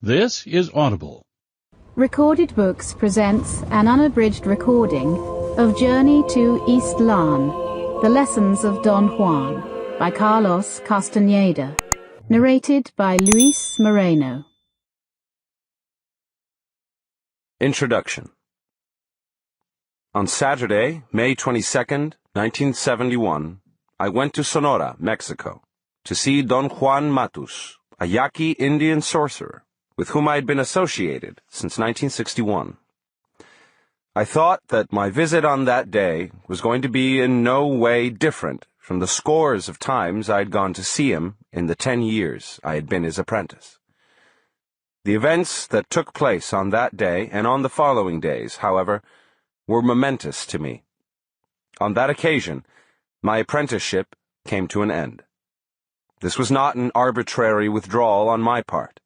This is Audible. Recorded Books presents an unabridged recording of Journey to Ixtlan, The Lessons of Don Juan, by Carlos Castaneda, narrated by Luis Moreno. Introduction. On Saturday, May 22nd, 1971, I went to Sonora, Mexico, to see Don Juan Matus, a Yaqui Indian sorcerer, with whom I had been associated since 1961. I thought that my visit on that day was going to be in no way different from the scores of times I had gone to see him in the 10 years I had been his apprentice. The events that took place on that day and on the following days, however, were momentous to me. On that occasion, my apprenticeship came to an end. This was not an arbitrary withdrawal on my part,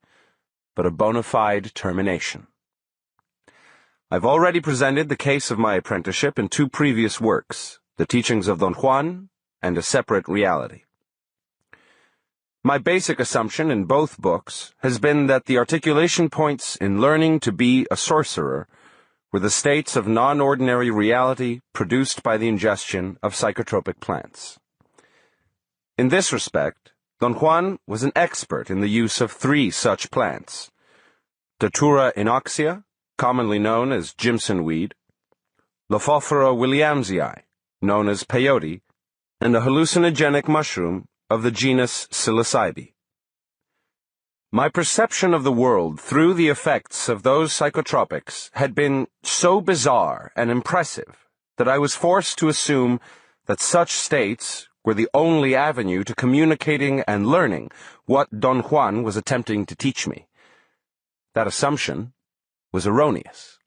but a bona fide termination. I've already presented the case of my apprenticeship in 2 previous works, The Teachings of Don Juan and A Separate Reality. My basic assumption in both books has been that the articulation points in learning to be a sorcerer were the states of non-ordinary reality produced by the ingestion of psychotropic plants. In this respect, Don Juan was an expert in the use of 3 such plants: Datura inoxia, commonly known as Jimson weed, Lophophora williamsii, known as peyote, and a hallucinogenic mushroom of the genus psilocybe. My perception of the world through the effects of those psychotropics had been so bizarre and impressive that I was forced to assume that such states were the only avenue to communicating and learning what Don Juan was attempting to teach me. That assumption was erroneous.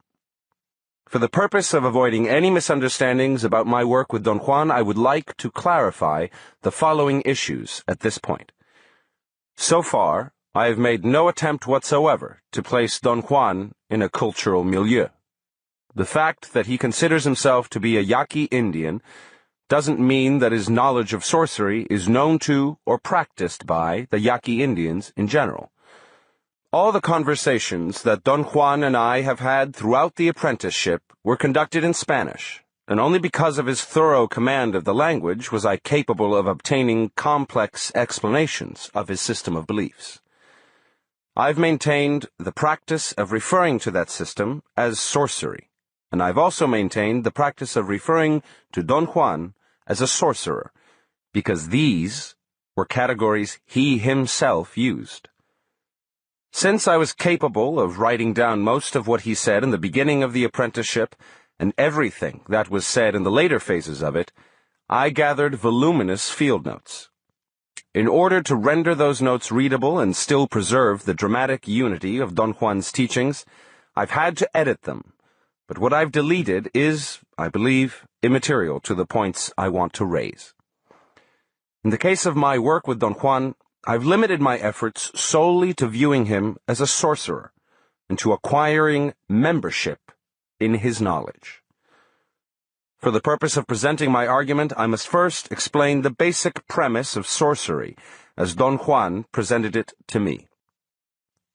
For the purpose of avoiding any misunderstandings about my work with Don Juan, I would like to clarify the following issues at this point. So far, I have made no attempt whatsoever to place Don Juan in a cultural milieu. The fact that he considers himself to be a Yaqui Indian doesn't mean that his knowledge of sorcery is known to or practiced by the Yaqui Indians in general. All the conversations that Don Juan and I have had throughout the apprenticeship were conducted in Spanish, and only because of his thorough command of the language was I capable of obtaining complex explanations of his system of beliefs. I've maintained the practice of referring to that system as sorcery, and I've also maintained the practice of referring to Don Juan as a sorcerer, because these were categories he himself used. Since I was capable of writing down most of what he said in the beginning of the apprenticeship and everything that was said in the later phases of it, I gathered voluminous field notes. In order to render those notes readable and still preserve the dramatic unity of Don Juan's teachings, I've had to edit them, but what I've deleted is, I believe, immaterial to the points I want to raise. In the case of my work with Don Juan, I've limited my efforts solely to viewing him as a sorcerer and to acquiring membership in his knowledge. For the purpose of presenting my argument, I must first explain the basic premise of sorcery as Don Juan presented it to me.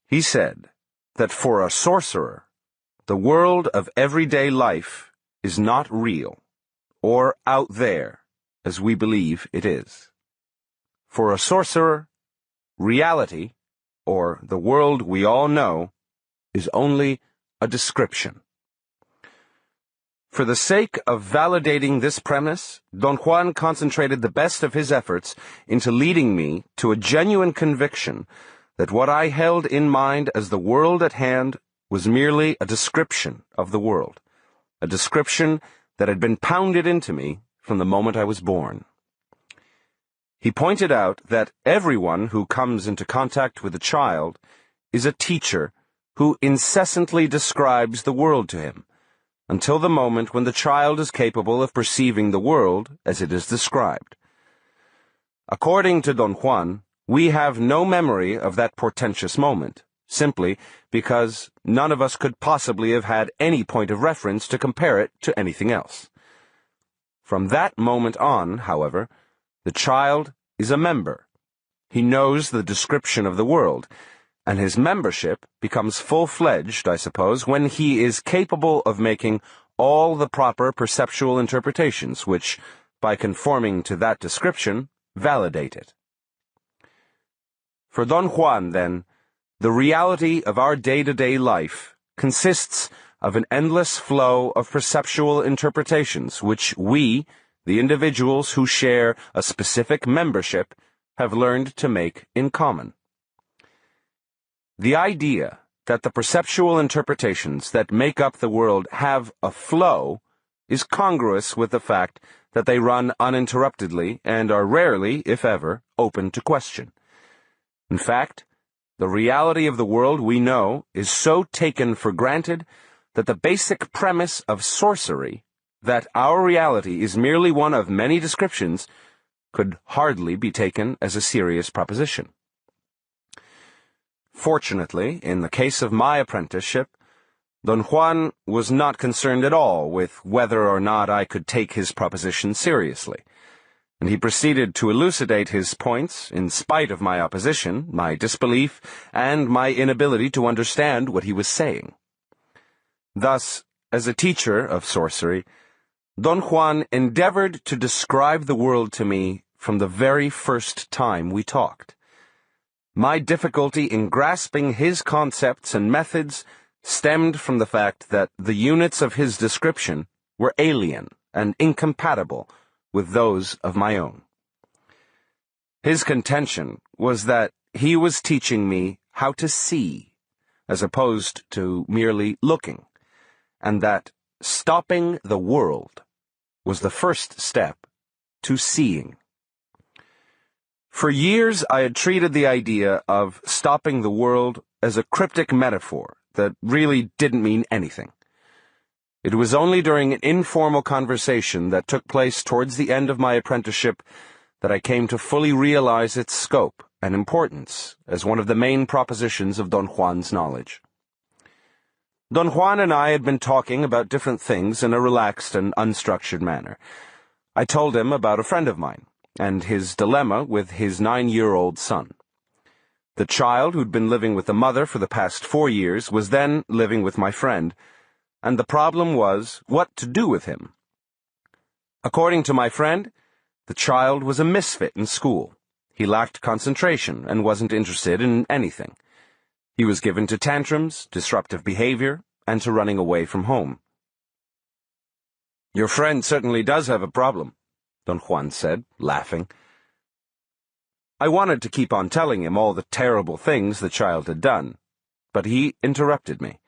He said that for a sorcerer, the world of everyday life is not real or out there as we believe it is. For a sorcerer, reality, or the world we all know, is only a description. For the sake of validating this premise, Don Juan concentrated the best of his efforts into leading me to a genuine conviction that what I held in mind as the world at hand was merely a description of the world, a description that had been pounded into me from the moment I was born. He pointed out that everyone who comes into contact with a child is a teacher who incessantly describes the world to him, until the moment when the child is capable of perceiving the world as it is described. According to Don Juan, we have no memory of that portentous moment, simply because none of us could possibly have had any point of reference to compare it to anything else. From that moment on, however, the child is a member. He knows the description of the world, and his membership becomes full-fledged, I suppose, when he is capable of making all the proper perceptual interpretations, which, by conforming to that description, validate it. For Don Juan, then, the reality of our day-to-day life consists of an endless flow of perceptual interpretations which we, the individuals who share a specific membership, have learned to make in common. The idea that the perceptual interpretations that make up the world have a flow is congruous with the fact that they run uninterruptedly and are rarely, if ever, open to question. In fact, the reality of the world we know is so taken for granted that the basic premise of sorcery, that our reality is merely one of many descriptions, could hardly be taken as a serious proposition. Fortunately, in the case of my apprenticeship, Don Juan was not concerned at all with whether or not I could take his proposition seriously, and he proceeded to elucidate his points in spite of my opposition, my disbelief, and my inability to understand what he was saying. Thus, as a teacher of sorcery, Don Juan endeavored to describe the world to me from the very first time we talked. My difficulty in grasping his concepts and methods stemmed from the fact that the units of his description were alien and incompatible with those of my own. His contention was that he was teaching me how to see, as opposed to merely looking, and that stopping the world was the first step to seeing. For years I had treated the idea of stopping the world as a cryptic metaphor that really didn't mean anything. It was only during an informal conversation that took place towards the end of my apprenticeship that I came to fully realize its scope and importance as one of the main propositions of Don Juan's knowledge. Don Juan and I had been talking about different things in a relaxed and unstructured manner. I told him about a friend of mine, and his dilemma with his 9-year-old son. The child who'd been living with the mother for the past 4 years was then living with my friend, and the problem was what to do with him. According to my friend, the child was a misfit in school. He lacked concentration and wasn't interested in anything. He was given to tantrums, disruptive behavior, and to running away from home. "Your friend certainly does have a problem," Don Juan said, laughing. I wanted to keep on telling him all the terrible things the child had done, but he interrupted me.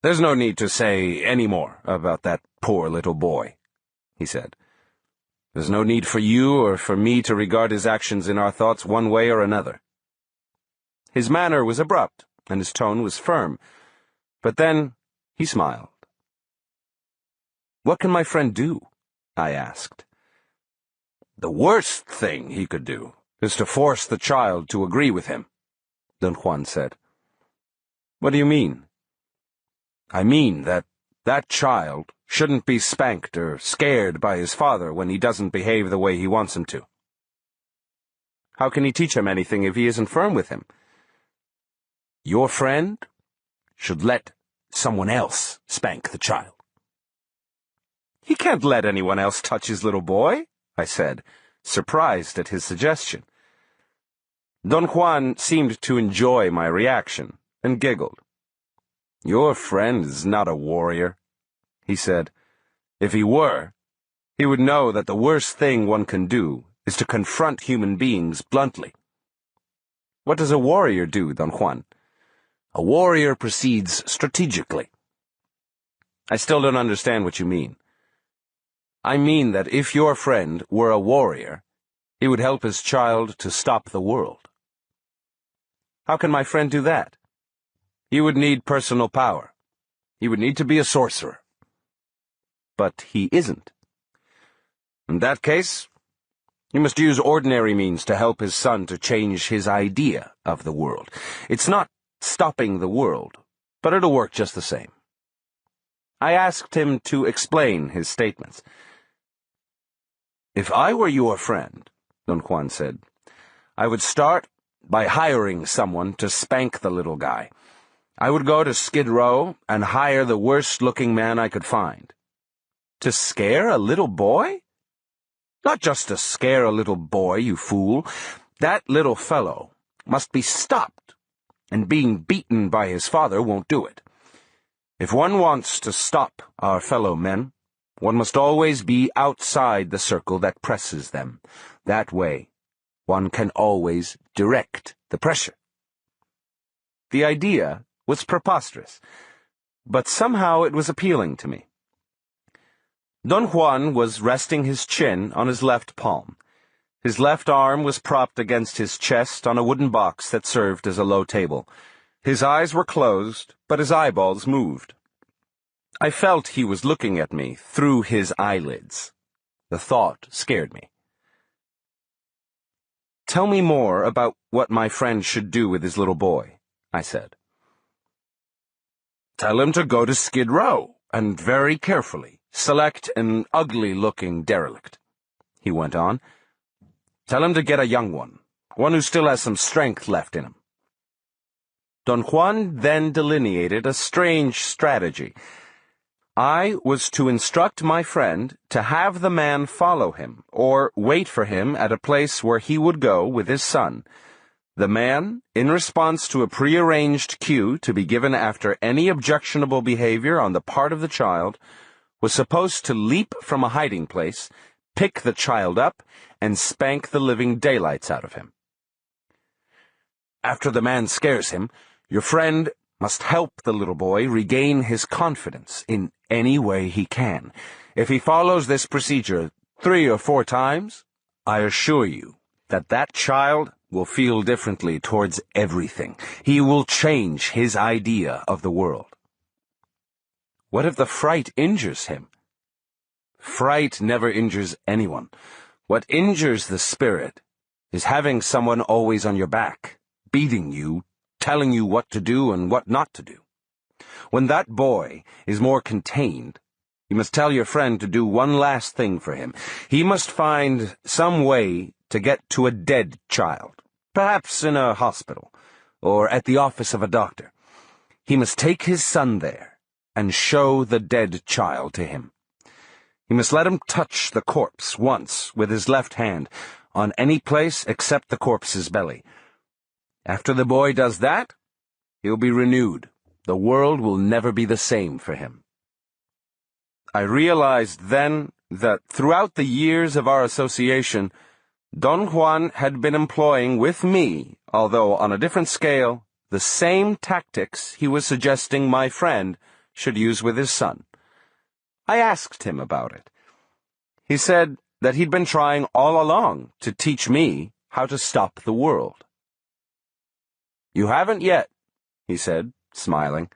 "There's no need to say any more about that poor little boy," he said. "There's no need for you or for me to regard his actions in our thoughts one way or another." His manner was abrupt, and his tone was firm, but then he smiled. "What can my friend do?" I asked. "The worst thing he could do is to force the child to agree with him," Don Juan said. "What do you mean?" "I mean that child shouldn't be spanked or scared by his father when he doesn't behave the way he wants him to." "How can he teach him anything if he isn't firm with him?" "Your friend should let someone else spank the child." "He can't let anyone else touch his little boy," I said, surprised at his suggestion. Don Juan seemed to enjoy my reaction, and giggled. "Your friend is not a warrior," he said. "If he were, he would know that the worst thing one can do is to confront human beings bluntly." "What does a warrior do, Don Juan?" "A warrior proceeds strategically." "I still don't understand what you mean." "I mean that if your friend were a warrior, he would help his child to stop the world." "How can my friend do that?" "He would need personal power. He would need to be a sorcerer." "But he isn't." "In that case, he must use ordinary means to help his son to change his idea of the world. It's not stopping the world, but it'll work just the same." I asked him to explain his statements. "If I were your friend," Don Juan said, "I would start by hiring someone to spank the little guy. I would go to Skid Row and hire the worst-looking man I could find. To scare a little boy? Not just to scare a little boy, you fool. That little fellow must be stopped, and being beaten by his father won't do it. If one wants to stop our fellow men, one must always be outside the circle that presses them. That way, one can always direct the pressure. The idea was preposterous, but somehow it was appealing to me. Don Juan was resting his chin on his left palm. His left arm was propped against his chest on a wooden box that served as a low table. His eyes were closed, but his eyeballs moved. I felt he was looking at me through his eyelids. The thought scared me. "Tell me more about what my friend should do with his little boy," I said. "Tell him to go to Skid Row, and very carefully select an ugly-looking derelict," he went on. "Tell him to get a young one who still has some strength left in him." Don Juan then delineated a strange strategy. I was to instruct my friend to have the man follow him, or wait for him at a place where he would go with his son. The man, in response to a prearranged cue to be given after any objectionable behavior on the part of the child, was supposed to leap from a hiding place, pick the child up, and spank the living daylights out of him. After the man scares him, your friend must help the little boy regain his confidence in any way he can. If he follows this procedure 3 or 4 times, I assure you that child will feel differently towards everything. He will change his idea of the world. What if the fright injures him? Fright never injures anyone. What injures the spirit is having someone always on your back, beating you, telling you what to do and what not to do. When that boy is more contained, you must tell your friend to do one last thing for him. He must find some way to get to a dead child, perhaps in a hospital, or at the office of a doctor. He must take his son there and show the dead child to him. He must let him touch the corpse once with his left hand, on any place except the corpse's belly. After the boy does that, he'll be renewed. The world will never be the same for him. I realized then that throughout the years of our association, Don Juan had been employing with me, although on a different scale, the same tactics he was suggesting my friend should use with his son. I asked him about it. He said that he'd been trying all along to teach me how to stop the world. "You haven't yet," he said, smiling.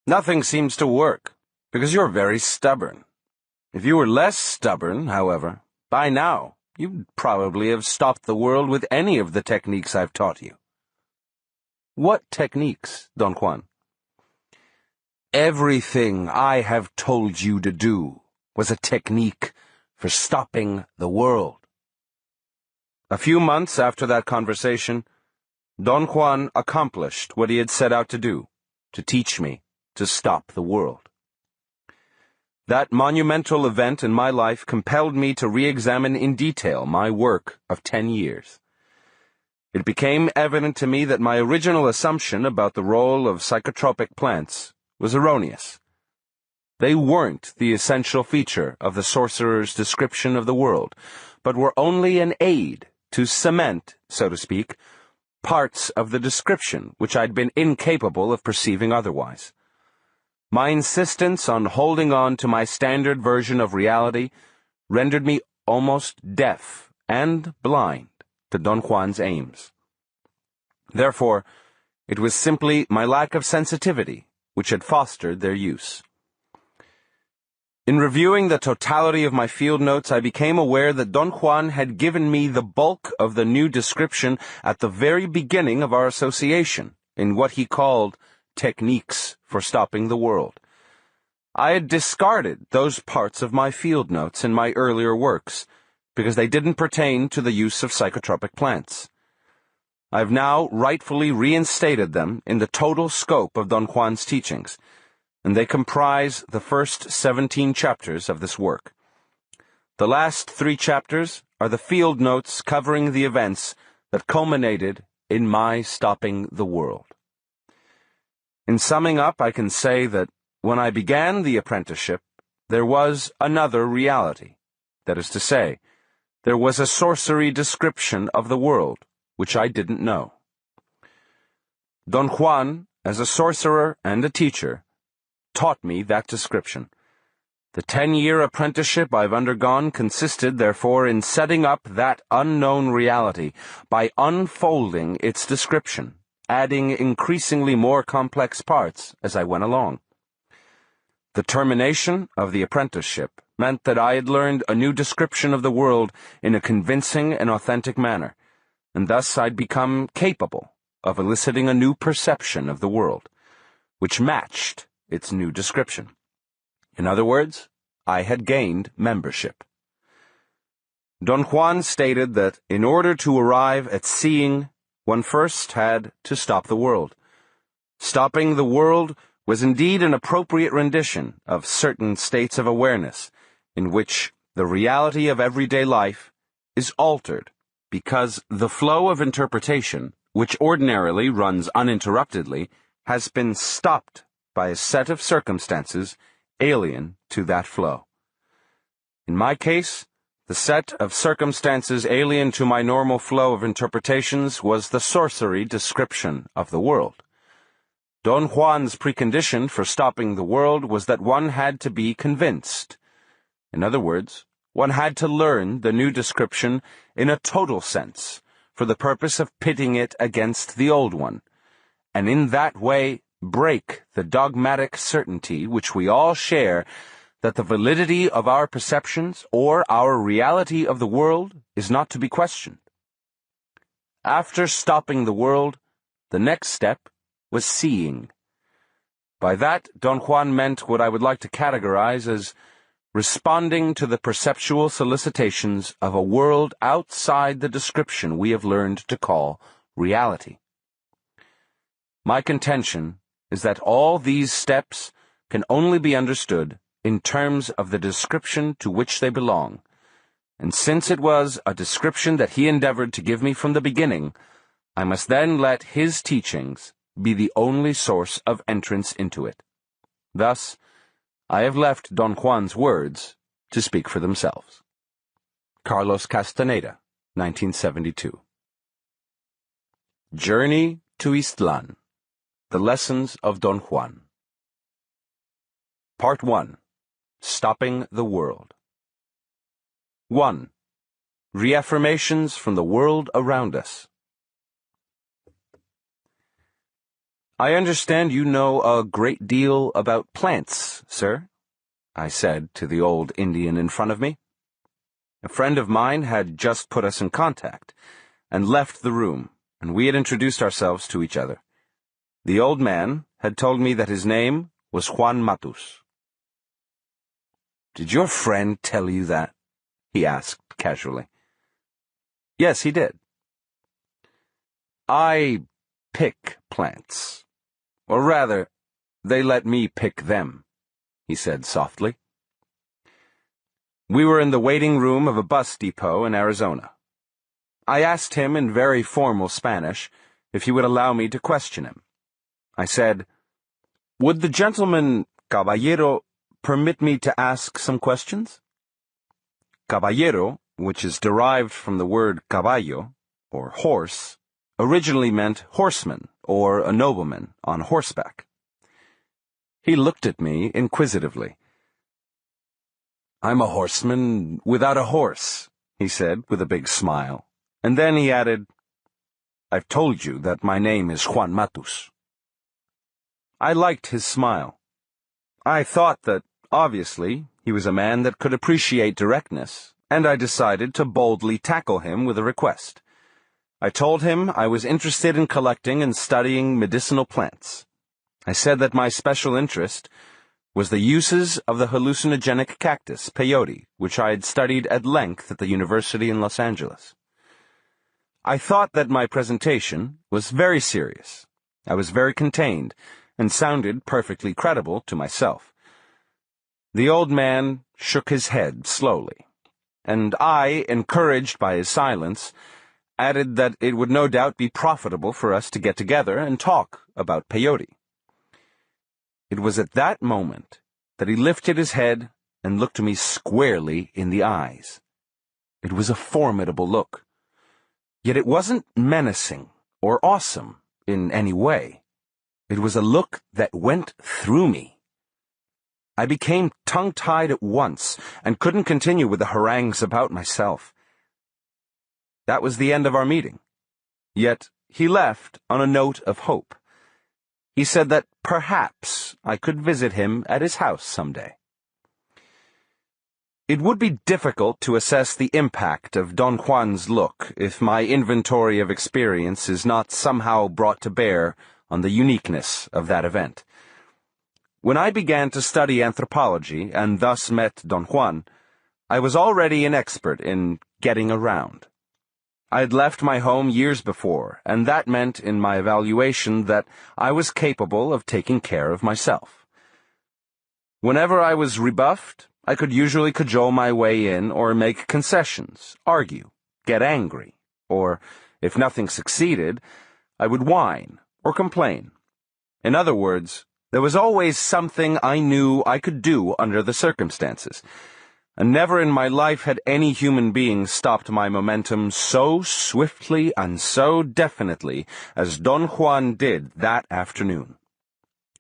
"Nothing seems to work, because you're very stubborn. If you were less stubborn, however, by now, you'd probably have stopped the world with any of the techniques I've taught you." "What techniques, Don Juan?" "Everything I have told you to do was a technique for stopping the world." A few months after that conversation, Don Juan accomplished what he had set out to do, to teach me to stop the world. That monumental event in my life compelled me to re-examine in detail my work of 10 years. It became evident to me that my original assumption about the role of psychotropic plants was erroneous. They weren't the essential feature of the sorcerer's description of the world, but were only an aid to cement, so to speak, parts of the description which I'd been incapable of perceiving otherwise. My insistence on holding on to my standard version of reality rendered me almost deaf and blind to Don Juan's aims. Therefore, it was simply my lack of sensitivity which had fostered their use. In reviewing the totality of my field notes, I became aware that Don Juan had given me the bulk of the new description at the very beginning of our association, in what he called techniques for stopping the world. I had discarded those parts of my field notes in my earlier works, because they didn't pertain to the use of psychotropic plants. I've now rightfully reinstated them in the total scope of Don Juan's teachings, and they comprise the first 17 chapters of this work. The last 3 chapters are the field notes covering the events that culminated in my stopping the world. In summing up, I can say that when I began the apprenticeship, there was another reality. That is to say, there was a sorcery description of the world, which I didn't know. Don Juan, as a sorcerer and a teacher, taught me that description. The 10-year apprenticeship I've undergone consisted, therefore, in setting up that unknown reality by unfolding its description, adding increasingly more complex parts as I went along. The termination of the apprenticeship meant that I had learned a new description of the world in a convincing and authentic manner, and thus I'd become capable of eliciting a new perception of the world, which matched its new description. In other words, I had gained membership. Don Juan stated that in order to arrive at seeing, one first had to stop the world. Stopping the world was indeed an appropriate rendition of certain states of awareness in which the reality of everyday life is altered because the flow of interpretation, which ordinarily runs uninterruptedly, has been stopped by a set of circumstances alien to that flow. In my case, the set of circumstances alien to my normal flow of interpretations was the sorcery description of the world. Don Juan's precondition for stopping the world was that one had to be convinced. In other words, one had to learn the new description in a total sense, for the purpose of pitting it against the old one, and in that way break the dogmatic certainty which we all share that the validity of our perceptions or our reality of the world is not to be questioned. After stopping the world, the next step was seeing. By that, Don Juan meant what I would like to categorize as responding to the perceptual solicitations of a world outside the description we have learned to call reality. My contention is that all these steps can only be understood in terms of the description to which they belong, and since it was a description that he endeavored to give me from the beginning, I must then let his teachings be the only source of entrance into it. Thus, I have left Don Juan's words to speak for themselves. Carlos Castaneda, 1972. Journey to Ixtlan. The Lessons of Don Juan. Part 1. Stopping the World. 1. Reaffirmations from the world around us. I understand you know a great deal about plants, sir, I said to the old Indian in front of me. A friend of mine had just put us in contact, and left the room, and we had introduced ourselves to each other. The old man had told me that his name was Juan Matus. "Did your friend tell you that?" he asked casually. "Yes, he did." "I pick plants. Or rather, they let me pick them," he said softly. We were in the waiting room of a bus depot in Arizona. I asked him in very formal Spanish if he would allow me to question him. I said, "Would the gentleman, caballero, permit me to ask some questions?" Caballero, which is derived from the word caballo, or horse, originally meant horseman, or a nobleman on horseback. He looked at me inquisitively. "I'm a horseman without a horse," he said with a big smile, and then he added, "I've told you that my name is Juan Matus." I liked his smile. I thought that, obviously, he was a man that could appreciate directness, and I decided to boldly tackle him with a request. I told him I was interested in collecting and studying medicinal plants. I said that my special interest was the uses of the hallucinogenic cactus, peyote, which I had studied at length at the university in Los Angeles. I thought that my presentation was very serious. I was very contained, and sounded perfectly credible to myself. The old man shook his head slowly, and I, encouraged by his silence, added that it would no doubt be profitable for us to get together and talk about peyote. It was at that moment that he lifted his head and looked me squarely in the eyes. It was a formidable look. Yet it wasn't menacing or awesome in any way. It was a look that went through me. I became tongue-tied at once and couldn't continue with the harangues about myself. That was the end of our meeting. Yet he left on a note of hope. He said that perhaps I could visit him at his house someday. It would be difficult to assess the impact of Don Juan's look if my inventory of experience is not somehow brought to bear on the uniqueness of that event. When I began to study anthropology and thus met Don Juan, I was already an expert in getting around. I had left my home years before, and that meant in my evaluation that I was capable of taking care of myself. Whenever I was rebuffed, I could usually cajole my way in or make concessions, argue, get angry, or, if nothing succeeded, I would whine or complain. In other words, there was always something I knew I could do under the circumstances, and never in my life had any human being stopped my momentum so swiftly and so definitely as Don Juan did that afternoon.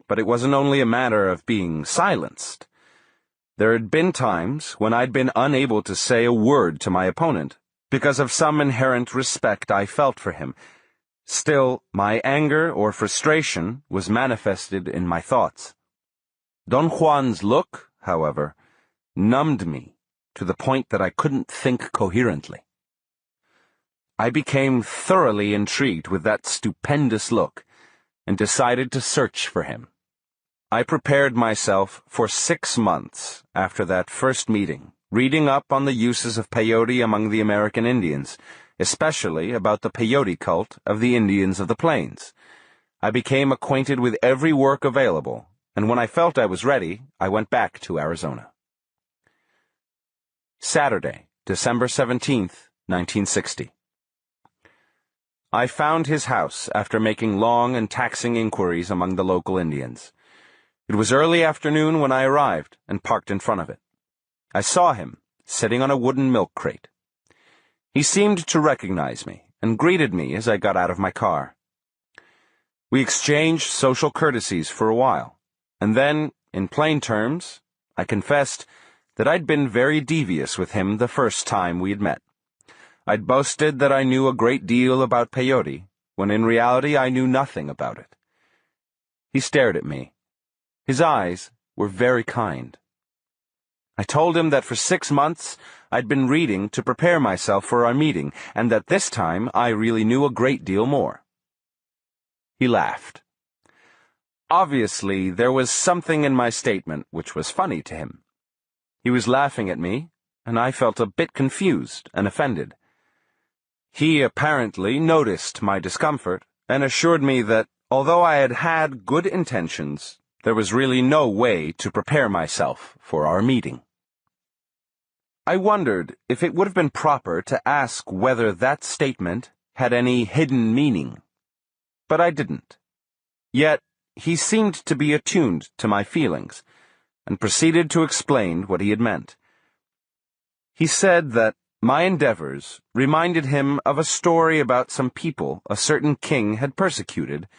But it wasn't only a matter of being silenced. There had been times when I'd been unable to say a word to my opponent because of some inherent respect I felt for him. Still, my anger or frustration was manifested in my thoughts. Don Juan's look, however, numbed me to the point that I couldn't think coherently. I became thoroughly intrigued with that stupendous look and decided to search for him. I prepared myself for 6 months after that first meeting, reading up on the uses of peyote among the American Indians, especially about the peyote cult of the Indians of the Plains. I became acquainted with every work available, and when I felt I was ready, I went back to Arizona. Saturday, December 17th, 1960. I found his house after making long and taxing inquiries among the local Indians. It was early afternoon when I arrived and parked in front of it. I saw him sitting on a wooden milk crate. He seemed to recognize me and greeted me as I got out of my car. We exchanged social courtesies for a while, and then, in plain terms, I confessed that I'd been very devious with him the first time we'd met. I'd boasted that I knew a great deal about peyote, when in reality I knew nothing about it. He stared at me. His eyes were very kind. I told him that for 6 months I'd been reading to prepare myself for our meeting, and that this time I really knew a great deal more. He laughed. Obviously, there was something in my statement which was funny to him. He was laughing at me, and I felt a bit confused and offended. He apparently noticed my discomfort and assured me that, although I had had good intentions, there was really no way to prepare myself for our meeting. I wondered if it would have been proper to ask whether that statement had any hidden meaning, but I didn't. Yet he seemed to be attuned to my feelings, and proceeded to explain what he had meant. He said that my endeavors reminded him of a story about some people a certain king had persecuted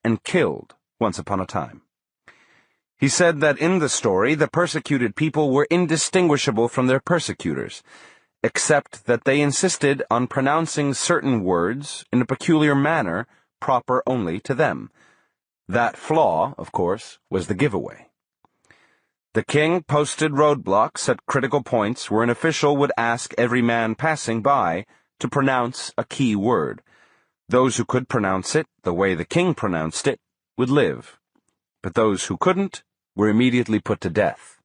and killed once upon a time. He said that in the story the persecuted people were indistinguishable from their persecutors, except that they insisted on pronouncing certain words in a peculiar manner proper only to them. That flaw, of course, was the giveaway. The king posted roadblocks at critical points where an official would ask every man passing by to pronounce a key word. Those who could pronounce it the way the king pronounced it would live, but those who couldn't were immediately put to death.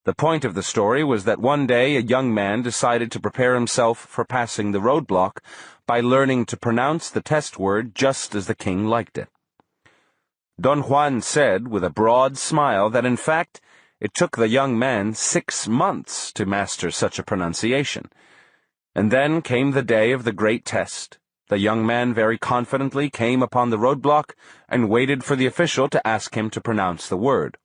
The point of the story was that one day a young man decided to prepare himself for passing the roadblock by learning to pronounce the test word just as the king liked it. Don Juan said, with a broad smile, that in fact it took the young man 6 months to master such a pronunciation. And then came the day of the great test. The young man very confidently came upon the roadblock and waited for the official to ask him to pronounce the word.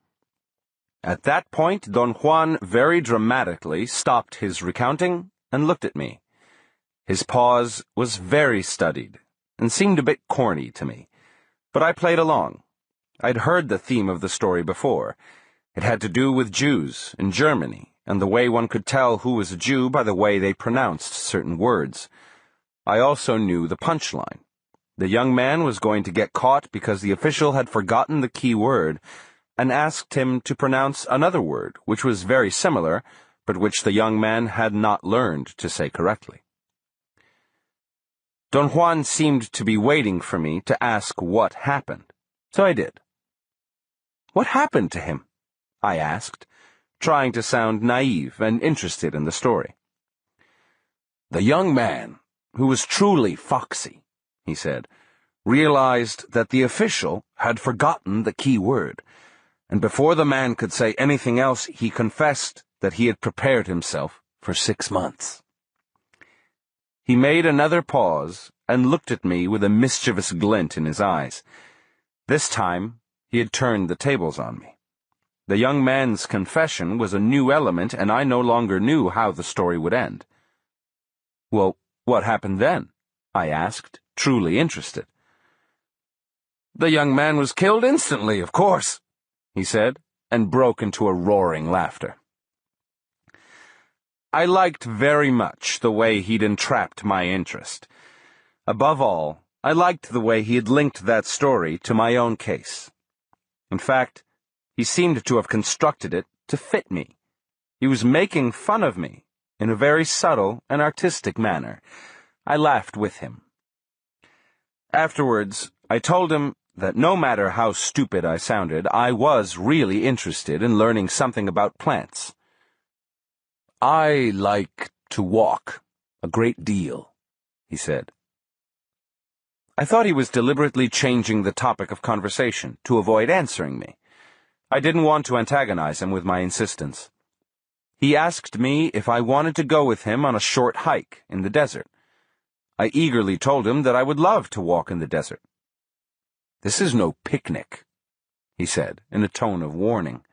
At that point, Don Juan very dramatically stopped his recounting and looked at me. His pause was very studied and seemed a bit corny to me, but I played along. I'd heard the theme of the story before. It had to do with Jews in Germany, and the way one could tell who was a Jew by the way they pronounced certain words. I also knew the punchline. The young man was going to get caught because the official had forgotten the key word and asked him to pronounce another word, which was very similar, but which the young man had not learned to say correctly. Don Juan seemed to be waiting for me to ask what happened, so I did. "What happened to him?" I asked, trying to sound naive and interested in the story. "The young man, who was truly foxy," he said, "realized that the official had forgotten the key word, and before the man could say anything else, he confessed that he had prepared himself for 6 months." He made another pause and looked at me with a mischievous glint in his eyes. This time, he had turned the tables on me. The young man's confession was a new element, and I no longer knew how the story would end. "Well, what happened then?" I asked, truly interested. "The young man was killed instantly, of course," he said, and broke into a roaring laughter. I liked very much the way he'd entrapped my interest. Above all, I liked the way he had linked that story to my own case. In fact, he seemed to have constructed it to fit me. He was making fun of me in a very subtle and artistic manner. I laughed with him. Afterwards, I told him that no matter how stupid I sounded, I was really interested in learning something about plants. "I like to walk a great deal," he said. I thought he was deliberately changing the topic of conversation to avoid answering me. I didn't want to antagonize him with my insistence. He asked me if I wanted to go with him on a short hike in the desert. I eagerly told him that I would love to walk in the desert. "This is no picnic," he said, in a tone of warning.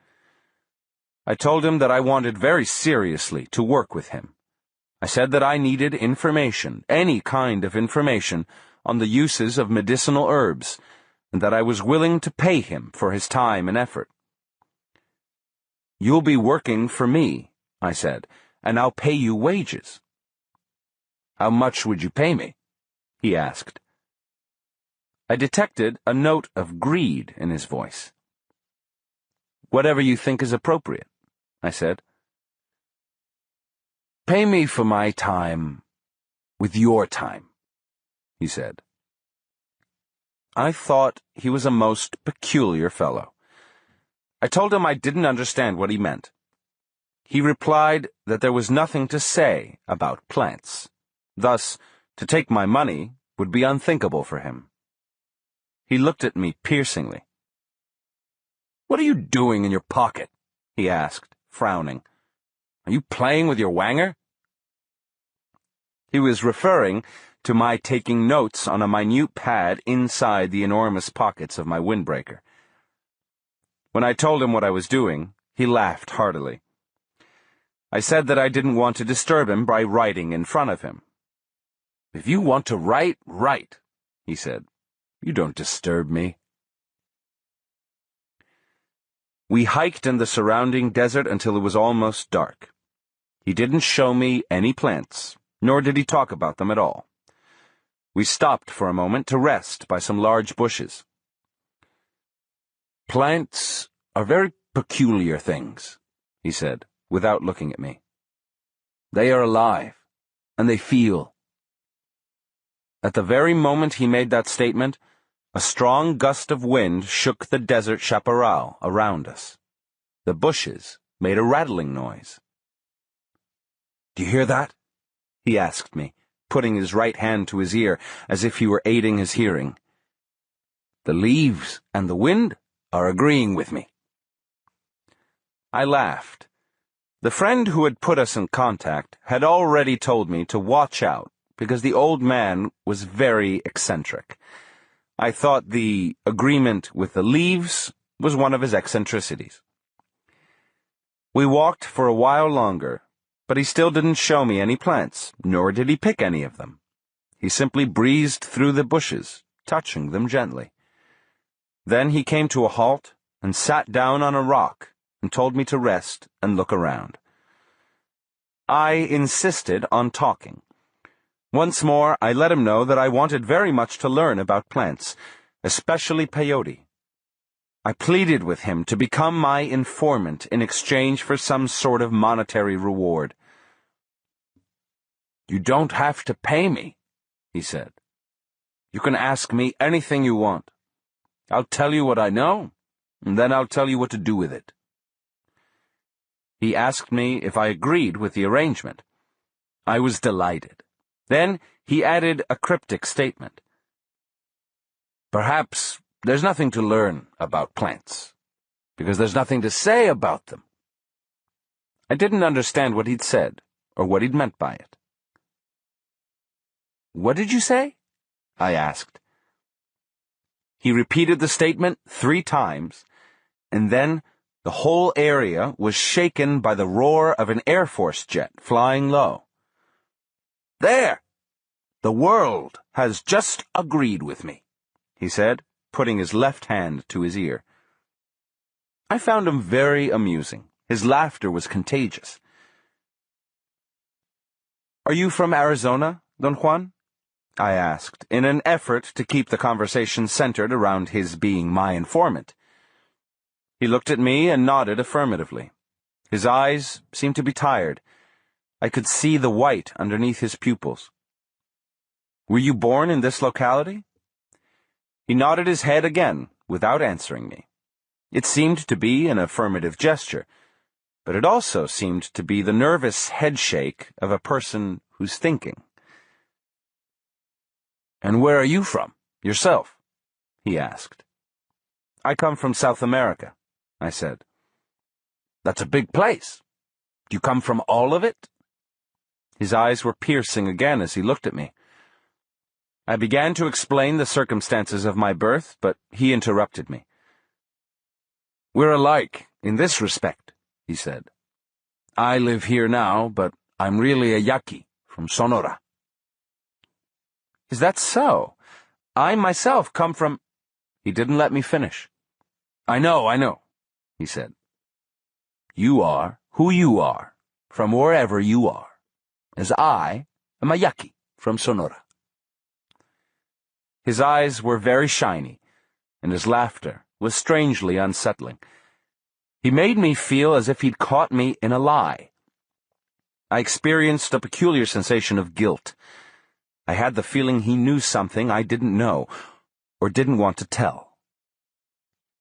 I told him that I wanted very seriously to work with him. I said that I needed information, any kind of information, on the uses of medicinal herbs, and that I was willing to pay him for his time and effort. "You'll be working for me," I said, "and I'll pay you wages." "How much would you pay me?" he asked. I detected a note of greed in his voice. "Whatever you think is appropriate," I said. "Pay me for my time with your time," he said. I thought he was a most peculiar fellow. I told him I didn't understand what he meant. He replied that there was nothing to say about plants. Thus, to take my money would be unthinkable for him. He looked at me piercingly. "What are you doing in your pocket?" he asked, frowning. "Are you playing with your wanger?" He was referring to my taking notes on a minute pad inside the enormous pockets of my windbreaker. When I told him what I was doing, he laughed heartily. I said that I didn't want to disturb him by writing in front of him. "If you want to write, write," he said. "You don't disturb me." We hiked in the surrounding desert until it was almost dark. He didn't show me any plants, nor did he talk about them at all. We stopped for a moment to rest by some large bushes. "Plants are very peculiar things," he said, without looking at me. "They are alive, and they feel." At the very moment he made that statement, a strong gust of wind shook the desert chaparral around us. The bushes made a rattling noise. "Do you hear that?" he asked me, putting his right hand to his ear as if he were aiding his hearing. "The leaves and the wind are agreeing with me." I laughed. The friend who had put us in contact had already told me to watch out because the old man was very eccentric. I thought the agreement with the leaves was one of his eccentricities. We walked for a while longer, but he still didn't show me any plants, nor did he pick any of them. He simply breezed through the bushes, touching them gently. Then he came to a halt and sat down on a rock and told me to rest and look around. I insisted on talking. Once more, I let him know that I wanted very much to learn about plants, especially peyote. I pleaded with him to become my informant in exchange for some sort of monetary reward. "You don't have to pay me," he said. "You can ask me anything you want. I'll tell you what I know, and then I'll tell you what to do with it." He asked me if I agreed with the arrangement. I was delighted. Then he added a cryptic statement. "Perhaps there's nothing to learn about plants, because there's nothing to say about them." I didn't understand what he'd said, or what he'd meant by it. "What did you say?" I asked. He repeated the statement 3 times, and then the whole area was shaken by the roar of an Air Force jet flying low. "There! The world has just agreed with me," he said, putting his left hand to his ear. I found him very amusing. His laughter was contagious. "Are you from Arizona, Don Juan?" I asked, in an effort to keep the conversation centered around his being my informant. He looked at me and nodded affirmatively. His eyes seemed to be tired. I could see the white underneath his pupils. "Were you born in this locality?" He nodded his head again, without answering me. It seemed to be an affirmative gesture, but it also seemed to be the nervous headshake of a person who's thinking. "And where are you from, yourself?" he asked. "I come from South America," I said. "That's a big place. Do you come from all of it?" His eyes were piercing again as he looked at me. I began to explain the circumstances of my birth, but he interrupted me. "We're alike in this respect," he said. "I live here now, but I'm really a Yaqui from Sonora." "Is that so? I myself come from—" He didn't let me finish. I know, he said. "You are who you are, from wherever you are, as I am a Yaqui from Sonora." His eyes were very shiny, and his laughter was strangely unsettling. He made me feel as if he'd caught me in a lie. I experienced a peculiar sensation of guilt. I had the feeling he knew something I didn't know, or didn't want to tell.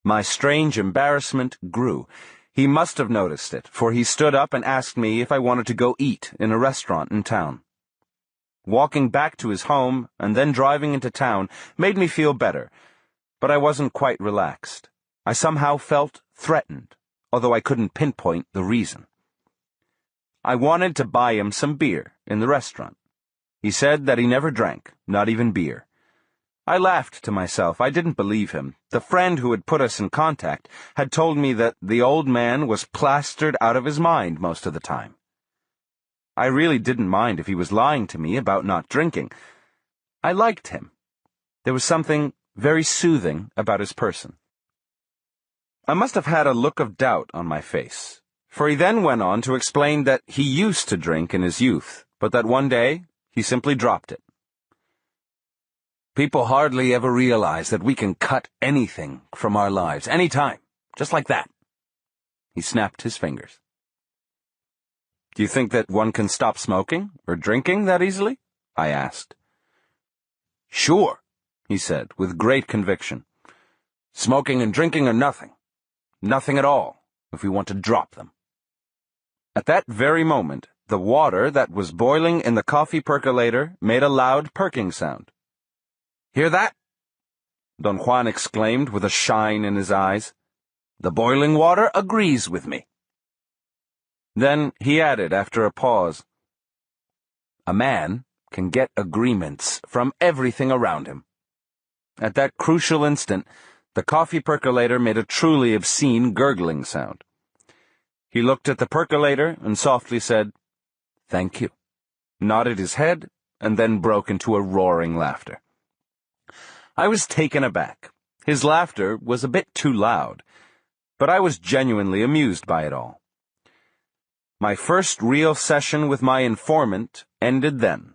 My strange embarrassment grew. He must have noticed it, for he stood up and asked me if I wanted to go eat in a restaurant in town. Walking back to his home and then driving into town made me feel better, but I wasn't quite relaxed. I somehow felt threatened, although I couldn't pinpoint the reason. I wanted to buy him some beer in the restaurant. He said that he never drank, not even beer. I laughed to myself. I didn't believe him. The friend who had put us in contact had told me that the old man was plastered out of his mind most of the time. I really didn't mind if he was lying to me about not drinking. I liked him. There was something very soothing about his person. I must have had a look of doubt on my face, for he then went on to explain that he used to drink in his youth, but that one day he simply dropped it. "People hardly ever realize that we can cut anything from our lives, any time, just like that." He snapped his fingers. "Do you think that one can stop smoking or drinking that easily?" I asked. "Sure," he said, with great conviction. "Smoking and drinking are nothing. Nothing at all, if we want to drop them." At that very moment, the water that was boiling in the coffee percolator made a loud perking sound. "Hear that?" Don Juan exclaimed with a shine in his eyes. "The boiling water agrees with me." Then he added after a pause, "A man can get agreements from everything around him." At that crucial instant, the coffee percolator made a truly obscene gurgling sound. He looked at the percolator and softly said, "Thank you," nodded his head, and then broke into a roaring laughter. I was taken aback. His laughter was a bit too loud, but I was genuinely amused by it all. My first real session with my informant ended then.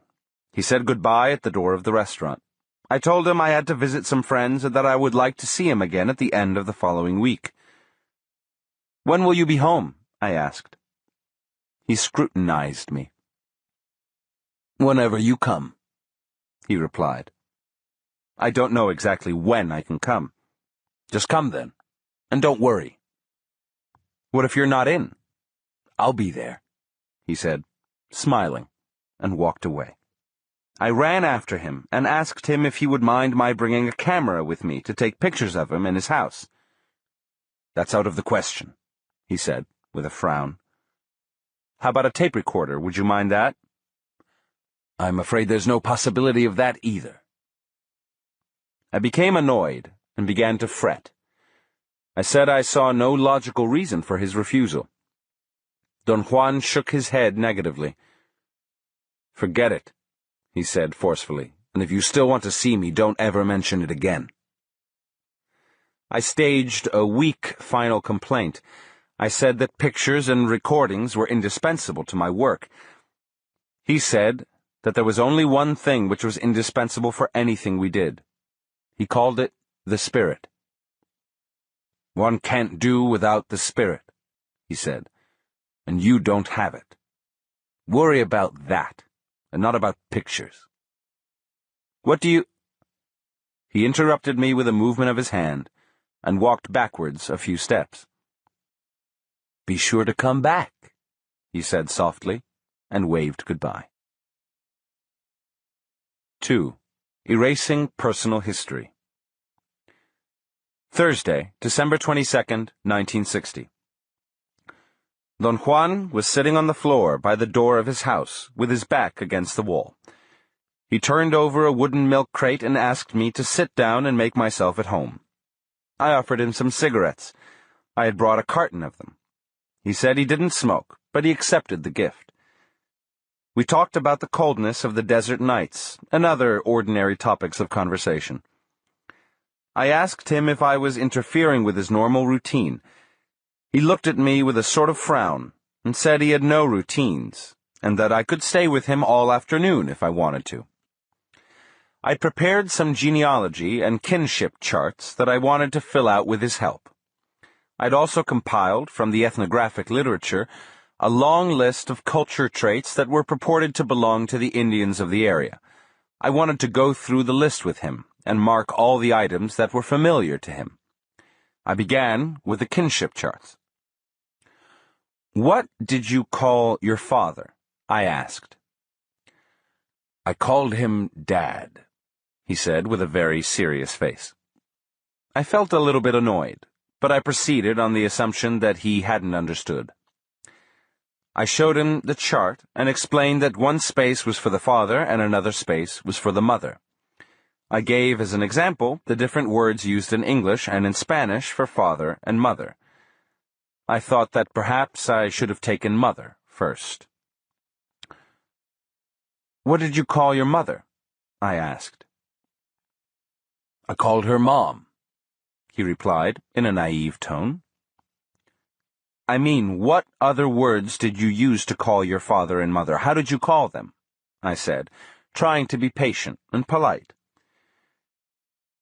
He said goodbye at the door of the restaurant. I told him I had to visit some friends and that I would like to see him again at the end of the following week. "When will you be home?" I asked. He scrutinized me. "Whenever you come," he replied. "I don't know exactly when I can come." "Just come then, and don't worry." "What if you're not in?" "I'll be there," he said, smiling, and walked away. I ran after him and asked him if he would mind my bringing a camera with me to take pictures of him in his house. "That's out of the question," he said, with a frown. "How about a tape recorder? Would you mind that?" "I'm afraid there's no possibility of that either." I became annoyed and began to fret. I said I saw no logical reason for his refusal. Don Juan shook his head negatively. "Forget it," he said forcefully, "and if you still want to see me, don't ever mention it again." I staged a weak final complaint. I said that pictures and recordings were indispensable to my work. He said that there was only one thing which was indispensable for anything we did. He called it the spirit. "One can't do without the spirit," he said, "and you don't have it. Worry about that, and not about pictures." "What do you—" He interrupted me with a movement of his hand, and walked backwards a few steps. "Be sure to come back," he said softly, and waved goodbye. 2. Erasing Personal History. Thursday, December 22nd, 1960. Don Juan was sitting on the floor by the door of his house, with his back against the wall. He turned over a wooden milk crate and asked me to sit down and make myself at home. I offered him some cigarettes. I had brought a carton of them. He said he didn't smoke, but he accepted the gift. We talked about the coldness of the desert nights and other ordinary topics of conversation. I asked him if I was interfering with his normal routine. He looked at me with a sort of frown and said he had no routines, and that I could stay with him all afternoon if I wanted to. I prepared some genealogy and kinship charts that I wanted to fill out with his help. I'd also compiled, from the ethnographic literature, a long list of culture traits that were purported to belong to the Indians of the area. I wanted to go through the list with him and mark all the items that were familiar to him. I began with the kinship charts. "What did you call your father?" I asked. "I called him Dad," he said with a very serious face. I felt a little bit annoyed, but I proceeded on the assumption that he hadn't understood. I showed him the chart and explained that one space was for the father and another space was for the mother. I gave as an example the different words used in English and in Spanish for father and mother. I thought that perhaps I should have taken mother first. "What did you call your mother?" I asked. "I called her Mom," he replied in a naive tone. "I mean, what other words did you use to call your father and mother? How did you call them?" I said, trying to be patient and polite.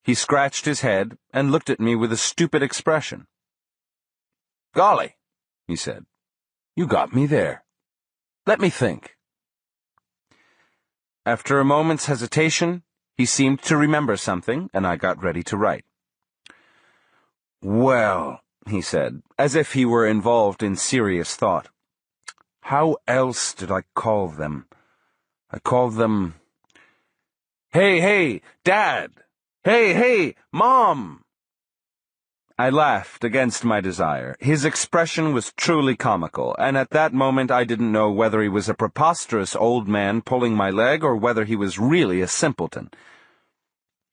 He scratched his head and looked at me with a stupid expression. "Golly," he said, "you got me there. Let me think." After a moment's hesitation, he seemed to remember something, and I got ready to write. "Well," he said, as if he were involved in serious thought, How else did I call them? I called them, "Hey, Dad! Hey, Mom!" I laughed against my desire. His expression was truly comical, and at that moment I didn't know whether he was a preposterous old man pulling my leg or whether he was really a simpleton.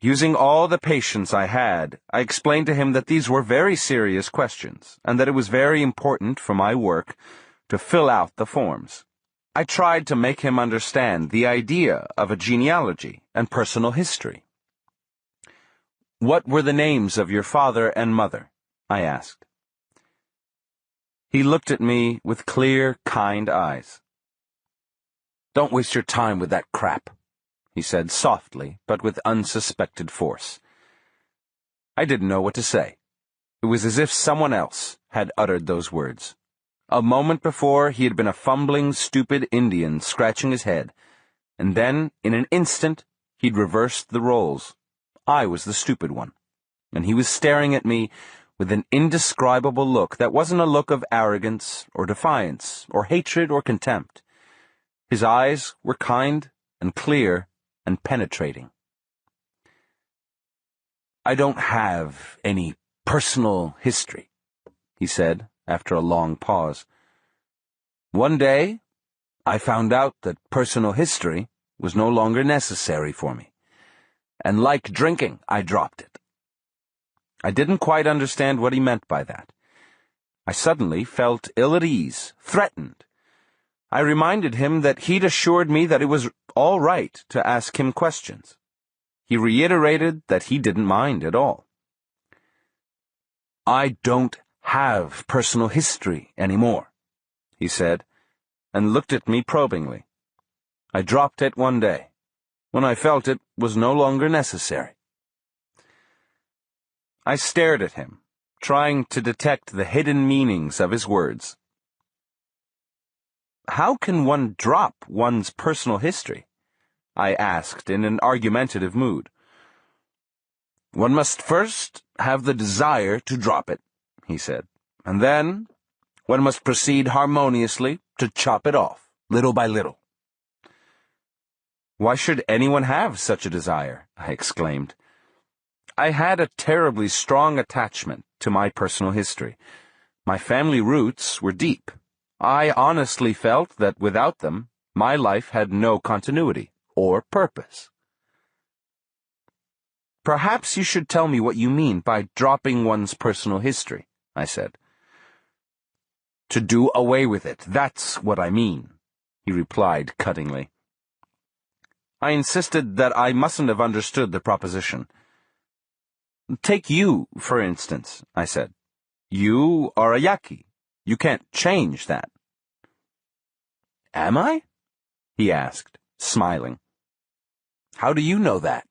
Using all the patience I had, I explained to him that these were very serious questions, and that it was very important for my work to fill out the forms. I tried to make him understand the idea of a genealogy and personal history. "What were the names of your father and mother?" I asked. He looked at me with clear, kind eyes. "Don't waste your time with that crap," he said softly, but with unsuspected force. I didn't know what to say. It was as if someone else had uttered those words. A moment before, he had been a fumbling, stupid Indian scratching his head, and then, in an instant, he'd reversed the roles. I was the stupid one, and he was staring at me with an indescribable look that wasn't a look of arrogance or defiance or hatred or contempt. His eyes were kind and clear and penetrating. "I don't have any personal history," he said after a long pause. "One day, I found out that personal history was no longer necessary for me. And like drinking, I dropped it." I didn't quite understand what he meant by that. I suddenly felt ill at ease, threatened. I reminded him that he'd assured me that it was all right to ask him questions. He reiterated that he didn't mind at all. "I don't have personal history anymore," he said, and looked at me probingly. "I dropped it one day, when I felt it was no longer necessary." I stared at him, trying to detect the hidden meanings of his words. "How can one drop one's personal history?" I asked in an argumentative mood. "One must first have the desire to drop it," he said, "and then one must proceed harmoniously to chop it off, little by little." "Why should anyone have such a desire?" I exclaimed. I had a terribly strong attachment to my personal history. My family roots were deep. I honestly felt that without them, my life had no continuity or purpose. "Perhaps you should tell me what you mean by dropping one's personal history," I said. "To do away with it, that's what I mean," he replied cuttingly. I insisted that I mustn't have understood the proposition. "Take you, for instance," I said. "You are a Yaqui. You can't change that." "Am I?" he asked, smiling. "How do you know that?"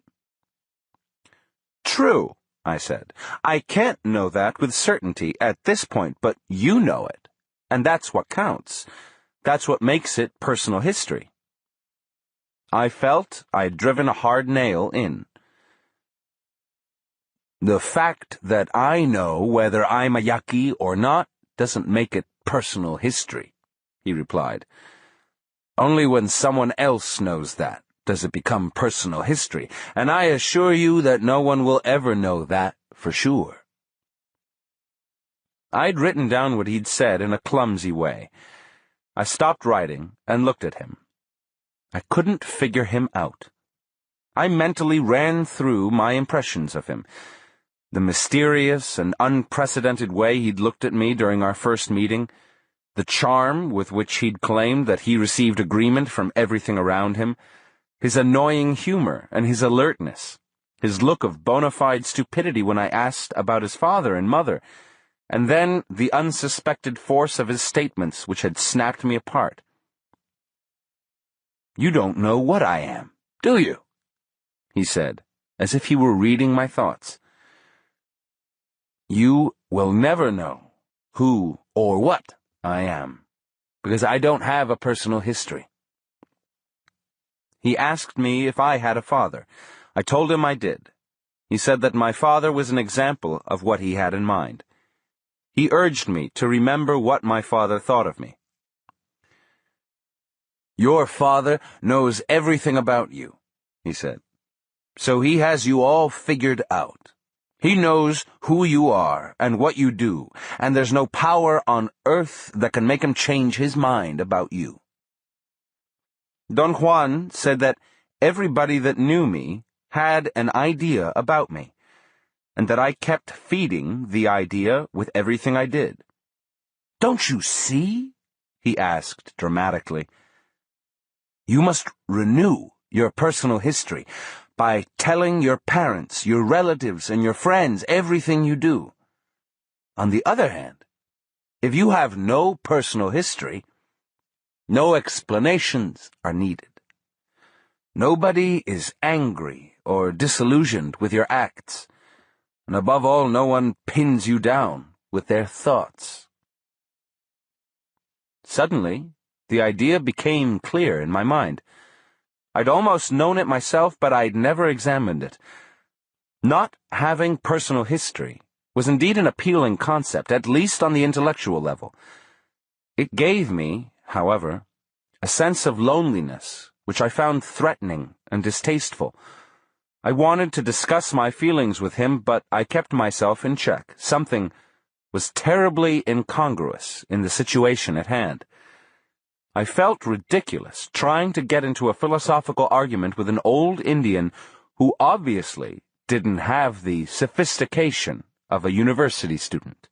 "True," I said. "I can't know that with certainty at this point, but you know it. And that's what counts. That's what makes it personal history." I felt I'd driven a hard nail in. "The fact that I know whether I'm a Yaqui or not doesn't make it personal history," he replied. "Only when someone else knows that does it become personal history, and I assure you that no one will ever know that for sure." I'd written down what he'd said in a clumsy way. I stopped writing and looked at him. I couldn't figure him out. I mentally ran through my impressions of him. The mysterious and unprecedented way he'd looked at me during our first meeting, the charm with which he'd claimed that he received agreement from everything around him, his annoying humor and his alertness, his look of bona fide stupidity when I asked about his father and mother, and then the unsuspected force of his statements which had snapped me apart. "You don't know what I am, do you?" he said, as if he were reading my thoughts. "You will never know who or what I am, because I don't have a personal history." He asked me if I had a father. I told him I did. He said that my father was an example of what he had in mind. He urged me to remember what my father thought of me. Your father knows everything about you, he said. So he has you all figured out. He knows who you are and what you do, and there's no power on earth that can make him change his mind about you. Don Juan said that everybody that knew me had an idea about me, and that I kept feeding the idea with everything I did. Don't you see? He asked dramatically. You must renew your personal history by telling your parents, your relatives, and your friends everything you do. On the other hand, if you have no personal history, no explanations are needed. Nobody is angry or disillusioned with your acts, and above all, no one pins you down with their thoughts. Suddenly, the idea became clear in my mind. I'd almost known it myself, but I'd never examined it. Not having personal history was indeed an appealing concept, at least on the intellectual level. It gave me, however, a sense of loneliness, which I found threatening and distasteful. I wanted to discuss my feelings with him, but I kept myself in check. Something was terribly incongruous in the situation at hand. I felt ridiculous trying to get into a philosophical argument with an old Indian who obviously didn't have the sophistication of a university student.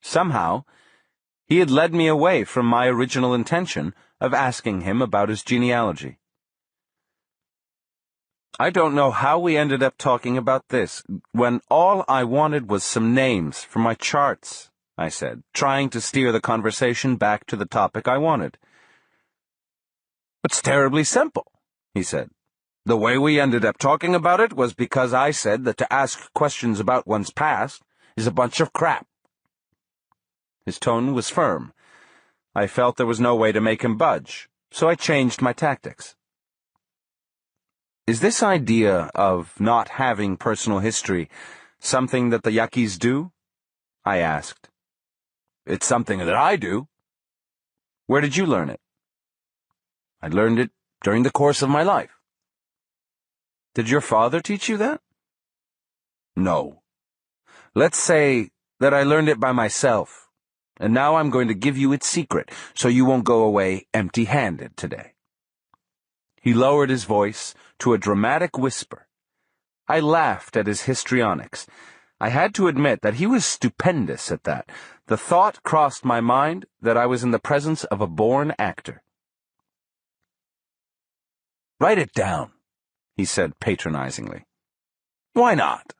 Somehow, he had led me away from my original intention of asking him about his genealogy. I don't know how we ended up talking about this, when all I wanted was some names for my charts, I said, trying to steer the conversation back to the topic I wanted. It's terribly simple, he said. The way we ended up talking about it was because I said that to ask questions about one's past is a bunch of crap. His tone was firm. I felt there was no way to make him budge, so I changed my tactics. Is this idea of not having personal history something that the Yaquis do? I asked. It's something that I do. Where did you learn it? I learned it during the course of my life. Did your father teach you that? No. Let's say that I learned it by myself, and now I'm going to give you its secret so you won't go away empty-handed today. He lowered his voice to a dramatic whisper. I laughed at his histrionics. I had to admit that he was stupendous at that. The thought crossed my mind that I was in the presence of a born actor. Write it down, he said patronizingly. Why not?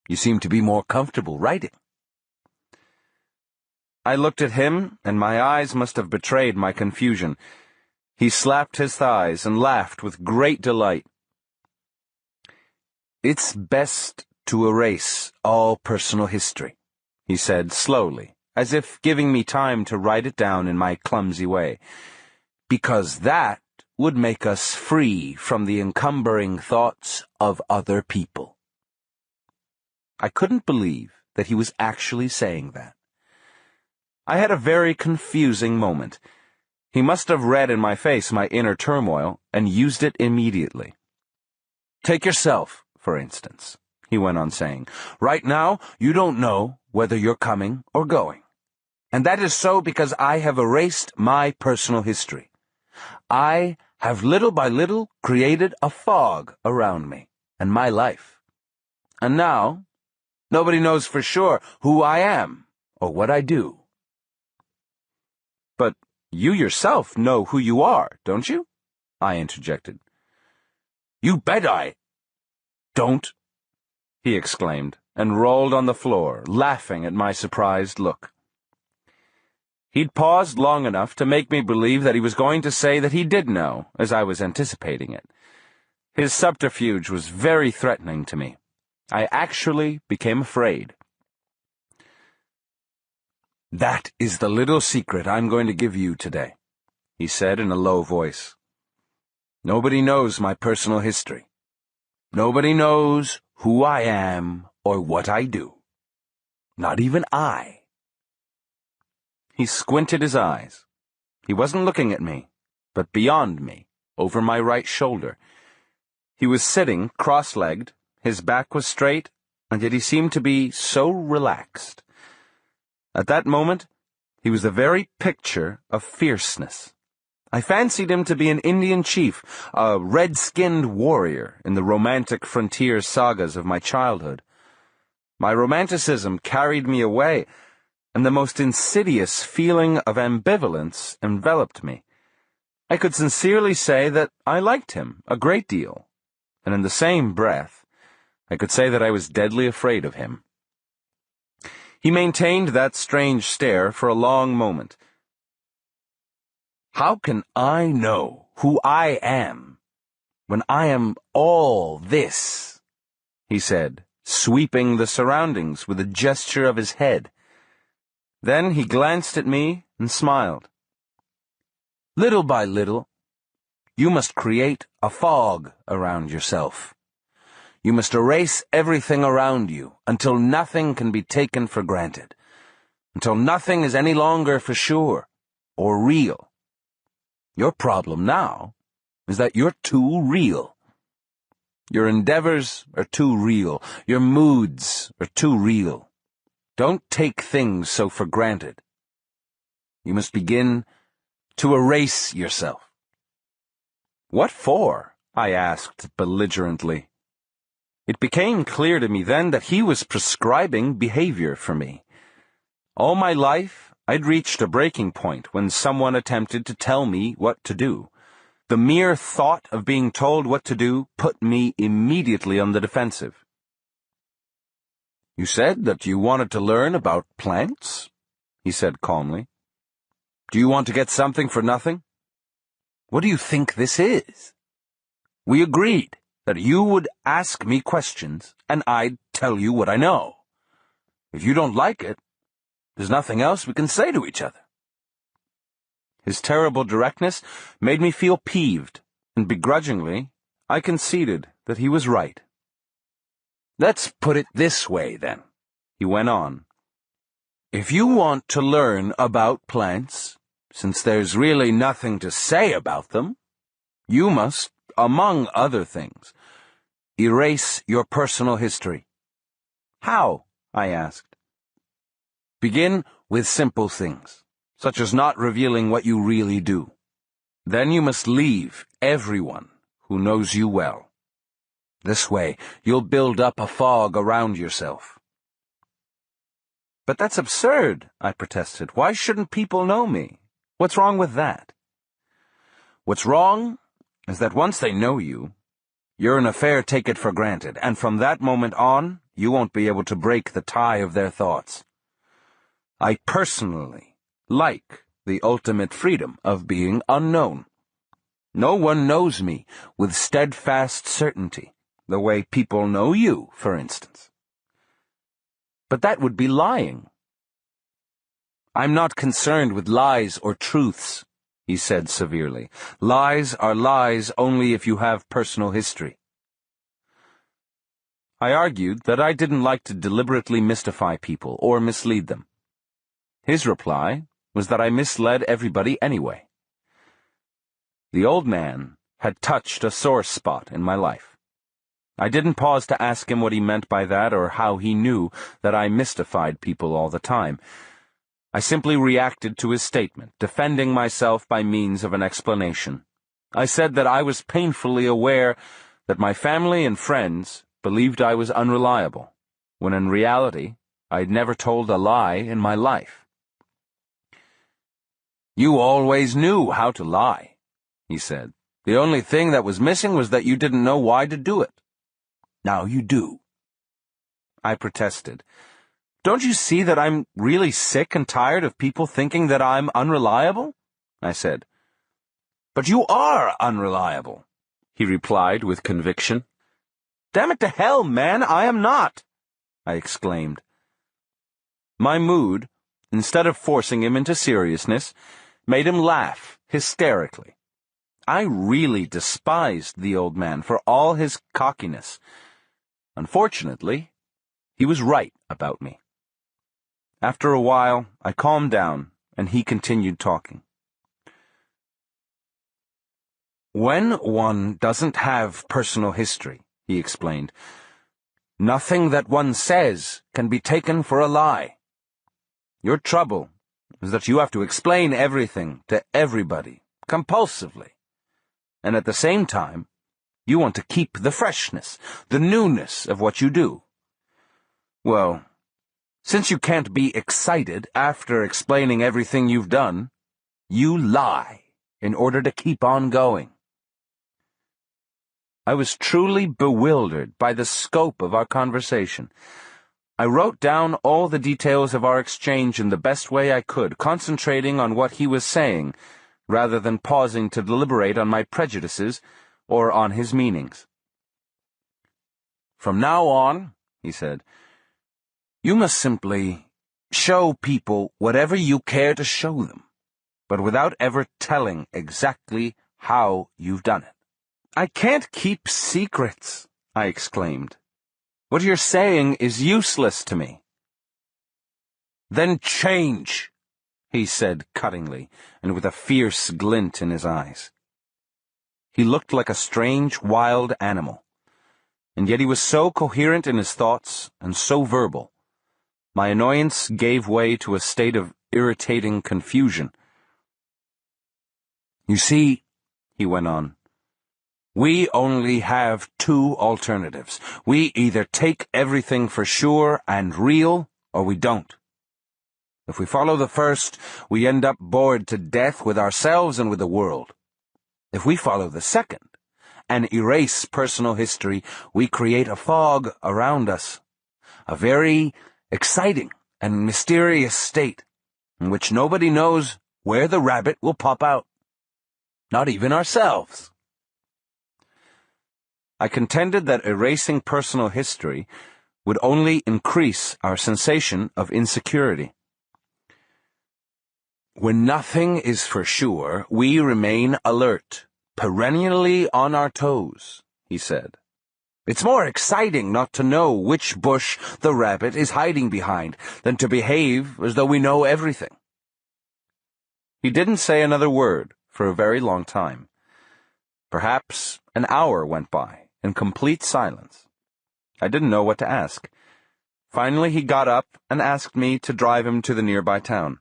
You seem to be more comfortable writing. I looked at him, and my eyes must have betrayed my confusion. He slapped his thighs and laughed with great delight. It's best to erase all personal history, he said slowly, as if giving me time to write it down in my clumsy way, because that would make us free from the encumbering thoughts of other people. I couldn't believe that he was actually saying that. I had a very confusing moment. He must have read in my face my inner turmoil and used it immediately. Take yourself, for instance, he went on saying. Right now, you don't know whether you're coming or going. And that is so because I have erased my personal history. I have little by little created a fog around me and my life. And now, nobody knows for sure who I am or what I do. But you yourself know who you are, don't you? I interjected. You bet I don't, he exclaimed, and rolled on the floor, laughing at my surprised look. He'd paused long enough to make me believe that he was going to say that he did know, as I was anticipating it. His subterfuge was very threatening to me. I actually became afraid. That is the little secret I'm going to give you today, he said in a low voice. Nobody knows my personal history. Nobody knows who I am or what I do. Not even I. He squinted his eyes. He wasn't looking at me, but beyond me, over my right shoulder. He was sitting cross-legged, his back was straight, and yet he seemed to be so relaxed. At that moment, he was the very picture of fierceness. I fancied him to be an Indian chief, a red-skinned warrior in the romantic frontier sagas of my childhood. My romanticism carried me away, and the most insidious feeling of ambivalence enveloped me. I could sincerely say that I liked him a great deal, and in the same breath, I could say that I was deadly afraid of him. He maintained that strange stare for a long moment. "How can I know who I am when I am all this?" he said, sweeping the surroundings with a gesture of his head. Then he glanced at me and smiled. "Little by little, you must create a fog around yourself. You must erase everything around you until nothing can be taken for granted, until nothing is any longer for sure or real. Your problem now is that you're too real. Your endeavors are too real. Your moods are too real. Don't take things so for granted. You must begin to erase yourself." "What for?" I asked belligerently. It became clear to me then that he was prescribing behavior for me. All my life, I'd reached a breaking point when someone attempted to tell me what to do. The mere thought of being told what to do put me immediately on the defensive. "You said that you wanted to learn about plants?" he said calmly. "Do you want to get something for nothing? What do you think this is? We agreed that you would ask me questions and I'd tell you what I know. If you don't like it, there's nothing else we can say to each other." His terrible directness made me feel peeved, and begrudgingly, I conceded that he was right. "Let's put it this way, then," he went on. "If you want to learn about plants, since there's really nothing to say about them, you must, among other things, erase your personal history." "How?" I asked. "Begin with simple things, such as not revealing what you really do. Then you must leave everyone who knows you well. This way, you'll build up a fog around yourself." "But that's absurd," I protested. "Why shouldn't people know me? What's wrong with that?" "What's wrong is that once they know you, you're an affair take it for granted, and from that moment on, you won't be able to break the tie of their thoughts. I personally like the ultimate freedom of being unknown. No one knows me with steadfast certainty, the way people know you, for instance." "But that would be lying." "I'm not concerned with lies or truths," he said severely. "Lies are lies only if you have personal history." I argued that I didn't like to deliberately mystify people or mislead them. His reply was that I misled everybody anyway. The old man had touched a sore spot in my life. I didn't pause to ask him what he meant by that or how he knew that I mystified people all the time. I simply reacted to his statement, defending myself by means of an explanation. I said that I was painfully aware that my family and friends believed I was unreliable, when in reality I'd never told a lie in my life. "You always knew how to lie," he said. "The only thing that was missing was that you didn't know why to do it. Now you do." I protested. "Don't you see that I'm really sick and tired of people thinking that I'm unreliable?" I said. "But you are unreliable," he replied with conviction. "Damn it to hell, man, I am not," I exclaimed. My mood, instead of forcing him into seriousness, made him laugh hysterically. I really despised the old man for all his cockiness. Unfortunately, he was right about me. After a while, I calmed down, and he continued talking. When one doesn't have personal history, he explained, nothing that one says can be taken for a lie. Your trouble is that you have to explain everything to everybody, compulsively. And at the same time, you want to keep the freshness, the newness of what you do. Well, since you can't be excited after explaining everything you've done, you lie in order to keep on going. I was truly bewildered by the scope of our conversation. I wrote down all the details of our exchange in the best way I could, concentrating on what he was saying, rather than pausing to deliberate on my prejudices or on his meanings. From now on, he said, you must simply show people whatever you care to show them, but without ever telling exactly how you've done it. I can't keep secrets, I exclaimed. What you're saying is useless to me. Then change, he said cuttingly, and with a fierce glint in his eyes. He looked like a strange, wild animal, and yet he was so coherent in his thoughts and so verbal. My annoyance gave way to a state of irritating confusion. You see, he went on, we only have two alternatives. We either take everything for sure and real, or we don't. If we follow the first, we end up bored to death with ourselves and with the world. If we follow the second, and erase personal history, we create a fog around us, a very exciting and mysterious state in which nobody knows where the rabbit will pop out. Not even ourselves. I contended that erasing personal history would only increase our sensation of insecurity. When nothing is for sure, we remain alert, perennially on our toes, he said. It's more exciting not to know which bush the rabbit is hiding behind than to behave as though we know everything. He didn't say another word for a very long time. Perhaps an hour went by in complete silence. I didn't know what to ask. Finally, he got up and asked me to drive him to the nearby town.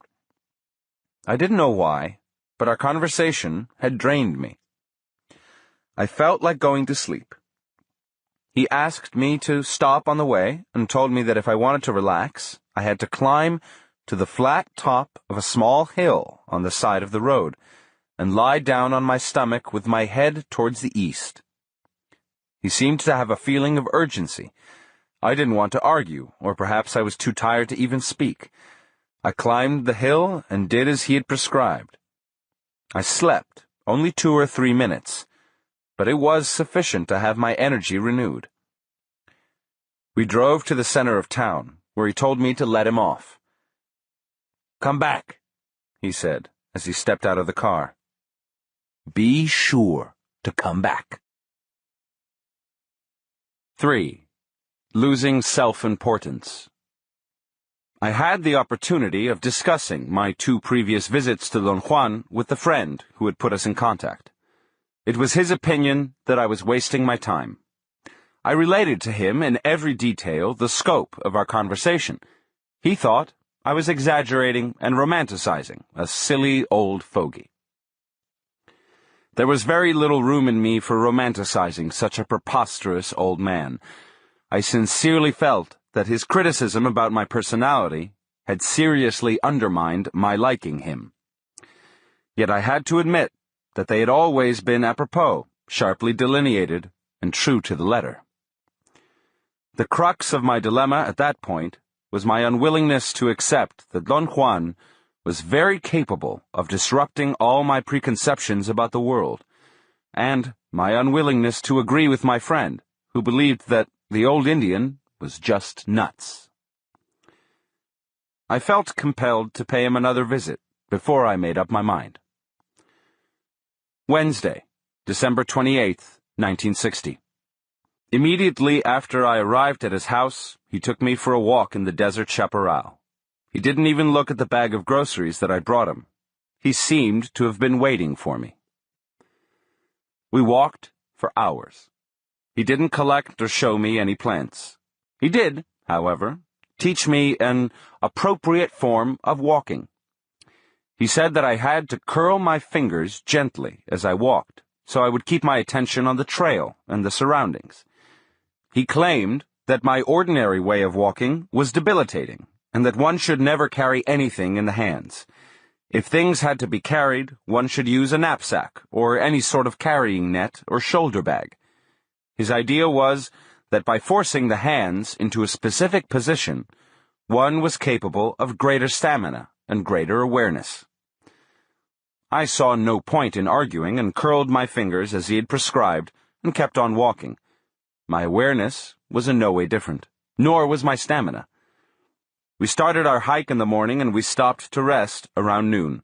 I didn't know why, but our conversation had drained me. I felt like going to sleep. He asked me to stop on the way and told me that if I wanted to relax, I had to climb to the flat top of a small hill on the side of the road and lie down on my stomach with my head towards the east. He seemed to have a feeling of urgency. I didn't want to argue, or perhaps I was too tired to even speak. I climbed the hill and did as he had prescribed. I slept only 2 or 3 minutes, but it was sufficient to have my energy renewed. We drove to the center of town, where he told me to let him off. Come back, he said, as he stepped out of the car. Be sure to come back. 3. Losing self-importance. I had the opportunity of discussing my 2 previous visits to Don Juan with the friend who had put us in contact. It was his opinion that I was wasting my time. I related to him in every detail the scope of our conversation. He thought I was exaggerating and romanticizing, a silly old fogey. There was very little room in me for romanticizing such a preposterous old man. I sincerely felt that his criticism about my personality had seriously undermined my liking him. Yet I had to admit that they had always been apropos, sharply delineated, and true to the letter. The crux of my dilemma at that point was my unwillingness to accept that Don Juan was very capable of disrupting all my preconceptions about the world, and my unwillingness to agree with my friend, who believed that the old Indian was just nuts. I felt compelled to pay him another visit before I made up my mind. Wednesday, December 28th, 1960. Immediately after I arrived at his house, he took me for a walk in the desert chaparral. He didn't even look at the bag of groceries that I brought him. He seemed to have been waiting for me. We walked for hours. He didn't collect or show me any plants. He did, however, teach me an appropriate form of walking. He said that I had to curl my fingers gently as I walked, so I would keep my attention on the trail and the surroundings. He claimed that my ordinary way of walking was debilitating, and that one should never carry anything in the hands. If things had to be carried, one should use a knapsack, or any sort of carrying net or shoulder bag. His idea was that by forcing the hands into a specific position, one was capable of greater stamina and greater awareness. I saw no point in arguing and curled my fingers as he had prescribed and kept on walking. My awareness was in no way different, nor was my stamina. We started our hike in the morning and we stopped to rest around noon.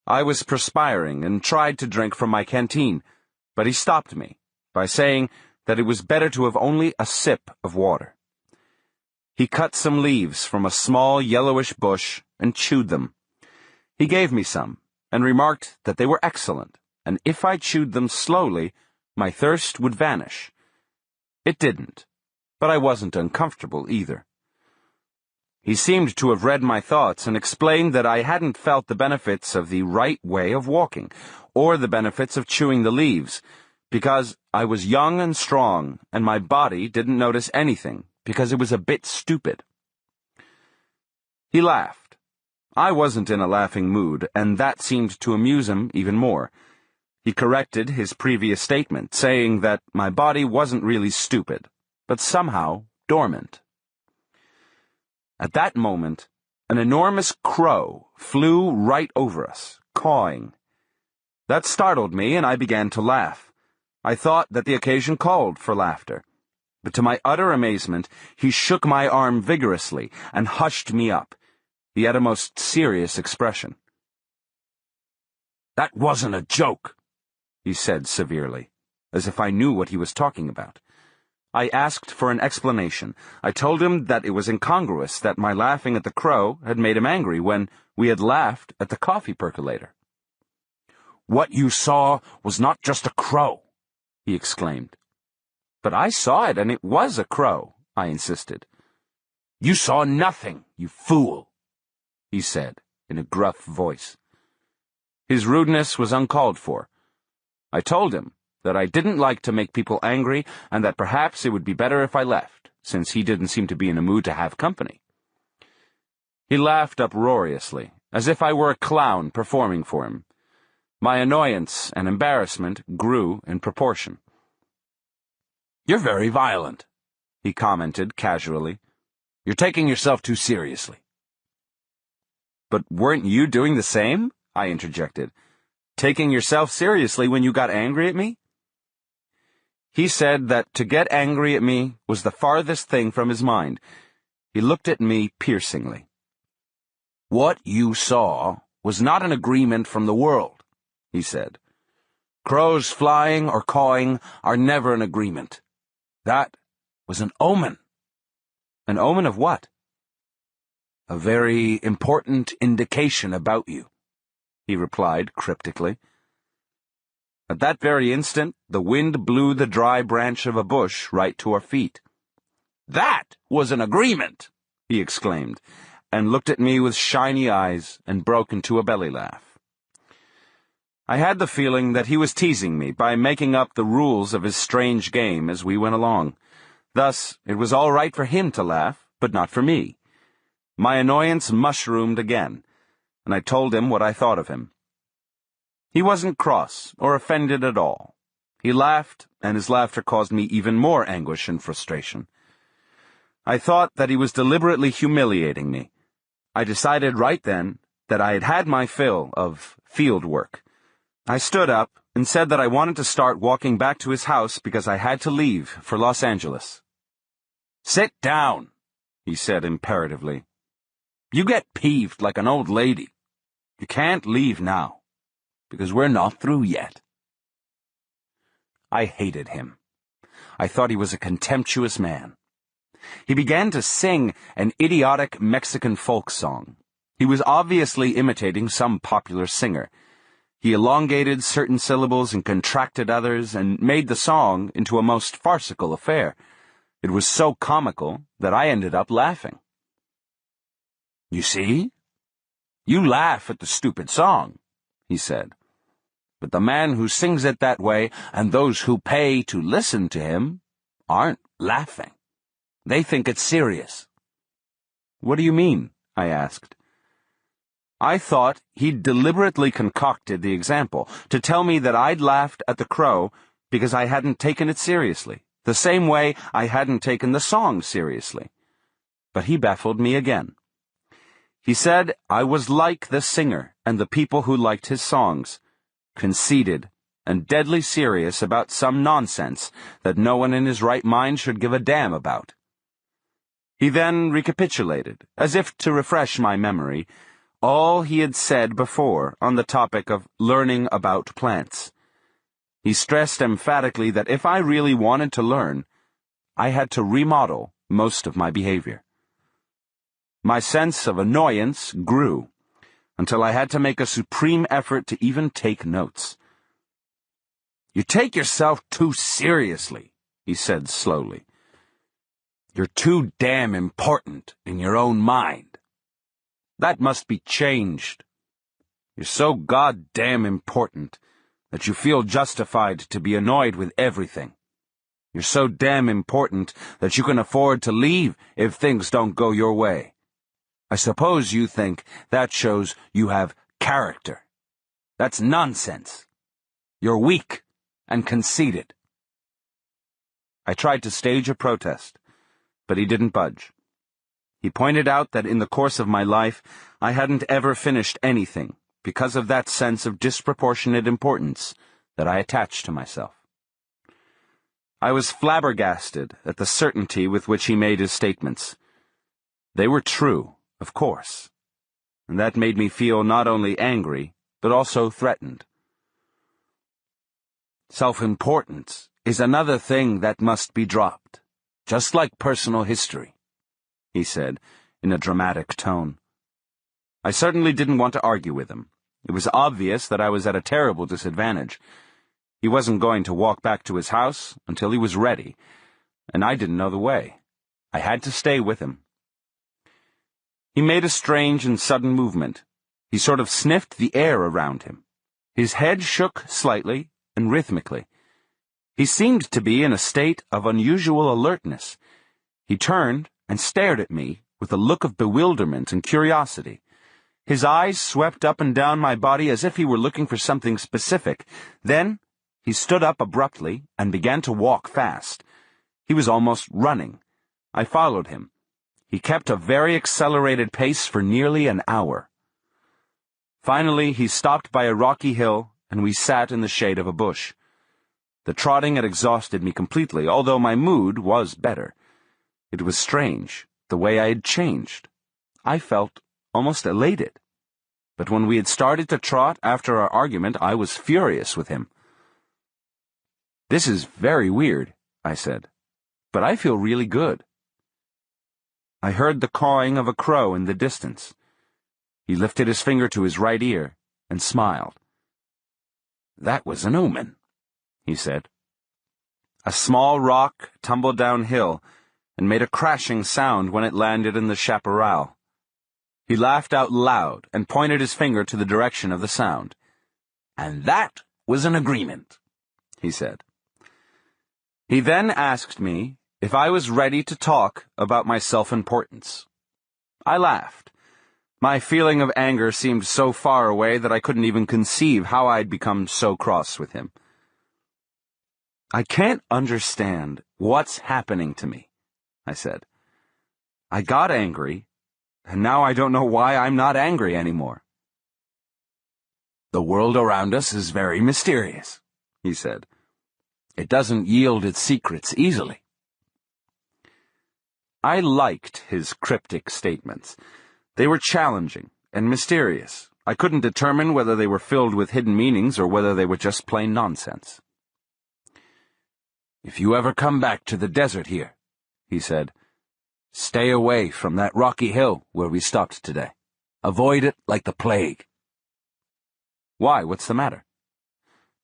I was perspiring and tried to drink from my canteen, but he stopped me by saying that it was better to have only a sip of water. He cut some leaves from a small yellowish bush and chewed them. He gave me some and remarked that they were excellent, and if I chewed them slowly, my thirst would vanish. It didn't, but I wasn't uncomfortable either. He seemed to have read my thoughts and explained that I hadn't felt the benefits of the right way of walking, or the benefits of chewing the leaves, because I was young and strong, and my body didn't notice anything, because it was a bit stupid. He laughed. I wasn't in a laughing mood, and that seemed to amuse him even more. He corrected his previous statement, saying that my body wasn't really stupid, but somehow dormant. At that moment, an enormous crow flew right over us, cawing. That startled me, and I began to laugh. I thought that the occasion called for laughter, but to my utter amazement, he shook my arm vigorously and hushed me up. He had a most serious expression. "That wasn't a joke," he said severely, as if I knew what he was talking about. I asked for an explanation. I told him that it was incongruous that my laughing at the crow had made him angry when we had laughed at the coffee percolator. "What you saw was not just a crow," he exclaimed. "But I saw it, and it was a crow," I insisted. "You saw nothing, you fool," he said in a gruff voice. His rudeness was uncalled for. I told him that I didn't like to make people angry and that perhaps it would be better if I left, since he didn't seem to be in a mood to have company. He laughed uproariously, as if I were a clown performing for him. My annoyance and embarrassment grew in proportion. "You're very violent," he commented casually. "You're taking yourself too seriously." "But weren't you doing the same?" I interjected. "Taking yourself seriously when you got angry at me?" He said that to get angry at me was the farthest thing from his mind. He looked at me piercingly. "What you saw was not an agreement from the world," he said. "Crows flying or cawing are never an agreement. That was an omen." "An omen of what?" "A very important indication about you," he replied cryptically. At that very instant, the wind blew the dry branch of a bush right to our feet. "That was an agreement!" he exclaimed, and looked at me with shiny eyes and broke into a belly laugh. I had the feeling that he was teasing me by making up the rules of his strange game as we went along. Thus, it was all right for him to laugh, but not for me. My annoyance mushroomed again, and I told him what I thought of him. He wasn't cross or offended at all. He laughed, and his laughter caused me even more anguish and frustration. I thought that he was deliberately humiliating me. I decided right then that I had had my fill of field work. I stood up and said that I wanted to start walking back to his house because I had to leave for Los Angeles. "Sit down," he said imperatively. "You get peeved like an old lady. You can't leave now, because we're not through yet." I hated him. I thought he was a contemptuous man. He began to sing an idiotic Mexican folk song. He was obviously imitating some popular singer. He elongated certain syllables and contracted others, and made the song into a most farcical affair. It was so comical that I ended up laughing. "You see? You laugh at the stupid song," he said. "But the man who sings it that way, and those who pay to listen to him, aren't laughing. They think it's serious." "What do you mean?" I asked. I thought he'd deliberately concocted the example to tell me that I'd laughed at the crow because I hadn't taken it seriously, the same way I hadn't taken the song seriously. But he baffled me again. He said I was like the singer and the people who liked his songs, conceited and deadly serious about some nonsense that no one in his right mind should give a damn about. He then recapitulated, as if to refresh my memory, all he had said before on the topic of learning about plants. He stressed emphatically that if I really wanted to learn, I had to remodel most of my behavior. My sense of annoyance grew, until I had to make a supreme effort to even take notes. "You take yourself too seriously," he said slowly. "You're too damn important in your own mind. That must be changed. You're so goddamn important that you feel justified to be annoyed with everything. You're so damn important that you can afford to leave if things don't go your way. I suppose you think that shows you have character. That's nonsense. You're weak and conceited." I tried to stage a protest, but he didn't budge. He pointed out that in the course of my life, I hadn't ever finished anything because of that sense of disproportionate importance that I attached to myself. I was flabbergasted at the certainty with which he made his statements. They were true, of course, and that made me feel not only angry, but also threatened. "Self-importance is another thing that must be dropped, just like personal history," he said, in a dramatic tone. I certainly didn't want to argue with him. It was obvious that I was at a terrible disadvantage. He wasn't going to walk back to his house until he was ready, and I didn't know the way. I had to stay with him. He made a strange and sudden movement. He sort of sniffed the air around him. His head shook slightly and rhythmically. He seemed to be in a state of unusual alertness. He turned and stared at me with a look of bewilderment and curiosity. His eyes swept up and down my body as if he were looking for something specific. Then he stood up abruptly and began to walk fast. He was almost running. I followed him. He kept a very accelerated pace for nearly an hour. Finally, he stopped by a rocky hill, and we sat in the shade of a bush. The trotting had exhausted me completely, although my mood was better. It was strange, the way I had changed. I felt almost elated. But when we had started to trot after our argument, I was furious with him. "This is very weird," I said, "but I feel really good." I heard the cawing of a crow in the distance. He lifted his finger to his right ear and smiled. "That was an omen," he said. A small rock tumbled downhill and made a crashing sound when it landed in the chaparral. He laughed out loud and pointed his finger to the direction of the sound. "And that was an agreement," he said. He then asked me if I was ready to talk about my self-importance. I laughed. My feeling of anger seemed so far away that I couldn't even conceive how I'd become so cross with him. "I can't understand what's happening to me," I said. "I got angry, and now I don't know why I'm not angry anymore." "The world around us is very mysterious," he said. "It doesn't yield its secrets easily." I liked his cryptic statements. They were challenging and mysterious. I couldn't determine whether they were filled with hidden meanings or whether they were just plain nonsense. "If you ever come back to the desert here," he said, "stay away from that rocky hill where we stopped today. Avoid it like the plague." Why, what's the matter?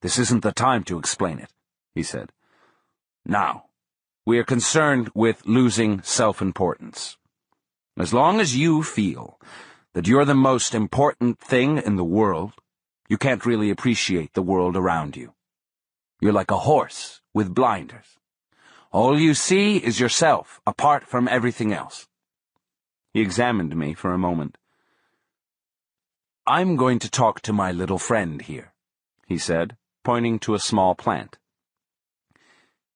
This isn't the time to explain it, he said. Now, we are concerned with losing self-importance. As long as you feel that you're the most important thing in the world, you can't really appreciate the world around you. You're like a horse with blinders. All you see is yourself, apart from everything else. He examined me for a moment. I'm going to talk to my little friend here, he said, pointing to a small plant.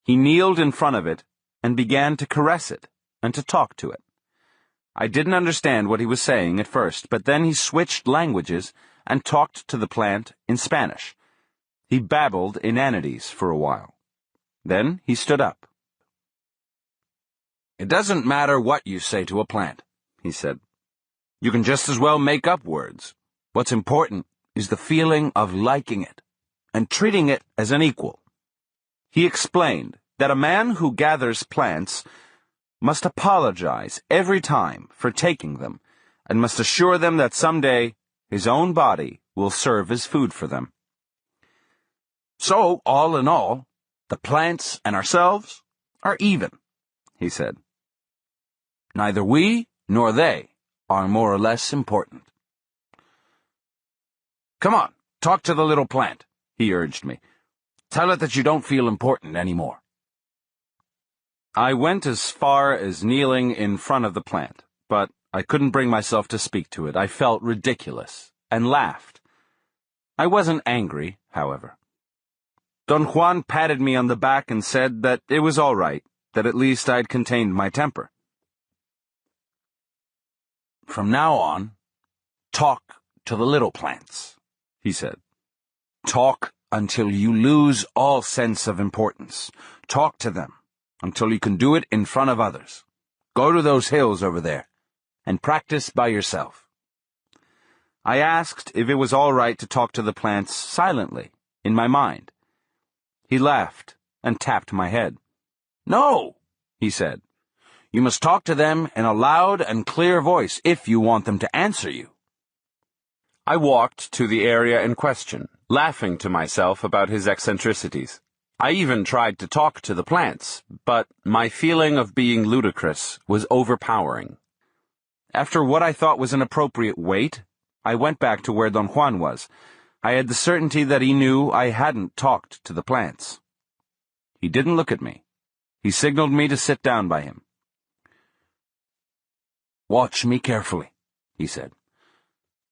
He kneeled in front of it and began to caress it and to talk to it. I didn't understand what he was saying at first, but then he switched languages and talked to the plant in Spanish. He babbled inanities for a while. Then he stood up. It doesn't matter what you say to a plant, he said. You can just as well make up words. What's important is the feeling of liking it and treating it as an equal. He explained that a man who gathers plants must apologize every time for taking them and must assure them that someday his own body will serve as food for them. So, all in all, the plants and ourselves are even, he said. Neither we nor they are more or less important. Come on, talk to the little plant, he urged me. Tell it that you don't feel important anymore. I went as far as kneeling in front of the plant, but I couldn't bring myself to speak to it. I felt ridiculous, and laughed. I wasn't angry, however. Don Juan patted me on the back and said that it was all right, that at least I'd contained my temper. From now on, talk to the little plants, he said. Talk until you lose all sense of importance. Talk to them until you can do it in front of others. Go to those hills over there and practice by yourself. I asked if it was all right to talk to the plants silently, in my mind. He laughed and tapped my head. No, he said. You must talk to them in a loud and clear voice if you want them to answer you. I walked to the area in question, laughing to myself about his eccentricities. I even tried to talk to the plants, but my feeling of being ludicrous was overpowering. After what I thought was an appropriate wait, I went back to where Don Juan was. I had the certainty that he knew I hadn't talked to the plants. He didn't look at me. He signaled me to sit down by him. Watch me carefully, he said.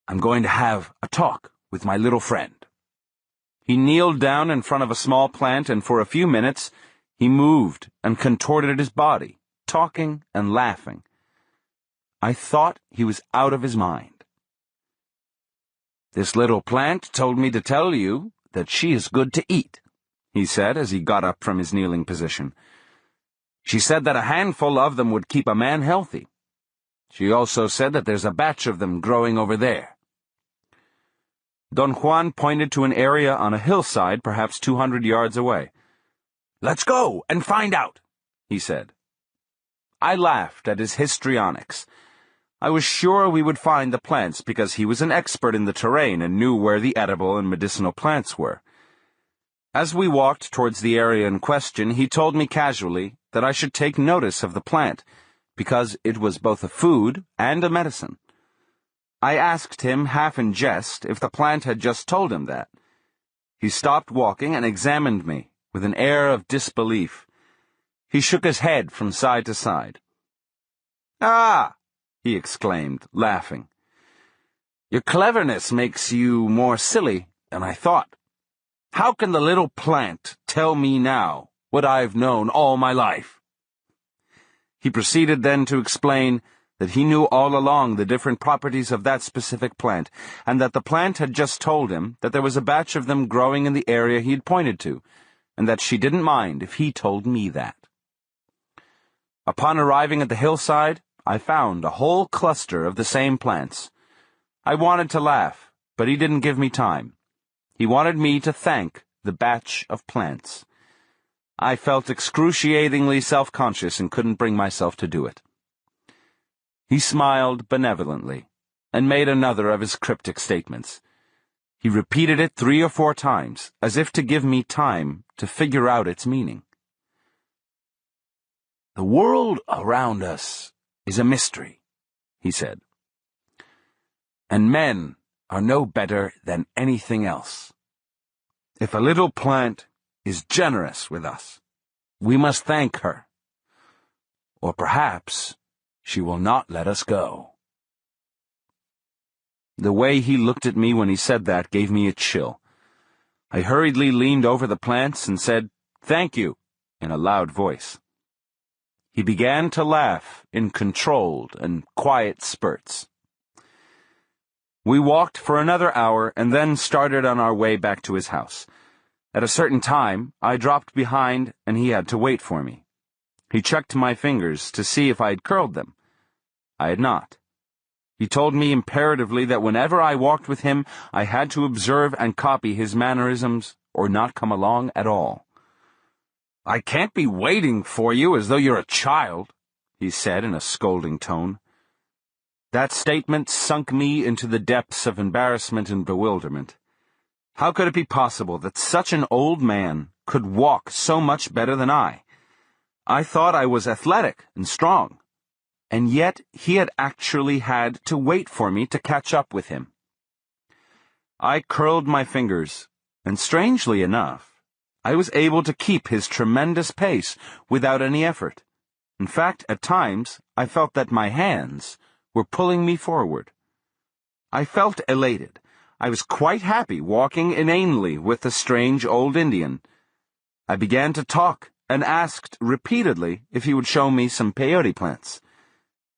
I'm going to have a talk with my little friend. He kneeled down in front of a small plant, and for a few minutes he moved and contorted his body, talking and laughing. I thought he was out of his mind. This little plant told me to tell you that she is good to eat, he said as he got up from his kneeling position. She said that a handful of them would keep a man healthy. She also said that there's a batch of them growing over there. Don Juan pointed to an area on a hillside perhaps 200 yards away. Let's go and find out, he said. I laughed at his histrionics. I was sure we would find the plants because he was an expert in the terrain and knew where the edible and medicinal plants were. As we walked towards the area in question, he told me casually that I should take notice of the plant, because it was both a food and a medicine. I asked him, half in jest, if the plant had just told him that. He stopped walking and examined me with an air of disbelief. He shook his head from side to side. Ah! He exclaimed, laughing. Your cleverness makes you more silly than I thought. How can the little plant tell me now what I've known all my life? He proceeded then to explain that he knew all along the different properties of that specific plant, and that the plant had just told him that there was a batch of them growing in the area he had pointed to, and that she didn't mind if he told me that. Upon arriving at the hillside, I found a whole cluster of the same plants. I wanted to laugh, but he didn't give me time. He wanted me to thank the batch of plants. I felt excruciatingly self-conscious and couldn't bring myself to do it. He smiled benevolently and made another of his cryptic statements. He repeated it 3 or 4 times, as if to give me time to figure out its meaning. "The world around us is a mystery," he said. "And men are no better than anything else. If a little plant is generous with us, we must thank her. Or perhaps she will not let us go." The way he looked at me when he said that gave me a chill. I hurriedly leaned over the plants and said, "Thank you," in a loud voice. He began to laugh in controlled and quiet spurts. We walked for another hour and then started on our way back to his house. At a certain time, I dropped behind and he had to wait for me. He checked my fingers to see if I had curled them. I had not. He told me imperatively that whenever I walked with him, I had to observe and copy his mannerisms or not come along at all. "I can't be waiting for you as though you're a child," he said in a scolding tone. That statement sunk me into the depths of embarrassment and bewilderment. How could it be possible that such an old man could walk so much better than I? I thought I was athletic and strong. And yet he had actually had to wait for me to catch up with him. I curled my fingers, and strangely enough, I was able to keep his tremendous pace without any effort. In fact, at times, I felt that my hands were pulling me forward. I felt elated. I was quite happy walking inanely with the strange old Indian. I began to talk and asked repeatedly if he would show me some peyote plants.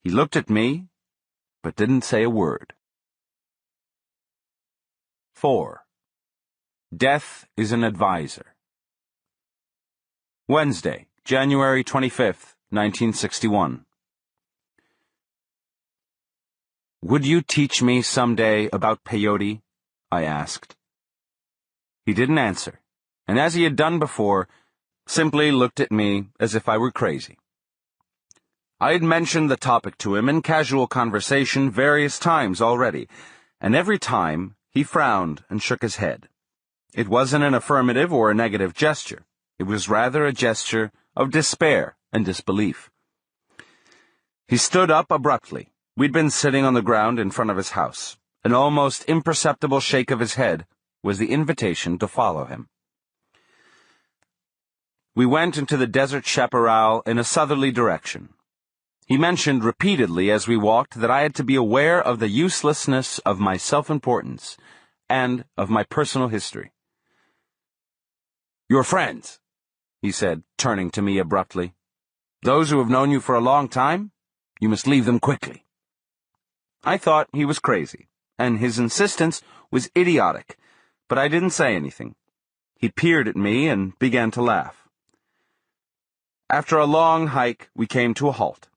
He looked at me, but didn't say a word. 4. Death is an advisor. Wednesday, January 25th, 1961. "Would you teach me someday about peyote?" I asked. He didn't answer, and as he had done before, simply looked at me as if I were crazy. I had mentioned the topic to him in casual conversation various times already, and every time he frowned and shook his head. It wasn't an affirmative or a negative gesture. It was rather a gesture of despair and disbelief. He stood up abruptly. We'd been sitting on the ground in front of his house. An almost imperceptible shake of his head was the invitation to follow him. We went into the desert chaparral in a southerly direction. He mentioned repeatedly as we walked that I had to be aware of the uselessness of my self-importance and of my personal history. "Your friends," he said, turning to me abruptly. "Those who have known you for a long time, you must leave them quickly." I thought he was crazy, and his insistence was idiotic, but I didn't say anything. He peered at me and began to laugh. After a long hike, we came to a halt.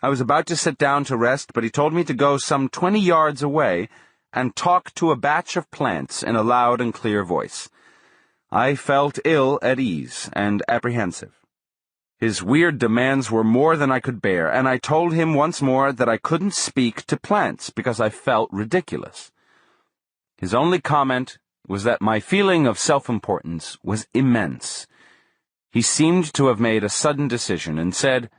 I was about to sit down to rest, but he told me to go some 20 yards away and talk to a batch of plants in a loud and clear voice. I felt ill at ease and apprehensive. His weird demands were more than I could bear, and I told him once more that I couldn't speak to plants because I felt ridiculous. His only comment was that my feeling of self-importance was immense. He seemed to have made a sudden decision and said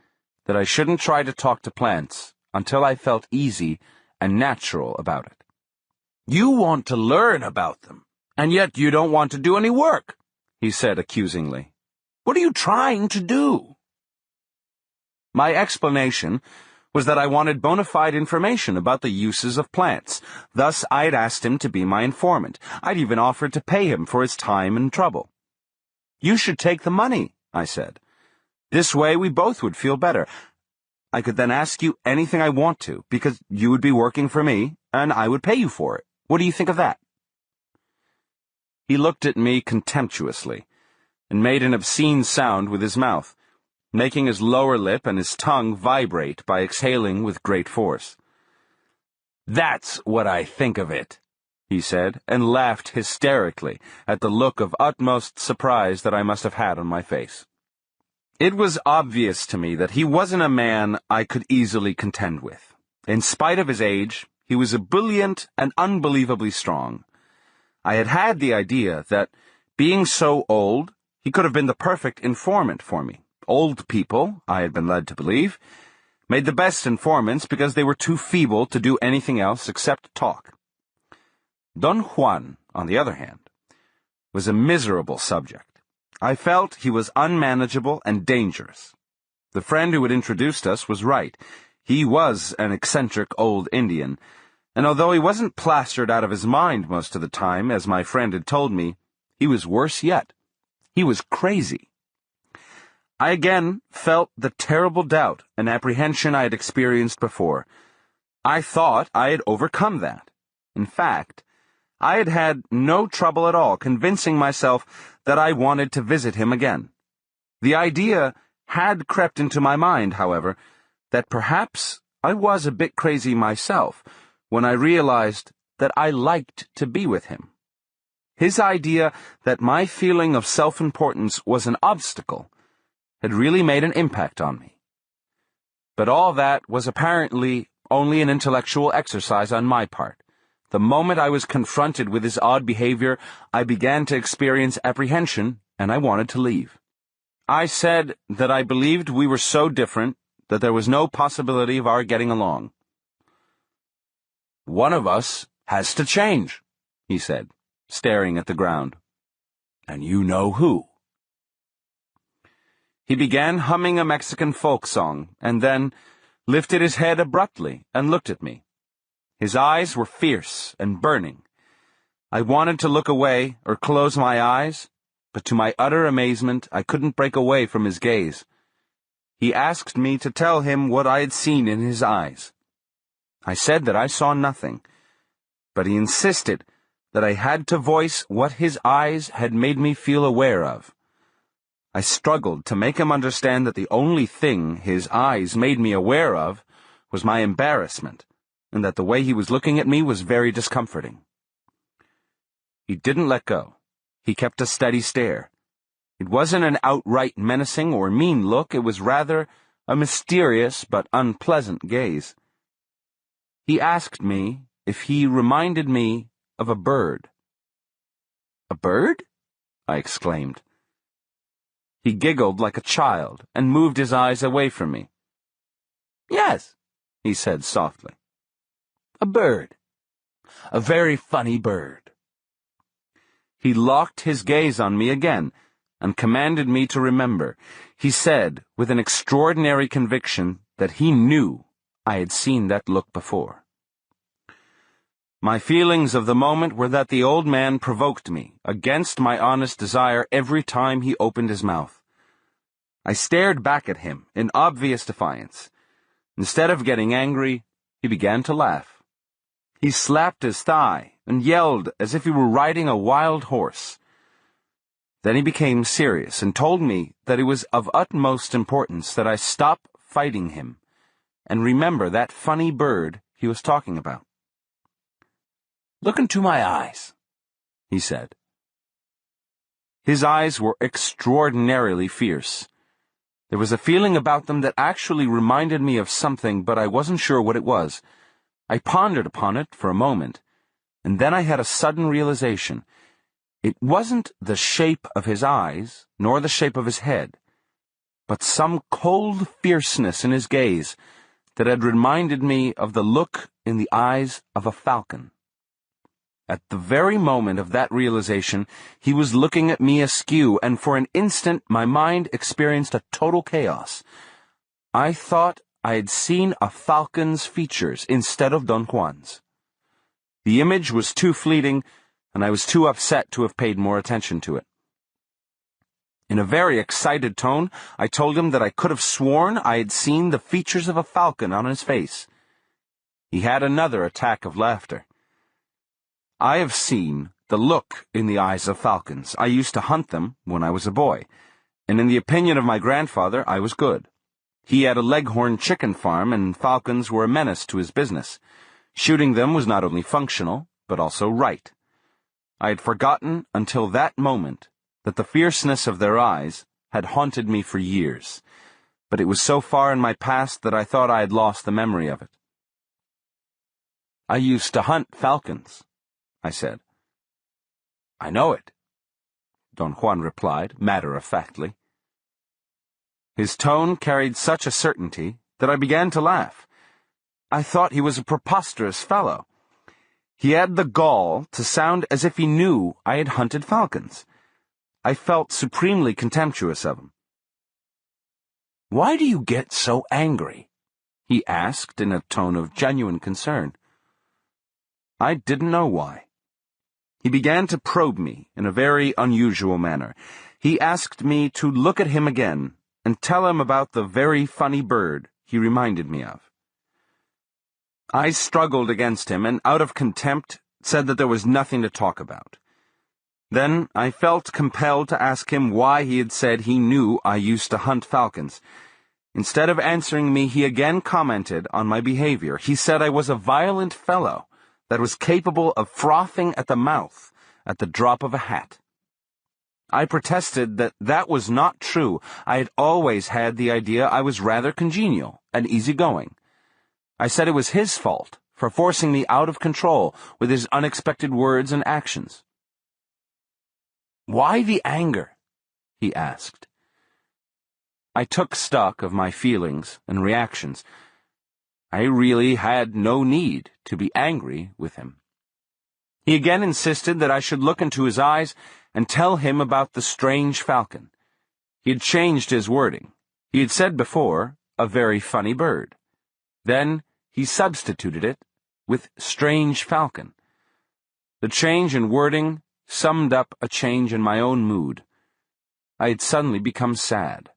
that I shouldn't try to talk to plants until I felt easy and natural about it. "You want to learn about them, and yet you don't want to do any work," he said accusingly. "What are you trying to do?" My explanation was that I wanted bona fide information about the uses of plants. Thus, I'd asked him to be my informant. I'd even offered to pay him for his time and trouble. "You should take the money," I said. "This way we both would feel better. I could then ask you anything I want to, because you would be working for me, and I would pay you for it. What do you think of that?" He looked at me contemptuously, and made an obscene sound with his mouth, making his lower lip and his tongue vibrate by exhaling with great force. "That's what I think of it," he said, and laughed hysterically at the look of utmost surprise that I must have had on my face. It was obvious to me that he wasn't a man I could easily contend with. In spite of his age, he was ebullient and unbelievably strong. I had had the idea that, being so old, he could have been the perfect informant for me. Old people, I had been led to believe, made the best informants because they were too feeble to do anything else except talk. Don Juan, on the other hand, was a miserable subject. I felt he was unmanageable and dangerous. The friend who had introduced us was right. He was an eccentric old Indian, and although he wasn't plastered out of his mind most of the time, as my friend had told me, he was worse yet. He was crazy. I again felt the terrible doubt and apprehension I had experienced before. I thought I had overcome that. In fact, I had had no trouble at all convincing myself that I wanted to visit him again. The idea had crept into my mind, however, that perhaps I was a bit crazy myself when I realized that I liked to be with him. His idea that my feeling of self-importance was an obstacle had really made an impact on me. But all that was apparently only an intellectual exercise on my part. The moment I was confronted with his odd behavior, I began to experience apprehension, and I wanted to leave. I said that I believed we were so different that there was no possibility of our getting along. "One of us has to change," he said, staring at the ground. "And you know who." He began humming a Mexican folk song, and then lifted his head abruptly and looked at me. His eyes were fierce and burning. I wanted to look away or close my eyes, but to my utter amazement, I couldn't break away from his gaze. He asked me to tell him what I had seen in his eyes. I said that I saw nothing, but he insisted that I had to voice what his eyes had made me feel aware of. I struggled to make him understand that the only thing his eyes made me aware of was my embarrassment, and that the way he was looking at me was very discomforting. He didn't let go. He kept a steady stare. It wasn't an outright menacing or mean look, it was rather a mysterious but unpleasant gaze. He asked me if he reminded me of a bird. "A bird?" I exclaimed. He giggled like a child and moved his eyes away from me. "Yes," he said softly. "A bird. A very funny bird." He locked his gaze on me again and commanded me to remember. He said, with an extraordinary conviction, that he knew I had seen that look before. My feelings of the moment were that the old man provoked me, against my honest desire, every time he opened his mouth. I stared back at him in obvious defiance. Instead of getting angry, he began to laugh. He slapped his thigh and yelled as if he were riding a wild horse. Then he became serious and told me that it was of utmost importance that I stop fighting him and remember that funny bird he was talking about. "Look into my eyes," he said. His eyes were extraordinarily fierce. There was a feeling about them that actually reminded me of something, but I wasn't sure what it was. I pondered upon it for a moment, and then I had a sudden realization. It wasn't the shape of his eyes, nor the shape of his head, but some cold fierceness in his gaze that had reminded me of the look in the eyes of a falcon. At the very moment of that realization, he was looking at me askew, and for an instant my mind experienced a total chaos. I thought I had seen a falcon's features instead of Don Juan's. The image was too fleeting, and I was too upset to have paid more attention to it. In a very excited tone, I told him that I could have sworn I had seen the features of a falcon on his face. He had another attack of laughter. "I have seen the look in the eyes of falcons. I used to hunt them when I was a boy, and in the opinion of my grandfather, I was good. He had a Leghorn chicken farm, and falcons were a menace to his business. Shooting them was not only functional, but also right. I had forgotten until that moment that the fierceness of their eyes had haunted me for years, but it was so far in my past that I thought I had lost the memory of it. "I used to hunt falcons," I said. "I know it," Don Juan replied, matter-of-factly. His tone carried such a certainty that I began to laugh. I thought he was a preposterous fellow. He had the gall to sound as if he knew I had hunted falcons. I felt supremely contemptuous of him. "Why do you get so angry?" he asked in a tone of genuine concern. I didn't know why. He began to probe me in a very unusual manner. He asked me to look at him again and tell him about the very funny bird he reminded me of. I struggled against him and, out of contempt, said that there was nothing to talk about. Then I felt compelled to ask him why he had said he knew I used to hunt falcons. Instead of answering me, he again commented on my behavior. He said I was a violent fellow that was capable of frothing at the mouth at the drop of a hat. I protested that that was not true. I had always had the idea I was rather congenial and easygoing. I said it was his fault for forcing me out of control with his unexpected words and actions. "Why the anger?" he asked. I took stock of my feelings and reactions. I really had no need to be angry with him. He again insisted that I should look into his eyes and tell him about the strange falcon. He had changed his wording. He had said before, "a very funny bird." Then he substituted it with "strange falcon." The change in wording summed up a change in my own mood. I had suddenly become sad.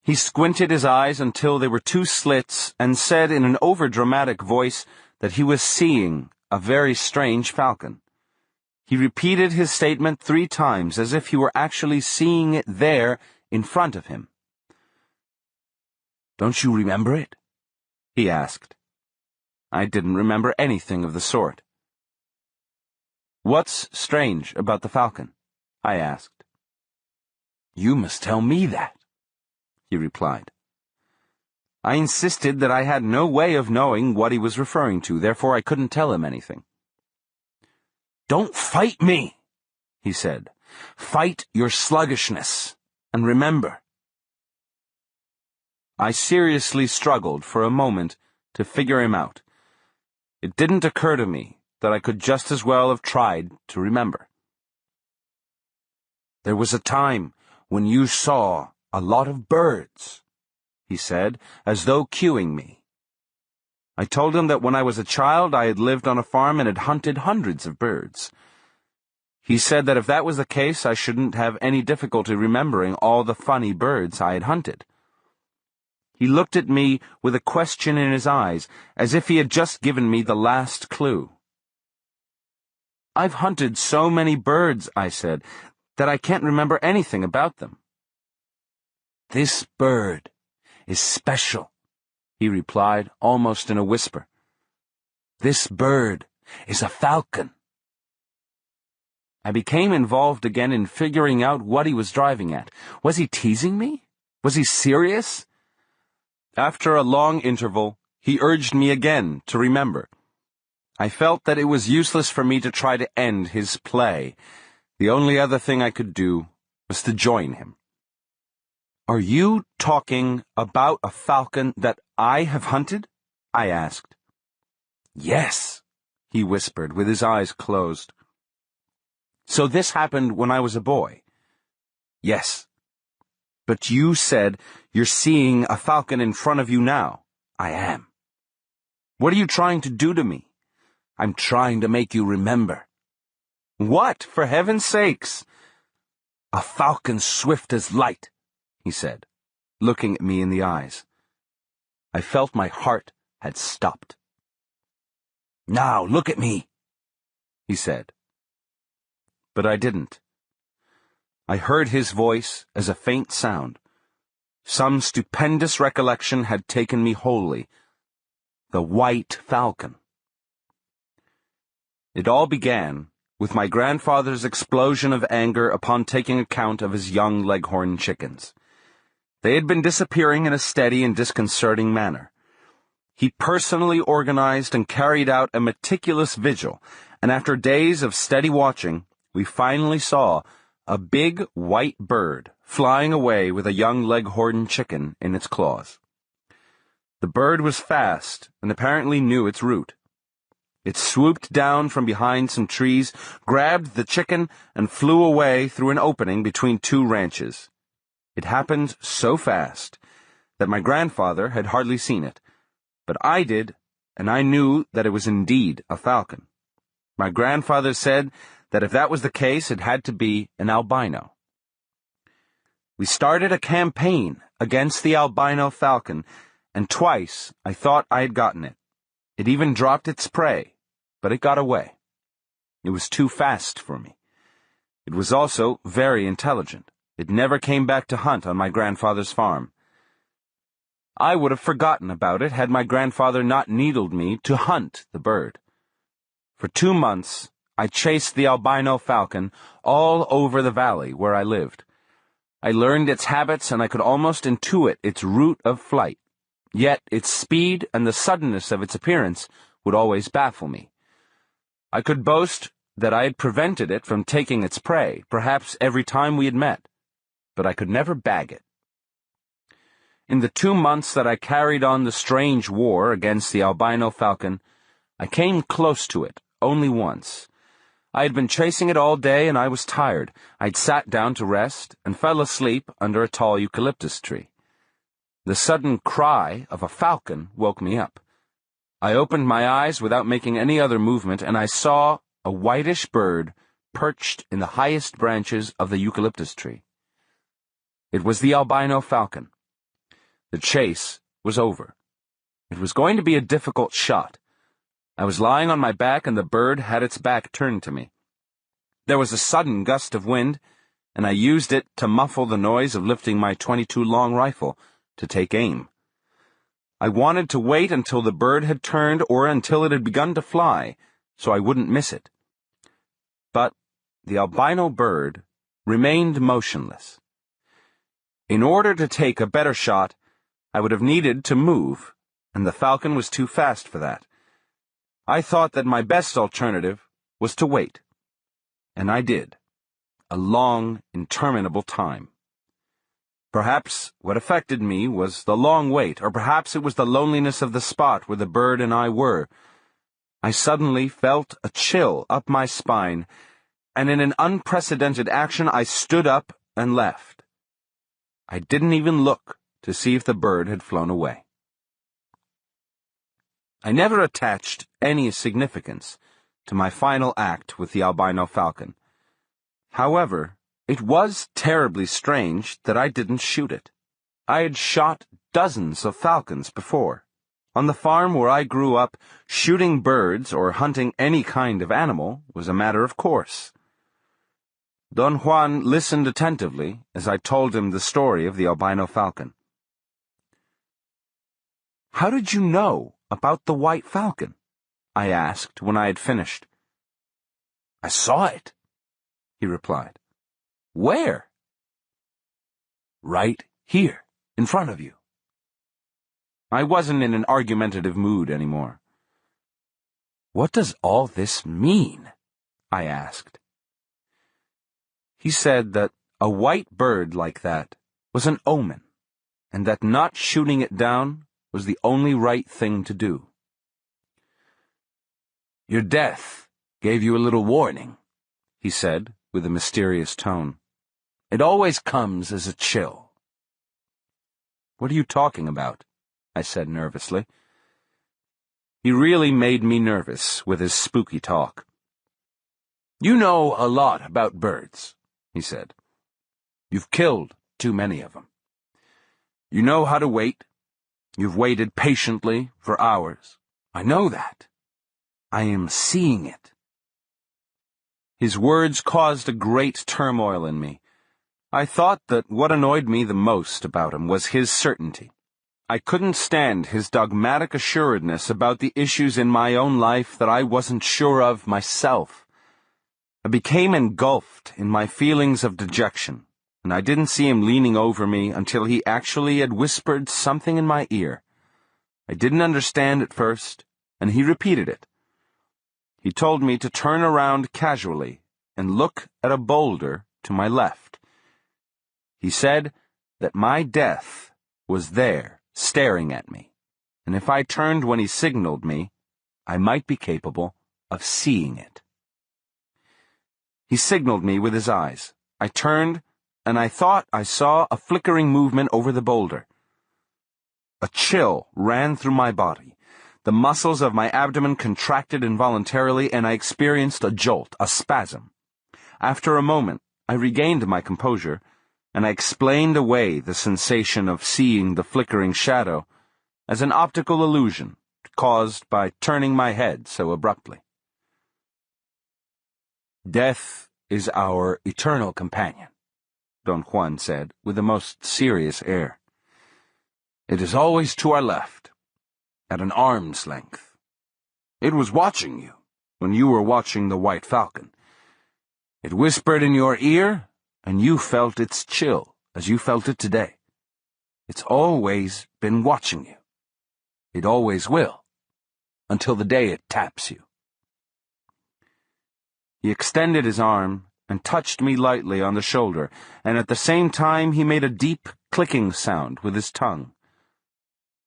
He squinted his eyes until they were two slits and said in an overdramatic voice that he was seeing a very strange falcon. He repeated his statement 3 times as if he were actually seeing it there in front of him. "Don't you remember it?" he asked. I didn't remember anything of the sort. "What's strange about the falcon?" I asked. "You must tell me that," he replied. I insisted that I had no way of knowing what he was referring to, therefore I couldn't tell him anything. "Don't fight me," he said. "Fight your sluggishness, and remember." I seriously struggled for a moment to figure him out. It didn't occur to me that I could just as well have tried to remember. "There was a time when you saw a lot of birds," he said, as though cueing me. I told him that when I was a child I had lived on a farm and had hunted hundreds of birds. He said that if that was the case I shouldn't have any difficulty remembering all the funny birds I had hunted. He looked at me with a question in his eyes, as if he had just given me the last clue. "I've hunted so many birds," I said, "that I can't remember anything about them." "This bird is special," he replied, almost in a whisper. "This bird is a falcon." I became involved again in figuring out what he was driving at. Was he teasing me? Was he serious? After a long interval, he urged me again to remember. I felt that it was useless for me to try to end his play. The only other thing I could do was to join him. "Are you talking about a falcon that I have hunted?" I asked. "Yes," he whispered, with his eyes closed. "So this happened when I was a boy?" "Yes." "But you said you're seeing a falcon in front of you now." "I am." "What are you trying to do to me?" "I'm trying to make you remember." "What, for heaven's sakes?" "A falcon swift as light," he said, looking at me in the eyes. I felt my heart had stopped. "Now look at me," he said. But I didn't. I heard his voice as a faint sound. Some stupendous recollection had taken me wholly. The white falcon. It all began with my grandfather's explosion of anger upon taking account of his young leghorn chickens. They had been disappearing in a steady and disconcerting manner. He personally organized and carried out a meticulous vigil, and after days of steady watching, we finally saw a big white bird flying away with a young leghorn chicken in its claws. The bird was fast and apparently knew its route. It swooped down from behind some trees, grabbed the chicken, and flew away through an opening between two ranches. It happened so fast that my grandfather had hardly seen it, but I did, and I knew that it was indeed a falcon. My grandfather said that if that was the case, it had to be an albino. We started a campaign against the albino falcon, and twice I thought I had gotten it. It even dropped its prey, but it got away. It was too fast for me. It was also very intelligent. It never came back to hunt on my grandfather's farm. I would have forgotten about it had my grandfather not needled me to hunt the bird. For 2 months, I chased the albino falcon all over the valley where I lived. I learned its habits, and I could almost intuit its route of flight. Yet its speed and the suddenness of its appearance would always baffle me. I could boast that I had prevented it from taking its prey, perhaps every time we had met, but I could never bag it. In the 2 months that I carried on the strange war against the albino falcon, I came close to it only once. I had been chasing it all day, and I was tired. I'd sat down to rest and fell asleep under a tall eucalyptus tree. The sudden cry of a falcon woke me up. I opened my eyes without making any other movement, and I saw a whitish bird perched in the highest branches of the eucalyptus tree. It was the albino falcon. The chase was over. It was going to be a difficult shot. I was lying on my back, and the bird had its back turned to me. There was a sudden gust of wind, and I used it to muffle the noise of lifting my .22 long rifle to take aim. I wanted to wait until the bird had turned or until it had begun to fly, so I wouldn't miss it. But the albino bird remained motionless. In order to take a better shot, I would have needed to move, and the falcon was too fast for that. I thought that my best alternative was to wait. And I did. A long, interminable time. Perhaps what affected me was the long wait, or perhaps it was the loneliness of the spot where the bird and I were. I suddenly felt a chill up my spine, and in an unprecedented action I stood up and left. I didn't even look to see if the bird had flown away. I never attached any significance to my final act with the albino falcon. However, it was terribly strange that I didn't shoot it. I had shot dozens of falcons before. On the farm where I grew up, shooting birds or hunting any kind of animal was a matter of course. Don Juan listened attentively as I told him the story of the albino falcon. "How did you know about the white falcon?" I asked when I had finished. "I saw it," he replied. "Where?" "Right here, in front of you." I wasn't in an argumentative mood anymore. "What does all this mean?" I asked. He said that a white bird like that was an omen, and that not shooting it down was the only right thing to do. "Your death gave you a little warning," he said, with a mysterious tone. "It always comes as a chill." "What are you talking about?" I said nervously. He really made me nervous with his spooky talk. "You know a lot about birds," he said. "You've killed too many of them. You know how to wait. You've waited patiently for hours. I know that. I am seeing it." His words caused a great turmoil in me. I thought that what annoyed me the most about him was his certainty. I couldn't stand his dogmatic assuredness about the issues in my own life that I wasn't sure of myself. I became engulfed in my feelings of dejection, and I didn't see him leaning over me until he actually had whispered something in my ear. I didn't understand at first, and he repeated it. He told me to turn around casually and look at a boulder to my left. He said that my death was there, staring at me, and if I turned when he signaled me, I might be capable of seeing it. He signaled me with his eyes. I turned, and I thought I saw a flickering movement over the boulder. A chill ran through my body. The muscles of my abdomen contracted involuntarily, and I experienced a jolt, a spasm. After a moment, I regained my composure, and I explained away the sensation of seeing the flickering shadow as an optical illusion caused by turning my head so abruptly. "Death is our eternal companion," Don Juan said with a most serious air. "It is always to our left, at an arm's length. It was watching you when you were watching the White Falcon. It whispered in your ear, and you felt its chill as you felt it today. It's always been watching you. It always will, until the day it taps you." He extended his arm and touched me lightly on the shoulder, and at the same time he made a deep clicking sound with his tongue.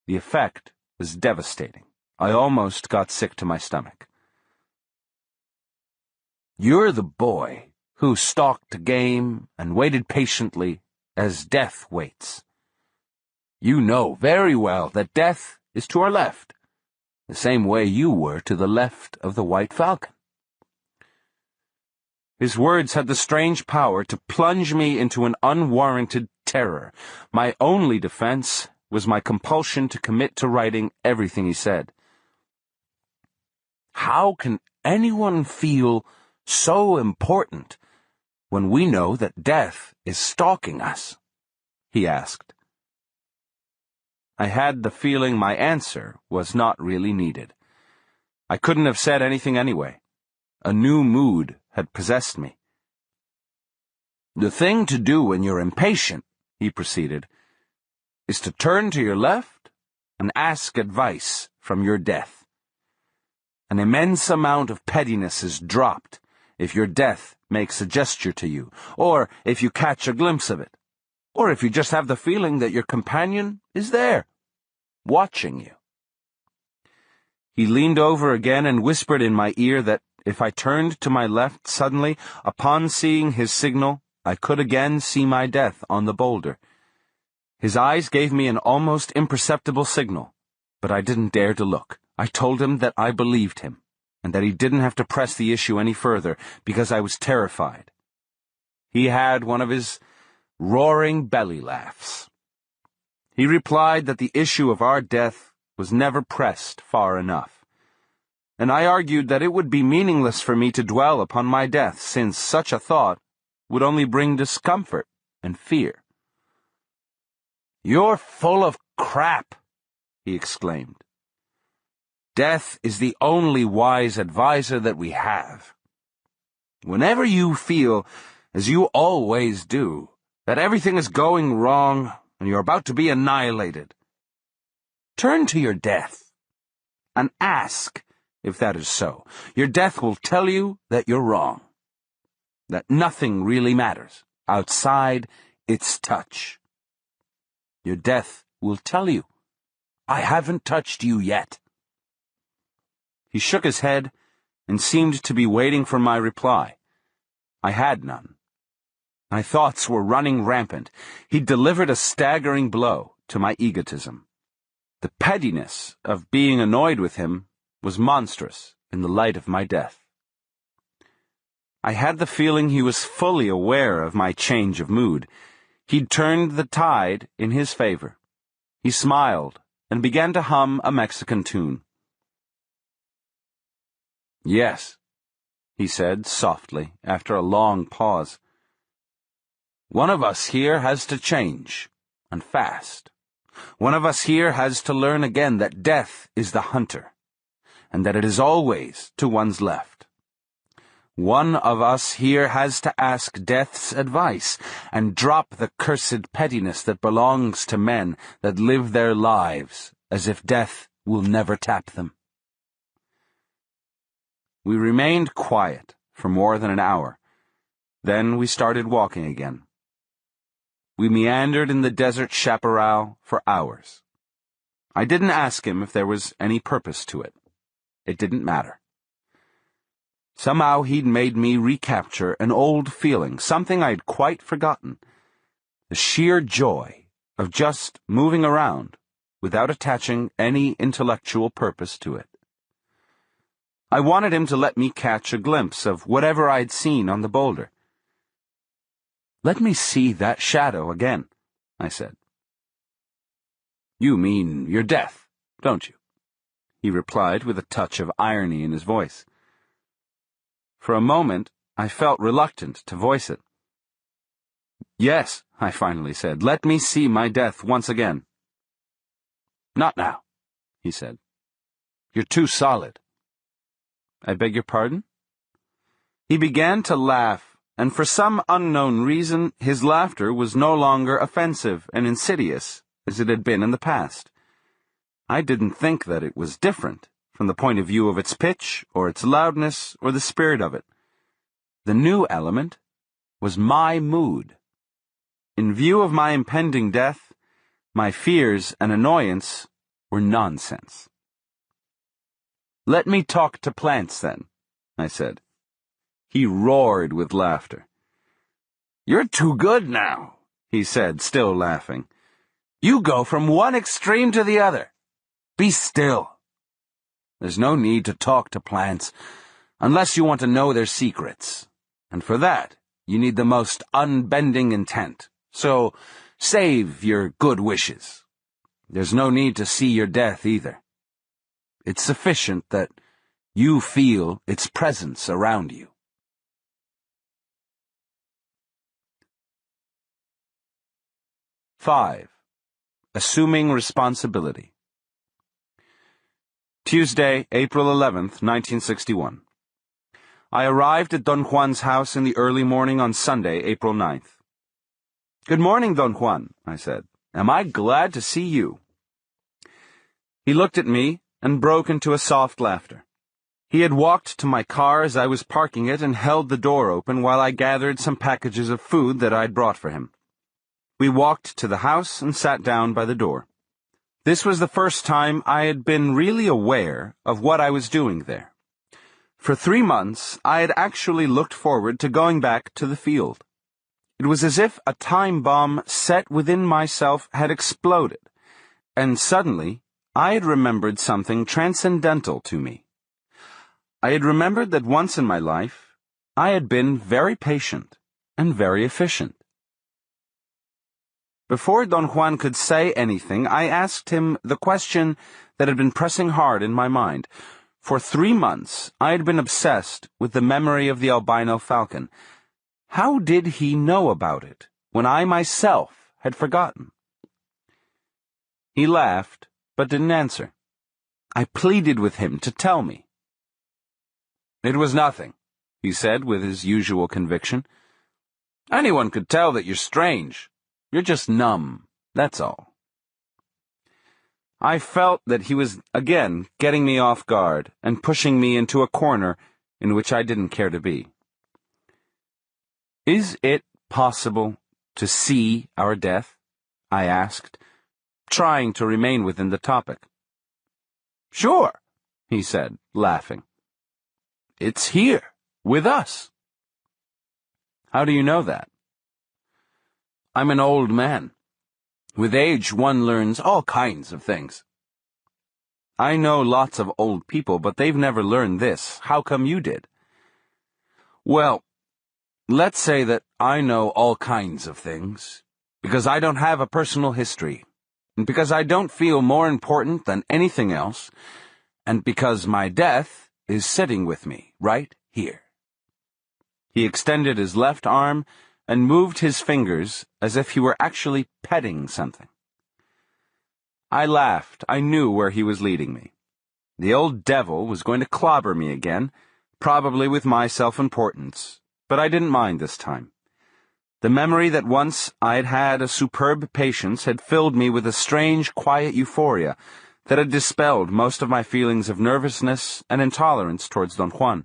The effect was devastating. I almost got sick to my stomach. "You're the boy who stalked the game and waited patiently as death waits. You know very well that death is to our left, the same way you were to the left of the White Falcon." His words had the strange power to plunge me into an unwarranted terror. My only defense was my compulsion to commit to writing everything he said. "How can anyone feel so important when we know that death is stalking us?" he asked. I had the feeling my answer was not really needed. I couldn't have said anything anyway. A new mood had possessed me. "The thing to do when you're impatient," he proceeded, "is to turn to your left and ask advice from your death. An immense amount of pettiness is dropped if your death makes a gesture to you, or if you catch a glimpse of it, or if you just have the feeling that your companion is there, watching you." He leaned over again and whispered in my ear that if I turned to my left suddenly, upon seeing his signal, I could again see my death on the boulder. His eyes gave me an almost imperceptible signal, but I didn't dare to look. I told him that I believed him, and that he didn't have to press the issue any further, because I was terrified. He had one of his roaring belly laughs. He replied that the issue of our death was never pressed far enough, and I argued that it would be meaningless for me to dwell upon my death, since such a thought would only bring discomfort and fear. "You're full of crap," he exclaimed. "Death is the only wise advisor that we have. Whenever you feel, as you always do, that everything is going wrong and you're about to be annihilated, turn to your death and ask if that is so. Your death will tell you that you're wrong, that nothing really matters outside its touch. Your death will tell you, I haven't touched you yet." He shook his head and seemed to be waiting for my reply. I had none. My thoughts were running rampant. He delivered a staggering blow to my egotism. The pettiness of being annoyed with him was monstrous in the light of my death. I had the feeling he was fully aware of my change of mood. He'd turned the tide in his favor. He smiled and began to hum a Mexican tune. "Yes," he said softly after a long pause. "One of us here has to change, and fast. One of us here has to learn again that death is the hunter, and that it is always to one's left. One of us here has to ask death's advice and drop the cursed pettiness that belongs to men that live their lives as if death will never tap them." We remained quiet for more than an hour, Then we started walking again. We meandered in the desert chaparral for hours. I didn't ask him if there was any purpose to it. It didn't matter. Somehow he'd made me recapture an old feeling, something I'd quite forgotten. The sheer joy of just moving around without attaching any intellectual purpose to it. I wanted him to let me catch a glimpse of whatever I'd seen on the boulder. "Let me see that shadow again," I said. "You mean your death, don't you?" he replied with a touch of irony in his voice. For a moment, I felt reluctant to voice it. "Yes," I finally said, "let me see my death once again." "Not now," he said. "You're too solid." "I beg your pardon?" He began to laugh, and for some unknown reason, his laughter was no longer offensive and insidious as it had been in the past. I didn't think that it was different from the point of view of its pitch or its loudness or the spirit of it. The new element was my mood. In view of my impending death, my fears and annoyance were nonsense. "Let me talk to plants, then," I said. He roared with laughter. "You're too good now," he said, still laughing. "You go from one extreme to the other. Be still. There's no need to talk to plants unless you want to know their secrets, and for that you need the most unbending intent. So save your good wishes. There's no need to see your death either. It's sufficient that you feel its presence around you." (5) Assuming responsibility. Tuesday, April 11th, 1961. I arrived at Don Juan's house in the early morning on Sunday, April 9th. "Good morning, Don Juan," I said. "Am I glad to see you." He looked at me and broke into a soft laughter. He had walked to my car as I was parking it and held the door open while I gathered some packages of food that I'd brought for him. We walked to the house and sat down by the door. This was the first time I had been really aware of what I was doing there. For 3 months, I had actually looked forward to going back to the field. It was as if a time bomb set within myself had exploded, and suddenly I had remembered something transcendental to me. I had remembered that once in my life, I had been very patient and very efficient. Before Don Juan could say anything, I asked him the question that had been pressing hard in my mind. For 3 months, I had been obsessed with the memory of the albino falcon. How did he know about it when I myself had forgotten? He laughed, but didn't answer. I pleaded with him to tell me. "It was nothing," he said with his usual conviction. "Anyone could tell that you're strange. You're just numb, that's all." I felt that he was again getting me off guard and pushing me into a corner in which I didn't care to be. "Is it possible to see our death?" I asked, trying to remain within the topic. "Sure," he said, laughing. "It's here, with us." "How do you know that?" "I'm an old man. With age, one learns all kinds of things." "I know lots of old people, but they've never learned this. How come you did?" "Well, let's say that I know all kinds of things, because I don't have a personal history, and because I don't feel more important than anything else, and because my death is sitting with me right here." He extended his left arm and moved his fingers as if he were actually petting something. I laughed. I knew where he was leading me. The old devil was going to clobber me again, probably with my self-importance, but I didn't mind this time. The memory that once I had had a superb patience had filled me with a strange, quiet euphoria that had dispelled most of my feelings of nervousness and intolerance towards Don Juan.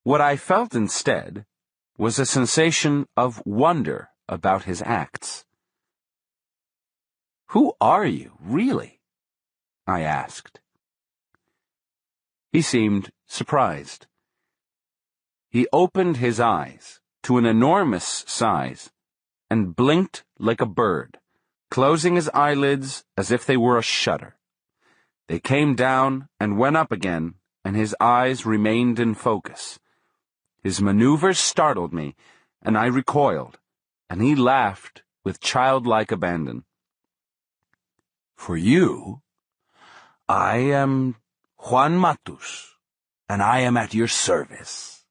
What I felt instead was a sensation of wonder about his acts. "Who are you, really?" I asked. He seemed surprised. He opened his eyes to an enormous size and blinked like a bird, closing his eyelids as if they were a shutter. They came down and went up again, and his eyes remained in focus. His maneuvers startled me, and I recoiled, and he laughed with childlike abandon. "For you, I am Juan Matus, and I am at your service,"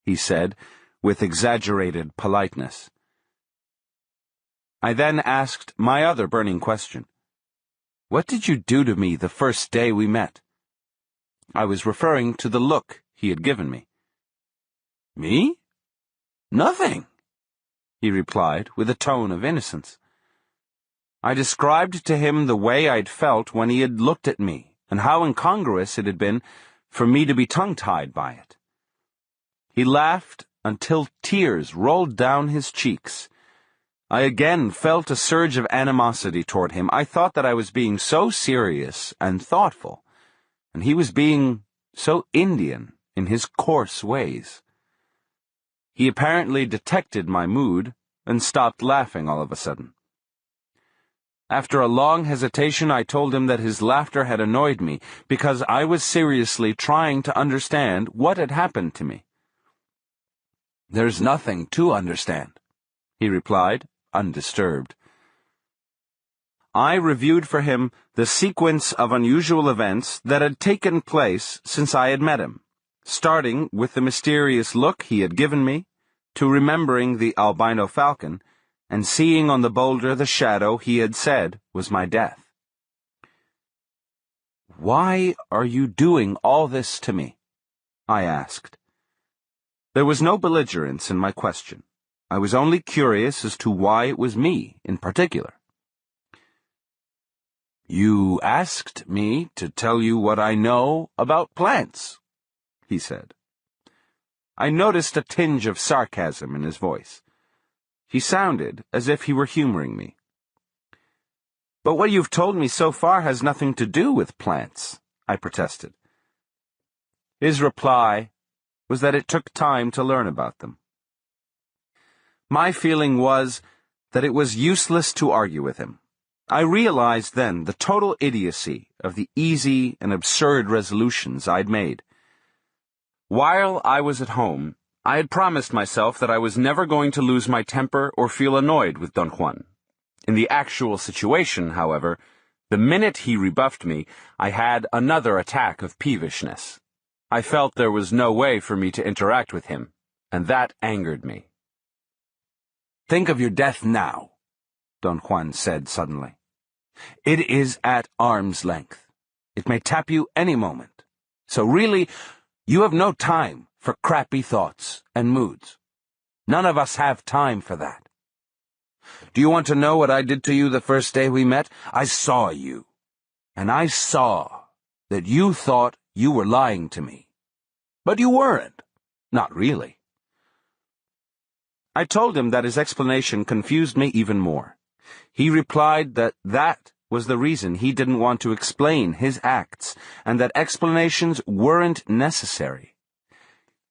he said, with exaggerated politeness. I then asked my other burning question. "What did you do to me the first day we met?" I was referring to the look he had given me. "Me? Nothing," he replied with a tone of innocence. I described to him the way I'd felt when he had looked at me, and how incongruous it had been for me to be tongue-tied by it. He laughed until tears rolled down his cheeks. I again felt a surge of animosity toward him. I thought that I was being so serious and thoughtful, and he was being so Indian in his coarse ways. He apparently detected my mood and stopped laughing all of a sudden. After a long hesitation, I told him that his laughter had annoyed me because I was seriously trying to understand what had happened to me. "There's nothing to understand," he replied, undisturbed. I reviewed for him the sequence of unusual events that had taken place since I had met him, starting with the mysterious look he had given me, to remembering the albino falcon, and seeing on the boulder the shadow he had said was my death. "Why are you doing all this to me?" I asked. There was no belligerence in my question. I was only curious as to why it was me in particular. "You asked me to tell you what I know about plants," he said. I noticed a tinge of sarcasm in his voice. He sounded as if he were humoring me. "But what you've told me so far has nothing to do with plants," I protested. His reply was that it took time to learn about them. My feeling was that it was useless to argue with him. I realized then the total idiocy of the easy and absurd resolutions I'd made. While I was at home, I had promised myself that I was never going to lose my temper or feel annoyed with Don Juan. In the actual situation, however, the minute he rebuffed me, I had another attack of peevishness. I felt there was no way for me to interact with him, and that angered me. "Think of your death now," Don Juan said suddenly. "It is at arm's length. It may tap you any moment. So really, you have no time for crappy thoughts and moods. None of us have time for that. Do you want to know what I did to you the first day we met? I saw you, and I saw that you thought you were lying to me. But you weren't. Not really." I told him that his explanation confused me even more. He replied that that was the reason he didn't want to explain his acts, and that explanations weren't necessary.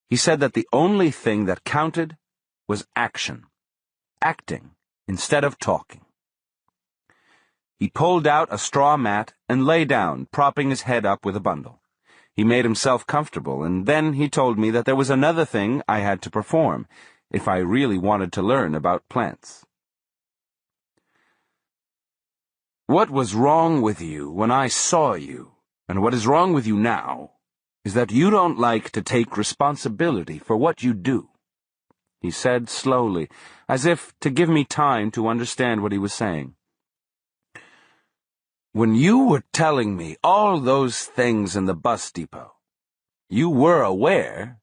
He said that the only thing that counted was action. Acting instead of talking. He pulled out a straw mat and lay down, propping his head up with a bundle. He made himself comfortable, and then he told me that there was another thing I had to perform, if I really wanted to learn about plants. "What was wrong with you when I saw you, and what is wrong with you now, is that you don't like to take responsibility for what you do," he said slowly, as if to give me time to understand what he was saying. "When you were telling me all those things in the bus depot, you were aware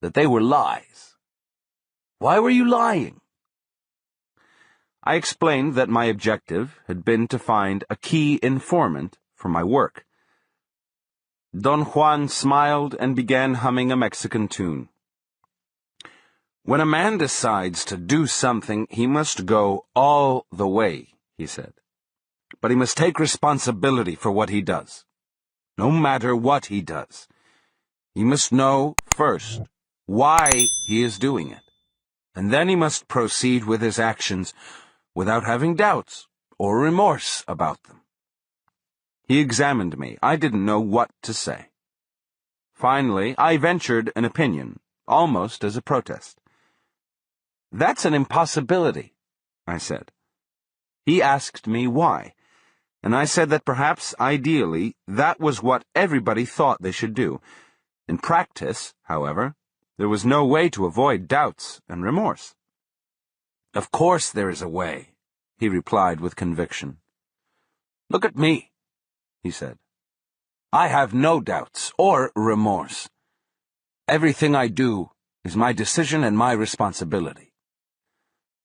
that they were lies. Why were you lying?" I explained that my objective had been to find a key informant for my work. Don Juan smiled and began humming a Mexican tune. When a man decides to do something, he must go all the way, he said. But he must take responsibility for what he does. No matter what he does. He must know, first, why he is doing it. And then he must proceed with his actions without having doubts or remorse about them. He examined me. I didn't know what to say. Finally, I ventured an opinion, almost as a protest. "That's an impossibility," I said. He asked me why, and I said that perhaps, ideally, that was what everybody thought they should do. In practice, however, there was no way to avoid doubts and remorse. "Of course there is a way," he replied with conviction. "Look at me," he said. "I have no doubts or remorse. Everything I do is my decision and my responsibility.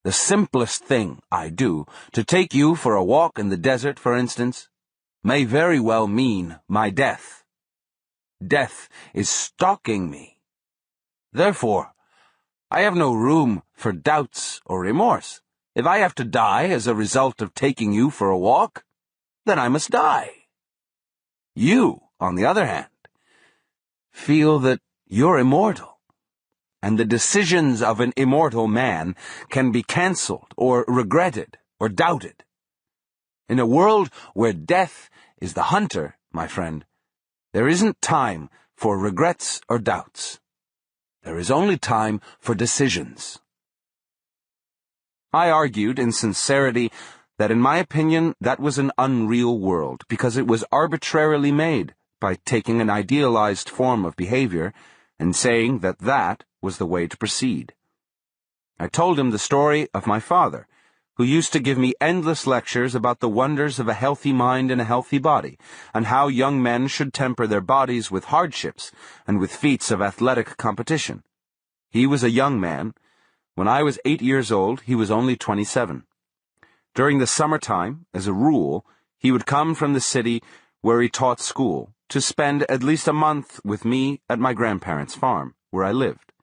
The simplest thing I do, to take you for a walk in the desert, for instance, may very well mean my death. Death is stalking me. Therefore, I have no room for doubts or remorse. If I have to die as a result of taking you for a walk, then I must die. You, on the other hand, feel that you're immortal, and the decisions of an immortal man can be cancelled or regretted or doubted. In a world where death is the hunter, my friend, there isn't time for regrets or doubts. There is only time for decisions." I argued in sincerity that in my opinion that was an unreal world because it was arbitrarily made by taking an idealized form of behavior and saying that that was the way to proceed. I told him the story of my father, who used to give me endless lectures about the wonders of a healthy mind and a healthy body, and how young men should temper their bodies with hardships and with feats of athletic competition. He was a young man. When I was 8 years old, he was only 27. During the summertime, as a rule, he would come from the city where he taught school to spend at least a month with me at my grandparents' farm, where I lived.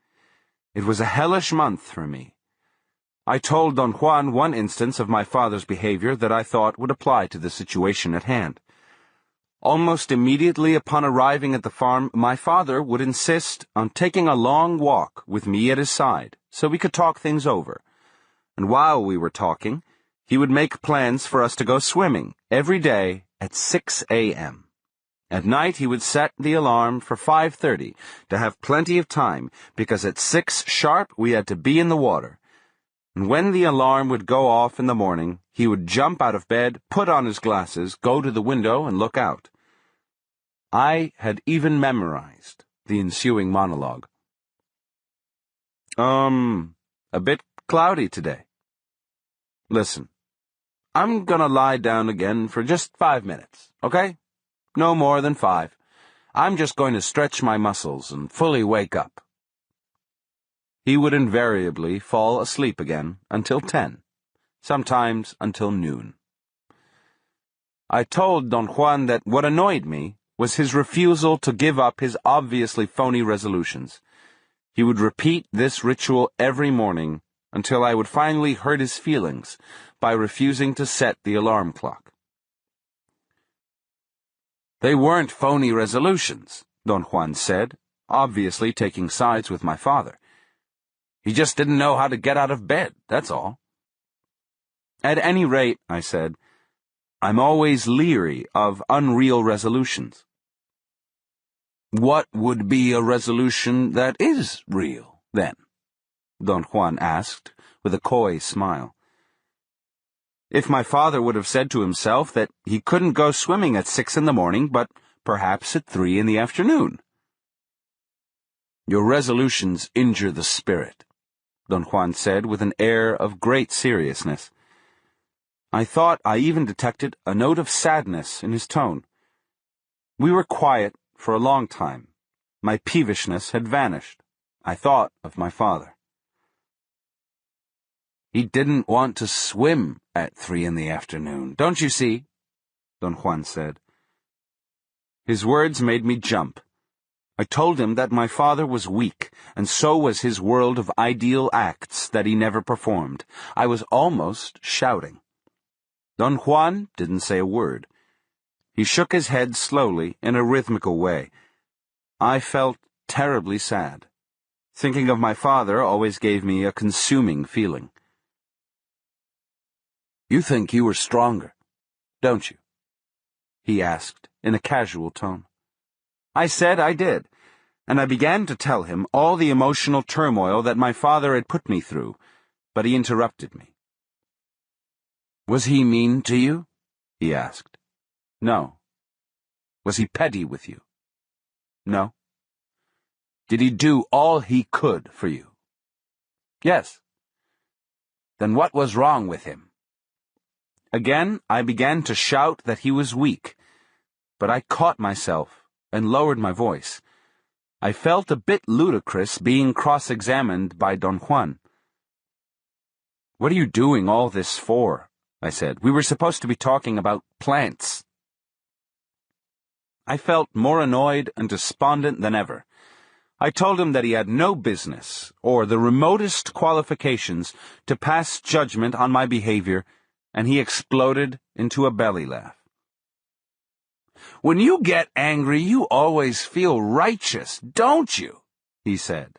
It was a hellish month for me. I told Don Juan one instance of my father's behavior that I thought would apply to the situation at hand. Almost immediately upon arriving at the farm, my father would insist on taking a long walk with me at his side so we could talk things over. And while we were talking, he would make plans for us to go swimming every day at 6 a.m. At night he would set the alarm for 5:30 to have plenty of time, because at 6 sharp we had to be in the water. And when the alarm would go off in the morning, he would jump out of bed, put on his glasses, go to the window, and look out. I had even memorized the ensuing monologue. A bit cloudy today. Listen, I'm gonna lie down again for just 5 minutes, okay? No more than 5. I'm just going to stretch my muscles and fully wake up. He would invariably fall asleep again until 10, sometimes until noon. I told Don Juan that what annoyed me was his refusal to give up his obviously phony resolutions. He would repeat this ritual every morning until I would finally hurt his feelings by refusing to set the alarm clock. They weren't phony resolutions, Don Juan said, obviously taking sides with my father. He just didn't know how to get out of bed, that's all. At any rate, I said, I'm always leery of unreal resolutions. What would be a resolution that is real, then? Don Juan asked, with a coy smile. If my father would have said to himself that he couldn't go swimming at 6 in the morning, but perhaps at 3 in the afternoon. Your resolutions injure the spirit, Don Juan said with an air of great seriousness. I thought I even detected a note of sadness in his tone. We were quiet for a long time. My peevishness had vanished. I thought of my father. He didn't want to swim at 3 in the afternoon, don't you see? Don Juan said. His words made me jump. I told him that my father was weak, and so was his world of ideal acts that he never performed. I was almost shouting. Don Juan didn't say a word. He shook his head slowly in a rhythmical way. I felt terribly sad. Thinking of my father always gave me a consuming feeling. "You think you were stronger, don't you?" he asked in a casual tone. I said I did, and I began to tell him all the emotional turmoil that my father had put me through, but he interrupted me. "Was he mean to you?" he asked. "No." "Was he petty with you?" "No." "Did he do all he could for you?" "Yes." "Then what was wrong with him?" Again, I began to shout that he was weak, but I caught myself and lowered my voice. I felt a bit ludicrous being cross-examined by Don Juan. "What are you doing all this for?" I said. "We were supposed to be talking about plants." I felt more annoyed and despondent than ever. I told him that he had no business, or the remotest qualifications, to pass judgment on my behavior, and he exploded into a belly laugh. "When you get angry, you always feel righteous, don't you?" he said,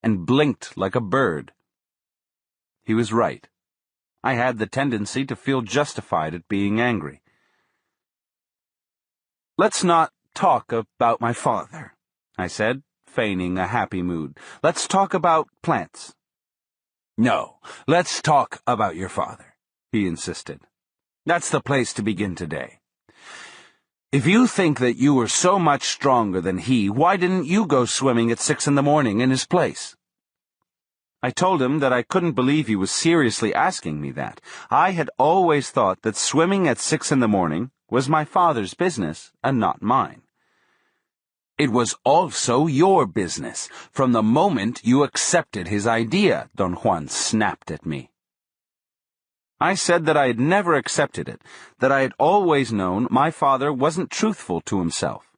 and blinked like a bird. He was right. I had the tendency to feel justified at being angry. "Let's not talk about my father," I said, feigning a happy mood. "Let's talk about plants." "No, let's talk about your father," he insisted. "That's the place to begin today. If you think that you were so much stronger than he, why didn't you go swimming at 6 a.m. in his place?" I told him that I couldn't believe he was seriously asking me that. I had always thought that swimming at 6 a.m. was my father's business and not mine. "It was also your business, from the moment you accepted his idea," Don Juan snapped at me. I said that I had never accepted it, that I had always known my father wasn't truthful to himself.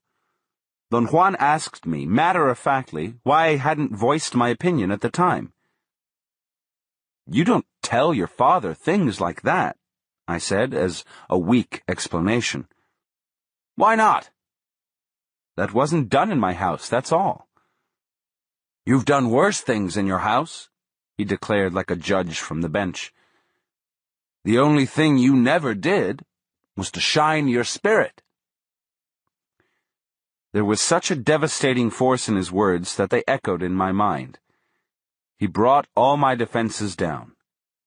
Don Juan asked me, matter-of-factly, why I hadn't voiced my opinion at the time. "You don't tell your father things like that," I said as a weak explanation. "Why not?" "That wasn't done in my house, that's all." "You've done worse things in your house," he declared like a judge from the bench. "The only thing you never did was to shine your spirit." There was such a devastating force in his words that they echoed in my mind. He brought all my defenses down.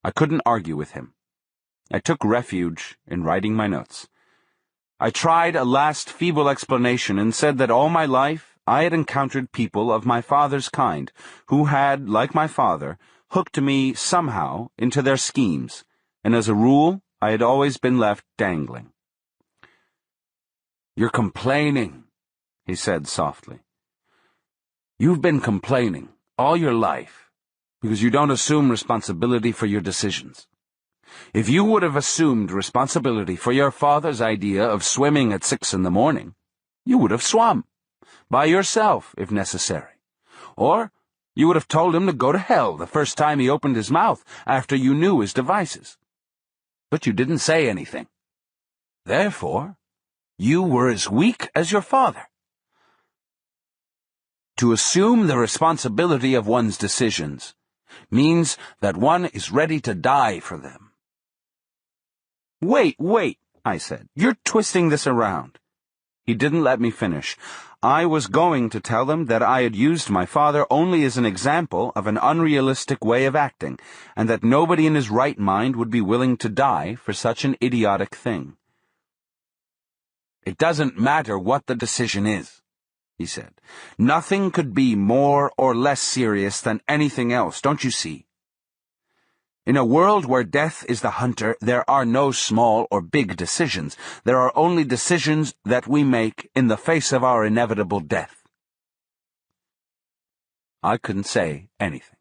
I couldn't argue with him. I took refuge in writing my notes. I tried a last feeble explanation and said that all my life I had encountered people of my father's kind who had, like my father, hooked me somehow into their schemes, and as a rule, I had always been left dangling. "You're complaining," he said softly. "You've been complaining all your life because you don't assume responsibility for your decisions. If you would have assumed responsibility for your father's idea of swimming at 6 a.m, you would have swum, by yourself if necessary. Or you would have told him to go to hell the first time he opened his mouth after you knew his devices. But you didn't say anything. Therefore, you were as weak as your father. To assume the responsibility of one's decisions means that one is ready to die for them." Wait, I said. "You're twisting this around." He didn't let me finish. I was going to tell them that I had used my father only as an example of an unrealistic way of acting, and that nobody in his right mind would be willing to die for such an idiotic thing. "It doesn't matter what the decision is," he said. "Nothing could be more or less serious than anything else, don't you see? In a world where death is the hunter, there are no small or big decisions. There are only decisions that we make in the face of our inevitable death." I couldn't say anything.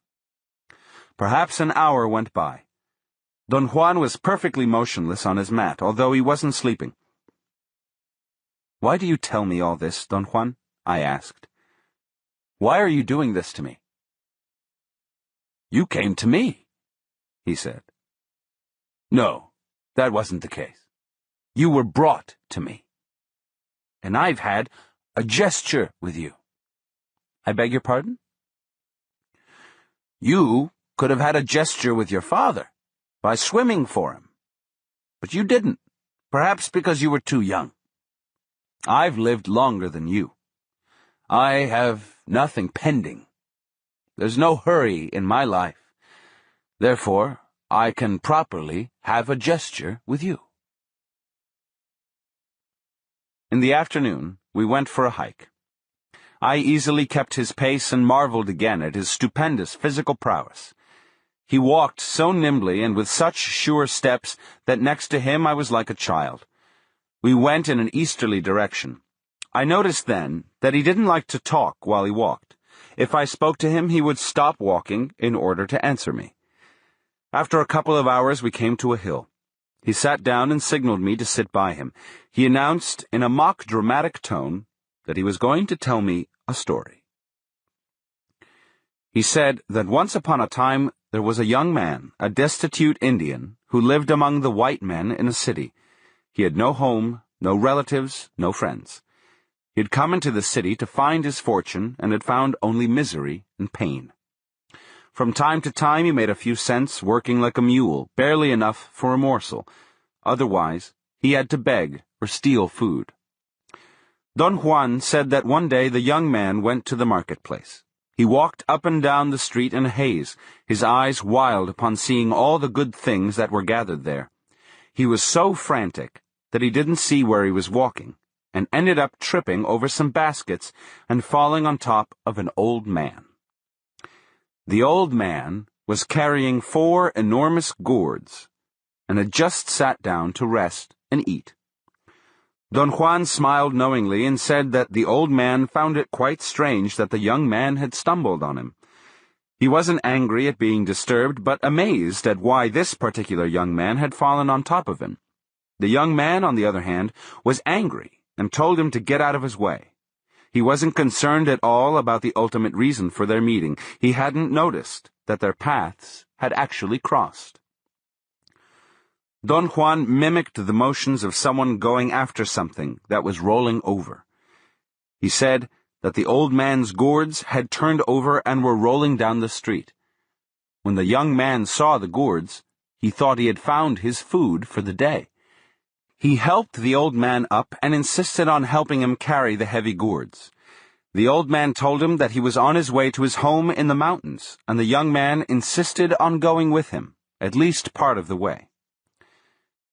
Perhaps an hour went by. Don Juan was perfectly motionless on his mat, although he wasn't sleeping. "Why do you tell me all this, Don Juan?" I asked. Why are you doing this to me?" "You came to me," he said. "No, that wasn't the case. You were brought to me. And I've had a gesture with you." "I beg your pardon?" "You could have had a gesture with your father, by swimming for him. But you didn't, perhaps because you were too young. I've lived longer than you. I have nothing pending. There's no hurry in my life. Therefore, I can properly have a gesture with you." In the afternoon, we went for a hike. I easily kept his pace and marveled again at his stupendous physical prowess. He walked so nimbly and with such sure steps that next to him I was like a child. We went in an easterly direction. I noticed then that he didn't like to talk while he walked. If I spoke to him, he would stop walking in order to answer me. After a couple of hours, we came to a hill. He sat down and signaled me to sit by him. He announced in a mock dramatic tone that he was going to tell me a story. He said that once upon a time there was a young man, a destitute Indian, who lived among the white men in a city. He had no home, no relatives, no friends. He had come into the city to find his fortune and had found only misery and pain. From time to time he made a few cents working like a mule, barely enough for a morsel. Otherwise, he had to beg or steal food. Don Juan said that one day the young man went to the marketplace. He walked up and down the street in a haze, his eyes wild upon seeing all the good things that were gathered there. He was so frantic that he didn't see where he was walking, and ended up tripping over some baskets and falling on top of an old man. The old man was carrying 4 enormous gourds, and had just sat down to rest and eat. Don Juan smiled knowingly and said that the old man found it quite strange that the young man had stumbled on him. He wasn't angry at being disturbed, but amazed at why this particular young man had fallen on top of him. The young man, on the other hand, was angry and told him to get out of his way. He wasn't concerned at all about the ultimate reason for their meeting. He hadn't noticed that their paths had actually crossed. Don Juan mimicked the motions of someone going after something that was rolling over. He said that the old man's gourds had turned over and were rolling down the street. When the young man saw the gourds, he thought he had found his food for the day. He helped the old man up and insisted on helping him carry the heavy gourds. The old man told him that he was on his way to his home in the mountains, and the young man insisted on going with him, at least part of the way.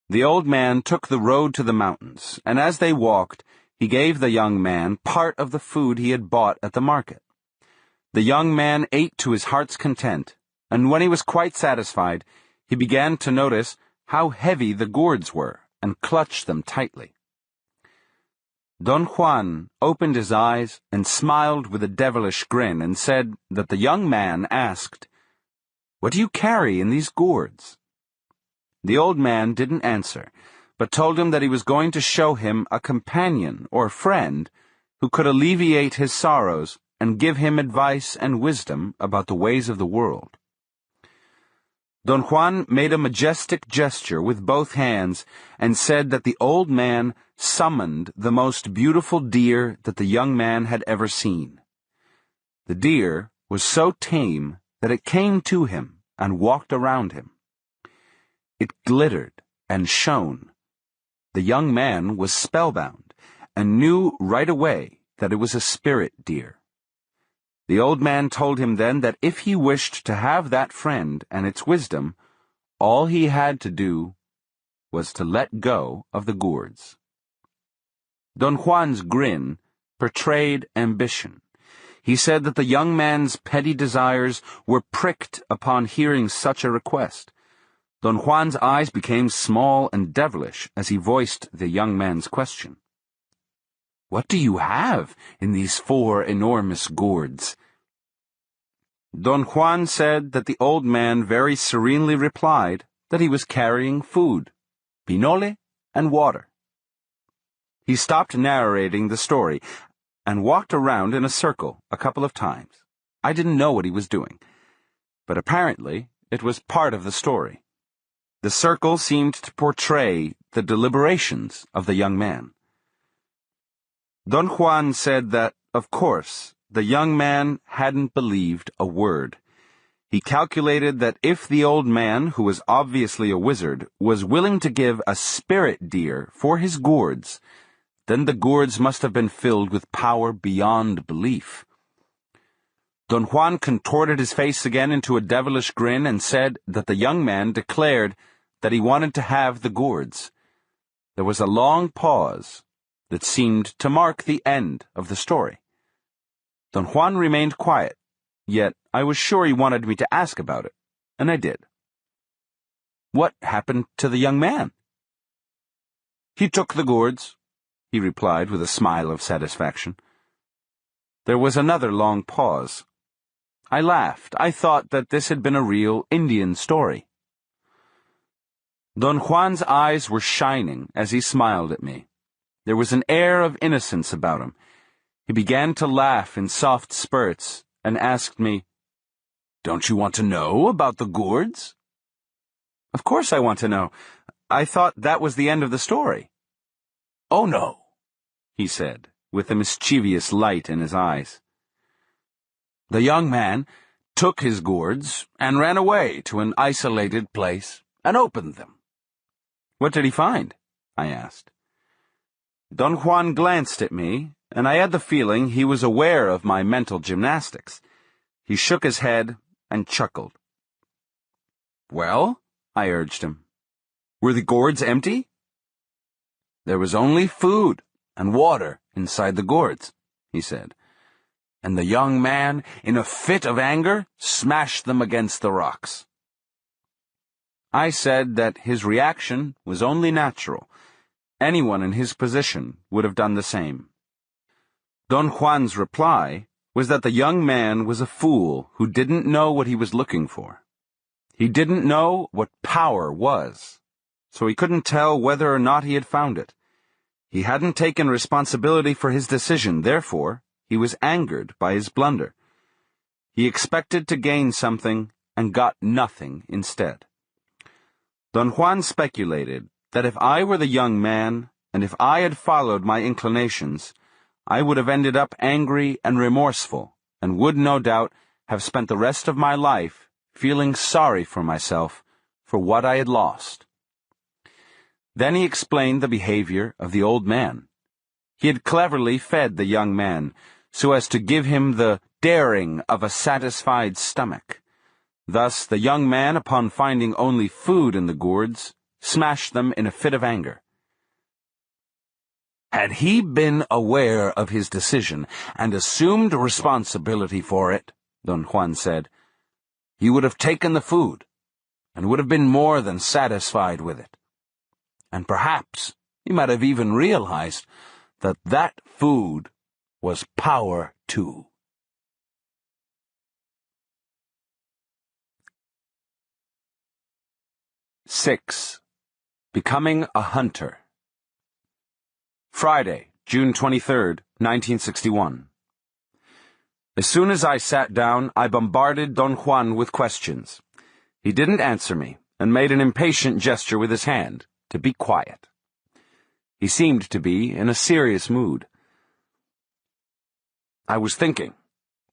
The old man took the road to the mountains, and as they walked, he gave the young man part of the food he had bought at the market. The young man ate to his heart's content, and when he was quite satisfied, he began to notice how heavy the gourds were, and clutched them tightly. Don Juan opened his eyes and smiled with a devilish grin and said that the young man asked, "What do you carry in these gourds?" The old man didn't answer, but told him that he was going to show him a companion or friend who could alleviate his sorrows and give him advice and wisdom about the ways of the world. Don Juan made a majestic gesture with both hands and said that the old man summoned the most beautiful deer that the young man had ever seen. The deer was so tame that it came to him and walked around him. It glittered and shone. The young man was spellbound and knew right away that it was a spirit deer. The old man told him then that if he wished to have that friend and its wisdom, all he had to do was to let go of the gourds. Don Juan's grin portrayed ambition. He said that the young man's petty desires were pricked upon hearing such a request. Don Juan's eyes became small and devilish as he voiced the young man's question. "What do you have in these 4 enormous gourds?" Don Juan said that the old man very serenely replied that he was carrying food, pinole, and water. He stopped narrating the story, and walked around in a circle a couple of times. I didn't know what he was doing, but apparently it was part of the story. The circle seemed to portray the deliberations of the young man. Don Juan said that, of course, the young man hadn't believed a word. He calculated that if the old man, who was obviously a wizard, was willing to give a spirit deer for his gourds, then the gourds must have been filled with power beyond belief. Don Juan contorted his face again into a devilish grin and said that the young man declared that he wanted to have the gourds. There was a long pause that seemed to mark the end of the story. Don Juan remained quiet, yet I was sure he wanted me to ask about it, and I did. What happened to the young man? He took the gourds, he replied with a smile of satisfaction. There was another long pause. I laughed. I thought that this had been a real Indian story. Don Juan's eyes were shining as he smiled at me. There was an air of innocence about him. He began to laugh in soft spurts and asked me, "Don't you want to know about the gourds?" "Of course I want to know. I thought that was the end of the story." "Oh, no," he said, with a mischievous light in his eyes. The young man took his gourds and ran away to an isolated place and opened them. "What did he find?" I asked. Don Juan glanced at me, and I had the feeling he was aware of my mental gymnastics. He shook his head and chuckled. "Well," I urged him, "were the gourds empty?" "There was only food and water inside the gourds," he said, "and the young man, in a fit of anger, smashed them against the rocks." I said that his reaction was only natural. Anyone in his position would have done the same. Don Juan's reply was that the young man was a fool who didn't know what he was looking for. He didn't know what power was, so he couldn't tell whether or not he had found it. He hadn't taken responsibility for his decision, therefore he was angered by his blunder. He expected to gain something and got nothing instead. Don Juan speculated that if I were the young man, and if I had followed my inclinations, I would have ended up angry and remorseful, and would, no doubt, have spent the rest of my life feeling sorry for myself for what I had lost. Then he explained the behavior of the old man. He had cleverly fed the young man, so as to give him the daring of a satisfied stomach. Thus the young man, upon finding only food in the gourds, smashed them in a fit of anger. Had he been aware of his decision and assumed responsibility for it, Don Juan said, he would have taken the food and would have been more than satisfied with it. And perhaps he might have even realized that that food was power too. Six. Becoming a Hunter. Friday, June 23rd, 1961. As soon as I sat down, I bombarded Don Juan with questions. He didn't answer me, and made an impatient gesture with his hand, to be quiet. He seemed to be in a serious mood. I was thinking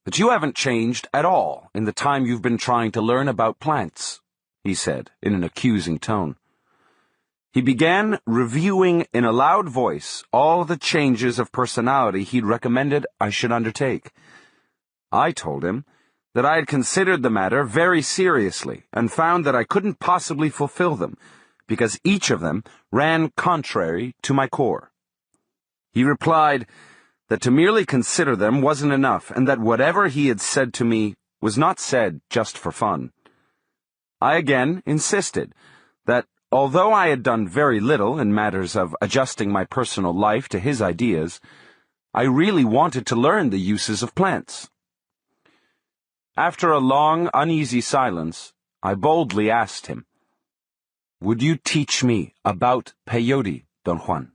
that you haven't changed at all in the time you've been trying to learn about plants, he said, in an accusing tone. He began reviewing in a loud voice all the changes of personality he'd recommended I should undertake. I told him that I had considered the matter very seriously and found that I couldn't possibly fulfill them, because each of them ran contrary to my core. He replied that to merely consider them wasn't enough, and that whatever he had said to me was not said just for fun. I again insisted that, although I had done very little in matters of adjusting my personal life to his ideas, I really wanted to learn the uses of plants. After a long, uneasy silence, I boldly asked him, "Would you teach me about peyote, Don Juan?"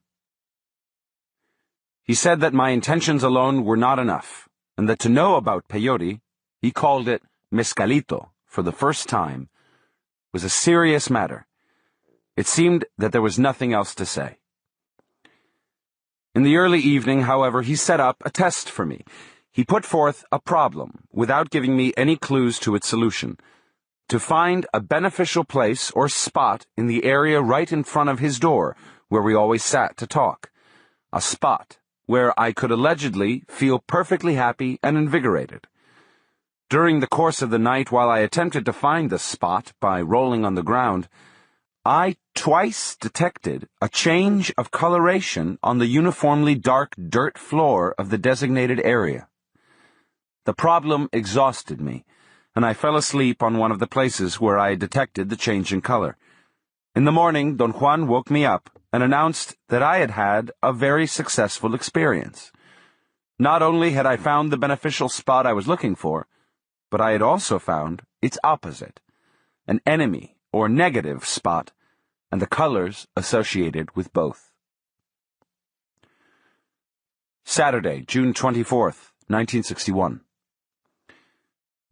He said that my intentions alone were not enough, and that to know about peyote, he called it mezcalito for the first time, was a serious matter. It seemed that there was nothing else to say. In the early evening, however, he set up a test for me. He put forth a problem, without giving me any clues to its solution, to find a beneficial place or spot in the area right in front of his door, where we always sat to talk. A spot where I could allegedly feel perfectly happy and invigorated. During the course of the night, while I attempted to find the spot by rolling on the ground, I twice detected a change of coloration on the uniformly dark dirt floor of the designated area. The problem exhausted me, and I fell asleep on one of the places where I detected the change in color. In the morning, Don Juan woke me up and announced that I had had a very successful experience. Not only had I found the beneficial spot I was looking for, but I had also found its opposite, an enemy or negative spot, and the colors associated with both. Saturday, June 24th, 1961.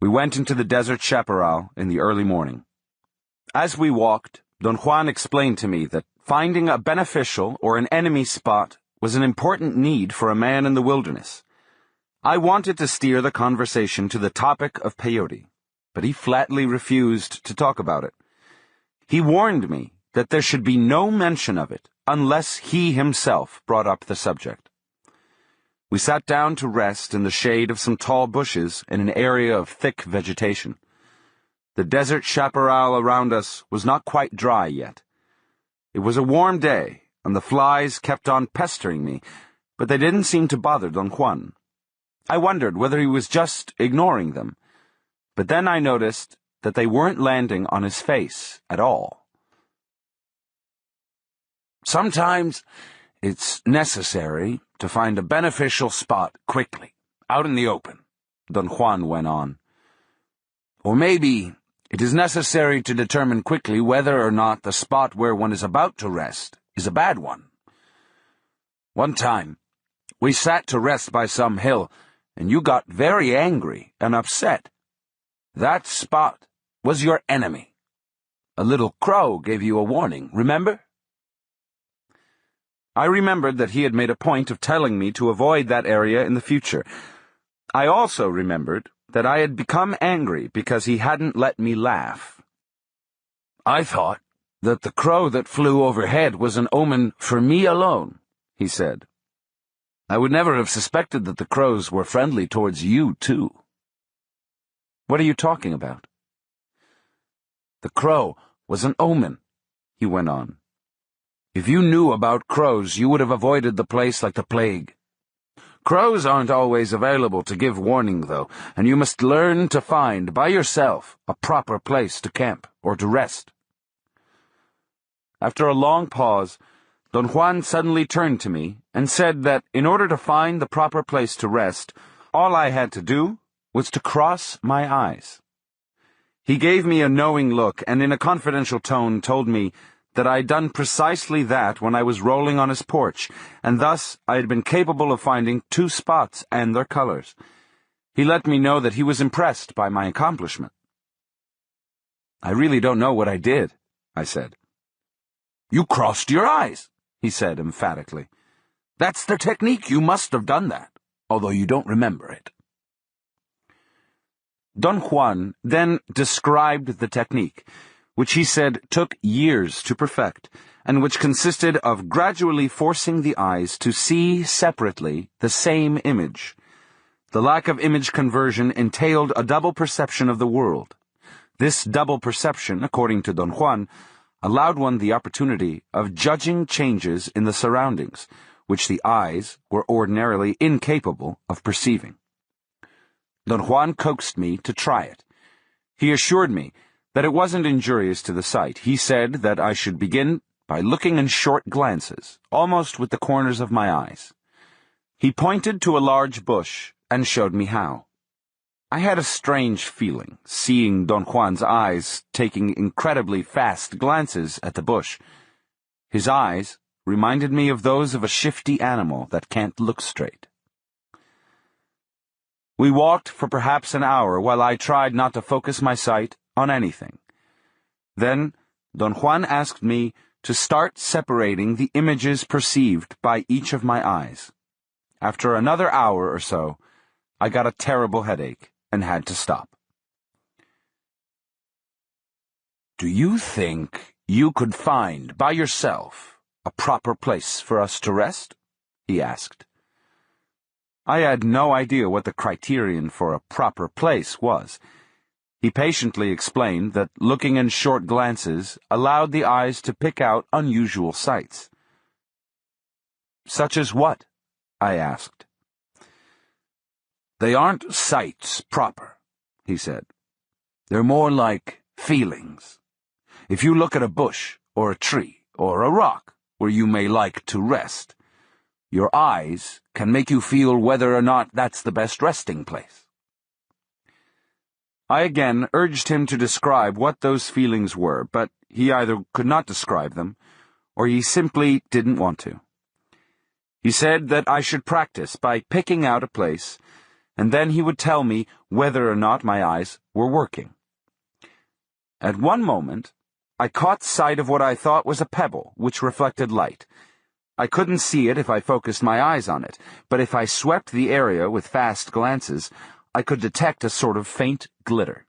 We went into the desert chaparral in the early morning. As we walked, Don Juan explained to me that finding a beneficial or an enemy spot was an important need for a man in the wilderness. I wanted to steer the conversation to the topic of peyote, but he flatly refused to talk about it. He warned me that there should be no mention of it unless he himself brought up the subject. We sat down to rest in the shade of some tall bushes in an area of thick vegetation. The desert chaparral around us was not quite dry yet. It was a warm day, and the flies kept on pestering me, but they didn't seem to bother Don Juan. I wondered whether he was just ignoring them, but then I noticed that they weren't landing on his face at all. Sometimes it's necessary to find a beneficial spot quickly, out in the open, Don Juan went on. Or maybe it is necessary to determine quickly whether or not the spot where one is about to rest is a bad one. One time, we sat to rest by some hill, and you got very angry and upset. That spot was your enemy. A little crow gave you a warning, remember? I remembered that he had made a point of telling me to avoid that area in the future. I also remembered that I had become angry because he hadn't let me laugh. I thought that the crow that flew overhead was an omen for me alone, he said. I would never have suspected that the crows were friendly towards you, too. What are you talking about? The crow was an omen, he went on. If you knew about crows, you would have avoided the place like the plague. Crows aren't always available to give warning, though, and you must learn to find, by yourself, a proper place to camp or to rest. After a long pause, Don Juan suddenly turned to me and said that in order to find the proper place to rest, all I had to do was to cross my eyes. He gave me a knowing look and in a confidential tone told me that I had done precisely that when I was rolling on his porch, and thus I had been capable of finding two spots and their colors. He let me know that he was impressed by my accomplishment. I really don't know what I did, I said. You crossed your eyes, he said emphatically. That's the technique. You must have done that, although you don't remember it. Don Juan then described the technique, which he said took years to perfect, and which consisted of gradually forcing the eyes to see separately the same image. The lack of image conversion entailed a double perception of the world. This double perception, according to Don Juan, allowed one the opportunity of judging changes in the surroundings, which the eyes were ordinarily incapable of perceiving. Don Juan coaxed me to try it. He assured me that it wasn't injurious to the sight. He said that I should begin by looking in short glances, almost with the corners of my eyes. He pointed to a large bush and showed me how. I had a strange feeling, seeing Don Juan's eyes taking incredibly fast glances at the bush. His eyes reminded me of those of a shifty animal that can't look straight. We walked for perhaps an hour while I tried not to focus my sight on anything. Then Don Juan asked me to start separating the images perceived by each of my eyes. After another hour or so, I got a terrible headache and had to stop. "Do you think you could find, by yourself, a proper place for us to rest?" he asked. I had no idea what the criterion for a proper place was. He patiently explained that looking in short glances allowed the eyes to pick out unusual sights. "Such as what?" I asked. "They aren't sights proper," he said. "They're more like feelings. If you look at a bush, or a tree, or a rock, where you may like to rest, your eyes can make you feel whether or not that's the best resting place." I again urged him to describe what those feelings were, but he either could not describe them, or he simply didn't want to. He said that I should practice by picking out a place, and then he would tell me whether or not my eyes were working. At one moment, I caught sight of what I thought was a pebble, which reflected light. I couldn't see it if I focused my eyes on it, but if I swept the area with fast glances, I could detect a sort of faint glitter.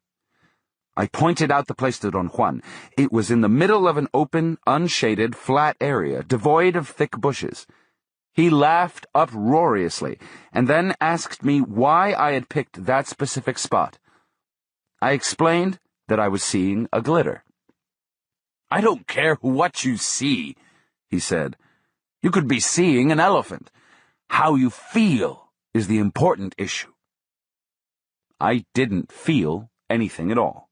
I pointed out the place to Don Juan. It was in the middle of an open, unshaded, flat area, devoid of thick bushes. He laughed uproariously, and then asked me why I had picked that specific spot. I explained that I was seeing a glitter. "I don't care what you see," he said. "You could be seeing an elephant. How you feel is the important issue." I didn't feel anything at all.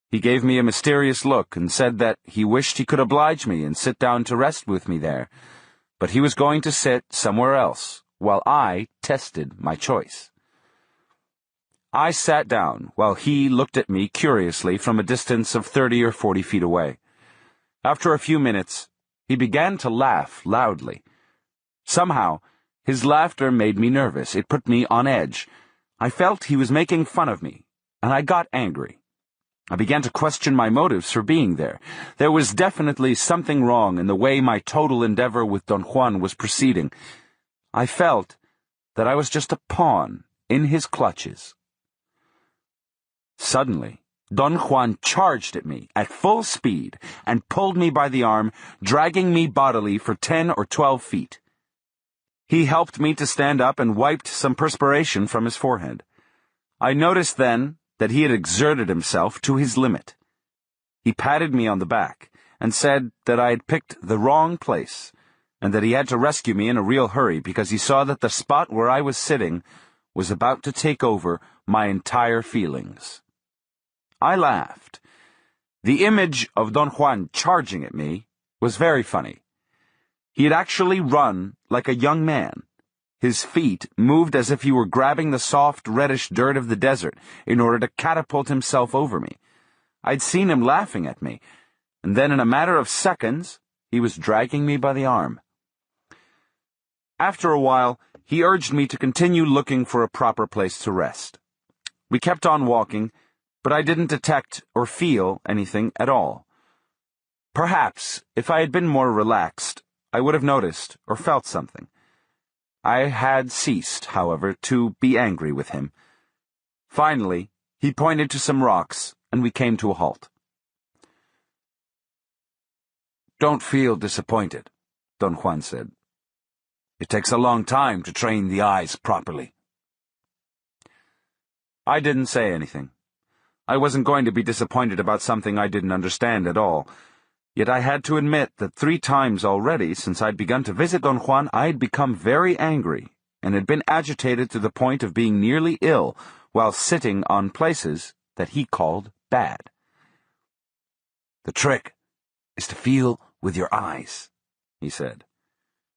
He gave me a mysterious look and said that he wished he could oblige me and sit down to rest with me there, but he was going to sit somewhere else while I tested my choice. I sat down while he looked at me curiously from a distance of 30 or 40 feet away. After a few minutes, he began to laugh loudly. Somehow, his laughter made me nervous. It put me on edge. I felt he was making fun of me, and I got angry. I began to question my motives for being there. There was definitely something wrong in the way my total endeavor with Don Juan was proceeding. I felt that I was just a pawn in his clutches. Suddenly, Don Juan charged at me at full speed and pulled me by the arm, dragging me bodily for 10 or 12 feet. He helped me to stand up and wiped some perspiration from his forehead. I noticed then that he had exerted himself to his limit. He patted me on the back and said that I had picked the wrong place, and that he had to rescue me in a real hurry because he saw that the spot where I was sitting was about to take over my entire feelings. I laughed. The image of Don Juan charging at me was very funny. He had actually run like a young man. His feet moved as if he were grabbing the soft, reddish dirt of the desert in order to catapult himself over me. I'd seen him laughing at me, and then in a matter of seconds, he was dragging me by the arm. After a while, he urged me to continue looking for a proper place to rest. We kept on walking, but I didn't detect or feel anything at all. Perhaps, if I had been more relaxed, I would have noticed or felt something. I had ceased, however, to be angry with him. Finally, he pointed to some rocks, and we came to a halt. "Don't feel disappointed," Don Juan said. "It takes a long time to train the eyes properly." I didn't say anything. I wasn't going to be disappointed about something I didn't understand at all. Yet I had to admit that 3 times already since I'd begun to visit Don Juan, I had become very angry and had been agitated to the point of being nearly ill while sitting on places that he called bad. "The trick is to feel with your eyes," he said.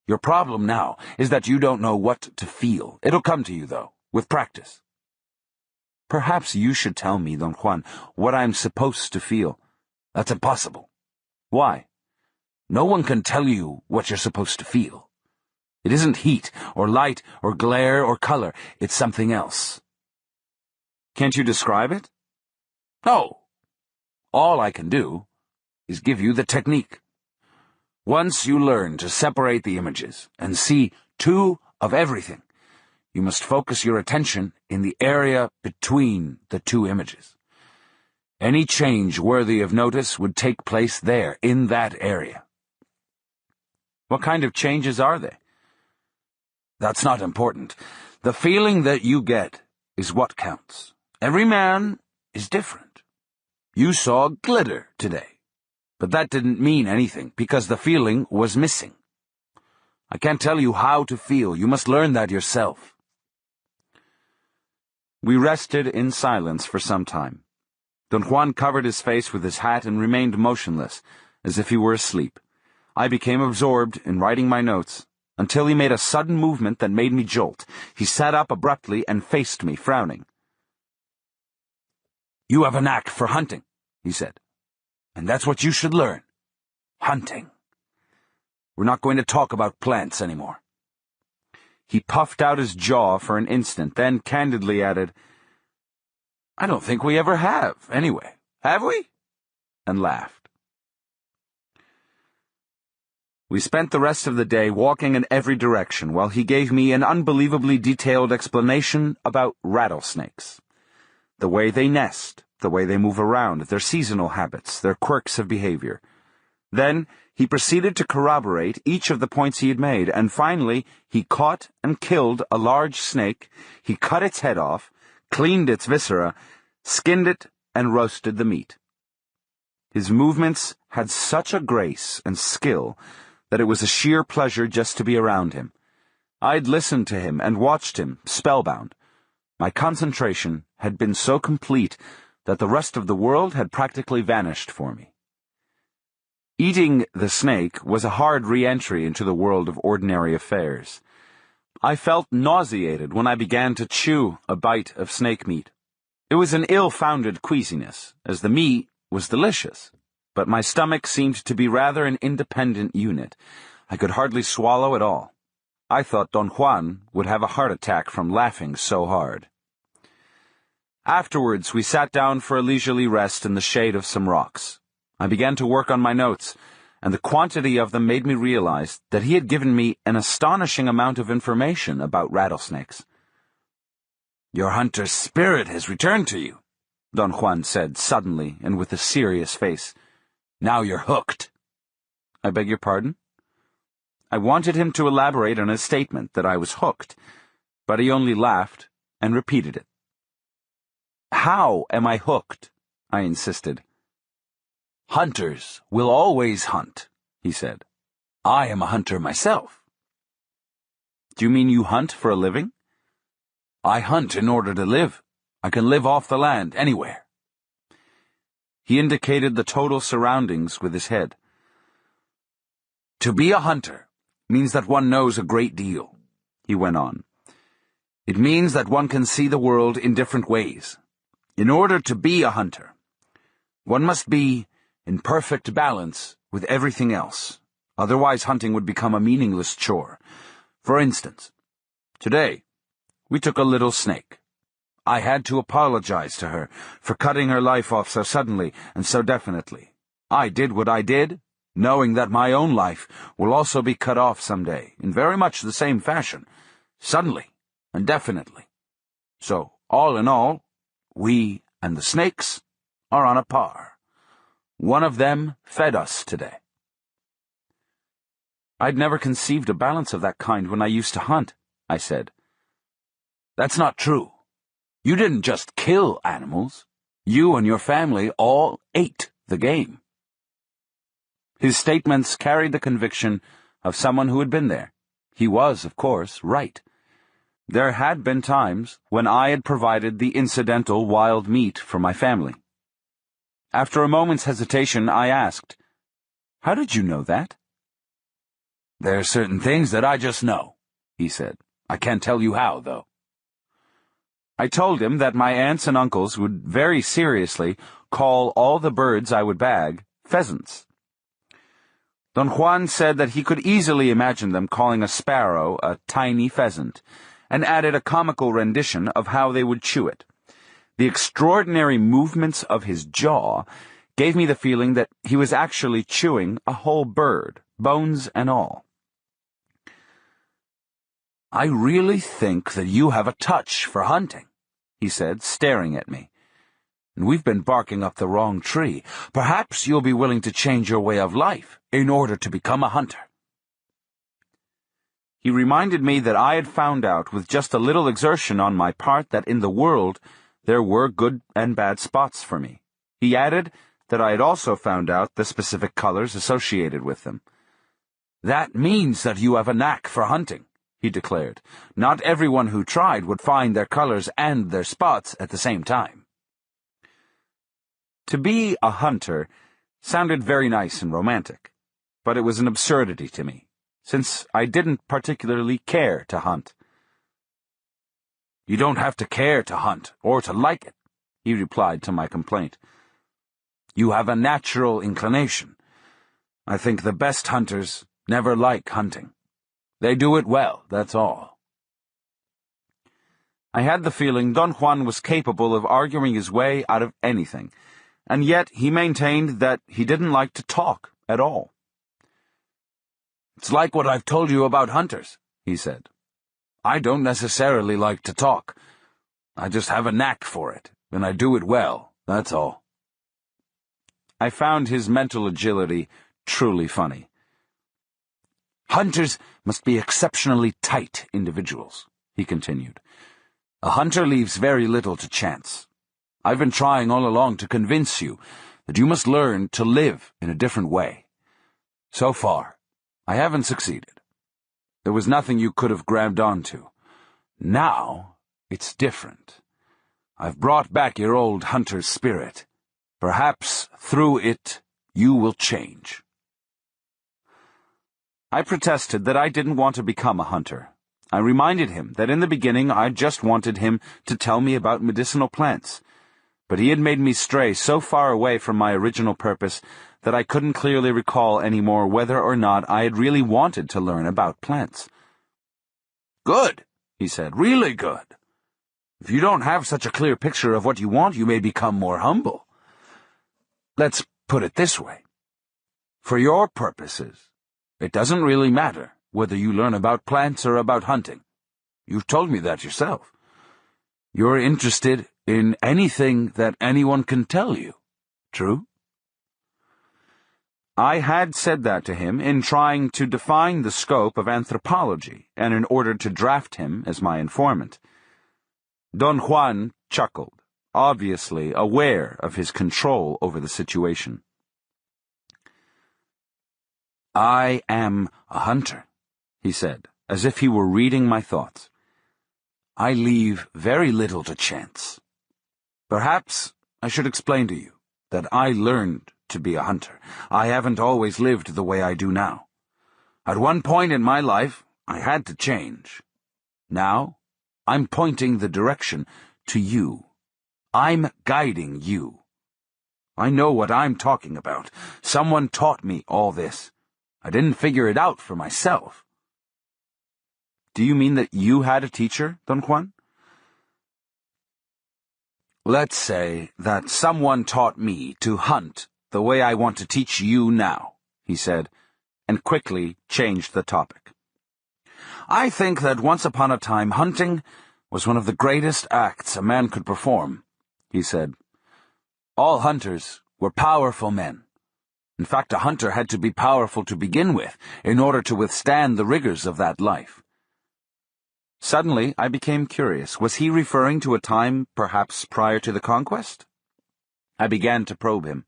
"Your problem now is that you don't know what to feel. It'll come to you, though, with practice." "Perhaps you should tell me, Don Juan, what I'm supposed to feel." "That's impossible." "Why?" No one can tell you what you're supposed to feel. It isn't heat, or light, or glare, or color. It's something else. Can't you describe it? No. All I can do is give you the technique. Once you learn to separate the images and see two of everything, you must focus your attention in the area between the two images. Any change worthy of notice would take place there, in that area. What kind of changes are they? That's not important. The feeling that you get is what counts. Every man is different. You saw glitter today, but that didn't mean anything because the feeling was missing. I can't tell you how to feel. You must learn that yourself. We rested in silence for some time. Don Juan covered his face with his hat and remained motionless, as if he were asleep. I became absorbed in writing my notes, until he made a sudden movement that made me jolt. He sat up abruptly and faced me, frowning. You have a knack for hunting, he said. And that's what you should learn. Hunting. We're not going to talk about plants anymore. He puffed out his jaw for an instant, then candidly added, I don't think we ever have, anyway. Have we? And laughed. We spent the rest of the day walking in every direction while he gave me an unbelievably detailed explanation about rattlesnakes. The way they nest, the way they move around, their seasonal habits, their quirks of behavior. Then he proceeded to corroborate each of the points he had made, and finally he caught and killed a large snake, he cut its head off, cleaned its viscera, skinned it, and roasted the meat. His movements had such a grace and skill that it was a sheer pleasure just to be around him. I'd listened to him and watched him, spellbound. My concentration had been so complete that the rest of the world had practically vanished for me. Eating the snake was a hard re-entry into the world of ordinary affairs. I felt nauseated when I began to chew a bite of snake meat. It was an ill-founded queasiness, as the meat was delicious, but my stomach seemed to be rather an independent unit. I could hardly swallow at all. I thought Don Juan would have a heart attack from laughing so hard. Afterwards, we sat down for a leisurely rest in the shade of some rocks. I began to work on my notes, and the quantity of them made me realize that he had given me an astonishing amount of information about rattlesnakes. Your hunter's spirit has returned to you, Don Juan said suddenly and with a serious face. Now you're hooked. I beg your pardon? I wanted him to elaborate on his statement that I was hooked, but he only laughed and repeated it. How am I hooked? I insisted. Hunters will always hunt, he said. I am a hunter myself. Do you mean you hunt for a living? I hunt in order to live. I can live off the land anywhere. He indicated the total surroundings with his head. To be a hunter means that one knows a great deal, he went on. It means that one can see the world in different ways. In order to be a hunter, one must be in perfect balance with everything else. Otherwise, hunting would become a meaningless chore. For instance, today, we took a little snake. I had to apologize to her for cutting her life off so suddenly and so definitely. I did what I did, knowing that my own life will also be cut off someday, in very much the same fashion, suddenly and definitely. So, all in all, we and the snakes are on a par. One of them fed us today. I'd never conceived a balance of that kind when I used to hunt, I said. That's not true. You didn't just kill animals. You and your family all ate the game. His statements carried the conviction of someone who had been there. He was, of course, right. There had been times when I had provided the incidental wild meat for my family. After a moment's hesitation, I asked, How did you know that? There are certain things that I just know, he said. I can't tell you how, though. I told him that my aunts and uncles would very seriously call all the birds I would bag pheasants. Don Juan said that he could easily imagine them calling a sparrow a tiny pheasant, and added a comical rendition of how they would chew it. The extraordinary movements of his jaw gave me the feeling that he was actually chewing a whole bird, bones and all. "I really think that you have a touch for hunting," he said, staring at me. "And we've been barking up the wrong tree. Perhaps you'll be willing to change your way of life in order to become a hunter." He reminded me that I had found out with just a little exertion on my part that in the world there were good and bad spots for me. He added that I had also found out the specific colors associated with them. "That means that you have a knack for hunting," he declared. "Not everyone who tried would find their colors and their spots at the same time." To be a hunter sounded very nice and romantic, but it was an absurdity to me, since I didn't particularly care to hunt. "You don't have to care to hunt, or to like it," he replied to my complaint. "You have a natural inclination. I think the best hunters never like hunting. They do it well, that's all." I had the feeling Don Juan was capable of arguing his way out of anything, and yet he maintained that he didn't like to talk at all. "It's like what I've told you about hunters," he said. "I don't necessarily like to talk. I just have a knack for it, and I do it well, that's all." I found his mental agility truly funny. "Hunters must be exceptionally tight individuals," he continued. "A hunter leaves very little to chance. I've been trying all along to convince you that you must learn to live in a different way. So far, I haven't succeeded. There was nothing you could have grabbed onto. Now, it's different. I've brought back your old hunter's spirit. Perhaps, through it, you will change." I protested that I didn't want to become a hunter. I reminded him that in the beginning I just wanted him to tell me about medicinal plants, but he had made me stray so far away from my original purpose that I couldn't clearly recall anymore whether or not I had really wanted to learn about plants. "Good," he said, "really good. If you don't have such a clear picture of what you want, you may become more humble. Let's put it this way. For your purposes, it doesn't really matter whether you learn about plants or about hunting. You've told me that yourself. You're interested in anything that anyone can tell you. True?" I had said that to him in trying to define the scope of anthropology and in order to draft him as my informant. Don Juan chuckled, obviously aware of his control over the situation. "I am a hunter," he said, as if he were reading my thoughts. "I leave very little to chance. Perhaps I should explain to you that I learned to be a hunter. I haven't always lived the way I do now. At one point in my life, I had to change. Now, I'm pointing the direction to you. I'm guiding you. I know what I'm talking about. Someone taught me all this. I didn't figure it out for myself." "Do you mean that you had a teacher, Don Juan?" "Let's say that someone taught me to hunt the way I want to teach you now," he said, and quickly changed the topic. "I think that once upon a time hunting was one of the greatest acts a man could perform," he said. "All hunters were powerful men. In fact, a hunter had to be powerful to begin with in order to withstand the rigors of that life." Suddenly, I became curious. Was he referring to a time perhaps prior to the conquest? I began to probe him.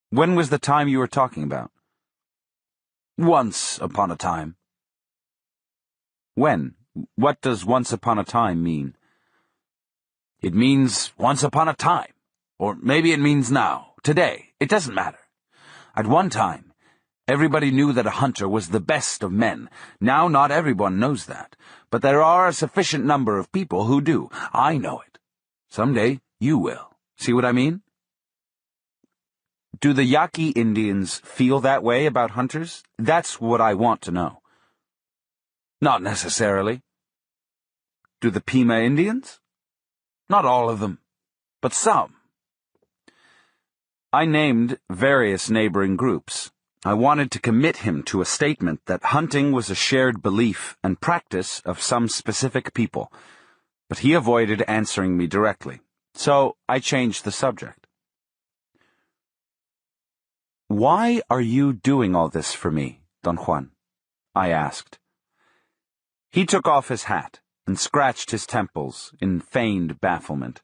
"When was the time you were talking about?" "Once upon a time." "When? What does once upon a time mean?" "It means once upon a time. Or maybe it means now, today. It doesn't matter. At one time, everybody knew that a hunter was the best of men. Now not everyone knows that, but there are a sufficient number of people who do. I know it. Someday you will. See what I mean?" Do the Yaqui Indians feel that way about hunters? That's what I want to know. Not necessarily. Do the Pima Indians? Not all of them, but some. I named various neighboring groups. I wanted to commit him to a statement that hunting was a shared belief and practice of some specific people, but he avoided answering me directly, so I changed the subject. "Why are you doing all this for me, Don Juan?" I asked. He took off his hat and scratched his temples in feigned bafflement.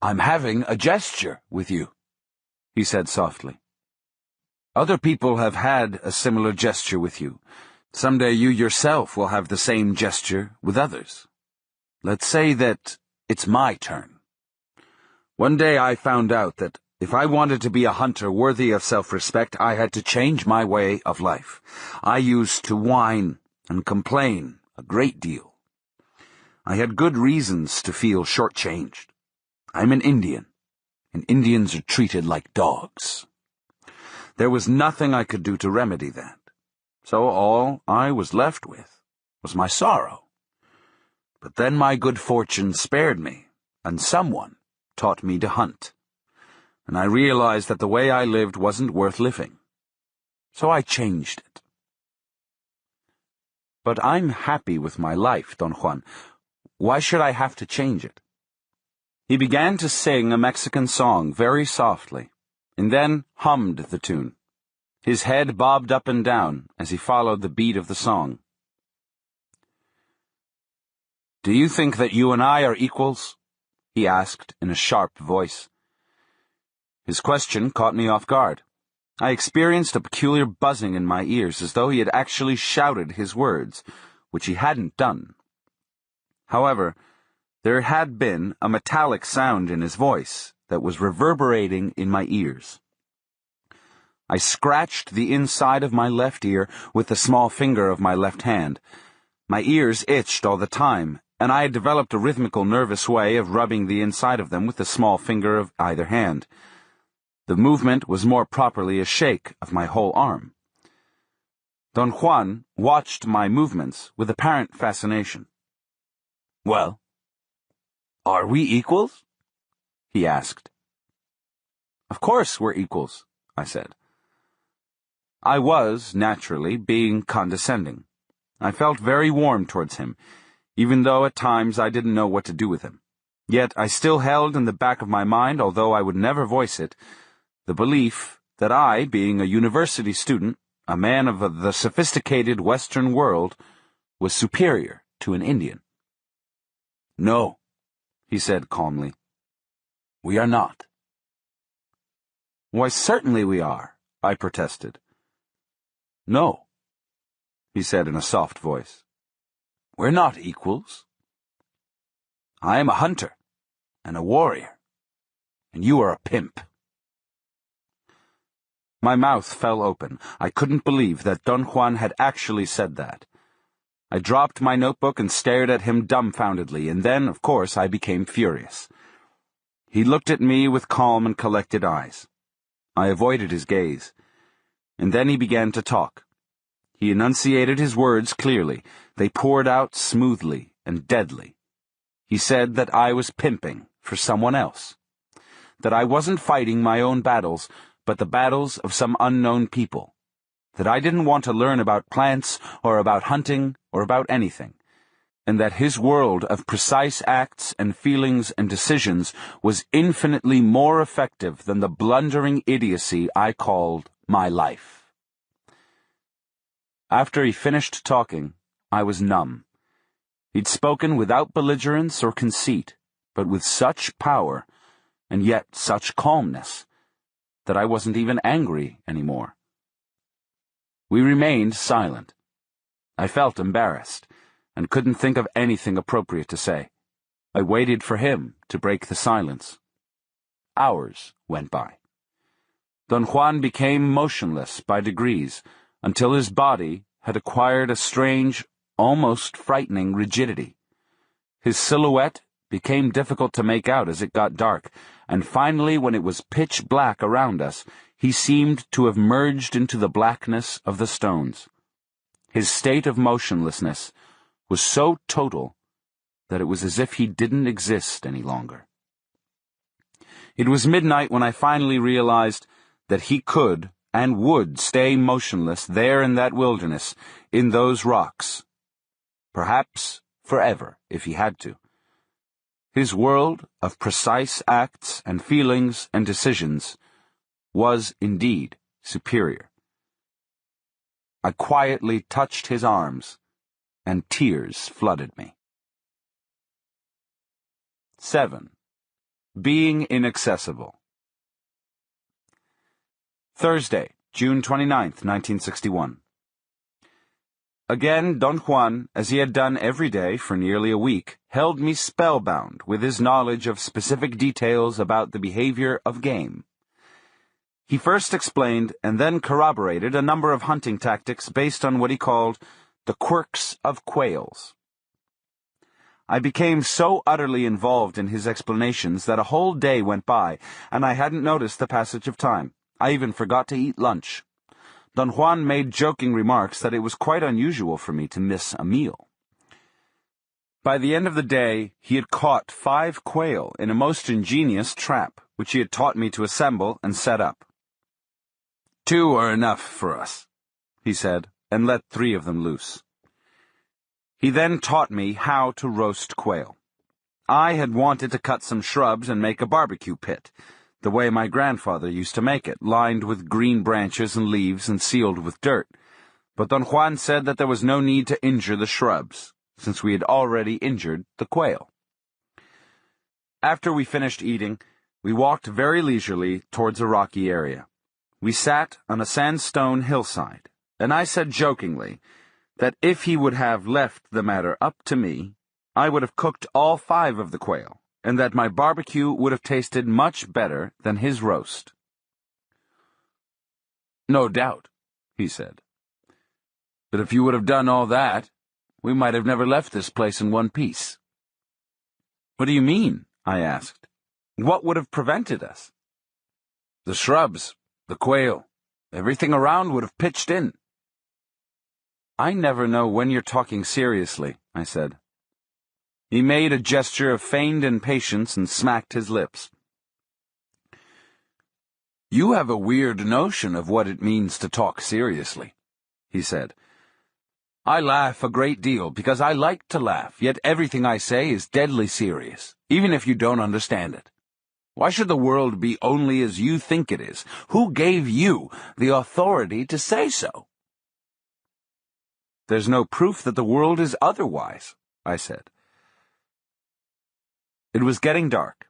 "I'm having a gesture with you," he said softly. "Other people have had a similar gesture with you. Someday you yourself will have the same gesture with others. Let's say that it's my turn. One day I found out that if I wanted to be a hunter worthy of self-respect, I had to change my way of life. I used to whine and complain a great deal. I had good reasons to feel shortchanged. I'm an Indian, and Indians are treated like dogs. There was nothing I could do to remedy that, so all I was left with was my sorrow. But then my good fortune spared me, and someone taught me to hunt, and I realized that the way I lived wasn't worth living, so I changed it. But I'm happy with my life, Don Juan. Why should I have to change it?" He began to sing a Mexican song very softly, and then hummed the tune. His head bobbed up and down as he followed the beat of the song. "Do you think that you and I are equals?" he asked in a sharp voice. His question caught me off guard. I experienced a peculiar buzzing in my ears, as though he had actually shouted his words, which he hadn't done. However, there had been a metallic sound in his voice that was reverberating in my ears. I scratched the inside of my left ear with the small finger of my left hand. My ears itched all the time, and I had developed a rhythmical, nervous way of rubbing the inside of them with the small finger of either hand. The movement was more properly a shake of my whole arm. Don Juan watched my movements with apparent fascination. "Well, are we equals?" he asked. "Of course we're equals," I said. I was, naturally, being condescending. I felt very warm towards him, even though at times I didn't know what to do with him. Yet I still held in the back of my mind, although I would never voice it, the belief that I, being a university student, a man of the sophisticated Western world, was superior to an Indian. "No," he said calmly. "We are not." "Why, certainly we are," I protested. "No," he said in a soft voice. "We're not equals. I am a hunter and a warrior, and you are a pimp." My mouth fell open. I couldn't believe that Don Juan had actually said that. I dropped my notebook and stared at him dumbfoundedly, and then, of course, I became furious. He looked at me with calm and collected eyes. I avoided his gaze, and then he began to talk. He enunciated his words clearly. They poured out smoothly and deadly. He said that I was pimping for someone else, that I wasn't fighting my own battles, but the battles of some unknown people, that I didn't want to learn about plants or about hunting or about anything, and that his world of precise acts and feelings and decisions was infinitely more effective than the blundering idiocy I called my life. After he finished talking, I was numb. He'd spoken without belligerence or conceit, but with such power, and yet such calmness, that I wasn't even angry anymore. We remained silent. I felt embarrassed, and couldn't think of anything appropriate to say. I waited for him to break the silence. Hours went by. Don Juan became motionless by degrees, until his body had acquired a strange, almost frightening rigidity. His silhouette became difficult to make out as it got dark, and finally, when it was pitch black around us, he seemed to have merged into the blackness of the stones. His state of motionlessness was so total that it was as if he didn't exist any longer. It was midnight when I finally realized that he could and would stay motionless there in that wilderness, in those rocks. Perhaps forever, if he had to. His world of precise acts and feelings and decisions was indeed superior. I quietly touched his arms, and tears flooded me. 7. Being inaccessible. Thursday, June 29th, 1961. Again, Don Juan, as he had done every day for nearly a week, held me spellbound with his knowledge of specific details about the behavior of game. He first explained and then corroborated a number of hunting tactics based on what he called the quirks of quails. I became so utterly involved in his explanations that a whole day went by, and I hadn't noticed the passage of time. I even forgot to eat lunch. Don Juan made joking remarks that it was quite unusual for me to miss a meal. By the end of the day, he had caught 5 quail in a most ingenious trap, which he had taught me to assemble and set up. 2 are enough for us, he said, and let 3 of them loose. He then taught me how to roast quail. I had wanted to cut some shrubs and make a barbecue pit, the way my grandfather used to make it, lined with green branches and leaves and sealed with dirt. But Don Juan said that there was no need to injure the shrubs, since we had already injured the quail. After we finished eating, we walked very leisurely towards a rocky area. We sat on a sandstone hillside, and I said jokingly that if he would have left the matter up to me, I would have cooked all 5 of the quail, and that my barbecue would have tasted much better than his roast. "No doubt," he said. "But if you would have done all that, we might have never left this place in one piece." "What do you mean?" I asked. "What would have prevented us?" "The shrubs, the quail, everything around would have pitched in." "I never know when you're talking seriously," I said. He made a gesture of feigned impatience and smacked his lips. "You have a weird notion of what it means to talk seriously," he said. "I laugh a great deal because I like to laugh, yet everything I say is deadly serious, even if you don't understand it. Why should the world be only as you think it is? Who gave you the authority to say so?" "There's no proof that the world is otherwise," I said. It was getting dark.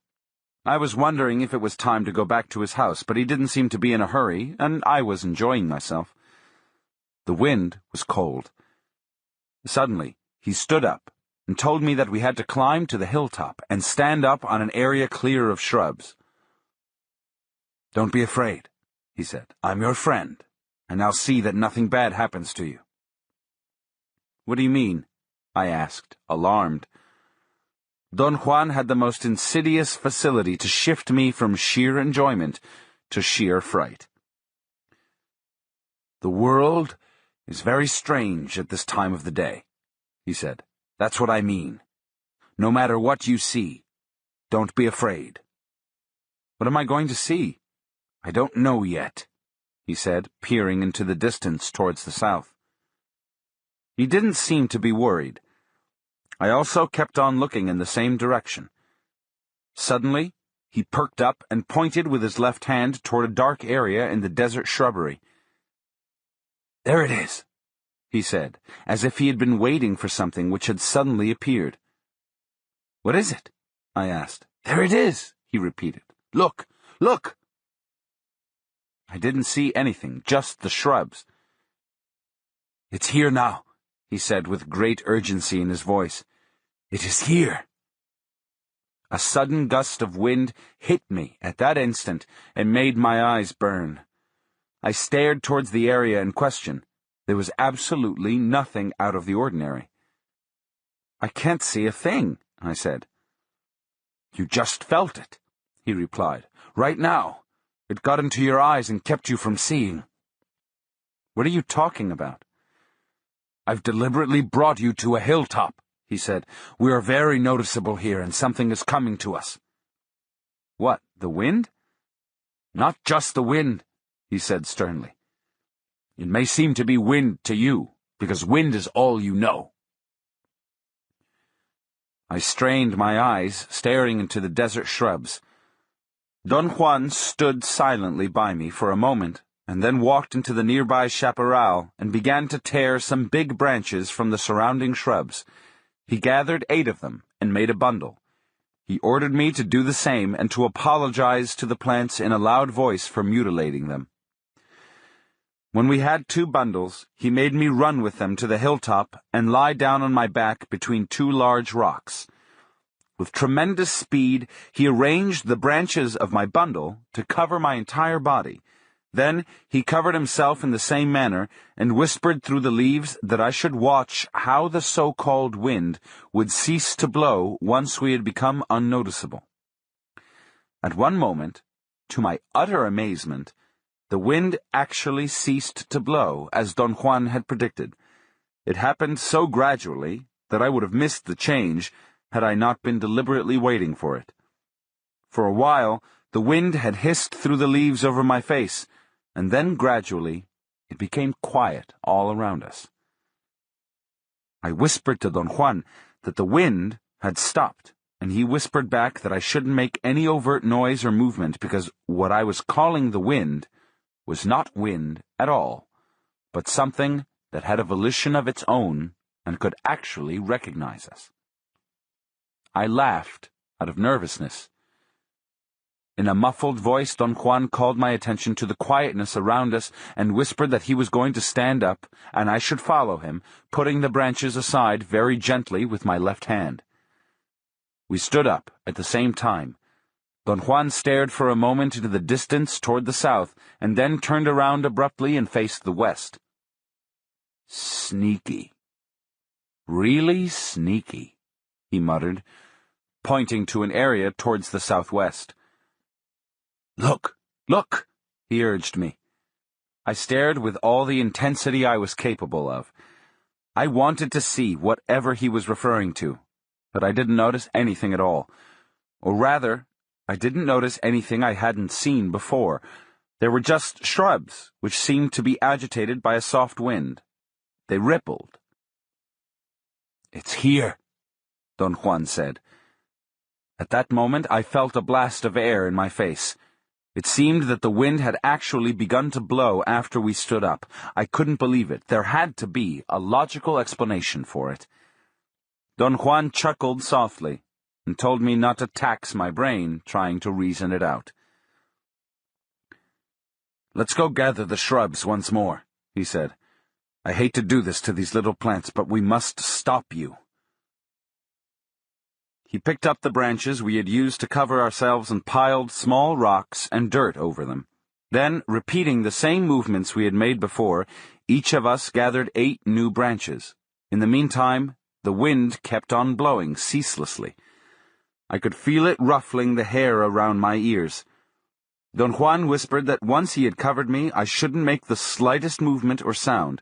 I was wondering if it was time to go back to his house, but he didn't seem to be in a hurry, and I was enjoying myself. The wind was cold. Suddenly, he stood up and told me that we had to climb to the hilltop and stand up on an area clear of shrubs. "Don't be afraid," he said. "I'm your friend, and I'll see that nothing bad happens to you." "What do you mean?" I asked, alarmed. Don Juan had the most insidious facility to shift me from sheer enjoyment to sheer fright. "The world is very strange at this time of the day," he said. "That's what I mean. No matter what you see, don't be afraid." "What am I going to see?" "I don't know yet," he said, peering into the distance towards the south. He didn't seem to be worried. I also kept on looking in the same direction. Suddenly, he perked up and pointed with his left hand toward a dark area in the desert shrubbery. "There it is," he said, as if he had been waiting for something which had suddenly appeared. "What is it?" I asked. "There it is," he repeated. "Look, look!" I didn't see anything, just the shrubs. "It's here now," he said with great urgency in his voice. "It is here." A sudden gust of wind hit me at that instant and made my eyes burn. I stared towards the area in question. There was absolutely nothing out of the ordinary. "I can't see a thing," I said. "You just felt it. he replied. "Right now. It got into your eyes and kept you from seeing." "What are you talking about?" "I've deliberately brought you to a hilltop," he said. "We are very noticeable here, and something is coming to us." "What, the wind?" "Not just the wind," he said sternly. "It may seem to be wind to you, because wind is all you know." I strained my eyes, staring into the desert shrubs. Don Juan stood silently by me for a moment, and then walked into the nearby chaparral and began to tear some big branches from the surrounding shrubs. He gathered 8 of them and made a bundle. He ordered me to do the same and to apologize to the plants in a loud voice for mutilating them. When we had 2 bundles, he made me run with them to the hilltop and lie down on my back between 2 large rocks. With tremendous speed, he arranged the branches of my bundle to cover my entire body. Then he covered himself in the same manner and whispered through the leaves that I should watch how the so-called wind would cease to blow once we had become unnoticeable. At one moment, to my utter amazement, the wind actually ceased to blow, as Don Juan had predicted. It happened so gradually that I would have missed the change had I not been deliberately waiting for it. For a while, the wind had hissed through the leaves over my face, and then gradually it became quiet all around us. I whispered to Don Juan that the wind had stopped, and he whispered back that I shouldn't make any overt noise or movement because what I was calling the wind was not wind at all, but something that had a volition of its own and could actually recognize us. I laughed out of nervousness. In a muffled voice, Don Juan called my attention to the quietness around us and whispered that he was going to stand up and I should follow him, putting the branches aside very gently with my left hand. We stood up at the same time. Don Juan stared for a moment into the distance toward the south, and then turned around abruptly and faced the west. "Sneaky. Really sneaky," he muttered, pointing to an area towards the southwest. "Look, look," he urged me. I stared with all the intensity I was capable of. I wanted to see whatever he was referring to, but I didn't notice anything at all. Or rather, I didn't notice anything I hadn't seen before. There were just shrubs, which seemed to be agitated by a soft wind. They rippled. "It's here," Don Juan said. At that moment, I felt a blast of air in my face. It seemed that the wind had actually begun to blow after we stood up. I couldn't believe it. There had to be a logical explanation for it. Don Juan chuckled softly and told me not to tax my brain trying to reason it out. "Let's go gather the shrubs once more," he said. "I hate to do this to these little plants, but we must stop you." He picked up the branches we had used to cover ourselves and piled small rocks and dirt over them. Then, repeating the same movements we had made before, each of us gathered 8 new branches. In the meantime, the wind kept on blowing ceaselessly. I could feel it ruffling the hair around my ears. Don Juan whispered that once he had covered me, I shouldn't make the slightest movement or sound.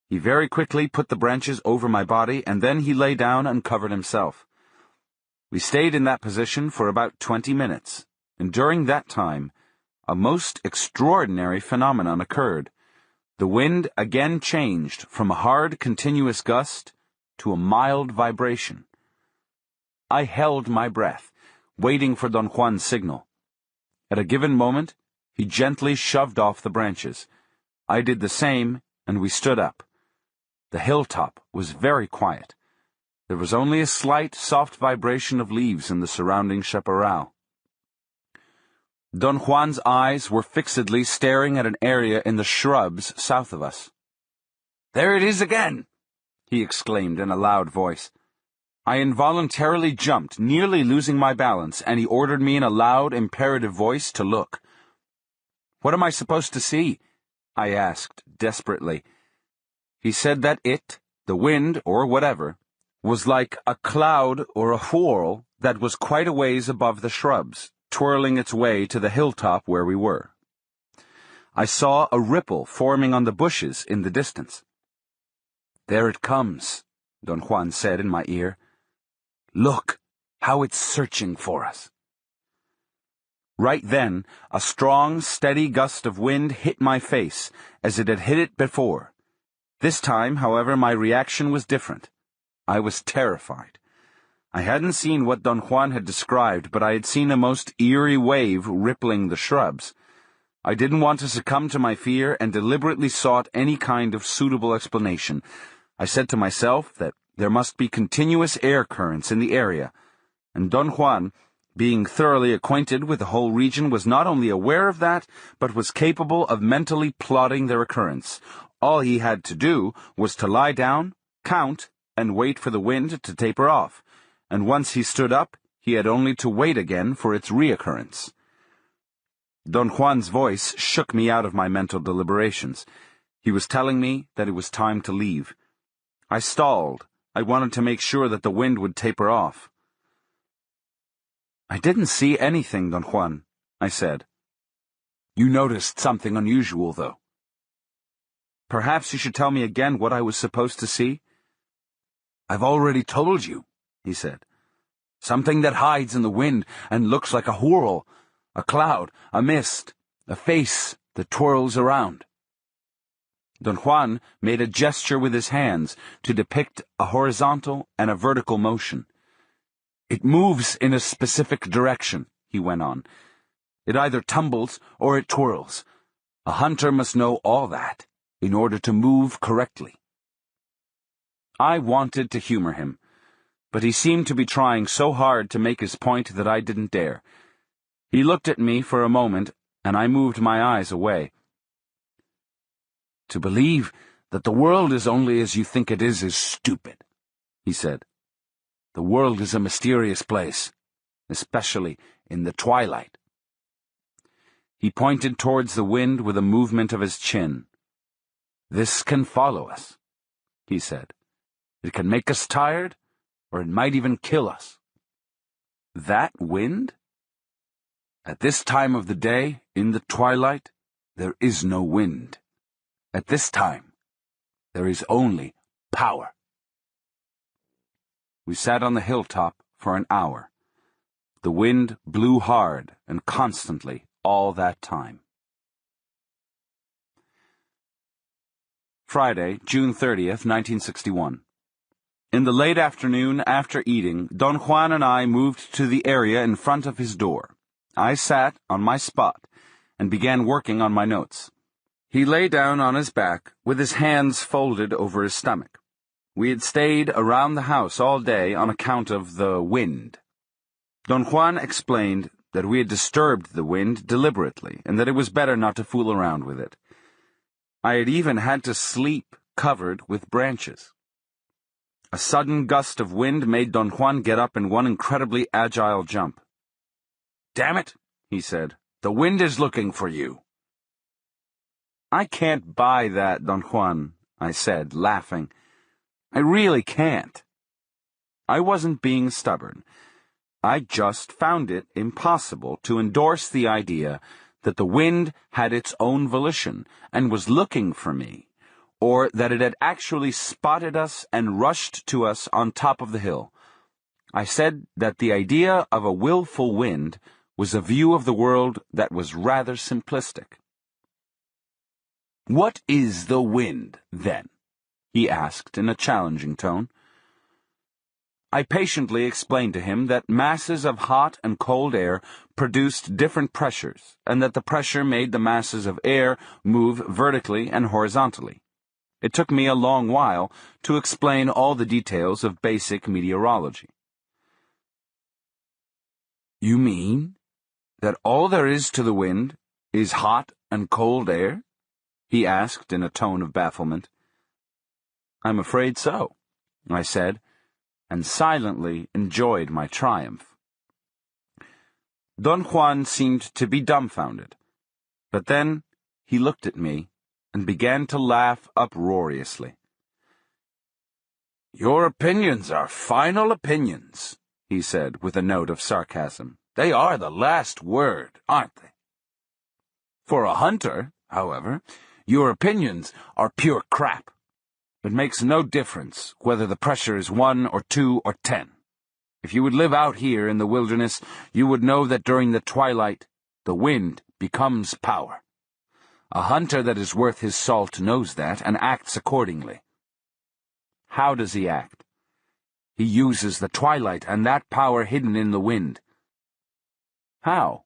He very quickly put the branches over my body, and then he lay down and covered himself. We stayed in that position for about 20 minutes, and during that time, a most extraordinary phenomenon occurred. The wind again changed from a hard, continuous gust to a mild vibration. I held my breath, waiting for Don Juan's signal. At a given moment, he gently shoved off the branches. I did the same, and we stood up. The hilltop was very quiet. There was only a slight, soft vibration of leaves in the surrounding chaparral. Don Juan's eyes were fixedly staring at an area in the shrubs south of us. "There it is again!" he exclaimed in a loud voice. I involuntarily jumped, nearly losing my balance, and he ordered me in a loud, imperative voice to look. "What am I supposed to see?" I asked desperately. He said that it, the wind, or whatever, was like a cloud or a whorl that was quite a ways above the shrubs, twirling its way to the hilltop where we were. I saw a ripple forming on the bushes in the distance. "There it comes," Don Juan said in my ear. "Look, how it's searching for us." Right then, a strong, steady gust of wind hit my face, as it had hit it before. This time, however, my reaction was different. I was terrified. I hadn't seen what Don Juan had described, but I had seen a most eerie wave rippling the shrubs. I didn't want to succumb to my fear and deliberately sought any kind of suitable explanation. I said to myself that there must be continuous air currents in the area, and Don Juan, being thoroughly acquainted with the whole region, was not only aware of that, but was capable of mentally plotting their occurrence. All he had to do was to lie down, count, and wait for the wind to taper off, and once he stood up, he had only to wait again for its reoccurrence. Don Juan's voice shook me out of my mental deliberations. He was telling me that it was time to leave. I stalled. I wanted to make sure that the wind would taper off. "I didn't see anything, Don Juan," I said. "You noticed something unusual, though." "Perhaps you should tell me again what I was supposed to see?" "I've already told you," he said. "Something that hides in the wind and looks like a whirl, a cloud, a mist, a face that twirls around." Don Juan made a gesture with his hands to depict a horizontal and a vertical motion. "It moves in a specific direction," he went on. "It either tumbles or it twirls. A hunter must know all that in order to move correctly." I wanted to humor him, but he seemed to be trying so hard to make his point that I didn't dare. He looked at me for a moment, and I moved my eyes away. "To believe that the world is only as you think it is stupid," he said. "The world is a mysterious place, especially in the twilight." He pointed towards the wind with a movement of his chin. "This can follow us," he said. "It can make us tired, or it might even kill us." "That wind? At this time of the day, in the twilight, there is no wind. At this time, there is only power." We sat on the hilltop for an hour. The wind blew hard and constantly all that time. Friday, June 30th, 1961. In the late afternoon, after eating, Don Juan and I moved to the area in front of his door. I sat on my spot and began working on my notes. He lay down on his back with his hands folded over his stomach. We had stayed around the house all day on account of the wind. Don Juan explained that we had disturbed the wind deliberately and that it was better not to fool around with it. I had even had to sleep covered with branches. A sudden gust of wind made Don Juan get up in one incredibly agile jump. "Damn it," he said. "The wind is looking for you." "I can't buy that, Don Juan," I said, laughing. "I really can't." I wasn't being stubborn. I just found it impossible to endorse the idea that the wind had its own volition and was looking for me, or that it had actually spotted us and rushed to us on top of the hill. I said that the idea of a willful wind was a view of the world that was rather simplistic. "What is the wind, then?" he asked in a challenging tone. I patiently explained to him that masses of hot and cold air produced different pressures, and that the pressure made the masses of air move vertically and horizontally. It took me a long while to explain all the details of basic meteorology. "You mean that all there is to the wind is hot and cold air?" he asked in a tone of bafflement. "I'm afraid so," I said, and silently enjoyed my triumph. Don Juan seemed to be dumbfounded, but then he looked at me and began to laugh uproariously. "Your opinions are final opinions," he said with a note of sarcasm. They are the last word, aren't they? For a hunter, however, your opinions are pure crap. It makes no difference whether the pressure is 1 or 2 or 10. If you would live out here in the wilderness, you would know that during the twilight, the wind becomes power. A hunter that is worth his salt knows that and acts accordingly. How does he act? He uses the twilight and that power hidden in the wind. How?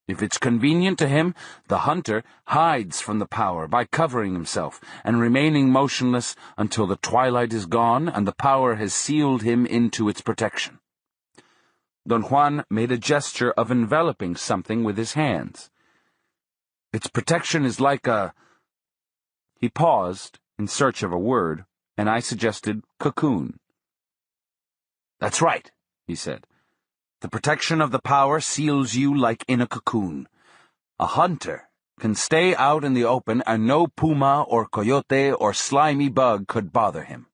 If it's convenient to him, the hunter hides from the power by covering himself and remaining motionless until the twilight is gone and the power has sealed him into its protection. Don Juan made a gesture of enveloping something with his hands. Its protection is like a... He paused in search of a word, and I suggested cocoon. That's right, he said. The protection of the power seals you like in a cocoon. A hunter can stay out in the open and no puma or coyote or slimy bug could bother him.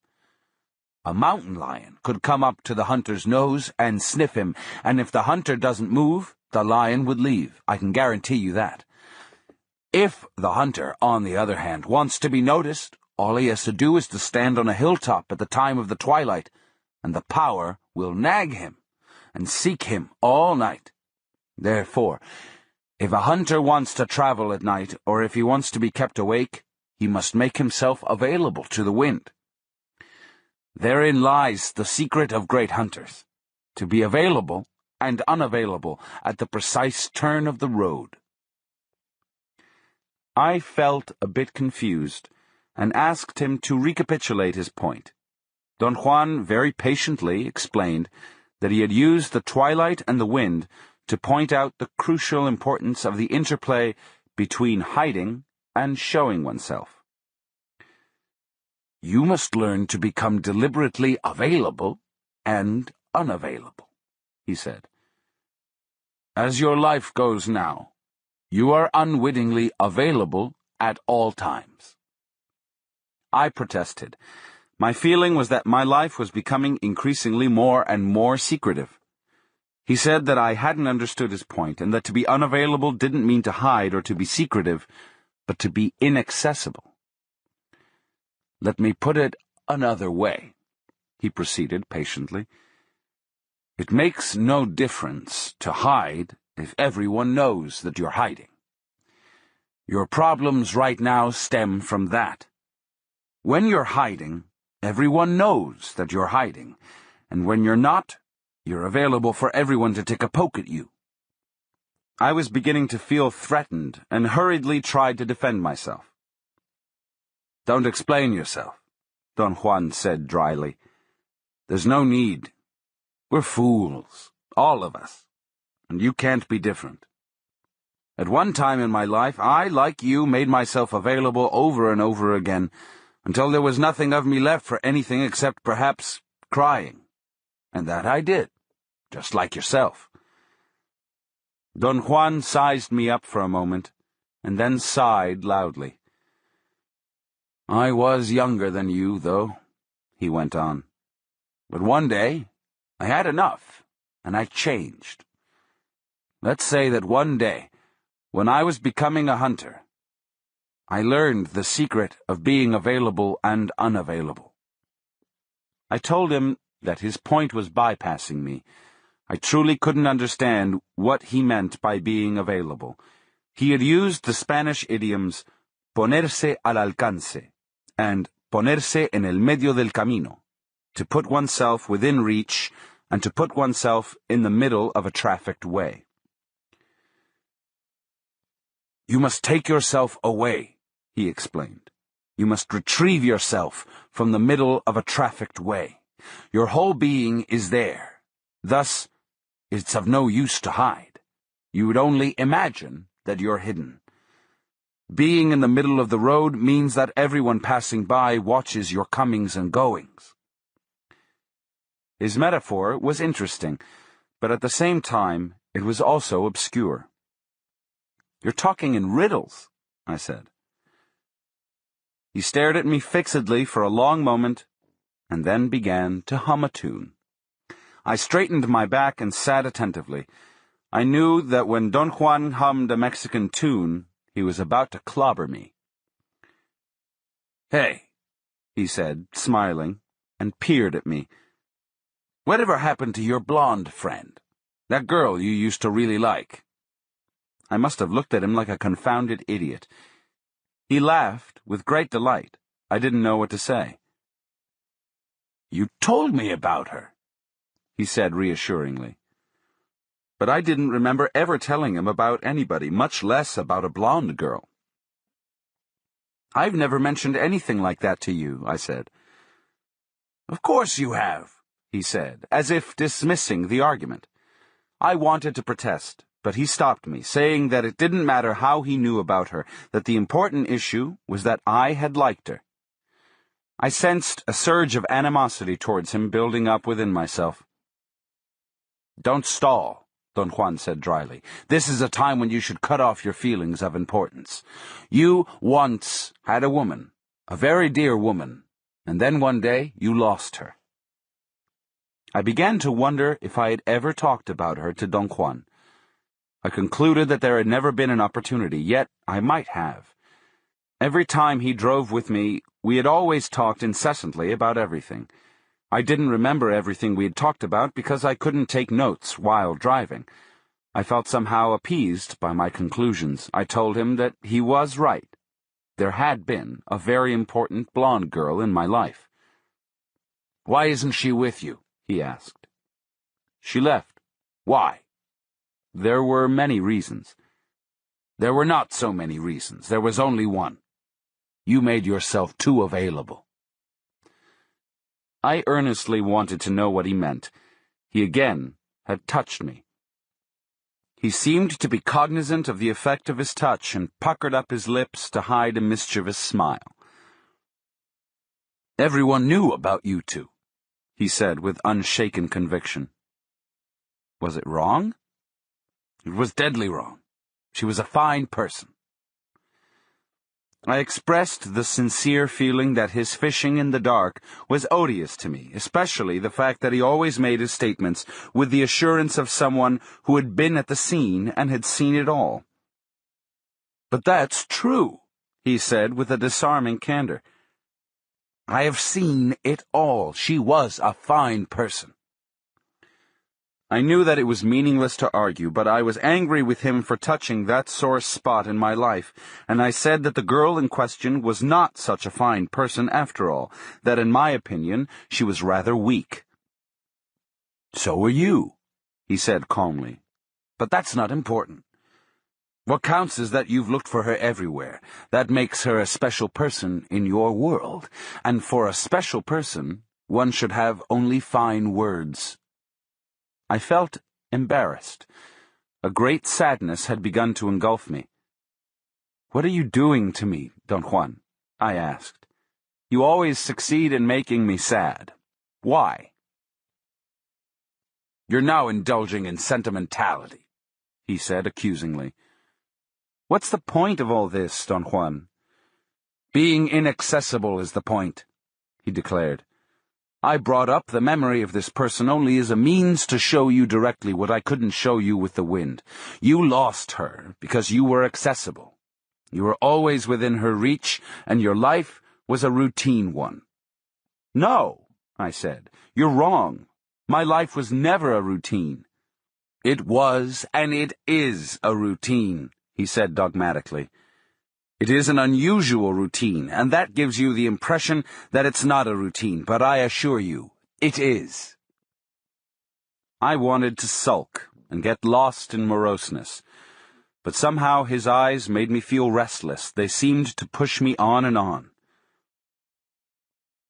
A mountain lion could come up to the hunter's nose and sniff him, and if the hunter doesn't move, the lion would leave. I can guarantee you that. If the hunter, on the other hand, wants to be noticed, all he has to do is to stand on a hilltop at the time of the twilight, and the power will nag him and seek him all night. Therefore, if a hunter wants to travel at night, or if he wants to be kept awake, he must make himself available to the wind. Therein lies the secret of great hunters, to be available and unavailable at the precise turn of the road. I felt a bit confused, and asked him to recapitulate his point. Don Juan very patiently explained that he had used the twilight and the wind to point out the crucial importance of the interplay between hiding and showing oneself. You must learn to become deliberately available and unavailable, he said. As your life goes now, you are unwittingly available at all times. I protested. My feeling was that my life was becoming increasingly more and more secretive. He said that I hadn't understood his point, and that to be unavailable didn't mean to hide or to be secretive, but to be inaccessible. Let me put it another way, he proceeded patiently. It makes no difference to hide if everyone knows that you're hiding. Your problems right now stem from that. When you're hiding, everyone knows that you're hiding, and when you're not, you're available for everyone to take a poke at you. I was beginning to feel threatened and hurriedly tried to defend myself. Don't explain yourself, Don Juan said dryly. There's no need. We're fools, all of us, and you can't be different. At one time in my life, I, like you, made myself available over and over again, until there was nothing of me left for anything except, perhaps, crying. And that I did, just like yourself. Don Juan sized me up for a moment, and then sighed loudly. I was younger than you, though, he went on. But one day, I had enough, and I changed. Let's say that one day, when I was becoming a hunter, I learned the secret of being available and unavailable. I told him that his point was bypassing me. I truly couldn't understand what he meant by being available. He had used the Spanish idioms ponerse al alcance and ponerse en el medio del camino, to put oneself within reach and to put oneself in the middle of a trafficked way. You must take yourself away, he explained. You must retrieve yourself from the middle of a trafficked way. Your whole being is there. Thus, it's of no use to hide. You would only imagine that you're hidden. Being in the middle of the road means that everyone passing by watches your comings and goings. His metaphor was interesting, but at the same time, it was also obscure. You're talking in riddles, I said. He stared at me fixedly for a long moment, and then began to hum a tune. I straightened my back and sat attentively. I knew that when Don Juan hummed a Mexican tune, he was about to clobber me. "Hey," he said, smiling, and peered at me. "Whatever happened to your blonde friend? That girl you used to really like?" I must have looked at him like a confounded idiot. He laughed with great delight. I didn't know what to say. "You told me about her," he said reassuringly. But I didn't remember ever telling him about anybody, much less about a blonde girl. "I've never mentioned anything like that to you," I said. "Of course you have," he said, as if dismissing the argument. I wanted to protest, but he stopped me, saying that it didn't matter how he knew about her, that the important issue was that I had liked her. I sensed a surge of animosity towards him building up within myself. "Don't stall," Don Juan said dryly. "This is a time when you should cut off your feelings of importance. You once had a woman, a very dear woman, and then one day you lost her." I began to wonder if I had ever talked about her to Don Juan. I concluded that there had never been an opportunity, yet I might have. Every time he drove with me, we had always talked incessantly about everything. I didn't remember everything we had talked about because I couldn't take notes while driving. I felt somehow appeased by my conclusions. I told him that he was right. There had been a very important blonde girl in my life. "Why isn't she with you?" he asked. "She left." "Why?" "There were many reasons." "There were not so many reasons. There was only one. You made yourself too available." I earnestly wanted to know what he meant. He again had touched me. He seemed to be cognizant of the effect of his touch and puckered up his lips to hide a mischievous smile. "Everyone knew about you two," he said with unshaken conviction. Was it wrong? It was deadly wrong. She was a fine person. I expressed the sincere feeling that his fishing in the dark was odious to me, especially the fact that he always made his statements with the assurance of someone who had been at the scene and had seen it all. "But that's true," he said with a disarming candor. "I have seen it all. She was a fine person." I knew that it was meaningless to argue, but I was angry with him for touching that sore spot in my life, and I said that the girl in question was not such a fine person after all, that in my opinion she was rather weak. "So were you," he said calmly. "But that's not important. What counts is that you've looked for her everywhere. That makes her a special person in your world, and for a special person, one should have only fine words." I felt embarrassed. A great sadness had begun to engulf me. "What are you doing to me, Don Juan?" I asked. "You always succeed in making me sad. Why?" "You're now indulging in sentimentality," he said accusingly. "What's the point of all this, Don Juan?" "Being inaccessible is the point," he declared. "I brought up the memory of this person only as a means to show you directly what I couldn't show you with the wind. You lost her because you were accessible. You were always within her reach, and your life was a routine one." "No," I said. "You're wrong. My life was never a routine." "It was, and it is a routine," he said dogmatically. "It is an unusual routine, and that gives you the impression that it's not a routine, but I assure you, it is." I wanted to sulk and get lost in moroseness, but somehow his eyes made me feel restless. They seemed to push me on and on.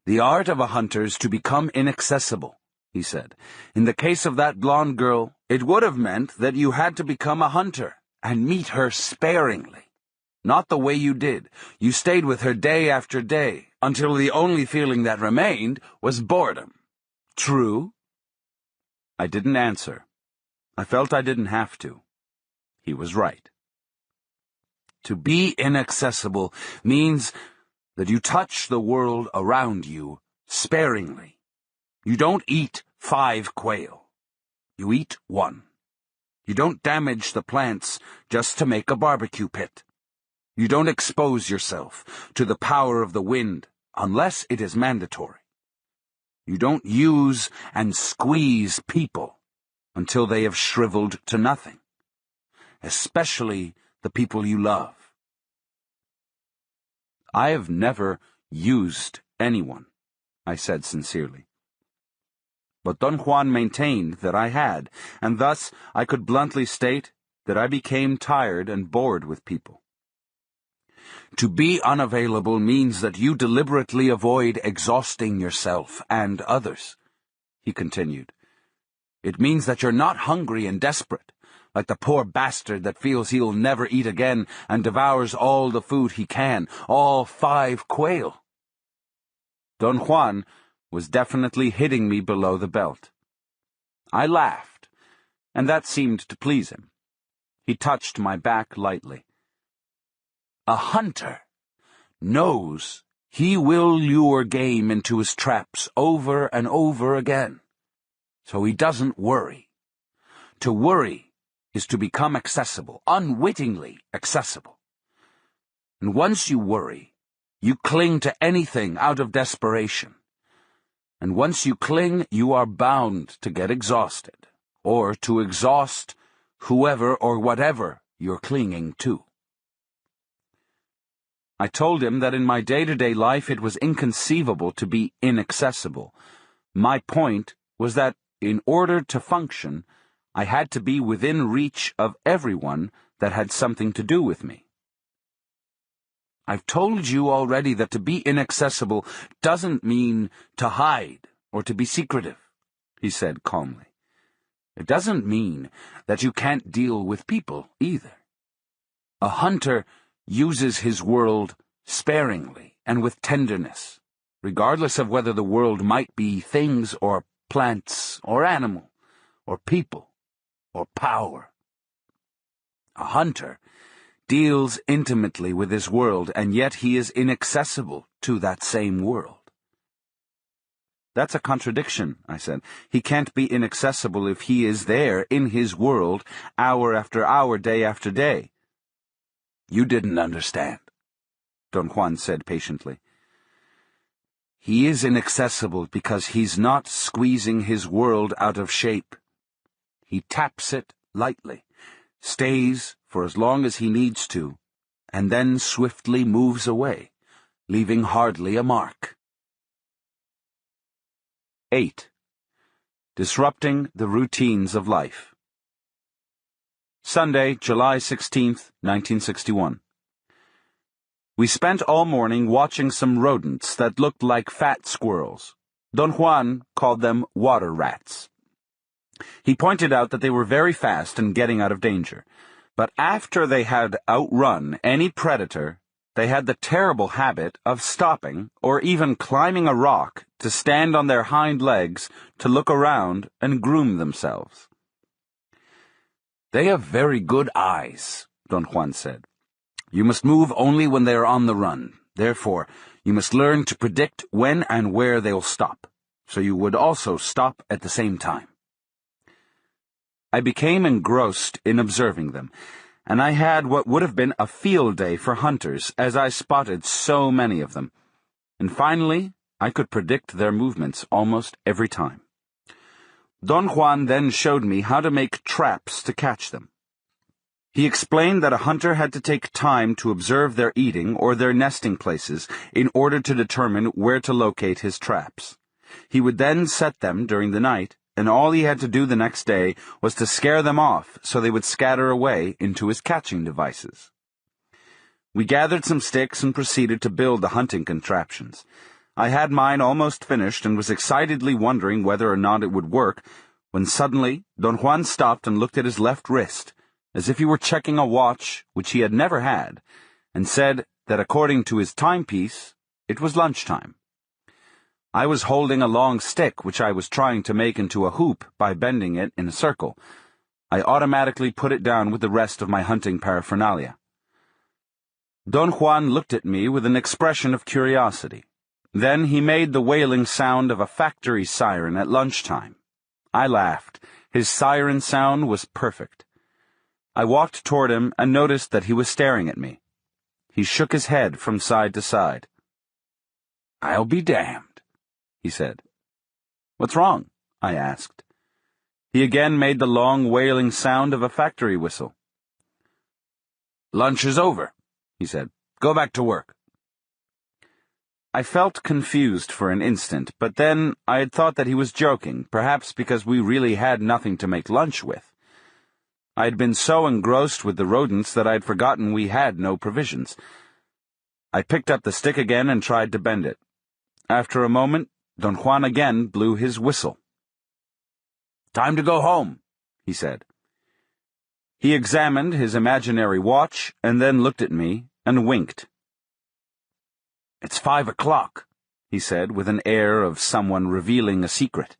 "The art of a hunter is to become inaccessible," he said. "In the case of that blonde girl, it would have meant that you had to become a hunter and meet her sparingly. Not the way you did. You stayed with her day after day, until the only feeling that remained was boredom. True?" I didn't answer. I felt I didn't have to. He was right. To be inaccessible means that you touch the world around you sparingly. You don't eat 5 quail. You eat one. You don't damage the plants just to make a barbecue pit. You don't expose yourself to the power of the wind unless it is mandatory. You don't use and squeeze people until they have shriveled to nothing, especially the people you love. I have never used anyone, I said sincerely. But Don Juan maintained that I had, and thus I could bluntly state that I became tired and bored with people. To be unavailable means that you deliberately avoid exhausting yourself and others, he continued. It means that you're not hungry and desperate, like the poor bastard that feels he'll never eat again and devours all the food he can, all 5 quail. Don Juan was definitely hitting me below the belt. I laughed, and that seemed to please him. He touched my back lightly. A hunter knows he will lure game into his traps over and over again, so he doesn't worry. To worry is to become accessible, unwittingly accessible. And once you worry, you cling to anything out of desperation. And once you cling, you are bound to get exhausted, or to exhaust whoever or whatever you're clinging to. I told him that in my day-to-day life it was inconceivable to be inaccessible. My point was that in order to function, I had to be within reach of everyone that had something to do with me. I've told you already that to be inaccessible doesn't mean to hide or to be secretive, he said calmly. It doesn't mean that you can't deal with people either. A hunter uses his world sparingly and with tenderness, regardless of whether the world might be things or plants or animal or people or power. A hunter deals intimately with his world, and yet he is inaccessible to that same world. That's a contradiction, I said. He can't be inaccessible if he is there in his world, hour after hour, day after day. You didn't understand, Don Juan said patiently. He is inaccessible because he's not squeezing his world out of shape. He taps it lightly, stays for as long as he needs to, and then swiftly moves away, leaving hardly a mark. 8. Disrupting the routines of life. Sunday, July 16th, 1961. We spent all morning watching some rodents that looked like fat squirrels. Don Juan called them water rats. He pointed out that they were very fast and getting out of danger. But after they had outrun any predator, they had the terrible habit of stopping or even climbing a rock to stand on their hind legs to look around and groom themselves. They have very good eyes, Don Juan said. You must move only when they are on the run. Therefore, you must learn to predict when and where they'll stop, so you would also stop at the same time. I became engrossed in observing them, and I had what would have been a field day for hunters, as I spotted so many of them. And finally, I could predict their movements almost every time. Don Juan then showed me how to make traps to catch them. He explained that a hunter had to take time to observe their eating or their nesting places in order to determine where to locate his traps. He would then set them during the night, and all he had to do the next day was to scare them off so they would scatter away into his catching devices. We gathered some sticks and proceeded to build the hunting contraptions. I had mine almost finished and was excitedly wondering whether or not it would work, when suddenly Don Juan stopped and looked at his left wrist, as if he were checking a watch which he had never had, and said that according to his timepiece, it was lunchtime. I was holding a long stick which I was trying to make into a hoop by bending it in a circle. I automatically put it down with the rest of my hunting paraphernalia. Don Juan looked at me with an expression of curiosity. Then he made the wailing sound of a factory siren at lunchtime. I laughed, His siren sound was perfect. I walked toward him and noticed that he was staring at me. He shook his head from side to side. "I'll be damned," he said. "What's wrong?" I asked. He again made the long, wailing sound of a factory whistle. "Lunch is over," he said. "Go back to work." I felt confused for an instant, but then I had thought that he was joking, perhaps because we really had nothing to make lunch with. I had been so engrossed with the rodents that I had forgotten we had no provisions. I picked up the stick again and tried to bend it. After a moment, Don Juan again blew his whistle. "Time to go home," he said. He examined his imaginary watch and then looked at me and winked. "It's 5 o'clock," he said with an air of someone revealing a secret.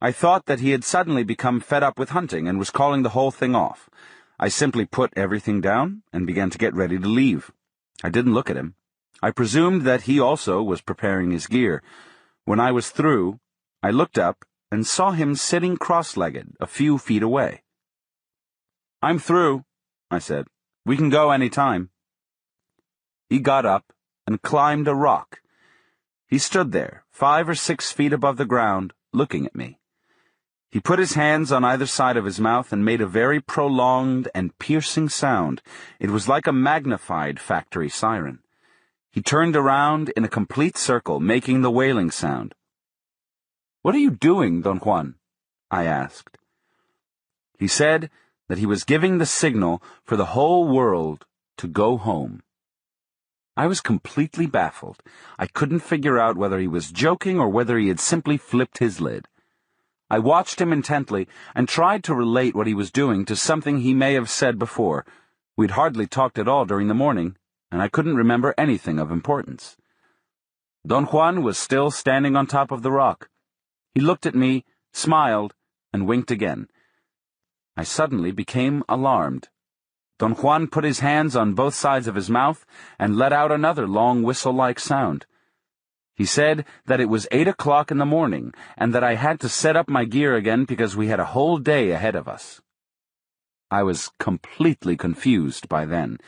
I thought that he had suddenly become fed up with hunting and was calling the whole thing off. I simply put everything down and began to get ready to leave. I didn't look at him. I presumed that he also was preparing his gear. When I was through, I looked up and saw him sitting cross-legged a few feet away. "I'm through," I said. "We can go any time." He got up and climbed a rock. He stood there, 5 or 6 feet above the ground, looking at me. He put his hands on either side of his mouth and made a very prolonged and piercing sound. It was like a magnified factory siren. He turned around in a complete circle, making the wailing sound. "What are you doing, Don Juan?" I asked. He said that he was giving the signal for the whole world to go home. I was completely baffled. I couldn't figure out whether he was joking or whether he had simply flipped his lid. I watched him intently and tried to relate what he was doing to something he may have said before. We'd hardly talked at all during the morning, and I couldn't remember anything of importance. Don Juan was still standing on top of the rock. He looked at me, smiled, and winked again. I suddenly became alarmed. Don Juan put his hands on both sides of his mouth and let out another long whistle-like sound. He said that it was 8 o'clock in the morning and that I had to set up my gear again because we had a whole day ahead of us. I was completely confused by then.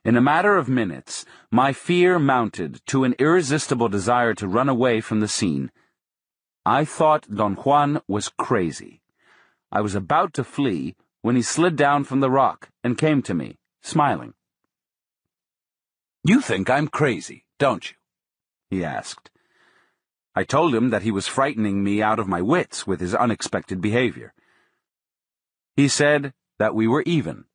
In a matter of minutes, my fear mounted to an irresistible desire to run away from the scene. I thought Don Juan was crazy. I was about to flee when he slid down from the rock and came to me, smiling. "You think I'm crazy, don't you?" he asked. I told him that he was frightening me out of my wits with his unexpected behavior. He said that we were even.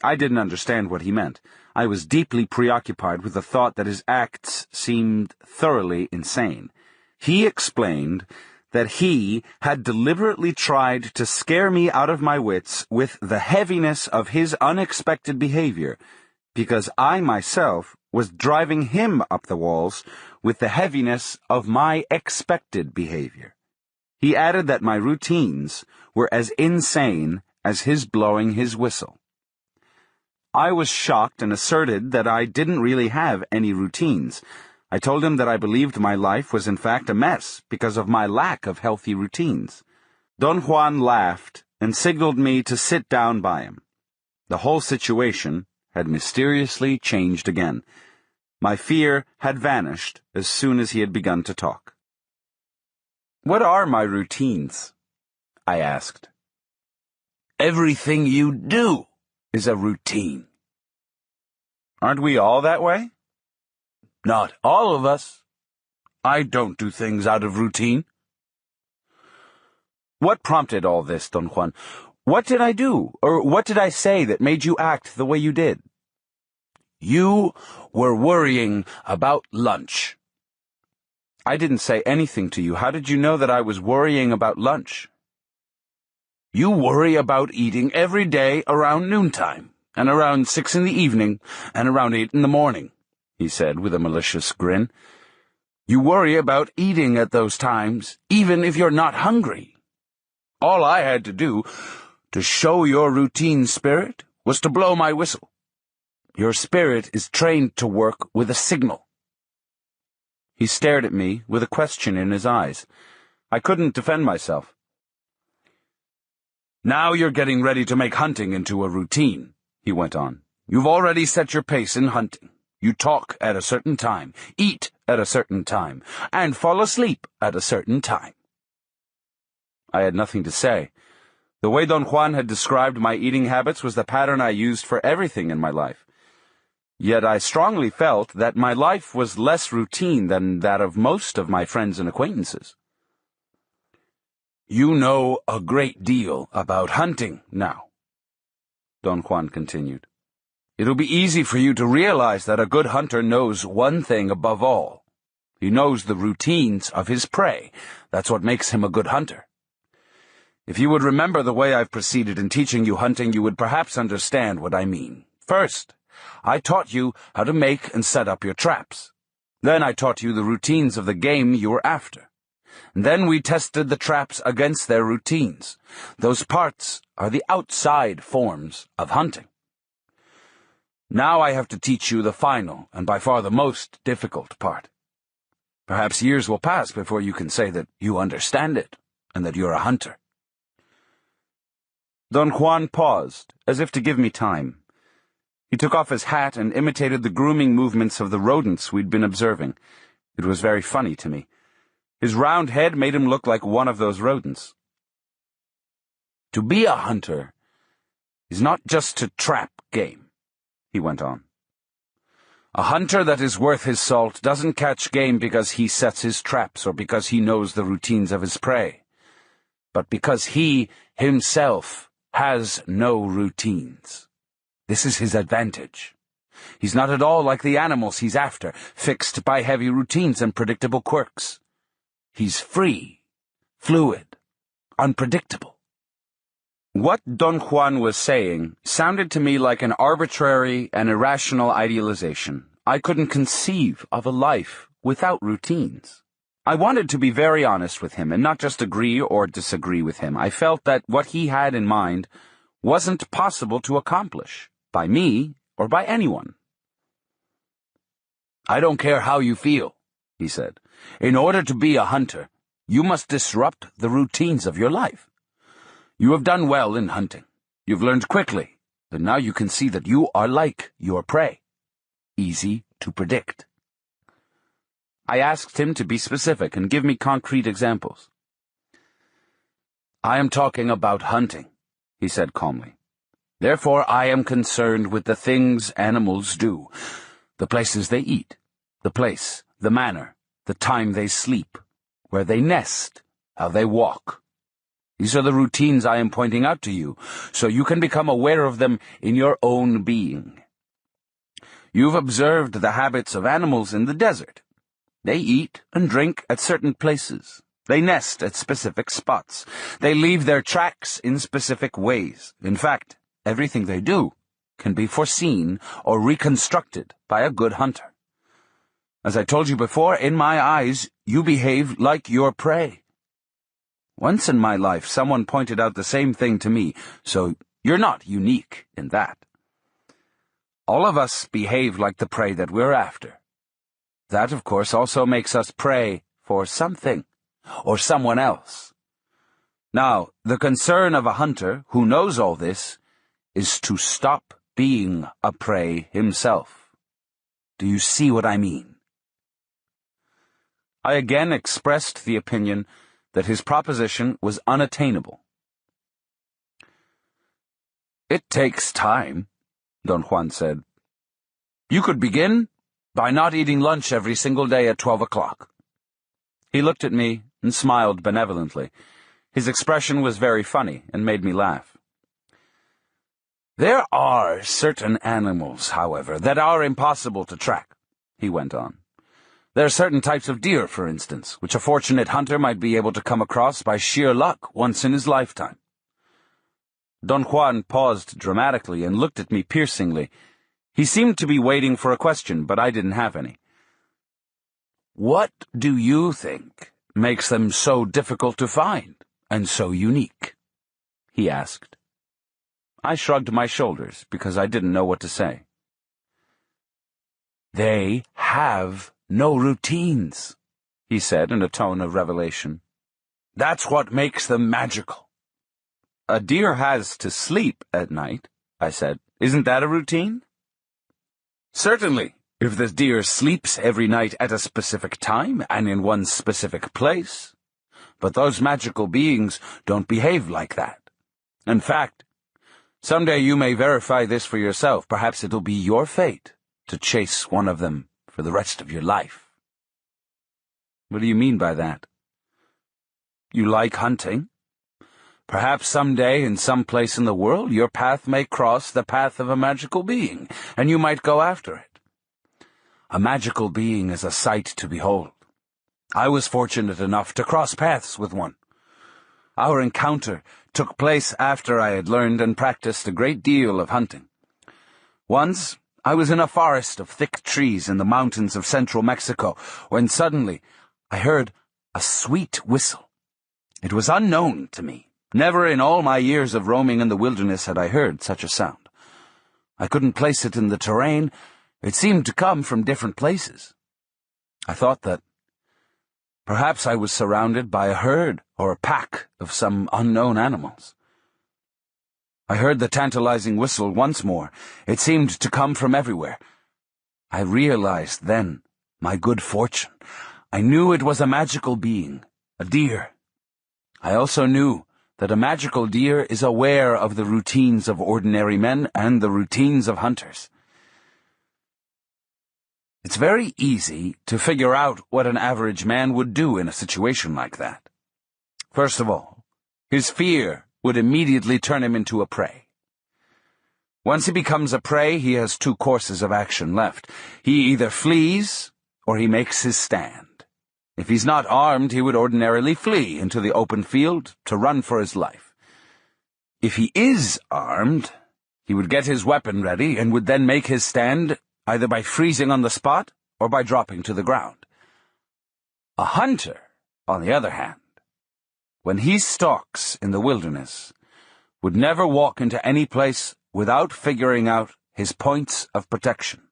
I didn't understand what he meant. I was deeply preoccupied with the thought that his acts seemed thoroughly insane. He explained that he had deliberately tried to scare me out of my wits with the heaviness of his unexpected behavior, because I myself was driving him up the walls with the heaviness of my expected behavior. He added that my routines were as insane as his blowing his whistle. I was shocked and asserted that I didn't really have any routines. I told him that I believed my life was in fact a mess because of my lack of healthy routines. Don Juan laughed and signaled me to sit down by him. The whole situation had mysteriously changed again. My fear had vanished as soon as he had begun to talk. "What are my routines?" I asked. "Everything you do is a routine." "Aren't we all that way?" "Not all of us. I don't do things out of routine." "What prompted all this, Don Juan? What did I do, or what did I say that made you act the way you did?" "You were worrying about lunch." "I didn't say anything to you. How did you know that I was worrying about lunch?" "You worry about eating every day around noontime, and around 6 in the evening, and around 8 in the morning," he said with a malicious grin. "You worry about eating at those times, even if you're not hungry. All I had to do to show your routine spirit was to blow my whistle. Your spirit is trained to work with a signal." He stared at me with a question in his eyes. I couldn't defend myself. Now you're getting ready to make hunting into a routine, he went on. You've already set your pace in hunting. You talk at a certain time, eat at a certain time, and fall asleep at a certain time. I had nothing to say. The way Don Juan had described my eating habits was the pattern I used for everything in my life. Yet I strongly felt that my life was less routine than that of most of my friends and acquaintances. You know a great deal about hunting now, Don Juan continued. It'll be easy for you to realize that a good hunter knows one thing above all. He knows the routines of his prey. That's what makes him a good hunter. If you would remember the way I've proceeded in teaching you hunting, you would perhaps understand what I mean. First, I taught you how to make and set up your traps. Then I taught you the routines of the game you were after. And then we tested the traps against their routines. Those parts are the outside forms of hunting. Now I have to teach you the final and by far the most difficult part. Perhaps years will pass before you can say that you understand it and that you're a hunter. Don Juan paused, as if to give me time. He took off his hat and imitated the grooming movements of the rodents we'd been observing. It was very funny to me. His round head made him look like one of those rodents. To be a hunter is not just to trap game, he went on. A hunter that is worth his salt doesn't catch game because he sets his traps or because he knows the routines of his prey, but because he himself has no routines. This is his advantage. He's not at all like the animals he's after, fixed by heavy routines and predictable quirks. He's free, fluid, unpredictable. What Don Juan was saying sounded to me like an arbitrary and irrational idealization. I couldn't conceive of a life without routines. I wanted to be very honest with him and not just agree or disagree with him. I felt that what he had in mind wasn't possible to accomplish, by me or by anyone. I don't care how you feel, he said. In order to be a hunter, you must disrupt the routines of your life. You have done well in hunting. You've learned quickly, and now you can see that you are like your prey. Easy to predict. I asked him to be specific and give me concrete examples. I am talking about hunting, he said calmly. Therefore I am concerned with the things animals do, the places they eat, the place, the manner, the time they sleep, where they nest, how they walk. These are the routines I am pointing out to you, so you can become aware of them in your own being. You've observed the habits of animals in the desert. They eat and drink at certain places. They nest at specific spots. They leave their tracks in specific ways. In fact, everything they do can be foreseen or reconstructed by a good hunter. As I told you before, in my eyes, you behave like your prey. Once in my life, someone pointed out the same thing to me, so you're not unique in that. All of us behave like the prey that we're after. That, of course, also makes us prey for something, or someone else. Now, the concern of a hunter who knows all this is to stop being a prey himself. Do you see what I mean? I again expressed the opinion that his proposition was unattainable. It takes time, Don Juan said. You could begin by not eating lunch every single day at 12 o'clock. He looked at me and smiled benevolently. His expression was very funny and made me laugh. There are certain animals, however, that are impossible to track, he went on. There are certain types of deer, for instance, which a fortunate hunter might be able to come across by sheer luck once in his lifetime. Don Juan paused dramatically and looked at me piercingly. He seemed to be waiting for a question, but I didn't have any. What do you think makes them so difficult to find and so unique? He asked. I shrugged my shoulders because I didn't know what to say. They have no routines, he said in a tone of revelation. That's what makes them magical. A deer has to sleep at night, I said. Isn't that a routine? Certainly, if the deer sleeps every night at a specific time and in one specific place. But those magical beings don't behave like that. In fact, someday you may verify this for yourself. Perhaps it'll be your fate to chase one of them for the rest of your life. What do you mean by that? You like hunting? Perhaps someday in some place in the world your path may cross the path of a magical being, and you might go after it. A magical being is a sight to behold. I was fortunate enough to cross paths with one. Our encounter took place after I had learned and practiced a great deal of hunting. Once, I was in a forest of thick trees in the mountains of central Mexico, when suddenly I heard a sweet whistle. It was unknown to me. Never in all my years of roaming in the wilderness had I heard such a sound. I couldn't place it in the terrain. It seemed to come from different places. I thought that perhaps I was surrounded by a herd or a pack of some unknown animals. I heard the tantalizing whistle once more. It seemed to come from everywhere. I realized then my good fortune. I knew it was a magical being, a deer. I also knew that a magical deer is aware of the routines of ordinary men and the routines of hunters. It's very easy to figure out what an average man would do in a situation like that. First of all, his fear would immediately turn him into a prey. Once he becomes a prey, he has two courses of action left. He either flees or he makes his stand. If he's not armed, he would ordinarily flee into the open field to run for his life. If he is armed, he would get his weapon ready and would then make his stand either by freezing on the spot or by dropping to the ground. A hunter, on the other hand, when he stalks in the wilderness, would never walk into any place without figuring out his points of protection.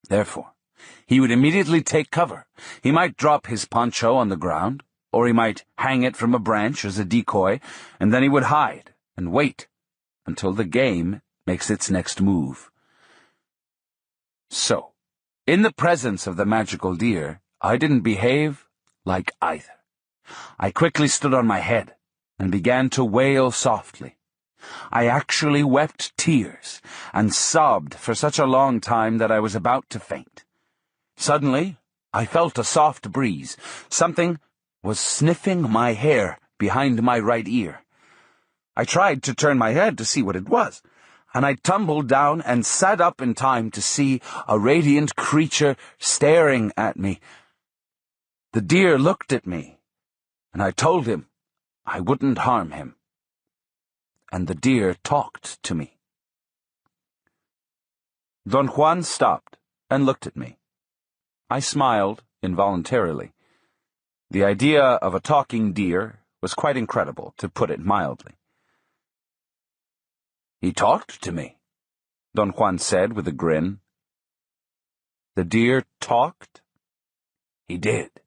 Therefore, he would immediately take cover. He might drop his poncho on the ground, or he might hang it from a branch as a decoy, and then he would hide and wait until the game makes its next move. So, in the presence of the magical deer, I didn't behave like either. I quickly stood on my head and began to wail softly. I actually wept tears and sobbed for such a long time that I was about to faint. Suddenly, I felt a soft breeze. Something was sniffing my hair behind my right ear. I tried to turn my head to see what it was, and I tumbled down and sat up in time to see a radiant creature staring at me. The deer looked at me, and I told him I wouldn't harm him. And the deer talked to me. Don Juan stopped and looked at me. I smiled involuntarily. The idea of a talking deer was quite incredible, to put it mildly. "He talked to me," Don Juan said with a grin. "The deer talked?" "He did."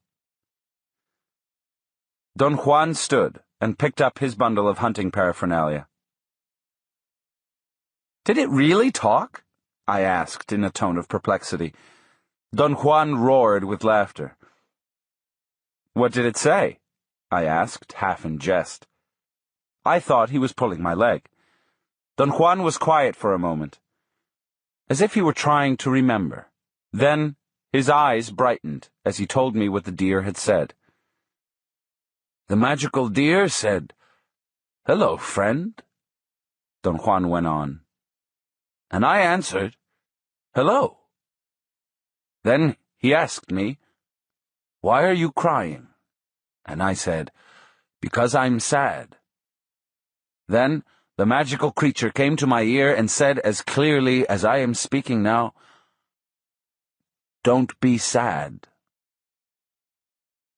Don Juan stood and picked up his bundle of hunting paraphernalia. "Did it really talk?" I asked in a tone of perplexity. Don Juan roared with laughter. "What did it say?" I asked, half in jest. I thought he was pulling my leg. Don Juan was quiet for a moment, as if he were trying to remember. Then his eyes brightened as he told me what the deer had said. "The magical deer said, 'Hello, friend,'" Don Juan went on. "And I answered, 'Hello.' Then he asked me, 'Why are you crying?' And I said, 'Because I'm sad.' Then the magical creature came to my ear and said as clearly as I am speaking now, 'Don't be sad.'"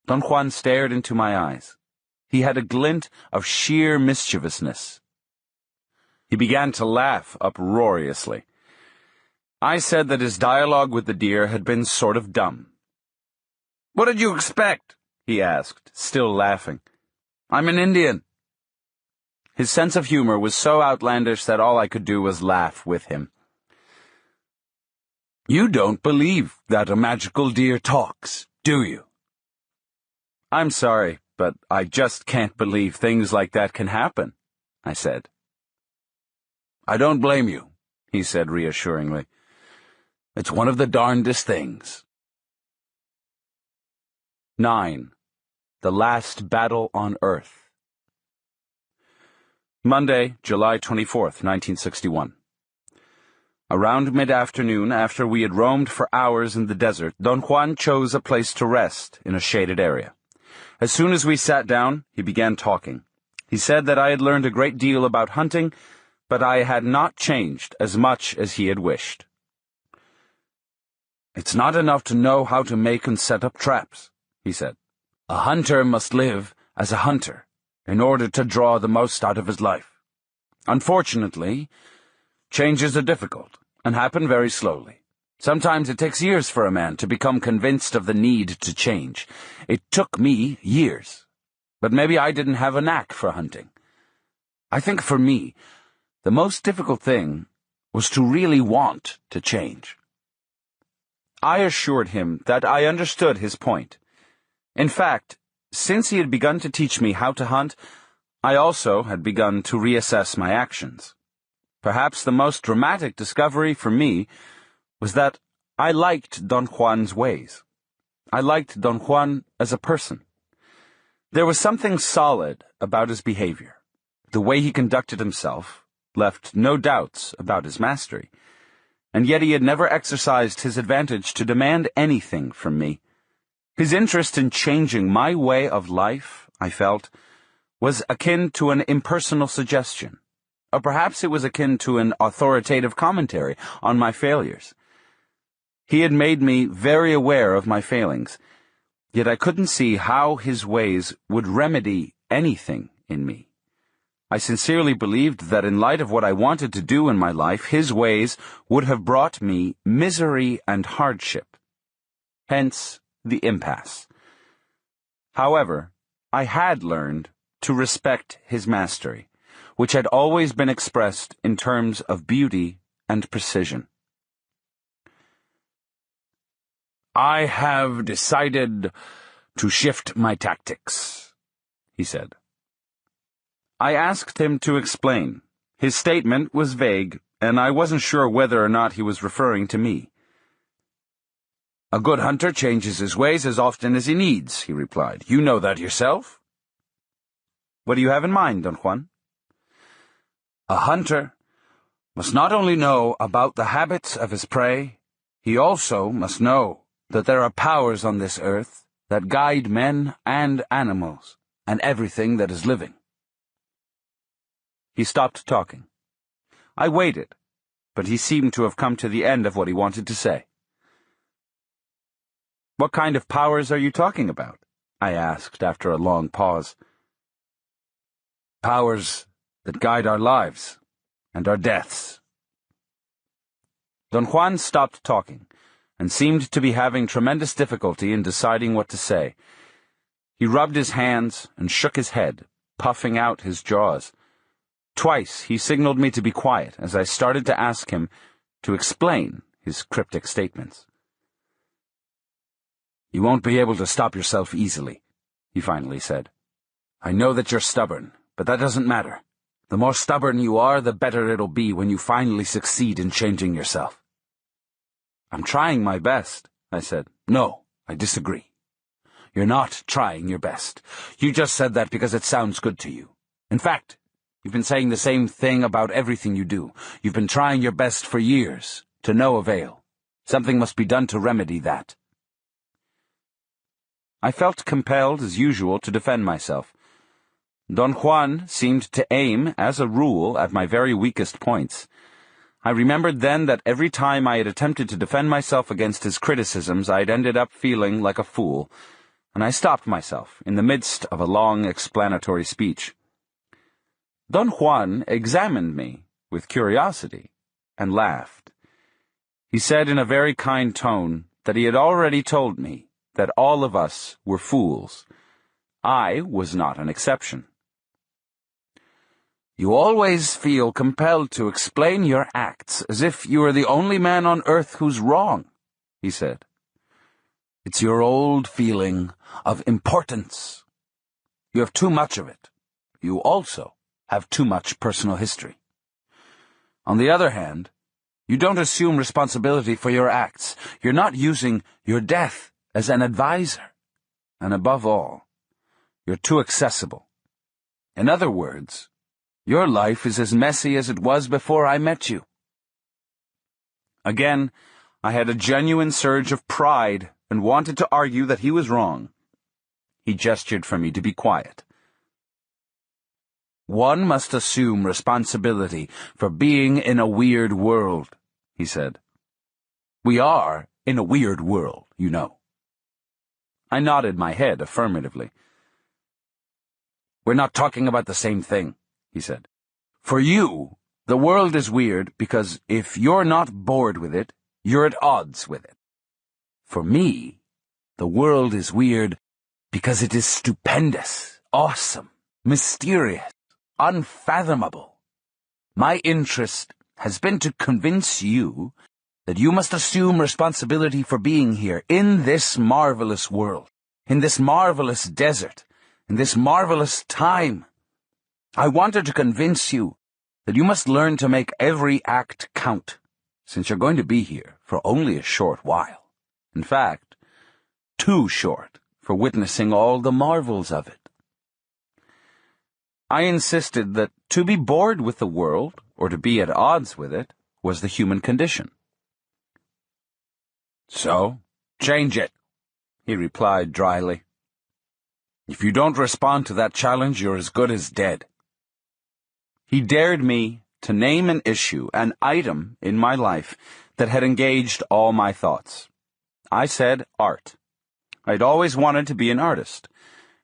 Don Juan stared into my eyes. He had a glint of sheer mischievousness. He began to laugh uproariously. I said that his dialogue with the deer had been sort of dumb. "What did you expect?" he asked, still laughing. "I'm an Indian." His sense of humor was so outlandish that all I could do was laugh with him. "You don't believe that a magical deer talks, do you?" "I'm sorry, but I just can't believe things like that can happen," I said. "I don't blame you," he said reassuringly. "It's one of the darndest things." 9. The Last Battle on Earth. Monday, July 24th, 1961. Around mid-afternoon, after we had roamed for hours in the desert, Don Juan chose a place to rest in a shaded area. As soon as we sat down, he began talking. He said that I had learned a great deal about hunting, but I had not changed as much as he had wished. "It's not enough to know how to make and set up traps," he said. "A hunter must live as a hunter in order to draw the most out of his life. Unfortunately, changes are difficult and happen very slowly. Sometimes it takes years for a man to become convinced of the need to change. It took me years, but maybe I didn't have a knack for hunting. I think for me, the most difficult thing was to really want to change." I assured him that I understood his point. In fact, since he had begun to teach me how to hunt, I also had begun to reassess my actions. Perhaps the most dramatic discovery for me was that I liked Don Juan's ways. I liked Don Juan as a person. There was something solid about his behavior. The way he conducted himself left no doubts about his mastery, and yet he had never exercised his advantage to demand anything from me. His interest in changing my way of life, I felt, was akin to an impersonal suggestion, or perhaps it was akin to an authoritative commentary on my failures. He had made me very aware of my failings, yet I couldn't see how his ways would remedy anything in me. I sincerely believed that in light of what I wanted to do in my life, his ways would have brought me misery and hardship. Hence, the impasse. However, I had learned to respect his mastery, which had always been expressed in terms of beauty and precision. "I have decided to shift my tactics," he said. I asked him to explain. His statement was vague, and I wasn't sure whether or not he was referring to me. "A good hunter changes his ways as often as he needs," he replied. "You know that yourself." "What do you have in mind, Don Juan?" "A hunter must not only know about the habits of his prey, he also must know that there are powers on this earth that guide men and animals, and everything that is living." He stopped talking. I waited, but he seemed to have come to the end of what he wanted to say. "What kind of powers are you talking about?" I asked after a long pause. "Powers that guide our lives and our deaths." Don Juan stopped talking and seemed to be having tremendous difficulty in deciding what to say. He rubbed his hands and shook his head, puffing out his jaws. Twice he signaled me to be quiet as I started to ask him to explain his cryptic statements. "You won't be able to stop yourself easily," he finally said. "I know that you're stubborn, but that doesn't matter. The more stubborn you are, the better it'll be when you finally succeed in changing yourself." "I'm trying my best," I said. "No, I disagree. You're not trying your best. You just said that because it sounds good to you. In fact, you've been saying the same thing about everything you do. You've been trying your best for years, to no avail. Something must be done to remedy that." I felt compelled, as usual, to defend myself. Don Juan seemed to aim, as a rule, at my very weakest points. I remembered then that every time I had attempted to defend myself against his criticisms, I had ended up feeling like a fool, and I stopped myself in the midst of a long explanatory speech. Don Juan examined me with curiosity and laughed. He said in a very kind tone that he had already told me that all of us were fools. I was not an exception. You always feel compelled to explain your acts as if you are the only man on earth who's wrong, he said. It's your old feeling of importance. You have too much of it. You also have too much personal history. On the other hand, you don't assume responsibility for your acts. You're not using your death as an advisor. And above all, you're too accessible. In other words, your life is as messy as it was before I met you. Again, I had a genuine surge of pride and wanted to argue that he was wrong. He gestured for me to be quiet. One must assume responsibility for being in a weird world, he said. We are in a weird world, you know. I nodded my head affirmatively. We're not talking about the same thing, he said. For you, the world is weird because if you're not bored with it, you're at odds with it. For me, the world is weird because it is stupendous, awesome, mysterious, unfathomable. My interest has been to convince you that you must assume responsibility for being here in this marvelous world, in this marvelous desert, in this marvelous time. I wanted to convince you that you must learn to make every act count, since you're going to be here for only a short while. In fact, too short for witnessing all the marvels of it. I insisted that to be bored with the world, or to be at odds with it, was the human condition. So, change it, he replied dryly. If you don't respond to that challenge, you're as good as dead. He dared me to name an issue, an item in my life that had engaged all my thoughts. I said art. I'd always wanted to be an artist,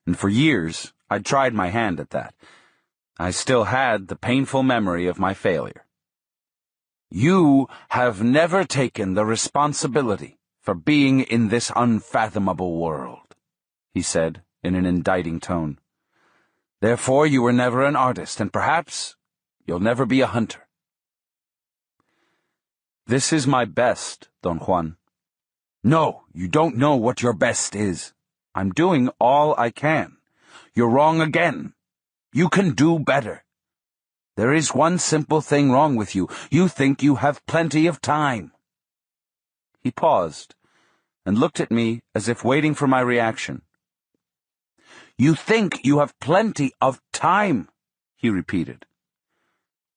and for years I'd tried my hand at that. I still had the painful memory of my failure. You have never taken the responsibility for being in this unfathomable world, he said in an indicting tone. Therefore you were never an artist, and perhaps you'll never be a hunter. This is my best, Don Juan. No, you don't know what your best is. I'm doing all I can. You're wrong again. You can do better. There is one simple thing wrong with you. You think you have plenty of time. He paused and looked at me as if waiting for my reaction. You think you have plenty of time, he repeated.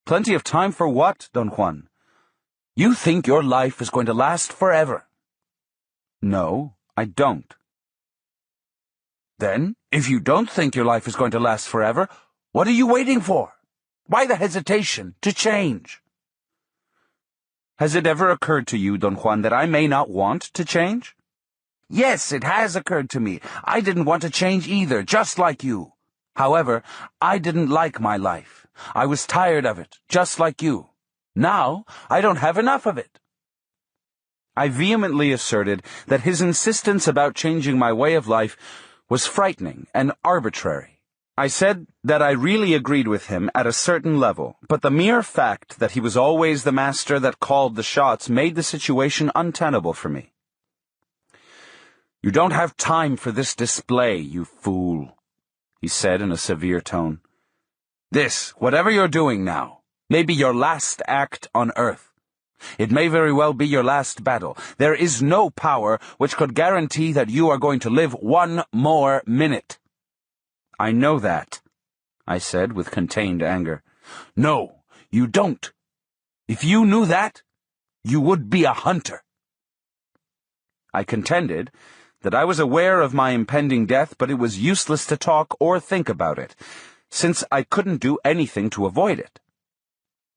Plenty of time for what, Don Juan? You think your life is going to last forever. No, I don't. Then, if you don't think your life is going to last forever, what are you waiting for? Why the hesitation to change? Has it ever occurred to you, Don Juan, that I may not want to change? Yes, it has occurred to me. I didn't want to change either, just like you. However, I didn't like my life. I was tired of it, just like you. Now, I don't have enough of it. I vehemently asserted that his insistence about changing my way of life was frightening and arbitrary. I said that I really agreed with him at a certain level, but the mere fact that he was always the master that called the shots made the situation untenable for me. You don't have time for this display, you fool, he said in a severe tone. This, whatever you're doing now, may be your last act on earth. It may very well be your last battle. There is no power which could guarantee that you are going to live one more minute. I know that, I said with contained anger. No, you don't. If you knew that, you would be a hunter. I contended that I was aware of my impending death, but it was useless to talk or think about it, since I couldn't do anything to avoid it.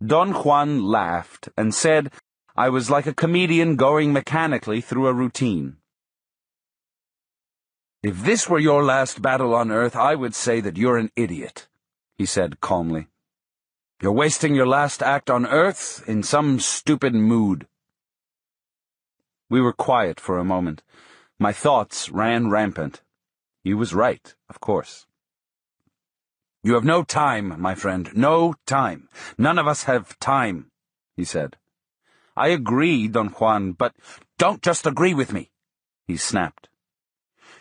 Don Juan laughed and said I was like a comedian going mechanically through a routine. If this were your last battle on Earth, I would say that you're an idiot, he said calmly. You're wasting your last act on Earth in some stupid mood. We were quiet for a moment. My thoughts ran rampant. He was right, of course. You have no time, my friend, no time. None of us have time, he said. I agree, Don Juan, but don't just agree with me, he snapped.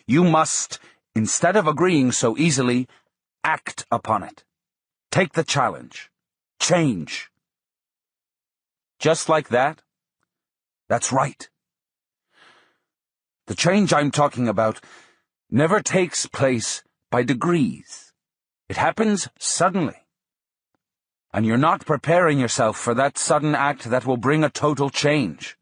You must, instead of agreeing so easily, act upon it. Take the challenge. Change. Just like that? That's right. The change I'm talking about never takes place by degrees. It happens suddenly. And you're not preparing yourself for that sudden act that will bring a total change.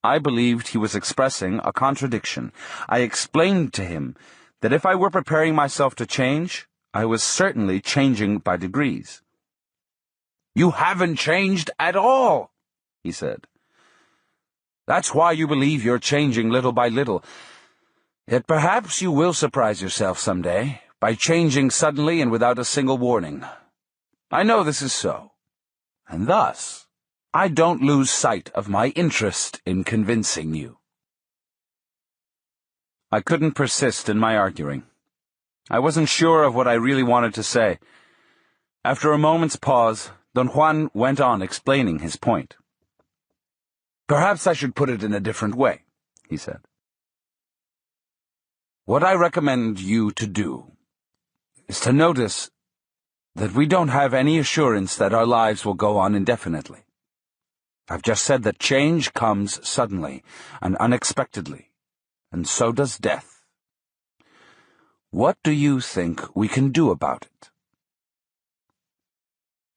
I believed he was expressing a contradiction. I explained to him that if I were preparing myself to change, I was certainly changing by degrees. You haven't changed at all, he said. That's why you believe you're changing little by little. Yet perhaps you will surprise yourself someday by changing suddenly and without a single warning. I know this is so, and thus I don't lose sight of my interest in convincing you. I couldn't persist in my arguing. I wasn't sure of what I really wanted to say. After a moment's pause, Don Juan went on explaining his point. Perhaps I should put it in a different way, he said. What I recommend you to do is to notice that we don't have any assurance that our lives will go on indefinitely. I've just said that change comes suddenly and unexpectedly, and so does death. What do you think we can do about it?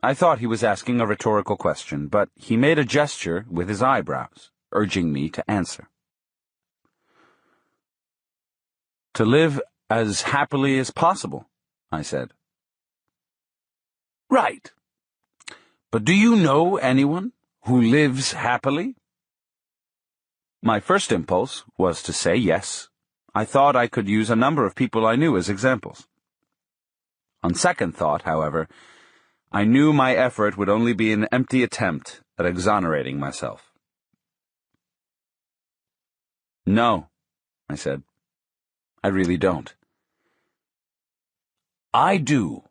I thought he was asking a rhetorical question, but he made a gesture with his eyebrows, urging me to answer. To live as happily as possible, I said. Right. But do you know anyone who lives happily? My first impulse was to say yes. I thought I could use a number of people I knew as examples. On second thought, however, I knew my effort would only be an empty attempt at exonerating myself. No, I said. I really don't. I do,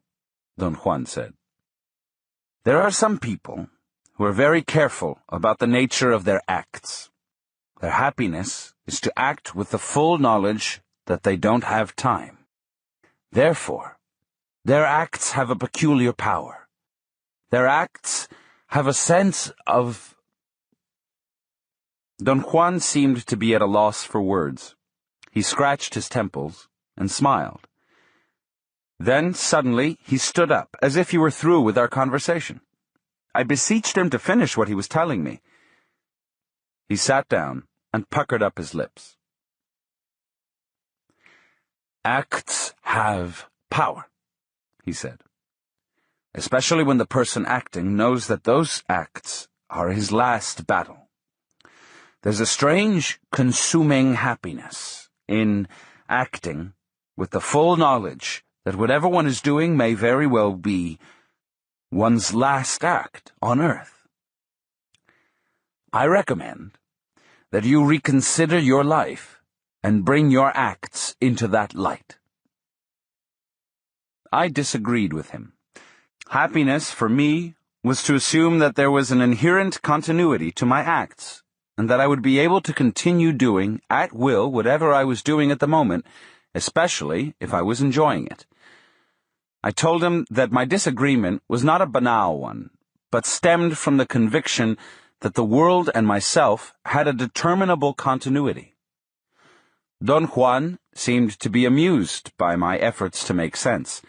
Don Juan said. There are some people who are very careful about the nature of their acts. Their happiness is to act with the full knowledge that they don't have time. Therefore, their acts have a peculiar power. Their acts have a sense of... Don Juan seemed to be at a loss for words. He scratched his temples and smiled. Then, suddenly, he stood up, as if he were through with our conversation. I beseeched him to finish what he was telling me. He sat down and puckered up his lips. Acts have power, he said, especially when the person acting knows that those acts are his last battle. There's a strange, consuming happiness in acting with the full knowledge that whatever one is doing may very well be one's last act on earth. I recommend that you reconsider your life and bring your acts into that light. I disagreed with him. Happiness, for me, was to assume that there was an inherent continuity to my acts, and that I would be able to continue doing, at will, whatever I was doing at the moment, especially if I was enjoying it. I told him that my disagreement was not a banal one, but stemmed from the conviction that the world and myself had a determinable continuity. Don Juan seemed to be amused by my efforts to make sense.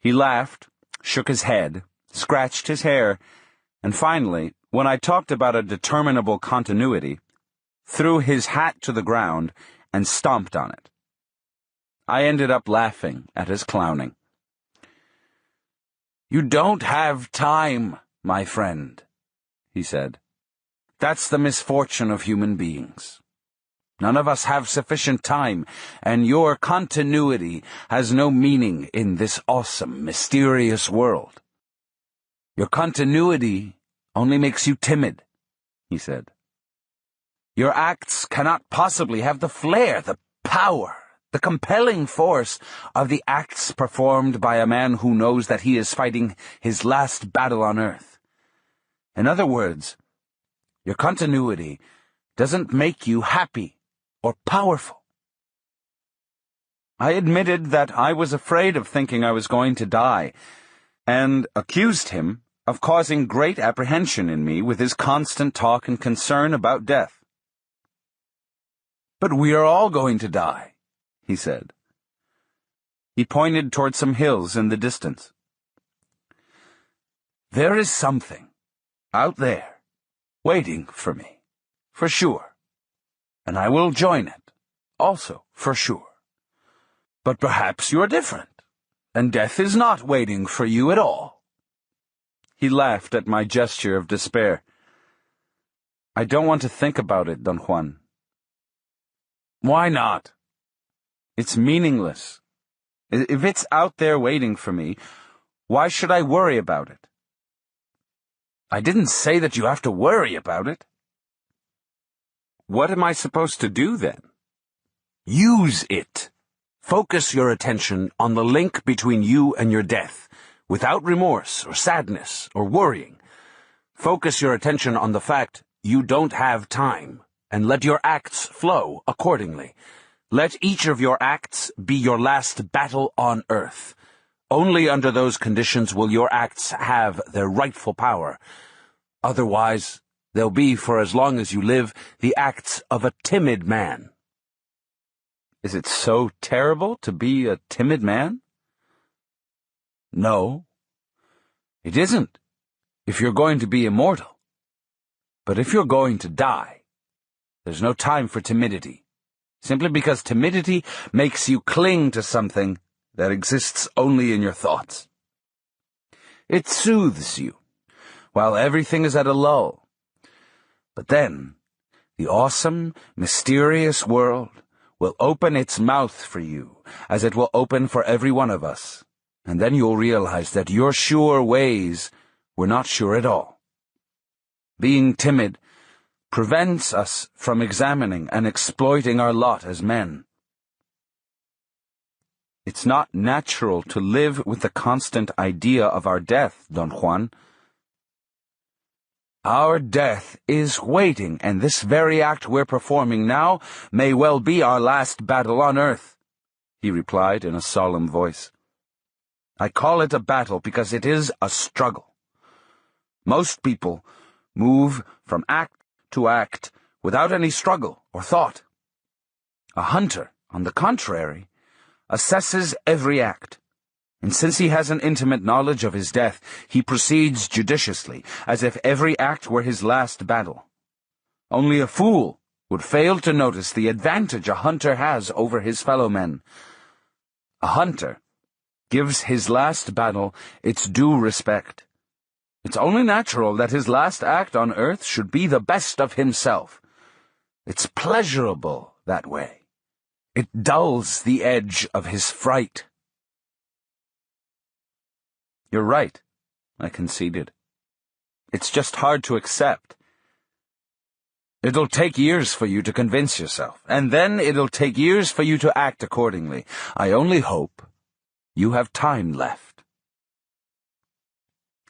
He laughed, shook his head, scratched his hair, and finally, when I talked about a determinable continuity, threw his hat to the ground and stomped on it. I ended up laughing at his clowning. You don't have time, my friend, he said. That's the misfortune of human beings. None of us have sufficient time, and your continuity has no meaning in this awesome, mysterious world. Your continuity only makes you timid, he said. Your acts cannot possibly have the flair, the power, The compelling force of the acts performed by a man who knows that he is fighting his last battle on Earth. In other words, your continuity doesn't make you happy or powerful. I admitted that I was afraid of thinking I was going to die, and accused him of causing great apprehension in me with his constant talk and concern about death. "But we are all going to die," he said. He pointed toward some hills in the distance. "There is something out there waiting for me, for sure, and I will join it, also, for sure. But perhaps you are different, and death is not waiting for you at all." He laughed at my gesture of despair. "I don't want to think about it, Don Juan." "Why not?" "It's meaningless. If it's out there waiting for me, why should I worry about it?" "I didn't say that you have to worry about it." What am I supposed to do then? Use it. Focus your attention on the link between you and your death, without remorse or sadness or worrying. Focus your attention on the fact you don't have time, and let your acts flow accordingly. Let each of your acts be your last battle on Earth. Only under those conditions will your acts have their rightful power. Otherwise, they'll be, for as long as you live, the acts of a timid man. Is it so terrible to be a timid man? No, it isn't, if you're going to be immortal. But if you're going to die, there's no time for timidity, simply because timidity makes you cling to something that exists only in your thoughts. It soothes you, while everything is at a lull. But then, the awesome, mysterious world will open its mouth for you, as it will open for every one of us, and then you'll realize that your sure ways were not sure at all. Being timid prevents us from examining and exploiting our lot as men. It's not natural to live with the constant idea of our death, Don Juan. Our death is waiting, and this very act we're performing now may well be our last battle on Earth, he replied in a solemn voice. I call it a battle because it is a struggle. Most people move from act to act without any struggle or thought. A hunter, on the contrary, assesses every act. And since he has an intimate knowledge of his death, he proceeds judiciously, as if every act were his last battle. Only a fool would fail to notice the advantage a hunter has over his fellow men. A hunter gives his last battle its due respect. It's only natural that his last act on Earth should be the best of himself. It's pleasurable that way. It dulls the edge of his fright. You're right, I conceded. It's just hard to accept. It'll take years for you to convince yourself, and then it'll take years for you to act accordingly. I only hope you have time left.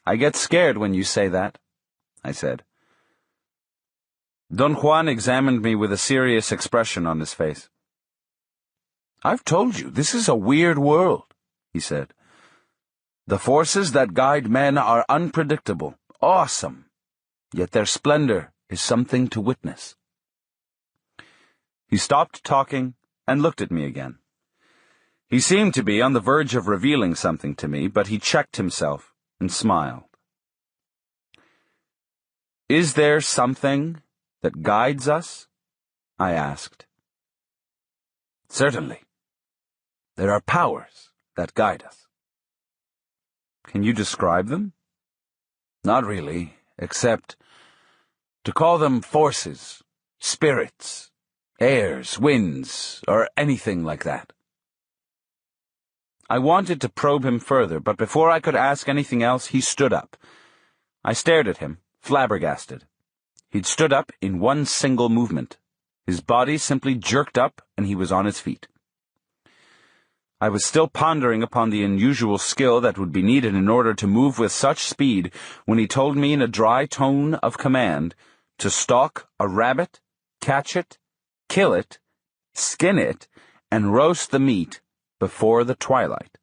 I get scared when you say that, I said. Don Juan examined me with a serious expression on his face. I've told you, this is a weird world, he said. The forces that guide men are unpredictable, awesome, yet their splendor is something to witness. He stopped talking and looked at me again. He seemed to be on the verge of revealing something to me, but he checked himself and smiled. Is there something that guides us? I asked. Certainly. There are powers that guide us. Can you describe them? Not really, except to call them forces, spirits, airs, winds, or anything like that. I wanted to probe him further, but before I could ask anything else, he stood up. I stared at him, flabbergasted. He'd stood up in one single movement. His body simply jerked up, and he was on his feet. I was still pondering upon the unusual skill that would be needed in order to move with such speed when he told me in a dry tone of command to stalk a rabbit, catch it, kill it, skin it, and roast the meat before the twilight.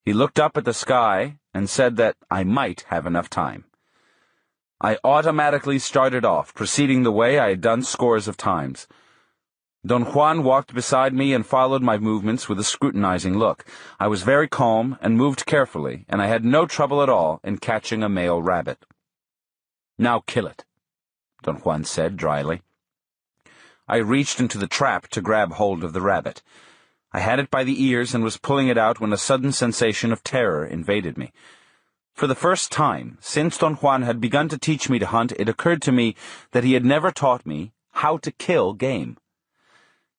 He looked up at the sky and said that I might have enough time. I automatically started off, proceeding the way I had done scores of times. Don Juan walked beside me and followed my movements with a scrutinizing look. I was very calm and moved carefully, and I had no trouble at all in catching a male rabbit. "Now kill it," Don Juan said dryly. I reached into the trap to grab hold of the rabbit. I had it by the ears and was pulling it out when a sudden sensation of terror invaded me. For the first time, since Don Juan had begun to teach me to hunt, it occurred to me that he had never taught me how to kill game.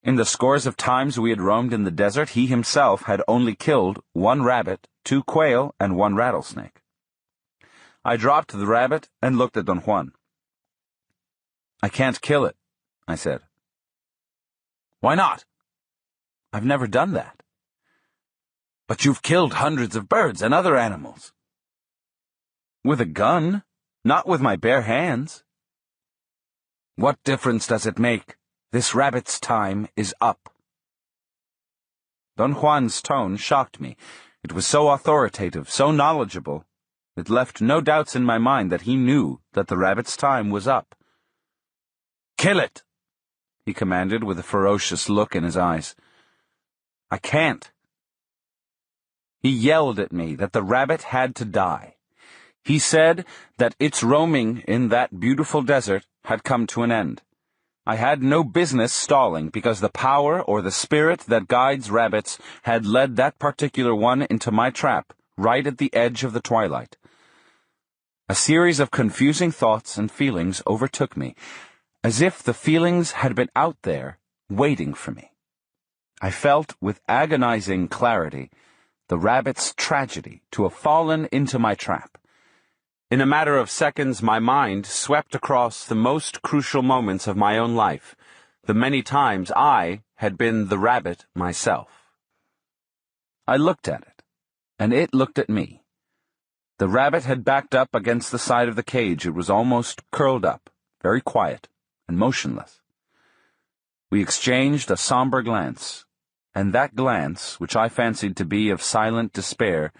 In the scores of times we had roamed in the desert, he himself had only killed 1 rabbit, 2 quail, and 1 rattlesnake. I dropped the rabbit and looked at Don Juan. "I can't kill it," I said. "Why not?" "I've never done that." "But you've killed hundreds of birds and other animals." "With a gun, not with my bare hands." "What difference does it make? This rabbit's time is up." Don Juan's tone shocked me. It was so authoritative, so knowledgeable. It left no doubts in my mind that he knew that the rabbit's time was up. "Kill it," he commanded with a ferocious look in his eyes. "I can't." He yelled at me that the rabbit had to die. He said that its roaming in that beautiful desert had come to an end. I had no business stalling because the power or the spirit that guides rabbits had led that particular one into my trap right at the edge of the twilight. A series of confusing thoughts and feelings overtook me, as if the feelings had been out there waiting for me. I felt with agonizing clarity the rabbit's tragedy to have fallen into my trap. In a matter of seconds, my mind swept across the most crucial moments of my own life, the many times I had been the rabbit myself. I looked at it, and it looked at me. The rabbit had backed up against the side of the cage. It was almost curled up, very quiet and motionless. We exchanged a somber glance, and that glance, which I fancied to be of silent despair,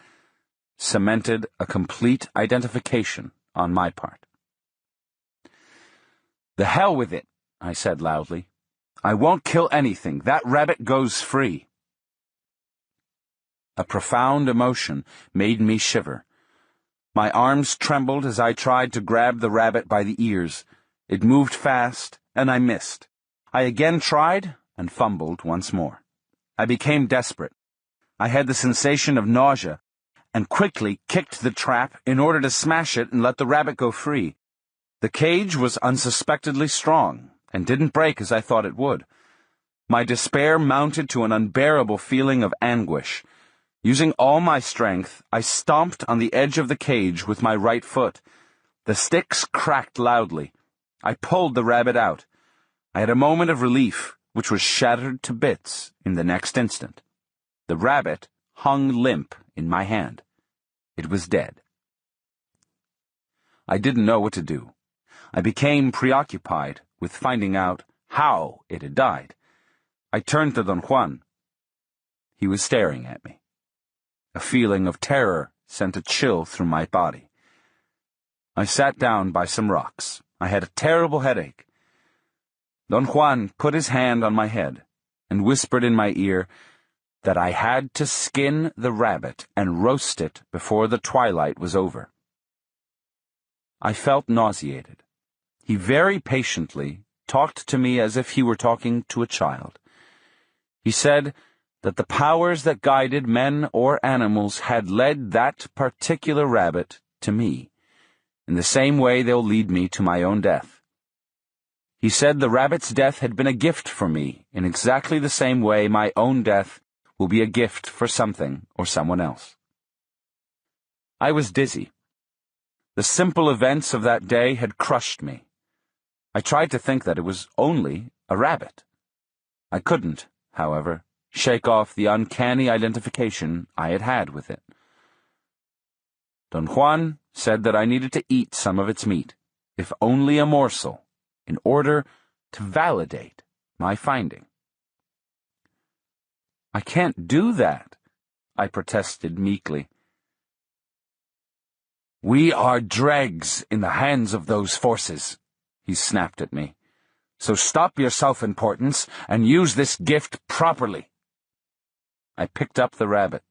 cemented a complete identification on my part. "The hell with it," I said loudly. "I won't kill anything. That rabbit goes free." A profound emotion made me shiver. My arms trembled as I tried to grab the rabbit by the ears. It moved fast, and I missed. I again tried and fumbled once more. I became desperate. I had the sensation of nausea, and quickly kicked the trap in order to smash it and let the rabbit go free. The cage was unsuspectedly strong, and didn't break as I thought it would. My despair mounted to an unbearable feeling of anguish. Using all my strength, I stomped on the edge of the cage with my right foot. The sticks cracked loudly. I pulled the rabbit out. I had a moment of relief, which was shattered to bits in the next instant. The rabbit hung limp in my hand. It was dead. I didn't know what to do. I became preoccupied with finding out how it had died. I turned to Don Juan. He was staring at me. A feeling of terror sent a chill through my body. I sat down by some rocks. I had a terrible headache. Don Juan put his hand on my head and whispered in my ear that I had to skin the rabbit and roast it before the twilight was over. I felt nauseated. He very patiently talked to me as if he were talking to a child. He said that the powers that guided men or animals had led that particular rabbit to me, in the same way they'll lead me to my own death. He said the rabbit's death had been a gift for me, in exactly the same way my own death will be a gift for something or someone else. I was dizzy. The simple events of that day had crushed me. I tried to think that it was only a rabbit. I couldn't, however, shake off the uncanny identification I had had with it. Don Juan said that I needed to eat some of its meat, if only a morsel, in order to validate my finding. "I can't do that," I protested meekly. "We are dregs in the hands of those forces," he snapped at me. "So stop your self-importance and use this gift properly." I picked up the rabbit.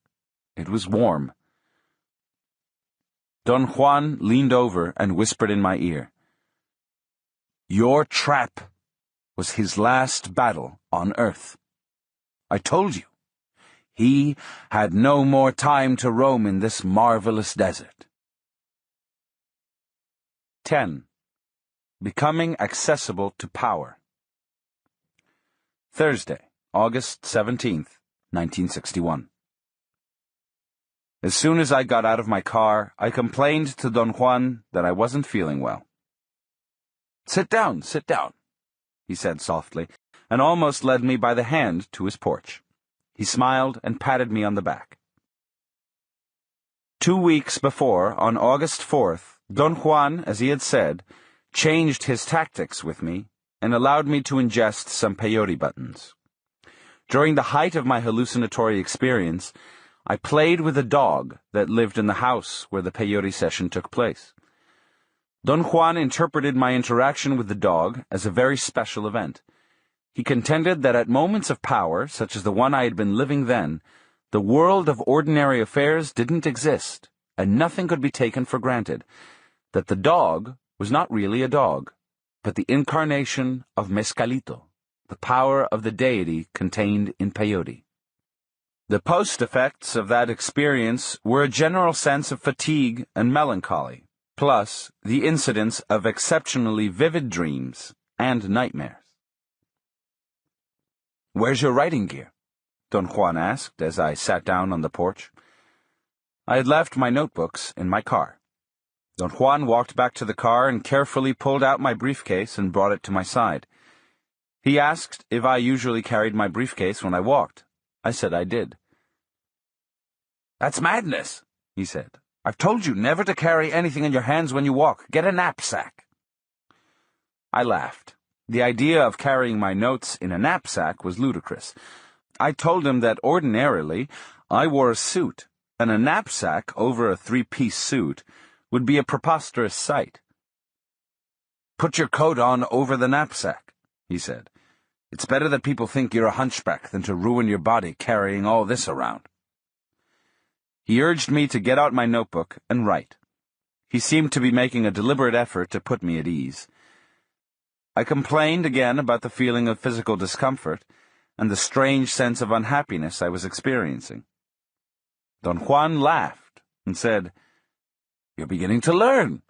It was warm. Don Juan leaned over and whispered in my ear. "Your trap was his last battle on Earth. I told you. He had no more time to roam in this marvelous desert." 10. Becoming accessible to power. Thursday, August 17th, 1961. As soon as I got out of my car, I complained to Don Juan that I wasn't feeling well. Sit down," he said softly, and almost led me by the hand to his porch. He smiled and patted me on the back. 2 weeks before, on August 4th, Don Juan, as he had said, changed his tactics with me and allowed me to ingest some peyote buttons. During the height of my hallucinatory experience, I played with a dog that lived in the house where the peyote session took place. Don Juan interpreted my interaction with the dog as a very special event. He contended that at moments of power, such as the one I had been living then, the world of ordinary affairs didn't exist, and nothing could be taken for granted, that the dog was not really a dog, but the incarnation of Mescalito, the power of the deity contained in peyote. The post-effects of that experience were a general sense of fatigue and melancholy, plus the incidence of exceptionally vivid dreams and nightmares. "Where's your writing gear?" Don Juan asked as I sat down on the porch. I had left my notebooks in my car. Don Juan walked back to the car and carefully pulled out my briefcase and brought it to my side. He asked if I usually carried my briefcase when I walked. I said I did. "That's madness," he said. "I've told you never to carry anything in your hands when you walk. Get a knapsack." I laughed. The idea of carrying my notes in a knapsack was ludicrous. I told him that ordinarily I wore a suit, and a knapsack over a 3-piece suit would be a preposterous sight. "Put your coat on over the knapsack," he said. "It's better that people think you're a hunchback than to ruin your body carrying all this around." He urged me to get out my notebook and write. He seemed to be making a deliberate effort to put me at ease. I complained again about the feeling of physical discomfort and the strange sense of unhappiness I was experiencing. Don Juan laughed and said, "You're beginning to learn."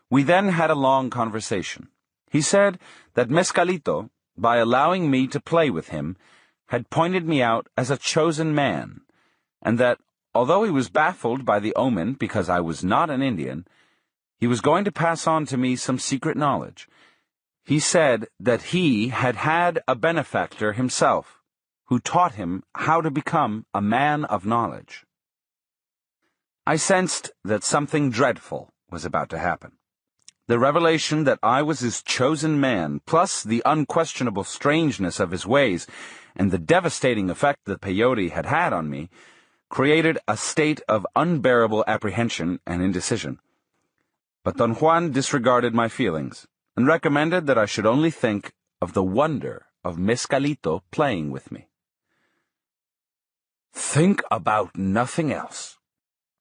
We then had a long conversation. He said that Mescalito, by allowing me to play with him, had pointed me out as a chosen man, and that, although he was baffled by the omen because I was not an Indian, he was going to pass on to me some secret knowledge. He said that he had had a benefactor himself, who taught him how to become a man of knowledge. I sensed that something dreadful was about to happen. The revelation that I was his chosen man, plus the unquestionable strangeness of his ways, and the devastating effect the peyote had had on me, created a state of unbearable apprehension and indecision. But Don Juan disregarded my feelings, and recommended that I should only think of the wonder of Mescalito playing with me. "Think about nothing else,"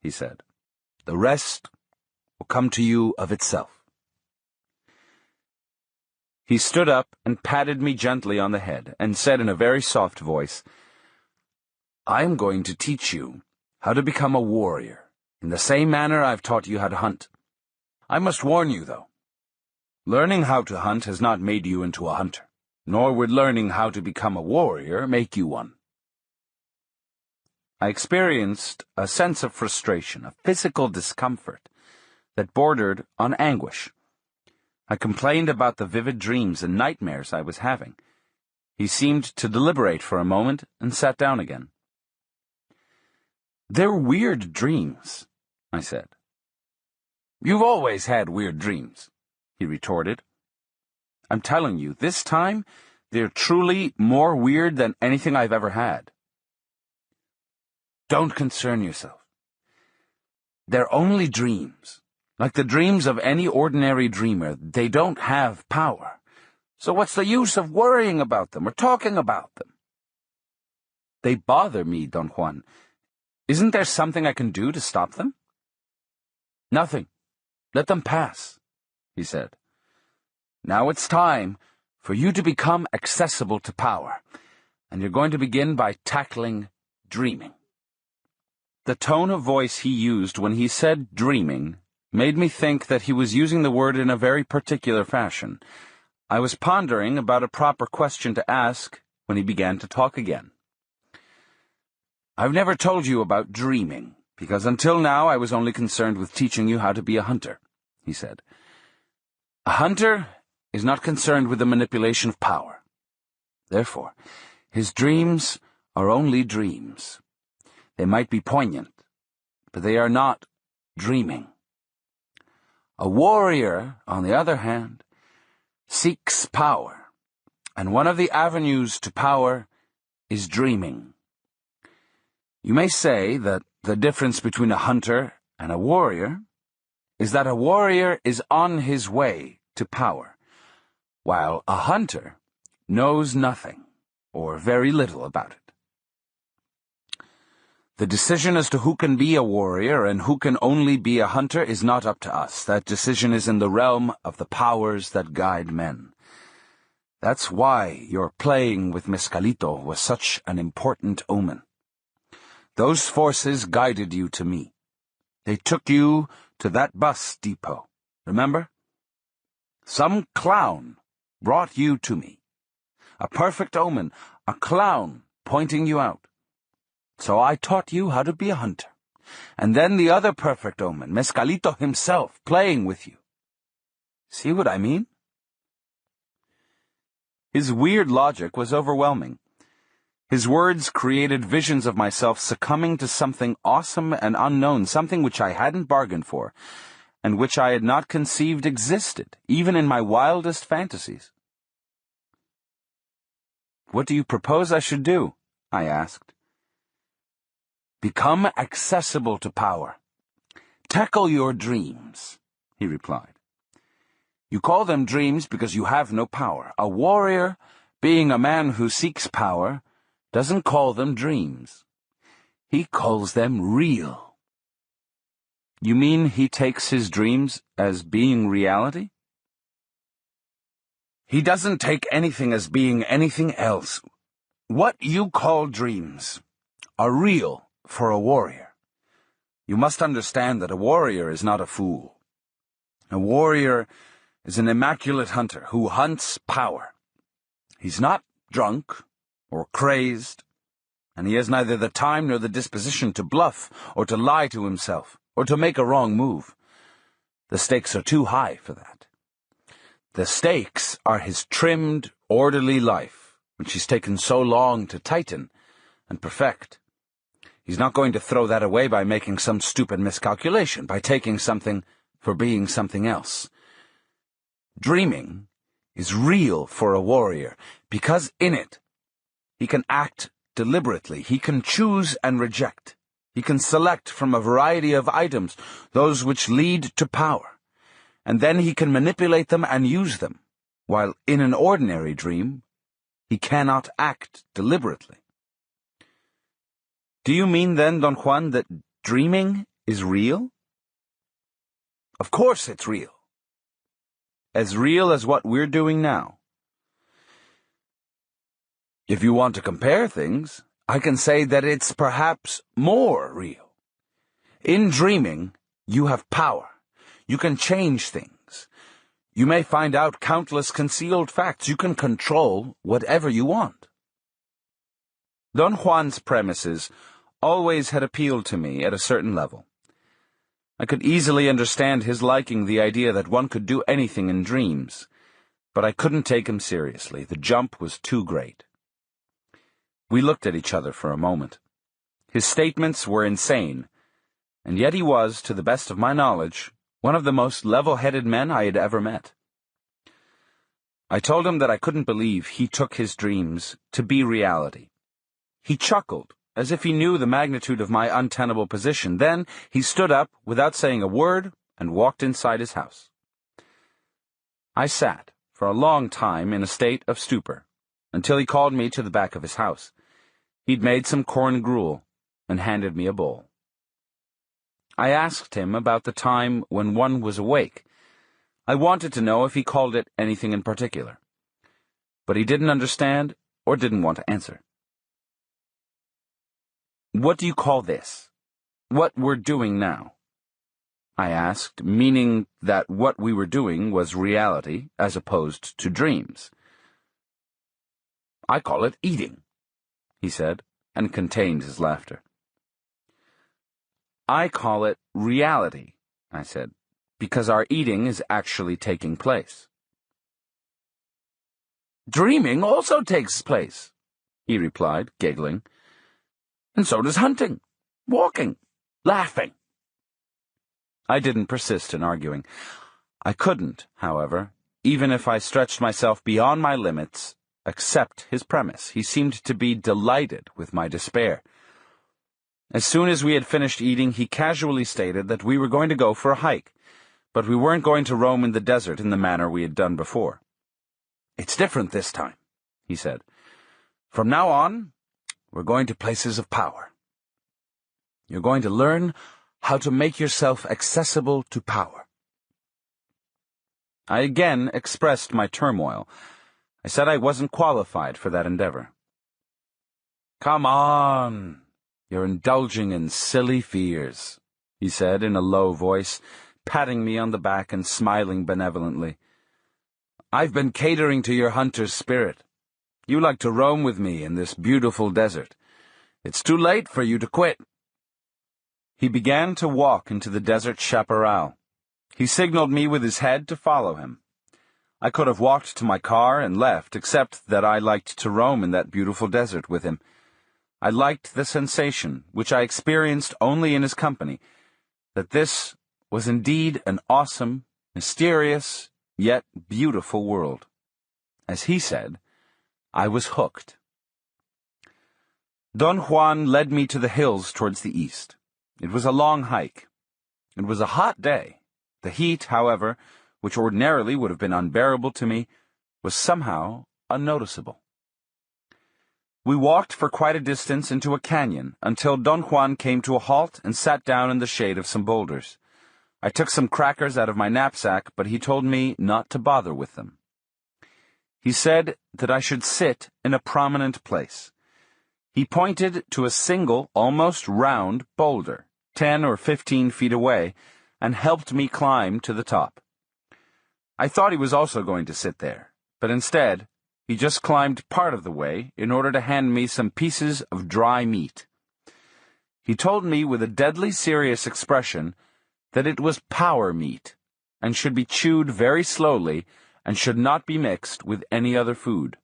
he said. "The rest will come to you of itself." He stood up and patted me gently on the head, and said in a very soft voice, "I am going to teach you how to become a warrior, in the same manner I've taught you how to hunt. I must warn you, though. Learning how to hunt has not made you into a hunter, nor would learning how to become a warrior make you one." I experienced a sense of frustration, a physical discomfort that bordered on anguish. I complained about the vivid dreams and nightmares I was having. He seemed to deliberate for a moment and sat down again. "They're weird dreams," I said. "You've always had weird dreams," he retorted. "I'm telling you, this time, they're truly more weird than anything I've ever had." "Don't concern yourself. They're only dreams. Like the dreams of any ordinary dreamer, they don't have power. So what's the use of worrying about them or talking about them?" "They bother me, Don Juan. Isn't there something I can do to stop them?" "Nothing. Let them pass," he said. "Now it's time for you to become accessible to power, and you're going to begin by tackling dreaming." The tone of voice he used when he said dreaming made me think that he was using the word in a very particular fashion. I was pondering about a proper question to ask when he began to talk again. "I've never told you about dreaming, because until now I was only concerned with teaching you how to be a hunter," he said. "A hunter is not concerned with the manipulation of power. Therefore, his dreams are only dreams. They might be poignant, but they are not dreaming. A warrior, on the other hand, seeks power, and one of the avenues to power is dreaming. You may say that the difference between a hunter and a warrior is that a warrior is on his way to power, while a hunter knows nothing, or very little about it. The decision as to who can be a warrior and who can only be a hunter is not up to us. That decision is in the realm of the powers that guide men. That's why your playing with Mescalito was such an important omen. Those forces guided you to me. They took you to that bus depot, remember? Some clown brought you to me. A perfect omen, a clown pointing you out. So I taught you how to be a hunter. And then the other perfect omen, Mescalito himself, playing with you. See what I mean? His weird logic was overwhelming. His words created visions of myself succumbing to something awesome and unknown, something which I hadn't bargained for, and which I had not conceived existed, even in my wildest fantasies. "What do you propose I should do?" I asked. "Become accessible to power. Tackle your dreams," he replied. "You call them dreams because you have no power. A warrior, being a man who seeks power, doesn't call them dreams. He calls them real." "You mean he takes his dreams as being reality?" "He doesn't take anything as being anything else. What you call dreams are real for a warrior. You must understand that a warrior is not a fool. A warrior is an immaculate hunter who hunts power. He's not drunk or crazed, and he has neither the time nor the disposition to bluff or to lie to himself or to make a wrong move. The stakes are too high for that. The stakes are his trimmed, orderly life, which he's taken so long to tighten and perfect. He's not going to throw that away by making some stupid miscalculation, by taking something for being something else. Dreaming is real for a warrior, because in it, he can act deliberately, he can choose and reject, he can select from a variety of items, those which lead to power, and then he can manipulate them and use them, while in an ordinary dream, he cannot act deliberately. Do you mean then, Don Juan, that dreaming is real? Of course it's real. As real as what we're doing now. If you want to compare things, I can say that it's perhaps more real. In dreaming, you have power. You can change things. You may find out countless concealed facts. You can control whatever you want. Don Juan's premises always had appealed to me at a certain level. I could easily understand his liking the idea that one could do anything in dreams, but I couldn't take him seriously. The jump was too great. We looked at each other for a moment. His statements were insane, and yet he was, to the best of my knowledge, one of the most level-headed men I had ever met. I told him that I couldn't believe he took his dreams to be reality. He chuckled, as if he knew the magnitude of my untenable position. Then he stood up, without saying a word, and walked inside his house. I sat, for a long time, in a state of stupor, until he called me to the back of his house. He'd made some corn gruel, and handed me a bowl. I asked him about the time when one was awake. I wanted to know if he called it anything in particular. But he didn't understand, or didn't want to answer. "What do you call this? What we're doing now?" I asked, meaning that what we were doing was reality, as opposed to dreams. "I call it eating," he said, and contained his laughter. "I call it reality," I said, "because our eating is actually taking place." "Dreaming also takes place," he replied, giggling. "And so does hunting, walking, laughing." I didn't persist in arguing. I couldn't, however, even if I stretched myself beyond my limits, accept his premise. He seemed to be delighted with my despair. As soon as we had finished eating, he casually stated that we were going to go for a hike, but we weren't going to roam in the desert in the manner we had done before. "It's different this time," he said. "From now on, we're going to places of power. You're going to learn how to make yourself accessible to power." I again expressed my turmoil. I said I wasn't qualified for that endeavor. "Come on, you're indulging in silly fears," he said in a low voice, patting me on the back and smiling benevolently. "I've been catering to your hunter's spirit. You like to roam with me in this beautiful desert. It's too late for you to quit." He began to walk into the desert chaparral. He signaled me with his head to follow him. I could have walked to my car and left, except that I liked to roam in that beautiful desert with him. I liked the sensation, which I experienced only in his company, that this was indeed an awesome, mysterious, yet beautiful world. As he said, I was hooked. Don Juan led me to the hills towards the east. It was a long hike. It was a hot day. The heat, however, which ordinarily would have been unbearable to me, was somehow unnoticeable. We walked for quite a distance into a canyon until Don Juan came to a halt and sat down in the shade of some boulders. I took some crackers out of my knapsack, but he told me not to bother with them. He said that I should sit in a prominent place. He pointed to a single, almost round boulder, 10 or 15 feet away, and helped me climb to the top. I thought he was also going to sit there, but instead, he just climbed part of the way in order to hand me some pieces of dry meat. He told me with a deadly serious expression that it was power meat, and should be chewed very slowly, and should not be mixed with any other food.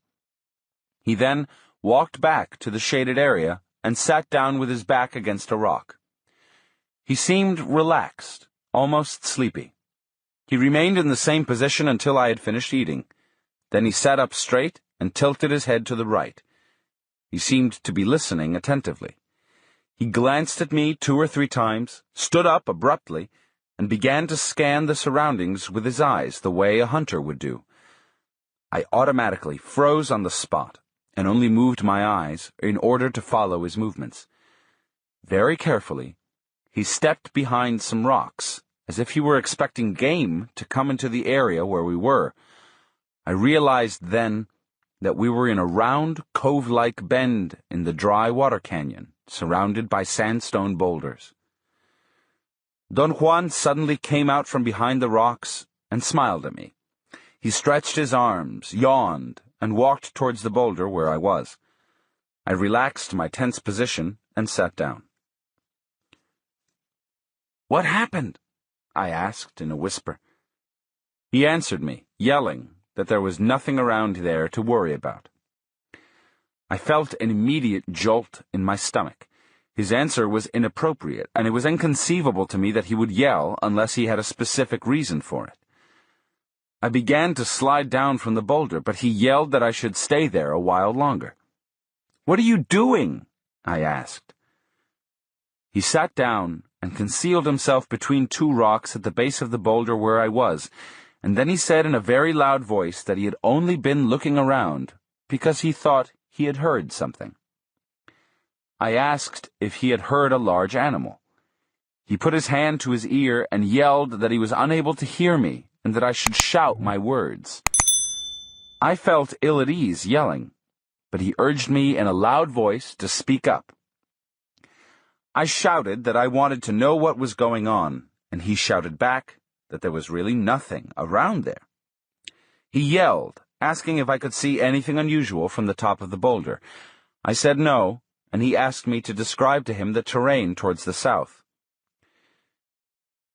He then walked back to the shaded area and sat down with his back against a rock. He seemed relaxed, almost sleepy. He remained in the same position until I had finished eating. Then he sat up straight and tilted his head to the right. He seemed to be listening attentively. He glanced at me 2 or 3 times, stood up abruptly, and began to scan the surroundings with his eyes the way a hunter would do. I automatically froze on the spot and only moved my eyes in order to follow his movements. Very carefully, he stepped behind some rocks, as if he were expecting game to come into the area where we were. I realized then that we were in a round, cove-like bend in the dry water canyon, surrounded by sandstone boulders. Don Juan suddenly came out from behind the rocks and smiled at me. He stretched his arms, yawned, and walked towards the boulder where I was. I relaxed my tense position and sat down. "What happened?" I asked in a whisper. He answered me, yelling that there was nothing around there to worry about. I felt an immediate jolt in my stomach. His answer was inappropriate, and it was inconceivable to me that he would yell unless he had a specific reason for it. I began to slide down from the boulder, but he yelled that I should stay there a while longer. "What are you doing?" I asked. He sat down and concealed himself between two rocks at the base of the boulder where I was, and then he said in a very loud voice that he had only been looking around because he thought he had heard something. I asked if he had heard a large animal. He put his hand to his ear and yelled that he was unable to hear me and that I should shout my words. I felt ill at ease yelling, but he urged me in a loud voice to speak up. I shouted that I wanted to know what was going on, and he shouted back that there was really nothing around there. He yelled, asking if I could see anything unusual from the top of the boulder. I said no, and he asked me to describe to him the terrain towards the south.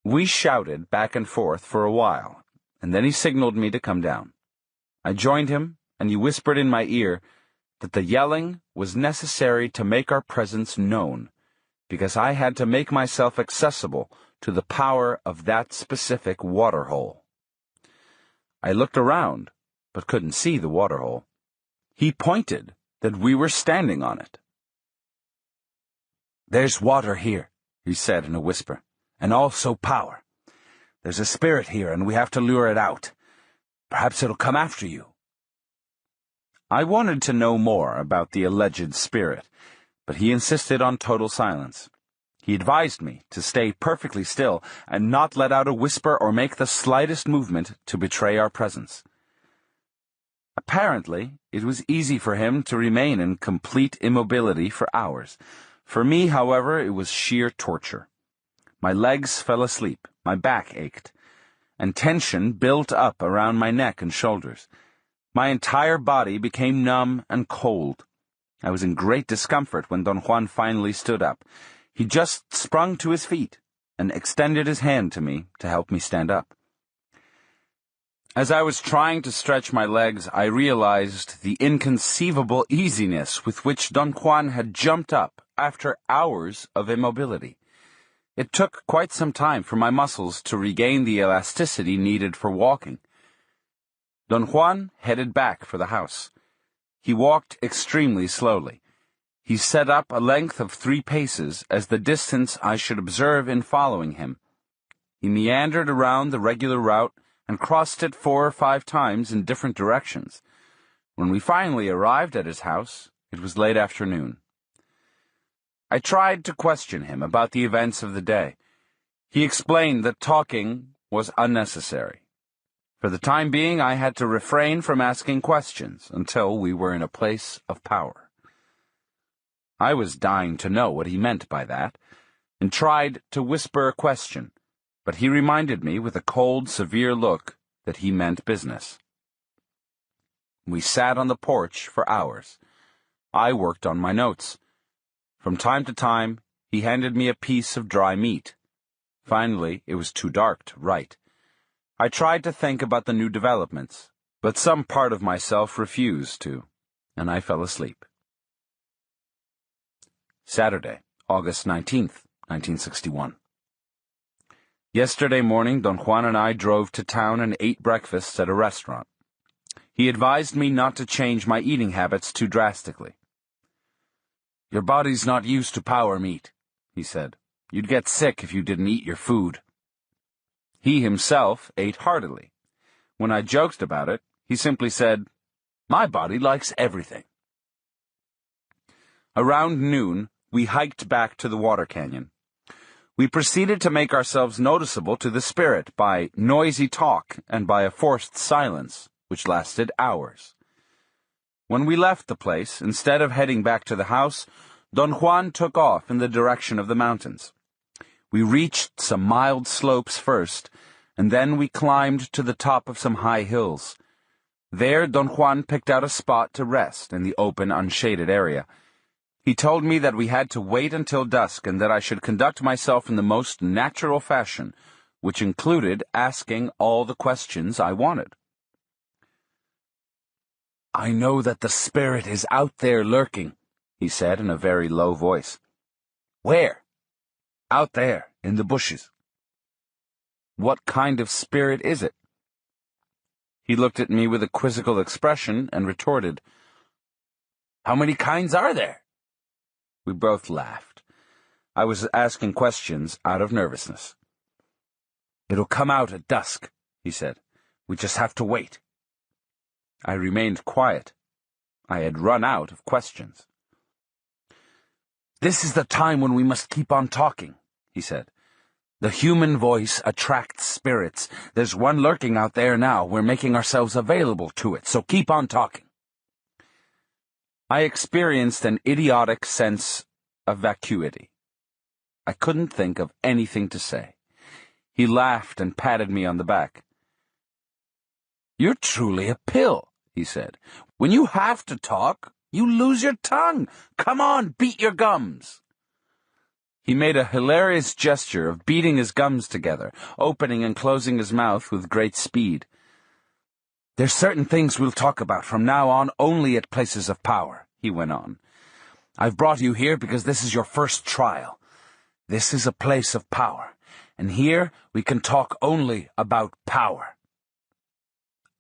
We shouted back and forth for a while, and then he signaled me to come down. I joined him, and he whispered in my ear that the yelling was necessary to make our presence known, because I had to make myself accessible to the power of that specific waterhole. I looked around, but couldn't see the waterhole. He pointed that we were standing on it. "There's water here," he said in a whisper, "and also power. There's a spirit here, and we have to lure it out. Perhaps it'll come after you." I wanted to know more about the alleged spirit, but he insisted on total silence. He advised me to stay perfectly still and not let out a whisper or make the slightest movement to betray our presence. Apparently, it was easy for him to remain in complete immobility for hours. For me, however, it was sheer torture. My legs fell asleep, my back ached, and tension built up around my neck and shoulders. My entire body became numb and cold. I was in great discomfort when Don Juan finally stood up. He just sprung to his feet and extended his hand to me to help me stand up. As I was trying to stretch my legs, I realized the inconceivable easiness with which Don Juan had jumped up after hours of immobility. It took quite some time for my muscles to regain the elasticity needed for walking. Don Juan headed back for the house. He walked extremely slowly. He set up a length of 3 paces as the distance I should observe in following him. He meandered around the regular route and crossed it 4 or 5 times in different directions. When we finally arrived at his house, it was late afternoon. I tried to question him about the events of the day. He explained that talking was unnecessary. For the time being, I had to refrain from asking questions until we were in a place of power. I was dying to know what he meant by that, and tried to whisper a question, but he reminded me with a cold, severe look that he meant business. We sat on the porch for hours. I worked on my notes. From time to time, he handed me a piece of dry meat. Finally, it was too dark to write. I tried to think about the new developments, but some part of myself refused to, and I fell asleep. Saturday, August 19th, 1961. Yesterday morning, Don Juan and I drove to town and ate breakfast at a restaurant. He advised me not to change my eating habits too drastically. "Your body's not used to power meat," he said. "You'd get sick if you didn't eat your food." He himself ate heartily. When I joked about it, he simply said, "My body likes everything." Around noon, we hiked back to the water canyon. We proceeded to make ourselves noticeable to the spirit by noisy talk and by a forced silence, which lasted hours. When we left the place, instead of heading back to the house, Don Juan took off in the direction of the mountains. We reached some mild slopes first, and then we climbed to the top of some high hills. There, Don Juan picked out a spot to rest in the open, unshaded area. He told me that we had to wait until dusk and that I should conduct myself in the most natural fashion, which included asking all the questions I wanted. I know that the spirit is out there lurking, he said in a very low voice. Where? Out there, in the bushes. What kind of spirit is it? He looked at me with a quizzical expression and retorted, How many kinds are there? We both laughed. I was asking questions out of nervousness. It'll come out at dusk, he said. We just have to wait. I remained quiet. I had run out of questions. This is the time when we must keep on talking, he said. The human voice attracts spirits. There's one lurking out there now. We're making ourselves available to it, so keep on talking. I experienced an idiotic sense of vacuity. I couldn't think of anything to say. He laughed and patted me on the back. You're truly a pill, he said. When you have to talk, you lose your tongue. Come on, beat your gums. He made a hilarious gesture of beating his gums together, opening and closing his mouth with great speed. There's certain things we'll talk about from now on only at places of power, he went on. I've brought you here because this is your first trial. This is a place of power, and here we can talk only about power.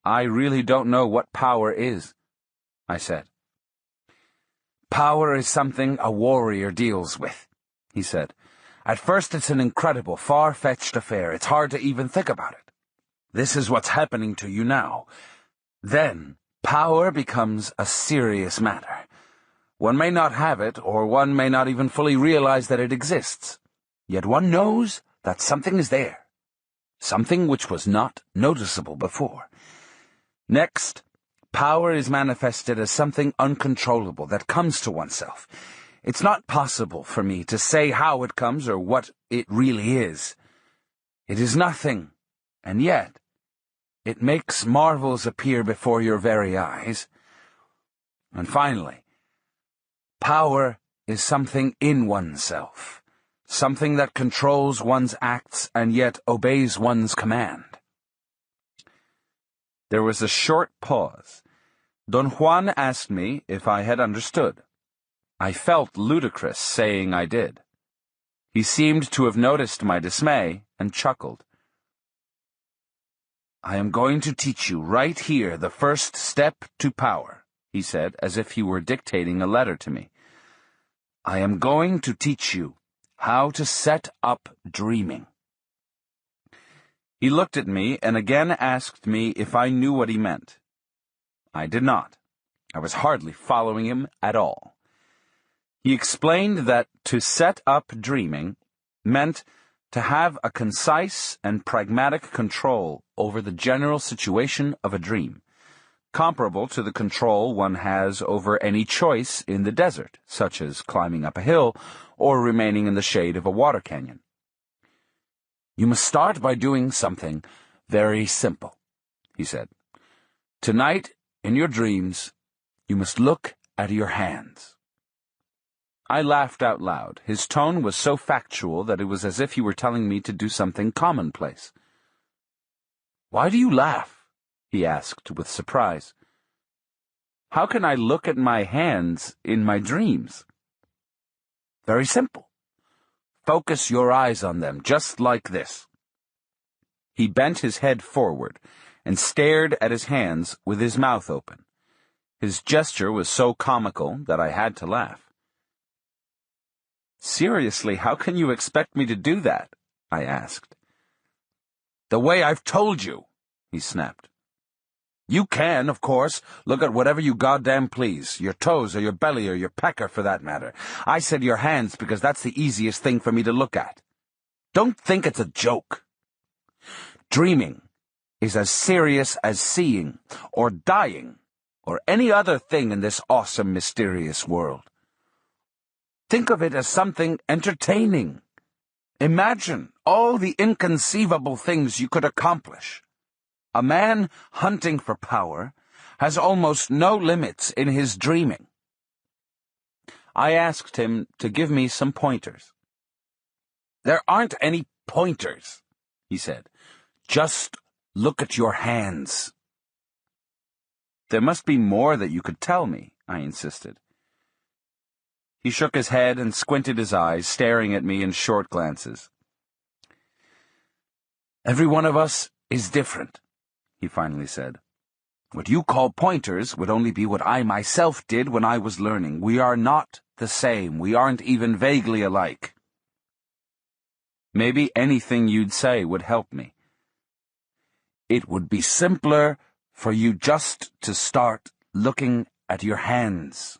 I really don't know what power is, I said. Power is something a warrior deals with, he said. At first it's an incredible, far-fetched affair. It's hard to even think about it. This is what's happening to you now. Then, power becomes a serious matter. One may not have it, or one may not even fully realize that it exists. Yet one knows that something is there. Something which was not noticeable before. Next, power is manifested as something uncontrollable that comes to oneself. It's not possible for me to say how it comes or what it really is. It is nothing, and yet it makes marvels appear before your very eyes. And finally, power is something in oneself, something that controls one's acts and yet obeys one's command. There was a short pause. Don Juan asked me if I had understood. I felt ludicrous saying I did. He seemed to have noticed my dismay and chuckled. I am going to teach you right here the first step to power, he said, as if he were dictating a letter to me. I am going to teach you how to set up dreaming. He looked at me and again asked me if I knew what he meant. I did not. I was hardly following him at all. He explained that to set up dreaming meant to have a concise and pragmatic control over the general situation of a dream, comparable to the control one has over any choice in the desert, such as climbing up a hill or remaining in the shade of a water canyon. You must start by doing something very simple, he said. Tonight, in your dreams, you must look at your hands. I laughed out loud. His tone was so factual that it was as if he were telling me to do something commonplace. Why do you laugh? He asked with surprise. How can I look at my hands in my dreams? Very simple. Focus your eyes on them, just like this. He bent his head forward and stared at his hands with his mouth open. His gesture was so comical that I had to laugh. Seriously, how can you expect me to do that? I asked. The way I've told you, he snapped. You can, of course, look at whatever you goddamn please, your toes or your belly or your pecker for that matter. I said your hands because that's the easiest thing for me to look at. Don't think it's a joke. Dreaming is as serious as seeing or dying or any other thing in this awesome, mysterious world. Think of it as something entertaining. Imagine all the inconceivable things you could accomplish. A man hunting for power has almost no limits in his dreaming. I asked him to give me some pointers. There aren't any pointers, he said. Just look at your hands. There must be more that you could tell me, I insisted. He shook his head and squinted his eyes, staring at me in short glances. Every one of us is different, he finally said. What you call pointers would only be what I myself did when I was learning. We are not the same. We aren't even vaguely alike. Maybe anything you'd say would help me. It would be simpler for you just to start looking at your hands.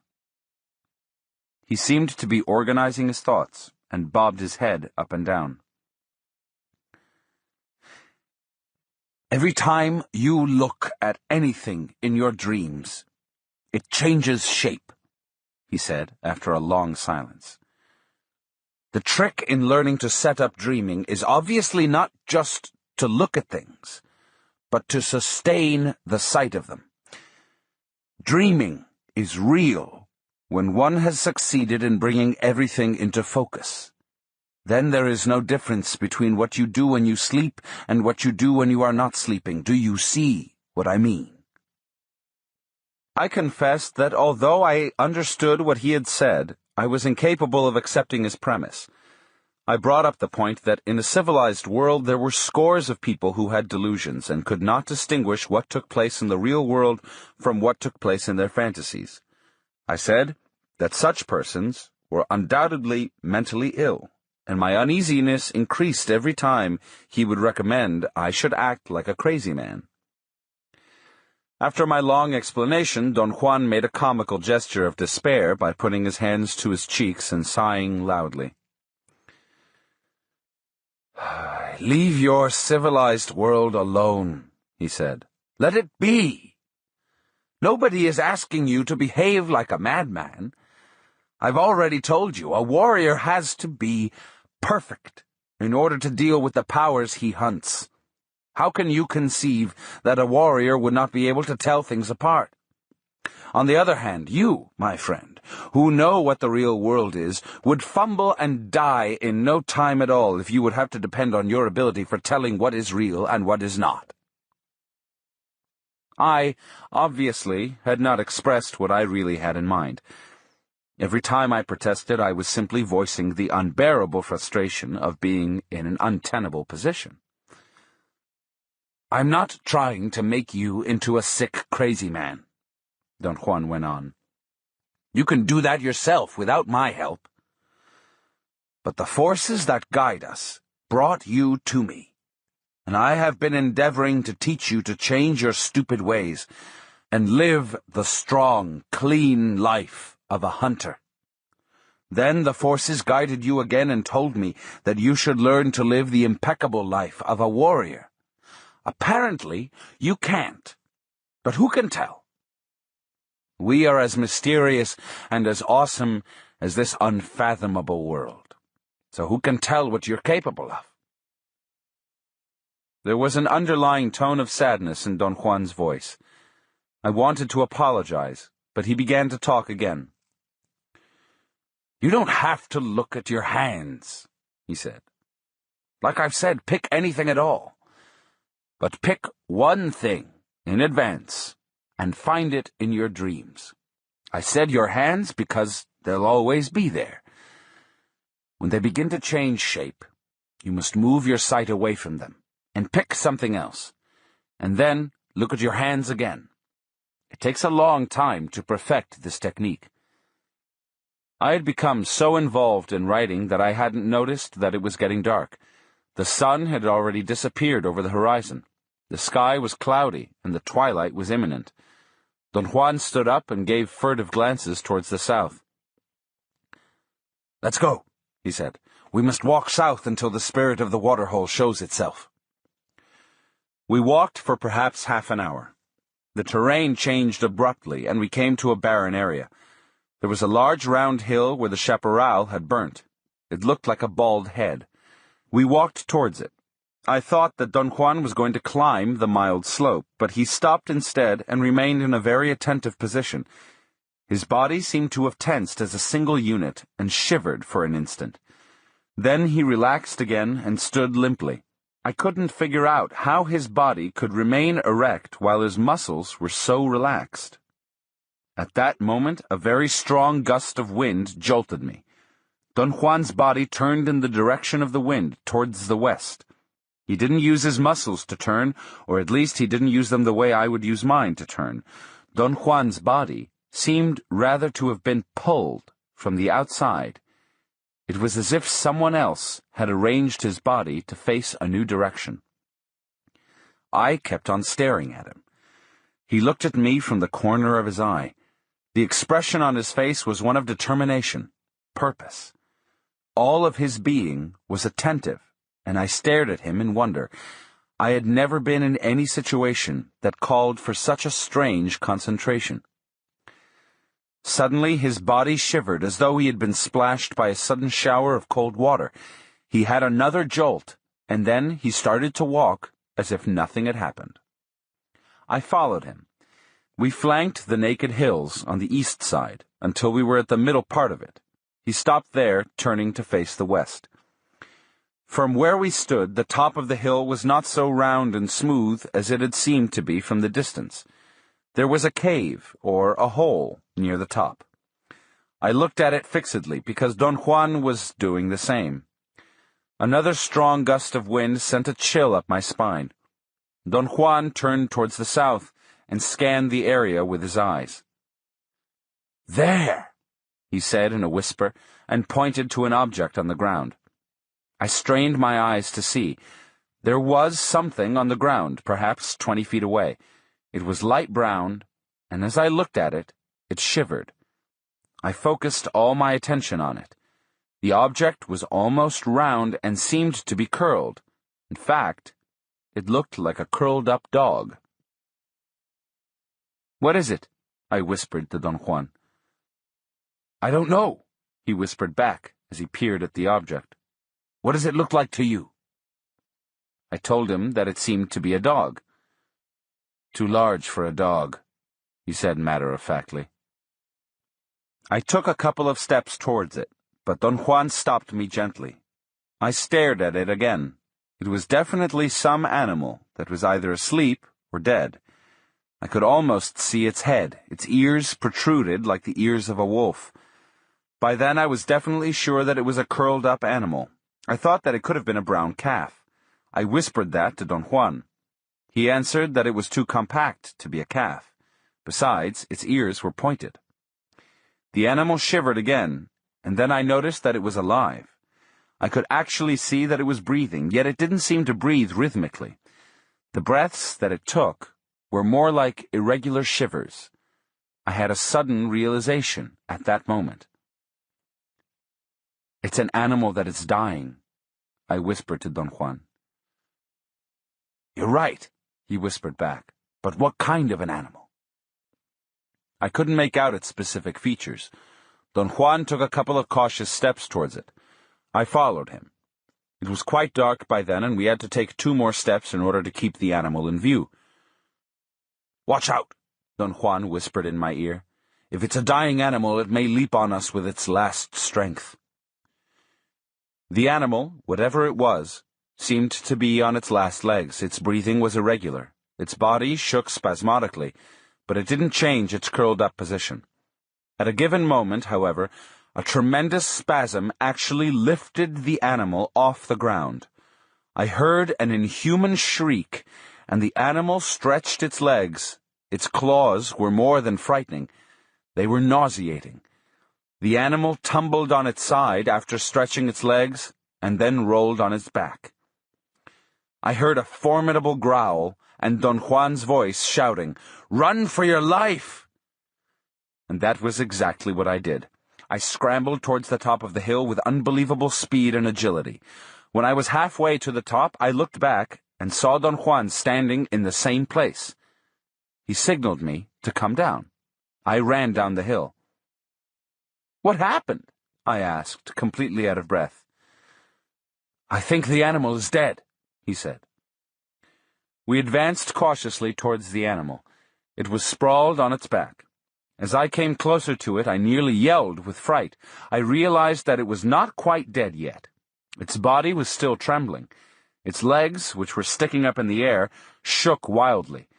He seemed to be organizing his thoughts and bobbed his head up and down. Every time you look at anything in your dreams, it changes shape, he said after a long silence. The trick in learning to set up dreaming is obviously not just to look at things, but to sustain the sight of them. Dreaming is real when one has succeeded in bringing everything into focus. Then there is no difference between what you do when you sleep and what you do when you are not sleeping. Do you see what I mean? I confessed that although I understood what he had said, I was incapable of accepting his premise. I brought up the point that in a civilized world there were scores of people who had delusions and could not distinguish what took place in the real world from what took place in their fantasies. I said that such persons were undoubtedly mentally ill, and my uneasiness increased every time he would recommend I should act like a crazy man. After my long explanation, Don Juan made a comical gesture of despair by putting his hands to his cheeks and sighing loudly. "Leave your civilized world alone," he said. "Let it be. Nobody is asking you to behave like a madman. I've already told you, a warrior has to be perfect in order to deal with the powers he hunts. How can you conceive that a warrior would not be able to tell things apart? On the other hand, you, my friend, who know what the real world is, would fumble and die in no time at all if you would have to depend on your ability for telling what is real and what is not." I, obviously, had not expressed what I really had in mind. Every time I protested, I was simply voicing the unbearable frustration of being in an untenable position. "I'm not trying to make you into a sick, crazy man," Don Juan went on. "You can do that yourself without my help. But the forces that guide us brought you to me, and I have been endeavoring to teach you to change your stupid ways and live the strong, clean life of a hunter. Then the forces guided you again and told me that you should learn to live the impeccable life of a warrior. Apparently, you can't, but who can tell? We are as mysterious and as awesome as this unfathomable world. So who can tell what you're capable of?" There was an underlying tone of sadness in Don Juan's voice. I wanted to apologize, but he began to talk again. "You don't have to look at your hands," he said. "Like I've said, pick anything at all. But pick one thing in advance and find it in your dreams. I said your hands because they'll always be there. When they begin to change shape, you must move your sight away from them and pick something else, and then look at your hands again. It takes a long time to perfect this technique." I had become so involved in writing that I hadn't noticed that it was getting dark. The sun had already disappeared over the horizon. The sky was cloudy, and the twilight was imminent. Don Juan stood up and gave furtive glances towards the south. "Let's go," he said. "We must walk south until the spirit of the waterhole shows itself." We walked for perhaps half an hour. The terrain changed abruptly, and we came to a barren area. There was a large round hill where the chaparral had burnt. It looked like a bald head. We walked towards it. I thought that Don Juan was going to climb the mild slope, but he stopped instead and remained in a very attentive position. His body seemed to have tensed as a single unit and shivered for an instant. Then he relaxed again and stood limply. I couldn't figure out how his body could remain erect while his muscles were so relaxed. At that moment, a very strong gust of wind jolted me. Don Juan's body turned in the direction of the wind, towards the west. He didn't use his muscles to turn, or at least he didn't use them the way I would use mine to turn. Don Juan's body seemed rather to have been pulled from the outside. It was as if someone else had arranged his body to face a new direction. I kept on staring at him. He looked at me from the corner of his eye. The expression on his face was one of determination, purpose. All of his being was attentive, and I stared at him in wonder. I had never been in any situation that called for such a strange concentration. Suddenly his body shivered as though he had been splashed by a sudden shower of cold water. He had another jolt, and then he started to walk as if nothing had happened. I followed him. We flanked the naked hills on the east side until we were at the middle part of it. He stopped there, turning to face the west. From where we stood, the top of the hill was not so round and smooth as it had seemed to be from the distance. There was a cave, or a hole, near the top. I looked at it fixedly, because Don Juan was doing the same. Another strong gust of wind sent a chill up my spine. Don Juan turned towards the south and scanned the area with his eyes. "There!" he said in a whisper, and pointed to an object on the ground. I strained my eyes to see. There was something on the ground, perhaps 20 feet away. It was light brown, and as I looked at it, it shivered. I focused all my attention on it. The object was almost round and seemed to be curled. In fact, it looked like a curled-up dog. "What is it?" I whispered to Don Juan. "I don't know," he whispered back as he peered at the object. "What does it look like to you?" I told him that it seemed to be a dog. "Too large for a dog," he said matter-of-factly. I took a couple of steps towards it, but Don Juan stopped me gently. I stared at it again. It was definitely some animal that was either asleep or dead. I could almost see its head. Its ears protruded like the ears of a wolf. By then I was definitely sure that it was a curled-up animal. I thought that it could have been a brown calf. I whispered that to Don Juan. He answered that it was too compact to be a calf. Besides, its ears were pointed. The animal shivered again, and then I noticed that it was alive. I could actually see that it was breathing, yet it didn't seem to breathe rhythmically. The breaths that it took were more like irregular shivers. I had a sudden realization at that moment. "It's an animal that is dying," I whispered to Don Juan. "You're right," he whispered back. "But what kind of an animal?" I couldn't make out its specific features. Don Juan took a couple of cautious steps towards it. I followed him. It was quite dark by then, and we had to take 2 more steps in order to keep the animal in view. "Watch out," Don Juan whispered in my ear. "If it's a dying animal, it may leap on us with its last strength." The animal, whatever it was, seemed to be on its last legs. Its breathing was irregular. Its body shook spasmodically, but it didn't change its curled-up position. At a given moment, however, a tremendous spasm actually lifted the animal off the ground. I heard an inhuman shriek, and the animal stretched its legs. Its claws were more than frightening. They were nauseating. The animal tumbled on its side after stretching its legs, and then rolled on its back. I heard a formidable growl, and Don Juan's voice shouting, "Run for your life!" And that was exactly what I did. I scrambled towards the top of the hill with unbelievable speed and agility. When I was halfway to the top, I looked back and saw Don Juan standing in the same place. He signaled me to come down. I ran down the hill. "What happened?" I asked, completely out of breath. "I think the animal is dead," he said. We advanced cautiously towards the animal. It was sprawled on its back. As I came closer to it, I nearly yelled with fright. I realized that it was not quite dead yet. Its body was still trembling. Its legs, which were sticking up in the air, shook wildly.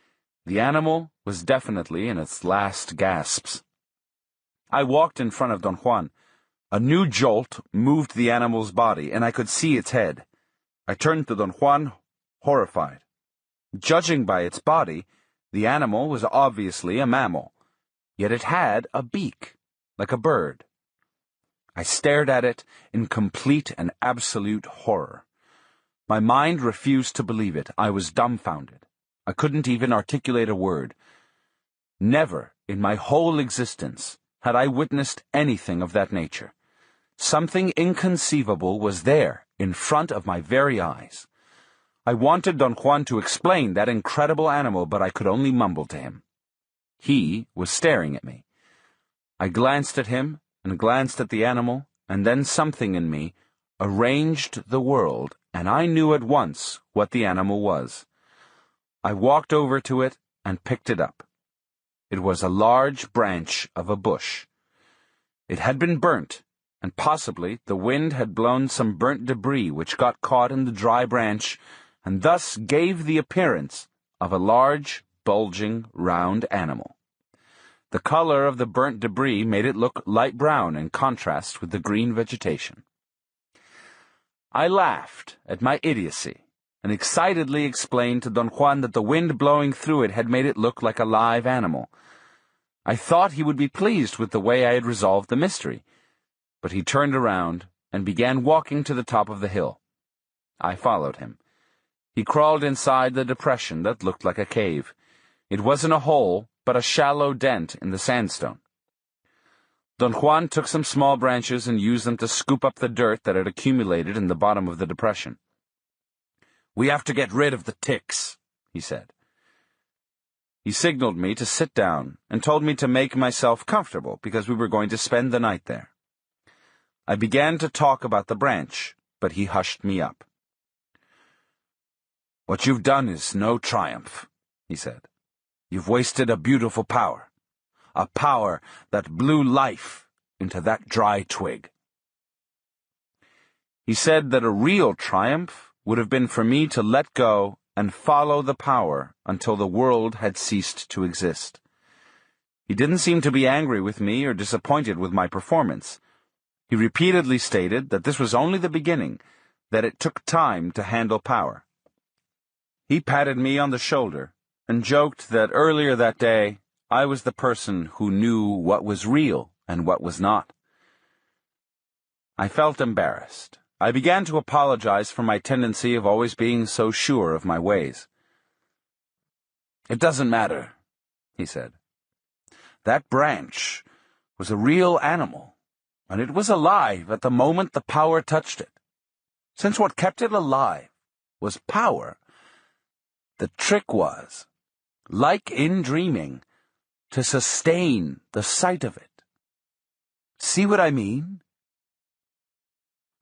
The animal was definitely in its last gasps. I walked in front of Don Juan. A new jolt moved the animal's body, and I could see its head. I turned to Don Juan, horrified. Judging by its body, the animal was obviously a mammal, yet it had a beak, like a bird. I stared at it in complete and absolute horror. My mind refused to believe it. I was dumbfounded. I couldn't even articulate a word. Never in my whole existence had I witnessed anything of that nature. Something inconceivable was there, in front of my very eyes. I wanted Don Juan to explain that incredible animal, but I could only mumble to him. He was staring at me. I glanced at him, and glanced at the animal, and then something in me arranged the world, and I knew at once what the animal was. I walked over to it and picked it up. It was a large branch of a bush. It had been burnt, and possibly the wind had blown some burnt debris which got caught in the dry branch, and thus gave the appearance of a large, bulging, round animal. The color of the burnt debris made it look light brown in contrast with the green vegetation. I laughed at my idiocy, and excitedly explained to Don Juan that the wind blowing through it had made it look like a live animal. I thought he would be pleased with the way I had resolved the mystery, but he turned around and began walking to the top of the hill. I followed him. He crawled inside the depression that looked like a cave. It wasn't a hole, but a shallow dent in the sandstone. Don Juan took some small branches and used them to scoop up the dirt that had accumulated in the bottom of the depression. "We have to get rid of the ticks," he said. He signaled me to sit down and told me to make myself comfortable because we were going to spend the night there. I began to talk about the branch, but he hushed me up. "What you've done is no triumph," he said. "You've wasted a beautiful power, a power that blew life into that dry twig." He said that a real triumph would have been for me to let go and follow the power until the world had ceased to exist. He didn't seem to be angry with me or disappointed with my performance. He repeatedly stated that this was only the beginning, that it took time to handle power. He patted me on the shoulder and joked that earlier that day I was the person who knew what was real and what was not. I felt embarrassed. I began to apologize for my tendency of always being so sure of my ways. "It doesn't matter," he said. "That branch was a real animal, and it was alive at the moment the power touched it. Since what kept it alive was power, the trick was, like in dreaming, to sustain the sight of it. See what I mean?"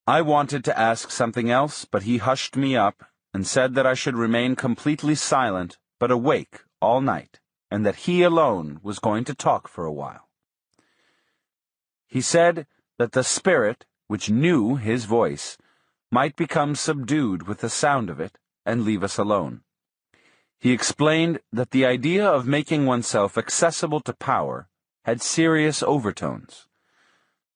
I wanted to ask something else, but he hushed me up and said that I should remain completely silent but awake all night, and that he alone was going to talk for a while. He said that the spirit, which knew his voice, might become subdued with the sound of it and leave us alone. He explained that the idea of making oneself accessible to power had serious overtones.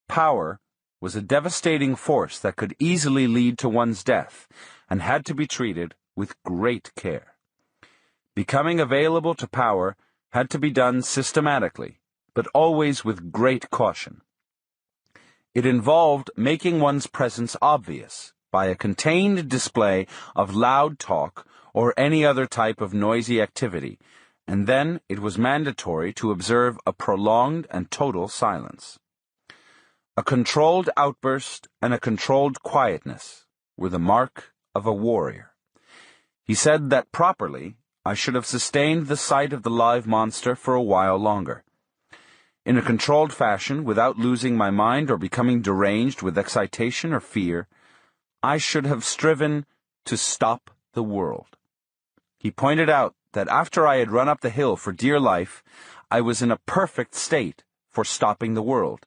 Power was a devastating force that could easily lead to one's death and had to be treated with great care. Becoming available to power had to be done systematically, but always with great caution. It involved making one's presence obvious by a contained display of loud talk or any other type of noisy activity, and then it was mandatory to observe a prolonged and total silence. A controlled outburst and a controlled quietness were the mark of a warrior. He said that properly, I should have sustained the sight of the live monster for a while longer. In a controlled fashion, without losing my mind or becoming deranged with excitation or fear, I should have striven to stop the world. He pointed out that after I had run up the hill for dear life, I was in a perfect state for stopping the world.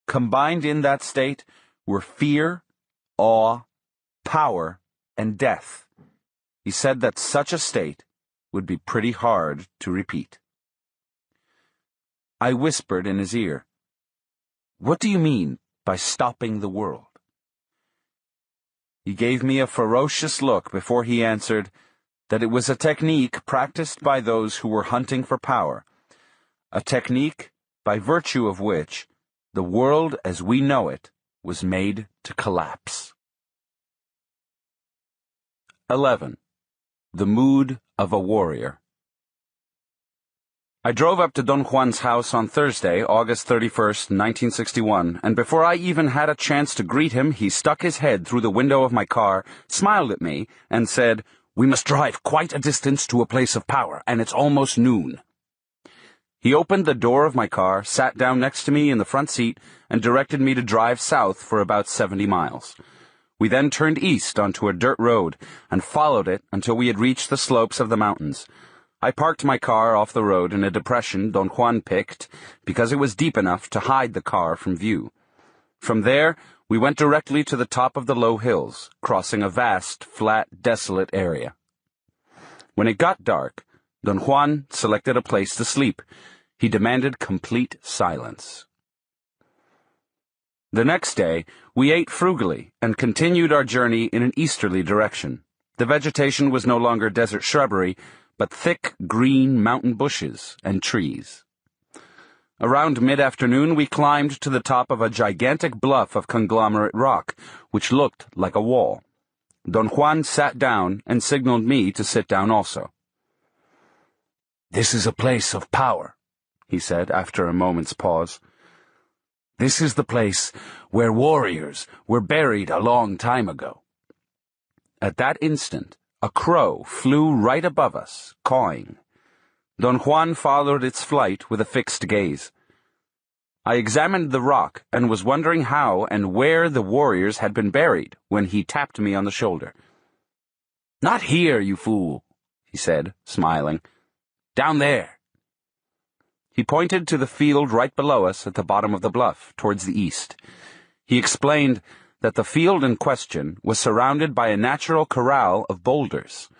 Combined in that state were fear, awe, power, and death. he said that such a state would be pretty hard to repeat. I whispered in his ear, "What do you mean by stopping the world?" He gave me a ferocious look before he answered that it was a technique practiced by those who were hunting for power, a technique by virtue of which the world as we know it was made to collapse. 11. The Mood of a Warrior. I drove up to Don Juan's house on Thursday, August 31st, 1961, and before I even had a chance to greet him, he stuck his head through the window of my car, smiled at me, and said, "We must drive quite a distance to a place of power, and it's almost noon." He opened the door of my car, sat down next to me in the front seat, and directed me to drive south for about 70 miles. We then turned east onto a dirt road and followed it until we had reached the slopes of the mountains. I parked my car off the road in a depression Don Juan picked because it was deep enough to hide the car from view. From there, we went directly to the top of the low hills, crossing a vast, flat, desolate area. When it got dark, Don Juan selected a place to sleep. He demanded complete silence. The next day, we ate frugally and continued our journey in an easterly direction. The vegetation was no longer desert shrubbery, but thick, green mountain bushes and trees. Around mid-afternoon, we climbed to the top of a gigantic bluff of conglomerate rock, which looked like a wall. Don Juan sat down and signaled me to sit down also. "This is a place of power," he said after a moment's pause. "This is the place where warriors were buried a long time ago." At that instant, a crow flew right above us, cawing. Don Juan followed its flight with a fixed gaze. I examined the rock and was wondering how and where the warriors had been buried when he tapped me on the shoulder. "Not here, you fool," he said, smiling. "Down there." He pointed to the field right below us at the bottom of the bluff, towards the east. He explained that the field in question was surrounded by a natural corral of boulders.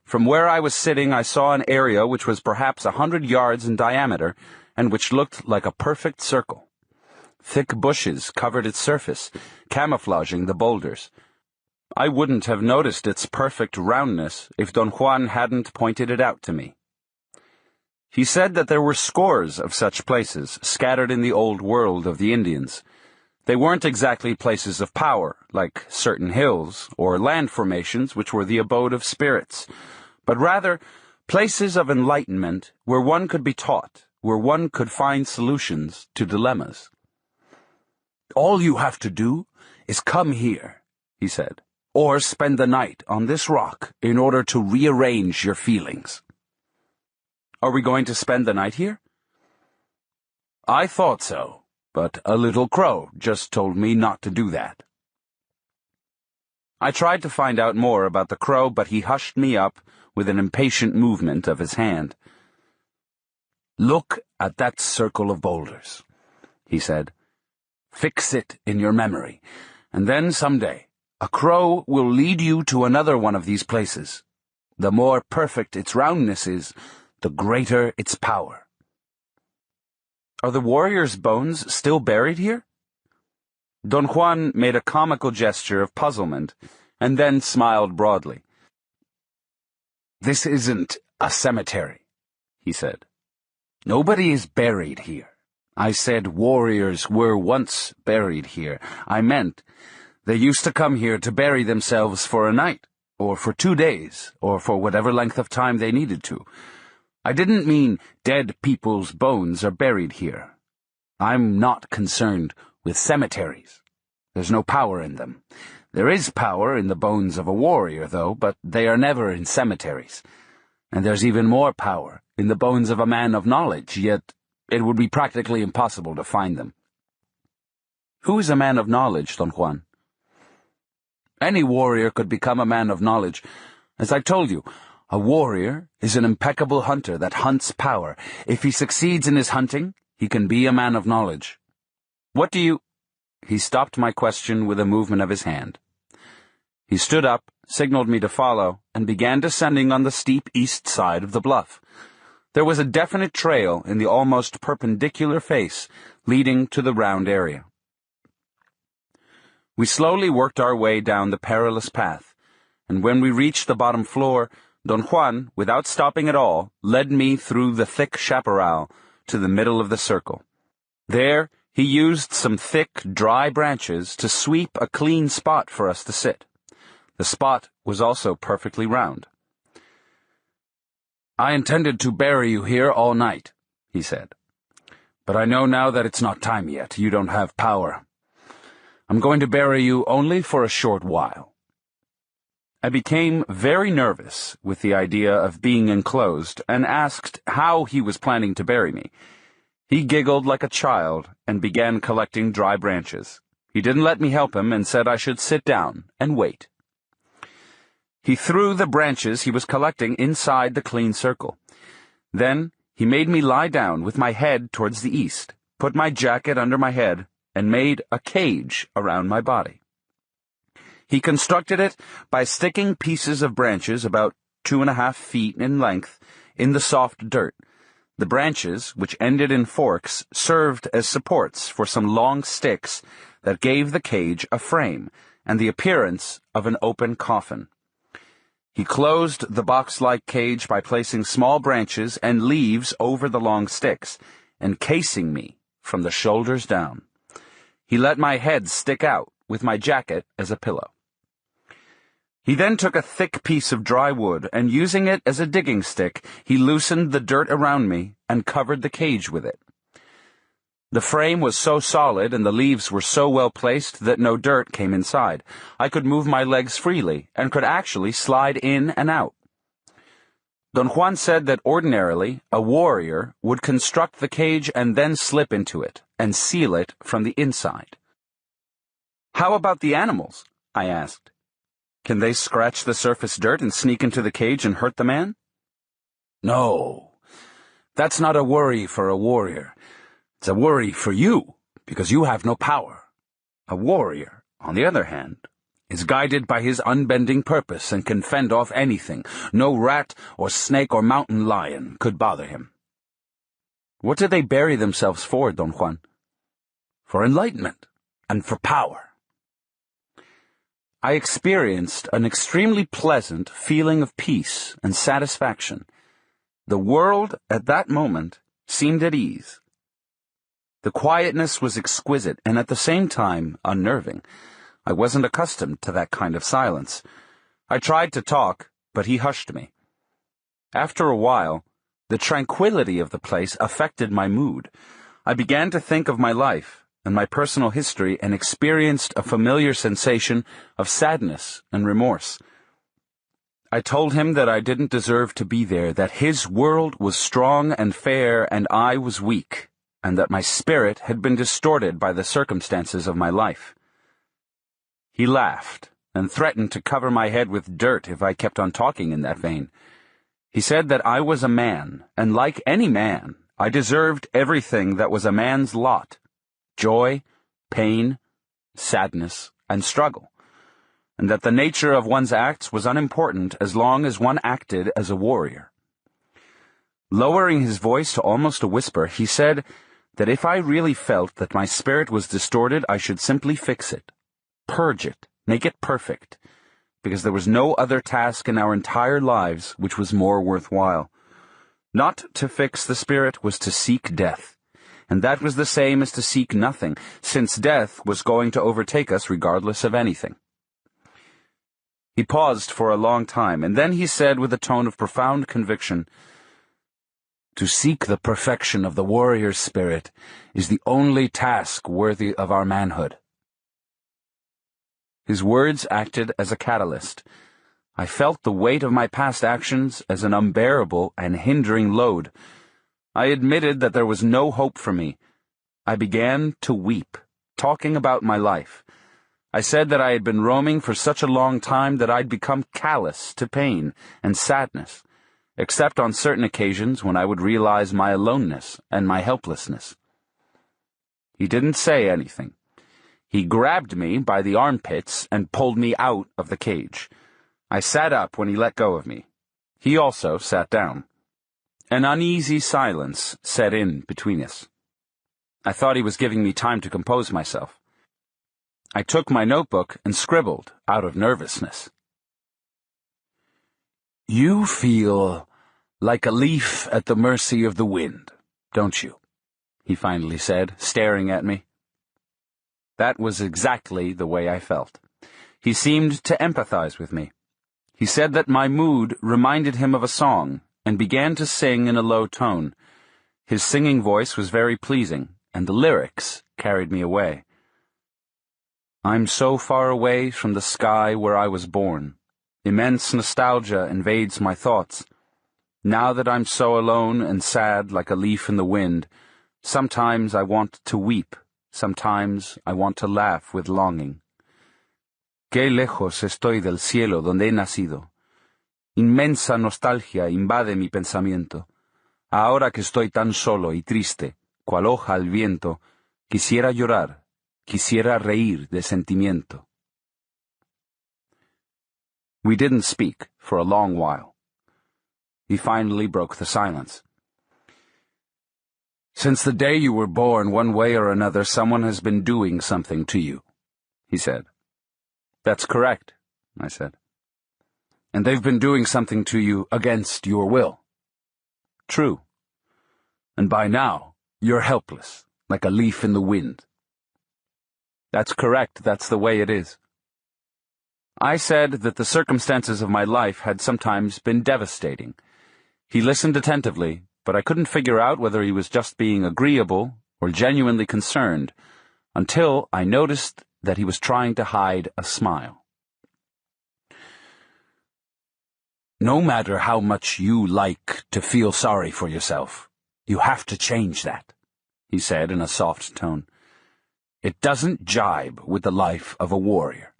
From where I was sitting, I saw an area which was perhaps 100 yards in diameter and which looked like a perfect circle. Thick bushes covered its surface, camouflaging the boulders. I wouldn't have noticed its perfect roundness if Don Juan hadn't pointed it out to me. He said that there were scores of such places scattered in the old world of the Indians. They weren't exactly places of power, like certain hills, or land formations which were the abode of spirits, but rather places of enlightenment where one could be taught, where one could find solutions to dilemmas. "All you have to do is come here," he said, "or spend the night on this rock in order to rearrange your feelings." "Are we going to spend the night here?" "I thought so, but a little crow just told me not to do that." I tried to find out more about the crow, but he hushed me up with an impatient movement of his hand. "Look at that circle of boulders," he said. "Fix it in your memory, and then someday a crow will lead you to another one of these places. The more perfect its roundness is, the greater its power." "Are the warriors' bones still buried here?" Don Juan made a comical gesture of puzzlement, and then smiled broadly. "This isn't a cemetery," he said. "Nobody is buried here. I said warriors were once buried here. I meant they used to come here to bury themselves for a night, or for 2 days, or for whatever length of time they needed to. I didn't mean dead people's bones are buried here. I'm not concerned with cemeteries. There's no power in them. There is power in the bones of a warrior, though, but they are never in cemeteries. And there's even more power in the bones of a man of knowledge, yet it would be practically impossible to find them." "Who is a man of knowledge, Don Juan?" "Any warrior could become a man of knowledge. As I told you, a warrior is an impeccable hunter that hunts power. If he succeeds in his hunting, he can be a man of knowledge. What do you—" He stopped my question with a movement of his hand. He stood up, signaled me to follow, and began descending on the steep east side of the bluff. There was a definite trail in the almost perpendicular face leading to the round area. We slowly worked our way down the perilous path, and when we reached the bottom floor, Don Juan, without stopping at all, led me through the thick chaparral to the middle of the circle. There, he used some thick, dry branches to sweep a clean spot for us to sit. The spot was also perfectly round. "I intended to bury you here all night," he said. "But I know now that it's not time yet. You don't have power. I'm going to bury you only for a short while." I became very nervous with the idea of being enclosed and asked how he was planning to bury me. He giggled like a child and began collecting dry branches. He didn't let me help him and said I should sit down and wait. He threw the branches he was collecting inside the clean circle. Then he made me lie down with my head towards the east, put my jacket under my head, and made a cage around my body. He constructed it by sticking pieces of branches about 2.5 feet in length in the soft dirt. The branches, which ended in forks, served as supports for some long sticks that gave the cage a frame and the appearance of an open coffin. He closed the box-like cage by placing small branches and leaves over the long sticks, encasing me from the shoulders down. He let my head stick out with my jacket as a pillow. He then took a thick piece of dry wood, and using it as a digging stick, he loosened the dirt around me and covered the cage with it. The frame was so solid and the leaves were so well placed that no dirt came inside. I could move my legs freely and could actually slide in and out. Don Juan said that ordinarily a warrior would construct the cage and then slip into it and seal it from the inside. "How about the animals?" I asked. "Can they scratch the surface dirt and sneak into the cage and hurt the man?" "No, that's not a worry for a warrior. It's a worry for you, because you have no power. A warrior, on the other hand, is guided by his unbending purpose and can fend off anything. No rat or snake or mountain lion could bother him." "What do they bury themselves for, Don Juan?" "For enlightenment and for power." I experienced an extremely pleasant feeling of peace and satisfaction. The world at that moment seemed at ease. The quietness was exquisite and at the same time unnerving. I wasn't accustomed to that kind of silence. I tried to talk, but he hushed me. After a while, the tranquility of the place affected my mood. I began to think of my life and my personal history and experienced a familiar sensation of sadness and remorse. I told him that I didn't deserve to be there, that his world was strong and fair and I was weak, and that my spirit had been distorted by the circumstances of my life. He laughed and threatened to cover my head with dirt if I kept on talking in that vein. He said that I was a man, and like any man, I deserved everything that was a man's lot: joy, pain, sadness, and struggle, and that the nature of one's acts was unimportant as long as one acted as a warrior. Lowering his voice to almost a whisper, he said that if I really felt that my spirit was distorted, I should simply fix it, purge it, make it perfect, because there was no other task in our entire lives which was more worthwhile. Not to fix the spirit was to seek death, and that was the same as to seek nothing, since death was going to overtake us regardless of anything. He paused for a long time, and then he said with a tone of profound conviction, "To seek the perfection of the warrior's spirit is the only task worthy of our manhood." His words acted as a catalyst. I felt the weight of my past actions as an unbearable and hindering load. I admitted that there was no hope for me. I began to weep, talking about my life. I said that I had been roaming for such a long time that I'd become callous to pain and sadness, except on certain occasions when I would realize my aloneness and my helplessness. He didn't say anything. He grabbed me by the armpits and pulled me out of the cage. I sat up when he let go of me. He also sat down. An uneasy silence set in between us. I thought he was giving me time to compose myself. I took my notebook and scribbled out of nervousness. "You feel like a leaf at the mercy of the wind, don't you?" he finally said, staring at me. That was exactly the way I felt. He seemed to empathize with me. He said that my mood reminded him of a song and began to sing in a low tone. His singing voice was very pleasing, and the lyrics carried me away. I'm so far away from the sky where I was born. Immense nostalgia invades my thoughts. Now that I'm so alone and sad like a leaf in the wind, sometimes I want to weep, sometimes I want to laugh with longing. Qué lejos estoy del cielo donde he nacido. Inmensa nostalgia invade mi pensamiento. Ahora que estoy tan solo y triste, cual hoja al viento, quisiera llorar, quisiera reír de sentimiento. We didn't speak for a long while. He finally broke the silence. "Since the day you were born, one way or another, someone has been doing something to you," he said. "That's correct," I said. "And they've been doing something to you against your will." "True. And by now, you're helpless, like a leaf in the wind." "That's correct, that's the way it is." I said that the circumstances of my life had sometimes been devastating. He listened attentively, but I couldn't figure out whether he was just being agreeable or genuinely concerned, until I noticed that he was trying to hide a smile. "No matter how much you like to feel sorry for yourself, you have to change that," he said in a soft tone. "It doesn't jibe with the life of a warrior."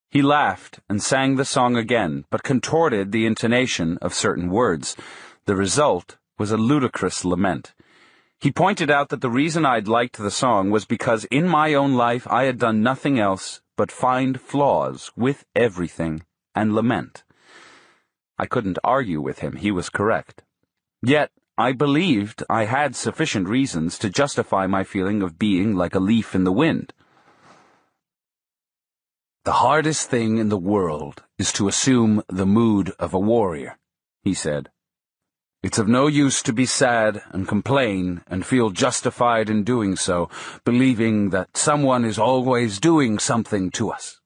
He laughed and sang the song again, but contorted the intonation of certain words. The result was a ludicrous lament. He pointed out that the reason I'd liked the song was because in my own life I had done nothing else but find flaws with everything and lament. I couldn't argue with him, he was correct. Yet I believed I had sufficient reasons to justify my feeling of being like a leaf in the wind. "The hardest thing in the world is to assume the mood of a warrior," he said. "It's of no use to be sad and complain and feel justified in doing so, believing that someone is always doing something to us.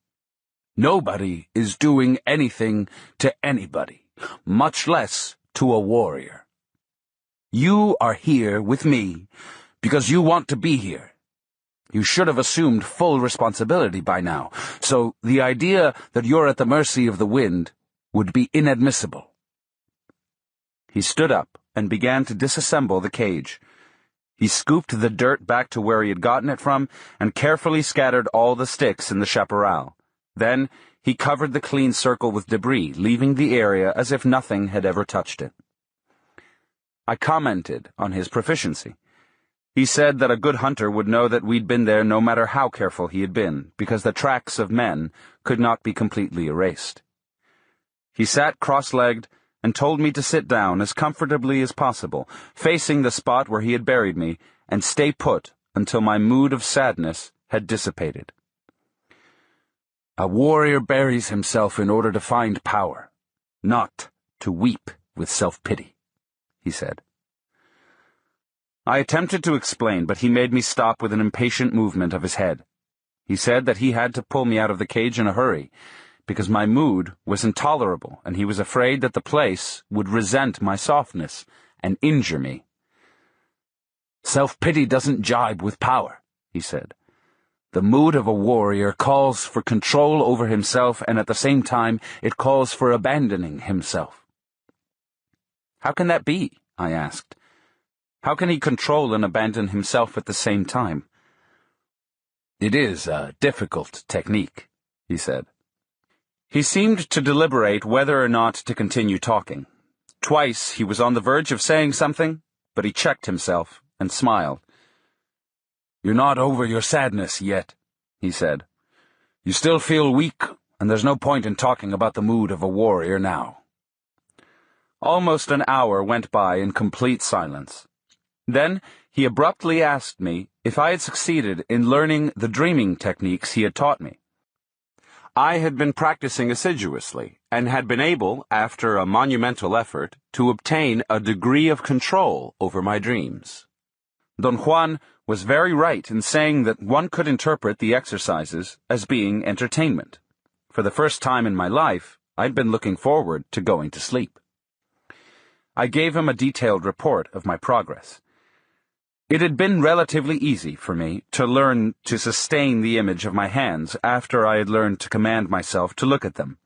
Nobody is doing anything to anybody, much less to a warrior. You are here with me because you want to be here. You should have assumed full responsibility by now, so the idea that you're at the mercy of the wind would be inadmissible." He stood up and began to disassemble the cage. He scooped the dirt back to where he had gotten it from and carefully scattered all the sticks in the chaparral. Then he covered the clean circle with debris, leaving the area as if nothing had ever touched it. I commented on his proficiency. He said that a good hunter would know that we'd been there no matter how careful he had been, because the tracks of men could not be completely erased. He sat cross-legged and told me to sit down as comfortably as possible, facing the spot where he had buried me, and stay put until my mood of sadness had dissipated. "A warrior buries himself in order to find power, not to weep with self-pity," he said. I attempted to explain, but he made me stop with an impatient movement of his head. He said that he had to pull me out of the cage in a hurry, because my mood was intolerable, and he was afraid that the place would resent my softness and injure me. "Self-pity doesn't jibe with power," he said. "The mood of a warrior calls for control over himself, and at the same time it calls for abandoning himself." "How can that be?" I asked. "How can he control and abandon himself at the same time?" "It is a difficult technique," he said. He seemed to deliberate whether or not to continue talking. Twice he was on the verge of saying something, but he checked himself and smiled. "You're not over your sadness yet," he said. "You still feel weak, and there's no point in talking about the mood of a warrior now." Almost an hour went by in complete silence. Then he abruptly asked me if I had succeeded in learning the dreaming techniques he had taught me. I had been practicing assiduously, and had been able, after a monumental effort, to obtain a degree of control over my dreams. Don Juan was very right in saying that one could interpret the exercises as being entertainment. For the first time in my life, I'd been looking forward to going to sleep. I gave him a detailed report of my progress. It had been relatively easy for me to learn to sustain the image of my hands after I had learned to command myself to look at them.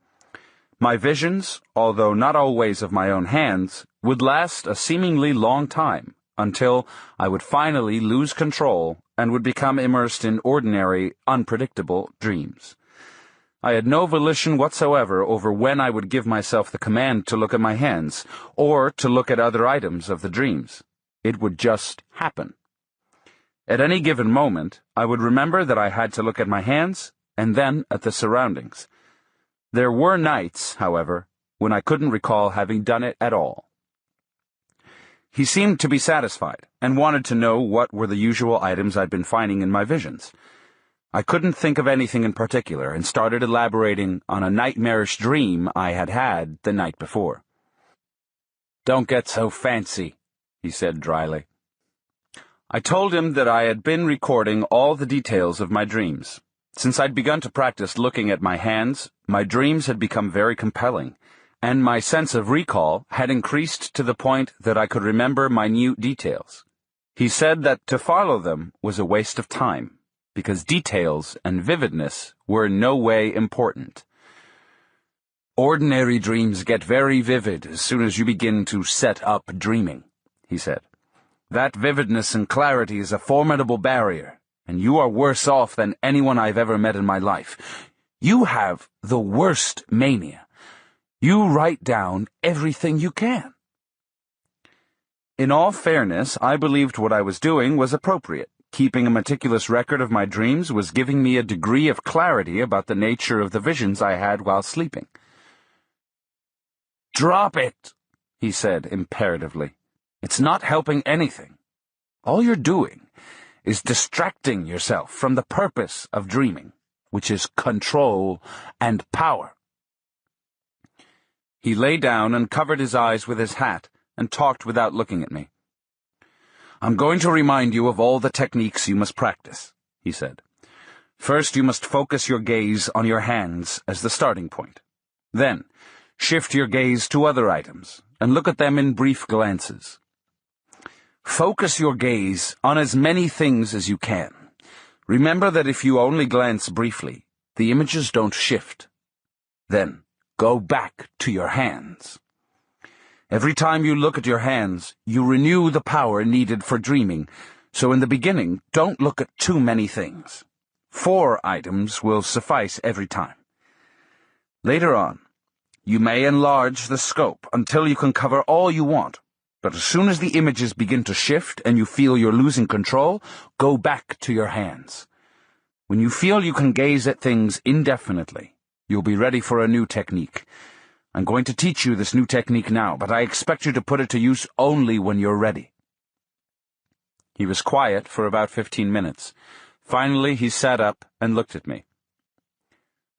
My visions, although not always of my own hands, would last a seemingly long time, until I would finally lose control and would become immersed in ordinary, unpredictable dreams. I had no volition whatsoever over when I would give myself the command to look at my hands, or to look at other items of the dreams. It would just happen. At any given moment, I would remember that I had to look at my hands, and then at the surroundings. There were nights, however, when I couldn't recall having done it at all. He seemed to be satisfied, and wanted to know what were the usual items I'd been finding in my visions. I couldn't think of anything in particular, and started elaborating on a nightmarish dream I had had the night before. "Don't get so fancy," he said dryly. I told him that I had been recording all the details of my dreams. Since I'd begun to practice looking at my hands, my dreams had become very compelling, and my sense of recall had increased to the point that I could remember minute details. He said that to follow them was a waste of time, because details and vividness were in no way important. "Ordinary dreams get very vivid as soon as you begin to set up dreaming," he said. "That vividness and clarity is a formidable barrier, and you are worse off than anyone I've ever met in my life. You have the worst mania. You write down everything you can." In all fairness, I believed what I was doing was appropriate. Keeping a meticulous record of my dreams was giving me a degree of clarity about the nature of the visions I had while sleeping. "Drop it," he said imperatively. "It's not helping anything. All you're doing is distracting yourself from the purpose of dreaming, which is control and power." He lay down and covered his eyes with his hat and talked without looking at me. "I'm going to remind you of all the techniques you must practice," he said. "First, you must focus your gaze on your hands as the starting point. Then, shift your gaze to other items and look at them in brief glances. Focus your gaze on as many things as you can. Remember that if you only glance briefly, the images don't shift. Then, go back to your hands. Every time you look at your hands, you renew the power needed for dreaming, so in the beginning, don't look at too many things. 4 items will suffice every time. Later on, you may enlarge the scope until you can cover all you want, but as soon as the images begin to shift and you feel you're losing control, go back to your hands. When you feel you can gaze at things indefinitely, you'll be ready for a new technique. I'm going to teach you this new technique now, but I expect you to put it to use only when you're ready." He was quiet for about 15 minutes. Finally, he sat up and looked at me.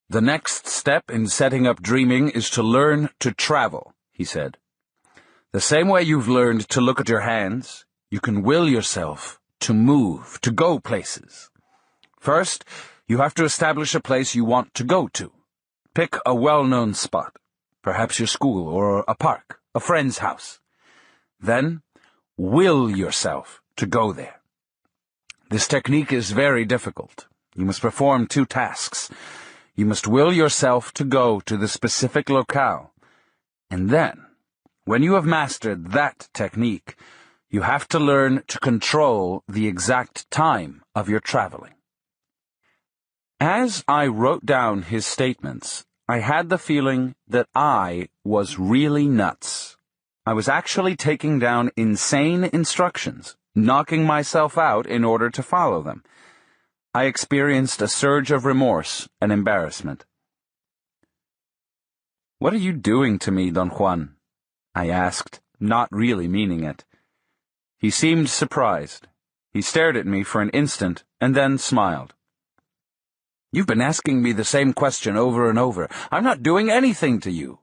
"The next step in setting up dreaming is to learn to travel," he said. "The same way you've learned to look at your hands, you can will yourself to move, to go places. First, you have to establish a place you want to go to. Pick a well-known spot, perhaps your school or a park, a friend's house. Then, will yourself to go there. This technique is very difficult. You must perform 2 tasks. You must will yourself to go to the specific locale, and then, when you have mastered that technique, you have to learn to control the exact time of your traveling." As I wrote down his statements, I had the feeling that I was really nuts. I was actually taking down insane instructions, knocking myself out in order to follow them. I experienced a surge of remorse and embarrassment. "What are you doing to me, Don Juan?" I asked, not really meaning it. He seemed surprised. He stared at me for an instant and then smiled. "You've been asking me the same question over and over. I'm not doing anything to you.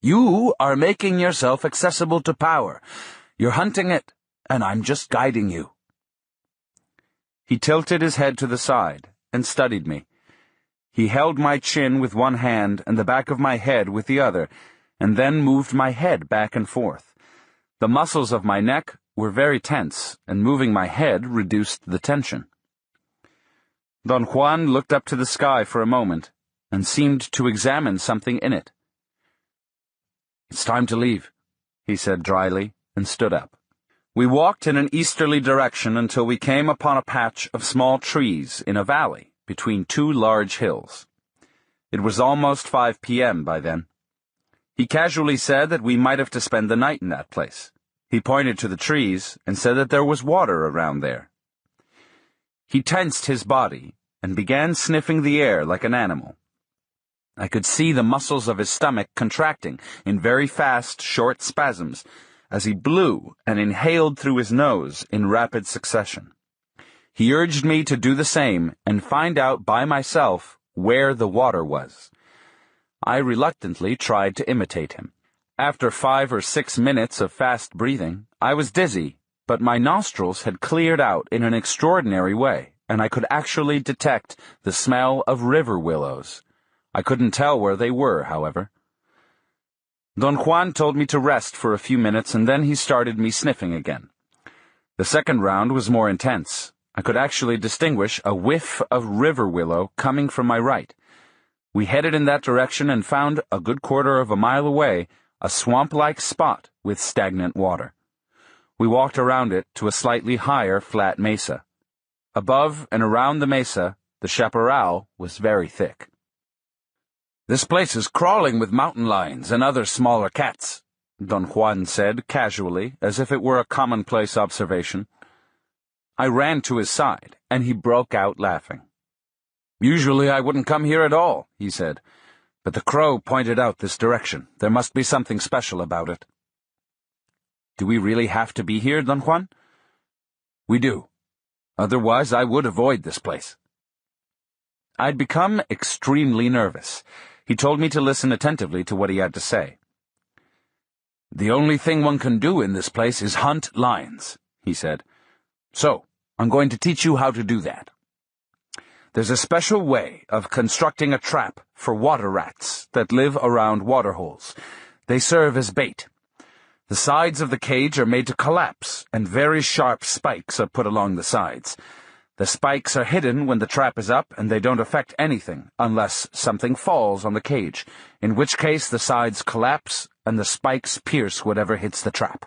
You are making yourself accessible to power. You're hunting it, and I'm just guiding you." He tilted his head to the side and studied me. He held my chin with one hand and the back of my head with the other, and then moved my head back and forth. The muscles of my neck were very tense, and moving my head reduced the tension. Don Juan looked up to the sky for a moment, and seemed to examine something in it. "It's time to leave," he said dryly, and stood up. We walked in an easterly direction until we came upon a patch of small trees in a valley between two large hills. It was almost 5 p.m. by then. He casually said that we might have to spend the night in that place. He pointed to the trees and said that there was water around there. He tensed his body and began sniffing the air like an animal. I could see the muscles of his stomach contracting in very fast, short spasms as he blew and inhaled through his nose in rapid succession. He urged me to do the same and find out by myself where the water was. I reluctantly tried to imitate him. After 5 or 6 minutes of fast breathing, I was dizzy, but my nostrils had cleared out in an extraordinary way, and I could actually detect the smell of river willows. I couldn't tell where they were, however. Don Juan told me to rest for a few minutes, and then he started me sniffing again. The second round was more intense. I could actually distinguish a whiff of river willow coming from my right. We headed in that direction and found, a good quarter of a mile away, a swamp-like spot with stagnant water. We walked around it to a slightly higher flat mesa. Above and around the mesa, the chaparral was very thick. "This place is crawling with mountain lions and other smaller cats," Don Juan said casually, as if it were a commonplace observation. I ran to his side, and he broke out laughing. "Usually I wouldn't come here at all," he said, "but the crow pointed out this direction. There must be something special about it." "Do we really have to be here, Don Juan?" "We do. Otherwise I would avoid this place." I'd become extremely nervous. He told me to listen attentively to what he had to say. "The only thing one can do in this place is hunt lions," he said. "So, I'm going to teach you how to do that. There's a special way of constructing a trap for water rats that live around waterholes. They serve as bait. The sides of the cage are made to collapse, and very sharp spikes are put along the sides. The spikes are hidden when the trap is up, and they don't affect anything unless something falls on the cage, in which case the sides collapse and the spikes pierce whatever hits the trap."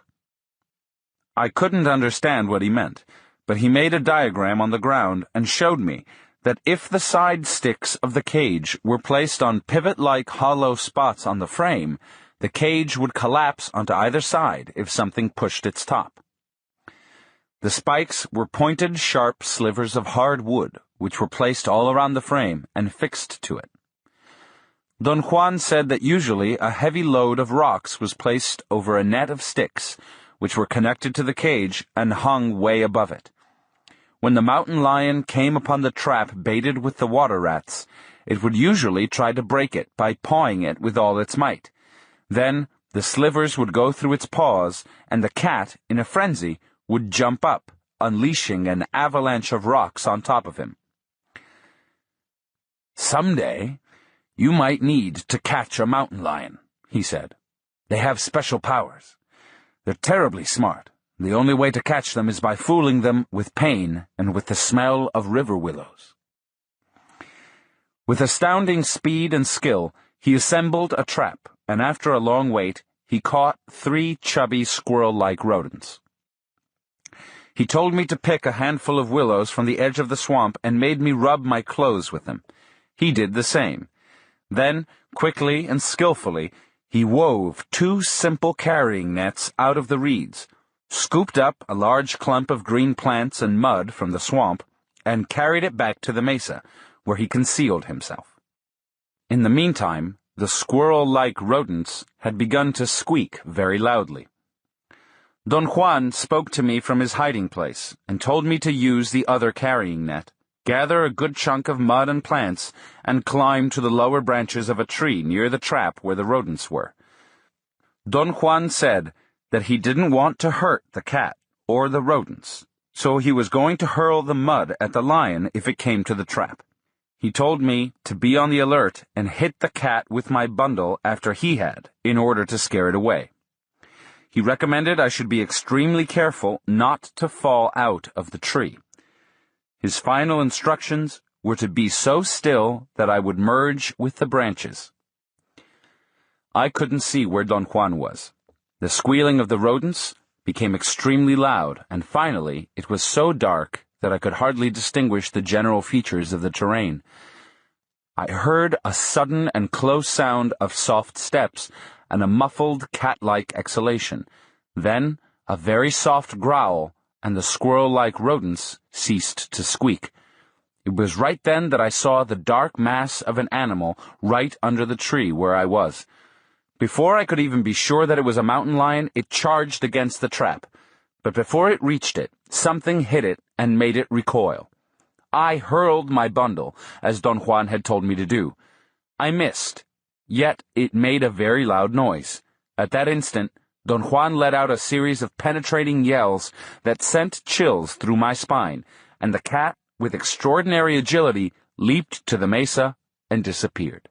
I couldn't understand what he meant, but he made a diagram on the ground and showed me that if the side sticks of the cage were placed on pivot-like hollow spots on the frame, the cage would collapse onto either side if something pushed its top. The spikes were pointed, sharp slivers of hard wood, which were placed all around the frame and fixed to it. Don Juan said that usually a heavy load of rocks was placed over a net of sticks, which were connected to the cage and hung way above it. When the mountain lion came upon the trap baited with the water rats, it would usually try to break it by pawing it with all its might. Then the slivers would go through its paws, and the cat, in a frenzy, would jump up, unleashing an avalanche of rocks on top of him. "Someday, you might need to catch a mountain lion," he said. "They have special powers. They're terribly smart. The only way to catch them is by fooling them with pain and with the smell of river willows." With astounding speed and skill, he assembled a trap, and after a long wait, he caught 3 chubby squirrel-like rodents. He told me to pick a handful of willows from the edge of the swamp and made me rub my clothes with them. He did the same. Then, quickly and skillfully, he wove 2 simple carrying nets out of the reeds, scooped up a large clump of green plants and mud from the swamp, and carried it back to the mesa, where he concealed himself. In the meantime, the squirrel-like rodents had begun to squeak very loudly. Don Juan spoke to me from his hiding place and told me to use the other carrying net, gather a good chunk of mud and plants, and climb to the lower branches of a tree near the trap where the rodents were. Don Juan said that he didn't want to hurt the cat or the rodents, so he was going to hurl the mud at the lion if it came to the trap. He told me to be on the alert and hit the cat with my bundle after he had, in order to scare it away. He recommended I should be extremely careful not to fall out of the tree. His final instructions were to be so still that I would merge with the branches. I couldn't see where Don Juan was. The squealing of the rodents became extremely loud, and finally it was so dark that I could hardly distinguish the general features of the terrain. I heard a sudden and close sound of soft steps and a muffled cat-like exhalation, then a very soft growl, and the squirrel-like rodents ceased to squeak. It was right then that I saw the dark mass of an animal right under the tree where I was. Before I could even be sure that it was a mountain lion, it charged against the trap. But before it reached it, something hit it and made it recoil. I hurled my bundle, as Don Juan had told me to do. I missed, yet it made a very loud noise. At that instant, Don Juan let out a series of penetrating yells that sent chills through my spine, and the cat, with extraordinary agility, leaped to the mesa and disappeared.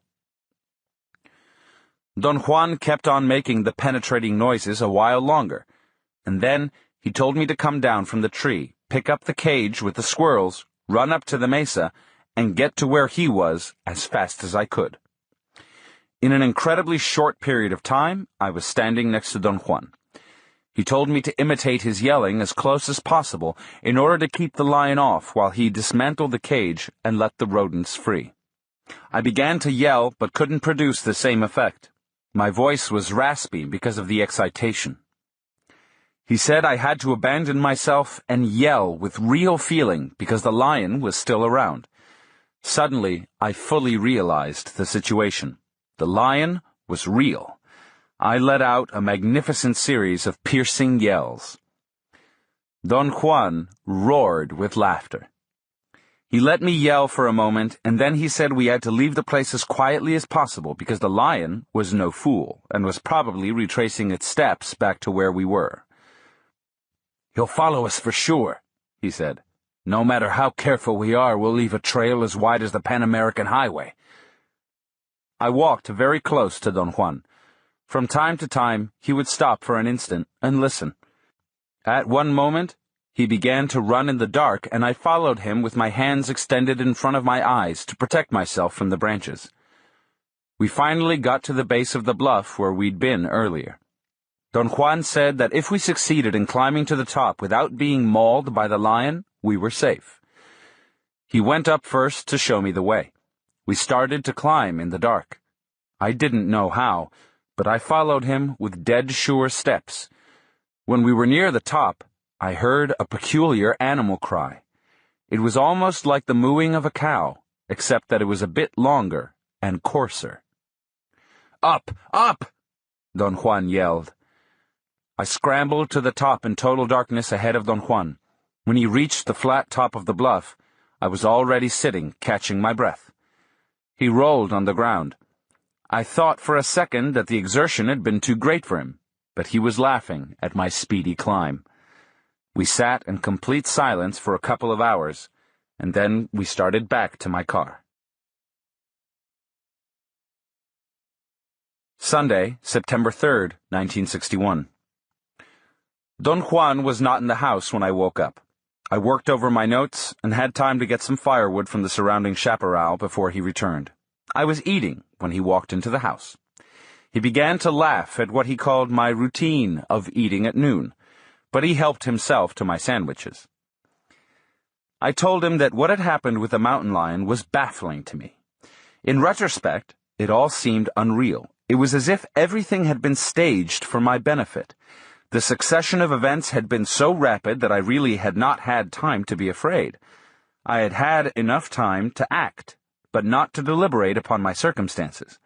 Don Juan kept on making the penetrating noises a while longer, and then he told me to come down from the tree, pick up the cage with the squirrels, run up to the mesa, and get to where he was as fast as I could. In an incredibly short period of time, I was standing next to Don Juan. He told me to imitate his yelling as close as possible in order to keep the lion off while he dismantled the cage and let the rodents free. I began to yell but couldn't produce the same effect. My voice was raspy because of the excitation. He said I had to abandon myself and yell with real feeling because the lion was still around. Suddenly, I fully realized the situation. The lion was real. I let out a magnificent series of piercing yells. Don Juan roared with laughter. He let me yell for a moment, and then he said we had to leave the place as quietly as possible because the lion was no fool and was probably retracing its steps back to where we were. "He'll follow us for sure," he said. "No matter how careful we are, we'll leave a trail as wide as the Pan American Highway." I walked very close to Don Juan. From time to time, he would stop for an instant and listen. At one moment, he began to run in the dark, and I followed him with my hands extended in front of my eyes to protect myself from the branches. We finally got to the base of the bluff where we'd been earlier. Don Juan said that if we succeeded in climbing to the top without being mauled by the lion, we were safe. He went up first to show me the way. We started to climb in the dark. I didn't know how, but I followed him with dead-sure steps. When we were near the top, I heard a peculiar animal cry. It was almost like the mooing of a cow, except that it was a bit longer and coarser. "Up! Up!" Don Juan yelled. I scrambled to the top in total darkness ahead of Don Juan. When he reached the flat top of the bluff, I was already sitting, catching my breath. He rolled on the ground. I thought for a second that the exertion had been too great for him, but he was laughing at my speedy climb. We sat in complete silence for a couple of hours, and then we started back to my car. Sunday, September 3rd, 1961. Don Juan was not in the house when I woke up. I worked over my notes and had time to get some firewood from the surrounding chaparral before he returned. I was eating when he walked into the house. He began to laugh at what he called my routine of eating at noon, but he helped himself to my sandwiches. I told him that what had happened with the mountain lion was baffling to me. In retrospect, it all seemed unreal. It was as if everything had been staged for my benefit. The succession of events had been so rapid that I really had not had time to be afraid. I had had enough time to act, but not to deliberate upon my circumstances.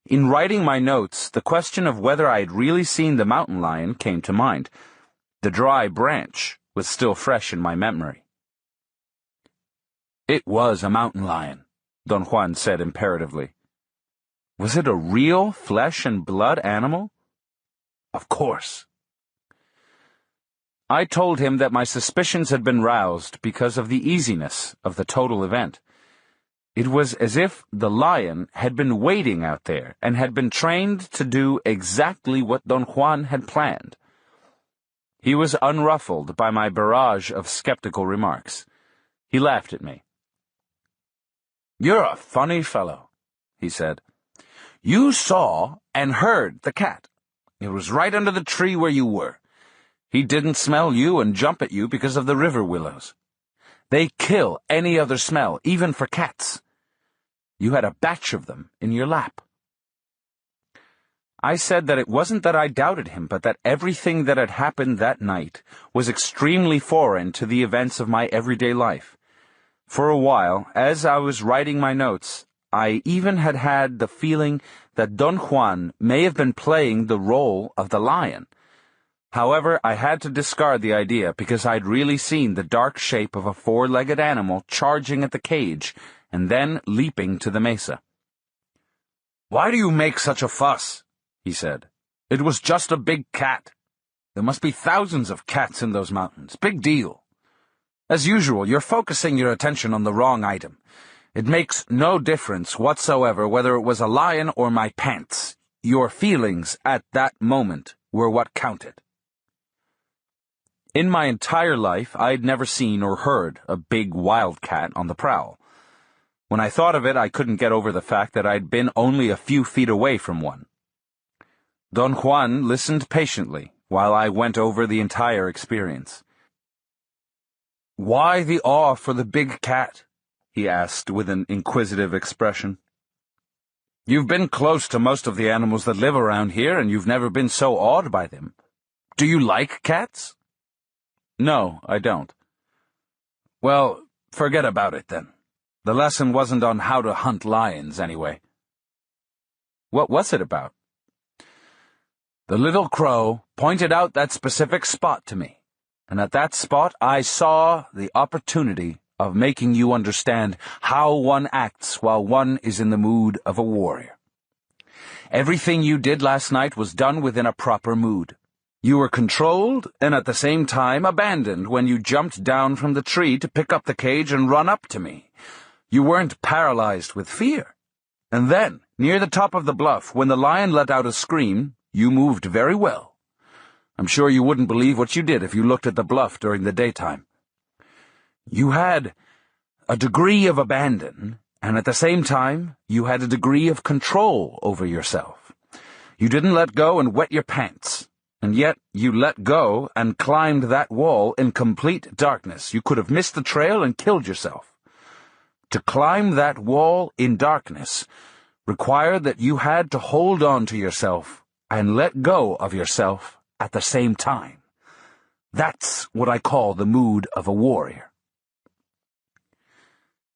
In writing my notes, the question of whether I had really seen the mountain lion came to mind. The dry branch was still fresh in my memory. "It was a mountain lion," Don Juan said imperatively. "Was it a real flesh-and-blood animal?" "Of course." I told him that my suspicions had been roused because of the easiness of the total event. It was as if the lion had been waiting out there and had been trained to do exactly what Don Juan had planned. He was unruffled by my barrage of skeptical remarks. He laughed at me. "You're a funny fellow," he said. "You saw and heard the cat. It was right under the tree where you were. He didn't smell you and jump at you because of the river willows. They kill any other smell, even for cats. You had a batch of them in your lap." I said that it wasn't that I doubted him, but that everything that had happened that night was extremely foreign to the events of my everyday life. For a while, as I was writing my notes, I even had the feeling that Don Juan may have been playing the role of the lion. However, I had to discard the idea because I'd really seen the dark shape of a four-legged animal charging at the cage and then leaping to the mesa. "Why do you make such a fuss?" he said. "It was just a big cat. There must be thousands of cats in those mountains. Big deal. As usual, you're focusing your attention on the wrong item. It makes no difference whatsoever whether it was a lion or my pants. Your feelings at that moment were what counted." In my entire life, I'd never seen or heard a big wildcat on the prowl. When I thought of it, I couldn't get over the fact that I'd been only a few feet away from one. Don Juan listened patiently while I went over the entire experience. "Why the awe for the big cat?" he asked with an inquisitive expression. "You've been close to most of the animals that live around here, and you've never been so awed by them. Do you like cats?" "No, I don't." "Well, forget about it then. The lesson wasn't on how to hunt lions, anyway." "What was it about?" "The little crow pointed out that specific spot to me, and at that spot I saw the opportunity of making you understand how one acts while one is in the mood of a warrior. Everything you did last night was done within a proper mood. You were controlled and at the same time abandoned when you jumped down from the tree to pick up the cage and run up to me. You weren't paralyzed with fear. And then, near the top of the bluff, when the lion let out a scream, you moved very well. I'm sure you wouldn't believe what you did if you looked at the bluff during the daytime. You had a degree of abandon, and at the same time, you had a degree of control over yourself. You didn't let go and wet your pants. And yet you let go and climbed that wall in complete darkness. You could have missed the trail and killed yourself. To climb that wall in darkness required that you had to hold on to yourself and let go of yourself at the same time. That's what I call the mood of a warrior."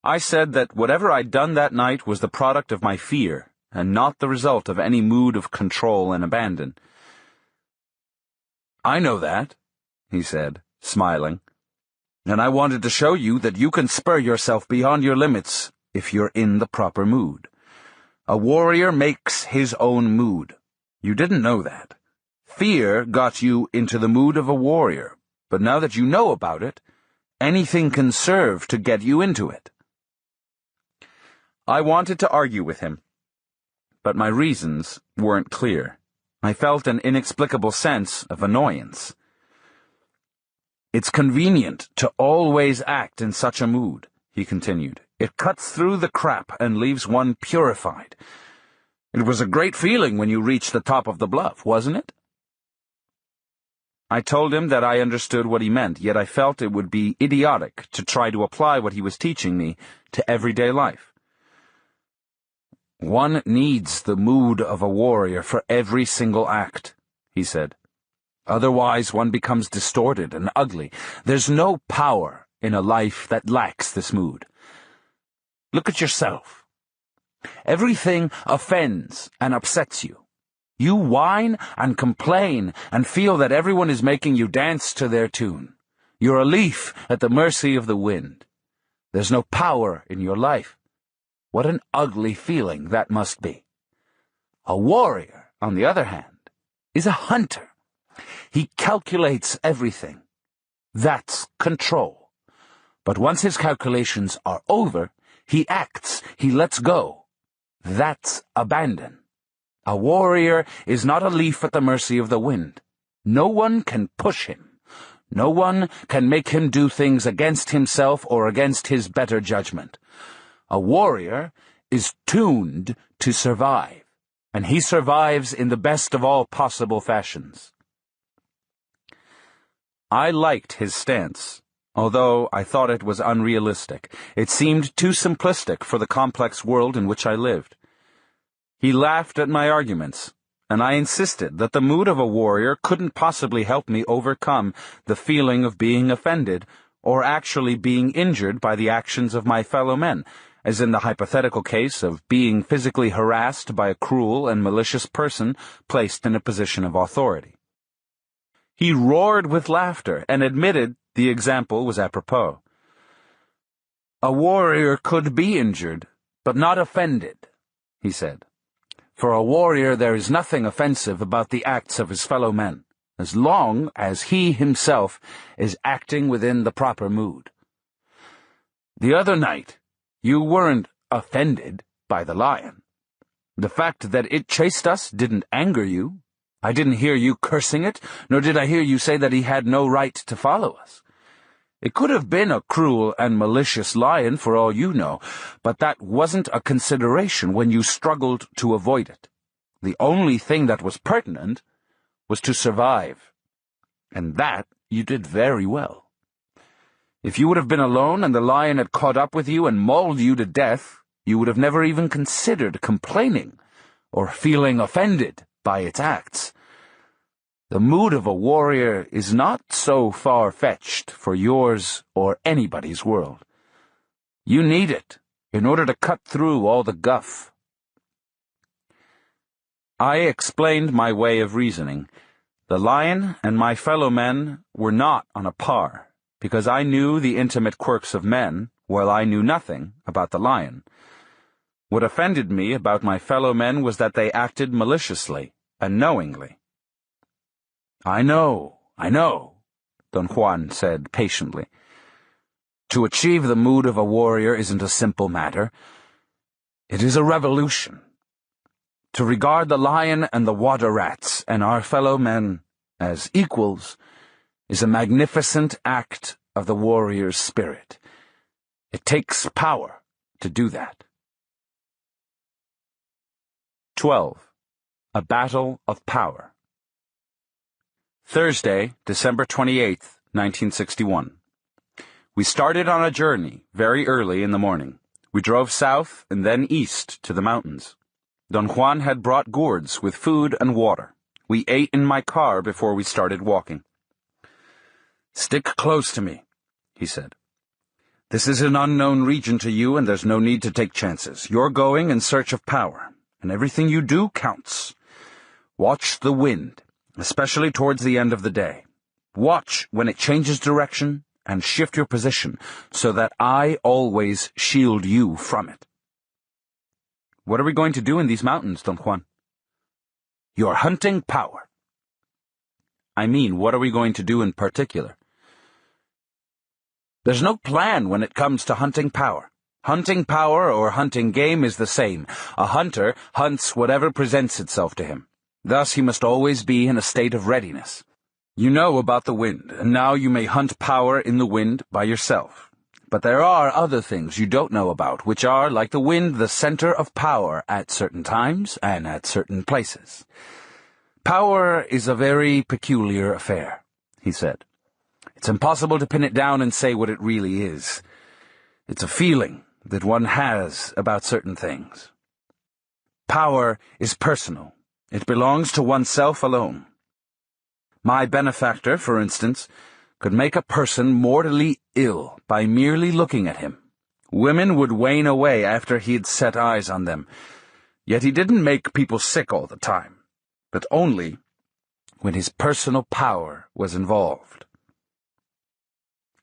I said that whatever I'd done that night was the product of my fear and not the result of any mood of control and abandon. "I know that," he said, smiling, "and I wanted to show you that you can spur yourself beyond your limits if you're in the proper mood. A warrior makes his own mood. You didn't know that. Fear got you into the mood of a warrior, but now that you know about it, anything can serve to get you into it." I wanted to argue with him, but my reasons weren't clear. I felt an inexplicable sense of annoyance. "It's convenient to always act in such a mood," he continued. "It cuts through the crap and leaves one purified. It was a great feeling when you reached the top of the bluff, wasn't it?" I told him that I understood what he meant, yet I felt it would be idiotic to try to apply what he was teaching me to everyday life. "One needs the mood of a warrior for every single act," he said. Otherwise, one becomes distorted and ugly. There's no power in a life that lacks this mood. Look at yourself. Everything offends and upsets you. You whine and complain and feel that everyone is making you dance to their tune. You're a leaf at the mercy of the wind. There's no power in your life. What an ugly feeling that must be. A warrior, on the other hand, is a hunter. He calculates everything. That's control. But once his calculations are over, he acts, he lets go. That's abandon. A warrior is not a leaf at the mercy of the wind. No one can push him. No one can make him do things against himself or against his better judgment. A warrior is tuned to survive, and he survives in the best of all possible fashions. I liked his stance, although I thought it was unrealistic. It seemed too simplistic for the complex world in which I lived. He laughed at my arguments, and I insisted that the mood of a warrior couldn't possibly help me overcome the feeling of being offended or actually being injured by the actions of my fellow men, as in the hypothetical case of being physically harassed by a cruel and malicious person placed in a position of authority. He roared with laughter and admitted the example was apropos. A warrior could be injured, but not offended, he said. For a warrior there is nothing offensive about the acts of his fellow men, as long as he himself is acting within the proper mood. The other night, you weren't offended by the lion. The fact that it chased us didn't anger you. I didn't hear you cursing it, nor did I hear you say that he had no right to follow us. It could have been a cruel and malicious lion for all you know, but that wasn't a consideration when you struggled to avoid it. The only thing that was pertinent was to survive, and that you did very well. If you would have been alone and the lion had caught up with you and mauled you to death, you would have never even considered complaining or feeling offended by its acts. The mood of a warrior is not so far-fetched for yours or anybody's world. You need it in order to cut through all the guff. I explained my way of reasoning. The lion and my fellow men were not on a par, because I knew the intimate quirks of men, while I knew nothing about the lion. What offended me about my fellow men was that they acted maliciously and knowingly. I know, Don Juan said patiently. To achieve the mood of a warrior isn't a simple matter. It is a revolution. To regard the lion and the water rats and our fellow men as equals is a magnificent act of the warrior's spirit. It takes power to do that. 12. A Battle of Power. Thursday, December 28th, 1961. We started on a journey very early in the morning. We drove south and then east to the mountains. Don Juan had brought gourds with food and water. We ate in my car before we started walking. Stick close to me, he said. This is an unknown region to you, and there's no need to take chances. You're going in search of power, and everything you do counts. Watch the wind, especially towards the end of the day. Watch when it changes direction and shift your position so that I always shield you from it. What are we going to do in these mountains, Don Juan? You're hunting power. I mean, what are we going to do in particular? There's no plan when it comes to hunting power. Hunting power or hunting game is the same. A hunter hunts whatever presents itself to him. Thus he must always be in a state of readiness. You know about the wind, and now you may hunt power in the wind by yourself. But there are other things you don't know about, which are, like the wind, the center of power at certain times and at certain places. Power is a very peculiar affair, he said. It's impossible to pin it down and say what it really is. It's a feeling that one has about certain things. Power is personal. It belongs to oneself alone. My benefactor, for instance, could make a person mortally ill by merely looking at him. Women would wane away after he'd set eyes on them. Yet he didn't make people sick all the time, but only when his personal power was involved.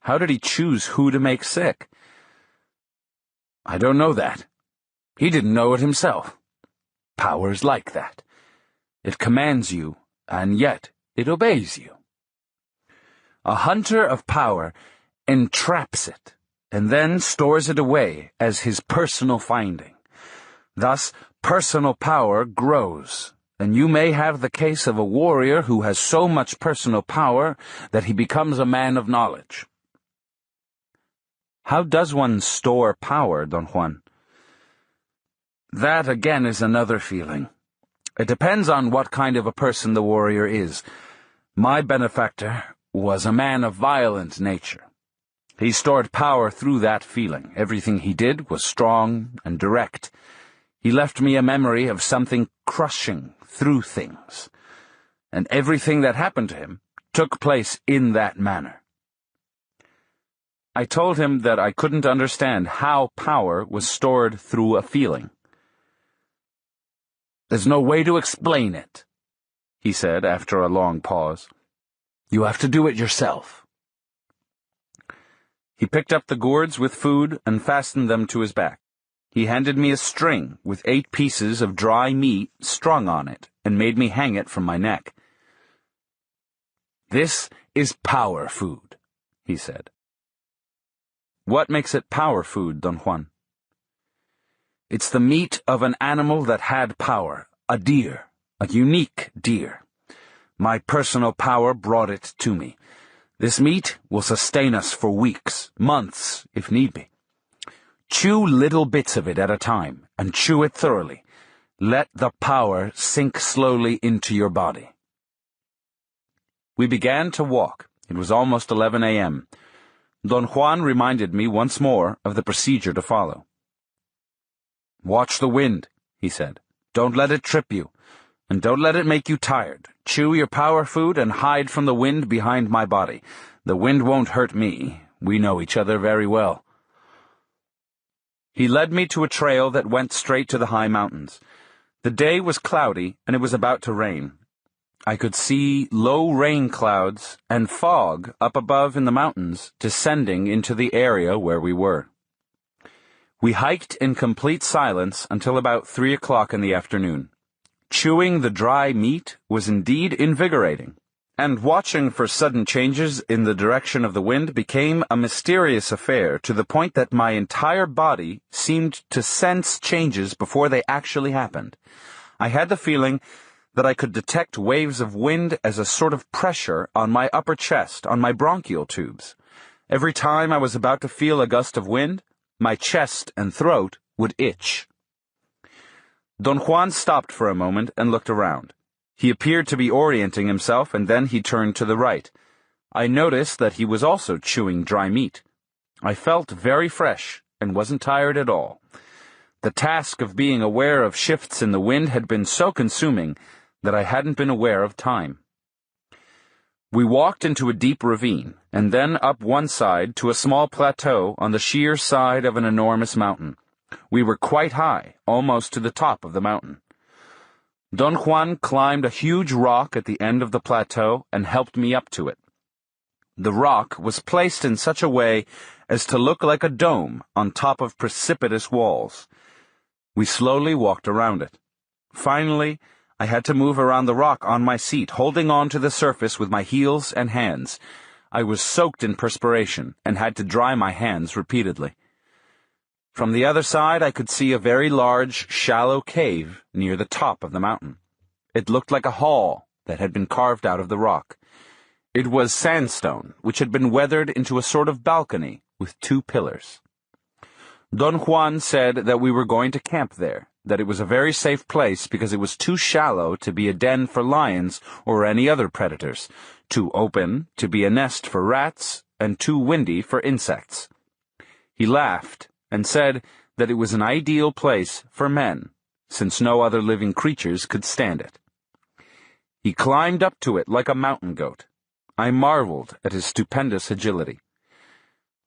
How did he choose who to make sick? I don't know that. He didn't know it himself. Power's like that. It commands you, and yet it obeys you. A hunter of power entraps it, and then stores it away as his personal finding. Thus, personal power grows, and you may have the case of a warrior who has so much personal power that he becomes a man of knowledge. How does one store power, Don Juan? That, again, is another feeling. It depends on what kind of a person the warrior is. My benefactor was a man of violent nature. He stored power through that feeling. Everything he did was strong and direct. He left me a memory of something crushing through things, and everything that happened to him took place in that manner. I told him that I couldn't understand how power was stored through a feeling. There's no way to explain it, he said after a long pause. You have to do it yourself. He picked up the gourds with food and fastened them to his back. He handed me a string with 8 pieces of dry meat strung on it and made me hang it from my neck. This is power food, he said. What makes it power food, Don Juan? It's the meat of an animal that had power, a deer, a unique deer. My personal power brought it to me. This meat will sustain us for weeks, months, if need be. Chew little bits of it at a time, and chew it thoroughly. Let the power sink slowly into your body. We began to walk. It was almost 11 a.m. Don Juan reminded me once more of the procedure to follow. Watch the wind, he said. Don't let it trip you, and don't let it make you tired. Chew your power food and hide from the wind behind my body. The wind won't hurt me. We know each other very well. He led me to a trail that went straight to the high mountains. The day was cloudy, and it was about to rain. I could see low rain clouds and fog up above in the mountains descending into the area where we were. We hiked in complete silence until about 3 o'clock in the afternoon. Chewing the dry meat was indeed invigorating, and watching for sudden changes in the direction of the wind became a mysterious affair to the point that my entire body seemed to sense changes before they actually happened. I had the feeling that I could detect waves of wind as a sort of pressure on my upper chest, on my bronchial tubes. Every time I was about to feel a gust of wind, my chest and throat would itch. Don Juan stopped for a moment and looked around. He appeared to be orienting himself, and then he turned to the right. I noticed that he was also chewing dry meat. I felt very fresh and wasn't tired at all. The task of being aware of shifts in the wind had been so consuming that I hadn't been aware of time. We walked into a deep ravine, and then up one side to a small plateau on the sheer side of an enormous mountain. We were quite high, almost to the top of the mountain. Don Juan climbed a huge rock at the end of the plateau and helped me up to it. The rock was placed in such a way as to look like a dome on top of precipitous walls. We slowly walked around it. Finally, I had to move around the rock on my seat, holding on to the surface with my heels and hands. I was soaked in perspiration and had to dry my hands repeatedly. From the other side, I could see a very large, shallow cave near the top of the mountain. It looked like a hall that had been carved out of the rock. It was sandstone, which had been weathered into a sort of balcony with 2 pillars. Don Juan said that we were going to camp there, that it was a very safe place because it was too shallow to be a den for lions or any other predators, too open to be a nest for rats, and too windy for insects. He laughed and said that it was an ideal place for men, since no other living creatures could stand it. He climbed up to it like a mountain goat. I marveled at his stupendous agility.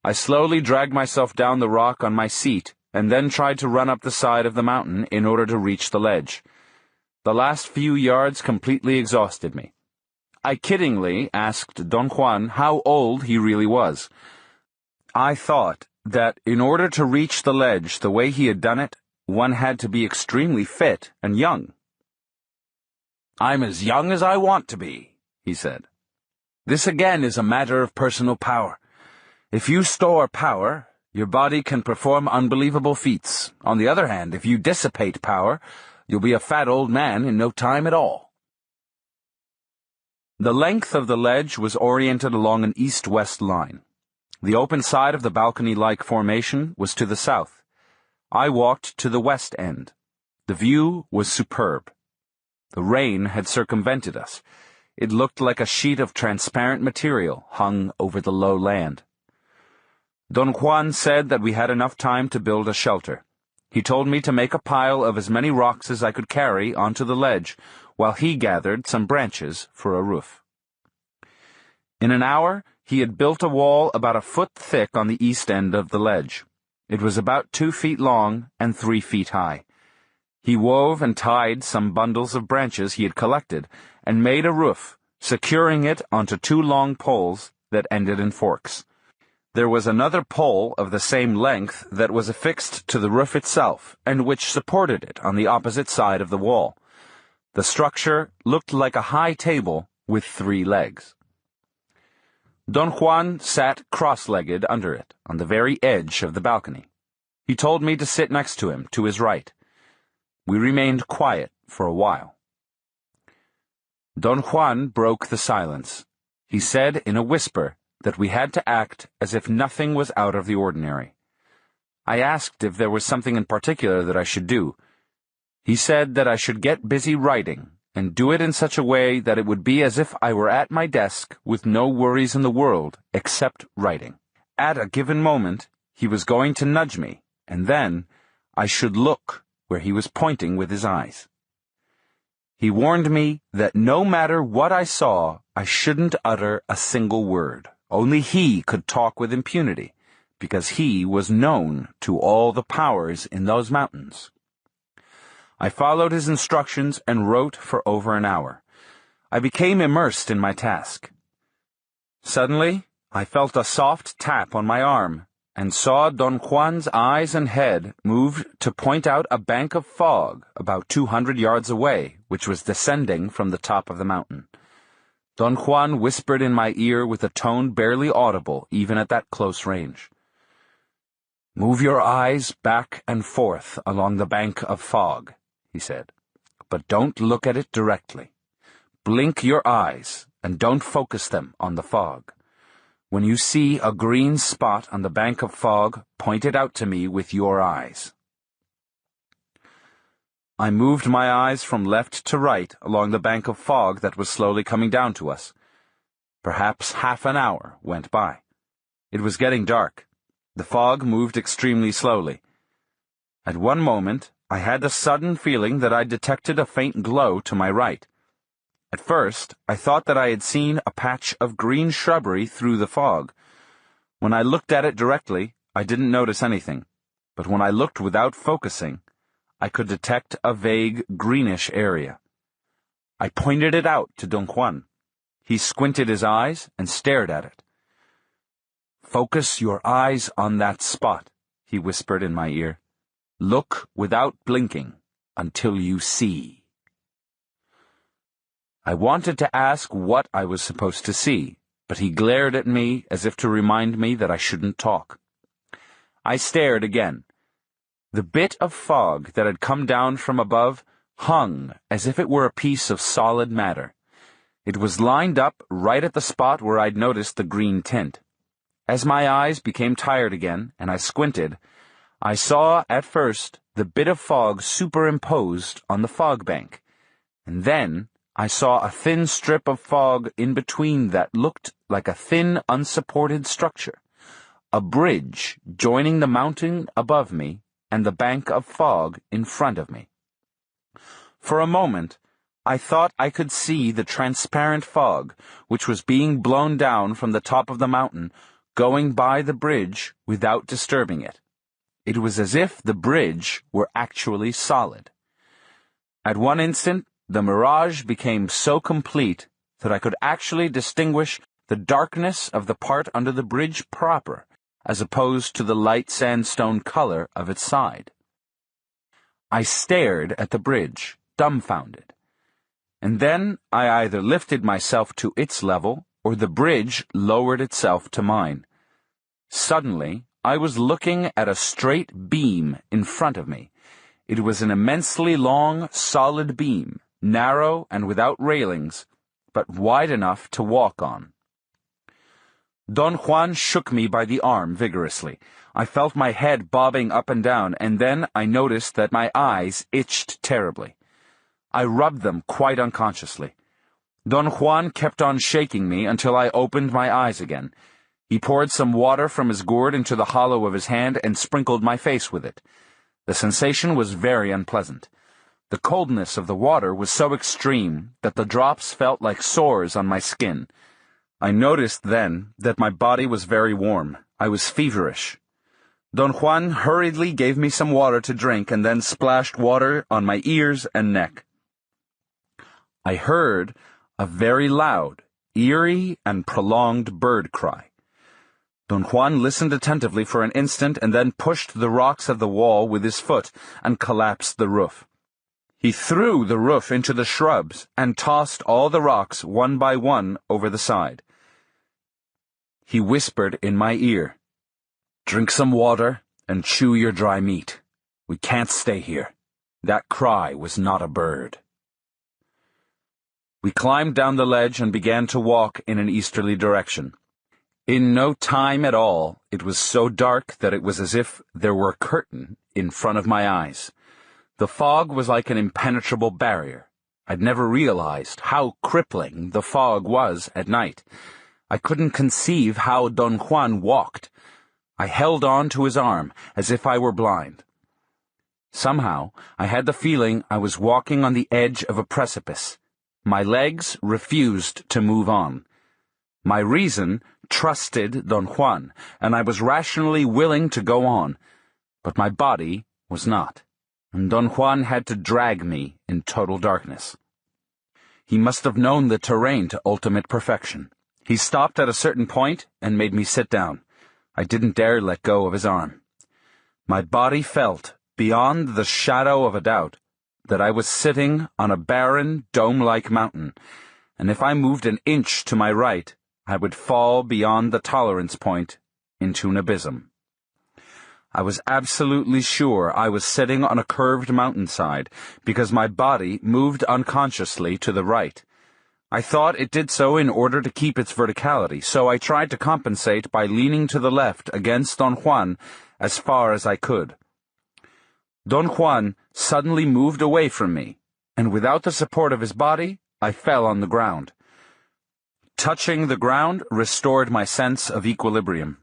I slowly dragged myself down the rock on my seat and then tried to run up the side of the mountain in order to reach the ledge. The last few yards completely exhausted me. I kiddingly asked Don Juan how old he really was. I thought that in order to reach the ledge the way he had done it, one had to be extremely fit and young. "I'm as young as I want to be," he said. "This again is a matter of personal power. If you store power, your body can perform unbelievable feats. On the other hand, if you dissipate power, you'll be a fat old man in no time at all." The length of the ledge was oriented along an east-west line. The open side of the balcony-like formation was to the south. I walked to the west end. The view was superb. The rain had circumvented us. It looked like a sheet of transparent material hung over the low land. Don Juan said that we had enough time to build a shelter. He told me to make a pile of as many rocks as I could carry onto the ledge, while he gathered some branches for a roof. In an hour, he had built a wall about a foot thick on the east end of the ledge. It was about 2 feet long and 3 feet high. He wove and tied some bundles of branches he had collected and made a roof, securing it onto 2 long poles that ended in forks. There was another pole of the same length that was affixed to the roof itself and which supported it on the opposite side of the wall. The structure looked like a high table with 3 legs. Don Juan sat cross-legged under it, on the very edge of the balcony. He told me to sit next to him, to his right. We remained quiet for a while. Don Juan broke the silence. He said in a whisper that we had to act as if nothing was out of the ordinary. I asked if there was something in particular that I should do. He said that I should get busy writing, and do it in such a way that it would be as if I were at my desk with no worries in the world except writing. At a given moment, he was going to nudge me, and then I should look where he was pointing with his eyes. He warned me that no matter what I saw, I shouldn't utter a single word. Only he could talk with impunity, because he was known to all the powers in those mountains. I followed his instructions and wrote for over an hour. I became immersed in my task. Suddenly, I felt a soft tap on my arm, and saw Don Juan's eyes and head move to point out a bank of fog about 200 yards away, which was descending from the top of the mountain. Don Juan whispered in my ear with a tone barely audible even at that close range. "Move your eyes back and forth along the bank of fog," he said, "but don't look at it directly. Blink your eyes and don't focus them on the fog. When you see a green spot on the bank of fog, point it out to me with your eyes." I moved my eyes from left to right along the bank of fog that was slowly coming down to us. Perhaps half an hour went by. It was getting dark. The fog moved extremely slowly. At one moment, I had the sudden feeling that I detected a faint glow to my right. At first, I thought that I had seen a patch of green shrubbery through the fog. When I looked at it directly, I didn't notice anything, but when I looked without focusing, I could detect a vague greenish area. I pointed it out to Don Juan. He squinted his eyes and stared at it. "Focus your eyes on that spot," he whispered in my ear. "Look without blinking until you see." I wanted to ask what I was supposed to see, but he glared at me as if to remind me that I shouldn't talk. I stared again. The bit of fog that had come down from above hung as if it were a piece of solid matter. It was lined up right at the spot where I'd noticed the green tint. As my eyes became tired again, and I squinted, I saw, at first, the bit of fog superimposed on the fog bank, and then I saw a thin strip of fog in between that looked like a thin, unsupported structure, a bridge joining the mountain above me and the bank of fog in front of me. For a moment, I thought I could see the transparent fog, which was being blown down from the top of the mountain, going by the bridge without disturbing it. It was as if the bridge were actually solid. At one instant, the mirage became so complete that I could actually distinguish the darkness of the part under the bridge proper, as opposed to the light sandstone color of its side. I stared at the bridge, dumbfounded. And then I either lifted myself to its level, or the bridge lowered itself to mine. Suddenly, I was looking at a straight beam in front of me. It was an immensely long, solid beam, narrow and without railings, but wide enough to walk on. Don Juan shook me by the arm vigorously. I felt my head bobbing up and down, and then I noticed that my eyes itched terribly. I rubbed them quite unconsciously. Don Juan kept on shaking me until I opened my eyes again. He poured some water from his gourd into the hollow of his hand and sprinkled my face with it. The sensation was very unpleasant. The coldness of the water was so extreme that the drops felt like sores on my skin. I noticed then that my body was very warm. I was feverish. Don Juan hurriedly gave me some water to drink and then splashed water on my ears and neck. I heard a very loud, eerie, and prolonged bird cry. Don Juan listened attentively for an instant and then pushed the rocks of the wall with his foot and collapsed the roof. He threw the roof into the shrubs and tossed all the rocks one by one over the side. He whispered in my ear, "Drink some water and chew your dry meat. We can't stay here. That cry was not a bird." We climbed down the ledge and began to walk in an easterly direction. In no time at all, it was so dark that it was as if there were a curtain in front of my eyes. The fog was like an impenetrable barrier. I'd never realized how crippling the fog was at night. I couldn't conceive how Don Juan walked. I held on to his arm as if I were blind. Somehow, I had the feeling I was walking on the edge of a precipice. My legs refused to move on. My reason trusted Don Juan, and I was rationally willing to go on, but my body was not, and Don Juan had to drag me in total darkness. He must have known the terrain to ultimate perfection. He stopped at a certain point and made me sit down. I didn't dare let go of his arm. My body felt, beyond the shadow of a doubt, that I was sitting on a barren, dome-like mountain, and if I moved an inch to my right, I would fall beyond the tolerance point into an abysm. I was absolutely sure I was sitting on a curved mountainside because my body moved unconsciously to the right. I thought it did so in order to keep its verticality, so I tried to compensate by leaning to the left against Don Juan as far as I could. Don Juan suddenly moved away from me, and without the support of his body, I fell on the ground. Touching the ground restored my sense of equilibrium.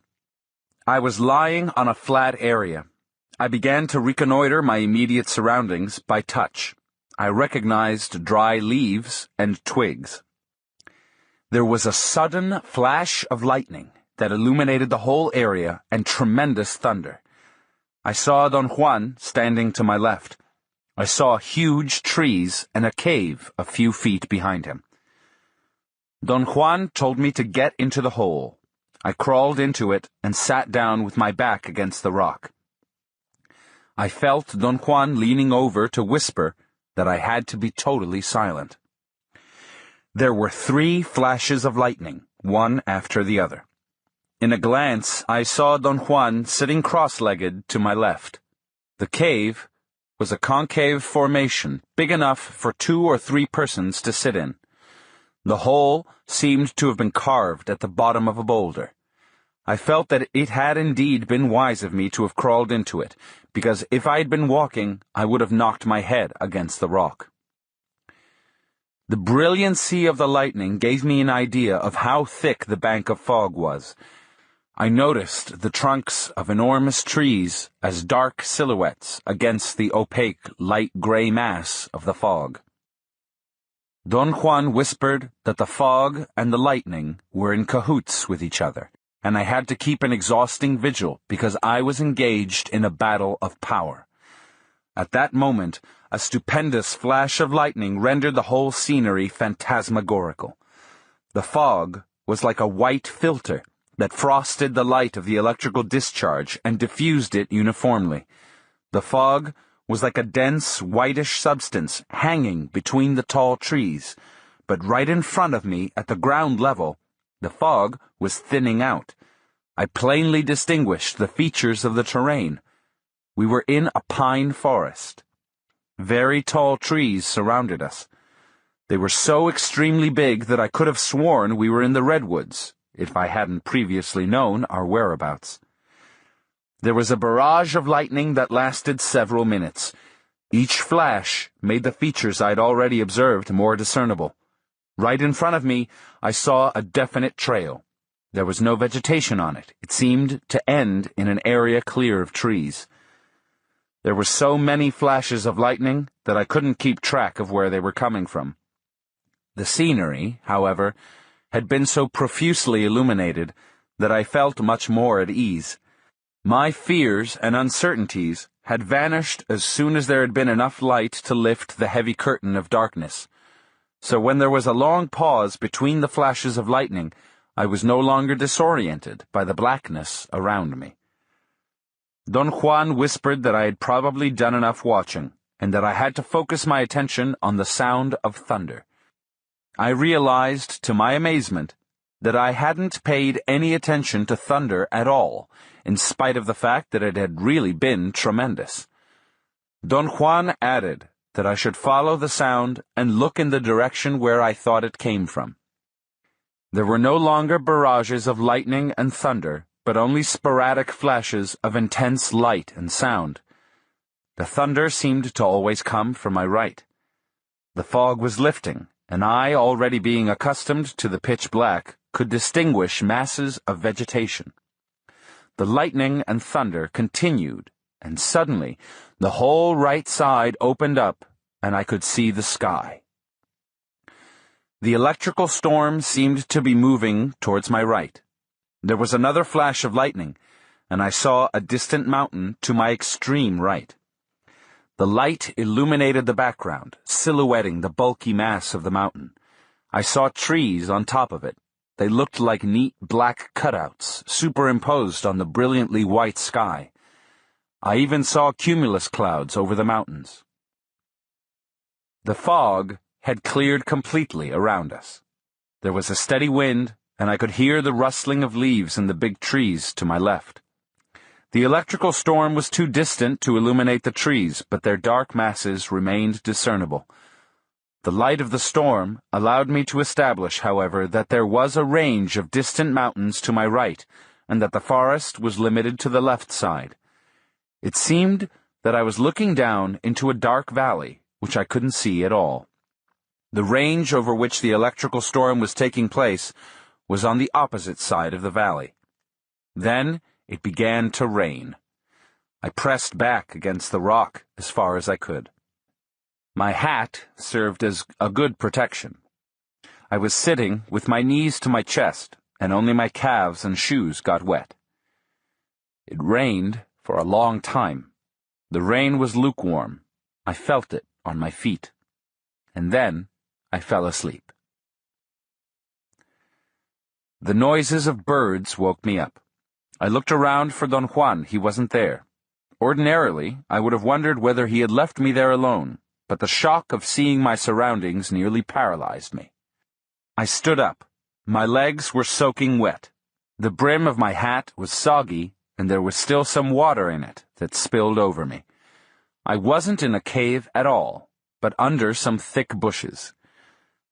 I was lying on a flat area. I began to reconnoiter my immediate surroundings by touch. I recognized dry leaves and twigs. There was a sudden flash of lightning that illuminated the whole area and tremendous thunder. I saw Don Juan standing to my left. I saw huge trees and a cave a few feet behind him. Don Juan told me to get into the hole. I crawled into it and sat down with my back against the rock. I felt Don Juan leaning over to whisper that I had to be totally silent. There were 3 flashes of lightning, one after the other. In a glance, I saw Don Juan sitting cross-legged to my left. The cave was a concave formation big enough for 2 or 3 persons to sit in. The hole seemed to have been carved at the bottom of a boulder. I felt that it had indeed been wise of me to have crawled into it, because if I had been walking, I would have knocked my head against the rock. The brilliancy of the lightning gave me an idea of how thick the bank of fog was. I noticed the trunks of enormous trees as dark silhouettes against the opaque, light gray mass of the fog. Don Juan whispered that the fog and the lightning were in cahoots with each other, and I had to keep an exhausting vigil because I was engaged in a battle of power. At that moment, a stupendous flash of lightning rendered the whole scenery phantasmagorical. The fog was like a white filter that frosted the light of the electrical discharge and diffused it uniformly. The fog was like a dense, whitish substance hanging between the tall trees, but right in front of me at the ground level, the fog was thinning out. I plainly distinguished the features of the terrain. We were in a pine forest. Very tall trees surrounded us. They were so extremely big that I could have sworn we were in the redwoods, if I hadn't previously known our whereabouts. There was a barrage of lightning that lasted several minutes. Each flash made the features I'd already observed more discernible. Right in front of me, I saw a definite trail. There was no vegetation on it. It seemed to end in an area clear of trees. There were so many flashes of lightning that I couldn't keep track of where they were coming from. The scenery, however, had been so profusely illuminated that I felt much more at ease. My fears and uncertainties had vanished as soon as there had been enough light to lift the heavy curtain of darkness. So when there was a long pause between the flashes of lightning, I was no longer disoriented by the blackness around me. Don Juan whispered that I had probably done enough watching, and that I had to focus my attention on the sound of thunder. I realized, to my amazement, that I hadn't paid any attention to thunder at all, in spite of the fact that it had really been tremendous. Don Juan added that I should follow the sound and look in the direction where I thought it came from. There were no longer barrages of lightning and thunder, but only sporadic flashes of intense light and sound. The thunder seemed to always come from my right. The fog was lifting, and I, already being accustomed to the pitch black, could distinguish masses of vegetation. The lightning and thunder continued, and suddenly the whole right side opened up, and I could see the sky. The electrical storm seemed to be moving towards my right. There was another flash of lightning, and I saw a distant mountain to my extreme right. The light illuminated the background, silhouetting the bulky mass of the mountain. I saw trees on top of it. They looked like neat black cutouts, superimposed on the brilliantly white sky. I even saw cumulus clouds over the mountains. The fog had cleared completely around us. There was a steady wind, and I could hear the rustling of leaves in the big trees to my left. The electrical storm was too distant to illuminate the trees, but their dark masses remained discernible. The light of the storm allowed me to establish, however, that there was a range of distant mountains to my right, and that the forest was limited to the left side. It seemed that I was looking down into a dark valley, which I couldn't see at all. The range over which the electrical storm was taking place was on the opposite side of the valley. Then it began to rain. I pressed back against the rock as far as I could. My hat served as a good protection. I was sitting with my knees to my chest, and only my calves and shoes got wet. It rained for a long time. The rain was lukewarm. I felt it on my feet. And then I fell asleep. The noises of birds woke me up. I looked around for Don Juan. He wasn't there. Ordinarily, I would have wondered whether he had left me there alone, but the shock of seeing my surroundings nearly paralyzed me. I stood up. My legs were soaking wet. The brim of my hat was soggy, and there was still some water in it that spilled over me. I wasn't in a cave at all, but under some thick bushes.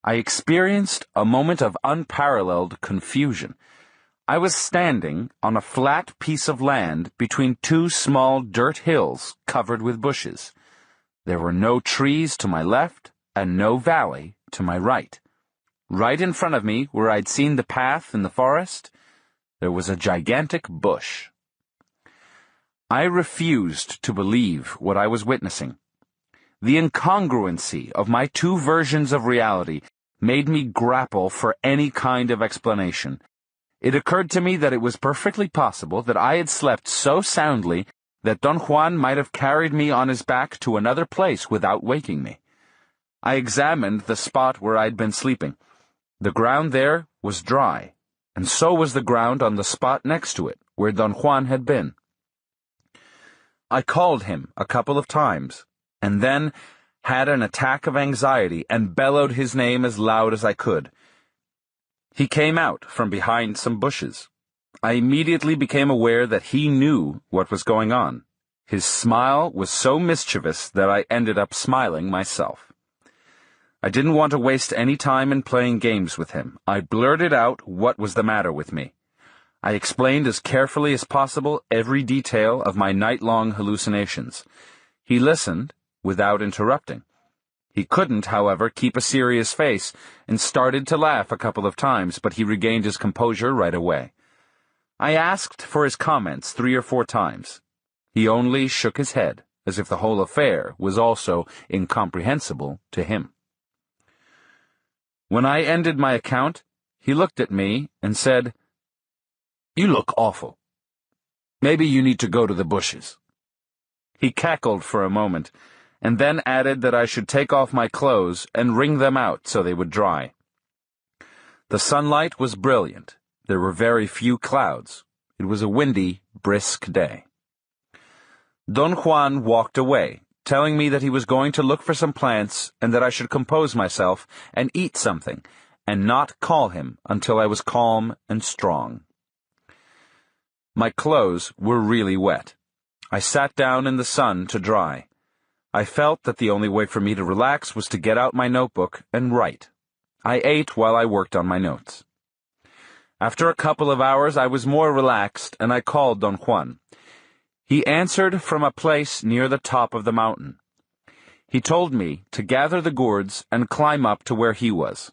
I experienced a moment of unparalleled confusion. I was standing on a flat piece of land between two small dirt hills covered with bushes. There were no trees to my left and no valley to my right. Right in front of me, where I'd seen the path in the forest, there was a gigantic bush. I refused to believe what I was witnessing. The incongruency of my two versions of reality made me grapple for any kind of explanation. It occurred to me that it was perfectly possible that I had slept so soundly that Don Juan might have carried me on his back to another place without waking me. I examined the spot where I'd been sleeping. The ground there was dry, and so was the ground on the spot next to it, where Don Juan had been. I called him a couple of times, and then had an attack of anxiety and bellowed his name as loud as I could. He came out from behind some bushes. I immediately became aware that he knew what was going on. His smile was so mischievous that I ended up smiling myself. I didn't want to waste any time in playing games with him. I blurted out what was the matter with me. I explained as carefully as possible every detail of my night-long hallucinations. He listened without interrupting. He couldn't, however, keep a serious face and started to laugh a couple of times, but he regained his composure right away. I asked for his comments 3 or 4 times. He only shook his head, as if the whole affair was also incomprehensible to him. When I ended my account, he looked at me and said, "You look awful. Maybe you need to go to the bushes." He cackled for a moment, and then added that I should take off my clothes and wring them out so they would dry. The sunlight was brilliant. There were very few clouds. It was a windy, brisk day. Don Juan walked away, telling me that he was going to look for some plants and that I should compose myself and eat something, and not call him until I was calm and strong. My clothes were really wet. I sat down in the sun to dry. I felt that the only way for me to relax was to get out my notebook and write. I ate while I worked on my notes. After a couple of hours, I was more relaxed, and I called Don Juan. He answered from a place near the top of the mountain. He told me to gather the gourds and climb up to where he was.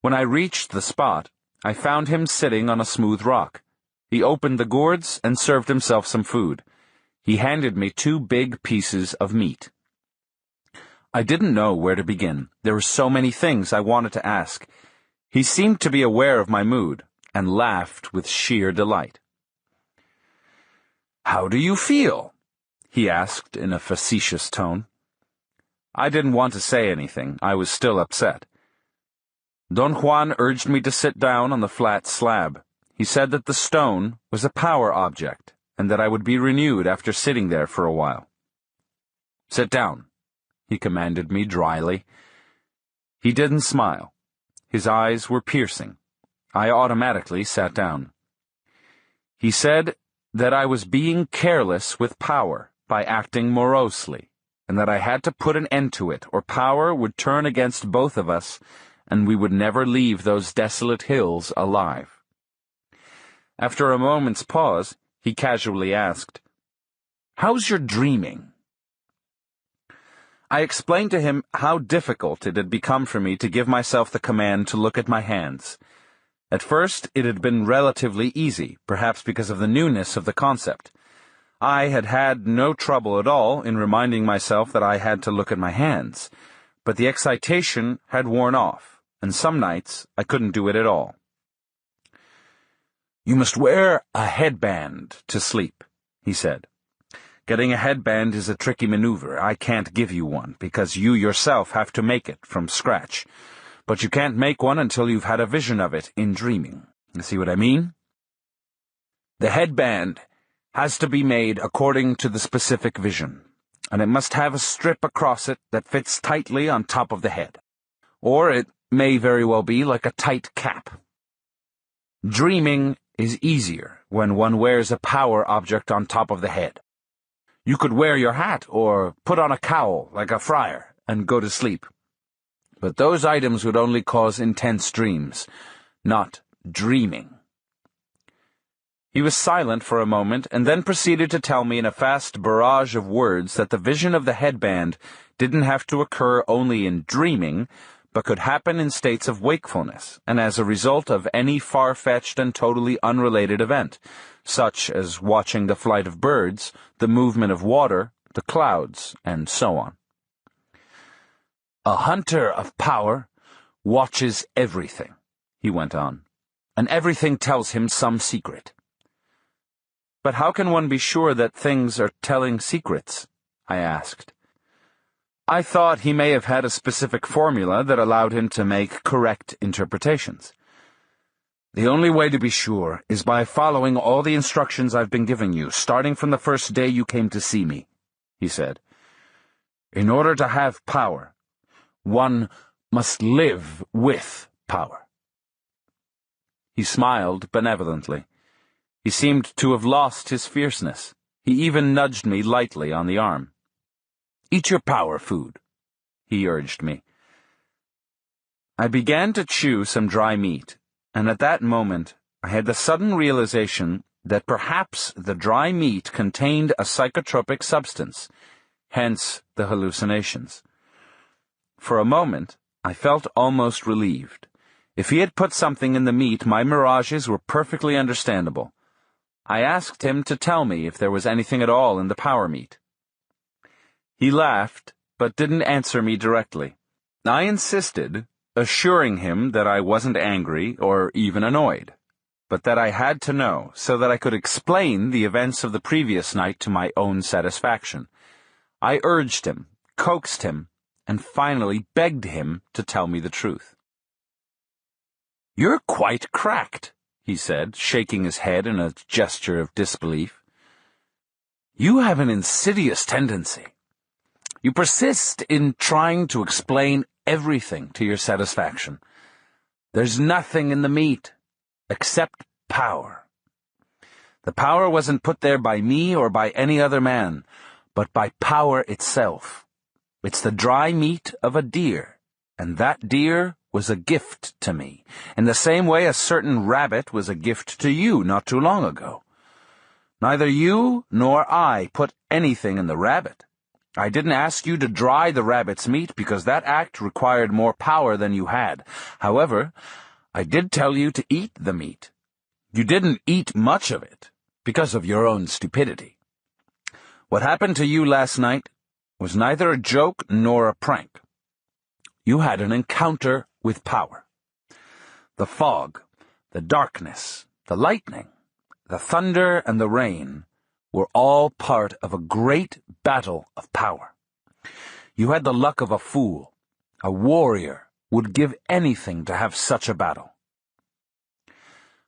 When I reached the spot, I found him sitting on a smooth rock. He opened the gourds and served himself some food. He handed me 2 big pieces of meat. I didn't know where to begin. There were so many things I wanted to ask. He seemed to be aware of my mood and laughed with sheer delight. "How do you feel?" he asked in a facetious tone. I didn't want to say anything. I was still upset. Don Juan urged me to sit down on the flat slab. He said that the stone was a power object, and that I would be renewed after sitting there for a while. "Sit down," he commanded me dryly. He didn't smile. His eyes were piercing. I automatically sat down. He said that I was being careless with power by acting morosely, and that I had to put an end to it, or power would turn against both of us, and we would never leave those desolate hills alive. After a moment's pause, he casually asked, "How's your dreaming?" I explained to him how difficult it had become for me to give myself the command to look at my hands. At first, it had been relatively easy, perhaps because of the newness of the concept. I had had no trouble at all in reminding myself that I had to look at my hands, but the excitation had worn off, and some nights I couldn't do it at all. "You must wear a headband to sleep," he said. "Getting a headband is a tricky maneuver. I can't give you one, because you yourself have to make it from scratch. But you can't make one until you've had a vision of it in dreaming. You see what I mean? The headband has to be made according to the specific vision, and it must have a strip across it that fits tightly on top of the head. Or it may very well be like a tight cap. Dreaming is easier when one wears a power object on top of the head. You could wear your hat or put on a cowl like a friar and go to sleep. But those items would only cause intense dreams, not dreaming." He was silent for a moment and then proceeded to tell me in a fast barrage of words that the vision of the headband didn't have to occur only in dreaming, but could happen in states of wakefulness and as a result of any far-fetched and totally unrelated event, such as watching the flight of birds, the movement of water, the clouds, and so on. A hunter of power watches everything, he went on, and everything tells him some secret. But how can one be sure that things are telling secrets? I asked. I thought he may have had a specific formula that allowed him to make correct interpretations. The only way to be sure is by following all the instructions I've been giving you, starting from the first day you came to see me, he said. In order to have power, one must live with power. He smiled benevolently. He seemed to have lost his fierceness. He even nudged me lightly on the arm. Eat your power food, he urged me. I began to chew some dry meat, and at that moment I had the sudden realization that perhaps the dry meat contained a psychotropic substance, hence the hallucinations. For a moment, I felt almost relieved. If he had put something in the meat, my mirages were perfectly understandable. I asked him to tell me if there was anything at all in the power meat. He laughed, but didn't answer me directly. I insisted, assuring him that I wasn't angry or even annoyed, but that I had to know so that I could explain the events of the previous night to my own satisfaction. I urged him, coaxed him, and finally begged him to tell me the truth. "You're quite cracked," he said, shaking his head in a gesture of disbelief. "You have an insidious tendency. You persist in trying to explain everything to your satisfaction. There's nothing in the meat except power. The power wasn't put there by me or by any other man, but by power itself. It's the dry meat of a deer, and that deer was a gift to me, in the same way a certain rabbit was a gift to you not too long ago. Neither you nor I put anything in the rabbit. I didn't ask you to dry the rabbit's meat because that act required more power than you had. However, I did tell you to eat the meat. You didn't eat much of it because of your own stupidity. What happened to you last night was neither a joke nor a prank. You had an encounter with power. The fog, the darkness, the lightning, the thunder, and the rain were all part of a great battle of power. You had the luck of a fool. A warrior would give anything to have such a battle.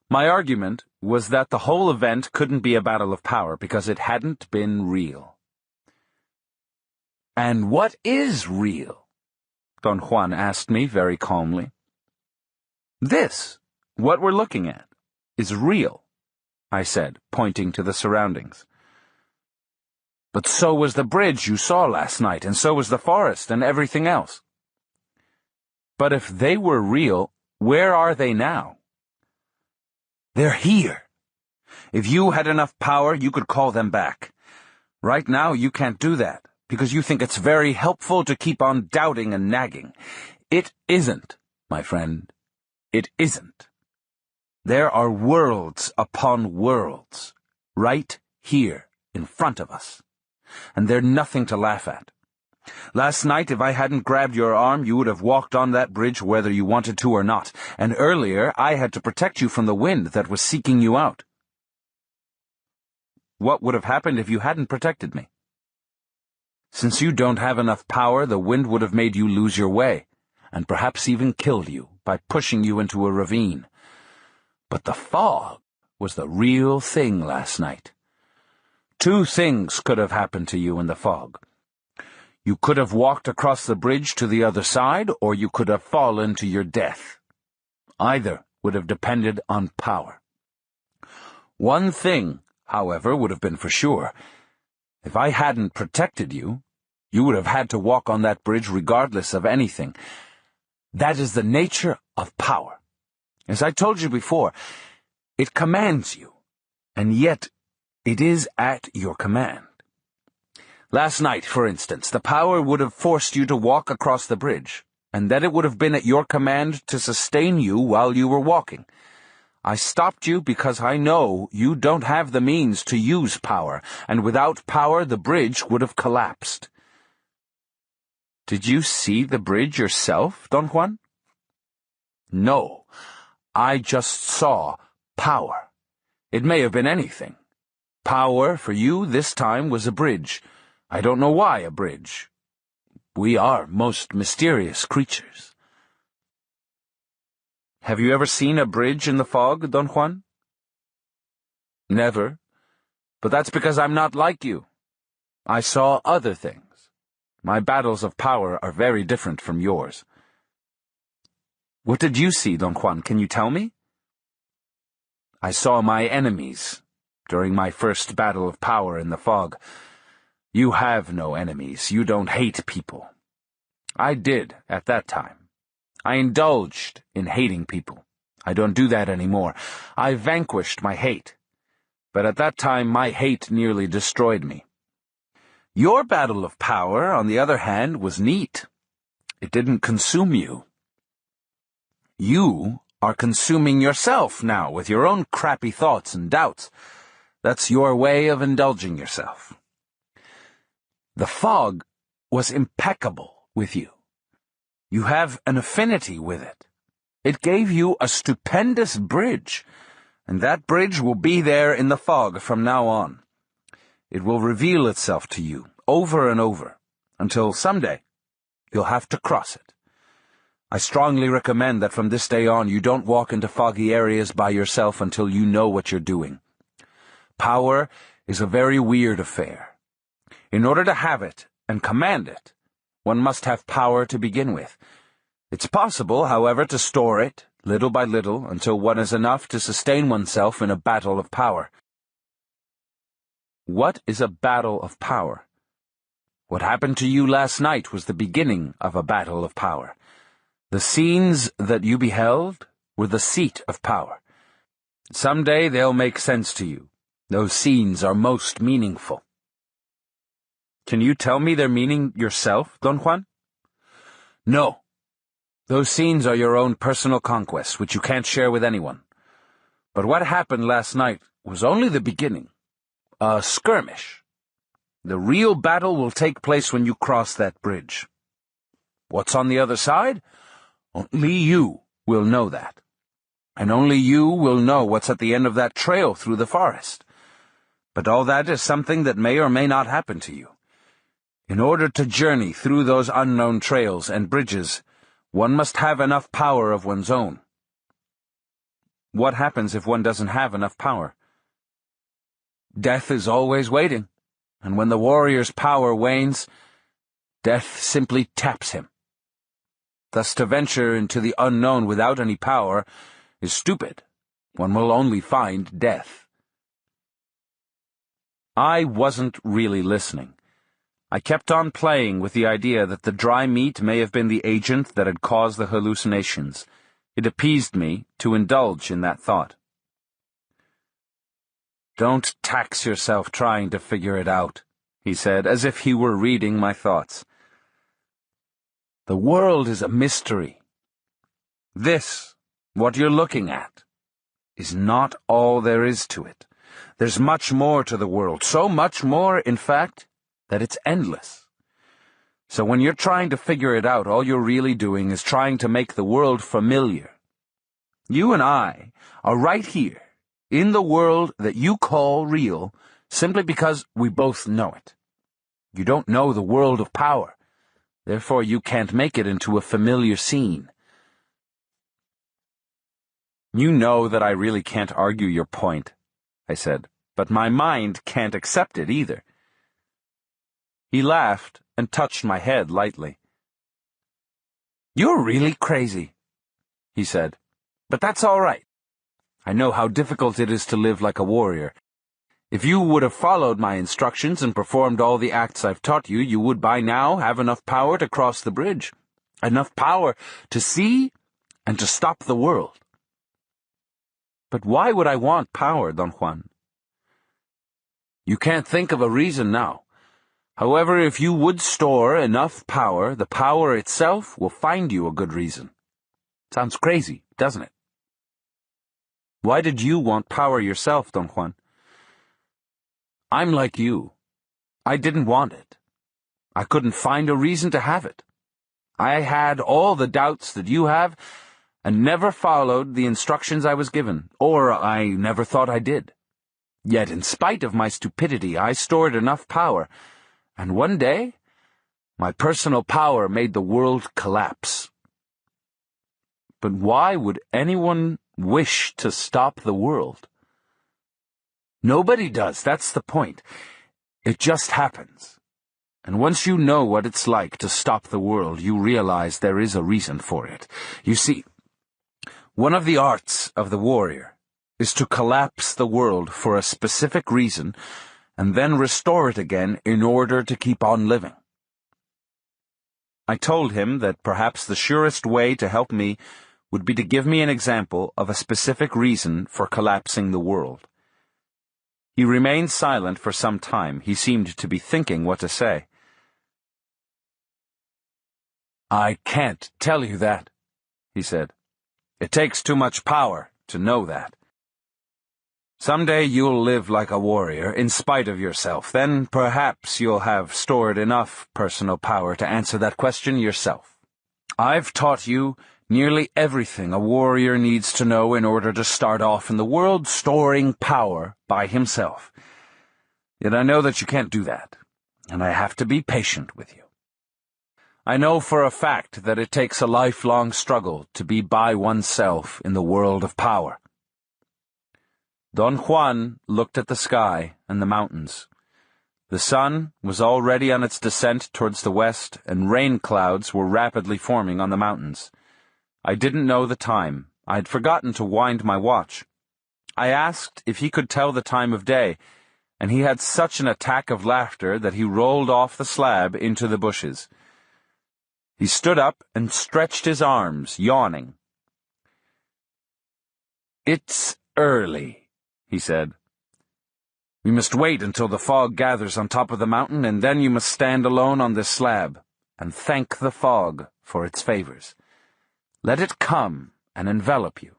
My argument was that the whole event couldn't be a battle of power because it hadn't been real. "And what is real?" Don Juan asked me very calmly. "This, what we're looking at, is real," I said, pointing to the surroundings. "But so was the bridge you saw last night, and so was the forest and everything else." "But if they were real, where are they now?" "They're here. If you had enough power, you could call them back. Right now, you can't do that, because you think it's very helpful to keep on doubting and nagging. It isn't, my friend. It isn't. There are worlds upon worlds, right here in front of us. And they're nothing to laugh at. Last night, if I hadn't grabbed your arm, you would have walked on that bridge whether you wanted to or not, and earlier I had to protect you from the wind that was seeking you out. What would have happened if you hadn't protected me? Since you don't have enough power, the wind would have made you lose your way, and perhaps even killed you by pushing you into a ravine. But the fog was the real thing last night. Two things could have happened to you in the fog. You could have walked across the bridge to the other side, or you could have fallen to your death. Either would have depended on power. One thing, however, would have been for sure. If I hadn't protected you, you would have had to walk on that bridge regardless of anything. That is the nature of power. As I told you before, it commands you, and yet it is at your command. Last night, for instance, the power would have forced you to walk across the bridge, and then it would have been at your command to sustain you while you were walking. I stopped you because I know you don't have the means to use power, and without power the bridge would have collapsed. Did you see the bridge yourself, Don Juan? No, I just saw power. It may have been anything. Power, for you, this time, was a bridge. I don't know why a bridge. We are most mysterious creatures. Have you ever seen a bridge in the fog, Don Juan? Never. But that's because I'm not like you. I saw other things. My battles of power are very different from yours. What did you see, Don Juan? Can you tell me? I saw my enemies during my first battle of power in the fog. You have no enemies. You don't hate people. I did at that time. I indulged in hating people. I don't do that anymore. I vanquished my hate. But at that time, my hate nearly destroyed me. Your battle of power, on the other hand, was neat. It didn't consume you. You are consuming yourself now with your own crappy thoughts and doubts. That's your way of indulging yourself. The fog was impeccable with you. You have an affinity with it. It gave you a stupendous bridge, and that bridge will be there in the fog from now on. It will reveal itself to you over and over, until someday you'll have to cross it. I strongly recommend that from this day on you don't walk into foggy areas by yourself until you know what you're doing. Power is a very weird affair. In order to have it and command it, one must have power to begin with. It's possible, however, to store it, little by little, until one is enough to sustain oneself in a battle of power. What is a battle of power? What happened to you last night was the beginning of a battle of power. The scenes that you beheld were the seat of power. Someday they'll make sense to you. Those scenes are most meaningful. Can you tell me their meaning yourself, Don Juan? No. Those scenes are your own personal conquests, which you can't share with anyone. But what happened last night was only the beginning. A skirmish. The real battle will take place when you cross that bridge. What's on the other side? Only you will know that. And only you will know what's at the end of that trail through the forest. But all that is something that may or may not happen to you. In order to journey through those unknown trails and bridges, one must have enough power of one's own. What happens if one doesn't have enough power? Death is always waiting, and when the warrior's power wanes, death simply taps him. Thus, to venture into the unknown without any power is stupid. One will only find death. I wasn't really listening. I kept on playing with the idea that the dry meat may have been the agent that had caused the hallucinations. It appeased me to indulge in that thought. Don't tax yourself trying to figure it out, he said, as if he were reading my thoughts. The world is a mystery. This, what you're looking at, is not all there is to it. There's much more to the world, so much more, in fact, that it's endless. So when you're trying to figure it out, all you're really doing is trying to make the world familiar. You and I are right here, in the world that you call real, simply because we both know it. You don't know the world of power. Therefore, you can't make it into a familiar scene. You know that I really can't argue your point, I said, but my mind can't accept it either. He laughed and touched my head lightly. You're really crazy, he said, but that's all right. I know how difficult it is to live like a warrior. If you would have followed my instructions and performed all the acts I've taught you, you would by now have enough power to cross the bridge, enough power to see and to stop the world. But why would I want power, Don Juan? You can't think of a reason now. However, if you would store enough power, the power itself will find you a good reason. Sounds crazy, doesn't it? Why did you want power yourself, Don Juan? I'm like you. I didn't want it. I couldn't find a reason to have it. I had all the doubts that you have, and never followed the instructions I was given, or I never thought I did. Yet, in spite of my stupidity, I stored enough power, and one day, my personal power made the world collapse. But why would anyone wish to stop the world? Nobody does, that's the point. It just happens. And once you know what it's like to stop the world, you realize there is a reason for it. You see, one of the arts of the warrior is to collapse the world for a specific reason and then restore it again in order to keep on living. I told him that perhaps the surest way to help me would be to give me an example of a specific reason for collapsing the world. He remained silent for some time. He seemed to be thinking what to say. "I can't tell you that," he said. "It takes too much power to know that. Someday you'll live like a warrior in spite of yourself. Then perhaps you'll have stored enough personal power to answer that question yourself. I've taught you nearly everything a warrior needs to know in order to start off in the world storing power by himself. Yet I know that you can't do that, and I have to be patient with you. I know for a fact that it takes a lifelong struggle to be by oneself in the world of power." Don Juan looked at the sky and the mountains. The sun was already on its descent towards the west, and rain clouds were rapidly forming on the mountains. I didn't know the time. I'd forgotten to wind my watch. I asked if he could tell the time of day, and he had such an attack of laughter that he rolled off the slab into the bushes. He stood up and stretched his arms, yawning. "It's early," he said. "We must wait until the fog gathers on top of the mountain, and then you must stand alone on this slab and thank the fog for its favors. Let it come and envelop you.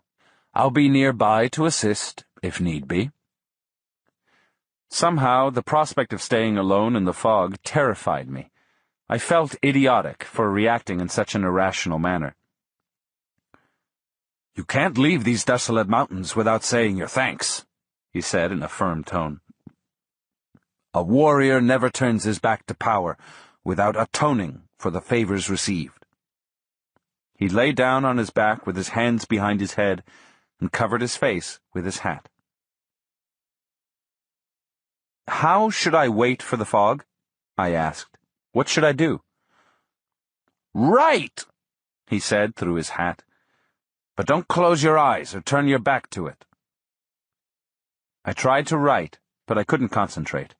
I'll be nearby to assist, if need be." Somehow, the prospect of staying alone in the fog terrified me. I felt idiotic for reacting in such an irrational manner. "You can't leave these desolate mountains without saying your thanks," he said in a firm tone. "A warrior never turns his back to power without atoning for the favors received." He lay down on his back with his hands behind his head and covered his face with his hat. "How should I wait for the fog?" I asked. "What should I do?" "Write," he said through his hat. "But don't close your eyes or turn your back to it." I tried to write, but I couldn't concentrate.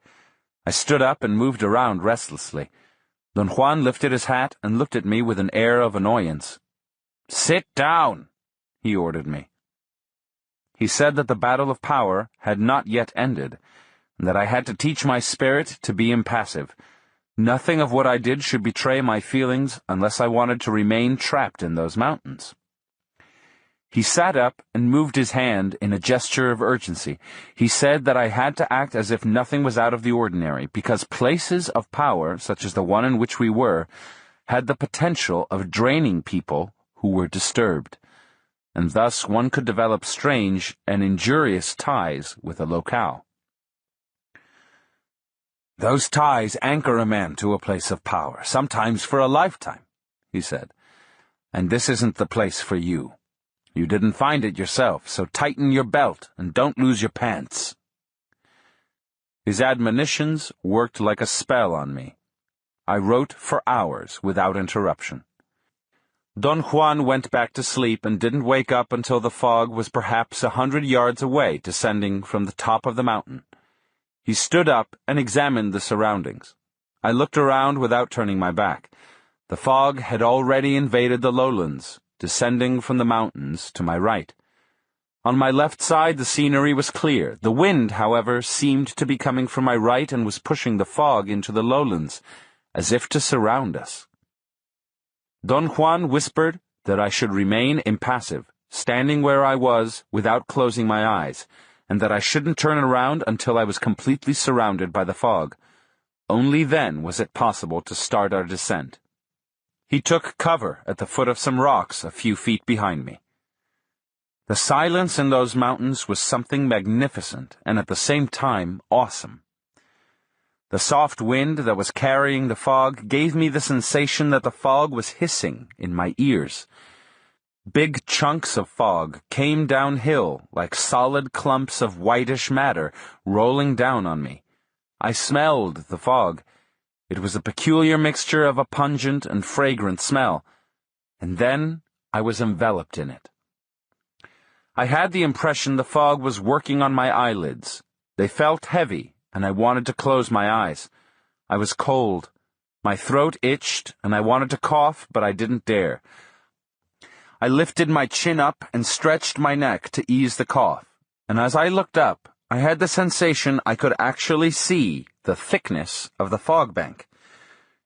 I stood up and moved around restlessly. Don Juan lifted his hat and looked at me with an air of annoyance. "Sit down," he ordered me. He said that the battle of power had not yet ended, and that I had to teach my spirit to be impassive. Nothing of what I did should betray my feelings unless I wanted to remain trapped in those mountains. He sat up and moved his hand in a gesture of urgency. He said that I had to act as if nothing was out of the ordinary, because places of power, such as the one in which we were, had the potential of draining people who were disturbed, and thus one could develop strange and injurious ties with a locale. "Those ties anchor a man to a place of power, sometimes for a lifetime," he said. "And this isn't the place for you. You didn't find it yourself, so tighten your belt and don't lose your pants." His admonitions worked like a spell on me. I wrote for hours without interruption. Don Juan went back to sleep and didn't wake up until the fog was perhaps 100 yards away, descending from the top of the mountain. He stood up and examined the surroundings. I looked around without turning my back. The fog had already invaded the lowlands, descending from the mountains to my right. On my left side, the scenery was clear. The wind, however, seemed to be coming from my right and was pushing the fog into the lowlands, as if to surround us. Don Juan whispered that I should remain impassive, standing where I was without closing my eyes, and that I shouldn't turn around until I was completely surrounded by the fog. Only then was it possible to start our descent. He took cover at the foot of some rocks a few feet behind me. The silence in those mountains was something magnificent and at the same time awesome. The soft wind that was carrying the fog gave me the sensation that the fog was hissing in my ears. Big chunks of fog came downhill like solid clumps of whitish matter rolling down on me. I smelled the fog. It was a peculiar mixture of a pungent and fragrant smell, and then I was enveloped in it. I had the impression the fog was working on my eyelids. They felt heavy, and I wanted to close my eyes. I was cold. My throat itched, and I wanted to cough, but I didn't dare. I lifted my chin up and stretched my neck to ease the cough, and as I looked up, I had the sensation I could actually see the thickness of the fog bank.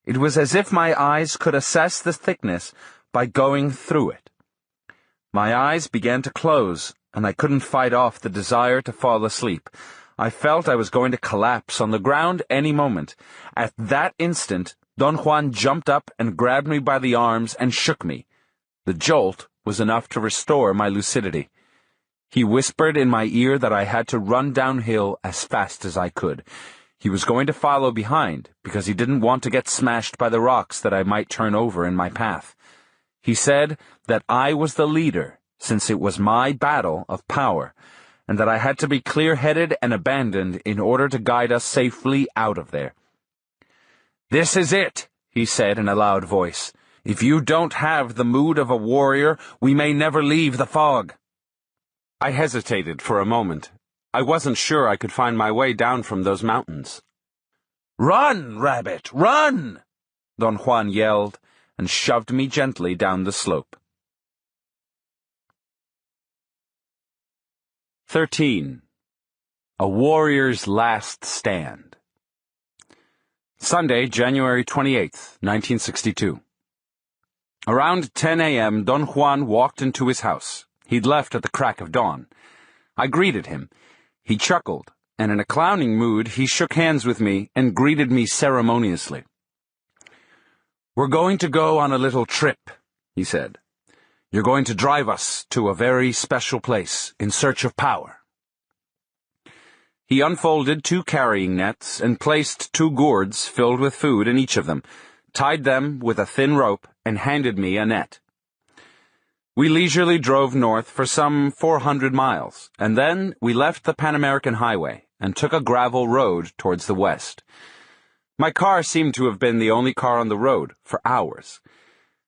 It was as if my eyes could assess the thickness by going through it. My eyes began to close, and I couldn't fight off the desire to fall asleep. I felt I was going to collapse on the ground any moment. At that instant, Don Juan jumped up and grabbed me by the arms and shook me. The jolt was enough to restore my lucidity. He whispered in my ear that I had to run downhill as fast as I could. He was going to follow behind because he didn't want to get smashed by the rocks that I might turn over in my path. He said that I was the leader, since it was my battle of power, and that I had to be clear-headed and abandoned in order to guide us safely out of there. "This is it," he said in a loud voice. "If you don't have the mood of a warrior, we may never leave the fog." I hesitated for a moment. I wasn't sure I could find my way down from those mountains. "Run, rabbit, run!" Don Juan yelled, and shoved me gently down the slope. 13. A Warrior's Last Stand. Sunday, January 28th, 1962. Around 10 a.m., Don Juan walked into his house. He'd left at the crack of dawn. I greeted him. He chuckled, and in a clowning mood, he shook hands with me and greeted me ceremoniously. "We're going to go on a little trip," he said. "You're going to drive us to a very special place in search of power." He unfolded 2 carrying nets and placed 2 gourds filled with food in each of them, tied them with a thin rope, and handed me a net. We leisurely drove north for some 400 miles, and then we left the Pan American Highway and took a gravel road towards the west. My car seemed to have been the only car on the road for hours.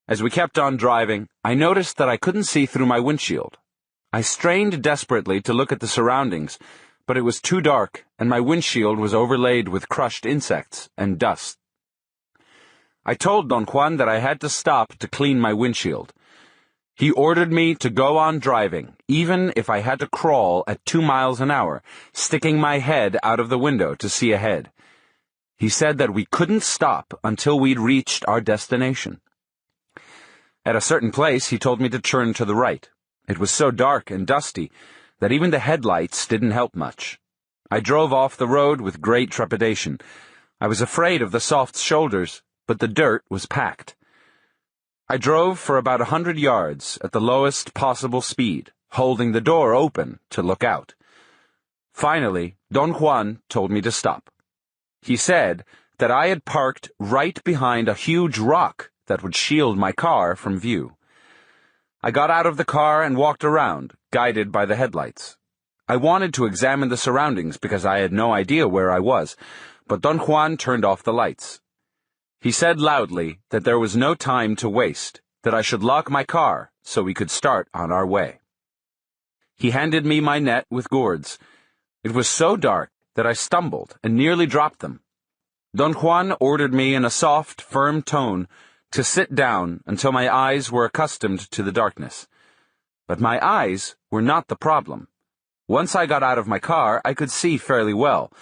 As we kept on driving, I noticed that I couldn't see through my windshield. I strained desperately to look at the surroundings, but it was too dark, and my windshield was overlaid with crushed insects and dust. I told Don Juan that I had to stop to clean my windshield. He ordered me to go on driving, even if I had to crawl at 2 miles an hour, sticking my head out of the window to see ahead. He said that we couldn't stop until we'd reached our destination. At a certain place, he told me to turn to the right. It was so dark and dusty that even the headlights didn't help much. I drove off the road with great trepidation. I was afraid of the soft shoulders, but the dirt was packed. I drove for about 100 yards at the lowest possible speed, holding the door open to look out. Finally, Don Juan told me to stop. He said that I had parked right behind a huge rock that would shield my car from view. I got out of the car and walked around, guided by the headlights. I wanted to examine the surroundings because I had no idea where I was, but Don Juan turned off the lights. He said loudly that there was no time to waste, that I should lock my car so we could start on our way. He handed me my net with gourds. It was so dark that I stumbled and nearly dropped them. Don Juan ordered me in a soft, firm tone to sit down until my eyes were accustomed to the darkness. But my eyes were not the problem. Once I got out of my car, I could see fairly well.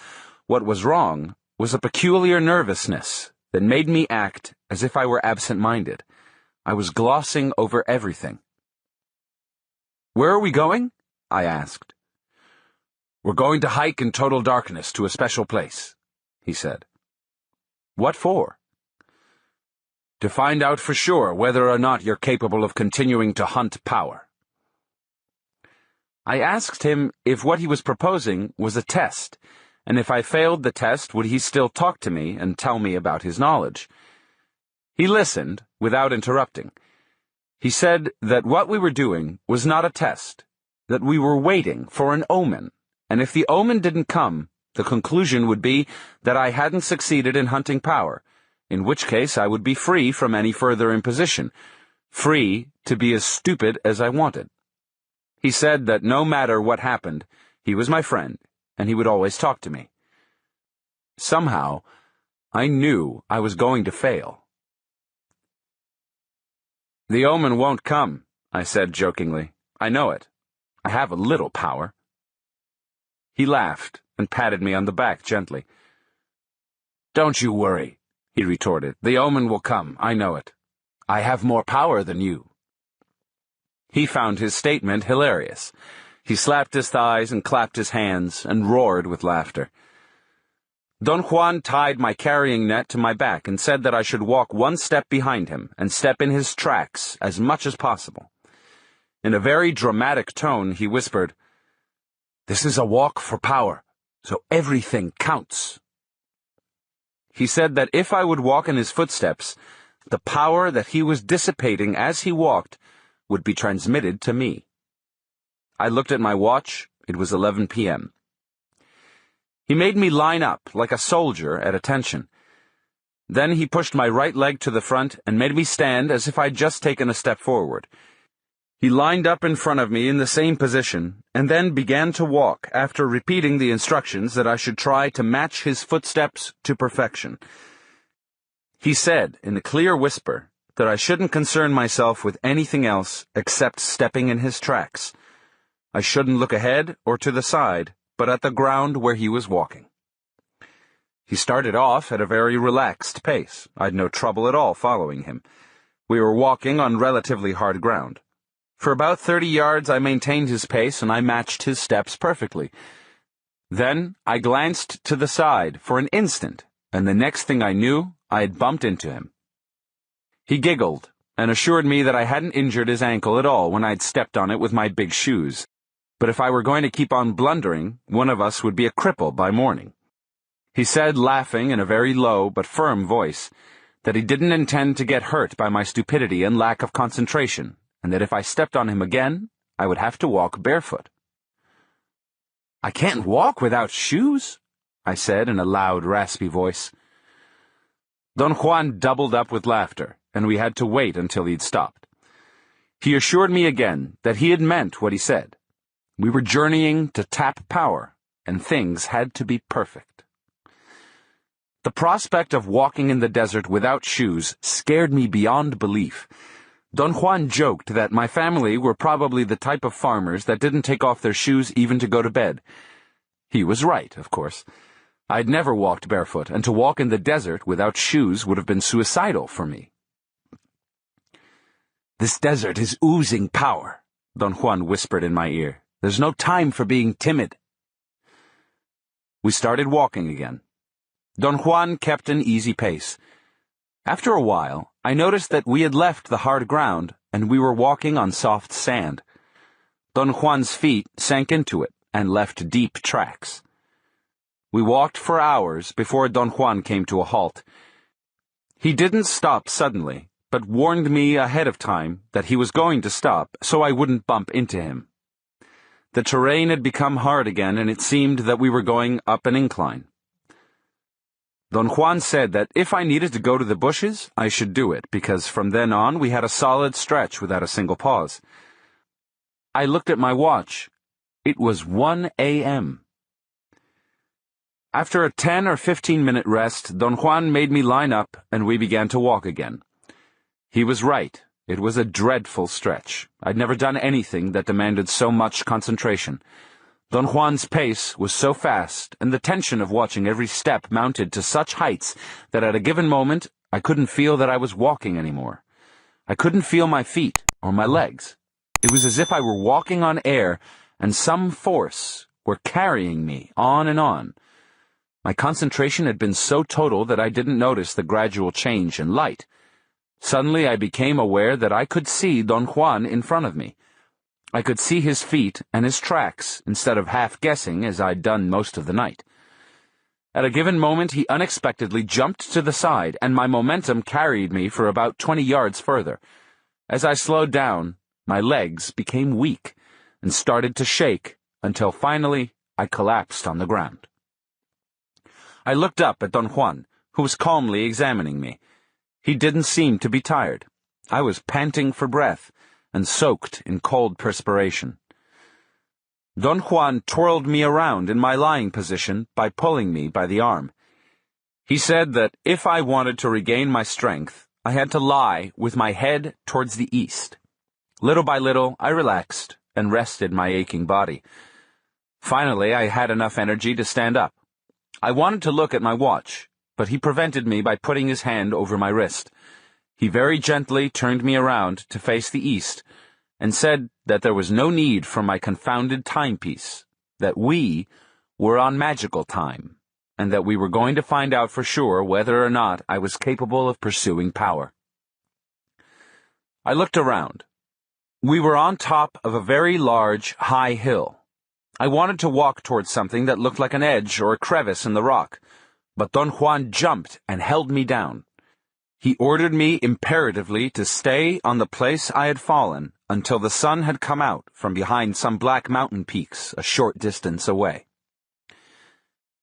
What was wrong was a peculiar nervousness that made me act as if I were absent-minded. I was glossing over everything. "Where are we going?" I asked. "We're going to hike in total darkness to a special place," he said. "What for?" to find out for sure whether or not you're capable of continuing to hunt power. I asked him if what he was proposing was a test, and if I failed the test, would he still talk to me and tell me about his knowledge? He listened, without interrupting. He said that what we were doing was not a test, that we were waiting for an omen, and if the omen didn't come, the conclusion would be that I hadn't succeeded in hunting power, in which case I would be free from any further imposition, free to be as stupid as I wanted. He said that no matter what happened, he was my friend, and he would always talk to me. Somehow, I knew I was going to fail. "The omen won't come," I said jokingly. "I know it. I have a little power." He laughed and patted me on the back gently. "Don't you worry," he retorted. "The omen will come, I know it. I have more power than you." He found his statement hilarious. He slapped his thighs and clapped his hands and roared with laughter. Don Juan tied my carrying net to my back and said that I should walk one step behind him and step in his tracks as much as possible. In a very dramatic tone, he whispered, "This is a walk for power, so everything counts." He said that if I would walk in his footsteps, the power that he was dissipating as he walked would be transmitted to me. I looked at my watch. It was 11 p.m. He made me line up like a soldier at attention. Then he pushed my right leg to the front and made me stand as if I'd just taken a step forward. He lined up in front of me in the same position and then began to walk after repeating the instructions that I should try to match his footsteps to perfection. He said in a clear whisper that I shouldn't concern myself with anything else except stepping in his tracks. I shouldn't look ahead or to the side, but at the ground where he was walking. He started off at a very relaxed pace. I'd no trouble at all following him. We were walking on relatively hard ground. For about 30 yards I maintained his pace and I matched his steps perfectly. Then I glanced to the side for an instant, and the next thing I knew, I had bumped into him. He giggled and assured me that I hadn't injured his ankle at all when I'd stepped on it with my big shoes. But if I were going to keep on blundering, one of us would be a cripple by morning. He said, laughing in a very low but firm voice, that he didn't intend to get hurt by my stupidity and lack of concentration, and that if I stepped on him again, I would have to walk barefoot. "I can't walk without shoes," I said in a loud, raspy voice. Don Juan doubled up with laughter, and we had to wait until he'd stopped. He assured me again that he had meant what he said. We were journeying to tap power, and things had to be perfect. The prospect of walking in the desert without shoes scared me beyond belief. Don Juan joked that my family were probably the type of farmers that didn't take off their shoes even to go to bed. He was right, of course. I'd never walked barefoot, and to walk in the desert without shoes would have been suicidal for me. "This desert is oozing power," Don Juan whispered in my ear. "There's no time for being timid." We started walking again. Don Juan kept an easy pace. After a while, I noticed that we had left the hard ground, and we were walking on soft sand. Don Juan's feet sank into it and left deep tracks. We walked for hours before Don Juan came to a halt. He didn't stop suddenly, but warned me ahead of time that he was going to stop so I wouldn't bump into him. The terrain had become hard again, and it seemed that we were going up an incline. Don Juan said that if I needed to go to the bushes, I should do it, because from then on we had a solid stretch without a single pause. I looked at my watch. It was 1 a.m. After a 10 or 15-minute rest, Don Juan made me line up, and we began to walk again. He was right. It was a dreadful stretch. I'd never done anything that demanded so much concentration. Don Juan's pace was so fast, and the tension of watching every step mounted to such heights that at a given moment I couldn't feel that I was walking anymore. I couldn't feel my feet or my legs. It was as if I were walking on air, and some force were carrying me on and on. My concentration had been so total that I didn't notice the gradual change in light. Suddenly I became aware that I could see Don Juan in front of me. I could see his feet and his tracks, instead of half-guessing as I'd done most of the night. At a given moment he unexpectedly jumped to the side, and my momentum carried me for about 20 yards further. As I slowed down, my legs became weak and started to shake until finally I collapsed on the ground. I looked up at Don Juan, who was calmly examining me. He didn't seem to be tired. I was panting for breath and soaked in cold perspiration. Don Juan twirled me around in my lying position by pulling me by the arm. He said that if I wanted to regain my strength, I had to lie with my head towards the east. Little by little, I relaxed and rested my aching body. Finally, I had enough energy to stand up. I wanted to look at my watch, but he prevented me by putting his hand over my wrist. He very gently turned me around to face the east and said that there was no need for my confounded timepiece, that we were on magical time, and that we were going to find out for sure whether or not I was capable of pursuing power. I looked around. We were on top of a very large, high hill. I wanted to walk towards something that looked like an edge or a crevice in the rock, but Don Juan jumped and held me down. He ordered me imperatively to stay on the place I had fallen until the sun had come out from behind some black mountain peaks a short distance away.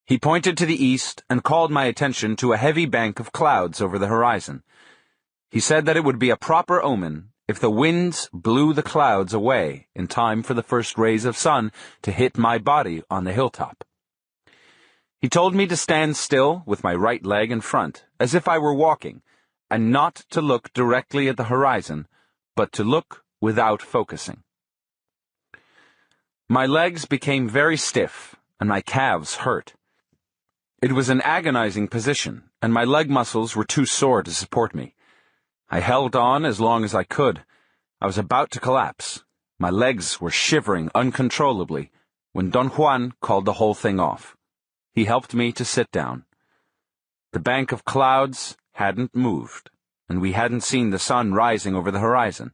He pointed to the east and called my attention to a heavy bank of clouds over the horizon. He said that it would be a proper omen if the winds blew the clouds away in time for the first rays of sun to hit my body on the hilltop. He told me to stand still with my right leg in front, as if I were walking, and not to look directly at the horizon, but to look without focusing. My legs became very stiff, and my calves hurt. It was an agonizing position, and my leg muscles were too sore to support me. I held on as long as I could. I was about to collapse. My legs were shivering uncontrollably when Don Juan called the whole thing off. He helped me to sit down. The bank of clouds hadn't moved, and we hadn't seen the sun rising over the horizon.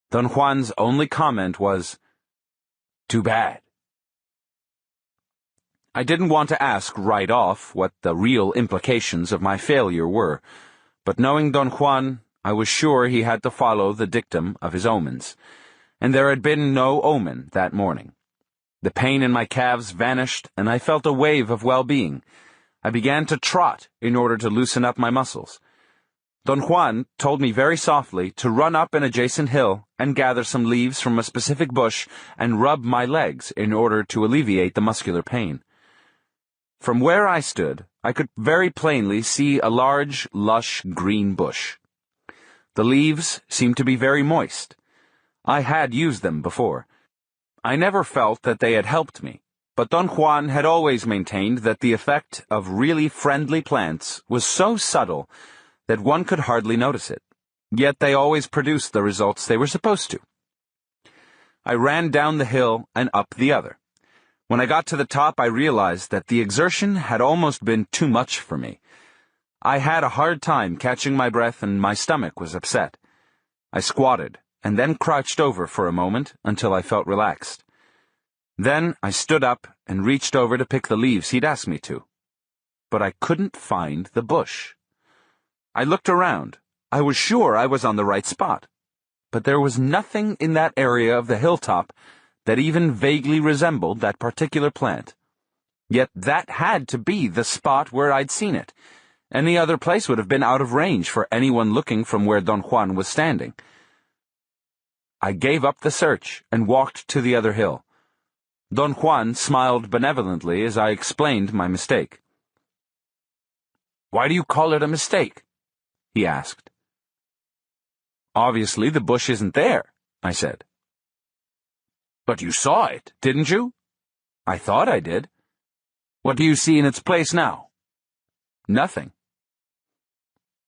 Don Juan's only comment was, "Too bad." I didn't want to ask right off what the real implications of my failure were, but knowing Don Juan, I was sure he had to follow the dictum of his omens, and there had been no omen that morning. The pain in my calves vanished, and I felt a wave of well-being. I began to trot in order to loosen up my muscles. Don Juan told me very softly to run up an adjacent hill and gather some leaves from a specific bush and rub my legs in order to alleviate the muscular pain. From where I stood, I could very plainly see a large, lush green bush. The leaves seemed to be very moist. I had used them before. I never felt that they had helped me, but Don Juan had always maintained that the effect of really friendly plants was so subtle that one could hardly notice it, yet they always produced the results they were supposed to. I ran down the hill and up the other. When I got to the top, I realized that the exertion had almost been too much for me. I had a hard time catching my breath and my stomach was upset. I squatted and then crouched over for a moment until I felt relaxed. Then I stood up and reached over to pick the leaves he'd asked me to. But I couldn't find the bush. I looked around. I was sure I was on the right spot. But there was nothing in that area of the hilltop that even vaguely resembled that particular plant. Yet that had to be the spot where I'd seen it. Any other place would have been out of range for anyone looking from where Don Juan was standing. I gave up the search and walked to the other hill. Don Juan smiled benevolently as I explained my mistake. "Why do you call it a mistake?" he asked. "Obviously the bush isn't there," I said. "But you saw it, didn't you?" "I thought I did." "What do you see in its place now?" "Nothing."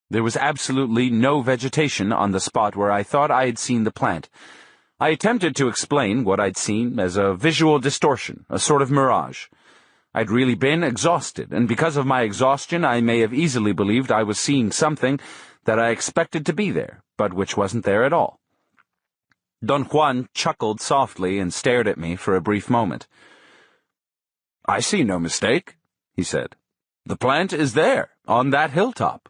There was absolutely no vegetation on the spot where I thought I had seen the plant. I attempted to explain what I'd seen as a visual distortion, a sort of mirage. I'd really been exhausted, and because of my exhaustion I may have easily believed I was seeing something that I expected to be there, but which wasn't there at all. Don Juan chuckled softly and stared at me for a brief moment. "I see no mistake," he said. "The plant is there, on that hilltop."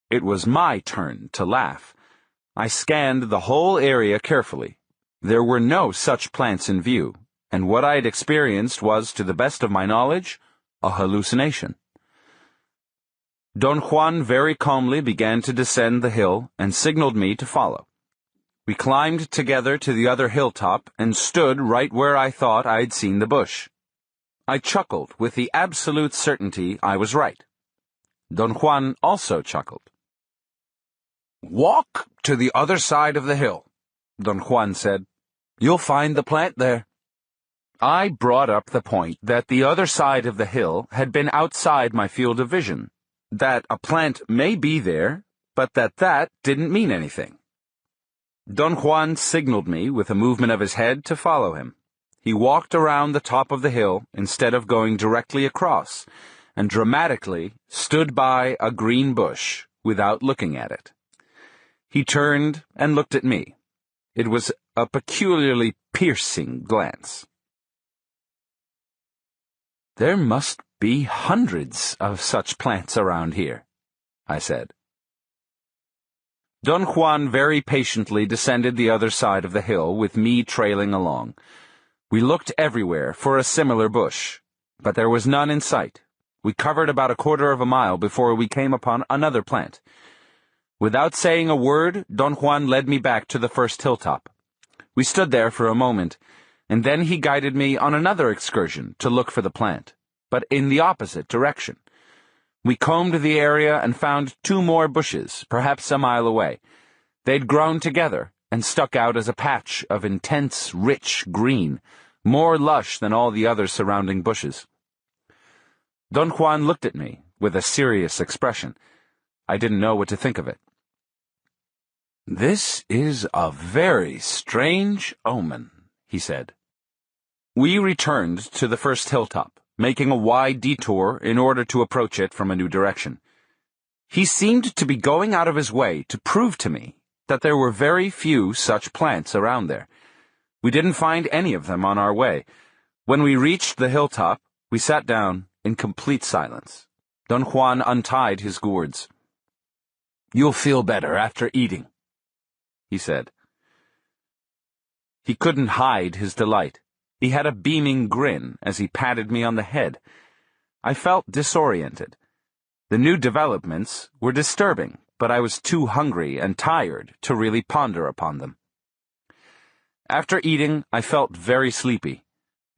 It was my turn to laugh. I scanned the whole area carefully. There were no such plants in view, and what I had experienced was, to the best of my knowledge, a hallucination. Don Juan very calmly began to descend the hill and signaled me to follow. We climbed together to the other hilltop and stood right where I thought I had seen the bush. I chuckled with the absolute certainty I was right. Don Juan also chuckled. "Walk to the other side of the hill," Don Juan said. "You'll find the plant there." I brought up the point that the other side of the hill had been outside my field of vision, that a plant may be there, but that didn't mean anything. Don Juan signaled me with a movement of his head to follow him. He walked around the top of the hill instead of going directly across, and dramatically stood by a green bush without looking at it. He turned and looked at me. It was a peculiarly piercing glance. "There must be hundreds of such plants around here," I said. Don Juan very patiently descended the other side of the hill with me trailing along. We looked everywhere for a similar bush, but there was none in sight. We covered about a quarter of a mile before we came upon another plant. Without saying a word, Don Juan led me back to the first hilltop. We stood there for a moment, and then he guided me on another excursion to look for the plant, but in the opposite direction. We combed the area and found 2 more bushes, perhaps a mile away. They'd grown together and stuck out as a patch of intense, rich green, more lush than all the other surrounding bushes. Don Juan looked at me with a serious expression. I didn't know what to think of it. "This is a very strange omen," he said. We returned to the first hilltop, making a wide detour in order to approach it from a new direction. He seemed to be going out of his way to prove to me that there were very few such plants around there. We didn't find any of them on our way. When we reached the hilltop, we sat down in complete silence. Don Juan untied his gourds. "You'll feel better after eating," he said. He couldn't hide his delight. He had a beaming grin as he patted me on the head. I felt disoriented. The new developments were disturbing, but I was too hungry and tired to really ponder upon them. After eating, I felt very sleepy.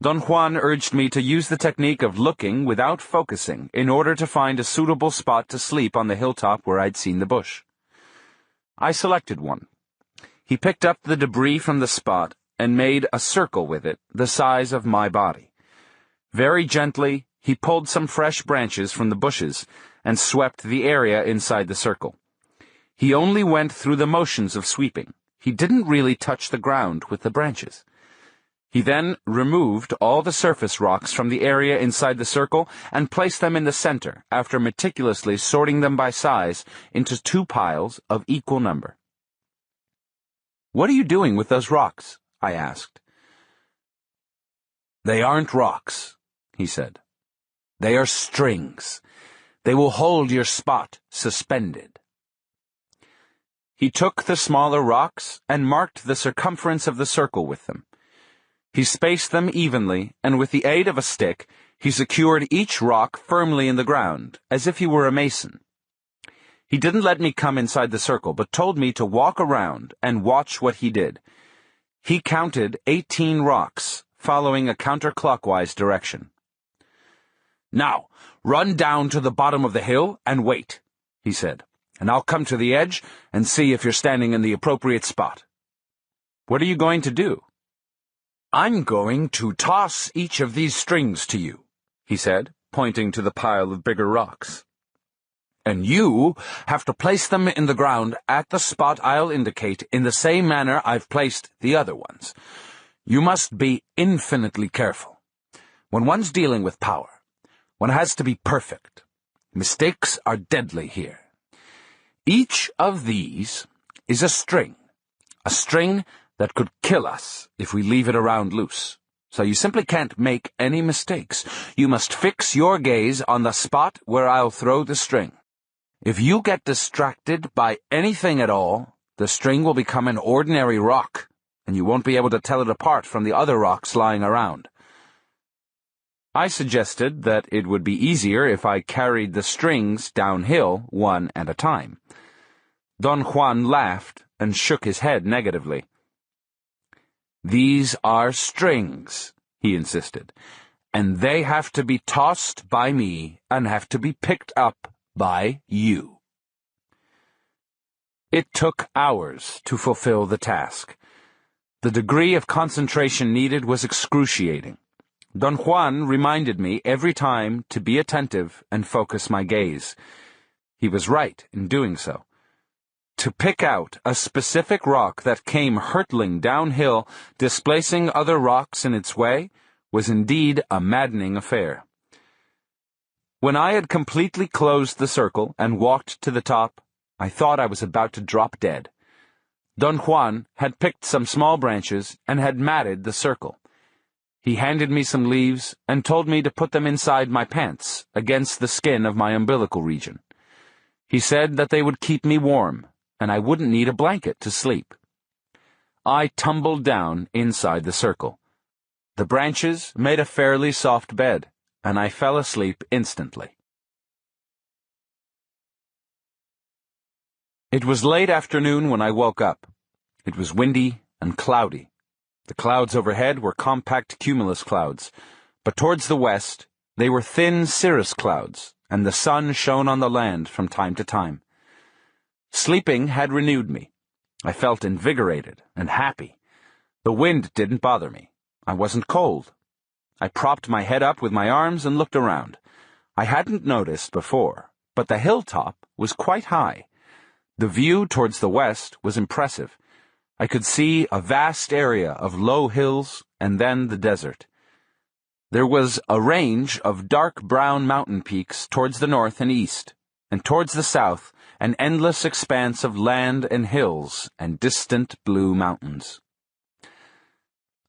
Don Juan urged me to use the technique of looking without focusing in order to find a suitable spot to sleep on the hilltop where I'd seen the bush. I selected one. He picked up the debris from the spot and made a circle with it the size of my body. Very gently, he pulled some fresh branches from the bushes and swept the area inside the circle. He only went through the motions of sweeping. He didn't really touch the ground with the branches. He then removed all the surface rocks from the area inside the circle and placed them in the center after meticulously sorting them by size into 2 piles of equal number. "What are you doing with those rocks?" I asked. "They aren't rocks," he said. "They are strings. They will hold your spot suspended." He took the smaller rocks and marked the circumference of the circle with them. He spaced them evenly, and with the aid of a stick, he secured each rock firmly in the ground, as if he were a mason. He didn't let me come inside the circle, but told me to walk around and watch what he did. He counted 18 rocks, following a counterclockwise direction. "Now, run down to the bottom of the hill and wait," he said, "and I'll come to the edge and see if you're standing in the appropriate spot." "What are you going to do?" "I'm going to toss each of these strings to you," he said, pointing to the pile of bigger rocks. "And you have to place them in the ground at the spot I'll indicate in the same manner I've placed the other ones. You must be infinitely careful. When one's dealing with power, one has to be perfect. Mistakes are deadly here. Each of these is a string that could kill us if we leave it around loose. So you simply can't make any mistakes. You must fix your gaze on the spot where I'll throw the string. If you get distracted by anything at all, the string will become an ordinary rock, and you won't be able to tell it apart from the other rocks lying around. I suggested that it would be easier if I carried the strings downhill one at a time. Don Juan laughed and shook his head negatively. "These are strings," he insisted, "and they have to be tossed by me and have to be picked up by you." It took hours to fulfill the task. The degree of concentration needed was excruciating. Don Juan reminded me every time to be attentive and focus my gaze. He was right in doing so. To pick out a specific rock that came hurtling downhill, displacing other rocks in its way, was indeed a maddening affair. When I had completely closed the circle and walked to the top, I thought I was about to drop dead. Don Juan had picked some small branches and had matted the circle. He handed me some leaves and told me to put them inside my pants, against the skin of my umbilical region. He said that they would keep me warm, and I wouldn't need a blanket to sleep. I tumbled down inside the circle. The branches made a fairly soft bed, and I fell asleep instantly. It was late afternoon when I woke up. It was windy and cloudy. The clouds overhead were compact cumulus clouds, but towards the west they were thin cirrus clouds, and the sun shone on the land from time to time. Sleeping had renewed me. I felt invigorated and happy. The wind didn't bother me. I wasn't cold. I propped my head up with my arms and looked around. I hadn't noticed before, but the hilltop was quite high. The view towards the west was impressive. I could see a vast area of low hills and then the desert. There was a range of dark brown mountain peaks towards the north and east, and towards the south an endless expanse of land and hills and distant blue mountains.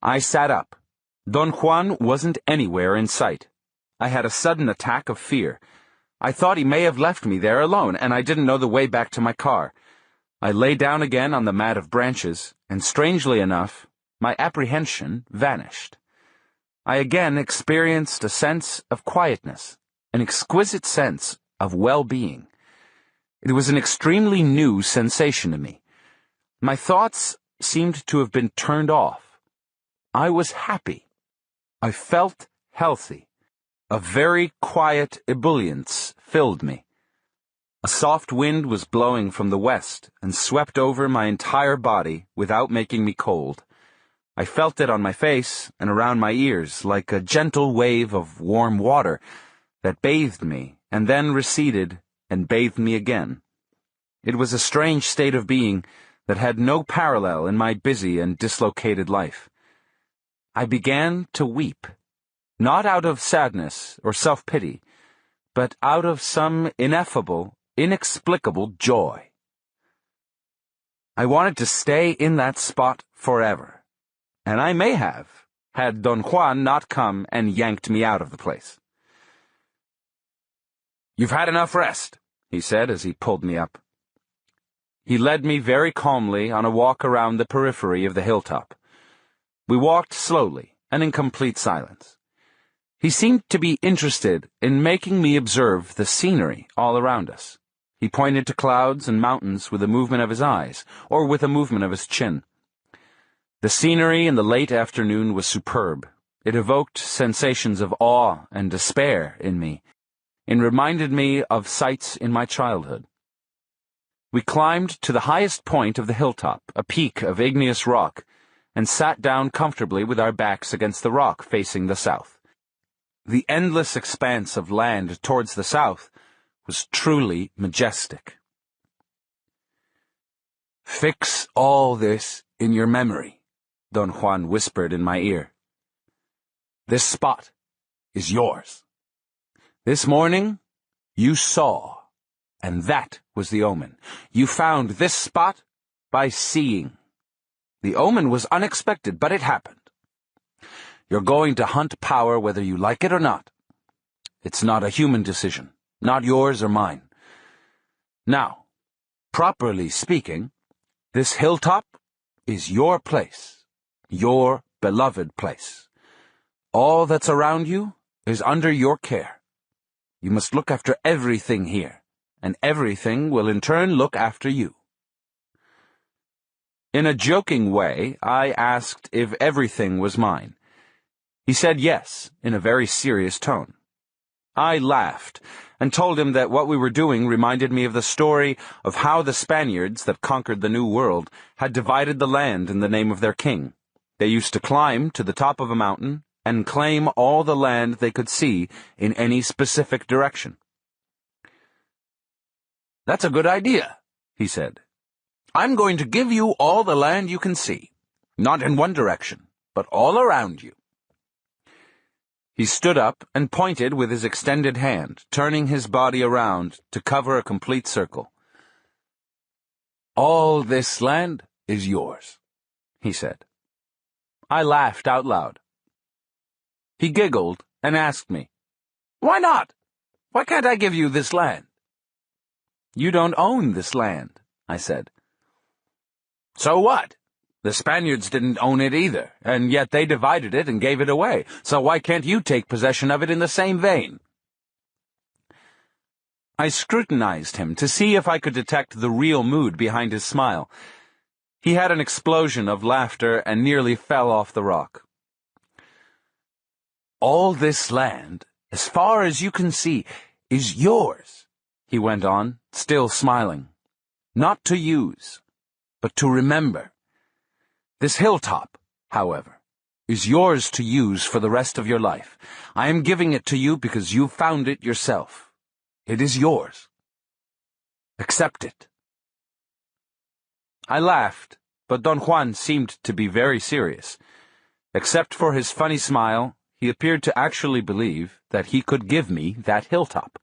I sat up. Don Juan wasn't anywhere in sight. I had a sudden attack of fear. I thought he may have left me there alone, and I didn't know the way back to my car. I lay down again on the mat of branches, and strangely enough, my apprehension vanished. I again experienced a sense of quietness, an exquisite sense of well-being. It was an extremely new sensation to me. My thoughts seemed to have been turned off. I was happy. I felt healthy. A very quiet ebullience filled me. A soft wind was blowing from the west and swept over my entire body without making me cold. I felt it on my face and around my ears like a gentle wave of warm water that bathed me and then receded and bathed me again. It was a strange state of being that had no parallel in my busy and dislocated life. I began to weep, not out of sadness or self-pity, but out of some ineffable, inexplicable joy. I wanted to stay in that spot forever, and I may have, had Don Juan not come and yanked me out of the place. "You've had enough rest," he said as he pulled me up. He led me very calmly on a walk around the periphery of the hilltop. We walked slowly and in complete silence. He seemed to be interested in making me observe the scenery all around us. He pointed to clouds and mountains with a movement of his eyes, or with a movement of his chin. The scenery in the late afternoon was superb. It evoked sensations of awe and despair in me, and reminded me of sights in my childhood. We climbed to the highest point of the hilltop, a peak of igneous rock, and sat down comfortably with our backs against the rock facing the south. The endless expanse of land towards the south was truly majestic. "Fix all this in your memory," Don Juan whispered in my ear. "This spot is yours. This morning, you saw, and that was the omen. You found this spot by seeing. The omen was unexpected, but it happened. You're going to hunt power whether you like it or not. It's not a human decision, not yours or mine. Now, properly speaking, this hilltop is your place, your beloved place. All that's around you is under your care. You must look after everything here, and everything will in turn look after you. In a joking way, I asked if everything was mine. He said yes, in a very serious tone. I laughed and told him that what we were doing reminded me of the story of how the Spaniards that conquered the New World had divided the land in the name of their king. They used to climb to the top of a mountain and claim all the land they could see in any specific direction. "That's a good idea," he said. "I'm going to give you all the land you can see, not in one direction, but all around you." He stood up and pointed with his extended hand, turning his body around to cover a complete circle. "All this land is yours," he said. I laughed out loud. He giggled and asked me, "Why not? Why can't I give you this land?" "You don't own this land," I said. "So what? The Spaniards didn't own it either, and yet they divided it and gave it away, so why can't you take possession of it in the same vein?" I scrutinized him to see if I could detect the real mood behind his smile. He had an explosion of laughter and nearly fell off the rock. "All this land, as far as you can see, is yours," he went on, still smiling. "Not to use, but to remember. This hilltop, however, is yours to use for the rest of your life. I am giving it to you because you found it yourself. It is yours. Accept it." I laughed, but Don Juan seemed to be very serious. Except for his funny smile, he appeared to actually believe that he could give me that hilltop.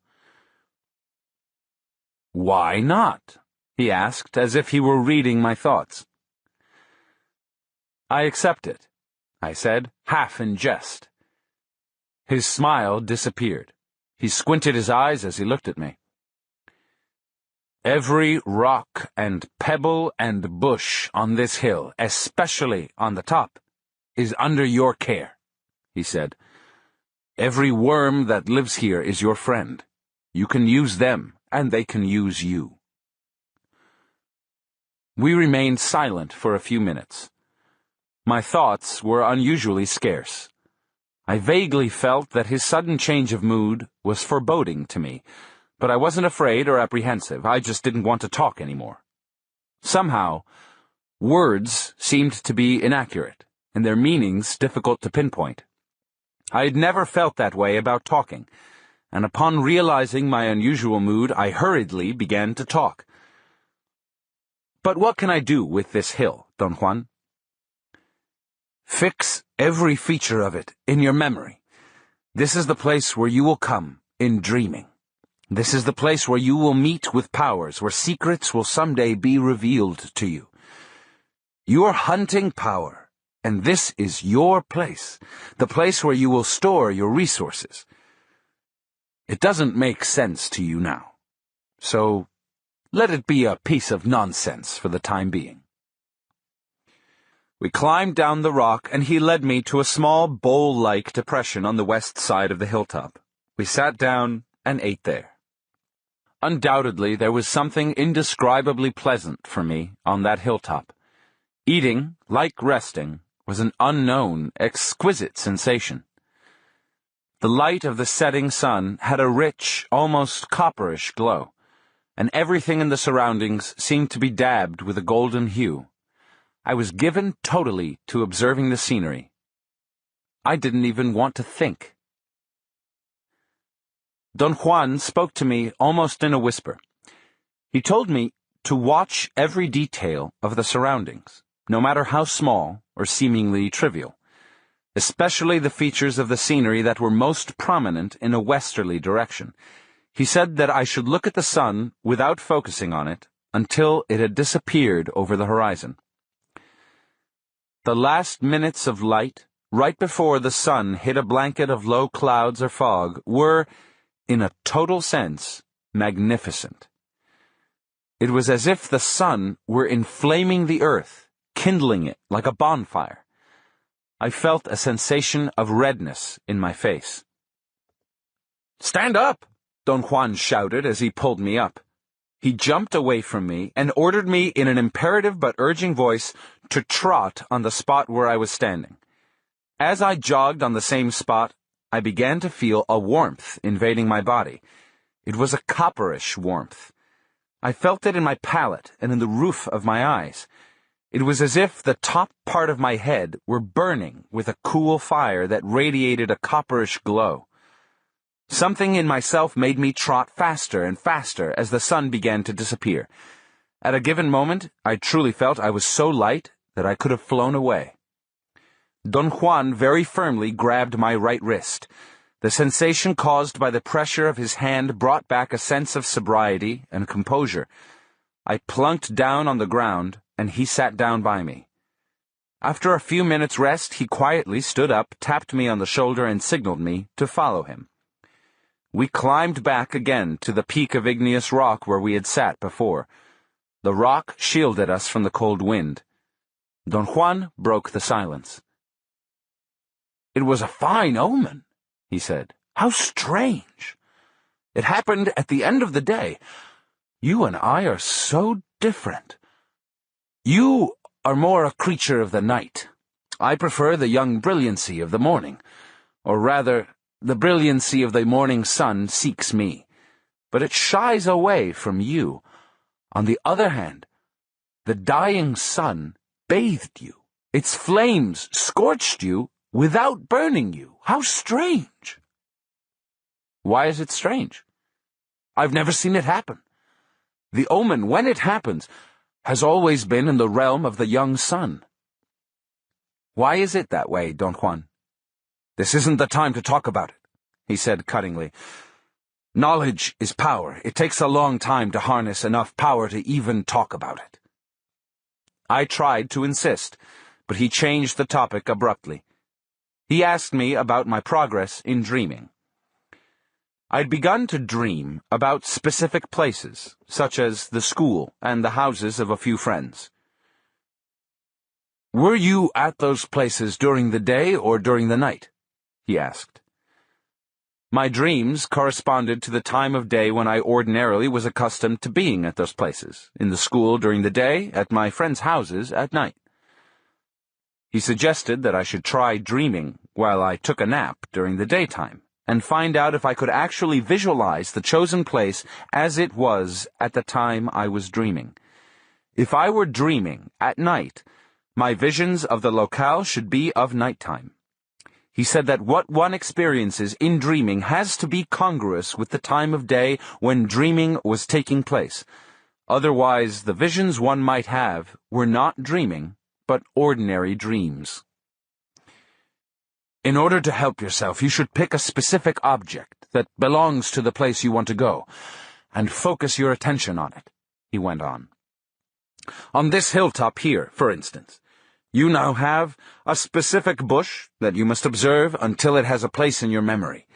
"Why not?" he asked, as if he were reading my thoughts. "I accept it," I said, half in jest. His smile disappeared. He squinted his eyes as he looked at me. "Every rock and pebble and bush on this hill, especially on the top, is under your care," he said. "Every worm that lives here is your friend. You can use them, and they can use you." We remained silent for a few minutes. My thoughts were unusually scarce. I vaguely felt that his sudden change of mood was foreboding to me, but I wasn't afraid or apprehensive. I just didn't want to talk anymore. Somehow, words seemed to be inaccurate, and their meanings difficult to pinpoint. I had never felt that way about talking, and upon realizing my unusual mood, I hurriedly began to talk. "But what can I do with this hill, Don Juan?" "Fix every feature of it in your memory. This is the place where you will come in dreaming. This is the place where you will meet with powers, where secrets will someday be revealed to you. You are hunting power, and this is your place, the place where you will store your resources. It doesn't make sense to you now, so let it be a piece of nonsense for the time being." We climbed down the rock, and he led me to a small bowl-like depression on the west side of the hilltop. We sat down and ate there. Undoubtedly, there was something indescribably pleasant for me on that hilltop. Eating, like resting, was an unknown, exquisite sensation. The light of the setting sun had a rich, almost copperish glow, and everything in the surroundings seemed to be dabbed with a golden hue. I was given totally to observing the scenery. I didn't even want to think. Don Juan spoke to me almost in a whisper. He told me to watch every detail of the surroundings, no matter how small or seemingly trivial, especially the features of the scenery that were most prominent in a westerly direction. He said that I should look at the sun without focusing on it until it had disappeared over the horizon. The last minutes of light, right before the sun hit a blanket of low clouds or fog, were, in a total sense, magnificent. It was as if the sun were inflaming the earth, kindling it like a bonfire. I felt a sensation of redness in my face. "Stand up!" Don Juan shouted as he pulled me up. He jumped away from me and ordered me in an imperative but urging voice to trot on the spot where I was standing. As I jogged on the same spot, I began to feel a warmth invading my body. It was a copperish warmth. I felt it in my palate and in the roof of my eyes. It was as if the top part of my head were burning with a cool fire that radiated a copperish glow. Something in myself made me trot faster and faster as the sun began to disappear. At a given moment, I truly felt I was so light that I could have flown away. Don Juan very firmly grabbed my right wrist. The sensation caused by the pressure of his hand brought back a sense of sobriety and composure. I plunked down on the ground, and he sat down by me. After a few minutes' rest, he quietly stood up, tapped me on the shoulder, and signaled me to follow him. We climbed back again to the peak of igneous rock where we had sat before. The rock shielded us from the cold wind. Don Juan broke the silence. "It was a fine omen," he said. "How strange! It happened at the end of the day. You and I are so different. You are more a creature of the night. I prefer the young brilliancy of the morning, or rather, the brilliancy of the morning sun seeks me, but it shies away from you. On the other hand, the dying sun bathed you. Its flames scorched you without burning you. How strange!" "Why is it strange?" "I've never seen it happen. The omen, when it happens, has always been in the realm of the young sun." "Why is it that way, Don Juan?" "This isn't the time to talk about it," he said cuttingly. "Knowledge is power. It takes a long time to harness enough power to even talk about it." I tried to insist, but he changed the topic abruptly. He asked me about my progress in dreaming. I'd begun to dream about specific places, such as the school and the houses of a few friends. "Were you at those places during the day or during the night?" he asked. My dreams corresponded to the time of day when I ordinarily was accustomed to being at those places, in the school during the day, at my friends' houses at night. He suggested that I should try dreaming while I took a nap during the daytime, and find out if I could actually visualize the chosen place as it was at the time I was dreaming. If I were dreaming at night, my visions of the locale should be of nighttime. He said that what one experiences in dreaming has to be congruous with the time of day when dreaming was taking place. Otherwise, the visions one might have were not dreaming, but ordinary dreams. "In order to help yourself, you should pick a specific object that belongs to the place you want to go, and focus your attention on it," he went on. "On this hilltop here, for instance, you now have a specific bush that you must observe until it has a place in your memory.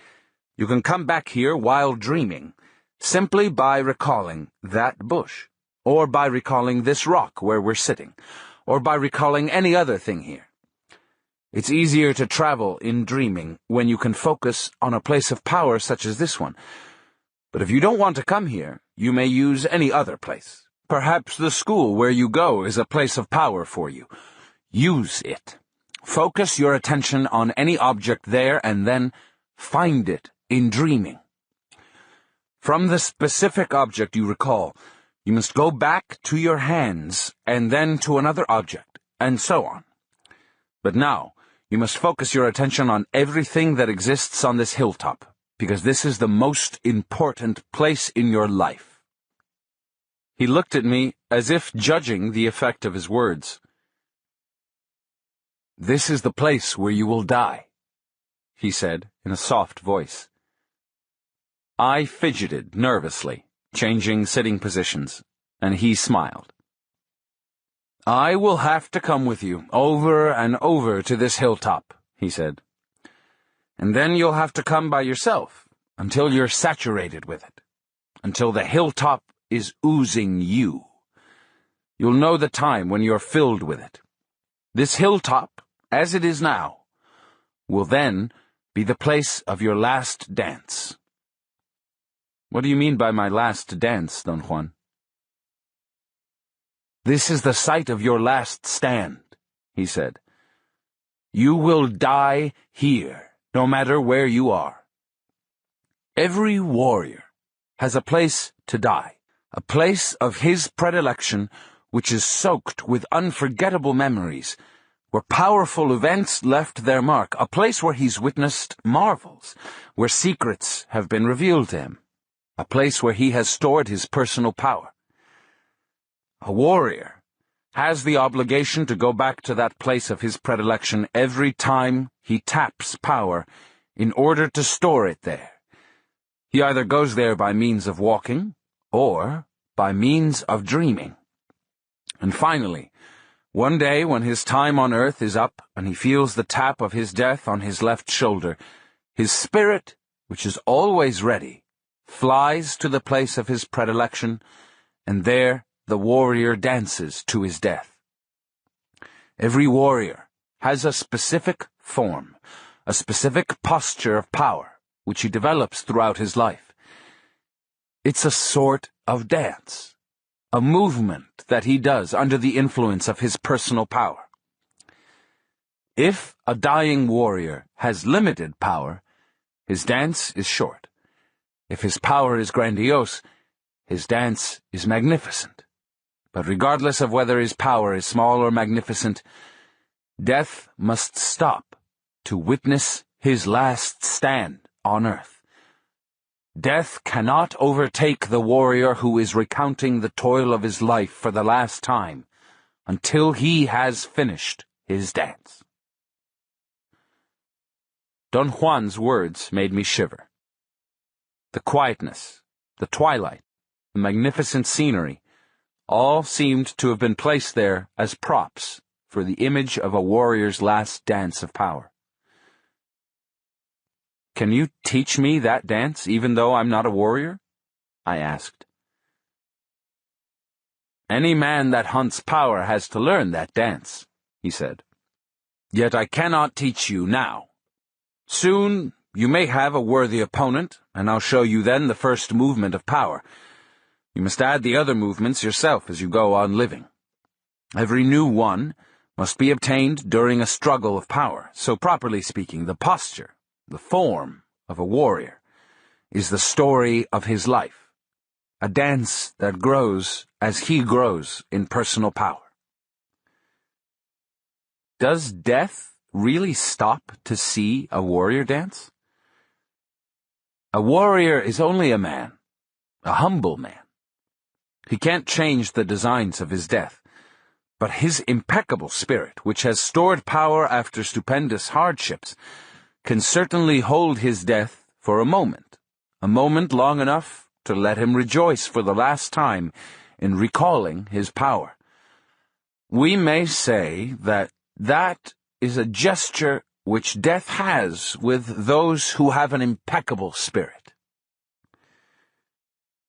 You can come back here while dreaming, simply by recalling that bush, or by recalling this rock where we're sitting, or by recalling any other thing here. It's easier to travel in dreaming when you can focus on a place of power such as this one. But if you don't want to come here, you may use any other place. Perhaps the school where you go is a place of power for you. Use it. Focus your attention on any object there and then find it in dreaming. From the specific object you recall, you must go back to your hands and then to another object, and so on. But now, you must focus your attention on everything that exists on this hilltop, because this is the most important place in your life." He looked at me as if judging the effect of his words. "This is the place where you will die," he said in a soft voice. I fidgeted nervously, changing sitting positions, and he smiled. "I will have to come with you, over and over to this hilltop," he said. "And then you'll have to come by yourself, until you're saturated with it, until the hilltop is oozing you. You'll know the time when you're filled with it. This hilltop, as it is now, will then be the place of your last dance." "What do you mean by my last dance, Don Juan?" "This is the site of your last stand," he said. "You will die here, no matter where you are. Every warrior has a place to die, a place of his predilection which is soaked with unforgettable memories, where powerful events left their mark, a place where he's witnessed marvels, where secrets have been revealed to him, a place where he has stored his personal power. A warrior has the obligation to go back to that place of his predilection every time he taps power in order to store it there. He either goes there by means of walking or by means of dreaming. And finally, one day when his time on earth is up and he feels the tap of his death on his left shoulder, his spirit, which is always ready, flies to the place of his predilection, and there the warrior dances to his death. Every warrior has a specific form, a specific posture of power, which he develops throughout his life. It's a sort of dance, a movement that he does under the influence of his personal power. If a dying warrior has limited power, his dance is short. If his power is grandiose, his dance is magnificent. But regardless of whether his power is small or magnificent, death must stop to witness his last stand on earth. Death cannot overtake the warrior who is recounting the toil of his life for the last time until he has finished his dance. Don Juan's words made me shiver. The quietness, the twilight, the magnificent scenery, all seemed to have been placed there as props for the image of a warrior's last dance of power. "Can you teach me that dance, even though I'm not a warrior?" I asked. "Any man that hunts power has to learn that dance," he said. "Yet I cannot teach you now. Soon you may have a worthy opponent, and I'll show you then the first movement of power. You must add the other movements yourself as you go on living. Every new one must be obtained during a struggle of power, so properly speaking, the posture, the form of a warrior, is the story of his life, a dance that grows as he grows in personal power." Does death really stop to see a warrior dance? A warrior is only a man, a humble man. He can't change the designs of his death, but his impeccable spirit, which has stored power after stupendous hardships, can certainly hold his death for a moment long enough to let him rejoice for the last time in recalling his power. We may say that that is a gesture which death has with those who have an impeccable spirit.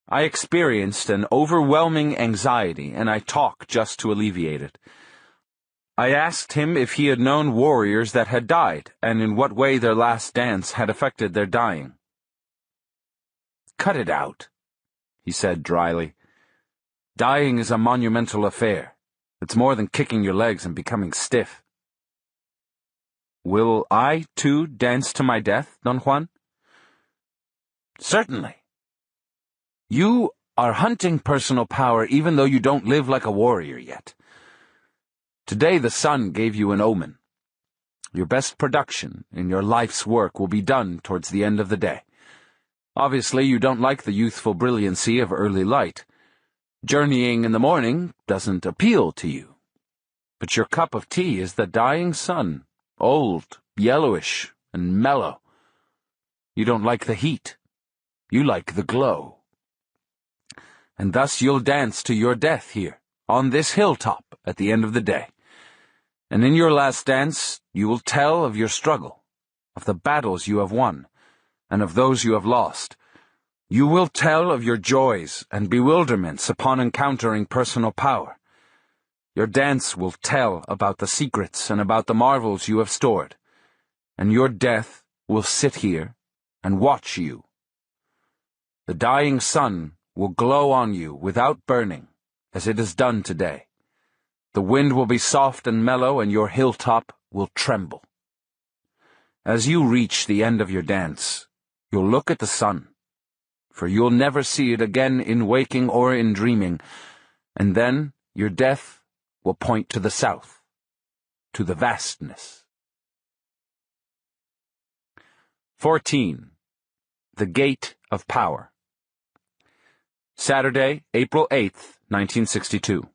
I experienced an overwhelming anxiety, and I talked just to alleviate it. I asked him if he had known warriors that had died, and in what way their last dance had affected their dying. "Cut it out," he said dryly. "Dying is a monumental affair. It's more than kicking your legs and becoming stiff." "Will I, too, dance to my death, Don Juan?" "Certainly. You are hunting personal power even though you don't live like a warrior yet. Today the sun gave you an omen. Your best production in your life's work will be done towards the end of the day. Obviously you don't like the youthful brilliancy of early light. Journeying in the morning doesn't appeal to you. But your cup of tea is the dying sun, old, yellowish, and mellow. You don't like the heat. You like the glow. And thus you'll dance to your death here, on this hilltop, at the end of the day. And in your last dance, you will tell of your struggle, of the battles you have won, and of those you have lost. You will tell of your joys and bewilderments upon encountering personal power. Your dance will tell about the secrets and about the marvels you have stored, and your death will sit here and watch you. The dying sun will glow on you without burning, as it has done today. The wind will be soft and mellow, and your hilltop will tremble. As you reach the end of your dance, you'll look at the sun, for you'll never see it again in waking or in dreaming, and then your death will point to the south, to the vastness. 14. The Gait of Power. Saturday, April 8th, 1962.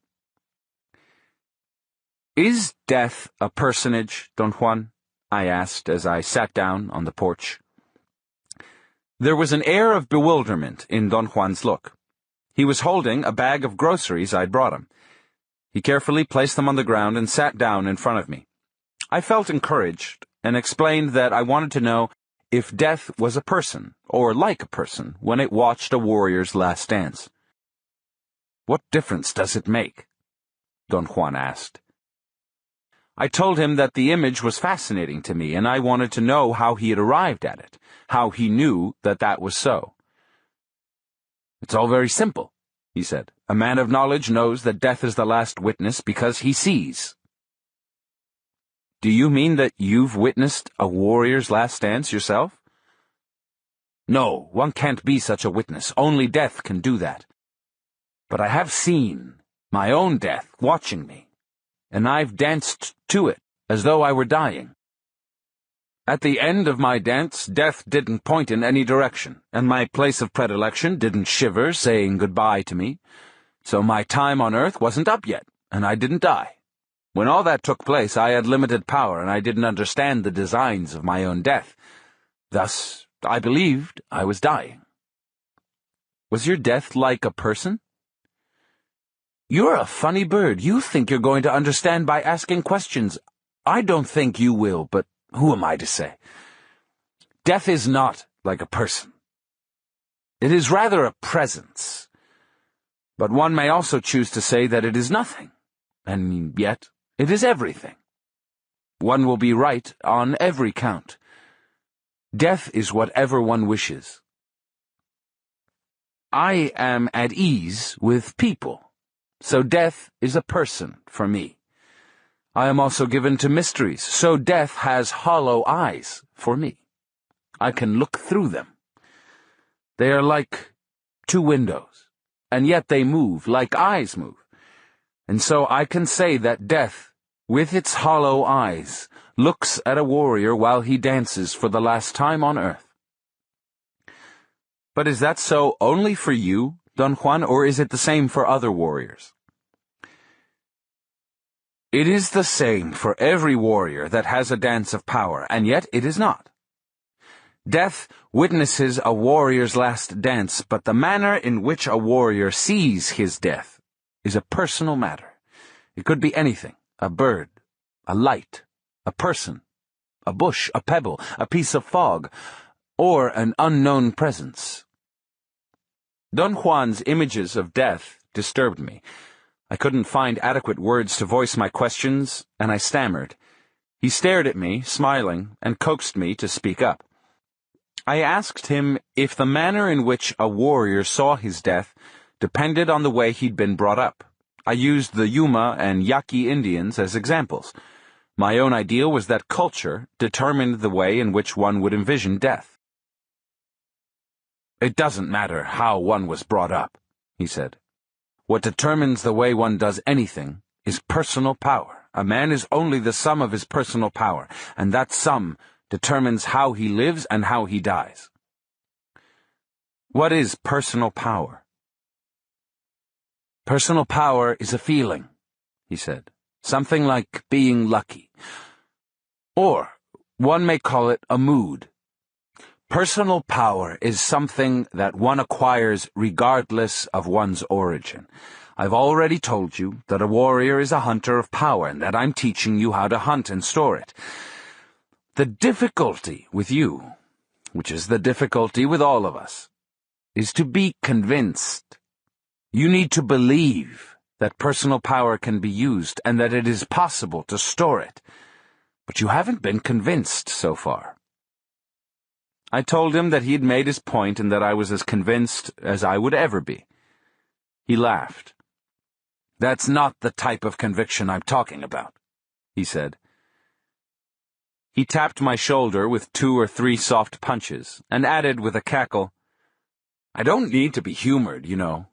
Is death a personage, Don Juan? I asked as I sat down on the porch. There was an air of bewilderment in Don Juan's look. He was holding a bag of groceries I'd brought him. He carefully placed them on the ground and sat down in front of me. I felt encouraged and explained that I wanted to know if death was a person, or like a person, when it watched a warrior's last dance. What difference does it make? Don Juan asked. I told him that the image was fascinating to me, and I wanted to know how he had arrived at it, how he knew that that was so. It's all very simple, he said. A man of knowledge knows that death is the last witness because he sees. Do you mean that you've witnessed a warrior's last dance yourself? No, one can't be such a witness. Only death can do that. But I have seen my own death watching me, and I've danced to it as though I were dying. At the end of my dance, death didn't point in any direction, and my place of predilection didn't shiver, saying goodbye to me. So my time on earth wasn't up yet, and I didn't die. When all that took place, I had limited power, and I didn't understand the designs of my own death. Thus, I believed I was dying. Was your death like a person? You're a funny bird. You think you're going to understand by asking questions. I don't think you will, but who am I to say? Death is not like a person. It is rather a presence. But one may also choose to say that it is nothing, and yet it is everything. One will be right on every count. Death is whatever one wishes. I am at ease with people, so death is a person for me. I am also given to mysteries, so death has hollow eyes for me. I can look through them. They are like two windows, and yet they move like eyes move. And so I can say that death, with its hollow eyes, looks at a warrior while he dances for the last time on earth. But is that so only for you, Don Juan, or is it the same for other warriors? It is the same for every warrior that has a dance of power, and yet it is not. Death witnesses a warrior's last dance, but the manner in which a warrior sees his death is a personal matter. It could be anything: a bird, a light, a person, a bush, a pebble, a piece of fog, or an unknown presence. Don Juan's images of death disturbed me. I couldn't find adequate words to voice my questions, and I stammered. He stared at me, smiling, and coaxed me to speak up. I asked him if the manner in which a warrior saw his death depended on the way he'd been brought up. I used the Yuma and Yaqui Indians as examples. My own idea was that culture determined the way in which one would envision death. It doesn't matter how one was brought up, he said. What determines the way one does anything is personal power. A man is only the sum of his personal power, and that sum determines how he lives and how he dies. What is personal power? Personal power is a feeling, he said. Something like being lucky. Or one may call it a mood. Personal power is something that one acquires regardless of one's origin. I've already told you that a warrior is a hunter of power and that I'm teaching you how to hunt and store it. The difficulty with you, which is the difficulty with all of us, is to be convinced. You need to believe that personal power can be used and that it is possible to store it. But you haven't been convinced so far. I told him that he had made his point and that I was as convinced as I would ever be. He laughed. "That's not the type of conviction I'm talking about," he said. He tapped my shoulder with 2 or 3 soft punches and added with a cackle, "I don't need to be humored, you know."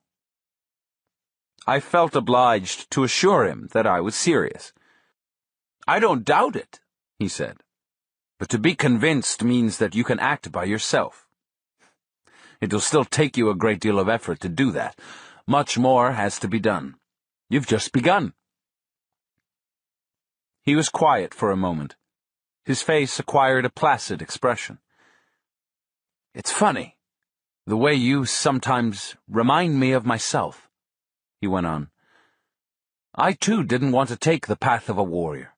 I felt obliged to assure him that I was serious. "I don't doubt it," he said. "But to be convinced means that you can act by yourself. It'll still take you a great deal of effort to do that. Much more has to be done. You've just begun." He was quiet for a moment. His face acquired a placid expression. "It's funny, the way you sometimes remind me of myself," he went on. "I too didn't want to take the path of a warrior.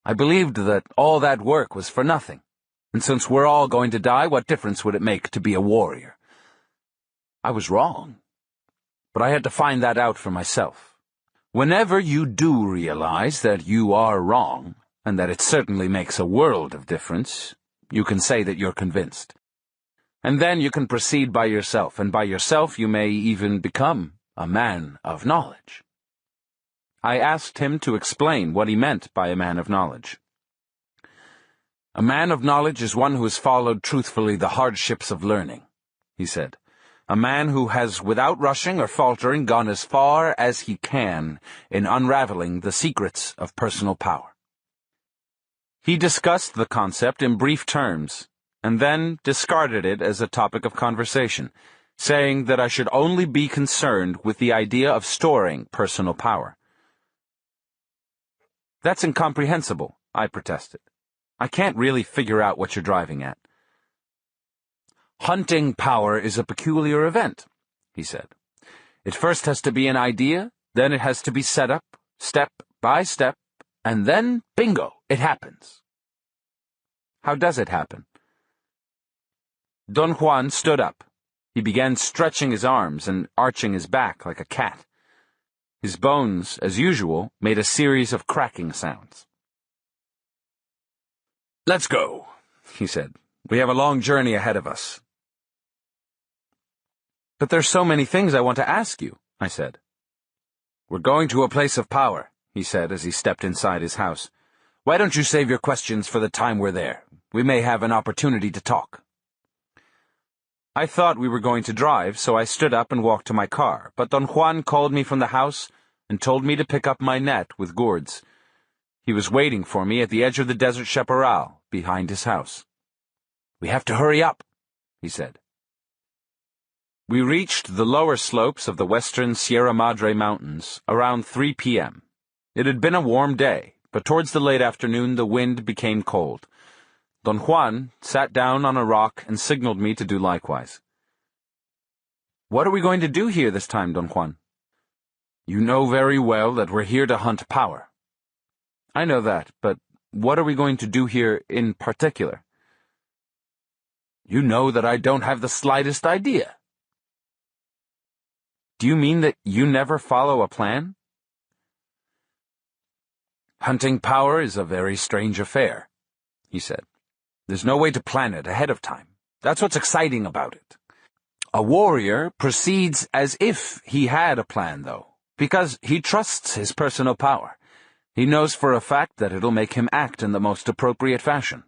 I believed that all that work was for nothing, and since we're all going to die, what difference would it make to be a warrior? I was wrong, but I had to find that out for myself. Whenever you do realize that you are wrong, and that it certainly makes a world of difference, you can say that you're convinced. And then you can proceed by yourself, and by yourself you may even become a man of knowledge." I asked him to explain what he meant by a man of knowledge. "A man of knowledge is one who has followed truthfully the hardships of learning," he said. "A man who has, without rushing or faltering, gone as far as he can in unraveling the secrets of personal power." He discussed the concept in brief terms, and then discarded it as a topic of conversation, saying that I should only be concerned with the idea of storing personal power. "That's incomprehensible," I protested. "I can't really figure out what you're driving at." "Hunting power is a peculiar event," he said. "It first has to be an idea, then it has to be set up, step by step, and then, bingo, it happens." "How does it happen?" Don Juan stood up. He began stretching his arms and arching his back like a cat. His bones, as usual, made a series of cracking sounds. "Let's go," he said. "We have a long journey ahead of us." "But there's so many things I want to ask you," I said. "We're going to a place of power," he said as he stepped inside his house. "Why don't you save your questions for the time we're there? We may have an opportunity to talk." I thought we were going to drive, so I stood up and walked to my car, but Don Juan called me from the house and told me to pick up my net with gourds. He was waiting for me at the edge of the desert chaparral, behind his house. "We have to hurry up," he said. We reached the lower slopes of the western Sierra Madre Mountains around 3 p.m. It had been a warm day, but towards the late afternoon the wind became cold. Don Juan sat down on a rock and signaled me to do likewise. "What are we going to do here this time, Don Juan?" "You know very well that we're here to hunt power." "I know that, but what are we going to do here in particular?" "You know that I don't have the slightest idea." "Do you mean that you never follow a plan?" "Hunting power is a very strange affair," he said. "There's no way to plan it ahead of time. That's what's exciting about it. A warrior proceeds as if he had a plan, though, because he trusts his personal power. He knows for a fact that it'll make him act in the most appropriate fashion."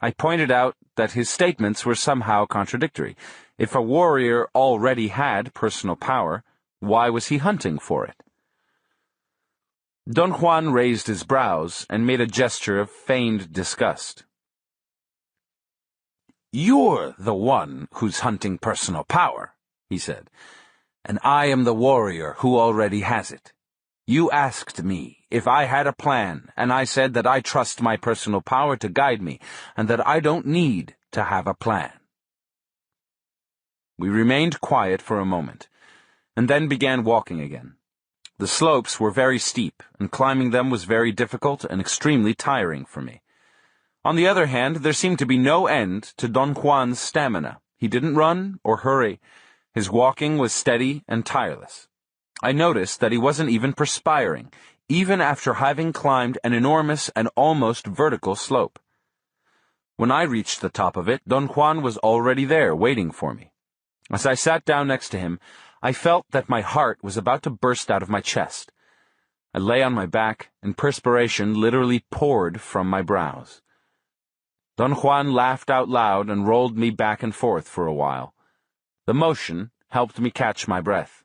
I pointed out that his statements were somehow contradictory. If a warrior already had personal power, why was he hunting for it? Don Juan raised his brows and made a gesture of feigned disgust. "You're the one who's hunting personal power," he said, "and I am the warrior who already has it. You asked me if I had a plan, and I said that I trust my personal power to guide me, and that I don't need to have a plan. We remained quiet for a moment, and then began walking again. The slopes were very steep, and climbing them was very difficult and extremely tiring for me. On the other hand, there seemed to be no end to Don Juan's stamina. He didn't run or hurry. His walking was steady and tireless. I noticed that he wasn't even perspiring, even after having climbed an enormous and almost vertical slope. When I reached the top of it, Don Juan was already there, waiting for me. As I sat down next to him, I felt that my heart was about to burst out of my chest. I lay on my back, and perspiration literally poured from my brows. Don Juan laughed out loud and rolled me back and forth for a while. The motion helped me catch my breath.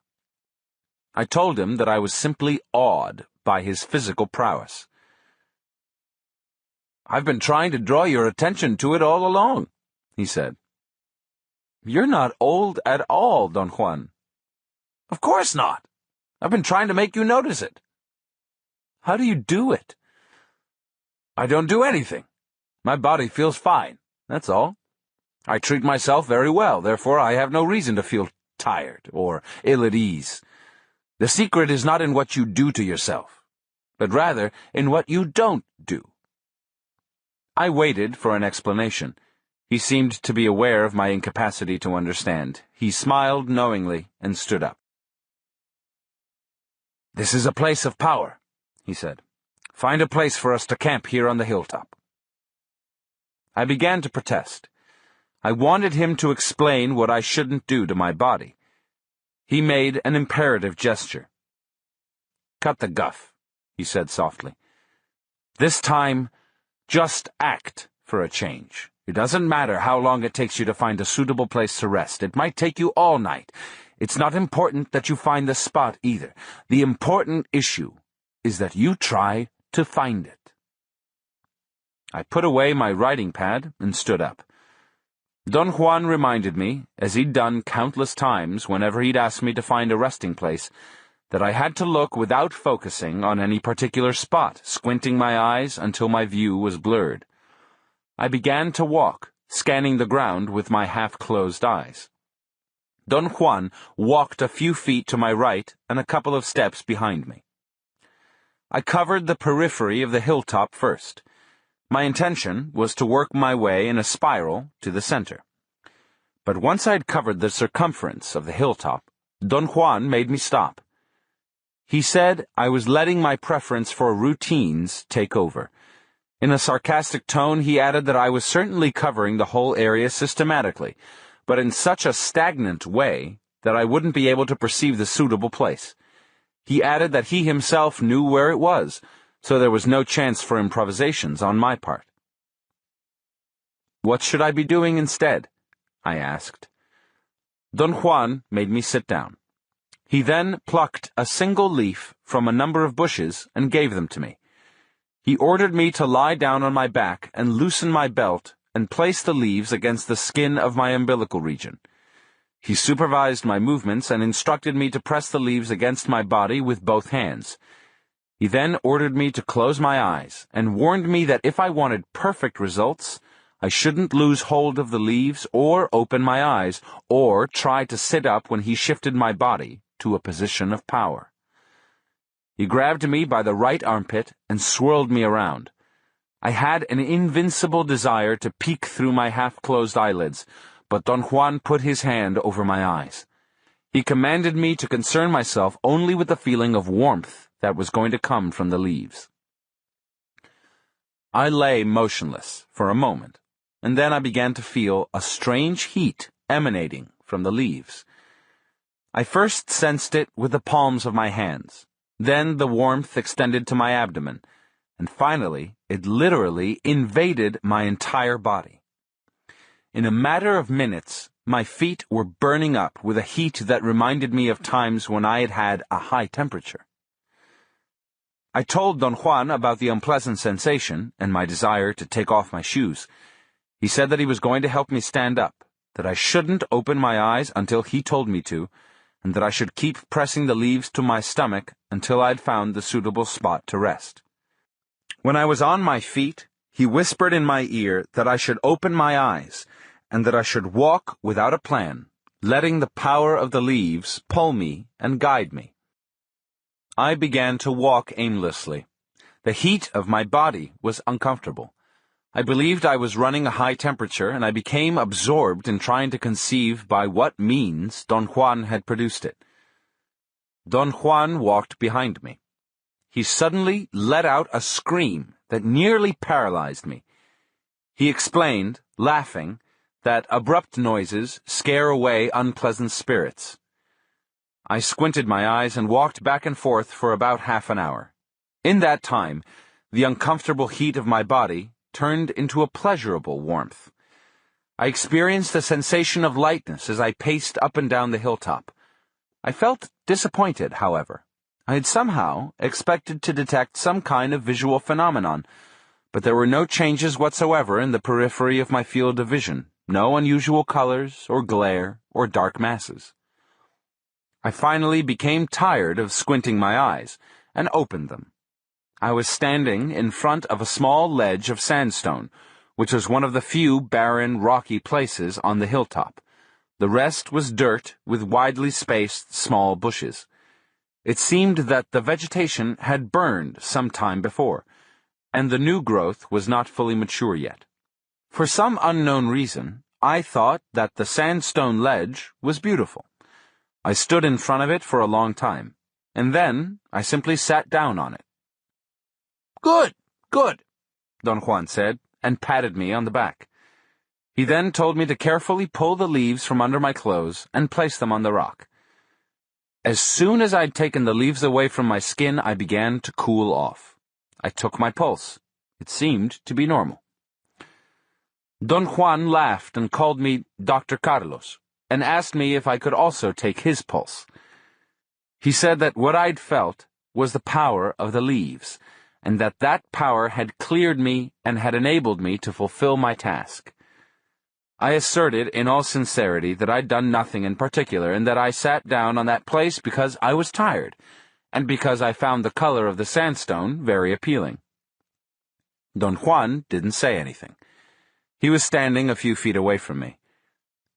I told him that I was simply awed by his physical prowess. "I've been trying to draw your attention to it all along," he said. "You're not old at all, Don Juan." "Of course not. I've been trying to make you notice it." "How do you do it?" "I don't do anything. My body feels fine, that's all. I treat myself very well, therefore I have no reason to feel tired or ill at ease. The secret is not in what you do to yourself, but rather in what you don't do." I waited for an explanation. He seemed to be aware of my incapacity to understand. He smiled knowingly and stood up. "This is a place of power," he said. "Find a place for us to camp here on the hilltop." I began to protest. I wanted him to explain what I shouldn't do to my body. He made an imperative gesture. "Cut the guff," he said softly. "This time, just act for a change. It doesn't matter how long it takes you to find a suitable place to rest. It might take you all night. It's not important that you find the spot either. The important issue is that you try to find it." I put away my writing pad and stood up. Don Juan reminded me, as he'd done countless times whenever he'd asked me to find a resting place, that I had to look without focusing on any particular spot, squinting my eyes until my view was blurred. I began to walk, scanning the ground with my half-closed eyes. Don Juan walked a few feet to my right and a couple of steps behind me. I covered the periphery of the hilltop first. My intention was to work my way in a spiral to the center. But once I'd covered the circumference of the hilltop, Don Juan made me stop. He said I was letting my preference for routines take over. In a sarcastic tone, he added that I was certainly covering the whole area systematically, but in such a stagnant way that I wouldn't be able to perceive the suitable place. He added that he himself knew where it was, so there was no chance for improvisations on my part. "What should I be doing instead?" I asked. Don Juan made me sit down. He then plucked a single leaf from a number of bushes and gave them to me. He ordered me to lie down on my back and loosen my belt and place the leaves against the skin of my umbilical region. He supervised my movements and instructed me to press the leaves against my body with both hands. He then ordered me to close my eyes and warned me that if I wanted perfect results, I shouldn't lose hold of the leaves or open my eyes or try to sit up when he shifted my body to a position of power. He grabbed me by the right armpit and swirled me around. I had an invincible desire to peek through my half-closed eyelids, but Don Juan put his hand over my eyes. He commanded me to concern myself only with the feeling of warmth that was going to come from the leaves. I lay motionless for a moment, and then I began to feel a strange heat emanating from the leaves. I first sensed it with the palms of my hands, then the warmth extended to my abdomen, and finally it literally invaded my entire body. In a matter of minutes, my feet were burning up with a heat that reminded me of times when I had had a high temperature. I told Don Juan about the unpleasant sensation and my desire to take off my shoes. He said that he was going to help me stand up, that I shouldn't open my eyes until he told me to, and that I should keep pressing the leaves to my stomach until I'd found the suitable spot to rest. When I was on my feet, he whispered in my ear that I should open my eyes, and that I should walk without a plan, letting the power of the leaves pull me and guide me. I began to walk aimlessly. The heat of my body was uncomfortable. I believed I was running a high temperature, and I became absorbed in trying to conceive by what means Don Juan had produced it. Don Juan walked behind me. He suddenly let out a scream that nearly paralyzed me. He explained, laughing, that abrupt noises scare away unpleasant spirits. I squinted my eyes and walked back and forth for about half an hour. In that time, the uncomfortable heat of my body turned into a pleasurable warmth. I experienced a sensation of lightness as I paced up and down the hilltop. I felt disappointed, however. I had somehow expected to detect some kind of visual phenomenon, but there were no changes whatsoever in the periphery of my field of vision, no unusual colors or glare or dark masses. I finally became tired of squinting my eyes and opened them. I was standing in front of a small ledge of sandstone, which was one of the few barren, rocky places on the hilltop. The rest was dirt with widely spaced small bushes. It seemed that the vegetation had burned some time before, and the new growth was not fully mature yet. For some unknown reason, I thought that the sandstone ledge was beautiful. I stood in front of it for a long time, and then I simply sat down on it. "Good, good," Don Juan said, and patted me on the back. He then told me to carefully pull the leaves from under my clothes and place them on the rock. As soon as I'd taken the leaves away from my skin, I began to cool off. I took my pulse. It seemed to be normal. Don Juan laughed and called me Dr. Carlos, and asked me if I could also take his pulse. He said that what I'd felt was the power of the leaves, and that power had cleared me and had enabled me to fulfill my task. I asserted in all sincerity that I'd done nothing in particular, and that I sat down on that place because I was tired, and because I found the color of the sandstone very appealing. Don Juan didn't say anything. He was standing a few feet away from me.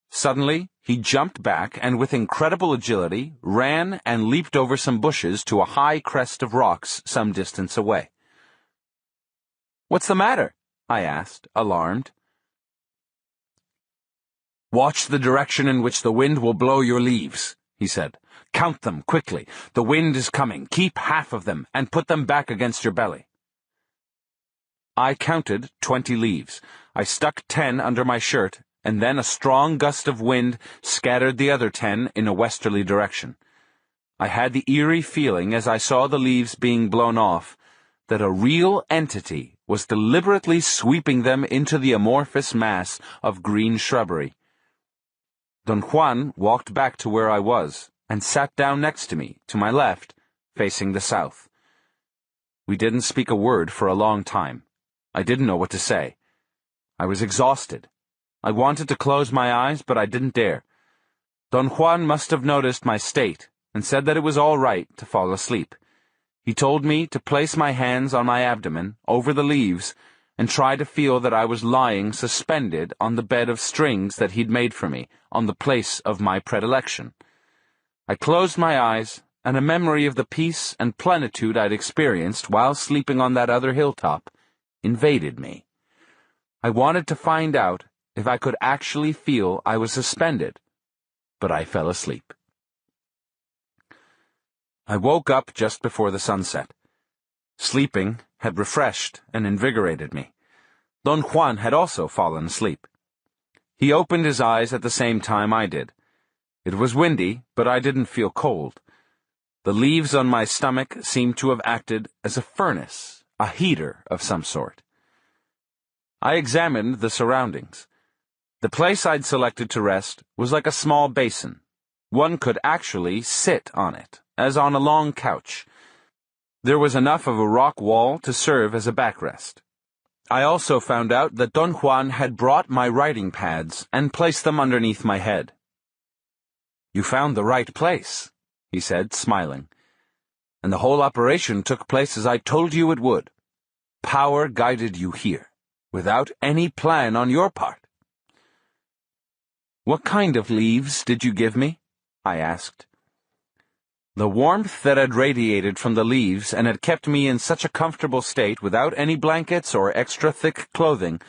Suddenly, he jumped back and with incredible agility ran and leaped over some bushes to a high crest of rocks some distance away. "What's the matter?" I asked, alarmed. "Watch the direction in which the wind will blow your leaves," he said. "Count them quickly. The wind is coming. Keep half of them and put them back against your belly." I counted 20 leaves. I stuck 10 under my shirt, and then a strong gust of wind scattered the other 10 in a westerly direction. I had the eerie feeling as I saw the leaves being blown off that a real entity was deliberately sweeping them into the amorphous mass of green shrubbery. Don Juan walked back to where I was and sat down next to me, to my left, facing the south. We didn't speak a word for a long time. I didn't know what to say. I was exhausted. I wanted to close my eyes, but I didn't dare. Don Juan must have noticed my state and said that it was all right to fall asleep. He told me to place my hands on my abdomen, over the leaves, and try to feel that I was lying suspended on the bed of strings that he'd made for me, on the place of my predilection. I closed my eyes, and a memory of the peace and plenitude I'd experienced while sleeping on that other hilltop invaded me. I wanted to find out if I could actually feel I was suspended, but I fell asleep. I woke up just before the sunset. Sleeping had refreshed and invigorated me. Don Juan had also fallen asleep. He opened his eyes at the same time I did. It was windy, but I didn't feel cold. The leaves on my stomach seemed to have acted as a furnace, a heater of some sort. I examined the surroundings. The place I'd selected to rest was like a small basin. One could actually sit on it, as on a long couch. There was enough of a rock wall to serve as a backrest. I also found out that Don Juan had brought my writing pads and placed them underneath my head. "You found the right place," he said, smiling. "And the whole operation took place as I told you it would. Power guided you here. without any plan on your part. "What kind of leaves did you give me?" I asked. The warmth that had radiated from the leaves and had kept me in such a comfortable state without any blankets or extra thick clothing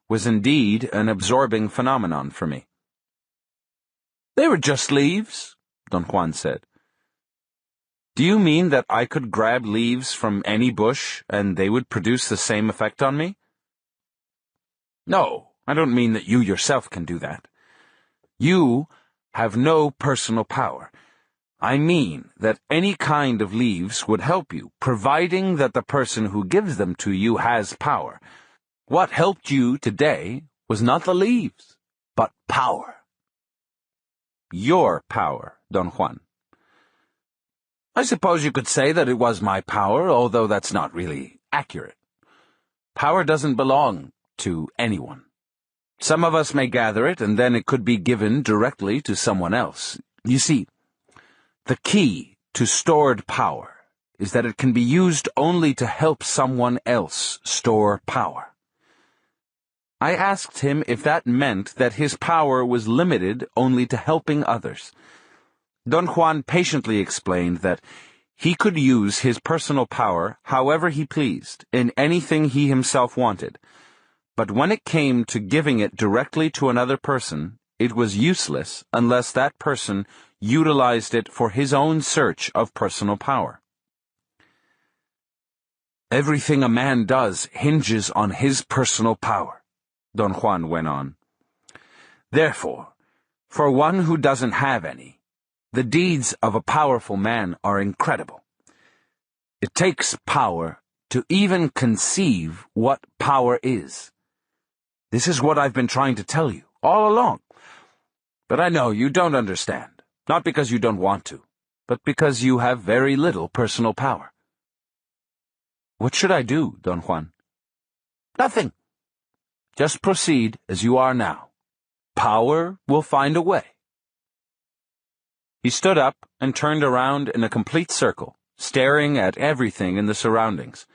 was indeed an absorbing phenomenon for me. "They were just leaves," Don Juan said. "Do you mean that I could grab leaves from any bush and they would produce the same effect on me?" "No, I don't mean that you yourself can do that. You have no personal power. I mean that any kind of leaves would help you, providing that the person who gives them to you has power. What helped you today was not the leaves, but power." "Your power, Don Juan." "I suppose you could say that it was my power, although that's not really accurate. Power doesn't belong to anyone. Some of us may gather it, and then it could be given directly to someone else. You see, the key to stored power is that it can be used only to help someone else store power." I asked him if that meant that his power was limited only to helping others. Don Juan patiently explained that he could use his personal power however he pleased, in anything he himself wanted. But when it came to giving it directly to another person, it was useless unless that person utilized it for his own search of personal power. "Everything a man does hinges on his personal power," Don Juan went on. "Therefore, for one who doesn't have any, the deeds of a powerful man are incredible. It takes power to even conceive what power is. This is what I've been trying to tell you all along. But I know you don't understand, not because you don't want to, but because you have very little personal power." "What should I do, Don Juan?" "Nothing. Just proceed as you are now. Power will find a way." He stood up and turned around in a complete circle, staring at everything in the surroundings.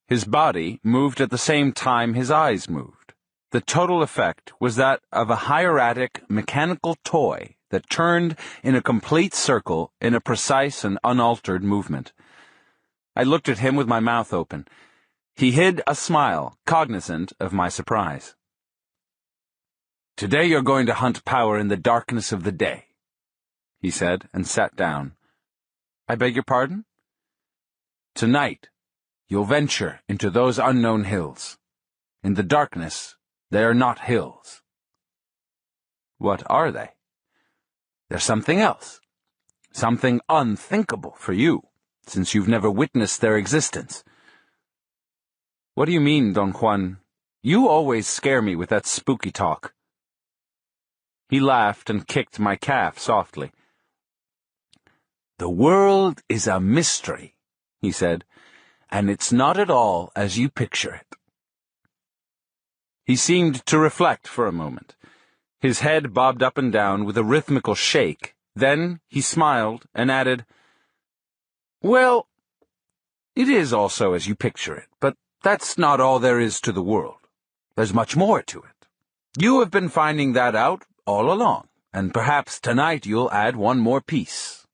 His body moved at the same time his eyes moved. The total effect was that of a hieratic mechanical toy that turned in a complete circle in a precise and unaltered movement. I looked at him with my mouth open. He hid a smile, cognizant of my surprise. "Today you're going to hunt power in the darkness of the day," he said, and sat down. "I beg your pardon?" "Tonight, you'll venture into those unknown hills. In the darkness, they are not hills." "What are they?" "They're something else. Something unthinkable for you, since you've never witnessed their existence." "What do you mean, Don Juan? You always scare me with that spooky talk." He laughed and kicked my calf softly. "The world is a mystery," he said, "and it's not at all as you picture it." He seemed to reflect for a moment. His head bobbed up and down with a rhythmical shake. Then he smiled and added, "Well, it is also as you picture it, but that's not all there is to the world. There's much more to it. You have been finding that out all along, and perhaps tonight you'll add one more piece."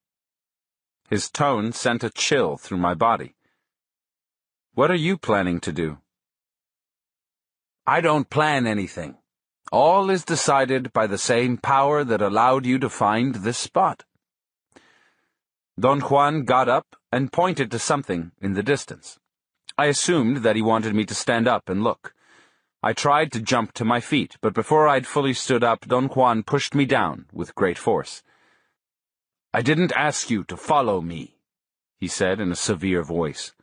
His tone sent a chill through my body. "What are you planning to do?" "I don't plan anything. All is decided by the same power that allowed you to find this spot." Don Juan got up and pointed to something in the distance. I assumed that he wanted me to stand up and look. I tried to jump to my feet, but before I'd fully stood up, Don Juan pushed me down with great force. "I didn't ask you to follow me," he said in a severe voice.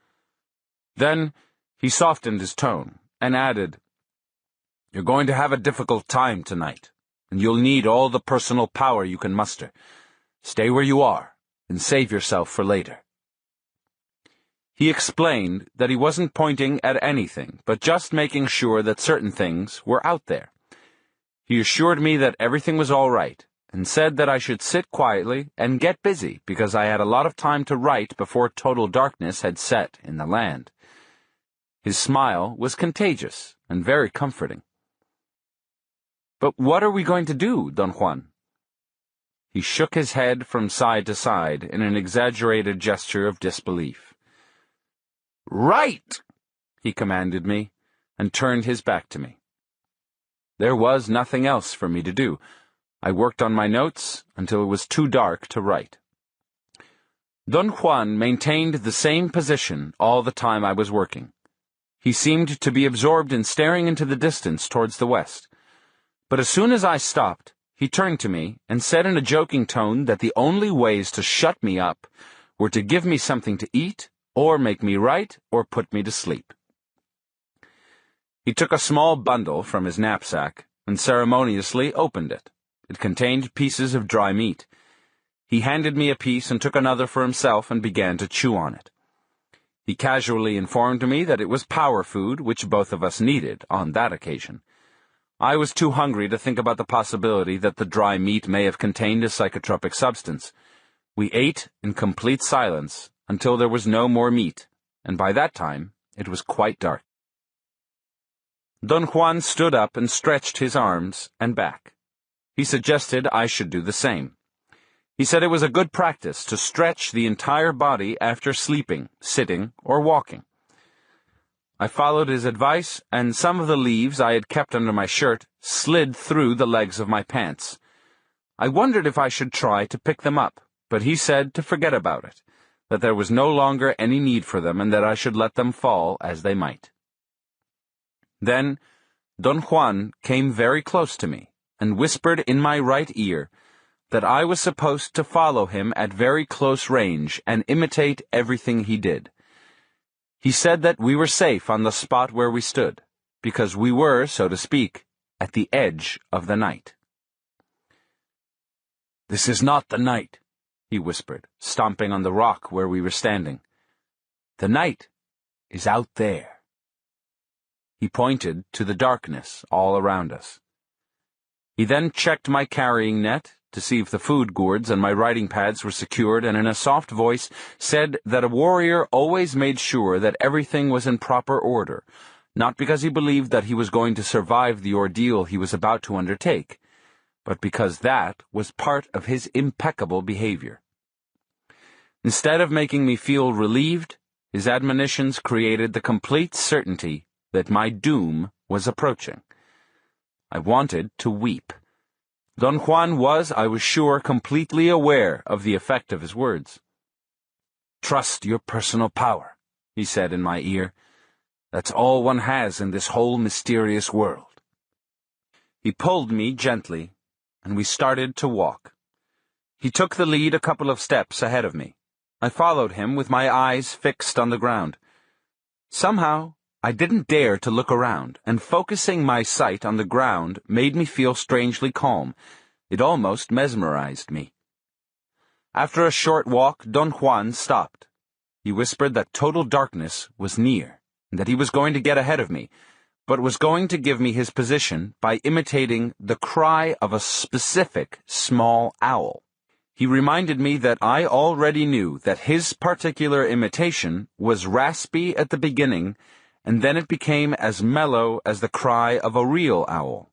Then he softened his tone and added, "You're going to have a difficult time tonight, and you'll need all the personal power you can muster. Stay where you are, and save yourself for later." He explained that he wasn't pointing at anything, but just making sure that certain things were out there. He assured me that everything was all right, and said that I should sit quietly and get busy because I had a lot of time to write before total darkness had set in the land. His smile was contagious and very comforting. "But what are we going to do, Don Juan?" He shook his head from side to side in an exaggerated gesture of disbelief. "Right!" he commanded me, and turned his back to me. There was nothing else for me to do. I worked on my notes until it was too dark to write. Don Juan maintained the same position all the time I was working. He seemed to be absorbed in staring into the distance towards the west. But as soon as I stopped, he turned to me and said in a joking tone that the only ways to shut me up were to give me something to eat, or make me write, or put me to sleep. He took a small bundle from his knapsack and ceremoniously opened it. It contained pieces of dry meat. He handed me a piece and took another for himself and began to chew on it. He casually informed me that it was power food, which both of us needed on that occasion. I was too hungry to think about the possibility that the dry meat may have contained a psychotropic substance. We ate in complete silence until there was no more meat, and by that time it was quite dark. Don Juan stood up and stretched his arms and back. He suggested I should do the same. He said it was a good practice to stretch the entire body after sleeping, sitting, or walking. I followed his advice, and some of the leaves I had kept under my shirt slid through the legs of my pants. I wondered if I should try to pick them up, but he said to forget about it, that there was no longer any need for them and that I should let them fall as they might. Then Don Juan came very close to me and whispered in my right ear that I was supposed to follow him at very close range and imitate everything he did. He said that we were safe on the spot where we stood, because we were, so to speak, at the edge of the night. "This is not the night," he whispered, stomping on the rock where we were standing. "The night is out there." He pointed to the darkness all around us. He then checked my carrying net to see if the food gourds and my writing pads were secured, and in a soft voice said that a warrior always made sure that everything was in proper order, not because he believed that he was going to survive the ordeal he was about to undertake, but because that was part of his impeccable behavior. Instead of making me feel relieved, his admonitions created the complete certainty that my doom was approaching. I wanted to weep. Don Juan was, I was sure, completely aware of the effect of his words. "Trust your personal power," he said in my ear. "That's all one has in this whole mysterious world." He pulled me gently, and we started to walk. He took the lead a couple of steps ahead of me. I followed him with my eyes fixed on the ground. Somehow, I didn't dare to look around, and focusing my sight on the ground made me feel strangely calm. It almost mesmerized me. After a short walk, Don Juan stopped. He whispered that total darkness was near, and that he was going to get ahead of me, but was going to give me his position by imitating the cry of a specific small owl. He reminded me that I already knew that his particular imitation was raspy at the beginning, and then it became as mellow as the cry of a real owl.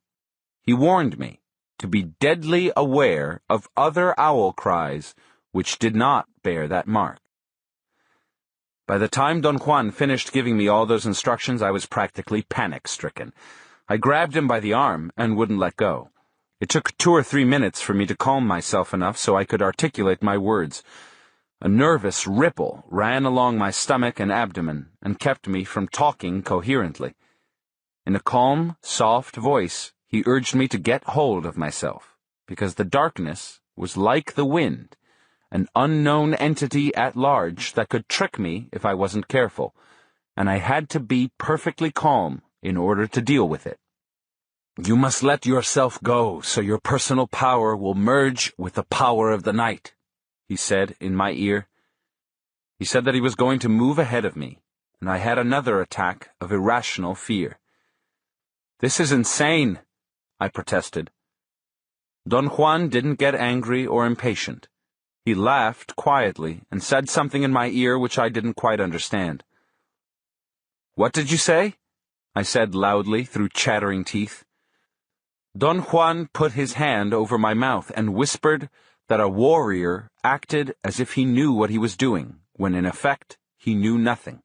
He warned me to be deadly aware of other owl cries which did not bear that mark. By the time Don Juan finished giving me all those instructions, I was practically panic-stricken. I grabbed him by the arm and wouldn't let go. It took 2 or 3 minutes for me to calm myself enough so I could articulate my words. A nervous ripple ran along my stomach and abdomen and kept me from talking coherently. In a calm, soft voice, he urged me to get hold of myself, because the darkness was like the wind, an unknown entity at large that could trick me if I wasn't careful, and I had to be perfectly calm in order to deal with it. "You must let yourself go so your personal power will merge with the power of the night," he said in my ear. He said that he was going to move ahead of me, and I had another attack of irrational fear. "This is insane," I protested. Don Juan didn't get angry or impatient. He laughed quietly and said something in my ear which I didn't quite understand. "What did you say?" I said loudly through chattering teeth. Don Juan put his hand over my mouth and whispered that a warrior acted as if he knew what he was doing, when in effect he knew nothing.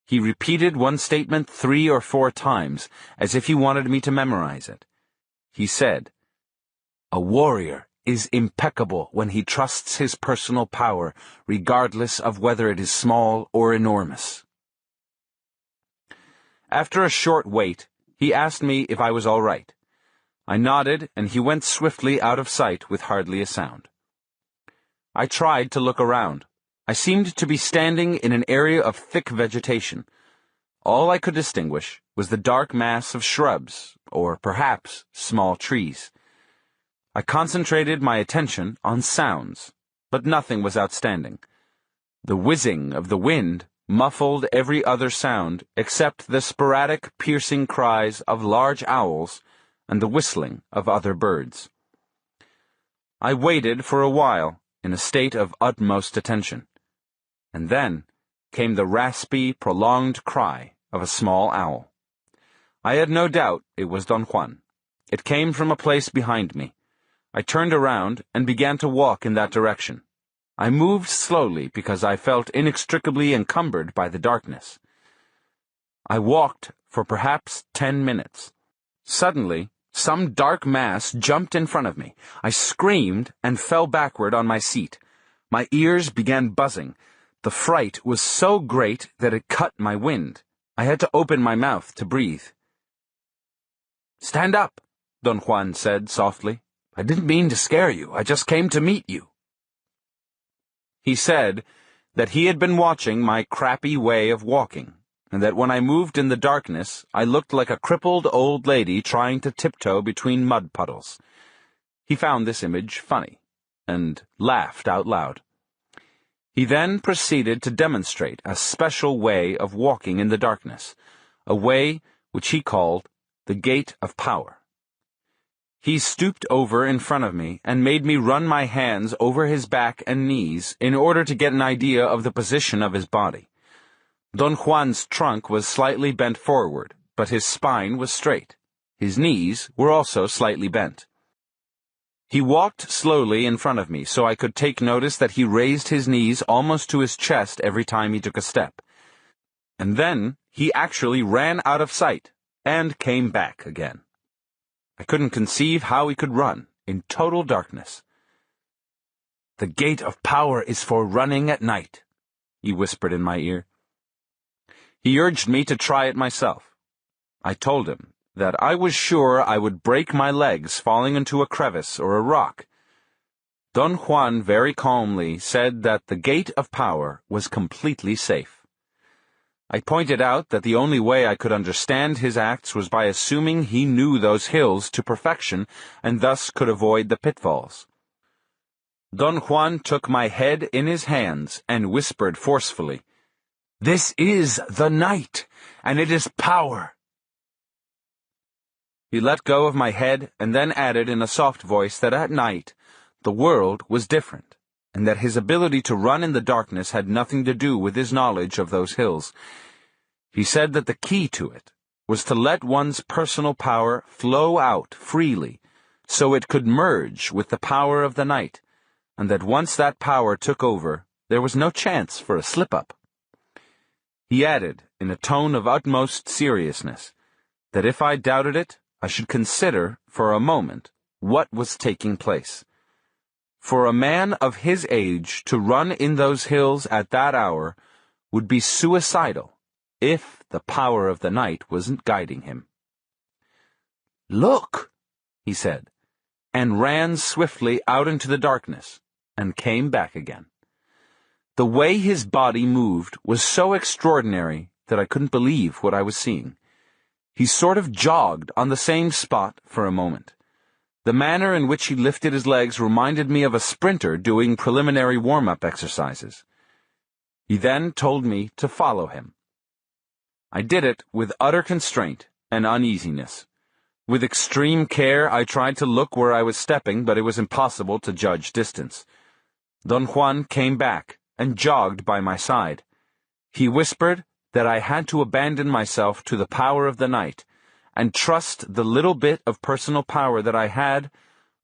He repeated one statement 3 or 4 times, as if he wanted me to memorize it. He said, "A warrior is impeccable when he trusts his personal power, regardless of whether it is small or enormous." After a short wait, he asked me if I was all right. I nodded, and he went swiftly out of sight with hardly a sound. I tried to look around. I seemed to be standing in an area of thick vegetation. All I could distinguish was the dark mass of shrubs, or perhaps small trees. I concentrated my attention on sounds, but nothing was outstanding. The whizzing of the wind muffled every other sound except the sporadic piercing cries of large owls and the whistling of other birds. I waited for a while in a state of utmost attention, and then came the raspy, prolonged cry of a small owl. I had no doubt it was Don Juan. It came from a place behind me. I turned around and began to walk in that direction. I moved slowly because I felt inextricably encumbered by the darkness. I walked for perhaps 10 minutes. Suddenly, some dark mass jumped in front of me. I screamed and fell backward on my seat. My ears began buzzing. The fright was so great that it cut my wind. I had to open my mouth to breathe. "Stand up," Don Juan said softly. "I didn't mean to scare you. I just came to meet you." He said that he had been watching my crappy way of walking, and that when I moved in the darkness, I looked like a crippled old lady trying to tiptoe between mud puddles. He found this image funny, and laughed out loud. He then proceeded to demonstrate a special way of walking in the darkness, a way which he called the Gait of Power. He stooped over in front of me and made me run my hands over his back and knees in order to get an idea of the position of his body. Don Juan's trunk was slightly bent forward, but his spine was straight. His knees were also slightly bent. He walked slowly in front of me so I could take notice that he raised his knees almost to his chest every time he took a step. And then he actually ran out of sight and came back again. I couldn't conceive how he could run in total darkness. "The Gait of Power is for running at night," he whispered in my ear. He urged me to try it myself. I told him that I was sure I would break my legs falling into a crevice or a rock. Don Juan very calmly said that the Gait of Power was completely safe. I pointed out that the only way I could understand his acts was by assuming he knew those hills to perfection and thus could avoid the pitfalls. Don Juan took my head in his hands and whispered forcefully, "This is the night, and it is power." He let go of my head and then added in a soft voice that at night the world was different, and that his ability to run in the darkness had nothing to do with his knowledge of those hills. He said that the key to it was to let one's personal power flow out freely, so it could merge with the power of the night, and that once that power took over, there was no chance for a slip-up. He added, in a tone of utmost seriousness, that if I doubted it, I should consider, for a moment, what was taking place. For a man of his age to run in those hills at that hour would be suicidal if the power of the night wasn't guiding him. "Look," he said, and ran swiftly out into the darkness, and came back again. The way his body moved was so extraordinary that I couldn't believe what I was seeing. He sort of jogged on the same spot for a moment. The manner in which he lifted his legs reminded me of a sprinter doing preliminary warm-up exercises. He then told me to follow him. I did it with utter constraint and uneasiness. With extreme care, I tried to look where I was stepping, but it was impossible to judge distance. Don Juan came back and jogged by my side. He whispered that I had to abandon myself to the power of the night and trust the little bit of personal power that I had,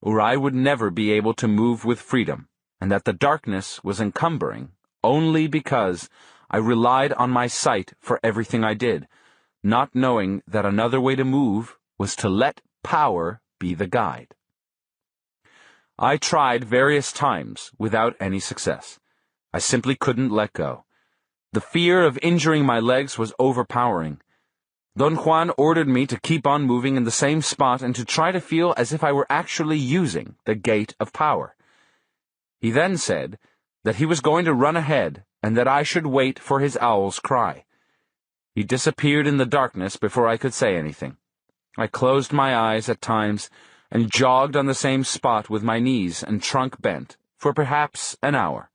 or I would never be able to move with freedom, and that the darkness was encumbering only because I relied on my sight for everything I did, not knowing that another way to move was to let power be the guide. I tried various times without any success. I simply couldn't let go. The fear of injuring my legs was overpowering. Don Juan ordered me to keep on moving in the same spot and to try to feel as if I were actually using the Gait of Power. He then said that he was going to run ahead and that I should wait for his owl's cry. He disappeared in the darkness before I could say anything. I closed my eyes at times and jogged on the same spot with my knees and trunk bent for perhaps an hour.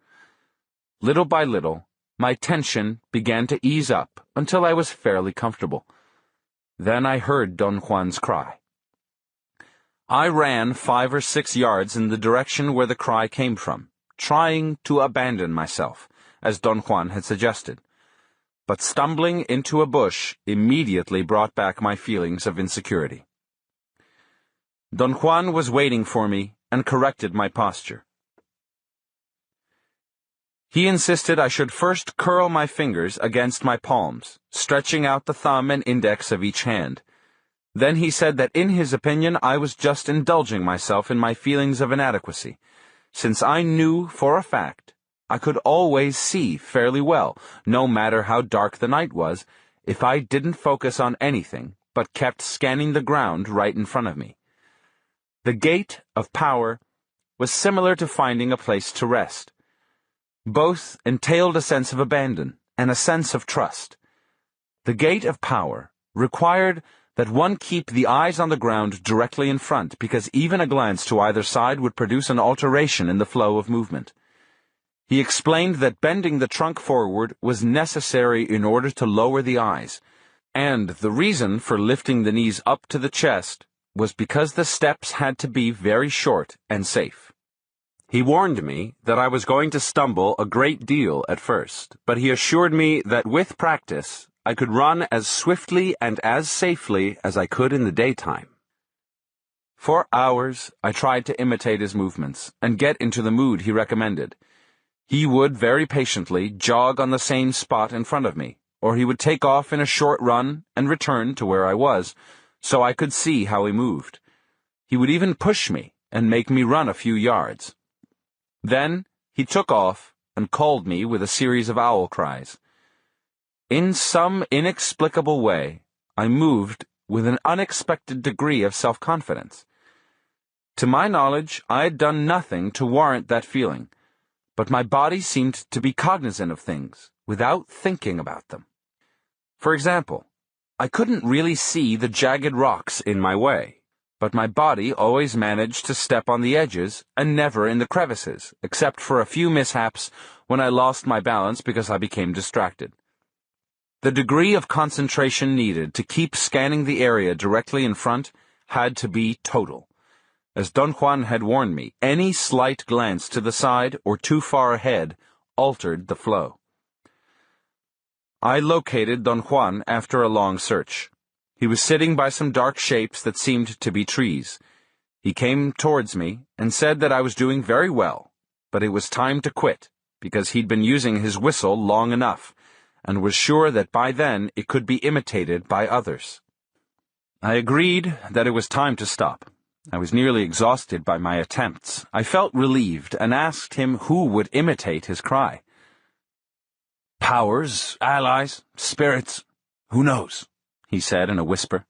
Little by little, my tension began to ease up until I was fairly comfortable. Then I heard Don Juan's cry. I ran 5 or 6 yards in the direction where the cry came from, trying to abandon myself, as Don Juan had suggested. But stumbling into a bush immediately brought back my feelings of insecurity. Don Juan was waiting for me and corrected my posture. He insisted I should first curl my fingers against my palms, stretching out the thumb and index of each hand. Then he said that in his opinion I was just indulging myself in my feelings of inadequacy, since I knew for a fact I could always see fairly well, no matter how dark the night was, if I didn't focus on anything but kept scanning the ground right in front of me. The Gait of Power was similar to finding a place to rest. Both entailed a sense of abandon and a sense of trust. The Gait of Power required that one keep the eyes on the ground directly in front, because even a glance to either side would produce an alteration in the flow of movement. He explained that bending the trunk forward was necessary in order to lower the eyes, and the reason for lifting the knees up to the chest was because the steps had to be very short and safe. He warned me that I was going to stumble a great deal at first, but he assured me that with practice I could run as swiftly and as safely as I could in the daytime. For hours I tried to imitate his movements and get into the mood he recommended. He would very patiently jog on the same spot in front of me, or he would take off in a short run and return to where I was, so I could see how he moved. He would even push me and make me run a few yards. Then he took off and called me with a series of owl cries. In some inexplicable way, I moved with an unexpected degree of self-confidence. To my knowledge, I had done nothing to warrant that feeling, but my body seemed to be cognizant of things without thinking about them. For example, I couldn't really see the jagged rocks in my way, but my body always managed to step on the edges and never in the crevices, except for a few mishaps when I lost my balance because I became distracted. The degree of concentration needed to keep scanning the area directly in front had to be total. As Don Juan had warned me, any slight glance to the side or too far ahead altered the flow. I located Don Juan after a long search. He was sitting by some dark shapes that seemed to be trees. He came towards me and said that I was doing very well, but it was time to quit, because he'd been using his whistle long enough, and was sure that by then it could be imitated by others. I agreed that it was time to stop. I was nearly exhausted by my attempts. I felt relieved and asked him who would imitate his cry. Powers, allies, spirits, who knows? He said in a whisper.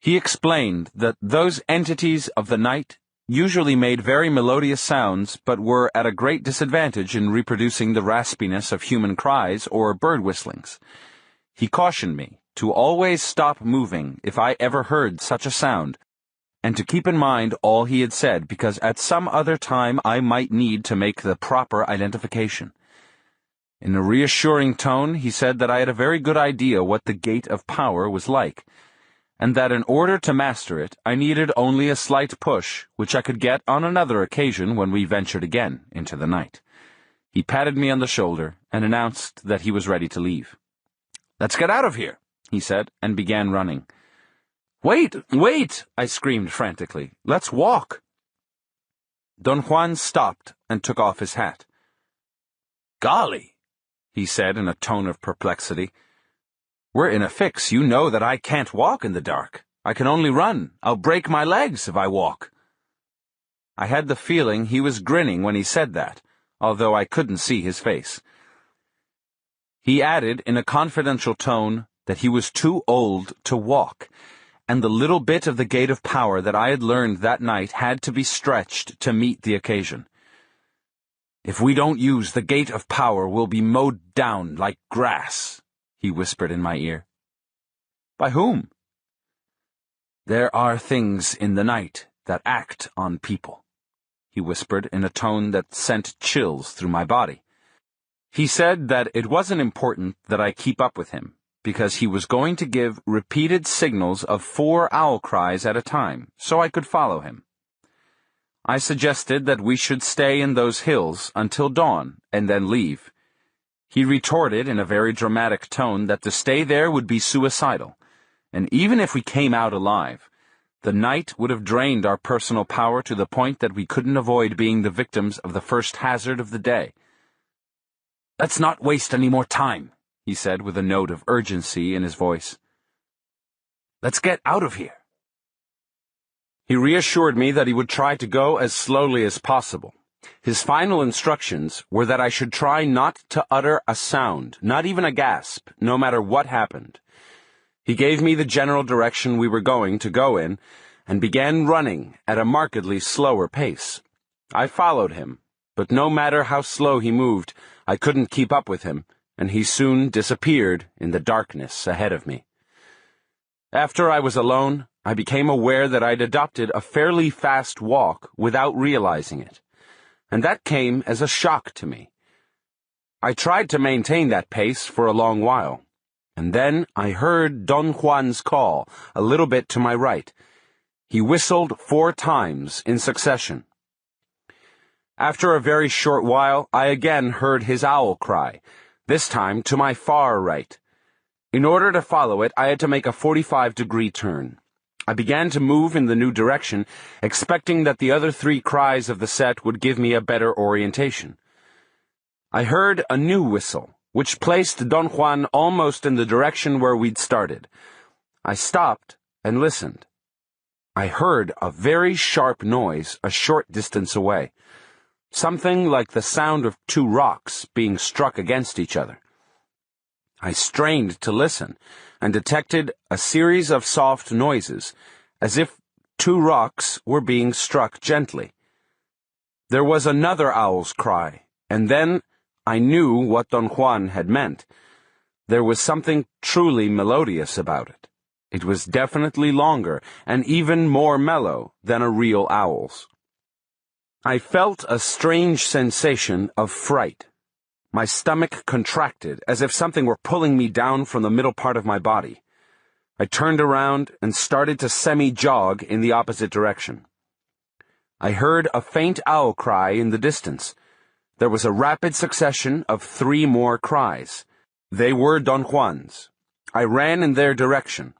He explained that those entities of the night usually made very melodious sounds, but were at a great disadvantage in reproducing the raspiness of human cries or bird whistlings. He cautioned me to always stop moving if I ever heard such a sound, and to keep in mind all he had said, because at some other time I might need to make the proper identification. In a reassuring tone, he said that I had a very good idea what the Gait of Power was like, and that in order to master it, I needed only a slight push, which I could get on another occasion when we ventured again into the night. He patted me on the shoulder and announced that he was ready to leave. "Let's get out of here," he said, and began running. "Wait, wait!" I screamed frantically. "Let's walk." Don Juan stopped and took off his hat. "Golly," he said in a tone of perplexity. "We're in a fix. You know that I can't walk in the dark. I can only run. I'll break my legs if I walk." I had the feeling he was grinning when he said that, although I couldn't see his face. He added in a confidential tone that he was too old to walk, and the little bit of the Gait of Power that I had learned that night had to be stretched to meet the occasion. "If we don't use the Gait of Power, we'll be mowed down like grass," he whispered in my ear. "By whom?" "There are things in the night that act on people," he whispered in a tone that sent chills through my body. He said that it wasn't important that I keep up with him, because he was going to give repeated signals of 4 owl cries at a time, so I could follow him. I suggested that we should stay in those hills until dawn and then leave. He retorted in a very dramatic tone that to stay there would be suicidal, and even if we came out alive, the night would have drained our personal power to the point that we couldn't avoid being the victims of the first hazard of the day. "Let's not waste any more time," he said with a note of urgency in his voice. "Let's get out of here." He reassured me that he would try to go as slowly as possible. His final instructions were that I should try not to utter a sound, not even a gasp, no matter what happened. He gave me the general direction we were going to go in, and began running at a markedly slower pace. I followed him, but no matter how slow he moved, I couldn't keep up with him, and he soon disappeared in the darkness ahead of me. After I was alone, I became aware that I'd adopted a fairly fast walk without realizing it, and that came as a shock to me. I tried to maintain that pace for a long while, and then I heard Don Juan's call a little bit to my right. He whistled 4 times in succession. After a very short while, I again heard his owl cry, this time to my far right. In order to follow it, I had to make a 45-degree turn. I began to move in the new direction, expecting that the other 3 cries of the set would give me a better orientation. I heard a new whistle, which placed Don Juan almost in the direction where we'd started. I stopped and listened. I heard a very sharp noise a short distance away, something like the sound of 2 rocks being struck against each other. I strained to listen, and detected a series of soft noises, as if 2 rocks were being struck gently. There was another owl's cry, and then I knew what Don Juan had meant. There was something truly melodious about it. It was definitely longer, and even more mellow than a real owl's. I felt a strange sensation of fright. My stomach contracted, as if something were pulling me down from the middle part of my body. I turned around and started to semi-jog in the opposite direction. I heard a faint owl cry in the distance. There was a rapid succession of 3 more cries. They were Don Juan's. I ran in their direction.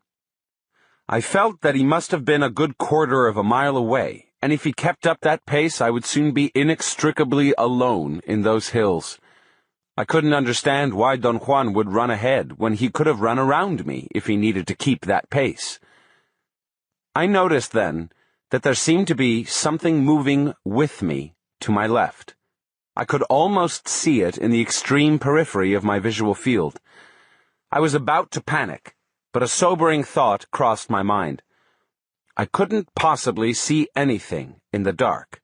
I felt that he must have been a good quarter of a mile away, and if he kept up that pace, I would soon be inextricably alone in those hills. I couldn't understand why Don Juan would run ahead when he could have run around me if he needed to keep that pace. I noticed then that there seemed to be something moving with me to my left. I could almost see it in the extreme periphery of my visual field. I was about to panic, but a sobering thought crossed my mind. I couldn't possibly see anything in the dark.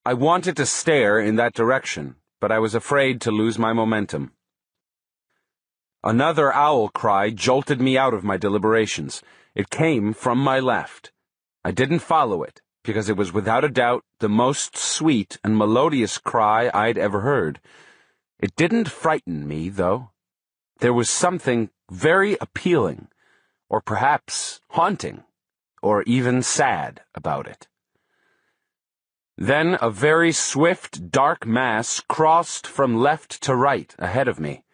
I wanted to stare in that direction, but I was afraid to lose my momentum. Another owl cry jolted me out of my deliberations. It came from my left. I didn't follow it, because it was without a doubt the most sweet and melodious cry I'd ever heard. It didn't frighten me, though. There was something very appealing, or perhaps haunting, or even sad about it. Then a very swift, dark mass crossed from left to right ahead of me.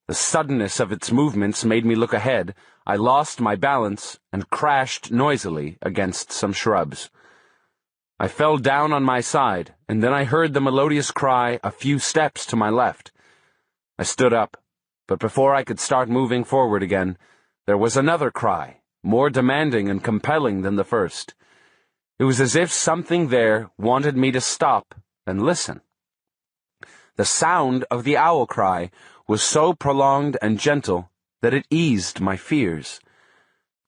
The The suddenness of its movements made me look ahead. I lost my balance and crashed noisily against some shrubs. I fell down on my side, and then I heard the melodious cry a few steps to my left. I stood up, but before I could start moving forward again, there was another cry, more demanding and compelling than the first. It was as if something there wanted me to stop and listen. The sound of the owl cry was so prolonged and gentle that it eased my fears.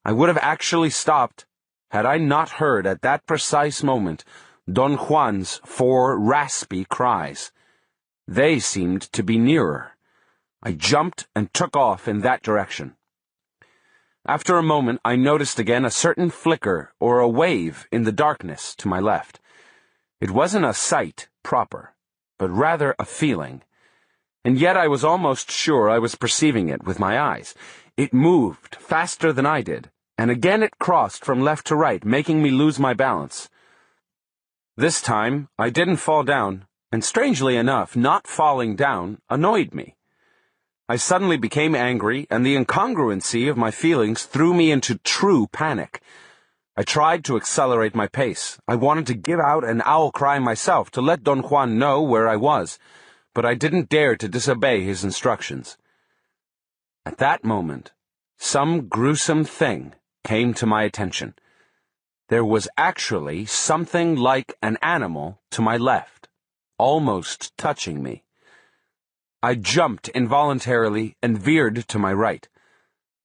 I would have actually stopped had I not heard at that precise moment Don Juan's 4 raspy cries. They seemed to be nearer. I jumped and took off in that direction. After a moment, I noticed again a certain flicker or a wave in the darkness to my left. It wasn't a sight proper, but rather a feeling. And yet I was almost sure I was perceiving it with my eyes. It moved faster than I did, and again it crossed from left to right, making me lose my balance. This time, I didn't fall down, and strangely enough, not falling down annoyed me. I suddenly became angry, and the incongruency of my feelings threw me into true panic. I tried to accelerate my pace. I wanted to give out an owl cry myself to let Don Juan know where I was, but I didn't dare to disobey his instructions. At that moment, some gruesome thing came to my attention. There was actually something like an animal to my left, almost touching me. I jumped involuntarily and veered to my right.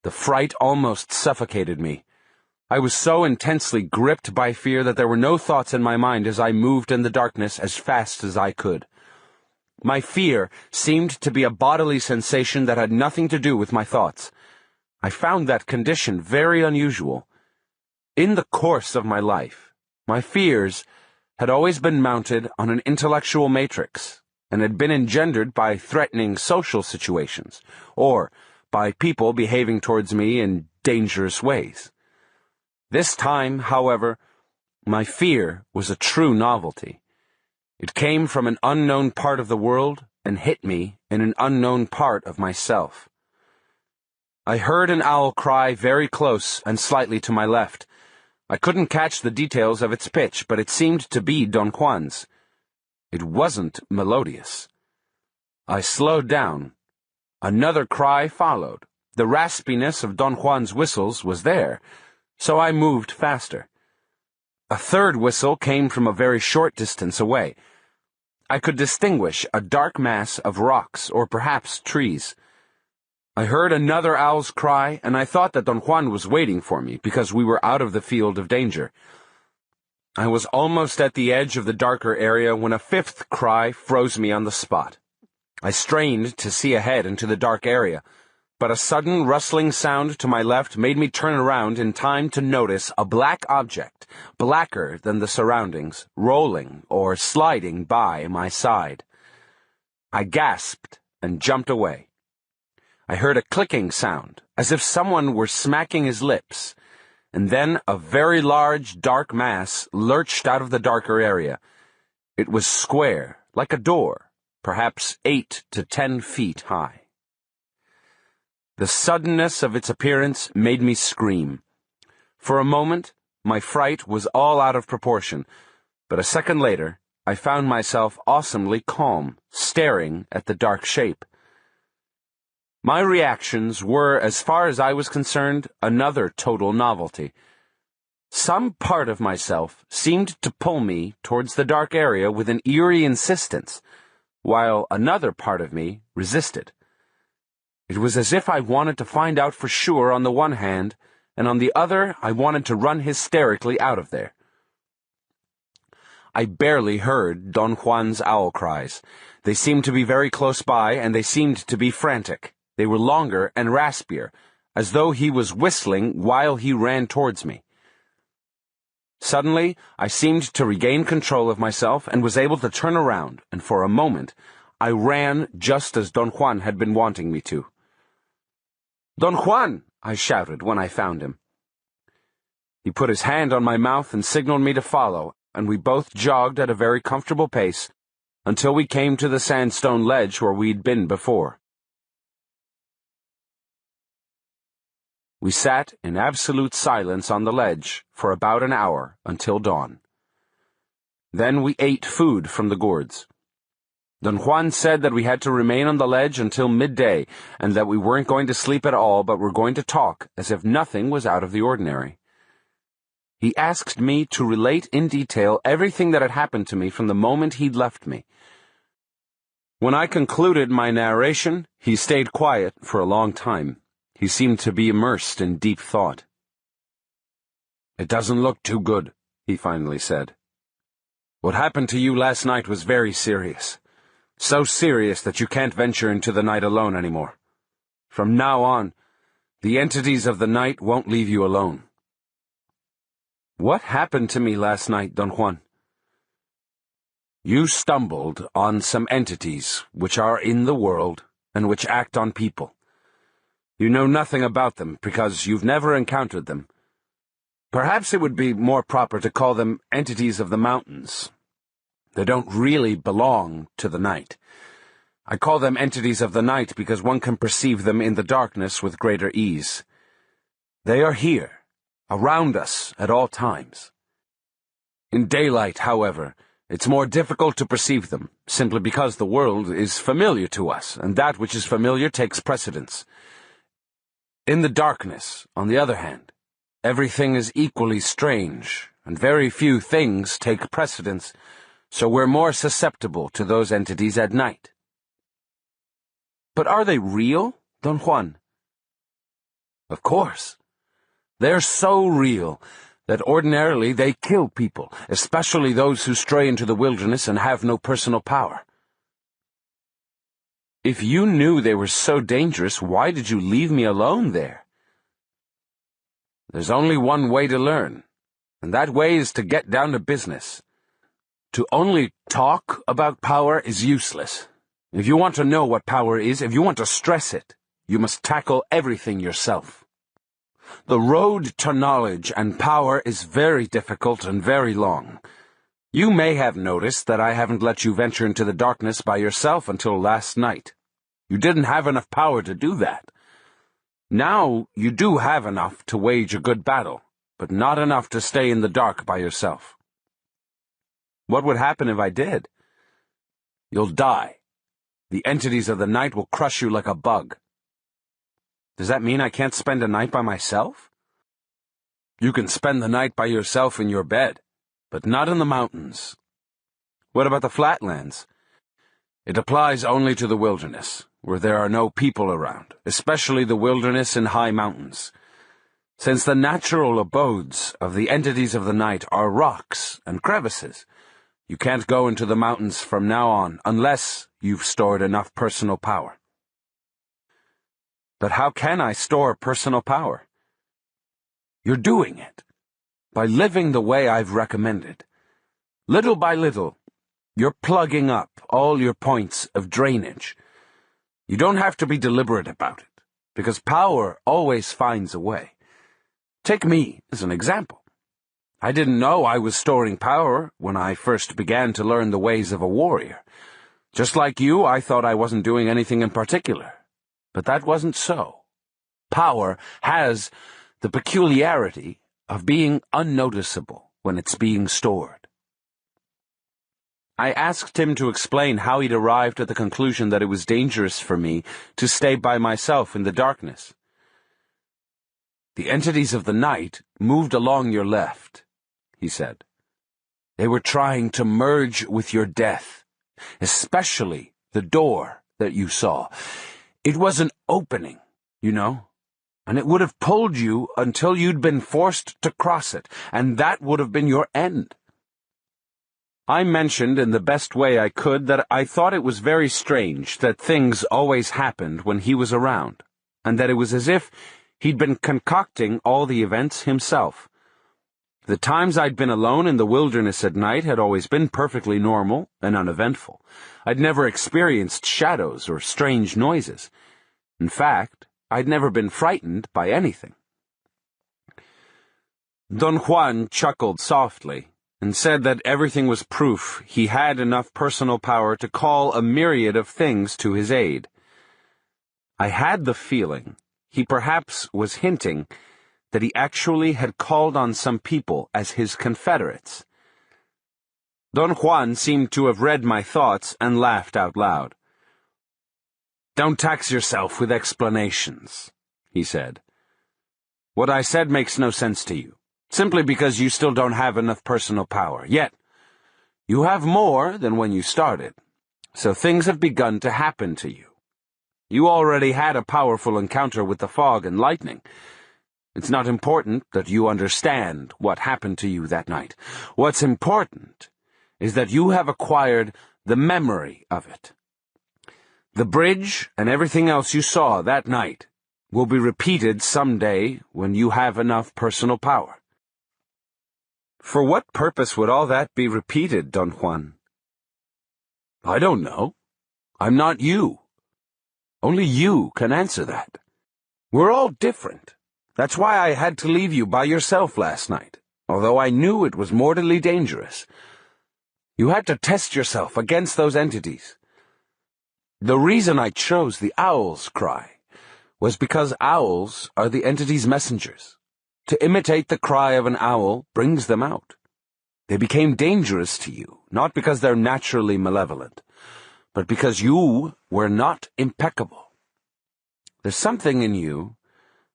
The fright almost suffocated me. I was so intensely gripped by fear that there were no thoughts in my mind as I moved in the darkness as fast as I could. My fear seemed to be a bodily sensation that had nothing to do with my thoughts. I found that condition very unusual. In the course of my life, my fears had always been mounted on an intellectual matrix, and had been engendered by threatening social situations, or by people behaving towards me in dangerous ways. This time, however, my fear was a true novelty. It came from an unknown part of the world and hit me in an unknown part of myself. I heard an owl cry very close and slightly to my left. I couldn't catch the details of its pitch, but it seemed to be Don Juan's. It wasn't melodious. I slowed down. Another cry followed. The raspiness of Don Juan's whistles was there, so I moved faster. A third whistle came from a very short distance away. I could distinguish a dark mass of rocks or perhaps trees. I heard another owl's cry, and I thought that Don Juan was waiting for me because we were out of the field of danger. I was almost at the edge of the darker area when a fifth cry froze me on the spot. I strained to see ahead into the dark area, but a sudden rustling sound to my left made me turn around in time to notice a black object, blacker than the surroundings, rolling or sliding by my side. I gasped and jumped away. I heard a clicking sound, as if someone were smacking his lips, and then a very large, dark mass lurched out of the darker area. It was square, like a door, perhaps 8 to 10 feet high. The suddenness of its appearance made me scream. For a moment, my fright was all out of proportion, but a second later, I found myself awesomely calm, staring at the dark shape. My reactions were, as far as I was concerned, another total novelty. Some part of myself seemed to pull me towards the dark area with an eerie insistence, while another part of me resisted. It was as if I wanted to find out for sure on the one hand, and on the other I wanted to run hysterically out of there. I barely heard Don Juan's owl cries. They seemed to be very close by, and they seemed to be frantic. They were longer and raspier, as though he was whistling while he ran towards me. Suddenly, I seemed to regain control of myself and was able to turn around, and for a moment, I ran just as Don Juan had been wanting me to. "Don Juan!" I shouted when I found him. He put his hand on my mouth and signaled me to follow, and we both jogged at a very comfortable pace until we came to the sandstone ledge where we'd been before. We sat in absolute silence on the ledge for about an hour until dawn. Then we ate food from the gourds. Don Juan said that we had to remain on the ledge until midday, and that we weren't going to sleep at all, but were going to talk as if nothing was out of the ordinary. He asked me to relate in detail everything that had happened to me from the moment he'd left me. When I concluded my narration, he stayed quiet for a long time. He seemed to be immersed in deep thought. "It doesn't look too good," he finally said. "What happened to you last night was very serious. So serious that you can't venture into the night alone anymore. From now on, the entities of the night won't leave you alone." "What happened to me last night, Don Juan?" "You stumbled on some entities which are in the world and which act on people. You know nothing about them because you've never encountered them. Perhaps it would be more proper to call them entities of the mountains. They don't really belong to the night. I call them entities of the night because one can perceive them in the darkness with greater ease. They are here, around us at all times. In daylight, however, it's more difficult to perceive them, simply because the world is familiar to us, and that which is familiar takes precedence. In the darkness, on the other hand, everything is equally strange, and very few things take precedence, so we're more susceptible to those entities at night." "But are they real, Don Juan?" "Of course. They're so real that ordinarily they kill people, especially those who stray into the wilderness and have no personal power." "If you knew they were so dangerous, why did you leave me alone there?" "There's only one way to learn, and that way is to get down to business. To only talk about power is useless. If you want to know what power is, if you want to stress it, you must tackle everything yourself. The road to knowledge and power is very difficult and very long. You may have noticed that I haven't let you venture into the darkness by yourself until last night. You didn't have enough power to do that. Now you do have enough to wage a good battle, but not enough to stay in the dark by yourself." "What would happen if I did?" "You'll die. The entities of the night will crush you like a bug." "Does that mean I can't spend a night by myself?" "You can spend the night by yourself in your bed, but not in the mountains." "What about the flatlands?" "It applies only to the wilderness, where there are no people around, especially the wilderness in high mountains. Since the natural abodes of the entities of the night are rocks and crevices, you can't go into the mountains from now on unless you've stored enough personal power." "But how can I store personal power?" "You're doing it, by living the way I've recommended. Little by little, you're plugging up all your points of drainage. You don't have to be deliberate about it, because power always finds a way. Take me as an example. I didn't know I was storing power when I first began to learn the ways of a warrior. Just like you, I thought I wasn't doing anything in particular. But that wasn't so. Power has the peculiarity of being unnoticeable when it's being stored." I asked him to explain how he'd arrived at the conclusion that it was dangerous for me to stay by myself in the darkness. "The entities of the night moved along your left," he said. "They were trying to merge with your death, especially the door that you saw. It was an opening, you know, and it would have pulled you until you'd been forced to cross it, and that would have been your end." I mentioned in the best way I could that I thought it was very strange that things always happened when he was around, and that it was as if he'd been concocting all the events himself. The times I'd been alone in the wilderness at night had always been perfectly normal and uneventful. I'd never experienced shadows or strange noises. In fact, I'd never been frightened by anything. Don Juan chuckled softly and said that everything was proof he had enough personal power to call a myriad of things to his aid. I had the feeling he perhaps was hinting that he actually had called on some people as his confederates. Don Juan seemed to have read my thoughts and laughed out loud. "Don't tax yourself with explanations," he said. "What I said makes no sense to you, simply because you still don't have enough personal power. Yet, you have more than when you started, so things have begun to happen to you. You already had a powerful encounter with the fog and lightning. It's not important that you understand what happened to you that night. What's important is that you have acquired the memory of it. The bridge and everything else you saw that night will be repeated someday when you have enough personal power." "For what purpose would all that be repeated, Don Juan?" "I don't know. I'm not you. Only you can answer that. We're all different. That's why I had to leave you by yourself last night, although I knew it was mortally dangerous. You had to test yourself against those entities. The reason I chose the owl's cry was because owls are the entity's messengers. To imitate the cry of an owl brings them out. They became dangerous to you, not because they're naturally malevolent, but because you were not impeccable. There's something in you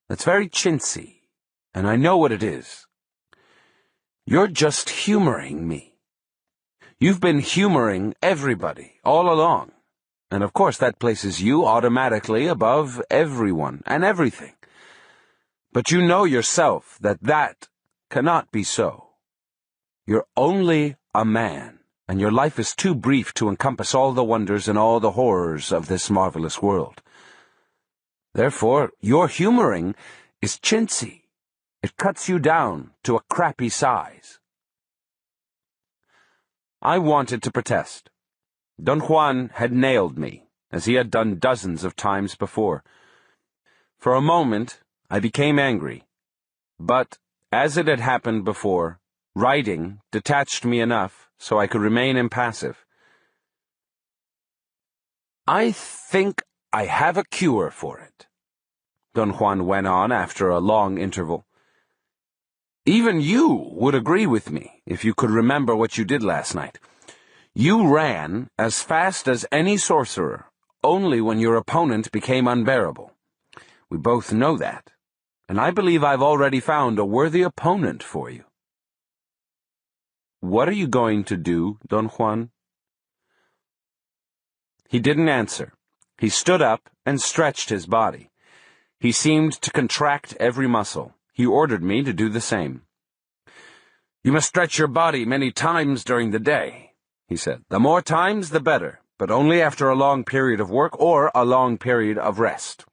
that's very chintzy, and I know what it is. You're just humoring me. You've been humoring everybody all along, and of course that places you automatically above everyone and everything. But you know yourself that that cannot be so. You're only a man, and your life is too brief to encompass all the wonders and all the horrors of this marvelous world. Therefore, your humoring is chintzy. It cuts you down to a crappy size." I wanted to protest. Don Juan had nailed me, as he had done dozens of times before. For a moment, I became angry, but, as it had happened before, writing detached me enough so I could remain impassive. "I think I have a cure for it," Don Juan went on after a long interval. "Even you would agree with me if you could remember what you did last night. You ran as fast as any sorcerer, only when your opponent became unbearable. We both know that, and I believe I've already found a worthy opponent for you." "What are you going to do, Don Juan?" He didn't answer. He stood up and stretched his body. He seemed to contract every muscle. He ordered me to do the same. "You must stretch your body many times during the day," he said. "The more times, the better, but only after a long period of work or a long period of rest."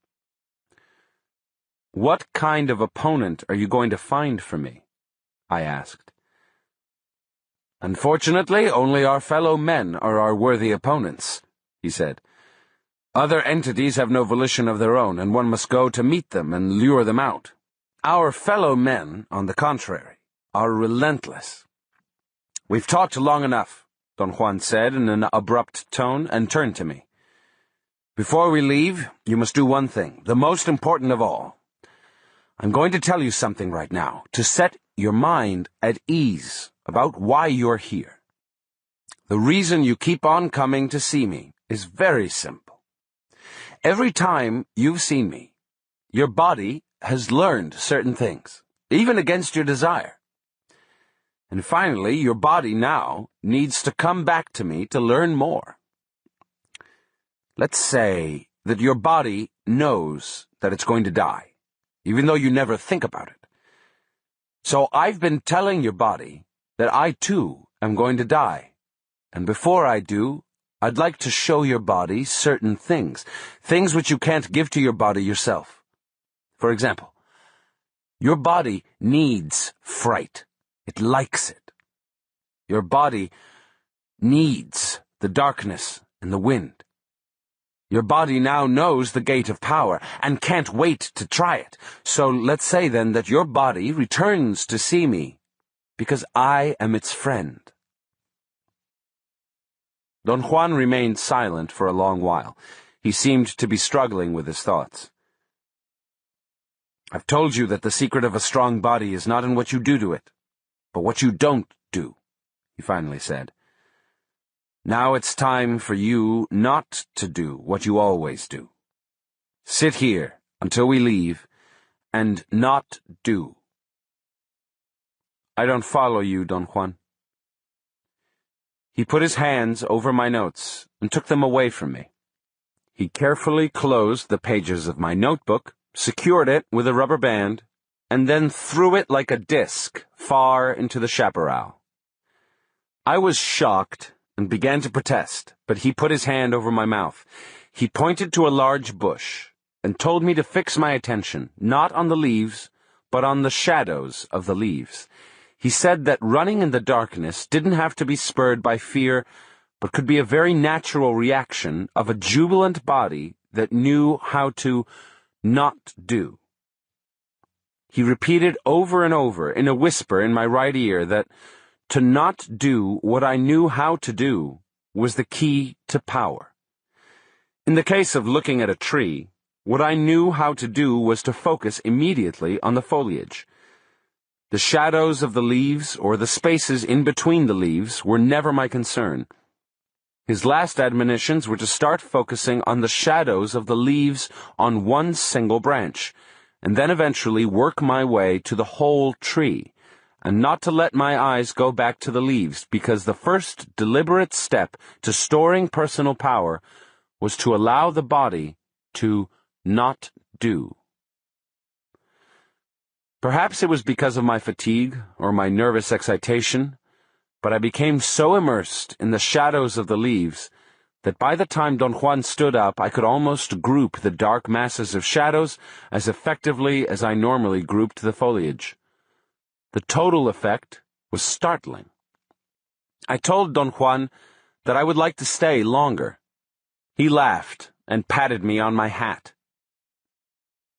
"What kind of opponent are you going to find for me?" I asked. "Unfortunately, only our fellow men are our worthy opponents," he said. "Other entities have no volition of their own, and one must go to meet them and lure them out. Our fellow men, on the contrary, are relentless." "We've talked long enough," Don Juan said in an abrupt tone, and turned to me. "Before we leave, you must do one thing, the most important of all. I'm going to tell you something right now, to set your mind at ease about why you're here. The reason you keep on coming to see me is very simple. Every time you've seen me, your body has learned certain things, even against your desire. And finally, your body now needs to come back to me to learn more. Let's say that your body knows that it's going to die, even though you never think about it. So I've been telling your body that I too am going to die, and before I do, I'd like to show your body certain things which you can't give to your body yourself. For example, your body needs fright. It likes it. Your body needs the darkness and the wind. Your body now knows the Gait of Power and can't wait to try it. So let's say then that your body returns to see me because I am its friend." Don Juan remained silent for a long while. He seemed to be struggling with his thoughts. I've told you that the secret of a strong body is not in what you do to it, but what you don't do, he finally said. Now it's time for you not to do what you always do. Sit here until we leave, and not do. I don't follow you, Don Juan. He put his hands over my notes and took them away from me. He carefully closed the pages of my notebook, secured it with a rubber band, and then threw it like a disc far into the chaparral. I was shocked and began to protest, but he put his hand over my mouth. He pointed to a large bush and told me to fix my attention, not on the leaves, but on the shadows of the leaves. He said that running in the darkness didn't have to be spurred by fear, but could be a very natural reaction of a jubilant body that knew how to not do. He repeated over and over in a whisper in my right ear that to not do what I knew how to do was the key to power. In the case of looking at a tree, what I knew how to do was to focus immediately on the foliage. The shadows of the leaves or the spaces in between the leaves were never my concern. His last admonitions were to start focusing on the shadows of the leaves on one single branch, and then eventually work my way to the whole tree, and not to let my eyes go back to the leaves, because the first deliberate step to storing personal power was to allow the body to not do. Perhaps it was because of my fatigue or my nervous excitation, but I became so immersed in the shadows of the leaves that by the time Don Juan stood up, I could almost group the dark masses of shadows as effectively as I normally grouped the foliage. The total effect was startling. I told Don Juan that I would like to stay longer. He laughed and patted me on my hat.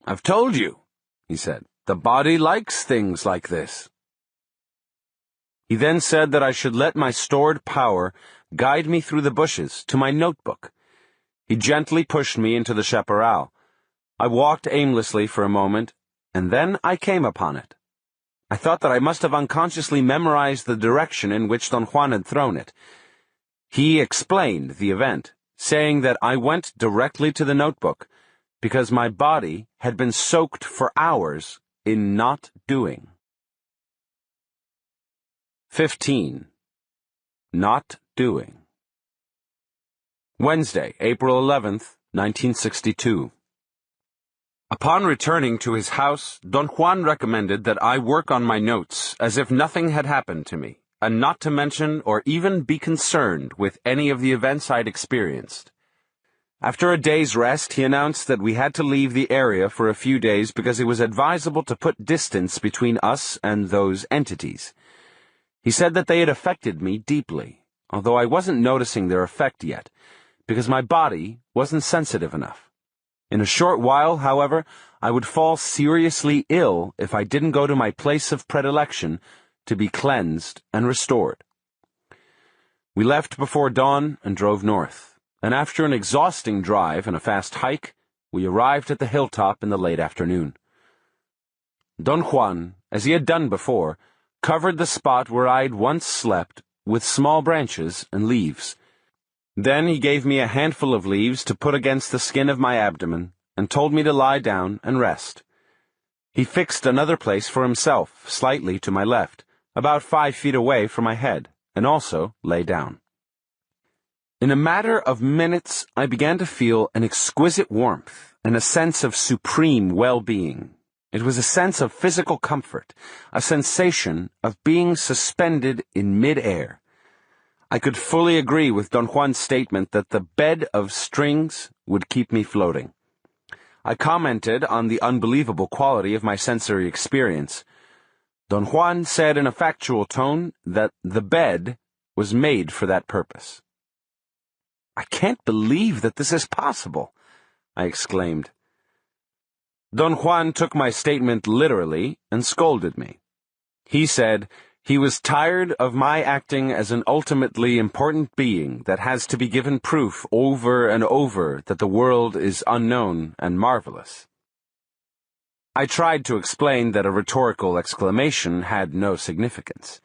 "I've told you," he said. "The body likes things like this." He then said that I should let my stored power guide me through the bushes to my notebook. He gently pushed me into the chaparral. I walked aimlessly for a moment, and then I came upon it. I thought that I must have unconsciously memorized the direction in which Don Juan had thrown it. He explained the event, saying that I went directly to the notebook, because my body had been soaked for hours in not doing. 15. Not doing. Wednesday, April 11th, 1962. Upon returning to his house, Don Juan recommended that I work on my notes as if nothing had happened to me, and not to mention or even be concerned with any of the events I'd experienced. After a day's rest, he announced that we had to leave the area for a few days because it was advisable to put distance between us and those entities. He said that they had affected me deeply, although I wasn't noticing their effect yet, because my body wasn't sensitive enough. In a short while, however, I would fall seriously ill if I didn't go to my place of predilection to be cleansed and restored. We left before dawn and drove north. And after an exhausting drive and a fast hike, we arrived at the hilltop in the late afternoon. Don Juan, as he had done before, covered the spot where I'd once slept with small branches and leaves. Then he gave me a handful of leaves to put against the skin of my abdomen and told me to lie down and rest. He fixed another place for himself, slightly to my left, about 5 feet away from my head, and also lay down. In a matter of minutes, I began to feel an exquisite warmth and a sense of supreme well-being. It was a sense of physical comfort, a sensation of being suspended in mid-air. I could fully agree with Don Juan's statement that the bed of strings would keep me floating. I commented on the unbelievable quality of my sensory experience. Don Juan said in a factual tone that the bed was made for that purpose. "I can't believe that this is possible," I exclaimed. Don Juan took my statement literally and scolded me. He said he was tired of my acting as an ultimately important being that has to be given proof over and over that the world is unknown and marvelous. I tried to explain that a rhetorical exclamation had no significance.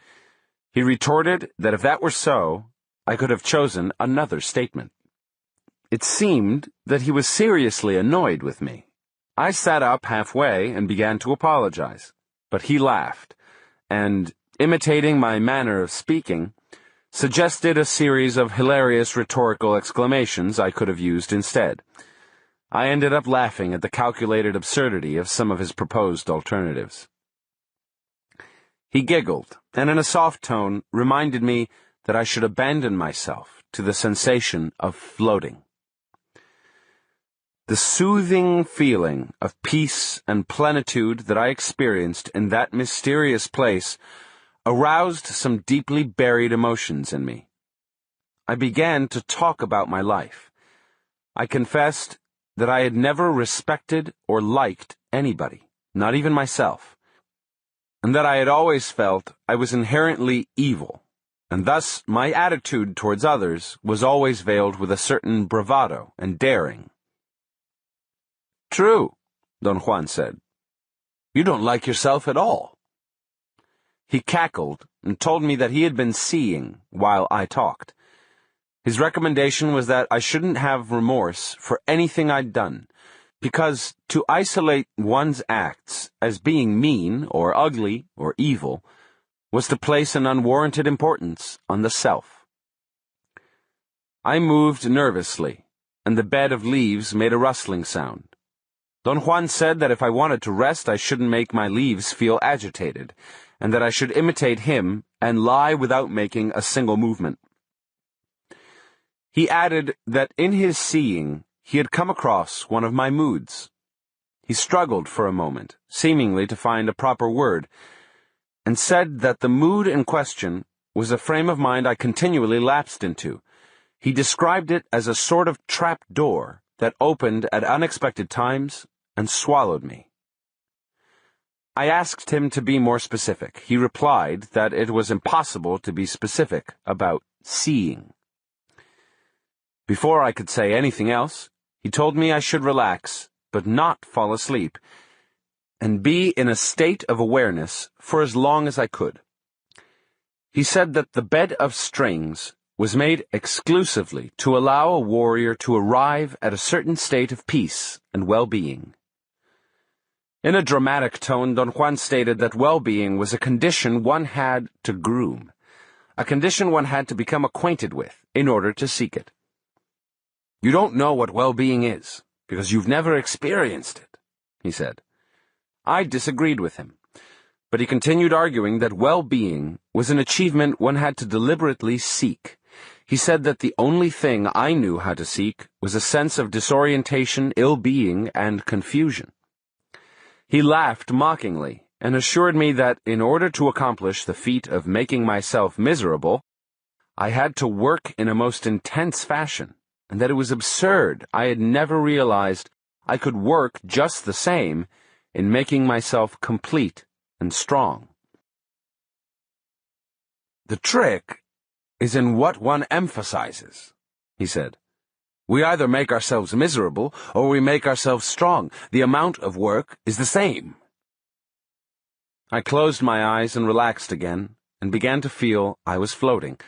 He retorted that if that were so, I could have chosen another statement. It seemed that he was seriously annoyed with me. I sat up halfway and began to apologize, but he laughed, and, imitating my manner of speaking, suggested a series of hilarious rhetorical exclamations I could have used instead. I ended up laughing at the calculated absurdity of some of his proposed alternatives. He giggled, and in a soft tone reminded me that I should abandon myself to the sensation of floating. The soothing feeling of peace and plenitude that I experienced in that mysterious place aroused some deeply buried emotions in me. I began to talk about my life. I confessed that I had never respected or liked anybody, not even myself, and that I had always felt I was inherently evil, and thus my attitude towards others was always veiled with a certain bravado and daring. "True," Don Juan said. "You don't like yourself at all." He cackled and told me that he had been seeing while I talked. His recommendation was that I shouldn't have remorse for anything I'd done, because to isolate one's acts as being mean or ugly or evil was to place an unwarranted importance on the self. I moved nervously, and the bed of leaves made a rustling sound. Don Juan said that if I wanted to rest, I shouldn't make my leaves feel agitated, and that I should imitate him and lie without making a single movement. He added that in his seeing, he had come across one of my moods. He struggled for a moment, seemingly to find a proper word, and said that the mood in question was a frame of mind I continually lapsed into. He described it as a sort of trap door that opened at unexpected times and swallowed me. I asked him to be more specific. He replied that it was impossible to be specific about seeing. Before I could say anything else, he told me I should relax, but not fall asleep, and be in a state of awareness for as long as I could. He said that the bed of strings was made exclusively to allow a warrior to arrive at a certain state of peace and well-being. In a dramatic tone, Don Juan stated that well-being was a condition one had to groom, a condition one had to become acquainted with in order to seek it. "You don't know what well-being is, because you've never experienced it," he said. I disagreed with him, but he continued arguing that well-being was an achievement one had to deliberately seek. He said that the only thing I knew how to seek was a sense of disorientation, ill-being, and confusion. He laughed mockingly and assured me that in order to accomplish the feat of making myself miserable, I had to work in a most intense fashion, and that it was absurd I had never realized I could work just the same in making myself complete and strong. "The trick is in what one emphasizes," he said. "We either make ourselves miserable or we make ourselves strong. The amount of work is the same." I closed my eyes and relaxed again, and began to feel I was floating.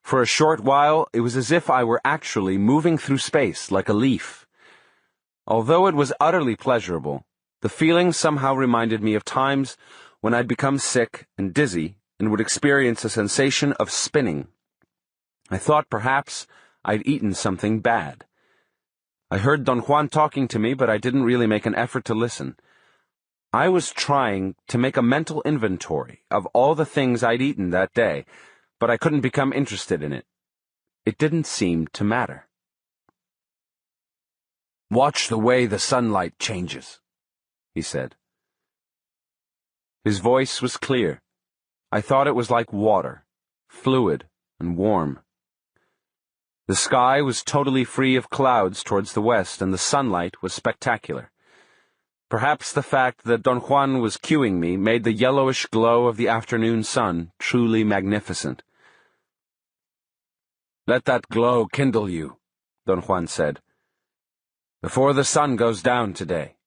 For a short while, it was as if I were actually moving through space like a leaf. Although it was utterly pleasurable, the feeling somehow reminded me of times when I'd become sick and dizzy and would experience a sensation of spinning. I thought perhaps I'd eaten something bad. I heard Don Juan talking to me, but I didn't really make an effort to listen. I was trying to make a mental inventory of all the things I'd eaten that day, but I couldn't become interested in it. It didn't seem to matter. "Watch the way the sunlight changes," he said. His voice was clear. I thought it was like water, fluid and warm. The sky was totally free of clouds towards the west, and the sunlight was spectacular. Perhaps the fact that Don Juan was cueing me made the yellowish glow of the afternoon sun truly magnificent. "Let that glow kindle you," Don Juan said. "Before the sun goes down today,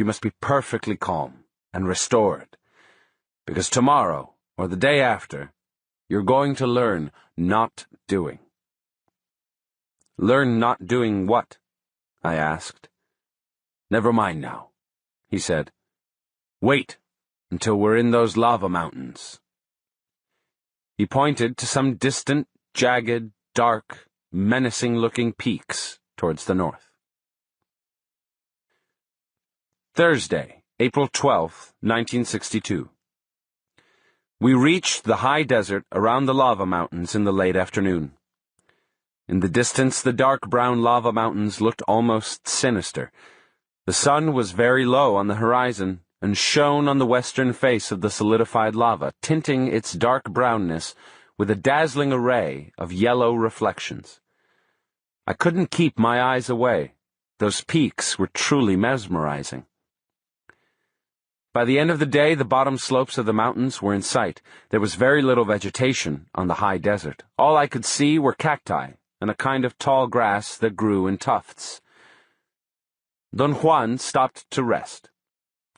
you must be perfectly calm and restored, because tomorrow, or the day after, you're going to learn not doing. Learn not doing what? I asked. Never mind now, he said. Wait until we're in those lava mountains. He pointed to some distant, jagged, dark, menacing-looking peaks towards the north. Thursday, April 12th, 1962. We reached the high desert around the lava mountains in the late afternoon. In the distance, the dark brown lava mountains looked almost sinister. The sun was very low on the horizon and shone on the western face of the solidified lava, tinting its dark brownness with a dazzling array of yellow reflections. I couldn't keep my eyes away. Those peaks were truly mesmerizing. By the end of the day, the bottom slopes of the mountains were in sight. There was very little vegetation on the high desert. All I could see were cacti and a kind of tall grass that grew in tufts. Don Juan stopped to rest.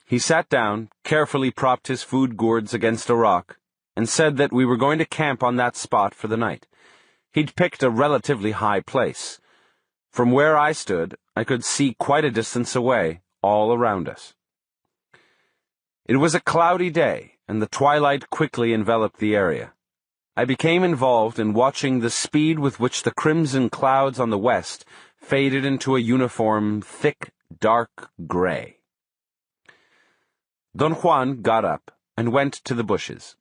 He sat down, carefully propped his food gourds against a rock, and said that we were going to camp on that spot for the night. He'd picked a relatively high place. From where I stood, I could see quite a distance away, all around us. It was a cloudy day, and the twilight quickly enveloped the area. I became involved in watching the speed with which the crimson clouds on the west faded into a uniform, thick, dark gray. Don Juan got up and went to the bushes.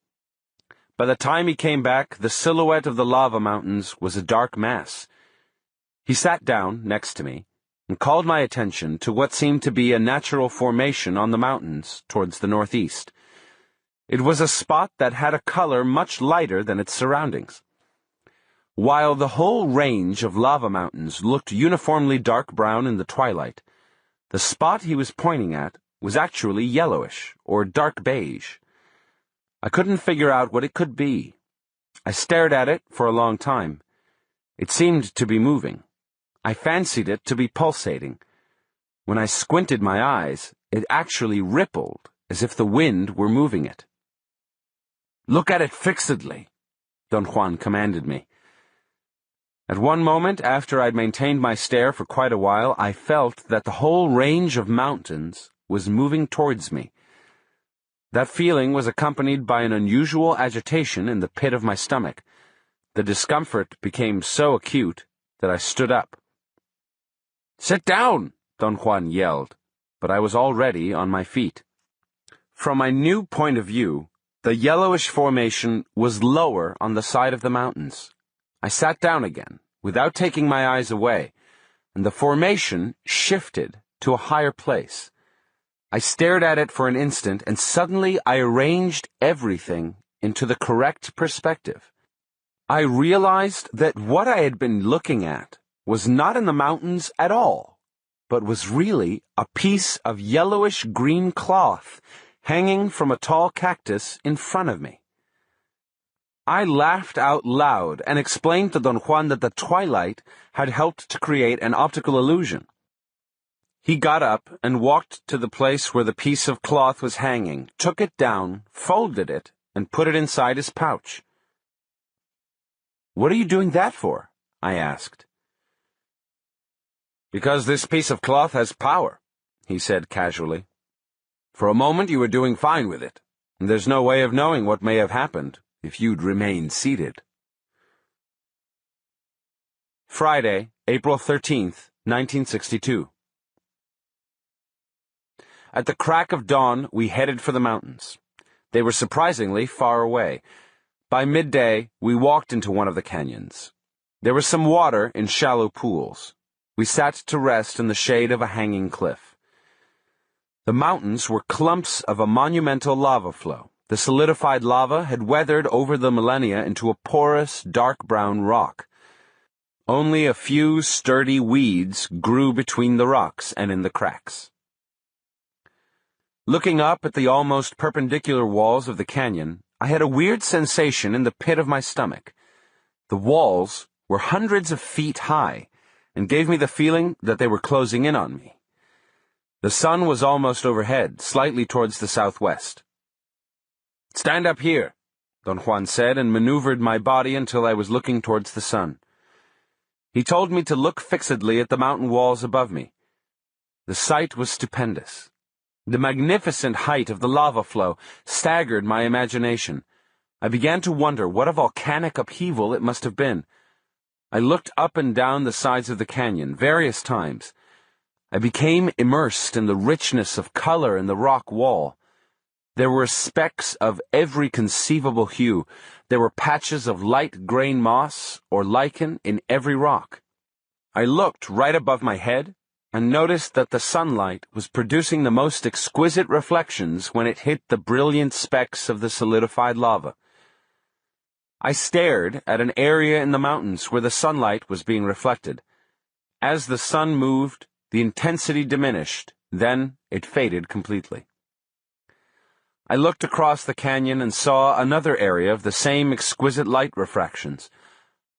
By the time he came back, the silhouette of the lava mountains was a dark mass. He sat down next to me and called my attention to what seemed to be a natural formation on the mountains towards the northeast. It was a spot that had a color much lighter than its surroundings. While the whole range of lava mountains looked uniformly dark brown in the twilight, the spot he was pointing at was actually yellowish or dark beige. I couldn't figure out what it could be. I stared at it for a long time. It seemed to be moving. I fancied it to be pulsating. When I squinted my eyes, it actually rippled, as if the wind were moving it. "Look at it fixedly," Don Juan commanded me. At one moment, after I'd maintained my stare for quite a while, I felt that the whole range of mountains was moving towards me. That feeling was accompanied by an unusual agitation in the pit of my stomach. The discomfort became so acute that I stood up. "Sit down!" Don Juan yelled, but I was already on my feet. From my new point of view, the yellowish formation was lower on the side of the mountains. I sat down again, without taking my eyes away, and the formation shifted to a higher place. I stared at it for an instant, and suddenly I arranged everything into the correct perspective. I realized that what I had been looking at was not in the mountains at all, but was really a piece of yellowish-green cloth hanging from a tall cactus in front of me. I laughed out loud and explained to Don Juan that the twilight had helped to create an optical illusion. He got up and walked to the place where the piece of cloth was hanging, took it down, folded it, and put it inside his pouch. "What are you doing that for?" I asked. "Because this piece of cloth has power," he said casually. "For a moment you were doing fine with it, and there's no way of knowing what may have happened if you'd remained seated." Friday, April 13th, 1962. At the crack of dawn, we headed for the mountains. They were surprisingly far away. By midday, we walked into one of the canyons. There was some water in shallow pools. We sat to rest in the shade of a hanging cliff. The mountains were clumps of a monumental lava flow. The solidified lava had weathered over the millennia into a porous, dark brown rock. Only a few sturdy weeds grew between the rocks and in the cracks. Looking up at the almost perpendicular walls of the canyon, I had a weird sensation in the pit of my stomach. The walls were hundreds of feet high, and gave me the feeling that they were closing in on me. The sun was almost overhead, slightly towards the southwest. "Stand up here," Don Juan said, and maneuvered my body until I was looking towards the sun. He told me to look fixedly at the mountain walls above me. The sight was stupendous. The magnificent height of the lava flow staggered my imagination. I began to wonder what a volcanic upheaval it must have been. I looked up and down the sides of the canyon various times. I became immersed in the richness of color in the rock wall. There were specks of every conceivable hue. There were patches of light grain moss or lichen in every rock. I looked right above my head and noticed that the sunlight was producing the most exquisite reflections when it hit the brilliant specks of the solidified lava. I stared at an area in the mountains where the sunlight was being reflected. As the sun moved, the intensity diminished, then it faded completely. I looked across the canyon and saw another area of the same exquisite light refractions.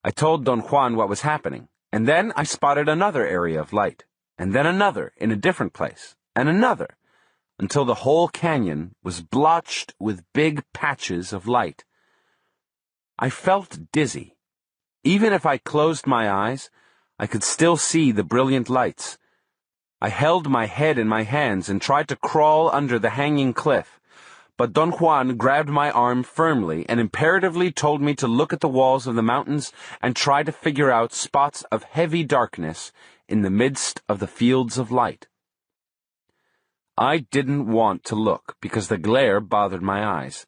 I told Don Juan what was happening, and then I spotted another area of light, and then another in a different place, and another, until the whole canyon was blotched with big patches of light. I felt dizzy. Even if I closed my eyes, I could still see the brilliant lights. I held my head in my hands and tried to crawl under the hanging cliff, but Don Juan grabbed my arm firmly and imperatively told me to look at the walls of the mountains and try to figure out spots of heavy darkness in the midst of the fields of light. I didn't want to look because the glare bothered my eyes.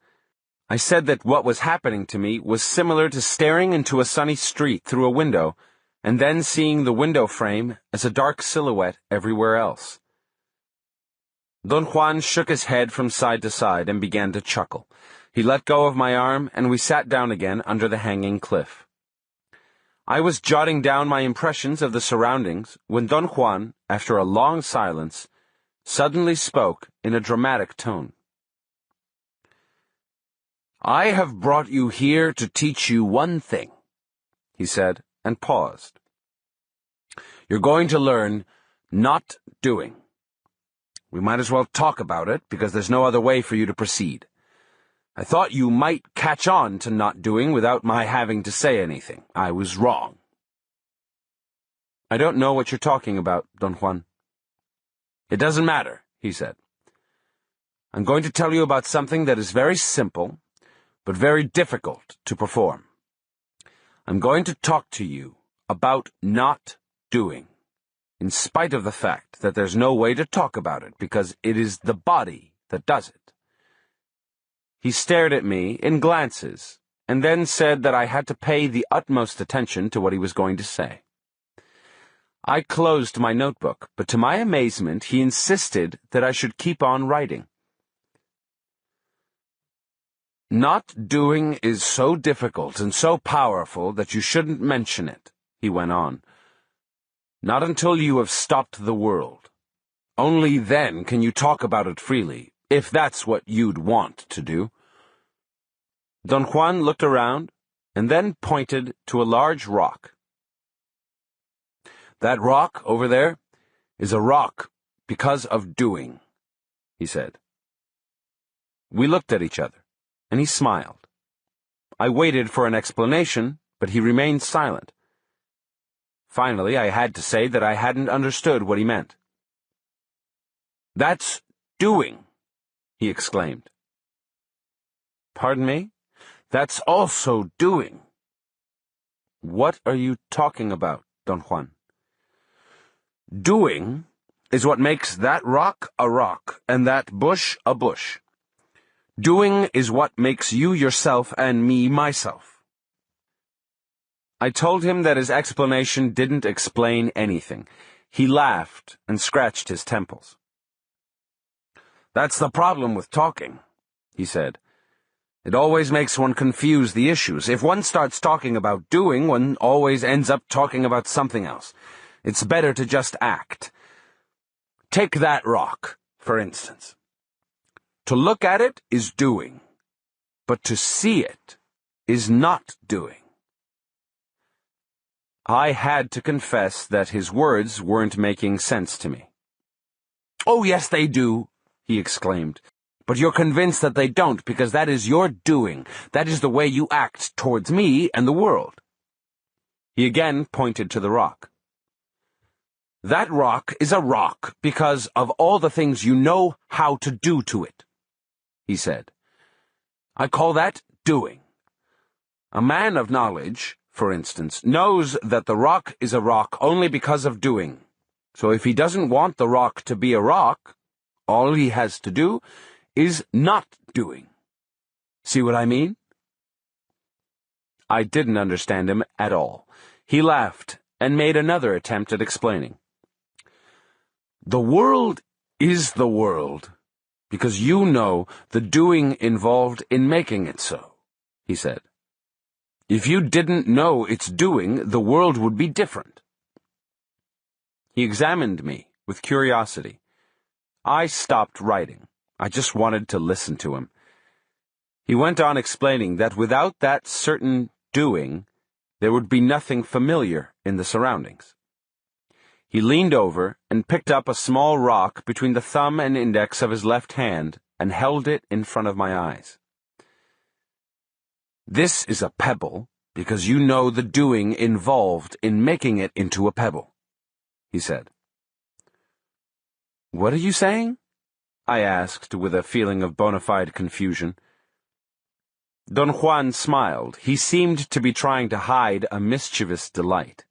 I said that what was happening to me was similar to staring into a sunny street through a window and then seeing the window frame as a dark silhouette everywhere else. Don Juan shook his head from side to side and began to chuckle. He let go of my arm, and we sat down again under the hanging cliff. I was jotting down my impressions of the surroundings when Don Juan, after a long silence, suddenly spoke in a dramatic tone. "I have brought you here to teach you one thing," he said, and paused. "You're going to learn not doing. We might as well talk about it, because there's no other way for you to proceed. I thought you might catch on to not doing without my having to say anything. I was wrong." "I don't know what you're talking about, Don Juan." "It doesn't matter," he said. "I'm going to tell you about something that is very simple, but very difficult to perform. I'm going to talk to you about not doing, in spite of the fact that there's no way to talk about it, because it is the body that does it." He stared at me in glances, and then said that I had to pay the utmost attention to what he was going to say. I closed my notebook, but to my amazement he insisted that I should keep on writing. "Not doing is so difficult and so powerful that you shouldn't mention it," he went on. "Not until you have stopped the world. Only then can you talk about it freely, if that's what you'd want to do." Don Juan looked around, and then pointed to a large rock. "That rock over there is a rock because of doing," he said. We looked at each other, and he smiled. I waited for an explanation, but he remained silent. Finally, I had to say that I hadn't understood what he meant. "That's doing," he exclaimed. "Pardon me? That's also doing." "What are you talking about, Don Juan?" "Doing is what makes that rock a rock and that bush a bush. Doing is what makes you yourself and me myself." I told him that his explanation didn't explain anything. He laughed and scratched his temples. "That's the problem with talking," he said. "It always makes one confuse the issues. If one starts talking about doing, one always ends up talking about something else. It's better to just act. Take that rock, for instance. To look at it is doing, but to see it is not doing." I had to confess that his words weren't making sense to me. "Oh, yes, they do," he exclaimed. "But you're convinced that they don't because that is your doing. That is the way you act towards me and the world." He again pointed to the rock. "That rock is a rock because of all the things you know how to do to it," he said. "I call that doing. A man of knowledge, for instance, knows that the rock is a rock only because of doing. So if he doesn't want the rock to be a rock, all he has to do is not doing. See what I mean?" I didn't understand him at all. He laughed and made another attempt at explaining. "The world is the world because you know the doing involved in making it so," he said. "If you didn't know it's doing, the world would be different." He examined me with curiosity. I stopped writing. I just wanted to listen to him. He went on explaining that without that certain doing, there would be nothing familiar in the surroundings. He leaned over and picked up a small rock between the thumb and index of his left hand and held it in front of my eyes. "This is a pebble because you know the doing involved in making it into a pebble," he said. "What are you saying?" I asked with a feeling of bona fide confusion. Don Juan smiled. He seemed to be trying to hide a mischievous delight.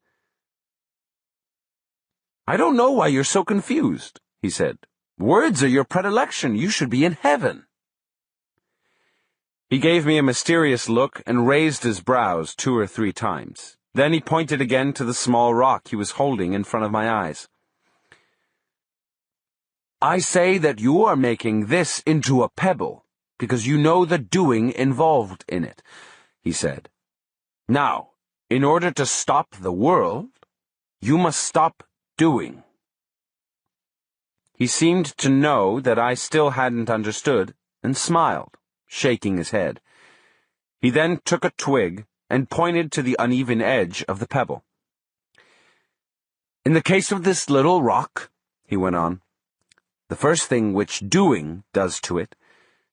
"I don't know why you're so confused," he said. "Words are your predilection. You should be in heaven." He gave me a mysterious look and raised his brows 2 or 3 times. Then he pointed again to the small rock he was holding in front of my eyes. "I say that you are making this into a pebble because you know the doing involved in it," he said. "Now, in order to stop the world, you must stop doing." He seemed to know that I still hadn't understood and smiled, shaking his head. He then took a twig and pointed to the uneven edge of the pebble. "In the case of this little rock," he went on, "the first thing which doing does to it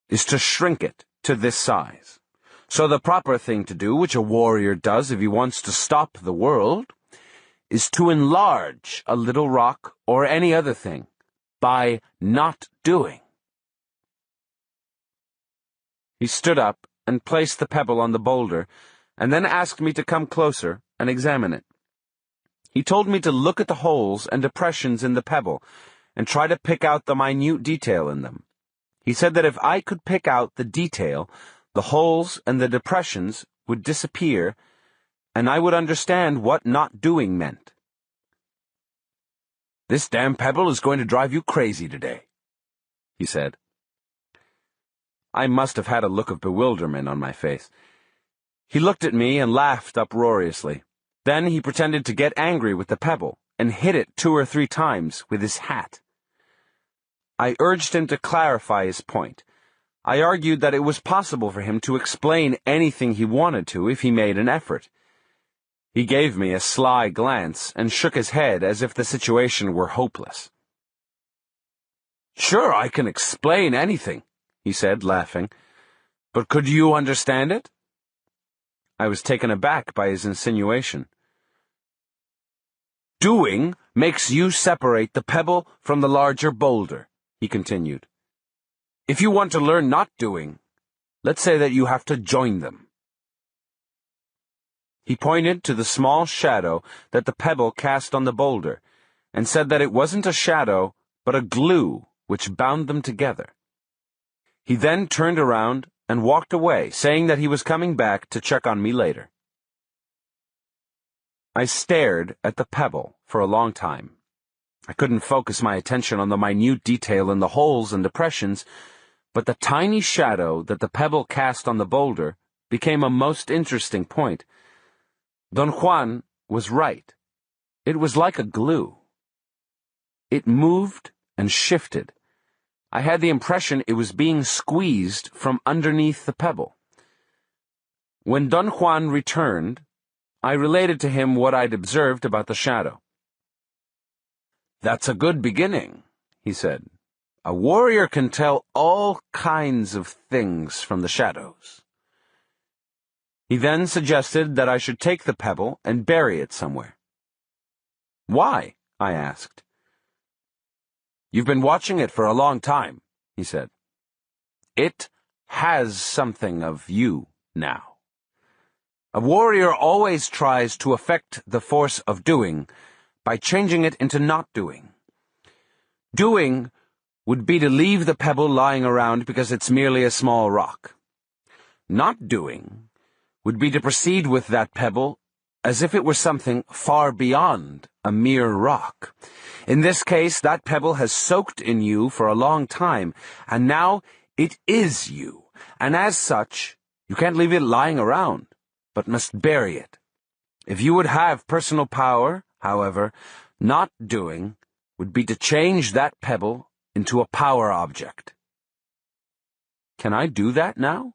is to shrink it to this size. So the proper thing to do, which a warrior does if he wants to stop the world, is to enlarge a little rock or any other thing by not doing." He stood up and placed the pebble on the boulder, and then asked me to come closer and examine it. He told me to look at the holes and depressions in the pebble and try to pick out the minute detail in them. He said that if I could pick out the detail, the holes and the depressions would disappear, and I would understand what not doing meant. "This damn pebble is going to drive you crazy today," he said. I must have had a look of bewilderment on my face. He looked at me and laughed uproariously. Then he pretended to get angry with the pebble and hit it 2 or 3 times with his hat. I urged him to clarify his point. I argued that it was possible for him to explain anything he wanted to if he made an effort. He gave me a sly glance and shook his head as if the situation were hopeless. "Sure, I can explain anything," he said, laughing. "But could you understand it?" I was taken aback by his insinuation. "Doing makes you separate the pebble from the larger boulder," he continued. "If you want to learn not doing, let's say that you have to join them." He pointed to the small shadow that the pebble cast on the boulder, and said that it wasn't a shadow, but a glue which bound them together. He then turned around and walked away, saying that he was coming back to check on me later. I stared at the pebble for a long time. I couldn't focus my attention on the minute detail in the holes and depressions, but the tiny shadow that the pebble cast on the boulder became a most interesting point. Don Juan was right. It was like a glue. It moved and shifted. I had the impression it was being squeezed from underneath the pebble. When Don Juan returned, I related to him what I'd observed about the shadow. "That's a good beginning," he said. A warrior can tell all kinds of things from the shadows. He then suggested that I should take the pebble and bury it somewhere. Why? I asked. You've been watching it for a long time, he said. It has something of you now. A warrior always tries to affect the force of doing by changing it into not doing. Doing would be to leave the pebble lying around because it's merely a small rock. Not doing would be to proceed with that pebble as if it were something far beyond a mere rock. In this case, that pebble has soaked in you for a long time, and now it is you, and as such, you can't leave it lying around, but must bury it. If you would have personal power, however, not doing would be to change that pebble into a power object. Can I do that now?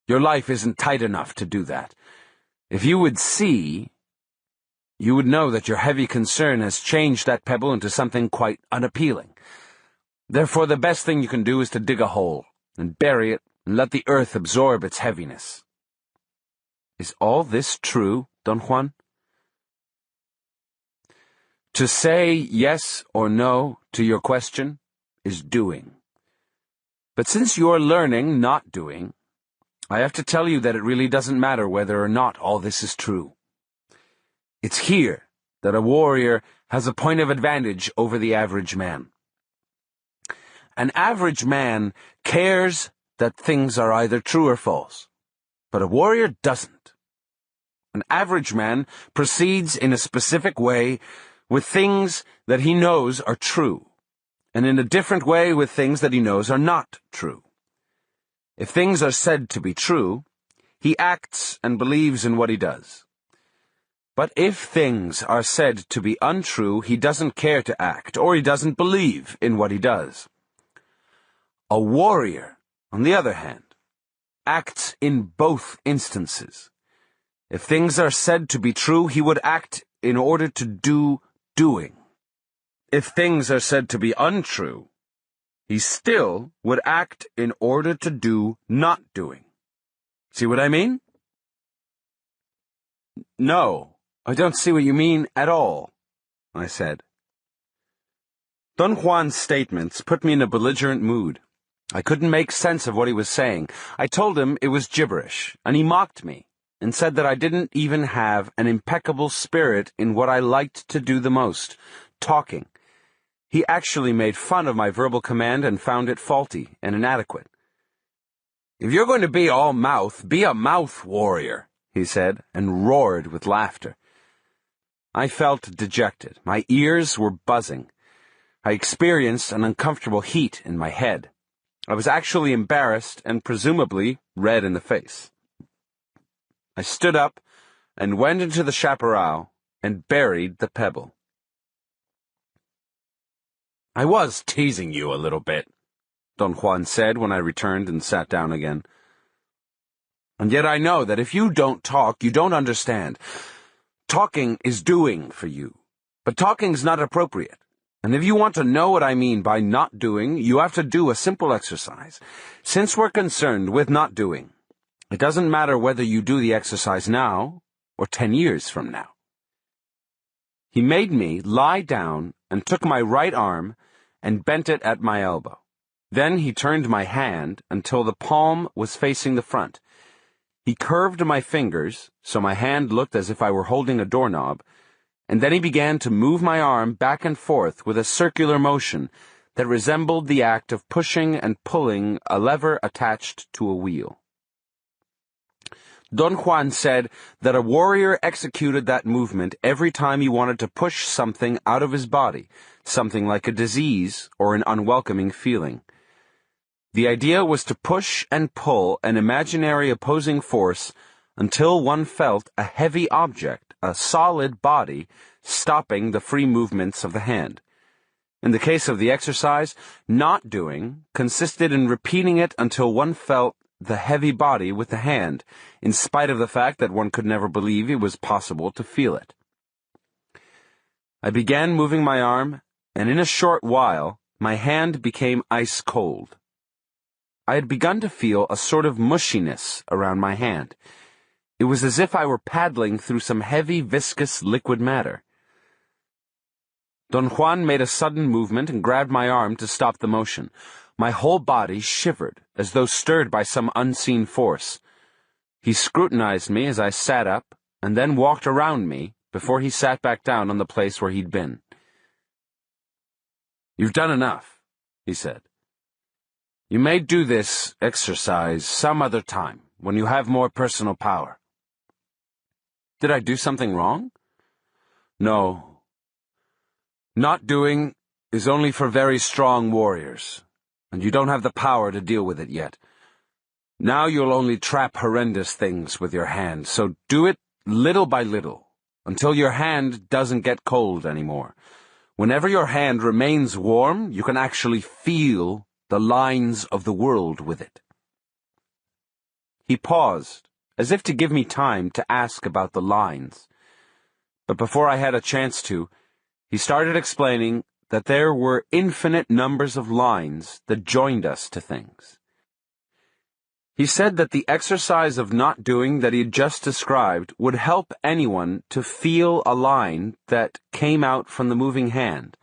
Your life isn't tight enough to do that. If you would see, you would know that your heavy concern has changed that pebble into something quite unappealing. Therefore, the best thing you can do is to dig a hole and bury it and let the earth absorb its heaviness. Is all this true, Don Juan? To say yes or no to your question is doing. But since you're learning not doing, I have to tell you that it really doesn't matter whether or not all this is true. It's here that a warrior has a point of advantage over the average man. An average man cares that things are either true or false, but a warrior doesn't. An average man proceeds in a specific way with things that he knows are true, and in a different way with things that he knows are not true. If things are said to be true, he acts and believes in what he does. But if things are said to be untrue, he doesn't care to act, or he doesn't believe in what he does. A warrior, on the other hand, acts in both instances. If things are said to be true, he would act in order to do doing. If things are said to be untrue, he still would act in order to do not doing. See what I mean? No, I don't see what you mean at all, I said. Don Juan's statements put me in a belligerent mood. I couldn't make sense of what he was saying. I told him it was gibberish, and he mocked me, and said that I didn't even have an impeccable spirit in what I liked to do the most, talking. He actually made fun of my verbal command and found it faulty and inadequate. If you're going to be all mouth, be a mouth warrior, he said, and roared with laughter. I felt dejected. My ears were buzzing. I experienced an uncomfortable heat in my head. I was actually embarrassed and presumably red in the face. I stood up and went into the chaparral and buried the pebble. I was teasing you a little bit, Don Juan said when I returned and sat down again. And yet I know that if you don't talk, you don't understand. Talking is doing for you, but talking's not appropriate. And if you want to know what I mean by not doing, you have to do a simple exercise. Since we're concerned with not doing, it doesn't matter whether you do the exercise now or 10 years from now. He made me lie down and took my right arm and bent it at my elbow. Then he turned my hand until the palm was facing the front. He curved my fingers so my hand looked as if I were holding a doorknob, and then he began to move my arm back and forth with a circular motion that resembled the act of pushing and pulling a lever attached to a wheel. Don Juan said that a warrior executed that movement every time he wanted to push something out of his body, something like a disease or an unwelcoming feeling. The idea was to push and pull an imaginary opposing force until one felt a heavy object, a solid body, stopping the free movements of the hand. In the case of the exercise, not doing consisted in repeating it until one felt the heavy body with the hand, in spite of the fact that one could never believe it was possible to feel it. I began moving my arm and in a short while, my hand became ice cold. I had begun to feel a sort of mushiness around my hand. It was as if I were paddling through some heavy, viscous liquid matter. Don Juan made a sudden movement and grabbed my arm to stop the motion. My whole body shivered, as though stirred by some unseen force. He scrutinized me as I sat up, and then walked around me before he sat back down on the place where he'd been. "You've done enough," he said. "You may do this exercise some other time, when you have more personal power." Did I do something wrong? No. Not doing is only for very strong warriors, and you don't have the power to deal with it yet. Now you'll only trap horrendous things with your hand, so do it little by little, until your hand doesn't get cold anymore. Whenever your hand remains warm, you can actually feel the lines of the world with it. He paused, as if to give me time to ask about the lines. But before I had a chance to, he started explaining that there were infinite numbers of lines that joined us to things. He said that the exercise of not doing that he had just described would help anyone to feel a line that came out from the moving hand,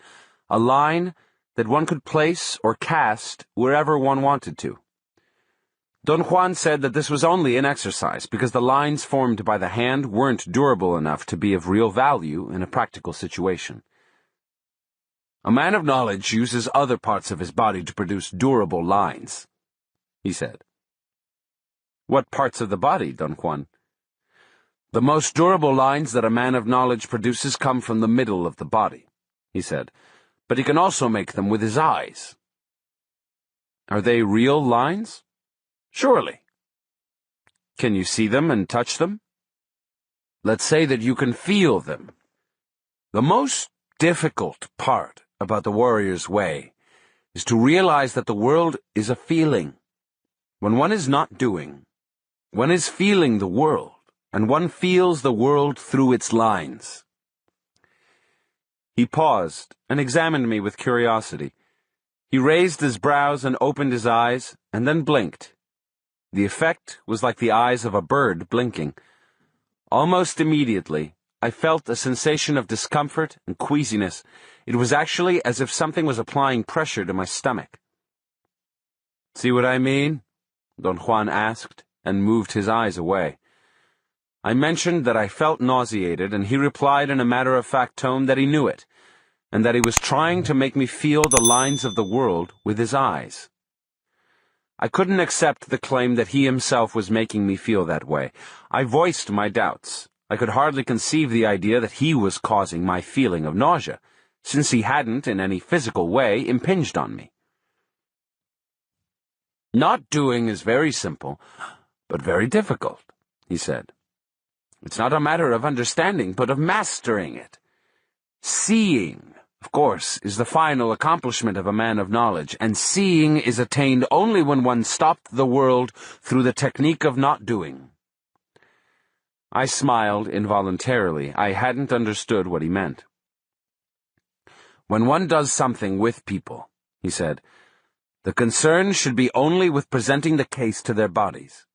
a line that one could place or cast wherever one wanted to. Don Juan said that this was only an exercise because the lines formed by the hand weren't durable enough to be of real value in a practical situation. "A man of knowledge uses other parts of his body to produce durable lines," he said. "What parts of the body, Don Juan?" "The most durable lines that a man of knowledge produces come from the middle of the body," he said, "but he can also make them with his eyes." "Are they real lines?" "Surely." "Can you see them and touch them?" "Let's say that you can feel them. The most difficult part about the warrior's way is to realize that the world is a feeling. When one is not doing, one is feeling the world, and one feels the world through its lines." He paused and examined me with curiosity. He raised his brows and opened his eyes, and then blinked. The effect was like the eyes of a bird blinking. Almost immediately, I felt a sensation of discomfort and queasiness. It was actually as if something was applying pressure to my stomach. "See what I mean?" Don Juan asked, and moved his eyes away. I mentioned that I felt nauseated, and he replied in a matter-of-fact tone that he knew it, and that he was trying to make me feel the lines of the world with his eyes. I couldn't accept the claim that he himself was making me feel that way. I voiced my doubts. I could hardly conceive the idea that he was causing my feeling of nausea, since he hadn't, in any physical way, impinged on me. "Not doing is very simple, but very difficult," he said. "It's not a matter of understanding, but of mastering it. Seeing, of course, is the final accomplishment of a man of knowledge, and seeing is attained only when one stopped the world through the technique of not doing." I smiled involuntarily. I hadn't understood what he meant. "When one does something with people," he said, "the concern should be only with presenting the case to their bodies.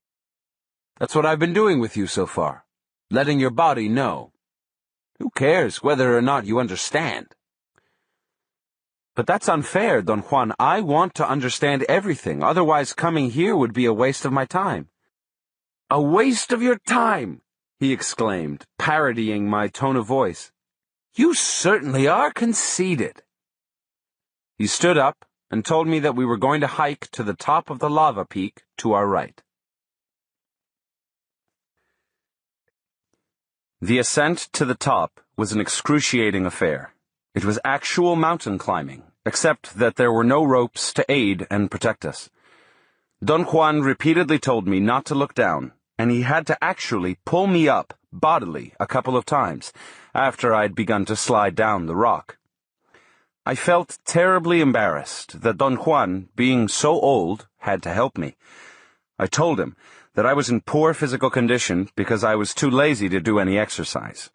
That's what I've been doing with you so far, letting your body know. Who cares whether or not you understand?" "But that's unfair, Don Juan. I want to understand everything, otherwise coming here would be a waste of my time." "A waste of your time!" he exclaimed, parodying my tone of voice. "You certainly are conceited." He stood up and told me that we were going to hike to the top of the lava peak to our right. The ascent to the top was an excruciating affair. It was actual mountain climbing, except that there were no ropes to aid and protect us. Don Juan repeatedly told me not to look down, and he had to actually pull me up bodily a couple of times after I'd begun to slide down the rock. I felt terribly embarrassed that Don Juan, being so old, had to help me. I told him that I was in poor physical condition because I was too lazy to do any exercise.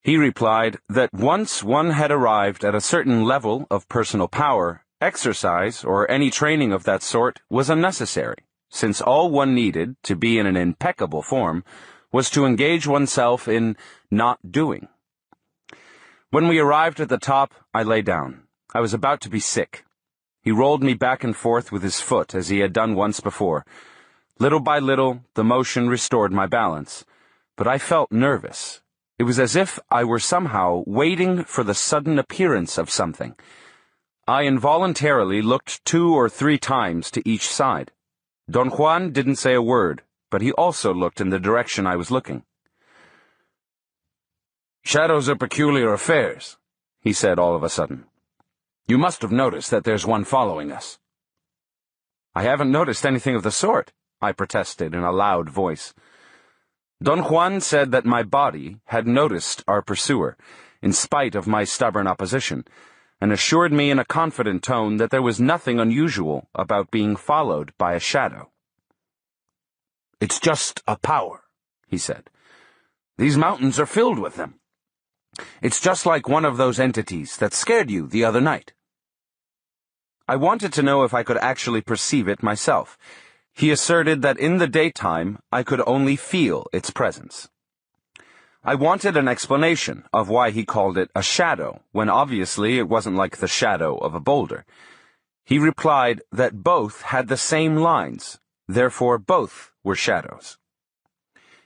He replied that once one had arrived at a certain level of personal power, exercise or any training of that sort was unnecessary, since all one needed to be in an impeccable form was to engage oneself in not doing. When we arrived at the top, I lay down. I was about to be sick. He rolled me back and forth with his foot as he had done once before. Little by little, the motion restored my balance, but I felt nervous. It was as if I were somehow waiting for the sudden appearance of something. I involuntarily looked 2 or 3 times to each side. Don Juan didn't say a word, but he also looked in the direction I was looking. "Shadows are peculiar affairs," he said all of a sudden. "You must have noticed that there's one following us." "I haven't noticed anything of the sort," I protested in a loud voice. Don Juan said that my body had noticed our pursuer, in spite of my stubborn opposition, and assured me in a confident tone that there was nothing unusual about being followed by a shadow. "It's just a power," he said. "These mountains are filled with them. It's just like one of those entities that scared you the other night." I wanted to know if I could actually perceive it myself. He asserted that in the daytime I could only feel its presence. I wanted an explanation of why he called it a shadow, when obviously it wasn't like the shadow of a boulder. He replied that both had the same lines, therefore both were shadows.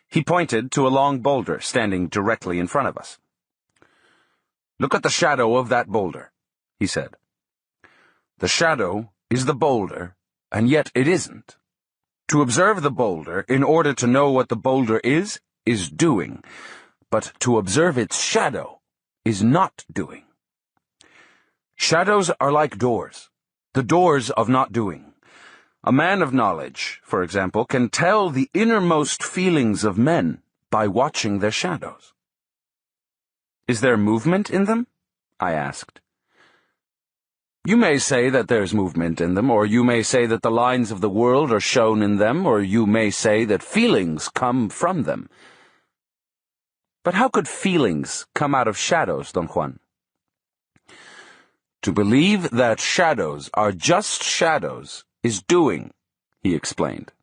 He pointed to a long boulder standing directly in front of us. "Look at the shadow of that boulder," he said. "The shadow is the boulder, and yet it isn't. To observe the boulder in order to know what the boulder is doing, but to observe its shadow is not doing. Shadows are like doors, the doors of not doing. A man of knowledge, for example, can tell the innermost feelings of men by watching their shadows." "Is there movement in them?" I asked. "You may say that there's movement in them, or you may say that the lines of the world are shown in them, or you may say that feelings come from them." "But how could feelings come out of shadows, Don Juan?" "To believe that shadows are just shadows is doing," he explained.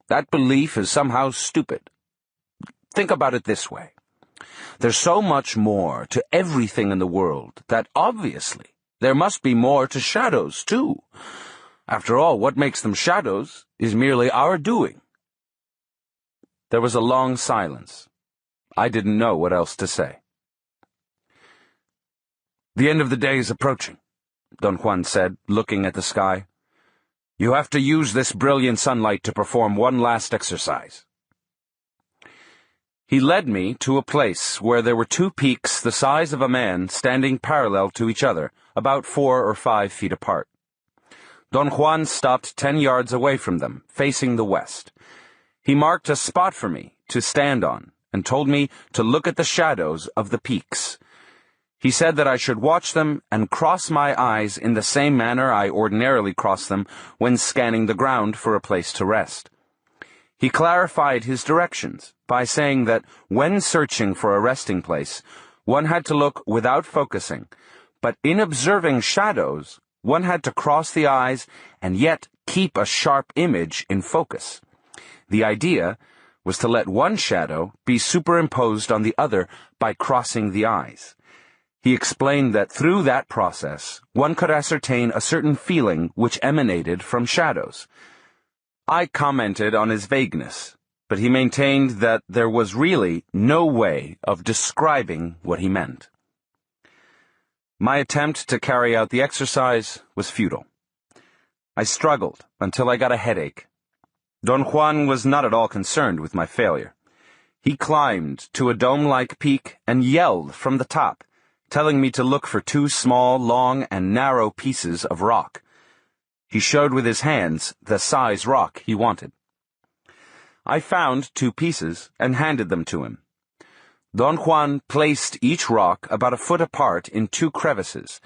"That belief is somehow stupid. Think about it this way. There's so much more to everything in the world that obviously there must be more to shadows, too. After all, what makes them shadows is merely our doing." There was a long silence. I didn't know what else to say. "The end of the day is approaching," Don Juan said, looking at the sky. "You have to use this brilliant sunlight to perform one last exercise." He led me to a place where there were 2 peaks the size of a man standing parallel to each other, about 4 or 5 feet apart. Don Juan stopped 10 yards away from them, facing the west. He marked a spot for me to stand on and told me to look at the shadows of the peaks. He said that I should watch them and cross my eyes in the same manner I ordinarily cross them when scanning the ground for a place to rest. He clarified his directions by saying that when searching for a resting place, one had to look without focusing, but in observing shadows, one had to cross the eyes and yet keep a sharp image in focus. The idea was to let one shadow be superimposed on the other by crossing the eyes. He explained that through that process, one could ascertain a certain feeling which emanated from shadows. I commented on his vagueness, but he maintained that there was really no way of describing what he meant. My attempt to carry out the exercise was futile. I struggled until I got a headache. Don Juan was not at all concerned with my failure. He climbed to a dome-like peak and yelled from the top, telling me to look for 2 small, long, and narrow pieces of rock. He showed with his hands the size rock he wanted. I found 2 pieces and handed them to him. Don Juan placed each rock about a foot apart in 2 crevices,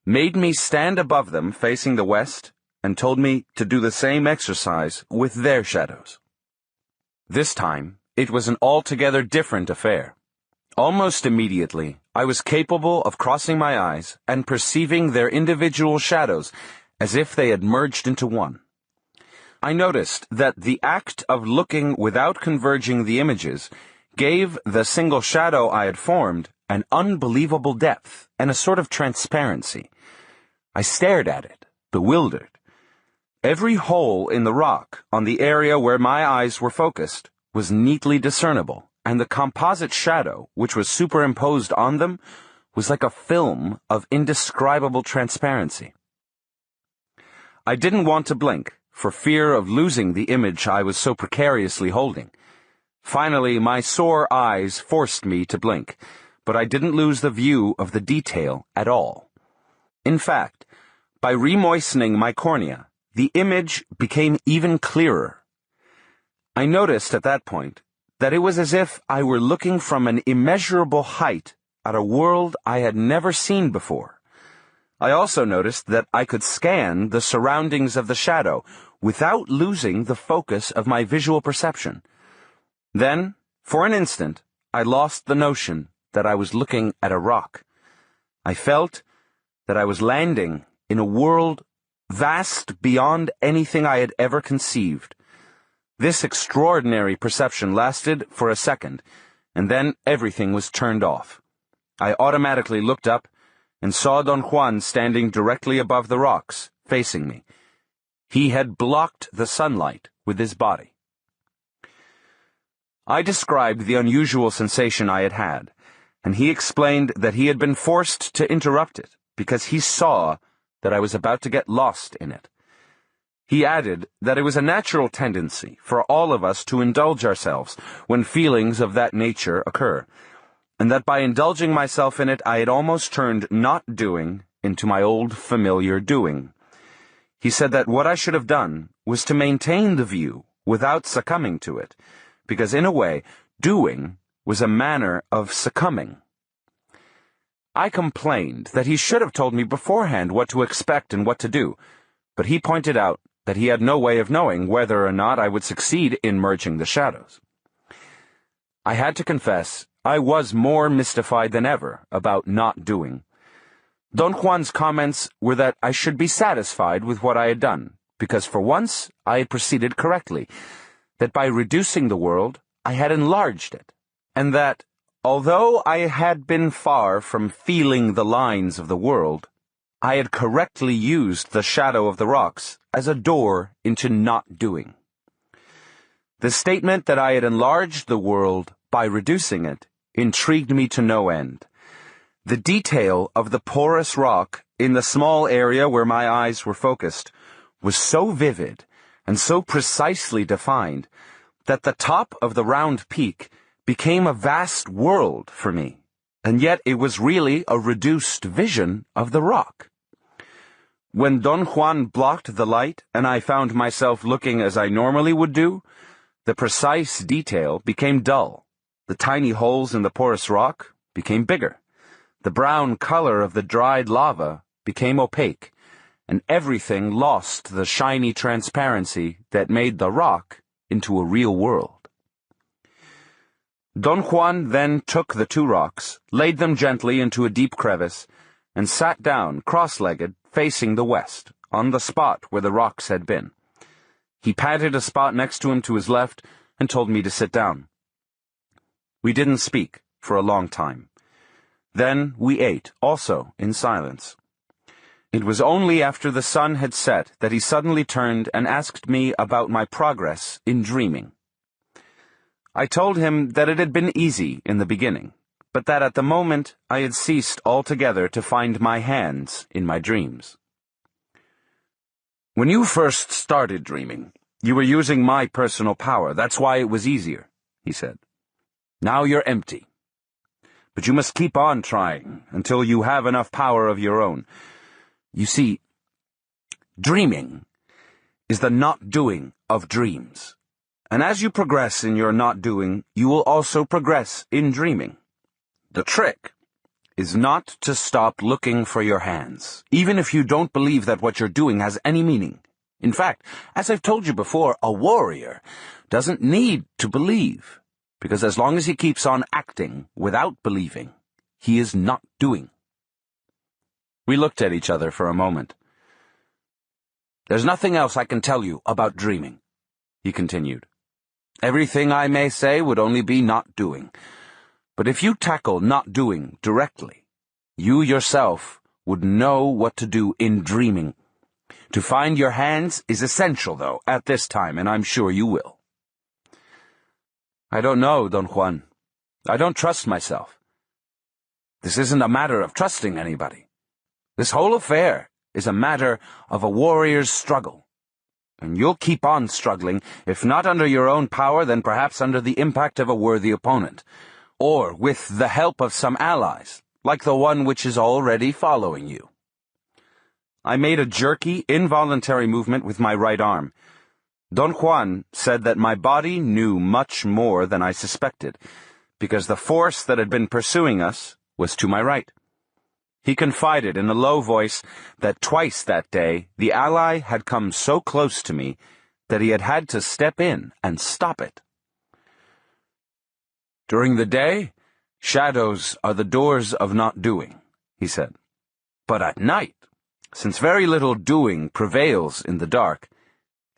made me stand above them facing the west, and told me to do the same exercise with their shadows. This time, it was an altogether different affair. Almost immediately, I was capable of crossing my eyes and perceiving their individual shadows as if they had merged into one. I noticed that the act of looking without converging the images gave the single shadow I had formed an unbelievable depth and a sort of transparency. I stared at it, bewildered. Every hole in the rock on the area where my eyes were focused was neatly discernible, and the composite shadow, which was superimposed on them, was like a film of indescribable transparency. I didn't want to blink, for fear of losing the image I was so precariously holding. Finally, my sore eyes forced me to blink, but I didn't lose the view of the detail at all. In fact, by remoistening my cornea, the image became even clearer. I noticed at that point that it was as if I were looking from an immeasurable height at a world I had never seen before. I also noticed that I could scan the surroundings of the shadow without losing the focus of my visual perception. Then, for an instant, I lost the notion that I was looking at a rock. I felt that I was landing in a world vast beyond anything I had ever conceived. This extraordinary perception lasted for a second, and then everything was turned off. I automatically looked up and saw Don Juan standing directly above the rocks, facing me. He had blocked the sunlight with his body. I described the unusual sensation I had had, and he explained that he had been forced to interrupt it because he saw that I was about to get lost in it. He added that it was a natural tendency for all of us to indulge ourselves when feelings of that nature occur, and that by indulging myself in it I had almost turned not doing into my old familiar doing. He said that what I should have done was to maintain the view without succumbing to it, because in a way, doing was a manner of succumbing. I complained that he should have told me beforehand what to expect and what to do, but he pointed out that he had no way of knowing whether or not I would succeed in merging the shadows. I had to confess, I was more mystified than ever about not doing. Don Juan's comments were that I should be satisfied with what I had done, because for once I had proceeded correctly, that by reducing the world, I had enlarged it, and that, although I had been far from feeling the lines of the world, I had correctly used the shadow of the rocks as a door into not doing. The statement that I had enlarged the world by reducing it intrigued me to no end. The detail of the porous rock in the small area where my eyes were focused was so vivid and so precisely defined that the top of the round peak became a vast world for me, and yet it was really a reduced vision of the rock. When Don Juan blocked the light and I found myself looking as I normally would do, the precise detail became dull. The tiny holes in the porous rock became bigger. The brown color of the dried lava became opaque, and everything lost the shiny transparency that made the rock into a real world. Don Juan then took the two rocks, laid them gently into a deep crevice, and sat down cross-legged, facing the west, on the spot where the rocks had been. He patted a spot next to him to his left and told me to sit down. We didn't speak for a long time. Then we ate, also in silence. It was only after the sun had set that he suddenly turned and asked me about my progress in dreaming. I told him that it had been easy in the beginning, but that at the moment I had ceased altogether to find my hands in my dreams. When you first started dreaming, you were using my personal power. That's why it was easier, he said. Now you're empty. But you must keep on trying until you have enough power of your own. You see, dreaming is the not doing of dreams. And as you progress in your not doing, you will also progress in dreaming. The trick is not to stop looking for your hands, even if you don't believe that what you're doing has any meaning. In fact, as I've told you before, a warrior doesn't need to believe. because as long as he keeps on acting without believing, he is not doing. We looked at each other for a moment. There's nothing else I can tell you about dreaming, he continued. Everything I may say would only be not doing. But if you tackle not doing directly, you yourself would know what to do in dreaming. To find your hands is essential, though, at this time, and I'm sure you will. I don't know, Don Juan. I don't trust myself. This isn't a matter of trusting anybody. This whole affair is a matter of a warrior's struggle. And you'll keep on struggling, if not under your own power, then perhaps under the impact of a worthy opponent, or with the help of some allies, like the one which is already following you. I made a jerky, involuntary movement with my right arm. Don Juan said that my body knew much more than I suspected, because the force that had been pursuing us was to my right. He confided in a low voice that twice that day the ally had come so close to me that he had had to step in and stop it. During the day, shadows are the doors of not doing, he said. But at night, since very little doing prevails in the dark,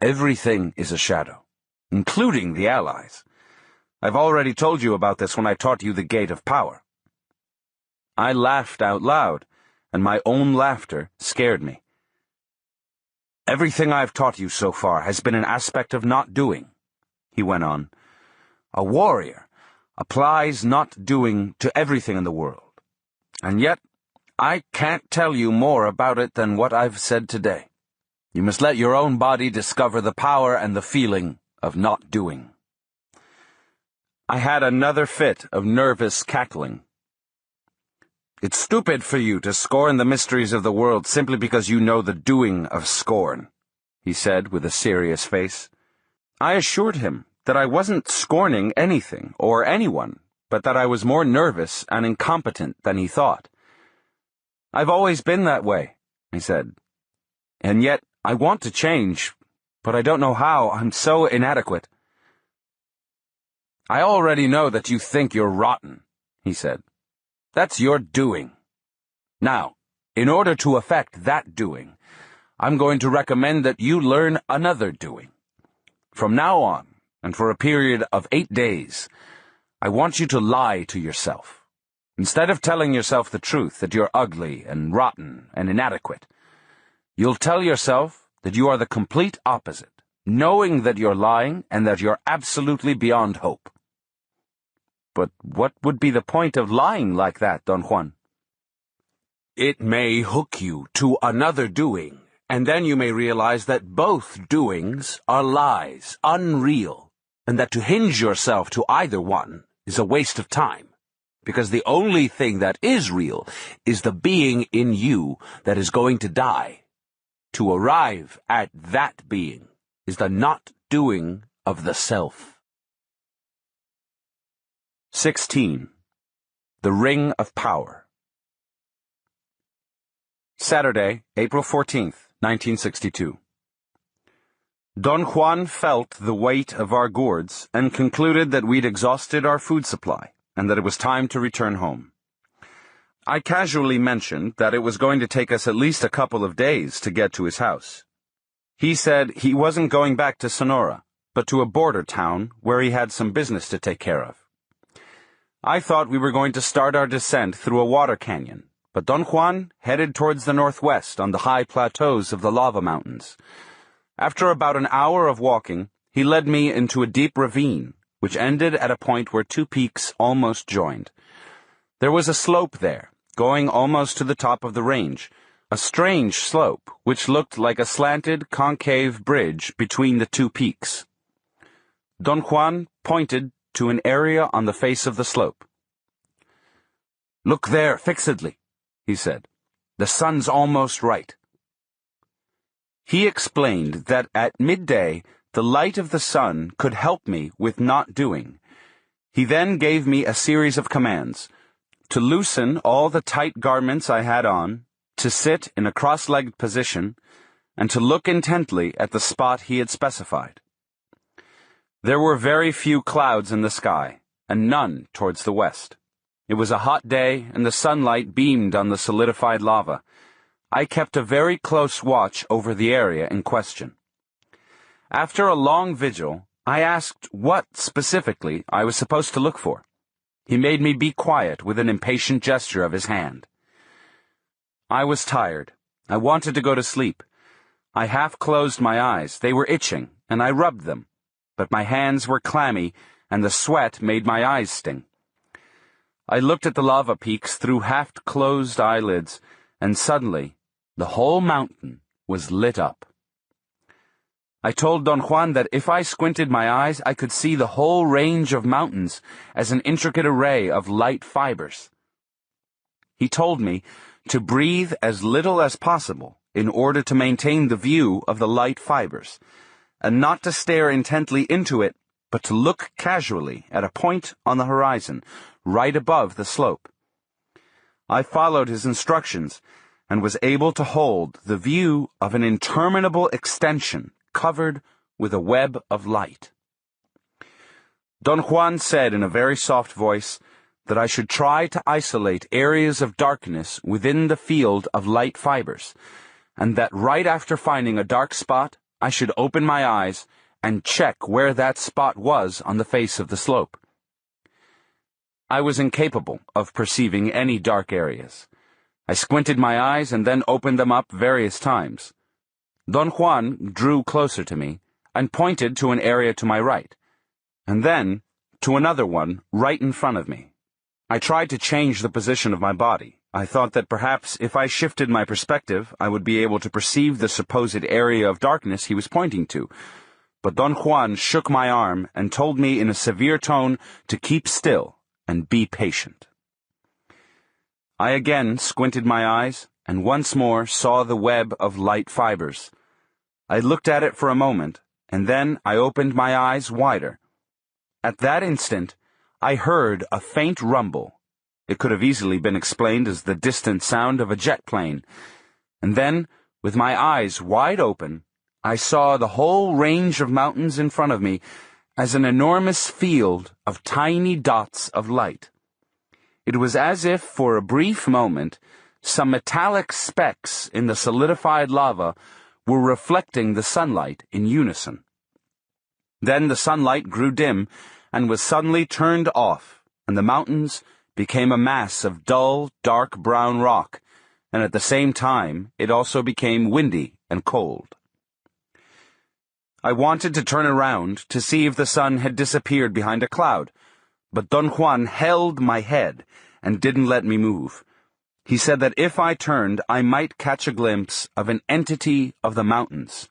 everything is a shadow, including the allies. I've already told you about this when I taught you the Gait of Power. I laughed out loud, and my own laughter scared me. Everything I've taught you so far has been an aspect of not doing, he went on. A warrior applies not doing to everything in the world, and yet I can't tell you more about it than what I've said today. You must let your own body discover the power and the feeling of not doing. I had another fit of nervous cackling. It's stupid for you to scorn the mysteries of the world simply because you know the doing of scorn, he said with a serious face. I assured him that I wasn't scorning anything or anyone, but that I was more nervous and incompetent than he thought. I've always been that way, he said. And yet I want to change, but I don't know how. I'm so inadequate. I already know that you think you're rotten, he said. That's your doing. Now, in order to affect that doing, I'm going to recommend that you learn another doing. From now on, and for a period of 8 days, I want you to lie to yourself. Instead of telling yourself the truth that you're ugly and rotten and inadequate, you'll tell yourself that you are the complete opposite, knowing that you're lying and that you're absolutely beyond hope. But what would be the point of lying like that, Don Juan? It may hook you to another doing, and then you may realize that both doings are lies, unreal, and that to hinge yourself to either one is a waste of time, because the only thing that is real is the being in you that is going to die. To arrive at that being is the not doing of the self. 16. The Ring of Power. Saturday, April 14th, 1962. Don Juan felt the weight of our gourds and concluded that we'd exhausted our food supply and that it was time to return home. I casually mentioned that it was going to take us at least a couple of days to get to his house. He said he wasn't going back to Sonora, but to a border town where he had some business to take care of. I thought we were going to start our descent through a water canyon, but Don Juan headed towards the northwest on the high plateaus of the lava mountains. After about an hour of walking, he led me into a deep ravine, which ended at a point where two peaks almost joined. There was a slope there, going almost to the top of the range, a strange slope which looked like a slanted, concave bridge between the two peaks. Don Juan pointed to an area on the face of the slope. Look there, fixedly, he said. The sun's almost right. He explained that at midday the light of the sun could help me with not doing. He then gave me a series of commands: to loosen all the tight garments I had on, to sit in a cross-legged position, and to look intently at the spot he had specified. There were very few clouds in the sky, and none towards the west. It was a hot day, and the sunlight beamed on the solidified lava. I kept a very close watch over the area in question. After a long vigil, I asked what, specifically, I was supposed to look for. He made me be quiet with an impatient gesture of his hand. I was tired. I wanted to go to sleep. I half closed my eyes. They were itching, and I rubbed them. But my hands were clammy, and the sweat made my eyes sting. I looked at the lava peaks through half-closed eyelids, and suddenly, the whole mountain was lit up. I told Don Juan that if I squinted my eyes, I could see the whole range of mountains as an intricate array of light fibers. He told me to breathe as little as possible in order to maintain the view of the light fibers, and not to stare intently into it, but to look casually at a point on the horizon, right above the slope. I followed his instructions, and was able to hold the view of an interminable extension covered with a web of light. Don Juan said in a very soft voice that I should try to isolate areas of darkness within the field of light fibers, and that right after finding a dark spot, I should open my eyes and check where that spot was on the face of the slope. I was incapable of perceiving any dark areas. I squinted my eyes and then opened them up various times. Don Juan drew closer to me and pointed to an area to my right, and then to another one right in front of me. I tried to change the position of my body. I thought that perhaps if I shifted my perspective, I would be able to perceive the supposed area of darkness he was pointing to. But Don Juan shook my arm and told me in a severe tone to keep still and be patient. I again squinted my eyes and once more saw the web of light fibers. I looked at it for a moment, and then I opened my eyes wider. At that instant, I heard a faint rumble. It could have easily been explained as the distant sound of a jet plane. And then, with my eyes wide open, I saw the whole range of mountains in front of me as an enormous field of tiny dots of light. It was as if, for a brief moment, some metallic specks in the solidified lava were reflecting the sunlight in unison. Then the sunlight grew dim and was suddenly turned off, and the mountains became a mass of dull, dark brown rock, and at the same time it also became windy and cold. I wanted to turn around to see if the sun had disappeared behind a cloud, but Don Juan held my head and didn't let me move. He said that if I turned, I might catch a glimpse of an entity of the mountains,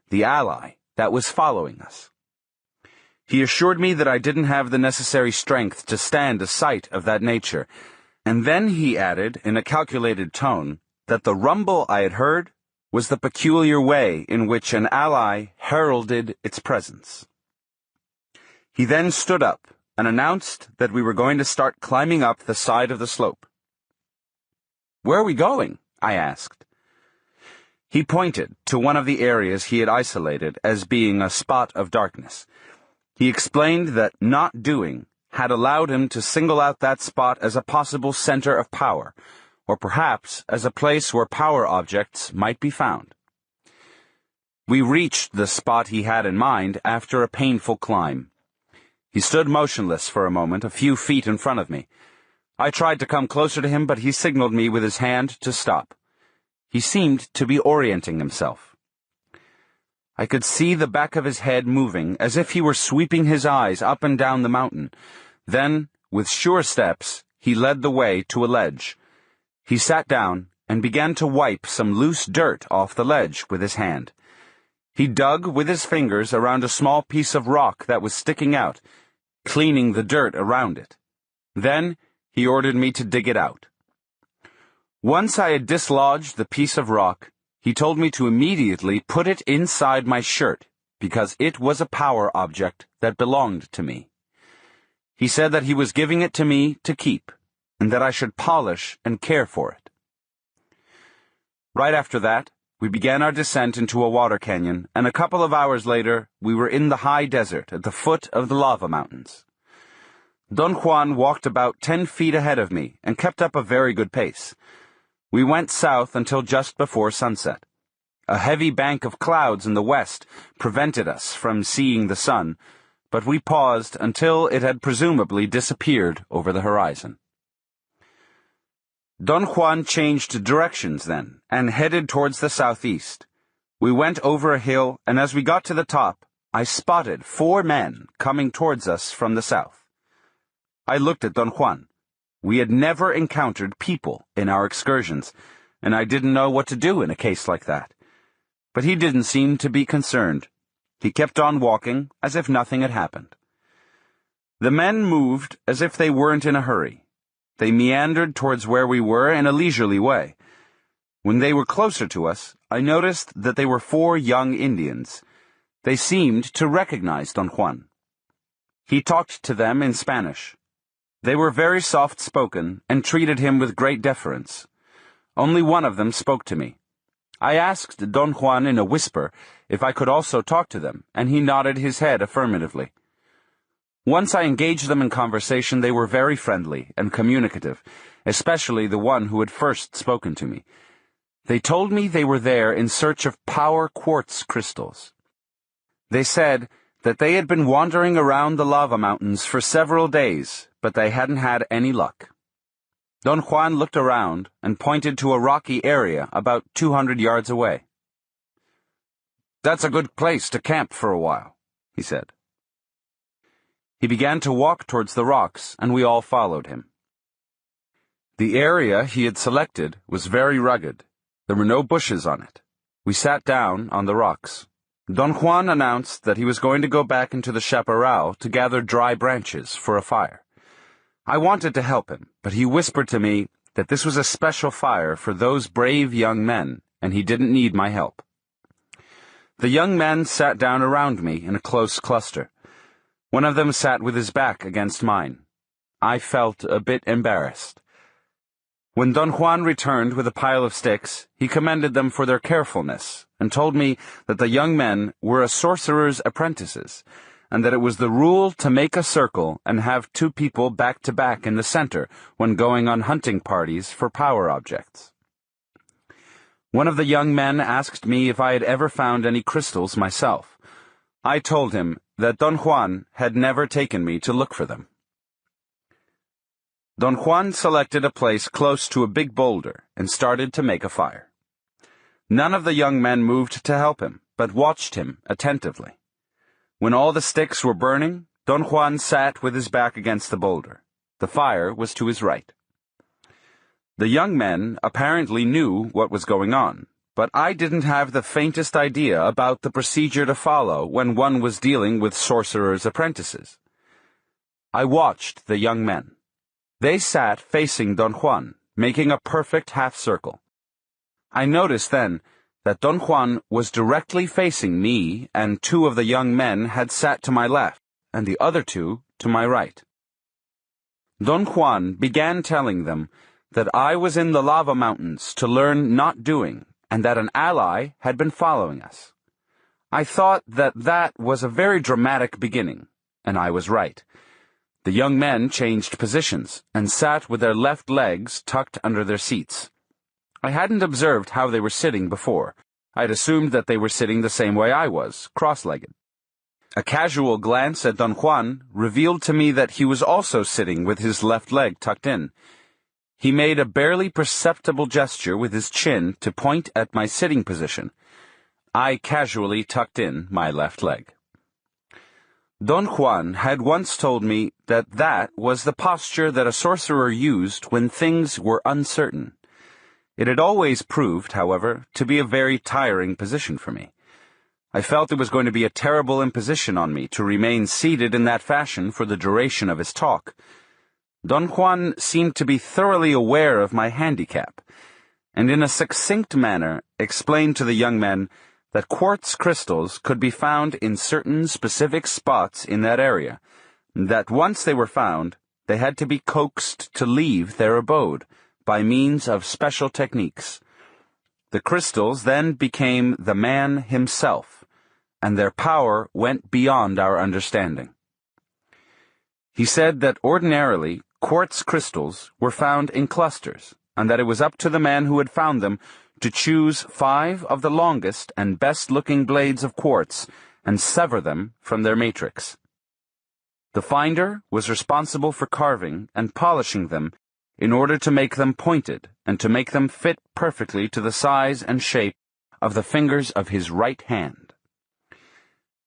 the ally that was following us. He assured me that I didn't have the necessary strength to stand a sight of that nature, and then he added, in a calculated tone, that the rumble I had heard was the peculiar way in which an ally heralded its presence. He then stood up and announced that we were going to start climbing up the side of the slope. "Where are we going?" I asked. He pointed to one of the areas he had isolated as being a spot of darkness. He explained that not doing had allowed him to single out that spot as a possible center of power, or perhaps as a place where power objects might be found. We reached the spot he had in mind after a painful climb. He stood motionless for a moment, a few feet in front of me. I tried to come closer to him, but he signaled me with his hand to stop. He seemed to be orienting himself. I could see the back of his head moving, as if he were sweeping his eyes up and down the mountain. Then, with sure steps, he led the way to a ledge. He sat down and began to wipe some loose dirt off the ledge with his hand. He dug with his fingers around a small piece of rock that was sticking out, cleaning the dirt around it. Then he ordered me to dig it out. Once I had dislodged the piece of rock, he told me to immediately put it inside my shirt, because it was a power object that belonged to me. He said that he was giving it to me to keep, and that I should polish and care for it. Right after that, we began our descent into a water canyon, and a couple of hours later, we were in the high desert at the foot of the lava mountains. Don Juan walked about 10 feet ahead of me and kept up a very good pace. We went south until just before sunset. A heavy bank of clouds in the west prevented us from seeing the sun, but we paused until it had presumably disappeared over the horizon. Don Juan changed directions then and headed towards the southeast. We went over a hill, and as we got to the top, I spotted 4 men coming towards us from the south. I looked at Don Juan. We had never encountered people in our excursions, and I didn't know what to do in a case like that. But he didn't seem to be concerned. He kept on walking as if nothing had happened. The men moved as if they weren't in a hurry. They meandered towards where we were in a leisurely way. When they were closer to us, I noticed that they were 4 young Indians. They seemed to recognize Don Juan. He talked to them in Spanish. They were very soft-spoken and treated him with great deference. Only one of them spoke to me. I asked Don Juan in a whisper if I could also talk to them, and he nodded his head affirmatively. Once I engaged them in conversation, they were very friendly and communicative, especially the one who had first spoken to me. They told me they were there in search of power quartz crystals. They said that they had been wandering around the lava mountains for several days, but they hadn't had any luck. Don Juan looked around and pointed to a rocky area about 200 yards away. "That's a good place to camp for a while," he said. He began to walk towards the rocks, and we all followed him. The area he had selected was very rugged. There were no bushes on it. We sat down on the rocks. Don Juan announced that he was going to go back into the chaparral to gather dry branches for a fire. I wanted to help him, but he whispered to me that this was a special fire for those brave young men, and he didn't need my help. The young men sat down around me in a close cluster. One of them sat with his back against mine. I felt a bit embarrassed. When Don Juan returned with a pile of sticks, he commended them for their carefulness and told me that the young men were a sorcerer's apprentices, and that it was the rule to make a circle and have 2 people back to back in the center when going on hunting parties for power objects. One of the young men asked me if I had ever found any crystals myself. I told him that Don Juan had never taken me to look for them. Don Juan selected a place close to a big boulder and started to make a fire. None of the young men moved to help him, but watched him attentively. When all the sticks were burning, Don Juan sat with his back against the boulder. The fire was to his right. The young men apparently knew what was going on, but I didn't have the faintest idea about the procedure to follow when one was dealing with sorcerer's apprentices. I watched the young men. They sat facing Don Juan, making a perfect half-circle. I noticed then that Don Juan was directly facing me, and 2 of the young men had sat to my left, and the other 2 to my right. Don Juan began telling them that I was in the lava mountains to learn not doing, and that an ally had been following us. I thought that was a very dramatic beginning, and I was right. The young men changed positions, and sat with their left legs tucked under their seats. I hadn't observed how they were sitting before. I'd assumed that they were sitting the same way I was, cross-legged. A casual glance at Don Juan revealed to me that he was also sitting with his left leg tucked in. He made a barely perceptible gesture with his chin to point at my sitting position. I casually tucked in my left leg. Don Juan had once told me that was the posture that a sorcerer used when things were uncertain. It had always proved, however, to be a very tiring position for me. I felt it was going to be a terrible imposition on me to remain seated in that fashion for the duration of his talk. Don Juan seemed to be thoroughly aware of my handicap, and in a succinct manner explained to the young men that quartz crystals could be found in certain specific spots in that area, that once they were found, they had to be coaxed to leave their abode by means of special techniques. The crystals then became the man himself, and their power went beyond our understanding. He said that ordinarily quartz crystals were found in clusters, and that it was up to the man who had found them to choose 5 of the longest and best-looking blades of quartz and sever them from their matrix. The finder was responsible for carving and polishing them in order to make them pointed and to make them fit perfectly to the size and shape of the fingers of his right hand.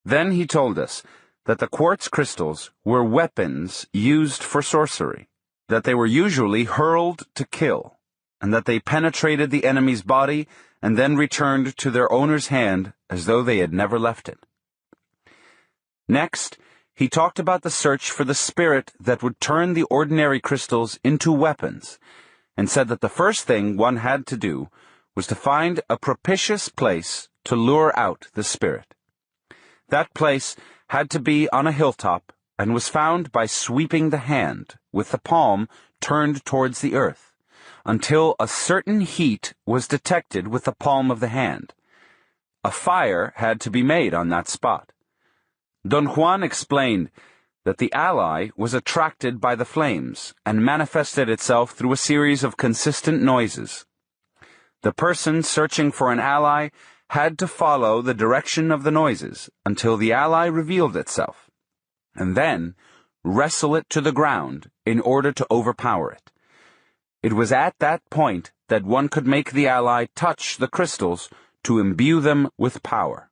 Then he told us that the quartz crystals were weapons used for sorcery, that they were usually hurled to kill, and that they penetrated the enemy's body and then returned to their owner's hand as though they had never left it. Next, he talked about the search for the spirit that would turn the ordinary crystals into weapons, and said that the first thing one had to do was to find a propitious place to lure out the spirit. That place had to be on a hilltop and was found by sweeping the hand with the palm turned towards the earth, until a certain heat was detected with the palm of the hand. A fire had to be made on that spot. Don Juan explained that the ally was attracted by the flames and manifested itself through a series of consistent noises. The person searching for an ally had to follow the direction of the noises until the ally revealed itself, and then wrestle it to the ground in order to overpower it. It was at that point that one could make the ally touch the crystals to imbue them with power.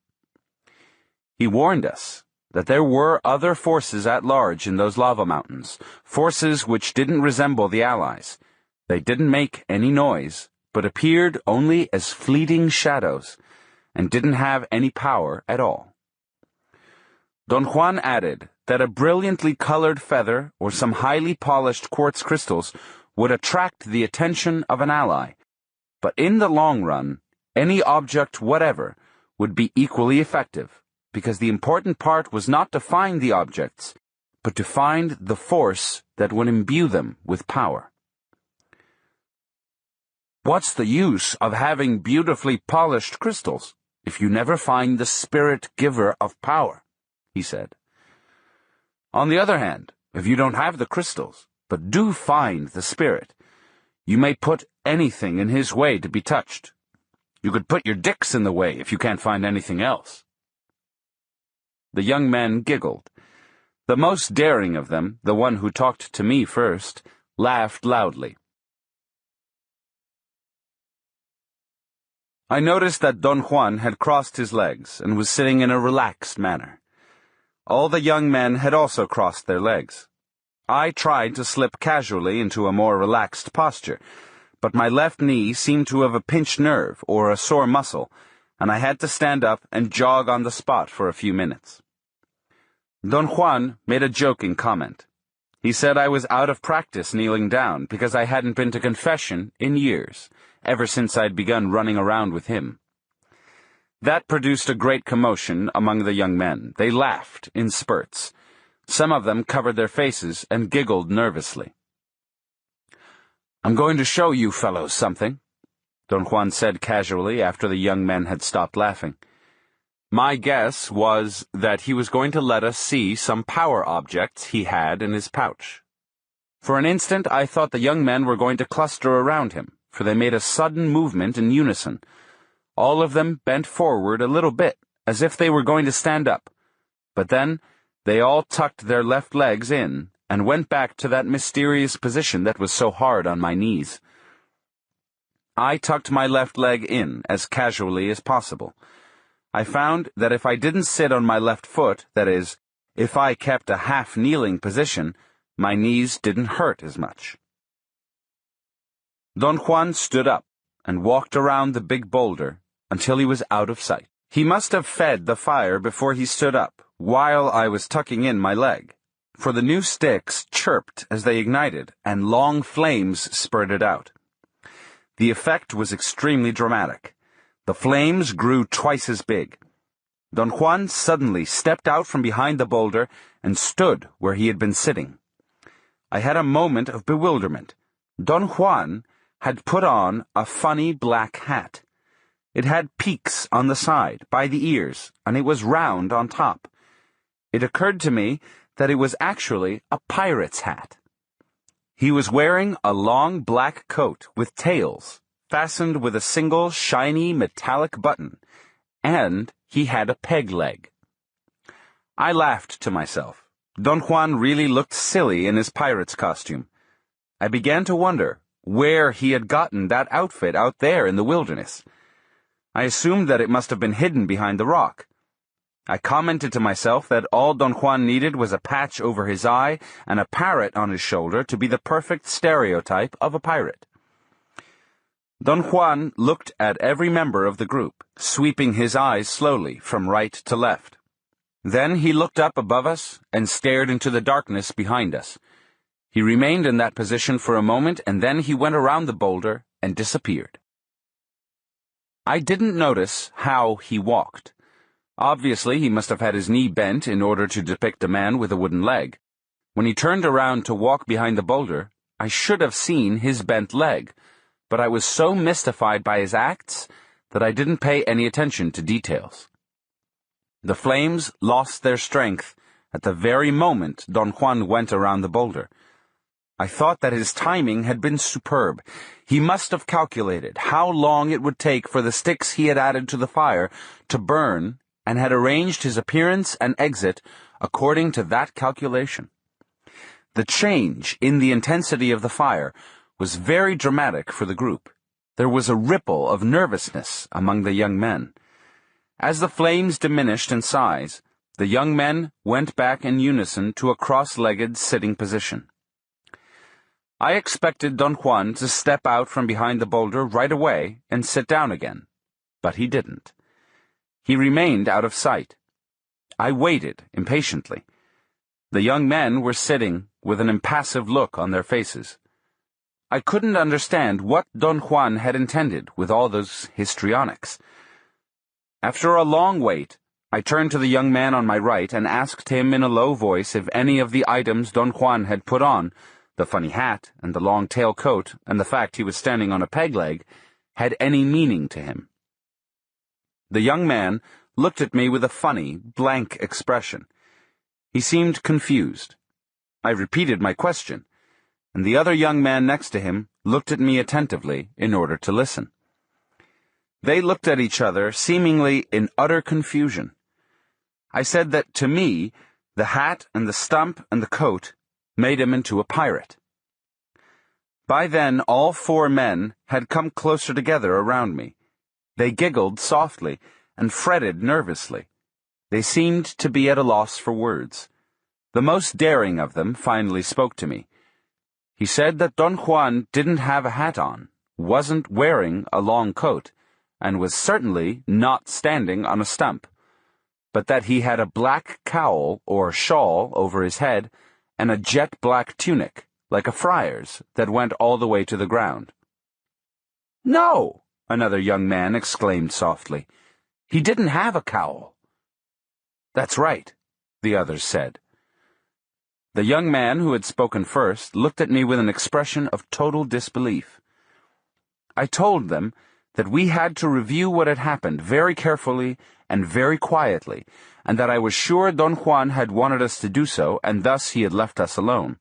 He warned us that there were other forces at large in those lava mountains, forces which didn't resemble the allies. They didn't make any noise, but appeared only as fleeting shadows, and didn't have any power at all. Don Juan added that a brilliantly colored feather or some highly polished quartz crystals would attract the attention of an ally, but in the long run, any object whatever would be equally effective, because the important part was not to find the objects, but to find the force that would imbue them with power. "What's the use of having beautifully polished crystals if you never find the spirit giver of power?" he said. "On the other hand, if you don't have the crystals, but do find the spirit, you may put anything in his way to be touched. You could put your dicks in the way if you can't find anything else." The young men giggled. The most daring of them, the one who talked to me first, laughed loudly. I noticed that Don Juan had crossed his legs and was sitting in a relaxed manner. All the young men had also crossed their legs. I tried to slip casually into a more relaxed posture, but my left knee seemed to have a pinched nerve or a sore muscle, and I had to stand up and jog on the spot for a few minutes. Don Juan made a joking comment. He said I was out of practice kneeling down because I hadn't been to confession in years, ever since I'd begun running around with him. That produced a great commotion among the young men. They laughed in spurts. Some of them covered their faces and giggled nervously. "I'm going to show you fellows something," Don Juan said casually after the young men had stopped laughing. My guess was that he was going to let us see some power objects he had in his pouch. For an instant I thought the young men were going to cluster around him, for they made a sudden movement in unison. All of them bent forward a little bit, as if they were going to stand up, but then they all tucked their left legs in and went back to that mysterious position that was so hard on my knees. I tucked my left leg in as casually as possible. I found that if I didn't sit on my left foot, that is, if I kept a half-kneeling position, my knees didn't hurt as much. Don Juan stood up and walked around the big boulder until he was out of sight. He must have fed the fire before he stood up, while I was tucking in my leg, for the new sticks chirped as they ignited, and long flames spurted out. The effect was extremely dramatic. The flames grew twice as big. Don Juan suddenly stepped out from behind the boulder and stood where he had been sitting. I had a moment of bewilderment. Don Juan had put on a funny black hat. It had peaks on the side, by the ears, and it was round on top. It occurred to me that it was actually a pirate's hat. He was wearing a long black coat with tails, fastened with a single shiny metallic button, and he had a peg leg. I laughed to myself. Don Juan really looked silly in his pirate's costume. I began to wonder where he had gotten that outfit out there in the wilderness. I assumed that it must have been hidden behind the rock. I commented to myself that all Don Juan needed was a patch over his eye and a parrot on his shoulder to be the perfect stereotype of a pirate. Don Juan looked at every member of the group, sweeping his eyes slowly from right to left. Then he looked up above us and stared into the darkness behind us. He remained in that position for a moment, and then he went around the boulder and disappeared. I didn't notice how he walked. Obviously, he must have had his knee bent in order to depict a man with a wooden leg. When he turned around to walk behind the boulder, I should have seen his bent leg, but I was so mystified by his acts that I didn't pay any attention to details. The flames lost their strength at the very moment Don Juan went around the boulder. I thought that his timing had been superb. He must have calculated how long it would take for the sticks he had added to the fire to burn, and had arranged his appearance and exit according to that calculation. The change in the intensity of the fire was very dramatic for the group. There was a ripple of nervousness among the young men. As the flames diminished in size, the young men went back in unison to a cross-legged sitting position. I expected Don Juan to step out from behind the boulder right away and sit down again, but he didn't. He remained out of sight. I waited impatiently. The young men were sitting with an impassive look on their faces. I couldn't understand what Don Juan had intended with all those histrionics. After a long wait, I turned to the young man on my right and asked him in a low voice if any of the items Don Juan had put on, the funny hat and the long tail coat and the fact he was standing on a peg leg, had any meaning to him. The young man looked at me with a funny, blank expression. He seemed confused. I repeated my question, and the other young man next to him looked at me attentively in order to listen. They looked at each other, seemingly in utter confusion. I said that, to me, the hat and the stump and the coat made him into a pirate. By then, all four men had come closer together around me. They giggled softly and fretted nervously. They seemed to be at a loss for words. The most daring of them finally spoke to me. He said that Don Juan didn't have a hat on, wasn't wearing a long coat, and was certainly not standing on a stump, but that he had a black cowl or shawl over his head and a jet-black tunic, like a friar's, that went all the way to the ground. "No!" another young man exclaimed softly. "He didn't have a cowl." "That's right," the others said. The young man who had spoken first looked at me with an expression of total disbelief. I told them that we had to review what had happened very carefully and very quietly, and that I was sure Don Juan had wanted us to do so, and thus he had left us alone.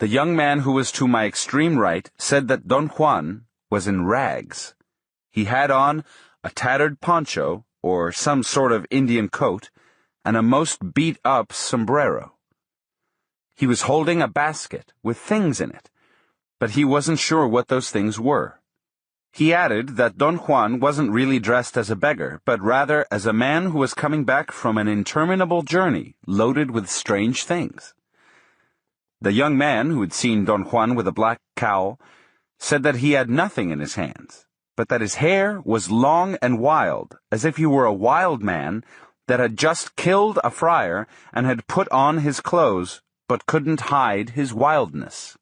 The young man who was to my extreme right said that Don Juan was in rags. He had on a tattered poncho, or some sort of Indian coat, and a most beat-up sombrero. He was holding a basket with things in it, but he wasn't sure what those things were. He added that Don Juan wasn't really dressed as a beggar, but rather as a man who was coming back from an interminable journey loaded with strange things. The young man, who had seen Don Juan with a black cowl, said that he had nothing in his hands, but that his hair was long and wild, as if he were a wild man that had just killed a friar and had put on his clothes, but couldn't hide his wildness.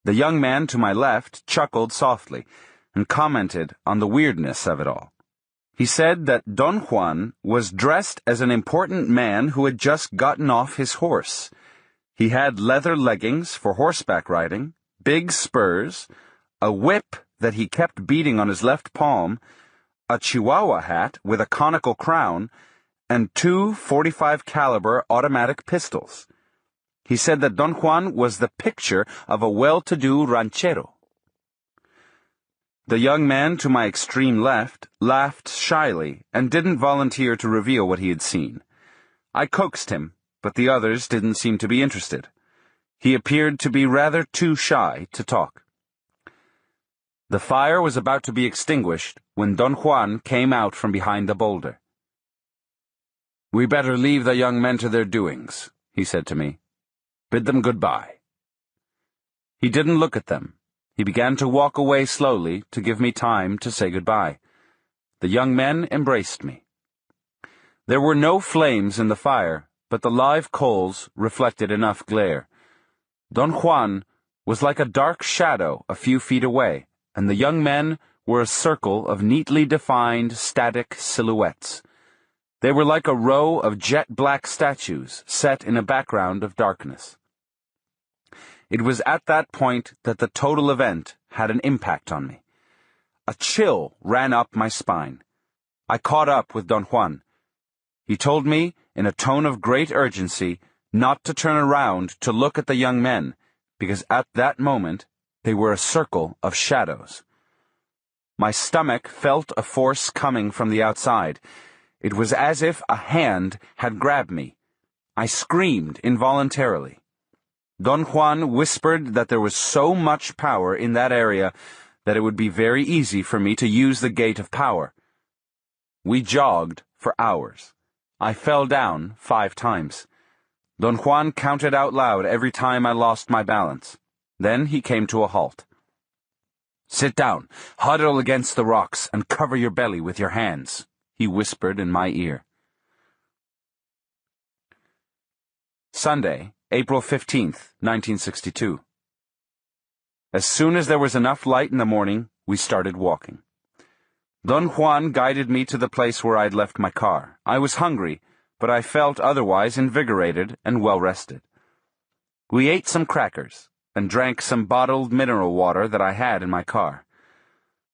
The young man to my left chuckled softly and commented on the weirdness of it all. He said that Don Juan was dressed as an important man who had just gotten off his horse. He had leather leggings for horseback riding, big spurs, a whip that he kept beating on his left palm, a Chihuahua hat with a conical crown, and 2 .45 caliber automatic pistols. He said that Don Juan was the picture of a well-to-do ranchero. The young man to my extreme left laughed shyly and didn't volunteer to reveal what he had seen. I coaxed him, but the others didn't seem to be interested. He appeared to be rather too shy to talk. The fire was about to be extinguished when Don Juan came out from behind the boulder. "We better leave the young men to their doings," he said to me. "Bid them goodbye." He didn't look at them. He began to walk away slowly to give me time to say goodbye. The young men embraced me. There were no flames in the fire, but the live coals reflected enough glare. Don Juan was like a dark shadow a few feet away, and the young men were a circle of neatly defined, static silhouettes. They were like a row of jet-black statues set in a background of darkness. It was at that point that the total event had an impact on me. A chill ran up my spine. I caught up with Don Juan. He told me, in a tone of great urgency, not to turn around to look at the young men, because at that moment they were a circle of shadows. My stomach felt a force coming from the outside. It was as if a hand had grabbed me. I screamed involuntarily. Don Juan whispered that there was so much power in that area that it would be very easy for me to use the Gait of Power. We jogged for hours. I fell down 5 times. Don Juan counted out loud every time I lost my balance. Then he came to a halt. "Sit down, huddle against the rocks, and cover your belly with your hands," he whispered in my ear. Sunday, April 15th, 1962. As soon as there was enough light in the morning, we started walking. Don Juan guided me to the place where I'd left my car. I was hungry, but I felt otherwise invigorated and well-rested. We ate some crackers and drank some bottled mineral water that I had in my car.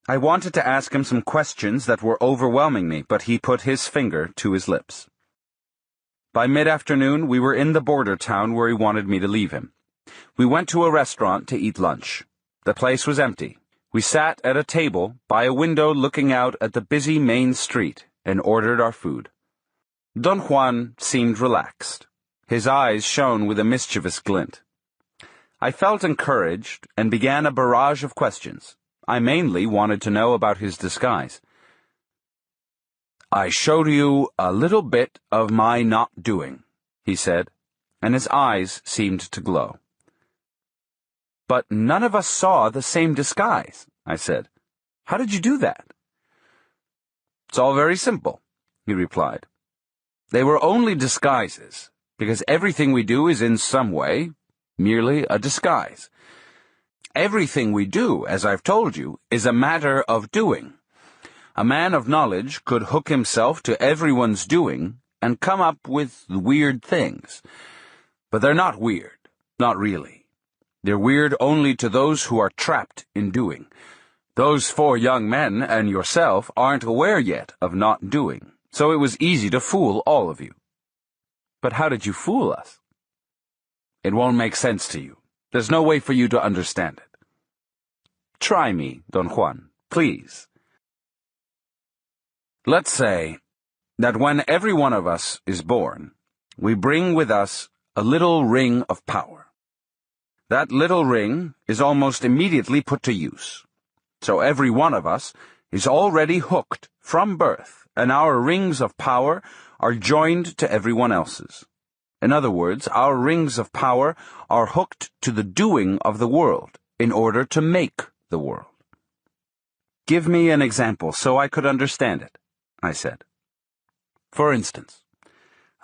I wanted to ask him some questions that were overwhelming me, but he put his finger to his lips. By mid-afternoon, we were in the border town where he wanted me to leave him. We went to a restaurant to eat lunch. The place was empty. We sat at a table by a window looking out at the busy main street and ordered our food. Don Juan seemed relaxed. His eyes shone with a mischievous glint. I felt encouraged and began a barrage of questions. I mainly wanted to know about his disguise. "I showed you a little bit of my not doing," he said, and his eyes seemed to glow. "But none of us saw the same disguise," I said. "How did you do that?" "It's all very simple," he replied. "They were only disguises, because everything we do is in some way merely a disguise. Everything we do, as I've told you, is a matter of doing. A man of knowledge could hook himself to everyone's doing and come up with weird things. But they're not weird, not really. They're weird only to those who are trapped in doing. Those 4 young men and yourself aren't aware yet of not doing, so it was easy to fool all of you." "But how did you fool us?" "It won't make sense to you. There's no way for you to understand it." "Try me, Don Juan, please." Let's say that when every one of us is born, we bring with us a little ring of power. That little ring is almost immediately put to use. So every one of us is already hooked from birth, and our rings of power are joined to everyone else's. In other words, our rings of power are hooked to the doing of the world in order to make the world. "Give me an example so I could understand it," I said. "For instance,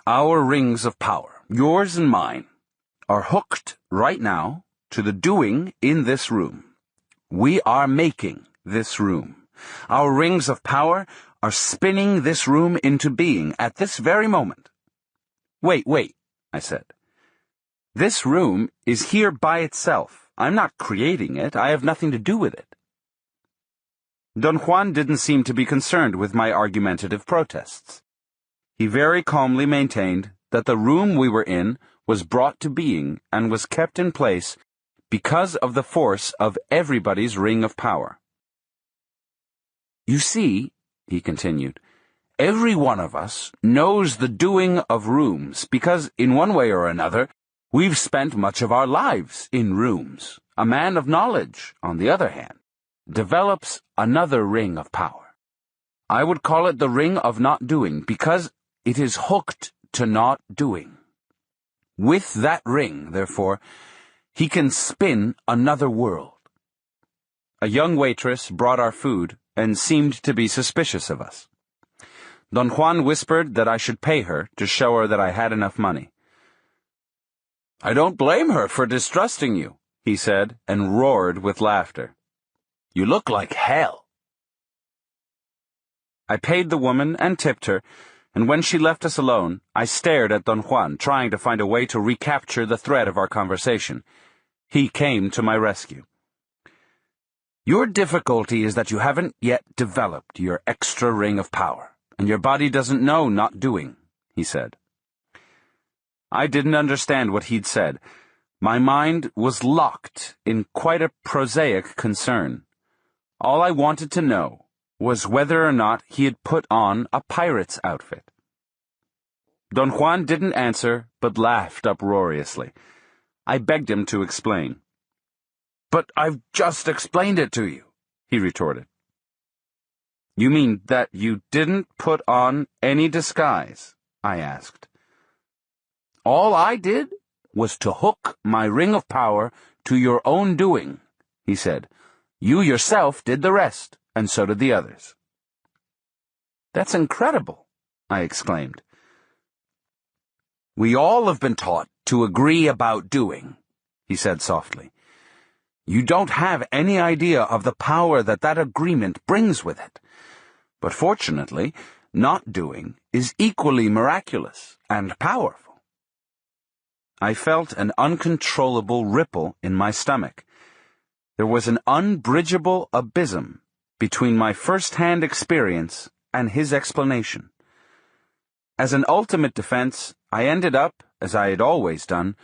our rings of power, yours and mine, are hooked right now to the doing in this room. We are making this room. Our rings of power are spinning this room into being at this very moment." Wait, I said. "This room is here by itself. I'm not creating it. I have nothing to do with it." Don Juan didn't seem to be concerned with my argumentative protests. He very calmly maintained that the room we were in was brought to being and was kept in place because of the force of everybody's ring of power. You see, he continued, every one of us knows the doing of rooms because, in one way or another, we've spent much of our lives in rooms. A man of knowledge, on the other hand, develops another ring of power. I would call it the ring of not doing because it is hooked to not doing. With that ring, therefore, he can spin another world. A young waitress brought our food and seemed to be suspicious of us. Don Juan whispered that I should pay her to show her that I had enough money. "I don't blame her for distrusting you," he said, and roared with laughter. "You look like hell." I paid the woman and tipped her, and when she left us alone, I stared at Don Juan, trying to find a way to recapture the thread of our conversation. He came to my rescue. "Your difficulty is that you haven't yet developed your extra ring of power, and your body doesn't know not doing," he said. I didn't understand what he'd said. My mind was locked in quite a prosaic concern. All I wanted to know was whether or not he had put on a pirate's outfit. Don Juan didn't answer, but laughed uproariously. I begged him to explain. "But I've just explained it to you," he retorted. "You mean that you didn't put on any disguise?" I asked. "All I did was to hook my ring of power to your own doing," he said. "You yourself did the rest, and so did the others." "That's incredible," I exclaimed. "We all have been taught to agree about doing," he said softly. "You don't have any idea of the power that agreement brings with it. But fortunately, not doing is equally miraculous and powerful." I felt an uncontrollable ripple in my stomach. There was an unbridgeable abysm between my first-hand experience and his explanation. As an ultimate defense, I ended up, as I had always done,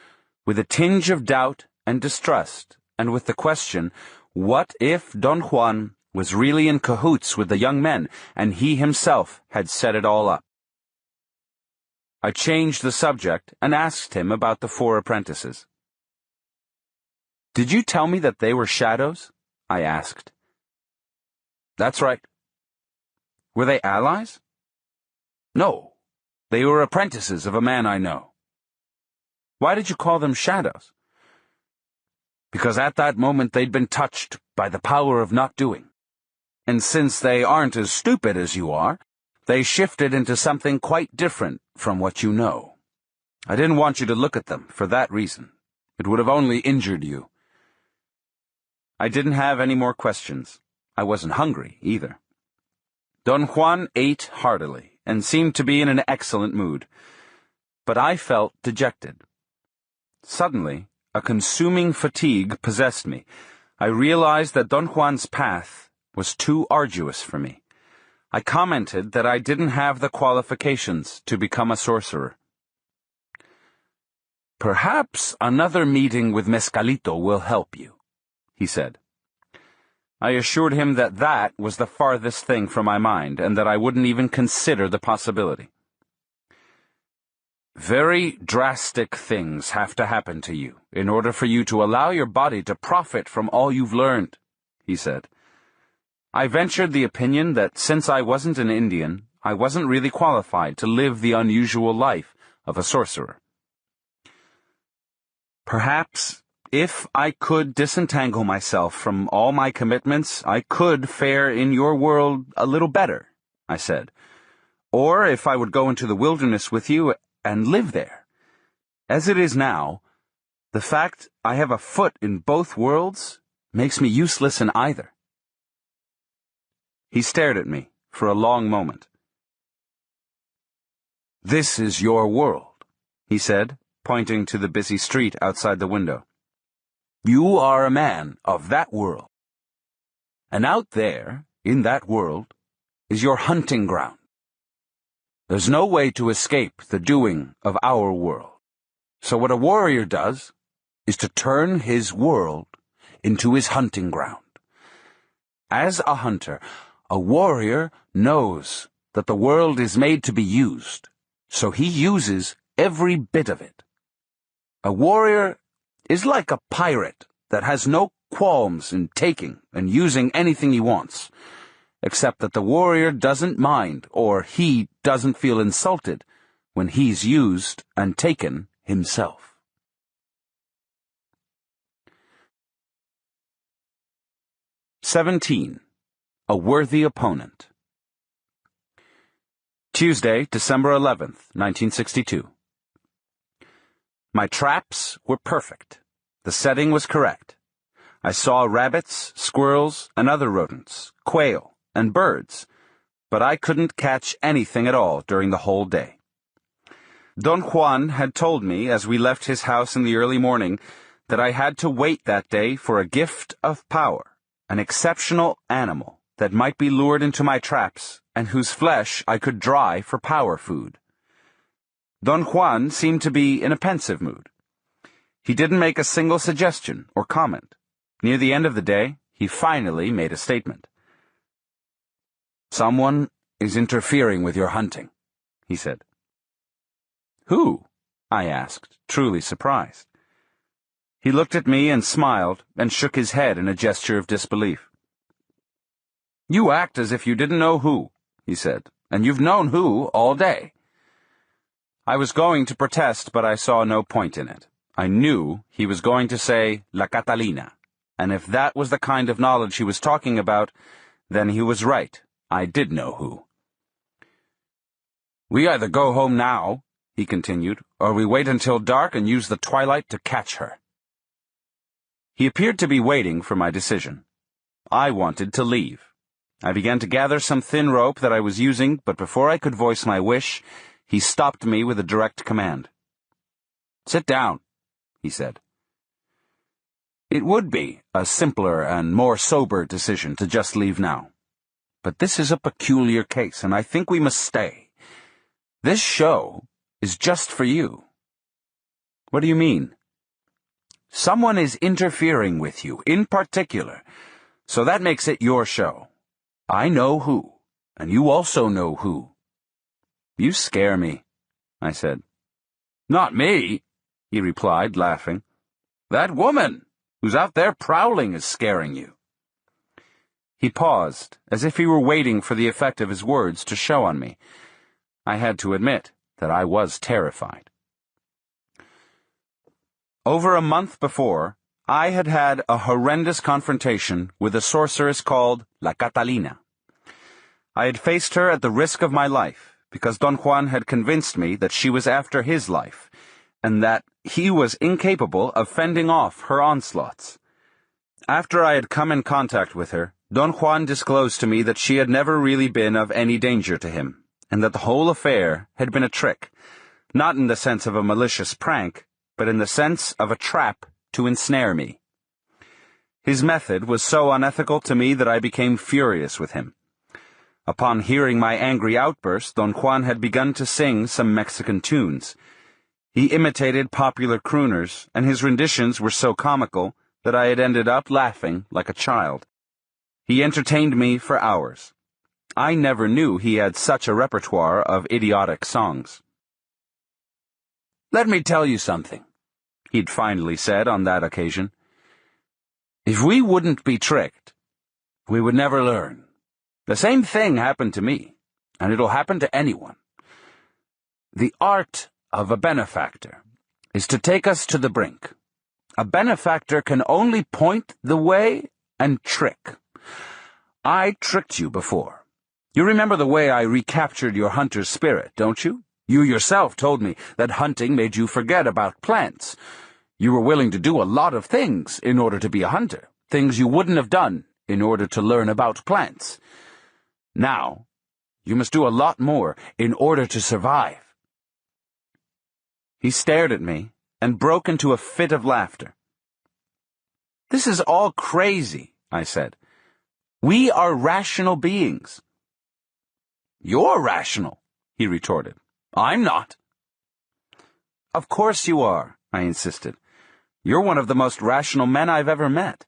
with a tinge of doubt and distrust, and with the question, what if Don Juan was really in cahoots with the young men, and he himself had set it all up? I changed the subject and asked him about the 4 apprentices. "Did you tell me that they were shadows?" I asked. "That's right." "Were they allies?" "No, they were apprentices of a man I know." "Why did you call them shadows?" "Because at that moment they'd been touched by the power of not doing. And since they aren't as stupid as you are, they shifted into something quite different from what you know. I didn't want you to look at them for that reason. It would have only injured you." I didn't have any more questions. I wasn't hungry, either. Don Juan ate heartily and seemed to be in an excellent mood. But I felt dejected. Suddenly, a consuming fatigue possessed me. I realized that Don Juan's path was too arduous for me. I commented that I didn't have the qualifications to become a sorcerer. "Perhaps another meeting with Mescalito will help you," he said. I assured him that that was the farthest thing from my mind, and that I wouldn't even consider the possibility. "Very drastic things have to happen to you in order for you to allow your body to profit from all you've learned," he said. I ventured the opinion that since I wasn't an Indian, I wasn't really qualified to live the unusual life of a sorcerer. "Perhaps, if I could disentangle myself from all my commitments, I could fare in your world a little better," I said. "Or if I would go into the wilderness with you and live there. As it is now, the fact I have a foot in both worlds makes me useless in either." He stared at me for a long moment. "This is your world," he said, pointing to the busy street outside the window. "You are a man of that world. And out there, in that world, is your hunting ground. There's no way to escape the doing of our world. So what a warrior does is to turn his world into his hunting ground. As a hunter, a warrior knows that the world is made to be used, so he uses every bit of it. A warrior is like a pirate that has no qualms in taking and using anything he wants, except that the warrior doesn't mind or he doesn't feel insulted when he's used and taken himself. "17. A Worthy Opponent." Tuesday, December 11th, 1962. My traps were perfect. The setting was correct. I saw rabbits, squirrels, and other rodents, quail, and birds, but I couldn't catch anything at all during the whole day. Don Juan had told me as we left his house in the early morning that I had to wait that day for a gift of power, an exceptional animal that might be lured into my traps and whose flesh I could dry for power food. Don Juan seemed to be in a pensive mood. He didn't make a single suggestion or comment. Near the end of the day, he finally made a statement. "Someone is interfering with your hunting," he said. "Who?" I asked, truly surprised. He looked at me and smiled and shook his head in a gesture of disbelief. "You act as if you didn't know who," he said, "and you've known who all day." I was going to protest, but I saw no point in it. I knew he was going to say La Catalina, and if that was the kind of knowledge he was talking about, then he was right. I did know who. "We either go home now," he continued, "or we wait until dark and use the twilight to catch her." He appeared to be waiting for my decision. I wanted to leave. I began to gather some thin rope that I was using, but before I could voice my wish, he stopped me with a direct command. "Sit down," he said. It would be a simpler and more sober decision to just leave now. But this is a peculiar case, and I think we must stay. This show is just for you. What do you mean? Someone is interfering with you, in particular, so that makes it your show. I know who, and you also know who. You scare me, I said. "Not me," he replied, laughing. "That woman who's out there prowling is scaring you." He paused, as if he were waiting for the effect of his words to show on me. I had to admit that I was terrified. Over a month before, I had had a horrendous confrontation with a sorceress called La Catalina. I had faced her at the risk of my life, because Don Juan had convinced me that she was after his life, and that he was incapable of fending off her onslaughts. After I had come in contact with her, Don Juan disclosed to me that she had never really been of any danger to him, and that the whole affair had been a trick, not in the sense of a malicious prank, but in the sense of a trap to ensnare me. His method was so unethical to me that I became furious with him. Upon hearing my angry outburst, Don Juan had begun to sing some Mexican tunes. He imitated popular crooners, and his renditions were so comical that I had ended up laughing like a child. He entertained me for hours. I never knew he had such a repertoire of idiotic songs. "Let me tell you something," he'd finally said on that occasion. "If we wouldn't be tricked, we would never learn. The same thing happened to me, and it'll happen to anyone. The art of a benefactor is to take us to the brink. A benefactor can only point the way and trick. I tricked you before. You remember the way I recaptured your hunter's spirit, don't you? You yourself told me that hunting made you forget about plants. You were willing to do a lot of things in order to be a hunter, things you wouldn't have done in order to learn about plants. Now, you must do a lot more in order to survive." He stared at me and broke into a fit of laughter. "This is all crazy," I said. "We are rational beings." "You're rational," he retorted. I'm not. Of course you are, I insisted. You're one of the most rational men I've ever met.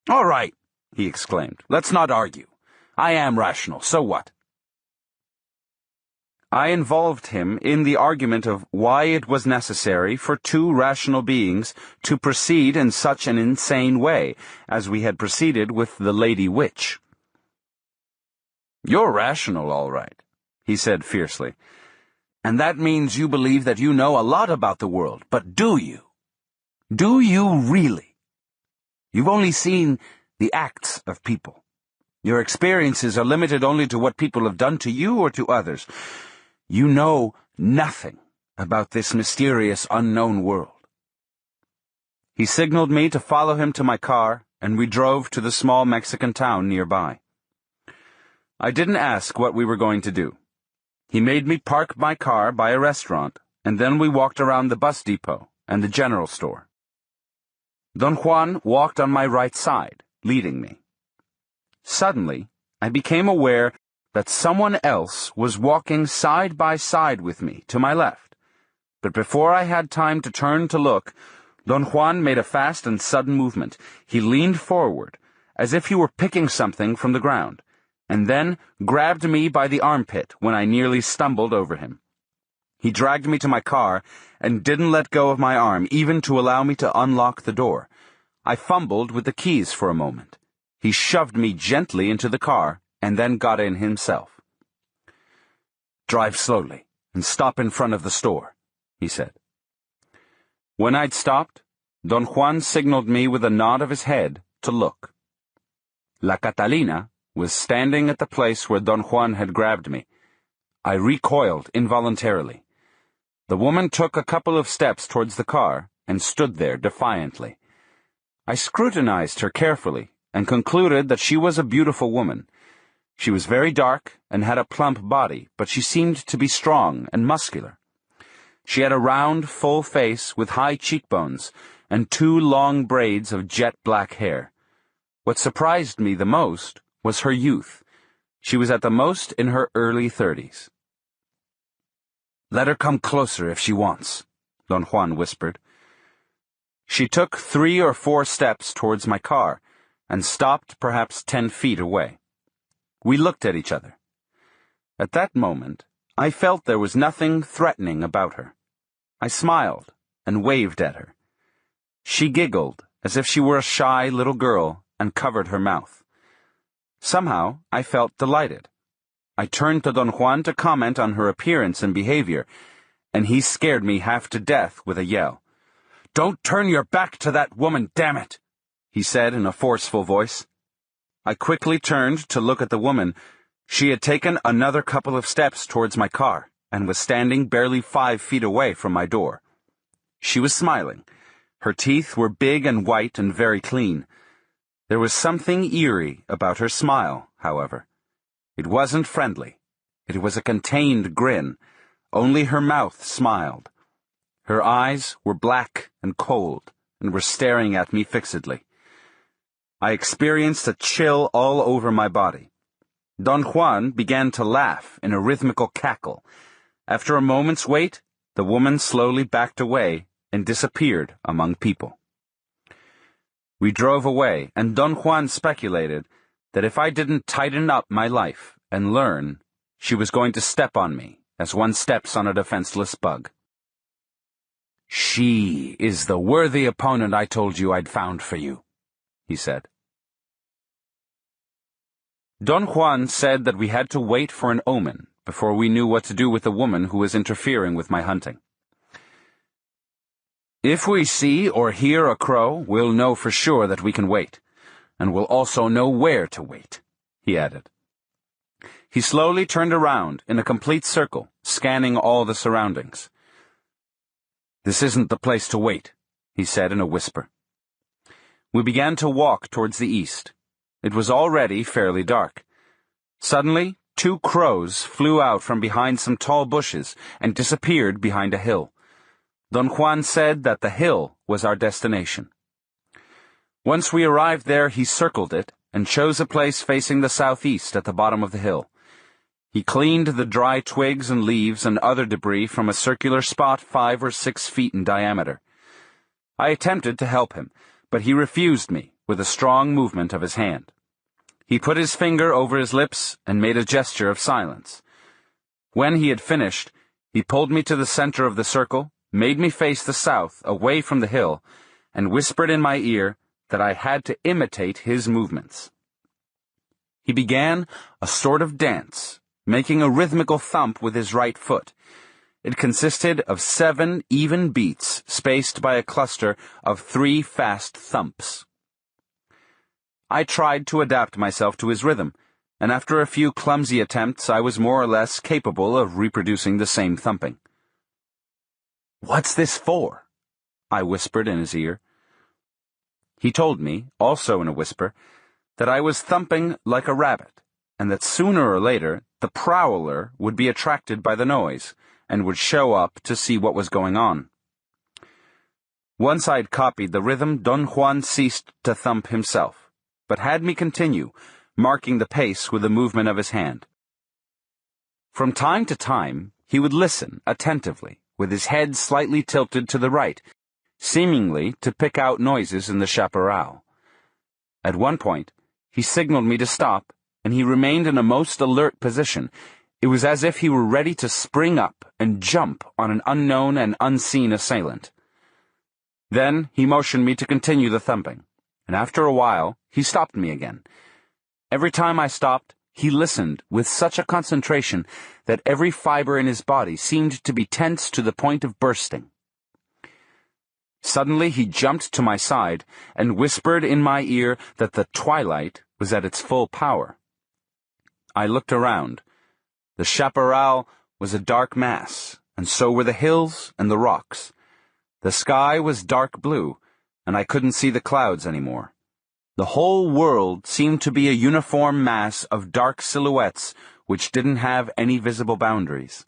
All right, he exclaimed. Let's not argue. I am rational, so what? I involved him in the argument of why it was necessary for two rational beings to proceed in such an insane way, as we had proceeded with the Lady Witch. You're rational, all right, he said fiercely. And that means you believe that you know a lot about the world, but do you? Do you really? You've only seen the acts of people. Your experiences are limited only to what people have done to you or to others. You know nothing about this mysterious unknown world. He signaled me to follow him to my car, and we drove to the small Mexican town nearby. I didn't ask what we were going to do. He made me park my car by a restaurant, and then we walked around the bus depot and the general store. Don Juan walked on my right side, leading me. Suddenly, I became aware that someone else was walking side by side with me to my left. But before I had time to turn to look, Don Juan made a fast and sudden movement. He leaned forward, as if he were picking something from the ground, and then grabbed me by the armpit when I nearly stumbled over him. He dragged me to my car and didn't let go of my arm, even to allow me to unlock the door. I fumbled with the keys for a moment. He shoved me gently into the car and then got in himself. Drive slowly and stop in front of the store, he said. When I'd stopped, Don Juan signaled me with a nod of his head to look. La Catalina was standing at the place where Don Juan had grabbed me. I recoiled involuntarily. The woman took a couple of steps towards the car and stood there defiantly. I scrutinized her carefully and concluded that she was a beautiful woman. She was very dark and had a plump body, but she seemed to be strong and muscular. She had a round, full face with high cheekbones and 2 long braids of jet-black hair. What surprised me the most was her youth. She was at the most in her early 30s. Let her come closer if she wants, Don Juan whispered. She took 3 or 4 steps towards my car and stopped perhaps 10 feet away. We looked at each other. At that moment, I felt there was nothing threatening about her. I smiled and waved at her. She giggled as if she were a shy little girl and covered her mouth. Somehow, I felt delighted. I turned to Don Juan to comment on her appearance and behavior, and he scared me half to death with a yell. Don't turn your back to that woman, damn it, he said in a forceful voice. I quickly turned to look at the woman. She had taken another couple of steps towards my car and was standing barely 5 feet away from my door. She was smiling. Her teeth were big and white and very clean. There was something eerie about her smile, however. It wasn't friendly. It was a contained grin. Only her mouth smiled. Her eyes were black and cold and were staring at me fixedly. I experienced a chill all over my body. Don Juan began to laugh in a rhythmical cackle. After a moment's wait, the woman slowly backed away and disappeared among people. We drove away, and Don Juan speculated that if I didn't tighten up my life and learn, she was going to step on me as one steps on a defenseless bug. She is the worthy opponent I told you I'd found for you, he said. Don Juan said that we had to wait for an omen before we knew what to do with the woman who was interfering with my hunting. If we see or hear a crow, we'll know for sure that we can wait, and we'll also know where to wait, he added. He slowly turned around in a complete circle, scanning all the surroundings. This isn't the place to wait, he said in a whisper. We began to walk towards the east. It was already fairly dark. Suddenly, 2 crows flew out from behind some tall bushes and disappeared behind a hill. Don Juan said that the hill was our destination. Once we arrived there, he circled it and chose a place facing the southeast at the bottom of the hill. He cleaned the dry twigs and leaves and other debris from a circular spot 5 or 6 feet in diameter. I attempted to help him, but he refused me with a strong movement of his hand. He put his finger over his lips and made a gesture of silence. When he had finished, he pulled me to the center of the circle, made me face the south, away from the hill, and whispered in my ear that I had to imitate his movements. He began a sort of dance, making a rhythmical thump with his right foot. It consisted of 7 even beats spaced by a cluster of 3 fast thumps. I tried to adapt myself to his rhythm, and after a few clumsy attempts I was more or less capable of reproducing the same thumping. "What's this for?" I whispered in his ear. He told me, also in a whisper, that I was thumping like a rabbit, and that sooner or later the prowler would be attracted by the noise and would show up to see what was going on. Once I'd copied the rhythm, Don Juan ceased to thump himself, but had me continue, marking the pace with a movement of his hand. From time to time, he would listen attentively, with his head slightly tilted to the right, seemingly to pick out noises in the chaparral. At one point, he signaled me to stop, and he remained in a most alert position. It was as if he were ready to spring up and jump on an unknown and unseen assailant. Then he motioned me to continue the thumping, and after a while, he stopped me again. Every time I stopped, he listened with such a concentration that every fiber in his body seemed to be tense to the point of bursting. Suddenly he jumped to my side and whispered in my ear that the twilight was at its full power. I looked around. The chaparral was a dark mass, and so were the hills and the rocks. The sky was dark blue, and I couldn't see the clouds anymore. The whole world seemed to be a uniform mass of dark silhouettes which didn't have any visible boundaries.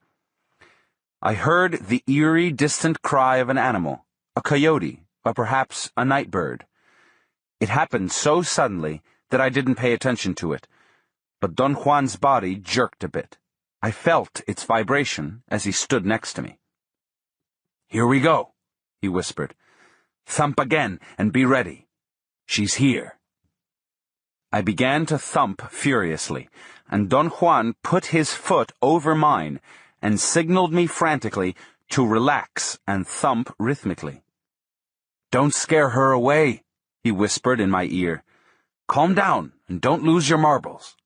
I heard the eerie, distant cry of an animal, a coyote, or perhaps a night bird. It happened so suddenly that I didn't pay attention to it, but Don Juan's body jerked a bit. I felt its vibration as he stood next to me. "Here we go," he whispered. "Thump again and be ready. She's here." I began to thump furiously, and Don Juan put his foot over mine and signaled me frantically to relax and thump rhythmically. "Don't scare her away," he whispered in my ear. "Calm down and don't lose your marbles."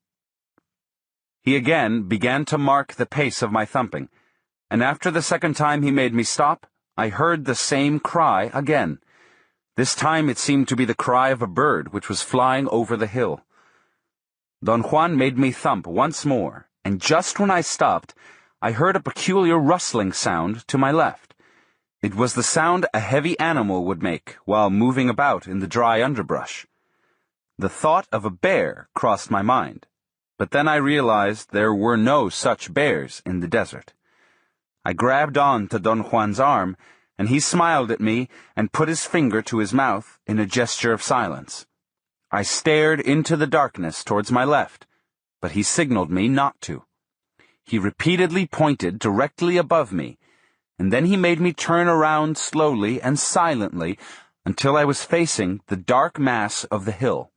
He again began to mark the pace of my thumping, and after the second time he made me stop, I heard the same cry again. This time it seemed to be the cry of a bird which was flying over the hill. Don Juan made me thump once more, and just when I stopped, I heard a peculiar rustling sound to my left. It was the sound a heavy animal would make while moving about in the dry underbrush. The thought of a bear crossed my mind, but then I realized there were no such bears in the desert. I grabbed on to Don Juan's arm, and he smiled at me and put his finger to his mouth in a gesture of silence. I stared into the darkness towards my left, but he signaled me not to. He repeatedly pointed directly above me, and then he made me turn around slowly and silently until I was facing the dark mass of the hill.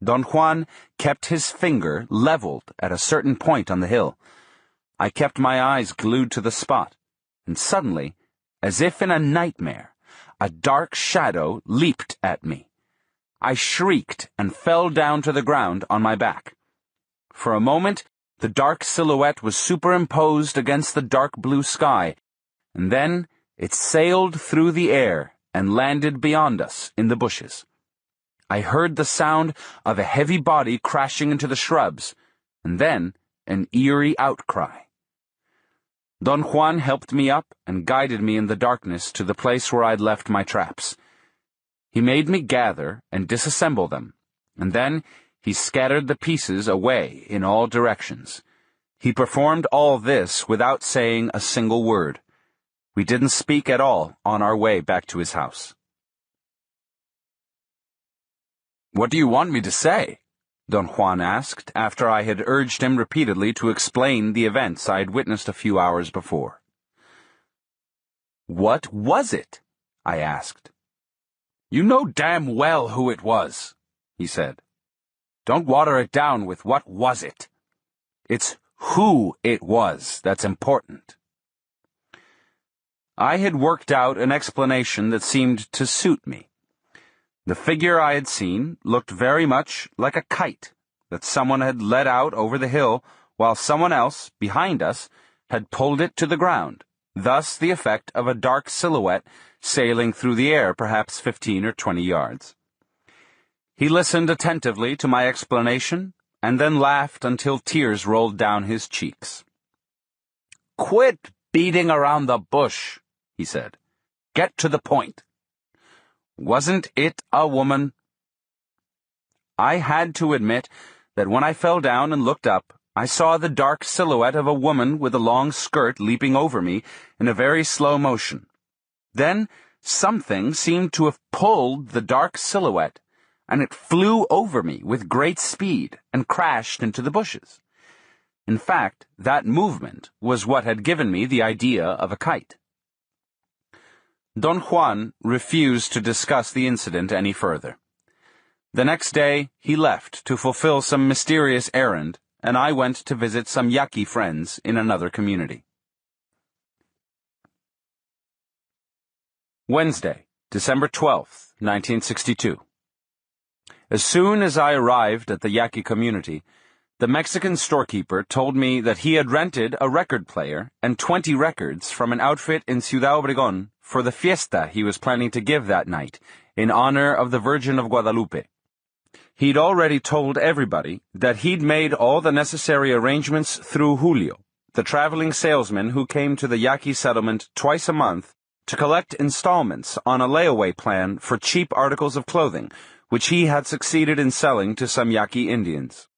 Don Juan kept his finger leveled at a certain point on the hill. I kept my eyes glued to the spot, and suddenly, as if in a nightmare, a dark shadow leaped at me. I shrieked and fell down to the ground on my back. For a moment, the dark silhouette was superimposed against the dark blue sky, and then it sailed through the air and landed beyond us in the bushes. I heard the sound of a heavy body crashing into the shrubs, and then an eerie outcry. Don Juan helped me up and guided me in the darkness to the place where I'd left my traps. He made me gather and disassemble them, and then he scattered the pieces away in all directions. He performed all this without saying a single word. We didn't speak at all on our way back to his house. "What do you want me to say?" Don Juan asked, after I had urged him repeatedly to explain the events I had witnessed a few hours before. "What was it?" I asked. "You know damn well who it was," he said. "Don't water it down with what was it. It's who it was that's important." I had worked out an explanation that seemed to suit me. The figure I had seen looked very much like a kite that someone had let out over the hill while someone else, behind us, had pulled it to the ground, thus the effect of a dark silhouette sailing through the air perhaps 15 or 20 yards. He listened attentively to my explanation and then laughed until tears rolled down his cheeks. "Quit beating around the bush," he said. "Get to the point. Wasn't it a woman?" I had to admit that when I fell down and looked up, I saw the dark silhouette of a woman with a long skirt leaping over me in a very slow motion. Then something seemed to have pulled the dark silhouette, and it flew over me with great speed and crashed into the bushes. In fact, that movement was what had given me the idea of a kite. Don Juan refused to discuss the incident any further. The next day, he left to fulfill some mysterious errand, and I went to visit some Yaqui friends in another community. Wednesday, December 12th, 1962. As soon as I arrived at the Yaqui community, the Mexican storekeeper told me that he had rented a record player and 20 records from an outfit in Ciudad Obregón for the fiesta he was planning to give that night in honor of the Virgin of Guadalupe. He'd already told everybody that he'd made all the necessary arrangements through Julio, the traveling salesman who came to the Yaqui settlement twice a month to collect installments on a layaway plan for cheap articles of clothing, which he had succeeded in selling to some Yaqui Indians.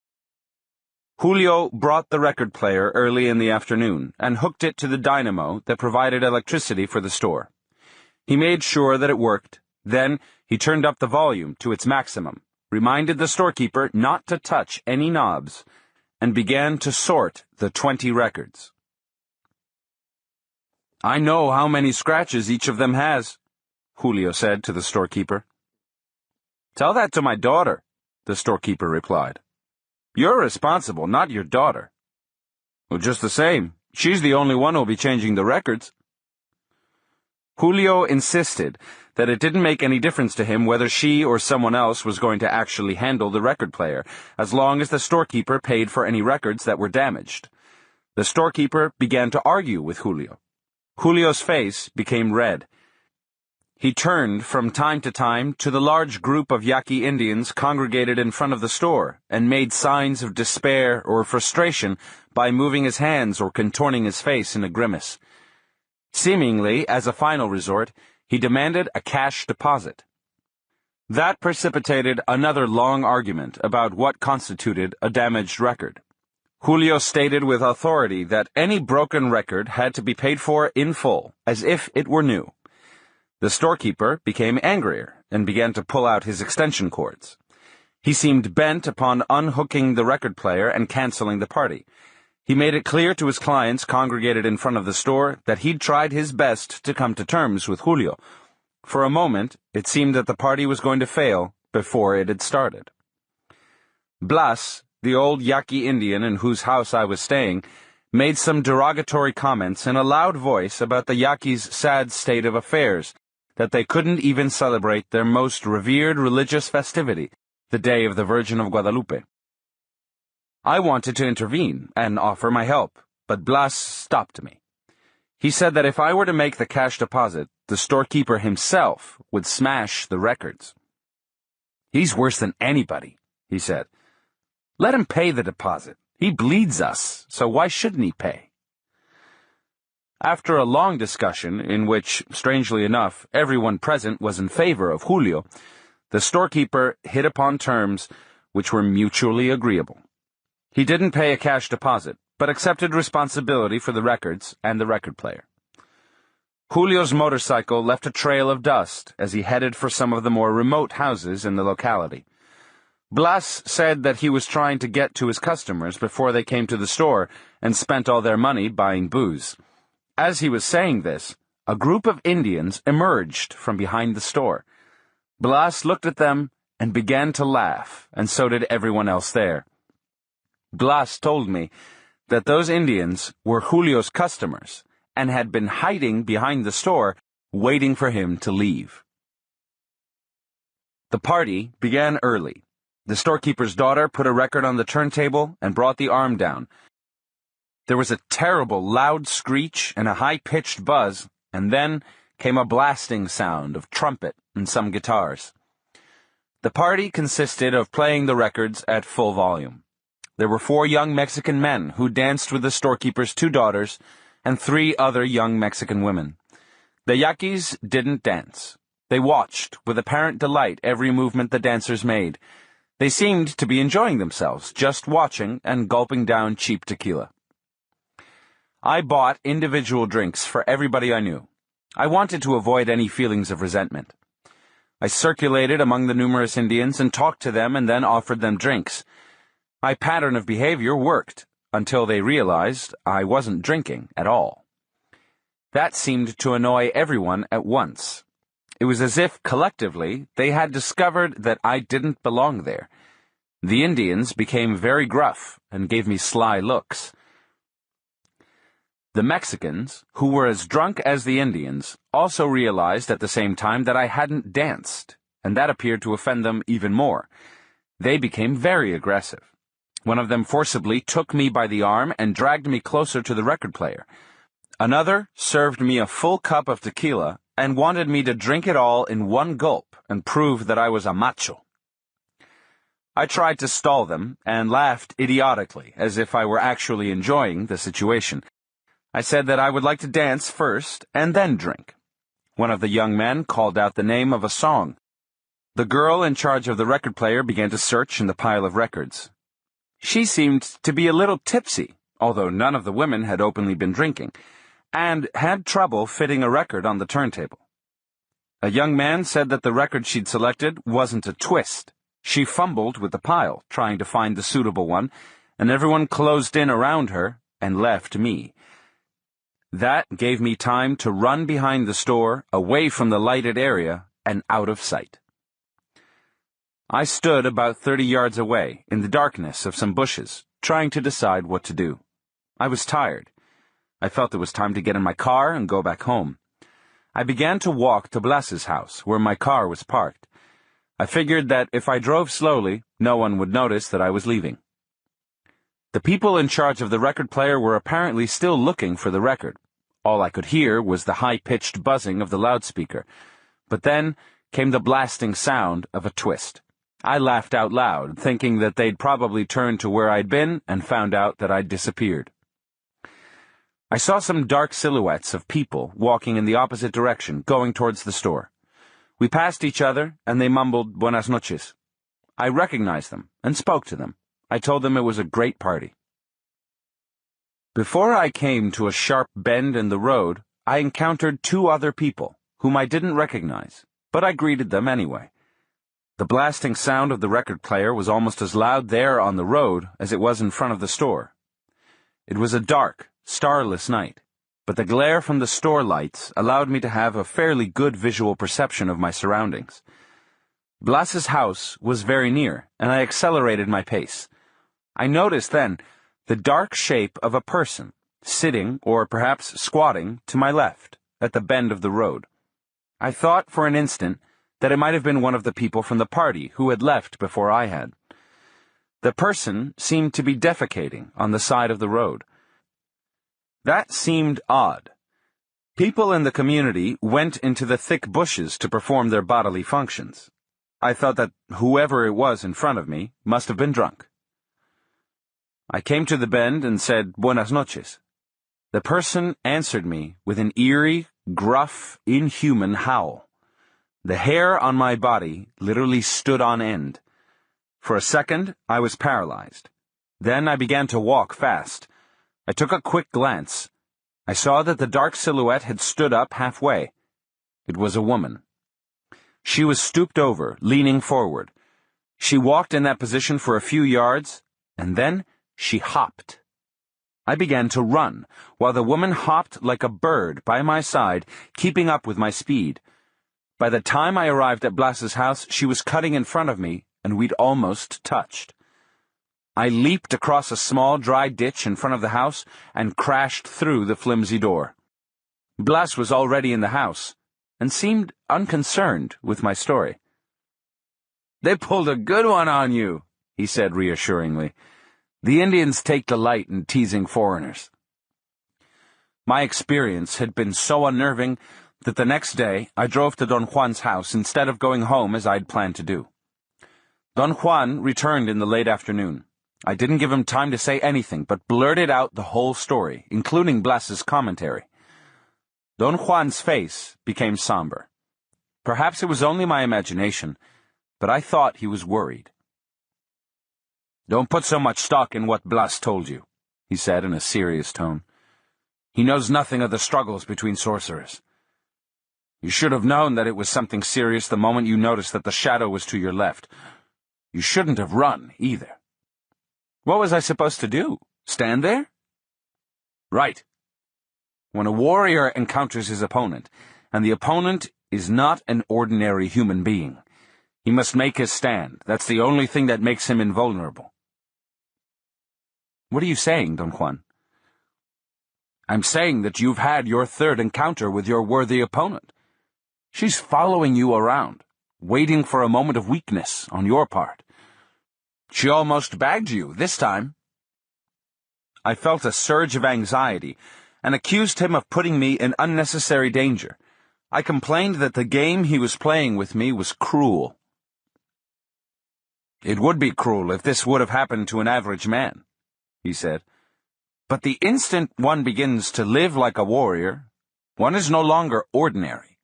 Julio brought the record player early in the afternoon and hooked it to the dynamo that provided electricity for the store. He made sure that it worked. Then he turned up the volume to its maximum, reminded the storekeeper not to touch any knobs, and began to sort the 20 records. "I know how many scratches each of them has," Julio said to the storekeeper. "Tell that to my daughter," the storekeeper replied. "You're responsible, not your daughter." "Well, just the same, she's the only one who'll be changing the records." Julio insisted that it didn't make any difference to him whether she or someone else was going to actually handle the record player, as long as the storekeeper paid for any records that were damaged. The storekeeper began to argue with Julio. Julio's face became red. He turned from time to time to the large group of Yaqui Indians congregated in front of the store and made signs of despair or frustration by moving his hands or contorting his face in a grimace. Seemingly, as a final resort, he demanded a cash deposit. That precipitated another long argument about what constituted a damaged record. Julio stated with authority that any broken record had to be paid for in full, as if it were new. The storekeeper became angrier and began to pull out his extension cords. He seemed bent upon unhooking the record player and canceling the party. He made it clear to his clients congregated in front of the store that he'd tried his best to come to terms with Julio. For a moment, it seemed that the party was going to fail before it had started. Blas, the old Yaqui Indian in whose house I was staying, made some derogatory comments in a loud voice about the Yaquis' sad state of affairs, that they couldn't even celebrate their most revered religious festivity, the Day of the Virgin of Guadalupe. I wanted to intervene and offer my help, but Blas stopped me. He said that if I were to make the cash deposit, the storekeeper himself would smash the records. "He's worse than anybody," he said. "Let him pay the deposit. He bleeds us, so why shouldn't he pay?" After a long discussion, in which, strangely enough, everyone present was in favor of Julio, the storekeeper hit upon terms which were mutually agreeable. He didn't pay a cash deposit, but accepted responsibility for the records and the record player. Julio's motorcycle left a trail of dust as he headed for some of the more remote houses in the locality. Blas said that he was trying to get to his customers before they came to the store and spent all their money buying booze. As he was saying this, a group of Indians emerged from behind the store. Blas looked at them and began to laugh, and so did everyone else there. Blas told me that those Indians were Julio's customers and had been hiding behind the store, waiting for him to leave. The party began early. The storekeeper's daughter put a record on the turntable and brought the arm down. There was a terrible loud screech and a high-pitched buzz, and then came a blasting sound of trumpet and some guitars. The party consisted of playing the records at full volume. There were 4 young Mexican men who danced with the storekeeper's 2 daughters and 3 other young Mexican women. The Yaquis didn't dance. They watched with apparent delight every movement the dancers made. They seemed to be enjoying themselves, just watching and gulping down cheap tequila. I bought individual drinks for everybody I knew. I wanted to avoid any feelings of resentment. I circulated among the numerous Indians and talked to them and then offered them drinks. My pattern of behavior worked until they realized I wasn't drinking at all. That seemed to annoy everyone at once. It was as if, collectively, they had discovered that I didn't belong there. The Indians became very gruff and gave me sly looks. The Mexicans, who were as drunk as the Indians, also realized at the same time that I hadn't danced, and that appeared to offend them even more. They became very aggressive. One of them forcibly took me by the arm and dragged me closer to the record player. Another served me a full cup of tequila and wanted me to drink it all in one gulp and prove that I was a macho. I tried to stall them and laughed idiotically, as if I were actually enjoying the situation. I said that I would like to dance first and then drink. One of the young men called out the name of a song. The girl in charge of the record player began to search in the pile of records. She seemed to be a little tipsy, although none of the women had openly been drinking, and had trouble fitting a record on the turntable. A young man said that the record she'd selected wasn't a twist. She fumbled with the pile, trying to find the suitable one, and everyone closed in around her and left me. That gave me time to run behind the store, away from the lighted area, and out of sight. I stood about 30 yards away, in the darkness of some bushes, trying to decide what to do. I was tired. I felt it was time to get in my car and go back home. I began to walk to Blas's house, where my car was parked. I figured that if I drove slowly, no one would notice that I was leaving. The people in charge of the record player were apparently still looking for the record. All I could hear was the high-pitched buzzing of the loudspeaker. But then came the blasting sound of a twist. I laughed out loud, thinking that they'd probably turned to where I'd been and found out that I'd disappeared. I saw some dark silhouettes of people walking in the opposite direction, going towards the store. We passed each other, and they mumbled buenas noches. I recognized them and spoke to them. I told them it was a great party. Before I came to a sharp bend in the road, I encountered 2 other people, whom I didn't recognize, but I greeted them anyway. The blasting sound of the record player was almost as loud there on the road as it was in front of the store. It was a dark, starless night, but the glare from the store lights allowed me to have a fairly good visual perception of my surroundings. Blas's house was very near, and I accelerated my pace. I noticed then the dark shape of a person, sitting or perhaps squatting to my left, at the bend of the road. I thought for an instant that it might have been one of the people from the party who had left before I had. The person seemed to be defecating on the side of the road. That seemed odd. People in the community went into the thick bushes to perform their bodily functions. I thought that whoever it was in front of me must have been drunk. I came to the bend and said, buenas noches. The person answered me with an eerie, gruff, inhuman howl. The hair on my body literally stood on end. For a second, I was paralyzed. Then I began to walk fast. I took a quick glance. I saw that the dark silhouette had stood up halfway. It was a woman. She was stooped over, leaning forward. She walked in that position for a few yards, and then she hopped. I began to run, while the woman hopped like a bird by my side, keeping up with my speed. By the time I arrived at Blas's house, she was cutting in front of me, and we'd almost touched. I leaped across a small dry ditch in front of the house and crashed through the flimsy door. Blas was already in the house, and seemed unconcerned with my story. "They pulled a good one on you," he said reassuringly. "The Indians take delight in teasing foreigners." My experience had been so unnerving that the next day I drove to Don Juan's house instead of going home as I'd planned to do. Don Juan returned in the late afternoon. I didn't give him time to say anything, but blurted out the whole story, including Blas's commentary. Don Juan's face became somber. Perhaps it was only my imagination, but I thought he was worried. "Don't put so much stock in what Blas told you," he said in a serious tone. "He knows nothing of the struggles between sorcerers. You should have known that it was something serious the moment you noticed that the shadow was to your left. You shouldn't have run, either." "What was I supposed to do? Stand there?" "Right. When a warrior encounters his opponent, and the opponent is not an ordinary human being, he must make his stand. That's the only thing that makes him invulnerable." "What are you saying, Don Juan?" "I'm saying that you've had your third encounter with your worthy opponent. She's following you around, waiting for a moment of weakness on your part. She almost bagged you this time." I felt a surge of anxiety and accused him of putting me in unnecessary danger. I complained that the game he was playing with me was cruel. "It would be cruel if this would have happened to an average man," he said. "But the instant one begins to live like a warrior, one is no longer ordinary.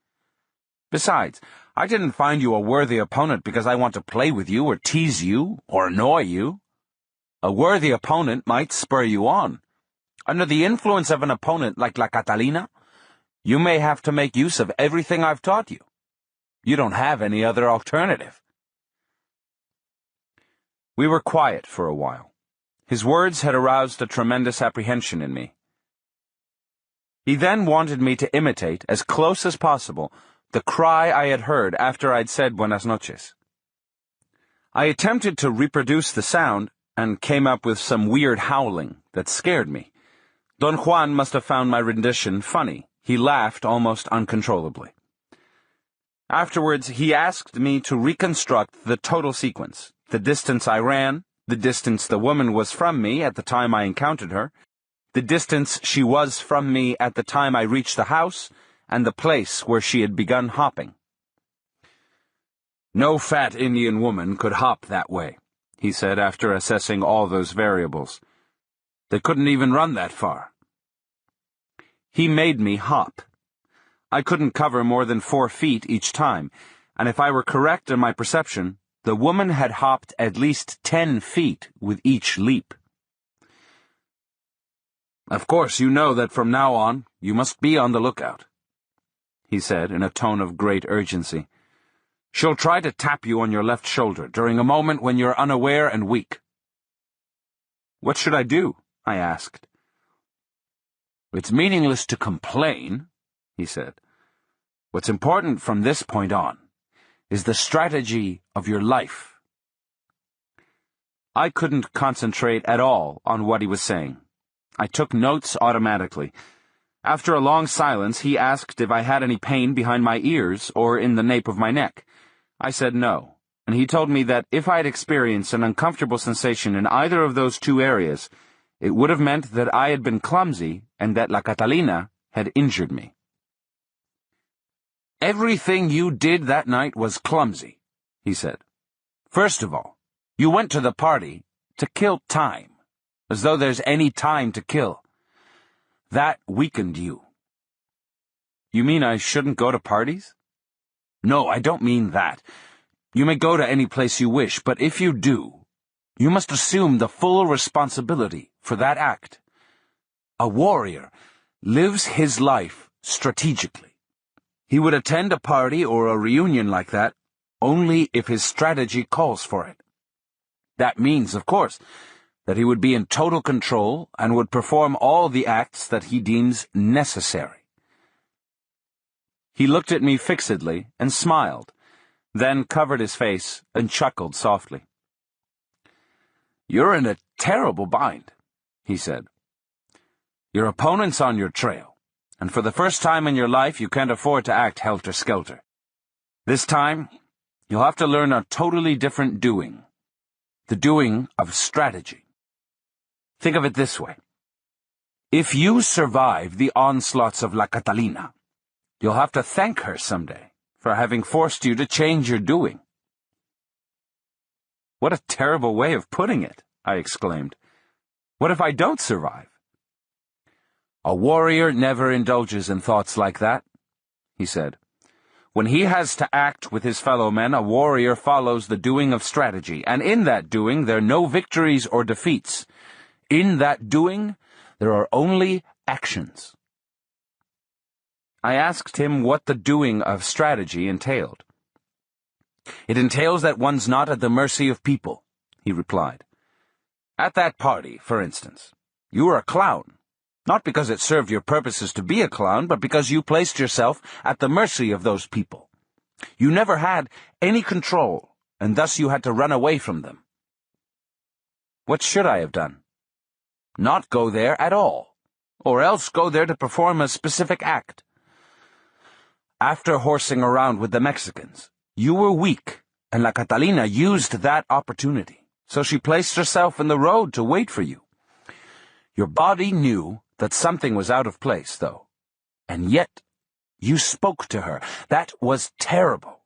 Besides, I didn't find you a worthy opponent because I want to play with you or tease you or annoy you. A worthy opponent might spur you on. Under the influence of an opponent like La Catalina, you may have to make use of everything I've taught you. You don't have any other alternative." We were quiet for a while. His words had aroused a tremendous apprehension in me. He then wanted me to imitate, as close as possible, the cry I had heard after I'd said Buenas noches. I attempted to reproduce the sound and came up with some weird howling that scared me. Don Juan must have found my rendition funny. He laughed almost uncontrollably. Afterwards, he asked me to reconstruct the total sequence: the distance I ran, the distance the woman was from me at the time I encountered her, the distance she was from me at the time I reached the house, and the place where she had begun hopping. "No fat Indian woman could hop that way," he said after assessing all those variables. "They couldn't even run that far." He made me hop. I couldn't cover more than 4 feet each time, and if I were correct in my perception, the woman had hopped at least 10 feet with each leap. "Of course you know that from now on you must be on the lookout," he said in a tone of great urgency. "She'll try to tap you on your left shoulder during a moment when you're unaware and weak." "What should I do?" I asked. "It's meaningless to complain," he said. "What's important from this point on is the strategy of your life." I couldn't concentrate at all on what he was saying. I took notes automatically. After a long silence, he asked if I had any pain behind my ears or in the nape of my neck. I said no, and he told me that if I had experienced an uncomfortable sensation in either of those 2 areas, it would have meant that I had been clumsy and that La Catalina had injured me. "Everything you did that night was clumsy," he said. "First of all, you went to the party to kill time, as though there's any time to kill. That weakened you." "You mean I shouldn't go to parties?" "No, I don't mean that. You may go to any place you wish, but if you do, you must assume the full responsibility for that act. A warrior lives his life strategically. He would attend a party or a reunion like that only if his strategy calls for it. That means, of course, that he would be in total control and would perform all the acts that he deems necessary. He looked at me fixedly and smiled, then covered his face and chuckled softly. "You're in a terrible bind," he said. "Your opponent's on your trail, and for the first time in your life you can't afford to act helter-skelter. This time, you'll have to learn a totally different doing. The doing of strategy. Think of it this way. If you survive the onslaughts of La Catalina, you'll have to thank her someday for having forced you to change your doing." "What a terrible way of putting it," I exclaimed. "What if I don't survive?" "A warrior never indulges in thoughts like that," he said. "When he has to act with his fellow men, a warrior follows the doing of strategy, and in that doing there are no victories or defeats. In that doing, there are only actions." I asked him what the doing of strategy entailed. "It entails that one's not at the mercy of people," he replied. "At that party, for instance, you were a clown, not because it served your purposes to be a clown, but because you placed yourself at the mercy of those people. You never had any control, and thus you had to run away from them." What should I have done? Not go there at all, or else go there to perform a specific act. After horsing around with the Mexicans, you were weak, and La Catalina used that opportunity, so she placed herself in the road to wait for you. Your body knew that something was out of place, though, and yet you spoke to her. That was terrible.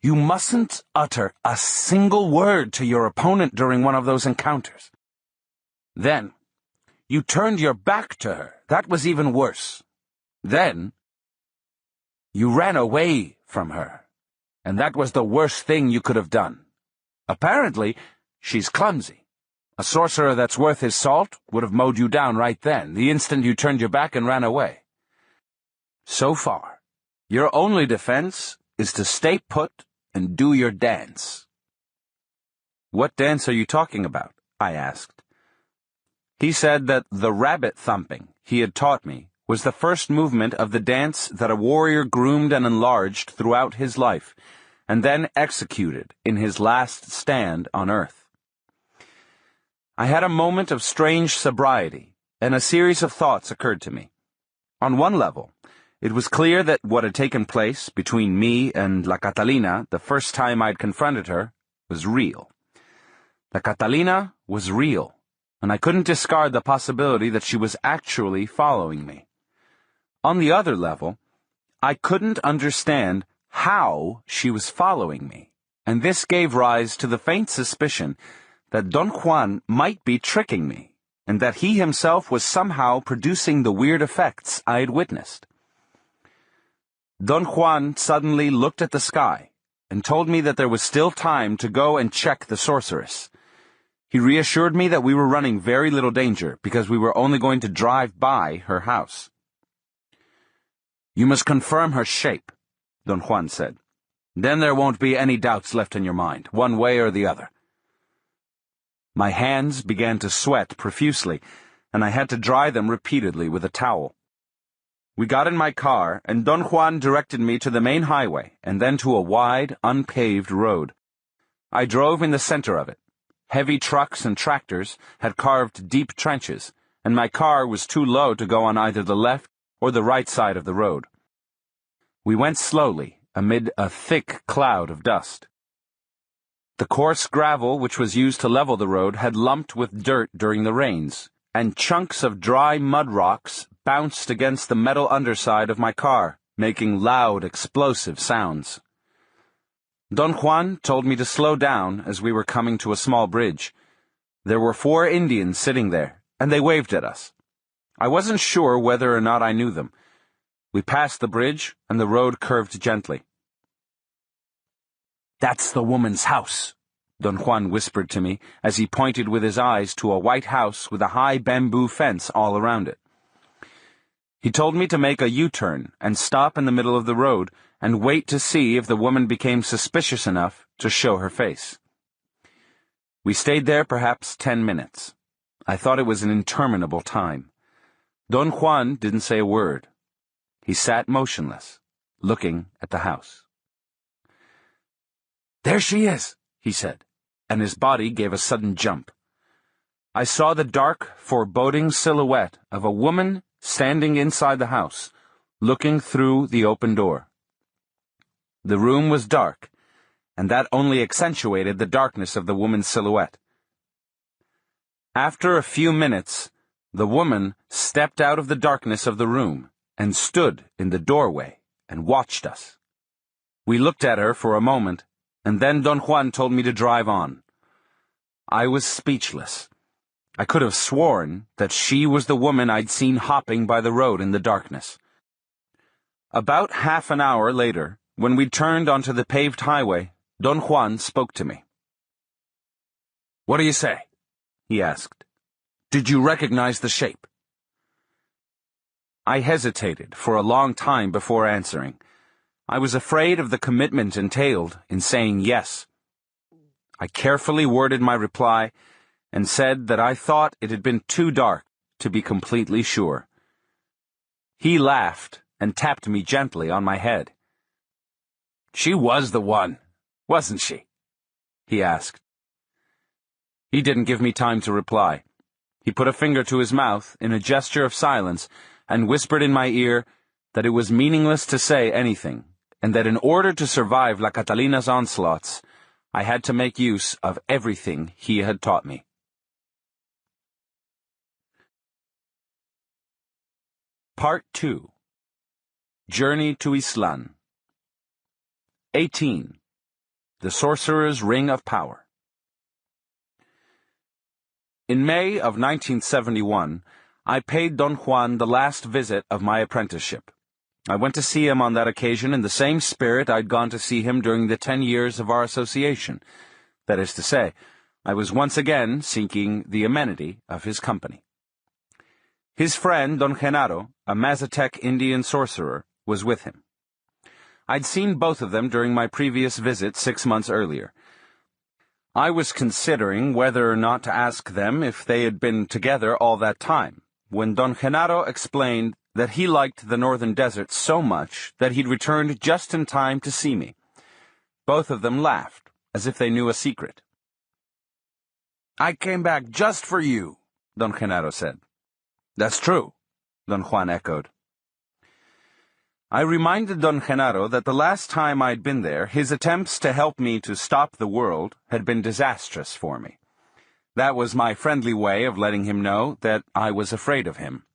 You mustn't utter a single word to your opponent during one of those encounters. Then, you turned your back to her. That was even worse. Then, you ran away from her, and that was the worst thing you could have done. Apparently, she's clumsy. A sorcerer that's worth his salt would have mowed you down right then, the instant you turned your back and ran away. So far, your only defense is to stay put and do your dance." "What dance are you talking about?" I asked. He said that the rabbit thumping he had taught me was the first movement of the dance that a warrior groomed and enlarged throughout his life, and then executed in his last stand on earth. I had a moment of strange sobriety, and a series of thoughts occurred to me. On one level, it was clear that what had taken place between me and La Catalina the first time I'd confronted her was real. La Catalina was real, and I couldn't discard the possibility that she was actually following me. On the other level, I couldn't understand how she was following me, and this gave rise to the faint suspicion that Don Juan might be tricking me, and that he himself was somehow producing the weird effects I had witnessed. Don Juan suddenly looked at the sky and told me that there was still time to go and check the sorceress. He reassured me that we were running very little danger because we were only going to drive by her house. "You must confirm her shape," Don Juan said. "Then there won't be any doubts left in your mind, one way or the other." My hands began to sweat profusely, and I had to dry them repeatedly with a towel. We got in my car, and Don Juan directed me to the main highway, and then to a wide, unpaved road. I drove in the center of it. Heavy trucks and tractors had carved deep trenches, and my car was too low to go on either the left or the right side of the road. We went slowly, amid a thick cloud of dust. The coarse gravel which was used to level the road had lumped with dirt during the rains, and chunks of dry mud rocks bounced against the metal underside of my car, making loud, explosive sounds. Don Juan told me to slow down as we were coming to a small bridge. There were 4 Indians sitting there, and they waved at us. I wasn't sure whether or not I knew them. We passed the bridge, and the road curved gently. "That's the woman's house," Don Juan whispered to me as he pointed with his eyes to a white house with a high bamboo fence all around it. He told me to make a U-turn and stop in the middle of the road and wait to see if the woman became suspicious enough to show her face. We stayed there perhaps 10 minutes. I thought it was an interminable time. Don Juan didn't say a word. He sat motionless, looking at the house. "There she is," he said, and his body gave a sudden jump. I saw the dark, foreboding silhouette of a woman standing inside the house, looking through the open door. The room was dark, and that only accentuated the darkness of the woman's silhouette. After a few minutes, the woman stepped out of the darkness of the room and stood in the doorway and watched us. We looked at her for a moment, and then Don Juan told me to drive on. I was speechless. I could have sworn that she was the woman I'd seen hopping by the road in the darkness. About half an hour later, when we turned onto the paved highway, Don Juan spoke to me. "What do you say?" he asked. "Did you recognize the shape?" I hesitated for a long time before answering. I was afraid of the commitment entailed in saying yes. I carefully worded my reply and said that I thought it had been too dark to be completely sure. He laughed and tapped me gently on my head. "She was the one, wasn't she?" he asked. He didn't give me time to reply. He put a finger to his mouth in a gesture of silence and whispered in my ear that it was meaningless to say anything, and that in order to survive La Catalina's onslaughts, I had to make use of everything he had taught me. Part 2. Journey to Ixtlan. 18. The Sorcerer's Ring of Power. In May of 1971, I paid Don Juan the last visit of my apprenticeship. I went to see him on that occasion in the same spirit I'd gone to see him during the 10 years of our association. That is to say, I was once again seeking the amenity of his company. His friend, Don Genaro, a Mazatec Indian sorcerer, was with him. I'd seen both of them during my previous visit 6 months earlier. I was considering whether or not to ask them if they had been together all that time, when Don Genaro explained that he liked the northern desert so much that he'd returned just in time to see me. Both of them laughed, as if they knew a secret. "I came back just for you," Don Genaro said. "That's true," Don Juan echoed. I reminded Don Genaro that the last time I'd been there, his attempts to help me to stop the world had been disastrous for me. That was my friendly way of letting him know that I was afraid of him.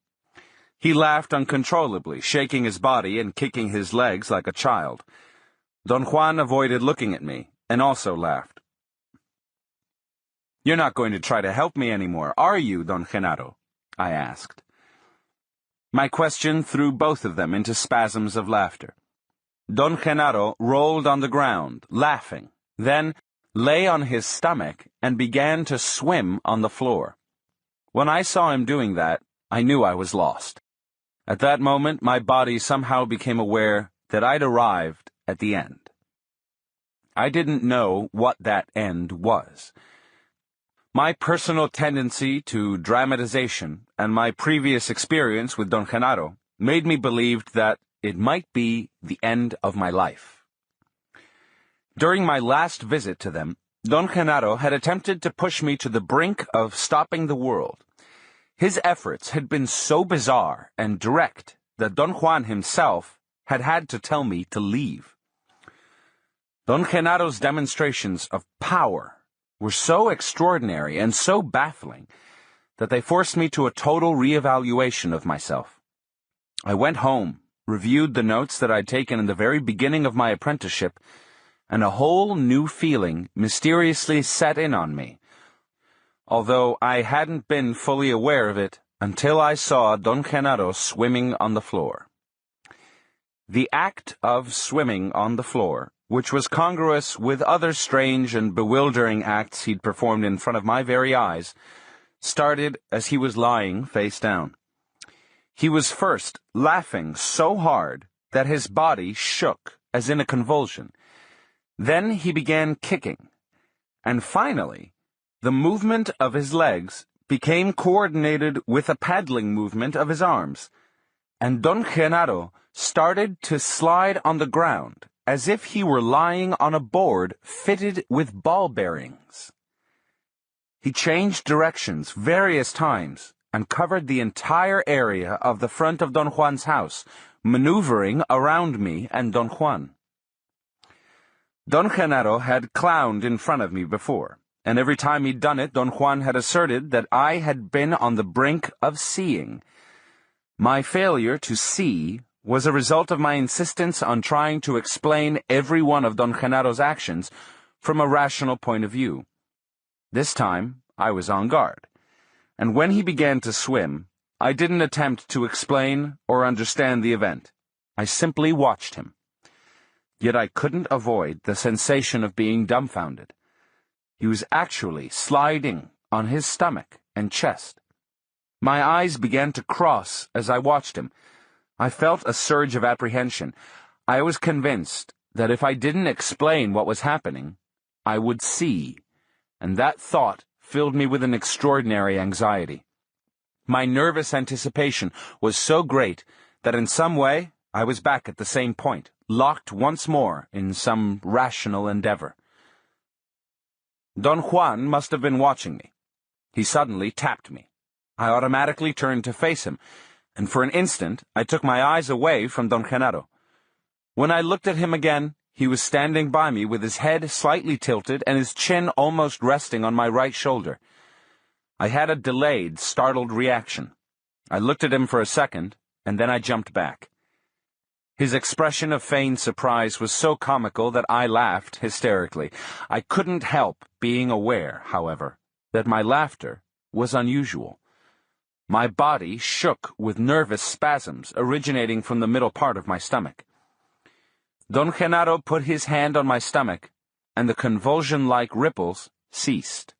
He laughed uncontrollably, shaking his body and kicking his legs like a child. Don Juan avoided looking at me, and also laughed. "You're not going to try to help me anymore, are you, Don Genaro?" I asked. My question threw both of them into spasms of laughter. Don Genaro rolled on the ground, laughing, then lay on his stomach and began to swim on the floor. When I saw him doing that, I knew I was lost. At that moment, my body somehow became aware that I'd arrived at the end. I didn't know what that end was. My personal tendency to dramatization and my previous experience with Don Genaro made me believe that it might be the end of my life. During my last visit to them, Don Genaro had attempted to push me to the brink of stopping the world. His efforts had been so bizarre and direct that Don Juan himself had had to tell me to leave. Don Genaro's demonstrations of power were so extraordinary and so baffling that they forced me to a total reevaluation of myself. I went home, reviewed the notes that I'd taken in the very beginning of my apprenticeship, and a whole new feeling mysteriously set in on me, although I hadn't been fully aware of it until I saw Don Genaro swimming on the floor. The act of swimming on the floor, which was congruous with other strange and bewildering acts he'd performed in front of my very eyes, started as he was lying face down. He was first laughing so hard that his body shook as in a convulsion. Then he began kicking, and finally, the movement of his legs became coordinated with a paddling movement of his arms, and Don Genaro started to slide on the ground as if he were lying on a board fitted with ball bearings. He changed directions various times and covered the entire area of the front of Don Juan's house, maneuvering around me and Don Juan. Don Genaro had clowned in front of me before, and every time he'd done it, Don Juan had asserted that I had been on the brink of seeing. My failure to see was a result of my insistence on trying to explain every one of Don Genaro's actions from a rational point of view. This time, I was on guard, and when he began to swim, I didn't attempt to explain or understand the event. I simply watched him. Yet I couldn't avoid the sensation of being dumbfounded. He was actually sliding on his stomach and chest. My eyes began to cross as I watched him. I felt a surge of apprehension. I was convinced that if I didn't explain what was happening, I would see, and that thought filled me with an extraordinary anxiety. My nervous anticipation was so great that in some way I was back at the same point, locked once more in some rational endeavor. Don Juan must have been watching me. He suddenly tapped me. I automatically turned to face him, and for an instant I took my eyes away from Don Genaro. When I looked at him again, he was standing by me with his head slightly tilted and his chin almost resting on my right shoulder. I had a delayed, startled reaction. I looked at him for a second, and then I jumped back. His expression of feigned surprise was so comical that I laughed hysterically. I couldn't help being aware, however, that my laughter was unusual. My body shook with nervous spasms originating from the middle part of my stomach. Don Genaro put his hand on my stomach, and the convulsion-like ripples ceased.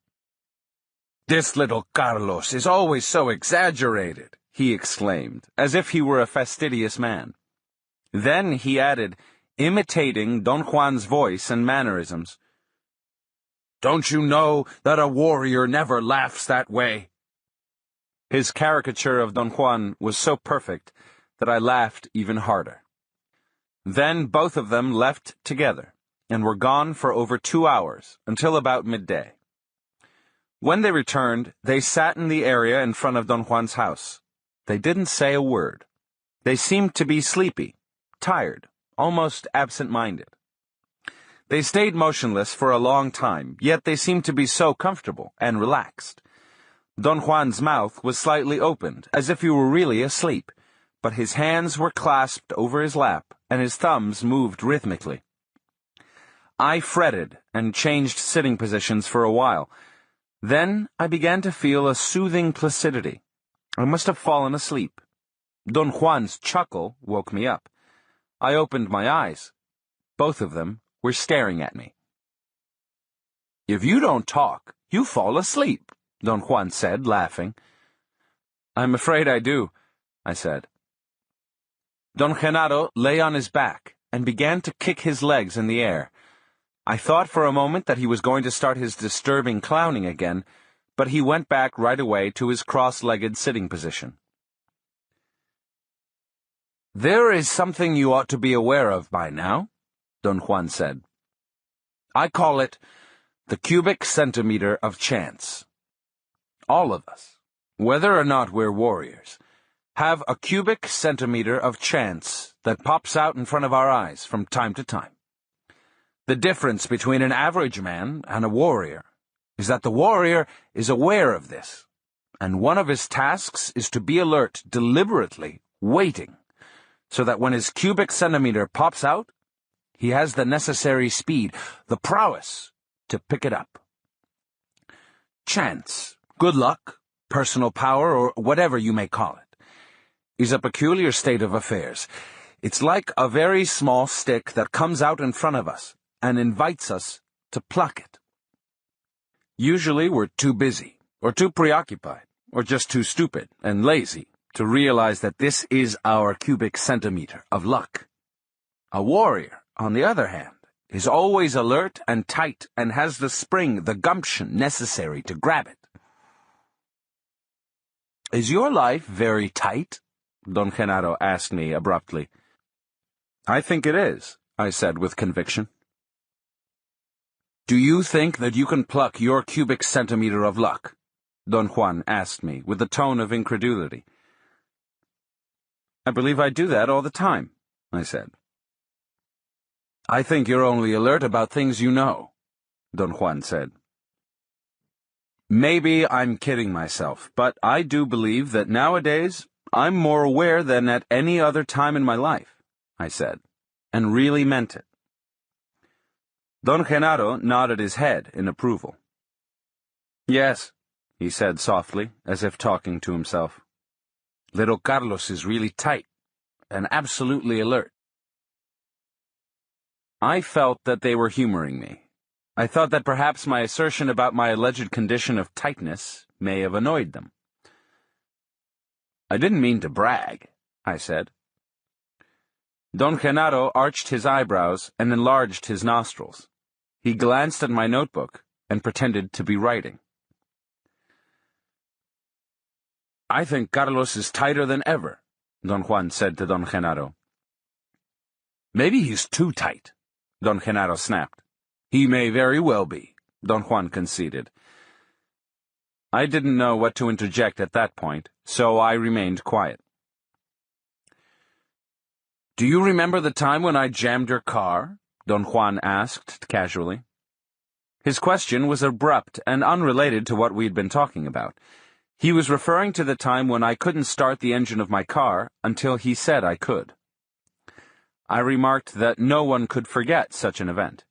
"This little Carlos is always so exaggerated," he exclaimed, as if he were a fastidious man. Then he added, imitating Don Juan's voice and mannerisms, "Don't you know that a warrior never laughs that way?" His caricature of Don Juan was so perfect that I laughed even harder. Then both of them left together, and were gone for over 2 hours, until about midday. When they returned, they sat in the area in front of Don Juan's house. They didn't say a word. They seemed to be sleepy, tired, almost absent-minded. They stayed motionless for a long time, yet they seemed to be so comfortable and relaxed. Don Juan's mouth was slightly opened, as if he were really asleep, but his hands were clasped over his lap, and his thumbs moved rhythmically. I fretted and changed sitting positions for a while. Then I began to feel a soothing placidity. I must have fallen asleep. Don Juan's chuckle woke me up. I opened my eyes. Both of them were staring at me. "If you don't talk, you fall asleep," Don Juan said, laughing. "I'm afraid I do," I said. Don Genaro lay on his back and began to kick his legs in the air. I thought for a moment that he was going to start his disturbing clowning again, but he went back right away to his cross-legged sitting position. "There is something you ought to be aware of by now," Don Juan said. "I call it the cubic centimeter of chance. All of us, whether or not we're warriors, have a cubic centimeter of chance that pops out in front of our eyes from time to time. The difference between an average man and a warrior is that the warrior is aware of this, and one of his tasks is to be alert, deliberately waiting, so that when his cubic centimeter pops out, he has the necessary speed, the prowess, to pick it up. Chance, good luck, personal power, or whatever you may call it, is a peculiar state of affairs. It's like a very small stick that comes out in front of us and invites us to pluck it. Usually we're too busy, or too preoccupied, or just too stupid and lazy to realize that this is our cubic centimeter of luck. A warrior, on the other hand, is always alert and tight and has the spring, the gumption necessary to grab it. Is your life very tight? Don Genaro asked me abruptly. I think it is, I said with conviction. Do you think that you can pluck your cubic centimeter of luck? Don Juan asked me with a tone of incredulity. I believe I do that all the time, I said. I think you're only alert about things you know, Don Juan said. Maybe I'm kidding myself, but I do believe that nowadays I'm more aware than at any other time in my life, I said, and really meant it. Don Genaro nodded his head in approval. Yes, he said softly, as if talking to himself. Little Carlos is really tight and absolutely alert. I felt that they were humoring me. I thought that perhaps my assertion about my alleged condition of tightness may have annoyed them. I didn't mean to brag, I said. Don Genaro arched his eyebrows and enlarged his nostrils. He glanced at my notebook and pretended to be writing. I think Carlos is tighter than ever, Don Juan said to Don Genaro. Maybe he's too tight, Don Genaro snapped. He may very well be, Don Juan conceded. I didn't know what to interject at that point, so I remained quiet. Do you remember the time when I jammed your car? Don Juan asked casually. His question was abrupt and unrelated to what we'd been talking about. He was referring to the time when I couldn't start the engine of my car until he said I could. I remarked that no one could forget such an event.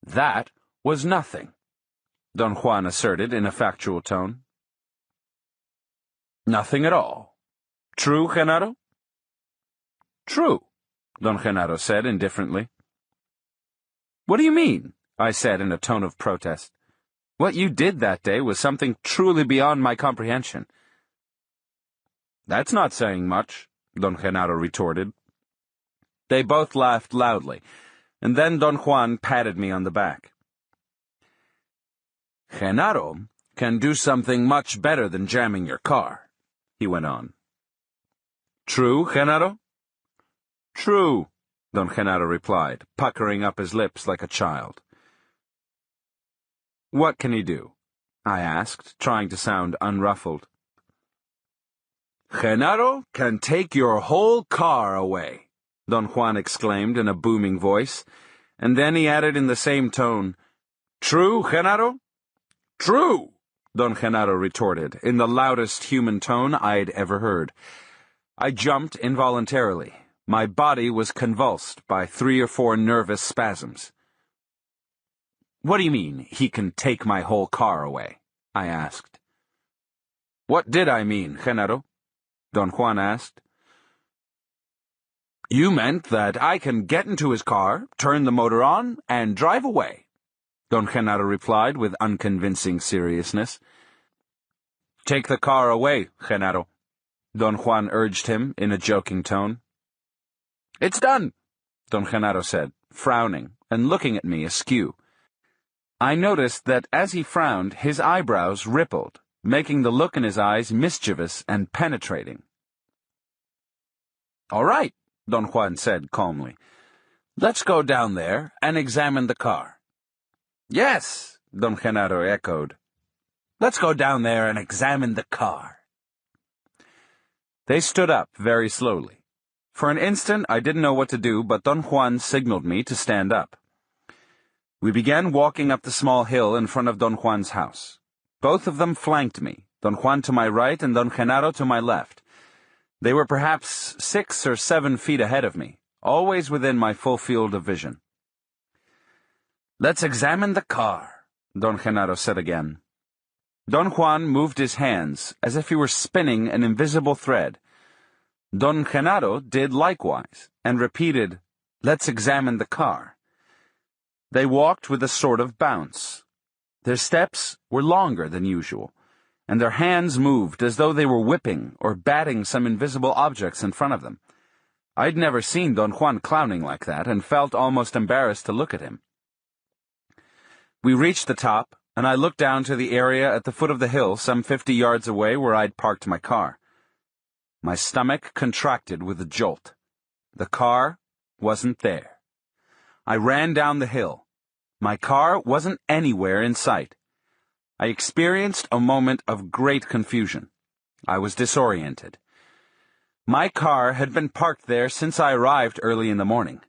That was nothing, Don Juan asserted in a factual tone. Nothing at all. True, Genaro? True, Don Genaro said indifferently. What do you mean? I said in a tone of protest. What you did that day was something truly beyond my comprehension. That's not saying much, Don Genaro retorted. They both laughed loudly, and then Don Juan patted me on the back. Genaro can do something much better than jamming your car, he went on. True, Genaro? True, Don Genaro replied, puckering up his lips like a child. What can he do? I asked, trying to sound unruffled. Genaro can take your whole car away, Don Juan exclaimed in a booming voice, and then he added in the same tone, True, Genaro? True, Don Genaro retorted, in the loudest human tone I'd ever heard. I jumped involuntarily. My body was convulsed by 3 or 4 nervous spasms. What do you mean, he can take my whole car away? I asked. What did I mean, Genaro? Don Juan asked. You meant that I can get into his car, turn the motor on, and drive away, Don Genaro replied with unconvincing seriousness. Take the car away, Genaro, Don Juan urged him in a joking tone. It's done, Don Genaro said, frowning and looking at me askew. I noticed that as he frowned, his eyebrows rippled, making the look in his eyes mischievous and penetrating. All right, Don Juan said calmly. Let's go down there and examine the car. Yes, Don Genaro echoed. Let's go down there and examine the car. They stood up very slowly. For an instant I didn't know what to do, but Don Juan signaled me to stand up. We began walking up the small hill in front of Don Juan's house. Both of them flanked me, Don Juan to my right and Don Genaro to my left. They were perhaps 6 or 7 feet ahead of me, always within my full field of vision. Let's examine the car, Don Genaro said again. Don Juan moved his hands as if he were spinning an invisible thread. Don Genaro did likewise, and repeated, Let's examine the car. They walked with a sort of bounce. Their steps were longer than usual, and their hands moved as though they were whipping or batting some invisible objects in front of them. I'd never seen Don Juan clowning like that and felt almost embarrassed to look at him. We reached the top, and I looked down to the area at the foot of the hill some 50 yards away where I'd parked my car. My stomach contracted with a jolt. The car wasn't there. I ran down the hill. My car wasn't anywhere in sight. I experienced a moment of great confusion. I was disoriented. My car had been parked there since I arrived early in the morning.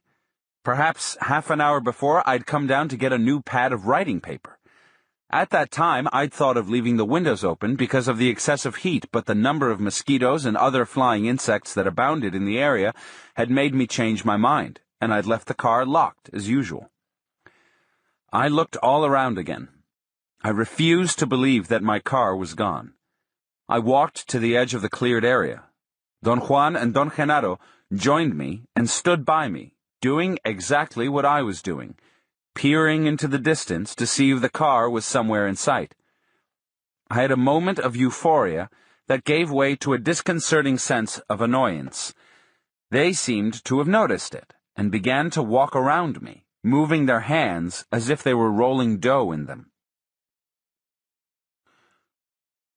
Perhaps half an hour before, I'd come down to get a new pad of writing paper. At that time, I'd thought of leaving the windows open because of the excessive heat, but the number of mosquitoes and other flying insects that abounded in the area had made me change my mind, and I'd left the car locked as usual. I looked all around again. I refused to believe that my car was gone. I walked to the edge of the cleared area. Don Juan and Don Genaro joined me and stood by me, doing exactly what I was doing, peering into the distance to see if the car was somewhere in sight. I had a moment of euphoria that gave way to a disconcerting sense of annoyance. They seemed to have noticed it and began to walk around me, moving their hands as if they were rolling dough in them.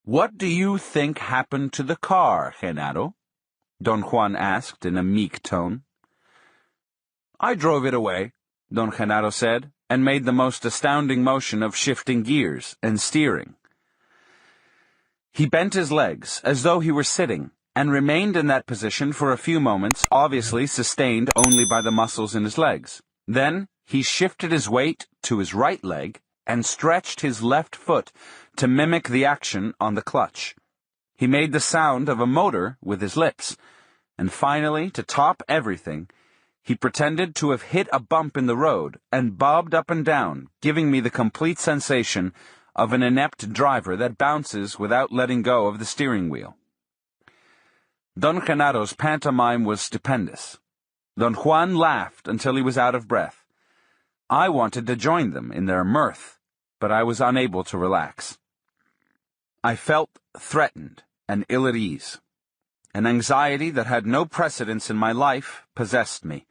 "What do you think happened to the car, Genaro?" Don Juan asked in a meek tone. "I drove it away," Don Genaro said, and made the most astounding motion of shifting gears and steering. He bent his legs as though he were sitting, and remained in that position for a few moments, obviously sustained only by the muscles in his legs. Then he shifted his weight to his right leg and stretched his left foot to mimic the action on the clutch. He made the sound of a motor with his lips, and finally, to top everything, he pretended to have hit a bump in the road and bobbed up and down, giving me the complete sensation of an inept driver that bounces without letting go of the steering wheel. Don Genaro's pantomime was stupendous. Don Juan laughed until he was out of breath. I wanted to join them in their mirth, but I was unable to relax. I felt threatened and ill at ease. An anxiety that had no precedence in my life possessed me.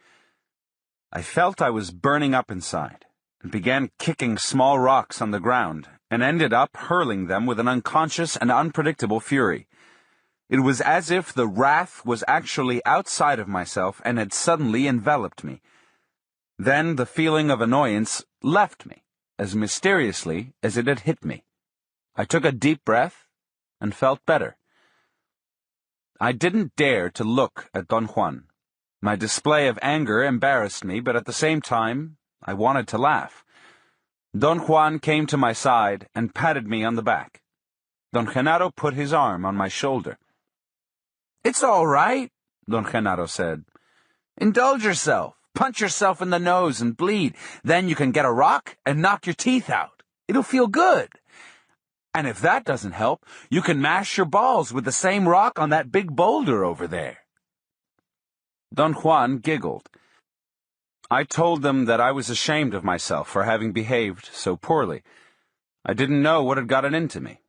I felt I was burning up inside, and began kicking small rocks on the ground, and ended up hurling them with an unconscious and unpredictable fury. It was as if the wrath was actually outside of myself and had suddenly enveloped me. Then the feeling of annoyance left me, as mysteriously as it had hit me. I took a deep breath and felt better. I didn't dare to look at Don Juan. My display of anger embarrassed me, but at the same time, I wanted to laugh. Don Juan came to my side and patted me on the back. Don Genaro put his arm on my shoulder. "It's all right," Don Genaro said. "Indulge yourself. Punch yourself in the nose and bleed. Then you can get a rock and knock your teeth out. It'll feel good. And if that doesn't help, you can mash your balls with the same rock on that big boulder over there." Don Juan giggled. I told them that I was ashamed of myself for having behaved so poorly. I didn't know what had gotten into me.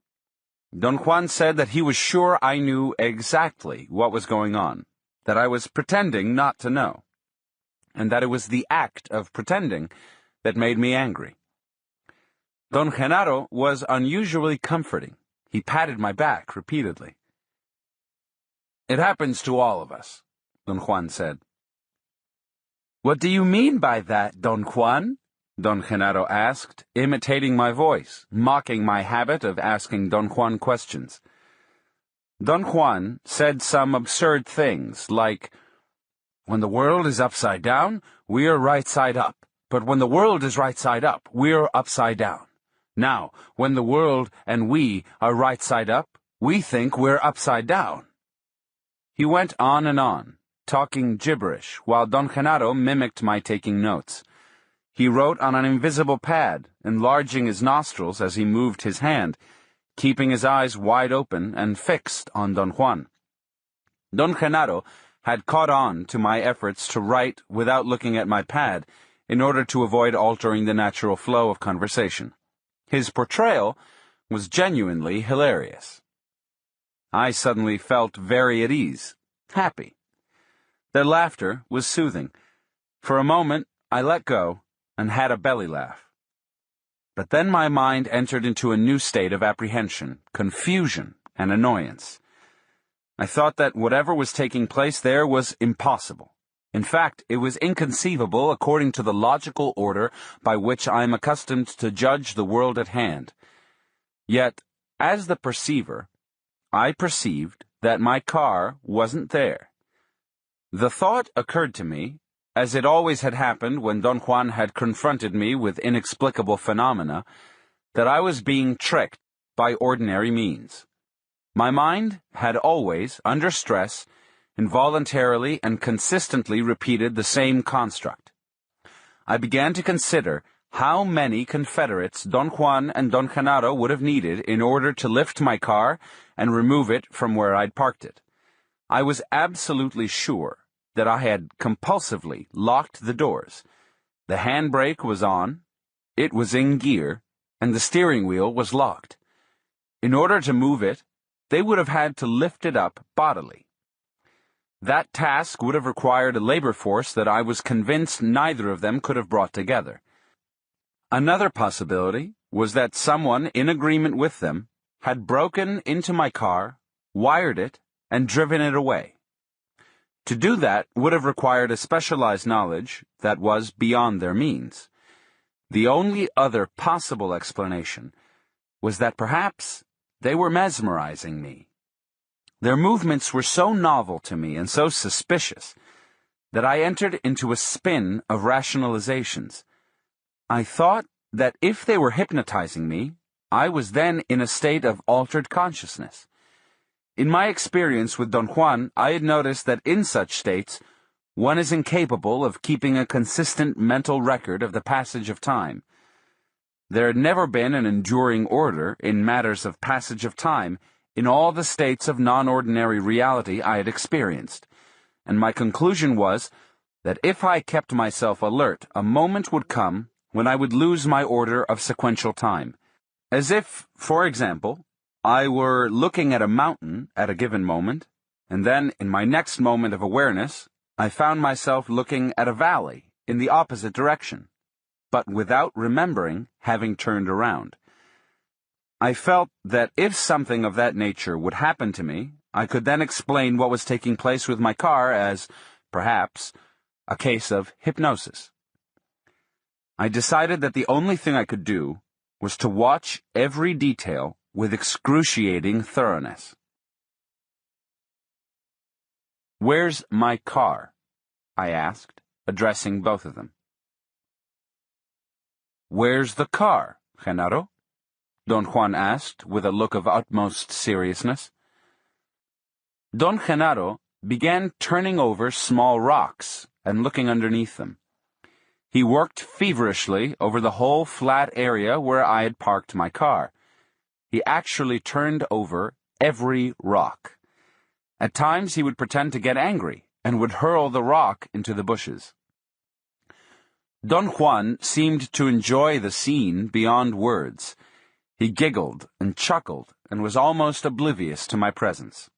Don Juan said that he was sure I knew exactly what was going on, that I was pretending not to know, and that it was the act of pretending that made me angry. Don Genaro was unusually comforting. He patted my back repeatedly. "It happens to all of us," Don Juan said. "What do you mean by that, Don Juan?" Don Genaro asked, imitating my voice, mocking my habit of asking Don Juan questions. Don Juan said some absurd things, like, "When the world is upside down, we're right side up. But when the world is right side up, we're upside down. Now, when the world and we are right side up, we think we're upside down." He went on and on, talking gibberish, while Don Genaro mimicked my taking notes. He wrote on an invisible pad, enlarging his nostrils as he moved his hand, keeping his eyes wide open and fixed on Don Juan. Don Genaro had caught on to my efforts to write without looking at my pad, in order to avoid altering the natural flow of conversation. His portrayal was genuinely hilarious. I suddenly felt very at ease, happy. Their laughter was soothing. For a moment, I let go and had a belly laugh. But then my mind entered into a new state of apprehension, confusion, and annoyance. I thought that whatever was taking place there was impossible. In fact, it was inconceivable according to the logical order by which I am accustomed to judge the world at hand. Yet, as the perceiver, I perceived that my car wasn't there. The thought occurred to me, as it always had happened when Don Juan had confronted me with inexplicable phenomena, that I was being tricked by ordinary means. My mind had always, under stress, involuntarily and consistently repeated the same construct. I began to consider how many Confederates Don Juan and Don Genaro would have needed in order to lift my car and remove it from where I'd parked it. I was absolutely sure that I had compulsively locked the doors. The handbrake was on, it was in gear, and the steering wheel was locked. In order to move it, they would have had to lift it up bodily. That task would have required a labor force that I was convinced neither of them could have brought together. Another possibility was that someone in agreement with them had broken into my car, wired it, and driven it away. To do that would have required a specialized knowledge that was beyond their means. The only other possible explanation was that perhaps they were mesmerizing me. Their movements were so novel to me and so suspicious that I entered into a spin of rationalizations. I thought that if they were hypnotizing me, I was then in a state of altered consciousness. In my experience with Don Juan, I had noticed that in such states, one is incapable of keeping a consistent mental record of the passage of time. There had never been an enduring order in matters of passage of time in all the states of non-ordinary reality I had experienced, and my conclusion was that if I kept myself alert, a moment would come when I would lose my order of sequential time. As if, for example, I were looking at a mountain at a given moment, and then, in my next moment of awareness, I found myself looking at a valley in the opposite direction, but without remembering having turned around. I felt that if something of that nature would happen to me, I could then explain what was taking place with my car as, perhaps, a case of hypnosis. I decided that the only thing I could do was to watch every detail with excruciating thoroughness. "Where's my car?" I asked, addressing both of them. "Where's the car, Genaro?" Don Juan asked with a look of utmost seriousness. Don Genaro began turning over small rocks and looking underneath them. He worked feverishly over the whole flat area where I had parked my car. He actually turned over every rock. At times he would pretend to get angry and would hurl the rock into the bushes. Don Juan seemed to enjoy the scene beyond words. He giggled and chuckled and was almost oblivious to my presence.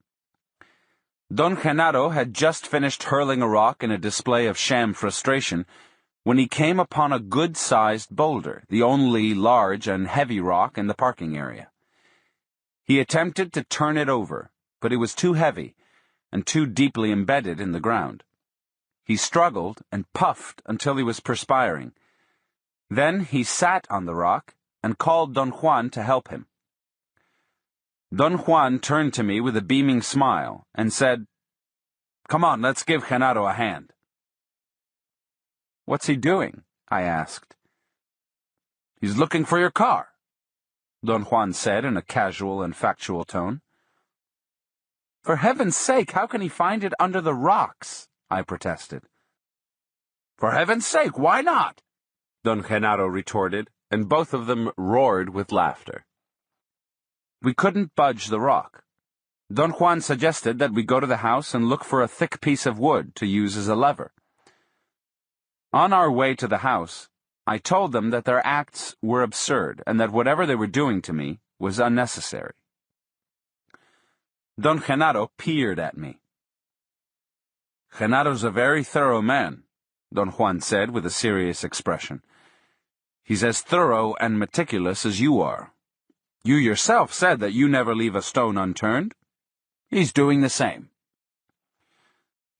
Don Genaro had just finished hurling a rock in a display of sham frustration when he came upon a good-sized boulder, the only large and heavy rock in the parking area. He attempted to turn it over, but it was too heavy and too deeply embedded in the ground. He struggled and puffed until he was perspiring. Then he sat on the rock and called Don Juan to help him. Don Juan turned to me with a beaming smile and said, "Come on, let's give Genaro a hand." "What's he doing?" I asked. "He's looking for your car," Don Juan said in a casual and factual tone. "For heaven's sake, how can he find it under the rocks?" I protested. "For heaven's sake, why not?" Don Genaro retorted, and both of them roared with laughter. We couldn't budge the rock. Don Juan suggested that we go to the house and look for a thick piece of wood to use as a lever. On our way to the house, I told them that their acts were absurd and that whatever they were doing to me was unnecessary. Don Genaro peered at me. Genado's a very thorough man, Don Juan said with a serious expression. He's as thorough and meticulous as you are. You yourself said that you never leave a stone unturned. He's doing the same.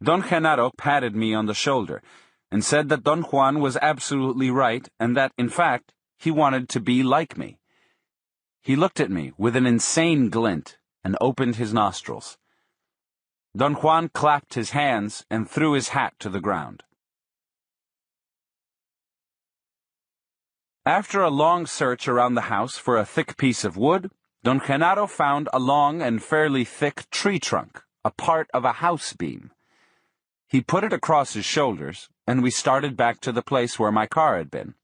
Don Genaro patted me on the shoulder and said that Don Juan was absolutely right and that, in fact, he wanted to be like me. He looked at me with an insane glint and opened his nostrils. Don Juan clapped his hands and threw his hat to the ground. After a long search around the house for a thick piece of wood, Don Genaro found a long and fairly thick tree trunk, a part of a house beam. He put it across his shoulders, and we started back to the place where my car had been.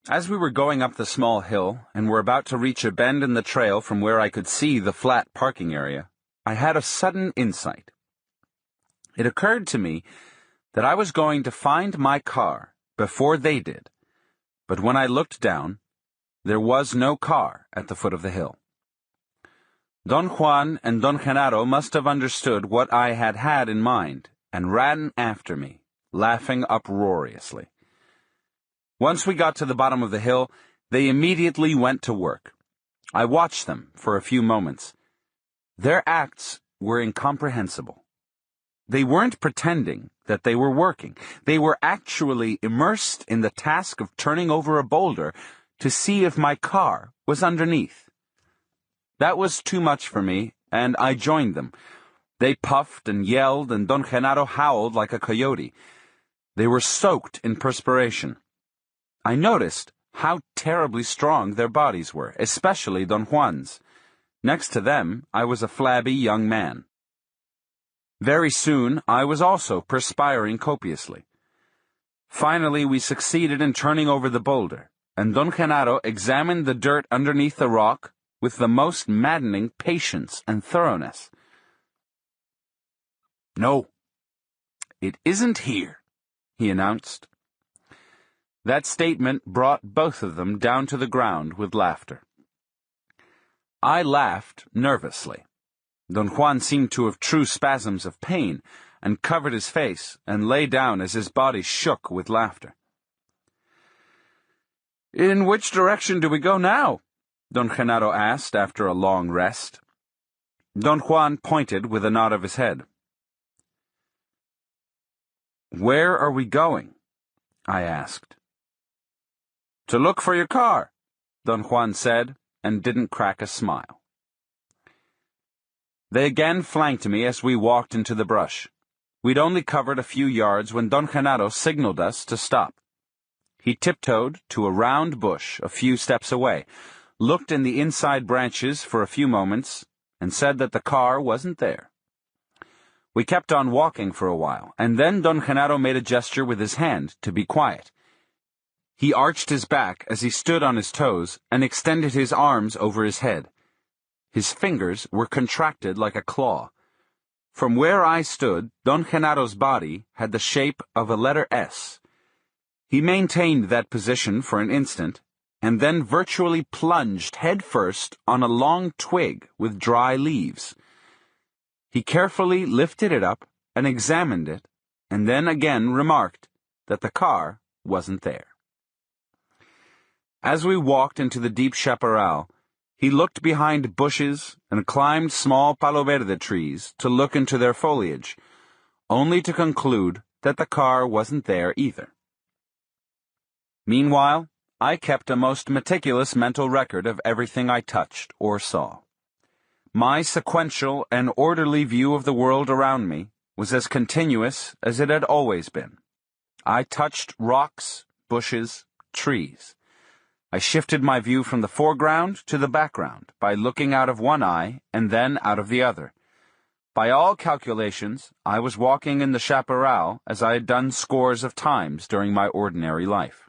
As we were going up the small hill and were about to reach a bend in the trail from where I could see the flat parking area, I had a sudden insight. It occurred to me that I was going to find my car before they did, but when I looked down, there was no car at the foot of the hill. Don Juan and Don Genaro must have understood what I had had in mind and ran after me, laughing uproariously. Once we got to the bottom of the hill, they immediately went to work. I watched them for a few moments. Their acts were incomprehensible. They weren't pretending that they were working. They were actually immersed in the task of turning over a boulder to see if my car was underneath. That was too much for me, and I joined them. They puffed and yelled, and Don Genaro howled like a coyote. They were soaked in perspiration. I noticed how terribly strong their bodies were, especially Don Juan's. Next to them, I was a flabby young man. Very soon, I was also perspiring copiously. Finally, we succeeded in turning over the boulder, and Don Genaro examined the dirt underneath the rock with the most maddening patience and thoroughness. "No, it isn't here," he announced. That statement brought both of them down to the ground with laughter. I laughed nervously. Don Juan seemed to have true spasms of pain, and covered his face and lay down as his body shook with laughter. "In which direction do we go now?" Don Genaro asked after a long rest. Don Juan pointed with a nod of his head. "Where are we going?" I asked. "To look for your car," Don Juan said, and didn't crack a smile. They again flanked me as we walked into the brush. We'd only covered a few yards when Don Genaro signaled us to stop. He tiptoed to a round bush a few steps away, looked in the inside branches for a few moments, and said that the car wasn't there. We kept on walking for a while, and then Don Genaro made a gesture with his hand to be quiet. He arched his back as he stood on his toes and extended his arms over his head. His fingers were contracted like a claw. From where I stood, Don Genaro's body had the shape of a letter S. He maintained that position for an instant, and then virtually plunged headfirst on a long twig with dry leaves. He carefully lifted it up and examined it, and then again remarked that the car wasn't there. As we walked into the deep chaparral, he looked behind bushes and climbed small palo verde trees to look into their foliage, only to conclude that the car wasn't there either. Meanwhile, I kept a most meticulous mental record of everything I touched or saw. My sequential and orderly view of the world around me was as continuous as it had always been. I touched rocks, bushes, trees. I shifted my view from the foreground to the background by looking out of one eye and then out of the other. By all calculations, I was walking in the chaparral as I had done scores of times during my ordinary life.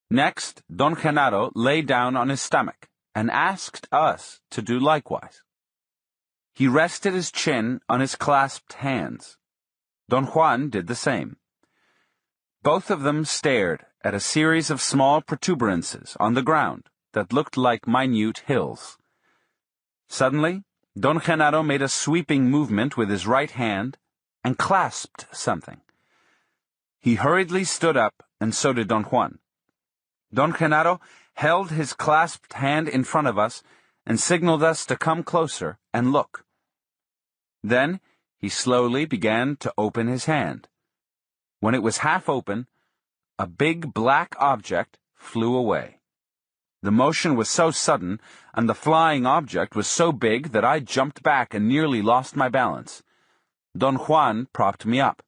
Next, Don Genaro lay down on his stomach and asked us to do likewise. He rested his chin on his clasped hands. Don Juan did the same. Both of them stared at a series of small protuberances on the ground that looked like minute hills. Suddenly, Don Genaro made a sweeping movement with his right hand, and clasped something. He hurriedly stood up, and so did Don Juan. Don Genaro held his clasped hand in front of us and signaled us to come closer and look. Then he slowly began to open his hand. When it was half open, a big black object flew away. The motion was so sudden, and the flying object was so big that I jumped back and nearly lost my balance. Don Juan propped me up.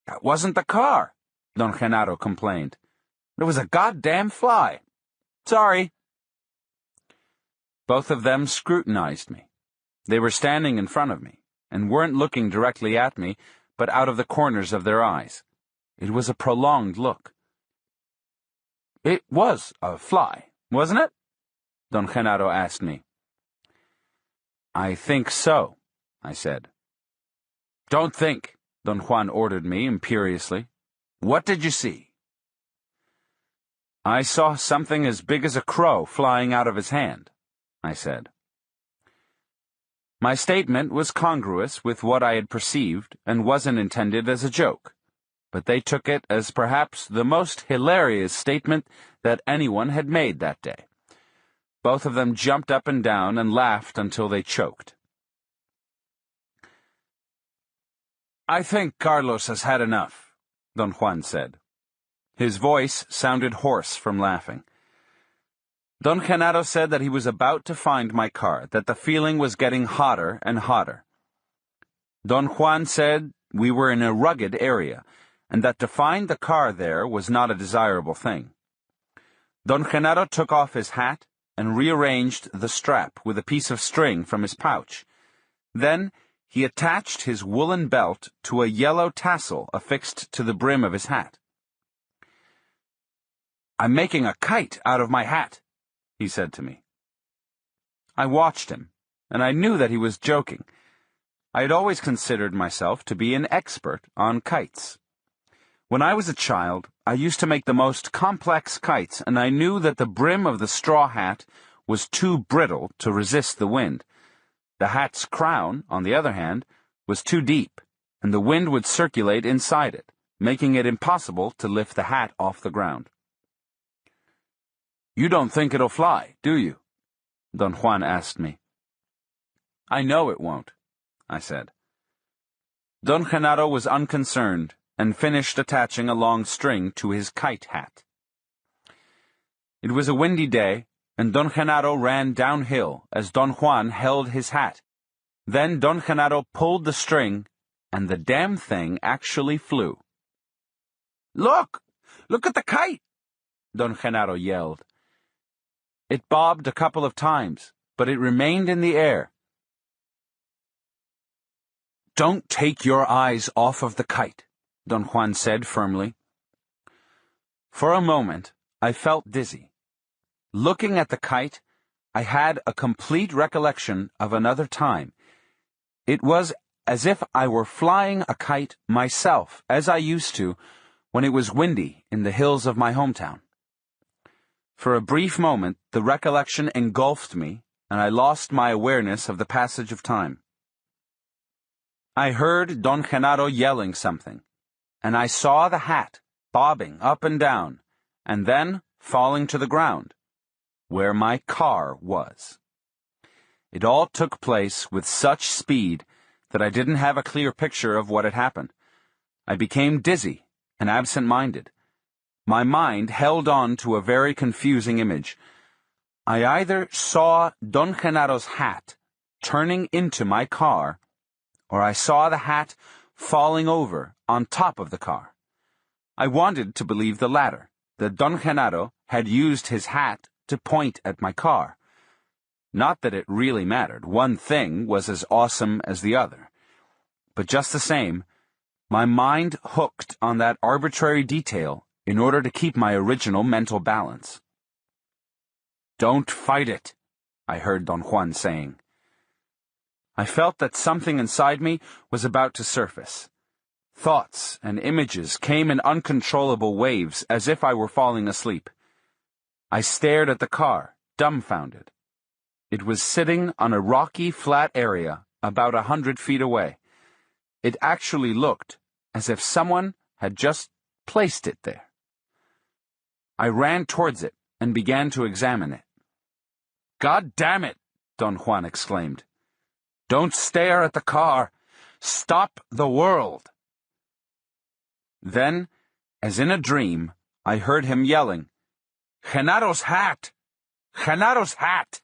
"That wasn't the car," Don Genaro complained. "It was a goddamn fly. Sorry." Both of them scrutinized me. They were standing in front of me, and weren't looking directly at me, but out of the corners of their eyes. It was a prolonged look. "It was a fly, wasn't it?" Don Genaro asked me. "I think so," I said. "Don't think," Don Juan ordered me imperiously. "What did you see?" "I saw something as big as a crow flying out of his hand," I said. My statement was congruous with what I had perceived and wasn't intended as a joke, but they took it as perhaps the most hilarious statement that anyone had made that day. Both of them jumped up and down and laughed until they choked. "I think Carlos has had enough," Don Juan said. His voice sounded hoarse from laughing. Don Genaro said that he was about to find my car, that the feeling was getting hotter and hotter. Don Juan said we were in a rugged area, and that to find the car there was not a desirable thing. Don Genaro took off his hat and rearranged the strap with a piece of string from his pouch. Then he attached his woolen belt to a yellow tassel affixed to the brim of his hat. "I'm making a kite out of my hat," he said to me. I watched him, and I knew that he was joking. I had always considered myself to be an expert on kites. When I was a child, I used to make the most complex kites, and I knew that the brim of the straw hat was too brittle to resist the wind. The hat's crown, on the other hand, was too deep, and the wind would circulate inside it, making it impossible to lift the hat off the ground. "You don't think it'll fly, do you?" Don Juan asked me. "I know it won't," I said. Don Genaro was unconcerned and finished attaching a long string to his kite hat. It was a windy day, and Don Genaro ran downhill as Don Juan held his hat. Then Don Genaro pulled the string, and the damn thing actually flew. "Look! Look at the kite!" Don Genaro yelled. It bobbed a couple of times, but it remained in the air. "Don't take your eyes off of the kite," Don Juan said firmly. For a moment, I felt dizzy. Looking at the kite, I had a complete recollection of another time. It was as if I were flying a kite myself, as I used to, when it was windy in the hills of my hometown. For a brief moment, the recollection engulfed me, and I lost my awareness of the passage of time. I heard Don Genaro yelling something, and I saw the hat bobbing up and down, and then falling to the ground, where my car was. It all took place with such speed that I didn't have a clear picture of what had happened. I became dizzy and absent-minded. My mind held on to a very confusing image. I either saw Don Genaro's hat turning into my car, or I saw the hat falling over on top of the car. I wanted to believe the latter, that Don Genaro had used his hat to point at my car. Not that it really mattered. One thing was as awesome as the other. But just the same, my mind hooked on that arbitrary detail in order to keep my original mental balance. "Don't fight it," I heard Don Juan saying. I felt that something inside me was about to surface. Thoughts and images came in uncontrollable waves as if I were falling asleep. I stared at the car, dumbfounded. It was sitting on a rocky, flat area about 100 feet away. It actually looked as if someone had just placed it there. I ran towards it and began to examine it. "God damn it!" Don Juan exclaimed. "Don't stare at the car. Stop the world." Then, as in a dream, I heard him yelling, "Genaro's hat! Genaro's hat!"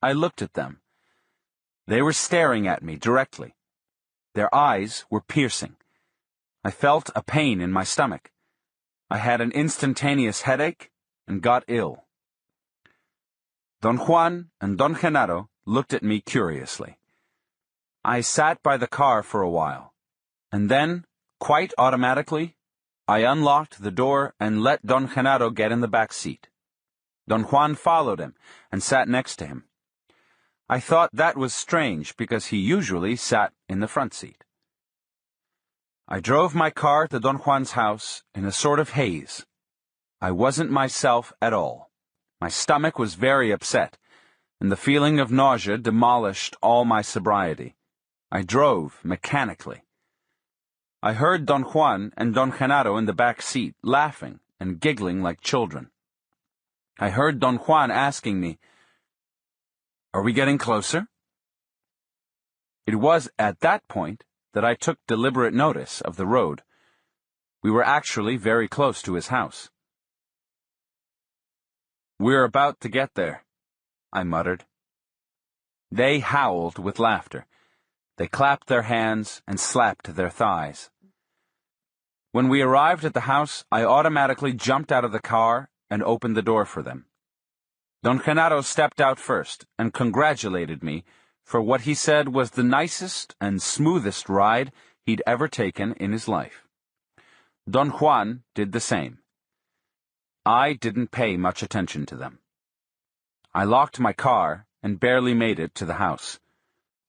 I looked at them. They were staring at me directly. Their eyes were piercing. I felt a pain in my stomach. I had an instantaneous headache and got ill. Don Juan and Don Genaro looked at me curiously. I sat by the car for a while, and then, quite automatically, I unlocked the door and let Don Genaro get in the back seat. Don Juan followed him and sat next to him. I thought that was strange because he usually sat in the front seat. I drove my car to Don Juan's house in a sort of haze. I wasn't myself at all. My stomach was very upset, and the feeling of nausea demolished all my sobriety. I drove mechanically. I heard Don Juan and Don Genaro in the back seat laughing and giggling like children. I heard Don Juan asking me, "Are we getting closer?" It was at that point that I took deliberate notice of the road. We were actually very close to his house. "We're about to get there," I muttered. They howled with laughter. They clapped their hands and slapped their thighs. When we arrived at the house, I automatically jumped out of the car and opened the door for them. Don Genaro stepped out first and congratulated me for what he said was the nicest and smoothest ride he'd ever taken in his life. Don Juan did the same. I didn't pay much attention to them. I locked my car and barely made it to the house.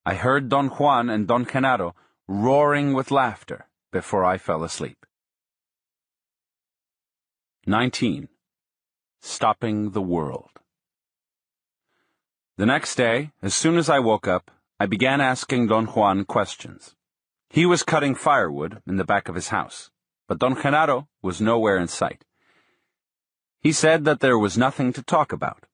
I heard Don Juan and Don Genaro roaring with laughter before I fell asleep. 19. Stopping the World. The next day, as soon as I woke up, I began asking Don Juan questions. He was cutting firewood in the back of his house, but Don Genaro was nowhere in sight. He said that there was nothing to talk about.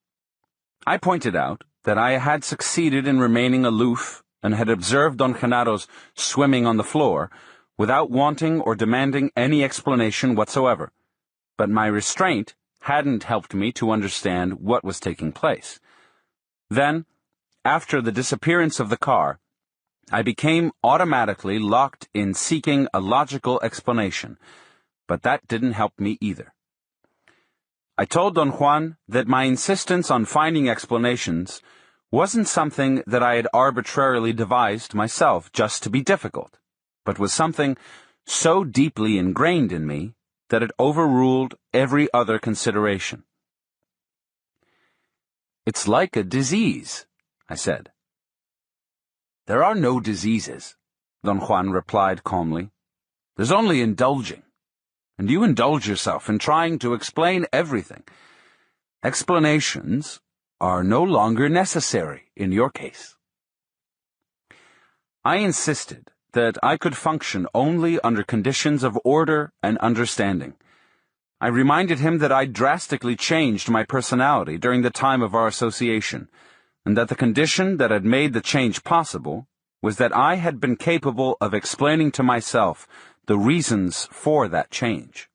I pointed out that I had succeeded in remaining aloof and had observed Don Genaro's swimming on the floor without wanting or demanding any explanation whatsoever, but my restraint hadn't helped me to understand what was taking place. Then, after the disappearance of the car, I became automatically locked in seeking a logical explanation, but that didn't help me either. I told Don Juan that my insistence on finding explanations wasn't something that I had arbitrarily devised myself just to be difficult, but was something so deeply ingrained in me that it overruled every other consideration. "It's like a disease," I said. "There are no diseases," Don Juan replied calmly. "There's only indulging. And you indulge yourself in trying to explain everything. Explanations are no longer necessary in your case." I insisted that I could function only under conditions of order and understanding. I reminded him that I'd drastically changed my personality during the time of our association, and that the condition that had made the change possible was that I had been capable of explaining to myself the reasons for that change.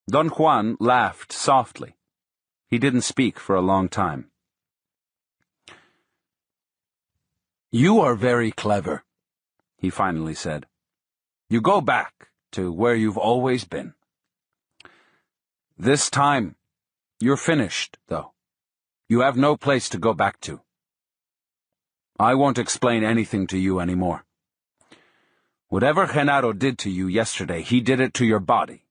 Don Juan laughed softly. He didn't speak for a long time. "You are very clever," he finally said. "You go back to where you've always been. This time, you're finished, though. You have no place to go back to. I won't explain anything to you anymore. Whatever Genaro did to you yesterday, he did it to your body.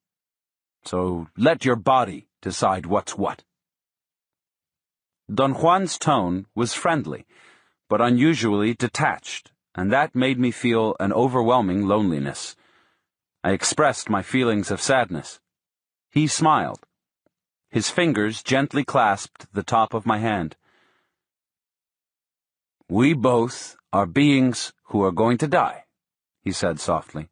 So let your body decide what's what." Don Juan's tone was friendly, but unusually detached, and that made me feel an overwhelming loneliness. I expressed my feelings of sadness. He smiled. His fingers gently clasped the top of my hand. "We both are beings who are going to die," he said softly.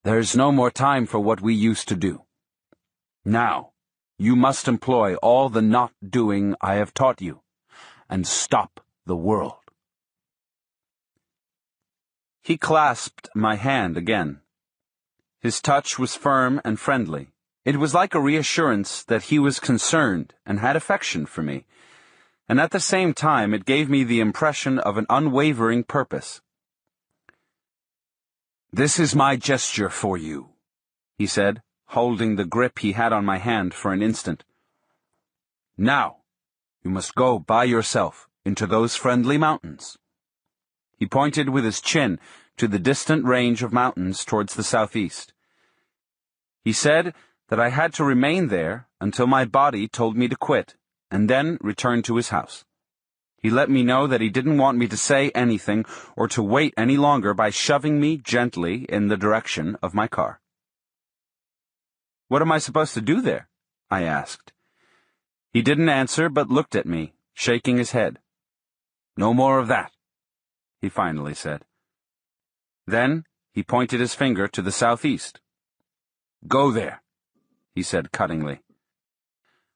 "There's no more time for what we used to do. Now, you must employ all the not doing I have taught you, and stop the world." He clasped my hand again. His touch was firm and friendly. It was like a reassurance that he was concerned and had affection for me, and at the same time it gave me the impression of an unwavering purpose. "This is my gesture for you," he said, holding the grip he had on my hand for an instant. "Now, you must go by yourself into those friendly mountains." He pointed with his chin to the distant range of mountains towards the southeast. He said that I had to remain there until my body told me to quit, and then return to his house. He let me know that he didn't want me to say anything or to wait any longer by shoving me gently in the direction of my car. "What am I supposed to do there?" I asked. He didn't answer but looked at me, shaking his head. "No more of that," he finally said. Then he pointed his finger to the southeast. "Go there," he said cuttingly.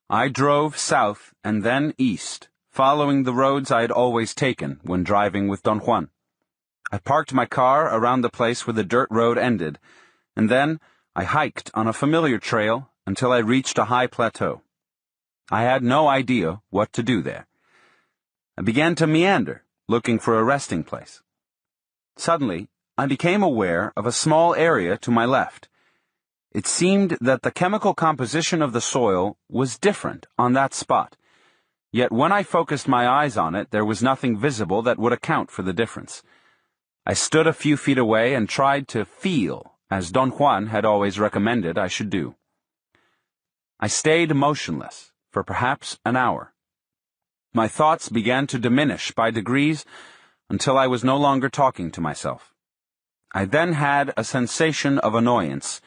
I drove south and then east, following the roads I had always taken when driving with Don Juan. I parked my car around the place where the dirt road ended, and then I hiked on a familiar trail until I reached a high plateau. I had no idea what to do there. I began to meander, looking for a resting place. Suddenly, I became aware of a small area to my left. It seemed that the chemical composition of the soil was different on that spot, yet when I focused my eyes on it, there was nothing visible that would account for the difference. I stood a few feet away and tried to feel, as Don Juan had always recommended I should do. I stayed motionless for perhaps an hour. My thoughts began to diminish by degrees until I was no longer talking to myself. I then had a sensation of annoyance.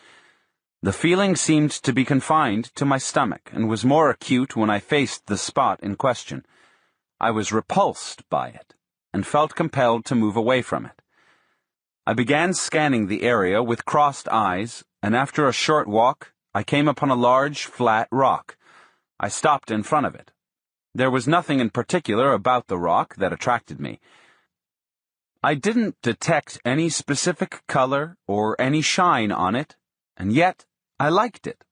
The feeling seemed to be confined to my stomach and was more acute when I faced the spot in question. I was repulsed by it and felt compelled to move away from it. I began scanning the area with crossed eyes, and after a short walk, I came upon a large, flat rock. I stopped in front of it. There was nothing in particular about the rock that attracted me. I didn't detect any specific color or any shine on it, and yet I liked it.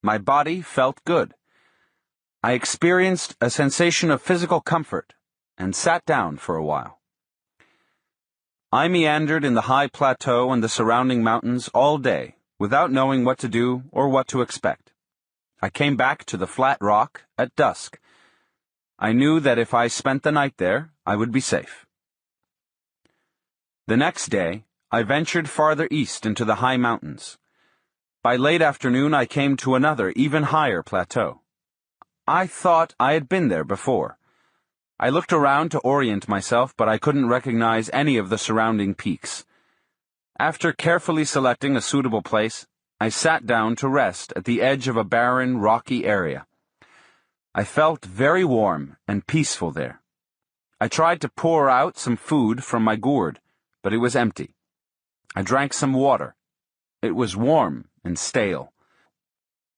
My body felt good. I experienced a sensation of physical comfort and sat down for a while. I meandered in the high plateau and the surrounding mountains all day without knowing what to do or what to expect. I came back to the flat rock at dusk. I knew that if I spent the night there, I would be safe. The next day, I ventured farther east into the high mountains. By late afternoon, I came to another, even higher plateau. I thought I had been there before. I looked around to orient myself, but I couldn't recognize any of the surrounding peaks. After carefully selecting a suitable place, I sat down to rest at the edge of a barren, rocky area. I felt very warm and peaceful there. I tried to pour out some food from my gourd, but it was empty. I drank some water. It was warm and stale.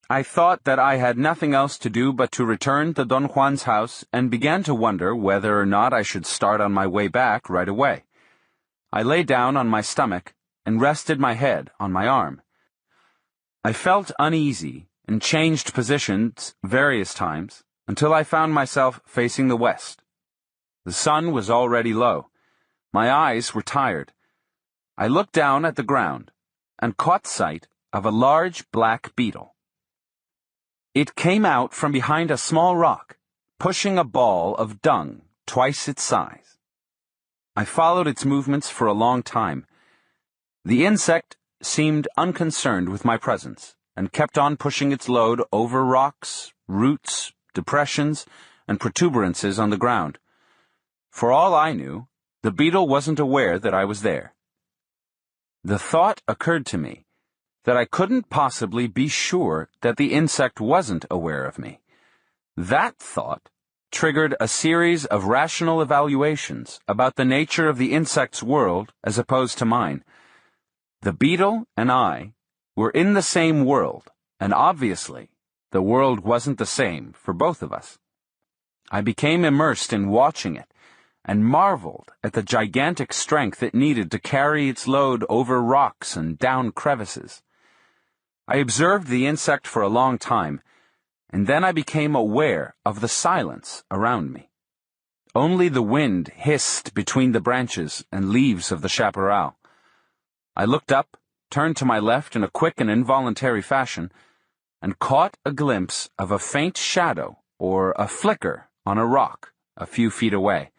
I thought that I had nothing else to do but to return to Don Juan's house and began to wonder whether or not I should start on my way back right away. I lay down on my stomach and rested my head on my arm. I felt uneasy and changed positions various times until I found myself facing the west. The sun was already low. My eyes were tired. I looked down at the ground and caught sight of a large black beetle. It came out from behind a small rock, pushing a ball of dung twice its size. I followed its movements for a long time. The insect seemed unconcerned with my presence and kept on pushing its load over rocks, roots, depressions, and protuberances on the ground. For all I knew, the beetle wasn't aware that I was there. The thought occurred to me that I couldn't possibly be sure that the insect wasn't aware of me. That thought triggered a series of rational evaluations about the nature of the insect's world as opposed to mine. The beetle and I were in the same world, and obviously, the world wasn't the same for both of us. I became immersed in watching it, and marveled at the gigantic strength it needed to carry its load over rocks and down crevices. I observed the insect for a long time, and then I became aware of the silence around me. Only the wind hissed between the branches and leaves of the chaparral. I looked up, turned to my left in a quick and involuntary fashion, and caught a glimpse of a faint shadow or a flicker on a rock a few feet away.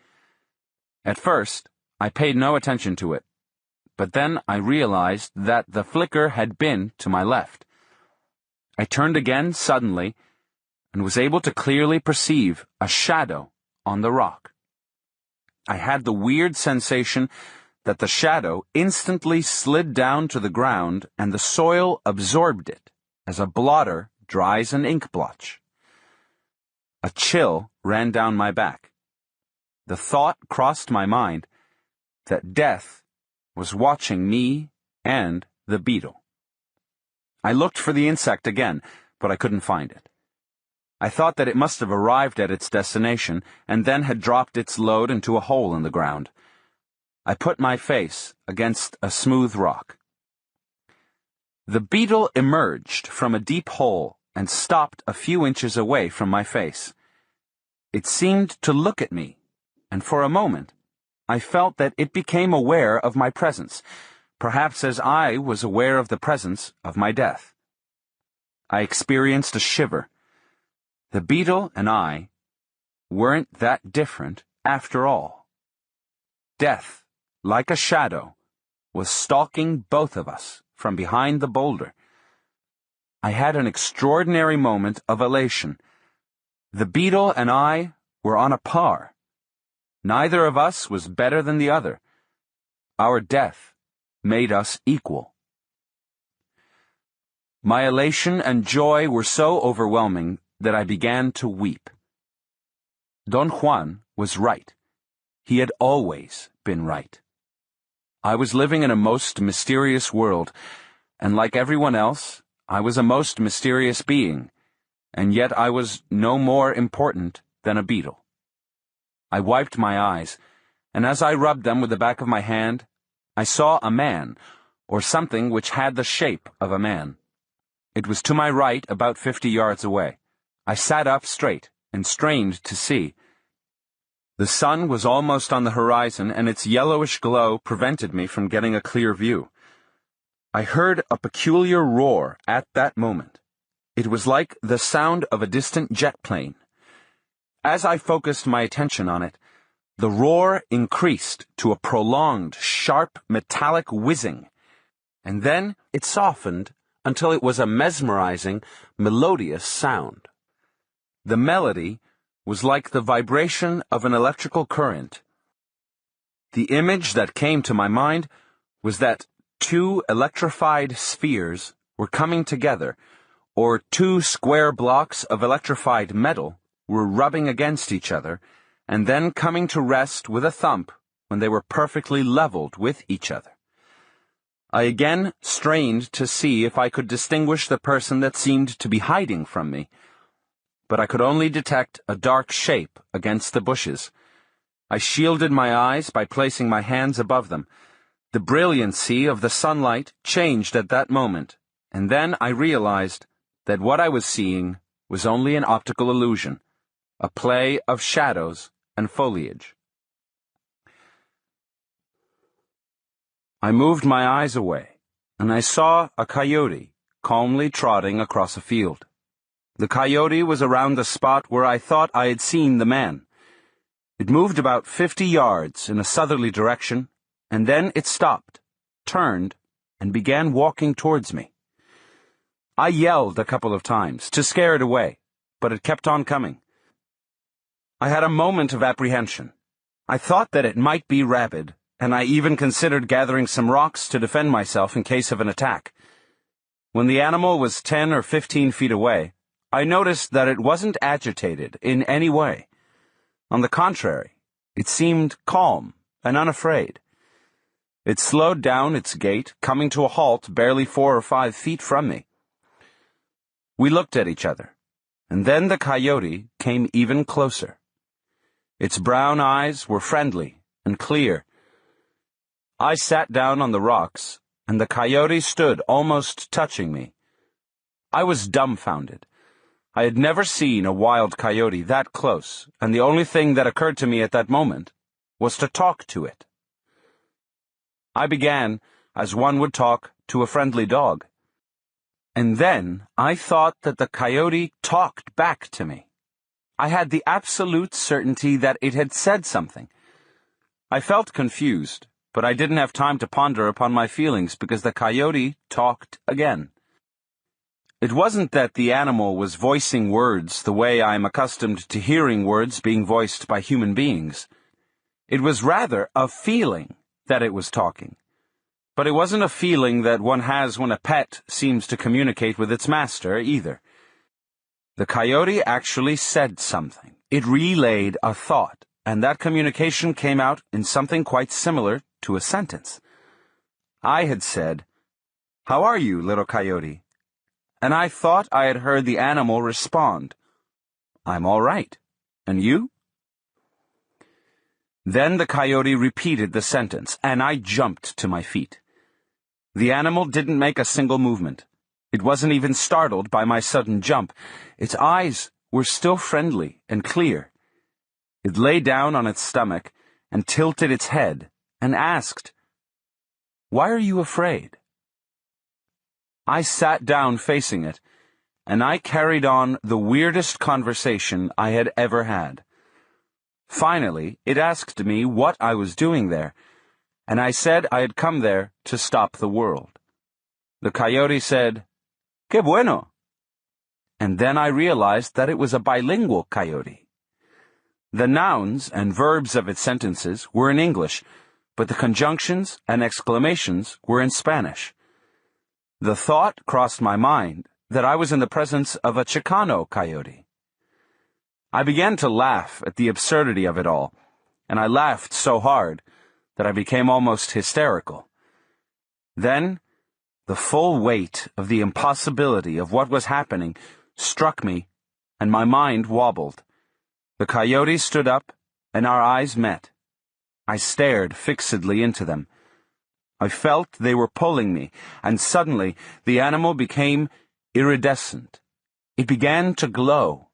At first, I paid no attention to it, but then I realized that the flicker had been to my left. I turned again suddenly and was able to clearly perceive a shadow on the rock. I had the weird sensation that the shadow instantly slid down to the ground and the soil absorbed it, as a blotter dries an ink blotch. A chill ran down my back. The thought crossed my mind that death was watching me and the beetle. I looked for the insect again, but I couldn't find it. I thought that it must have arrived at its destination and then had dropped its load into a hole in the ground. I put my face against a smooth rock. The beetle emerged from a deep hole and stopped a few inches away from my face. It seemed to look at me, and for a moment, I felt that it became aware of my presence, perhaps as I was aware of the presence of my death. I experienced a shiver. The beetle and I weren't that different after all. Death, like a shadow, was stalking both of us from behind the boulder. I had an extraordinary moment of elation. The beetle and I were on a par. Neither of us was better than the other. Our death made us equal. My elation and joy were so overwhelming that I began to weep. Don Juan was right. He had always been right. I was living in a most mysterious world, and like everyone else, I was a most mysterious being, and yet I was no more important than a beetle. I wiped my eyes, and as I rubbed them with the back of my hand, I saw a man, or something which had the shape of a man. It was to my right, about 50 yards away. I sat up straight and strained to see. The sun was almost on the horizon, and its yellowish glow prevented me from getting a clear view. I heard a peculiar roar at that moment. It was like the sound of a distant jet plane. As I focused my attention on it, the roar increased to a prolonged, sharp, metallic whizzing, and then it softened until it was a mesmerizing, melodious sound. The melody was like the vibration of an electrical current. The image that came to my mind was that two electrified spheres were coming together, or two square blocks of electrified metal were rubbing against each other, and then coming to rest with a thump when they were perfectly leveled with each other. I again strained to see if I could distinguish the person that seemed to be hiding from me, but I could only detect a dark shape against the bushes. I shielded my eyes by placing my hands above them. The brilliancy of the sunlight changed at that moment, and then I realized that what I was seeing was only an optical illusion, a play of shadows and foliage. I moved my eyes away, and I saw a coyote calmly trotting across a field. The coyote was around the spot where I thought I had seen the man. It moved about 50 yards in a southerly direction, and then it stopped, turned, and began walking towards me. I yelled a couple of times to scare it away, but it kept on coming. I had a moment of apprehension. I thought that it might be rabid, and I even considered gathering some rocks to defend myself in case of an attack. When the animal was 10 or 15 feet away, I noticed that it wasn't agitated in any way. On the contrary, it seemed calm and unafraid. It slowed down its gait, coming to a halt barely 4 or 5 feet from me. We looked at each other, and then the coyote came even closer. Its brown eyes were friendly and clear. I sat down on the rocks, and the coyote stood almost touching me. I was dumbfounded. I had never seen a wild coyote that close, and the only thing that occurred to me at that moment was to talk to it. I began as one would talk to a friendly dog. And then I thought that the coyote talked back to me. I had the absolute certainty that it had said something. I felt confused, but I didn't have time to ponder upon my feelings because the coyote talked again. It wasn't that the animal was voicing words the way I am accustomed to hearing words being voiced by human beings. It was rather a feeling that it was talking. But it wasn't a feeling that one has when a pet seems to communicate with its master, either. The coyote actually said something. It relayed a thought, and that communication came out in something quite similar to a sentence. I had said, "How are you, little coyote?" And I thought I had heard the animal respond, "I'm all right. And you?" Then the coyote repeated the sentence, and I jumped to my feet. The animal didn't make a single movement. It wasn't even startled by my sudden jump. Its eyes were still friendly and clear. It lay down on its stomach and tilted its head and asked, "Why are you afraid?" I sat down facing it, and I carried on the weirdest conversation I had ever had. Finally, it asked me what I was doing there, and I said I had come there to stop the world. The coyote said, "Qué bueno." And then I realized that it was a bilingual coyote. The nouns and verbs of its sentences were in English, but the conjunctions and exclamations were in Spanish. The thought crossed my mind that I was in the presence of a Chicano coyote. I began to laugh at the absurdity of it all, and I laughed so hard that I became almost hysterical. Then, the full weight of the impossibility of what was happening struck me, and my mind wobbled. The coyote stood up, and our eyes met. I stared fixedly into them. I felt they were pulling me, and suddenly the animal became iridescent. It began to glow.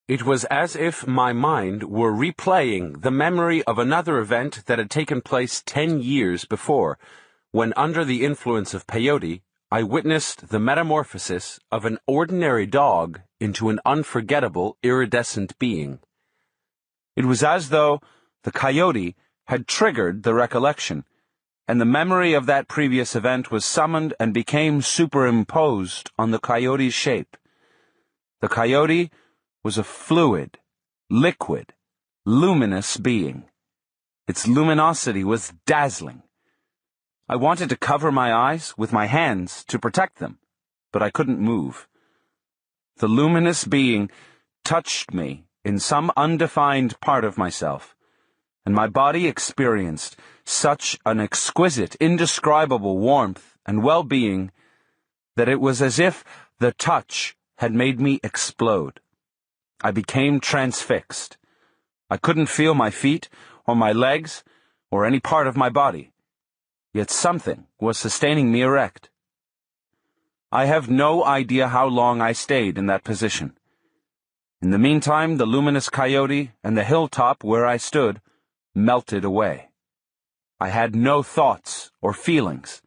It was as if my mind were replaying the memory of another event that had taken place 10 years before, when under the influence of peyote, I witnessed the metamorphosis of an ordinary dog into an unforgettable iridescent being. It was as though the coyote had triggered the recollection, and the memory of that previous event was summoned and became superimposed on the coyote's shape. The coyote was a fluid, liquid, luminous being. Its luminosity was dazzling. I wanted to cover my eyes with my hands to protect them, but I couldn't move. The luminous being touched me in some undefined part of myself, and my body experienced such an exquisite, indescribable warmth and well-being that it was as if the touch had made me explode. I became transfixed. I couldn't feel my feet or my legs or any part of my body, yet something was sustaining me erect. I have no idea how long I stayed in that position. In the meantime, the luminous coyote and the hilltop where I stood melted away. I had no thoughts or feelings.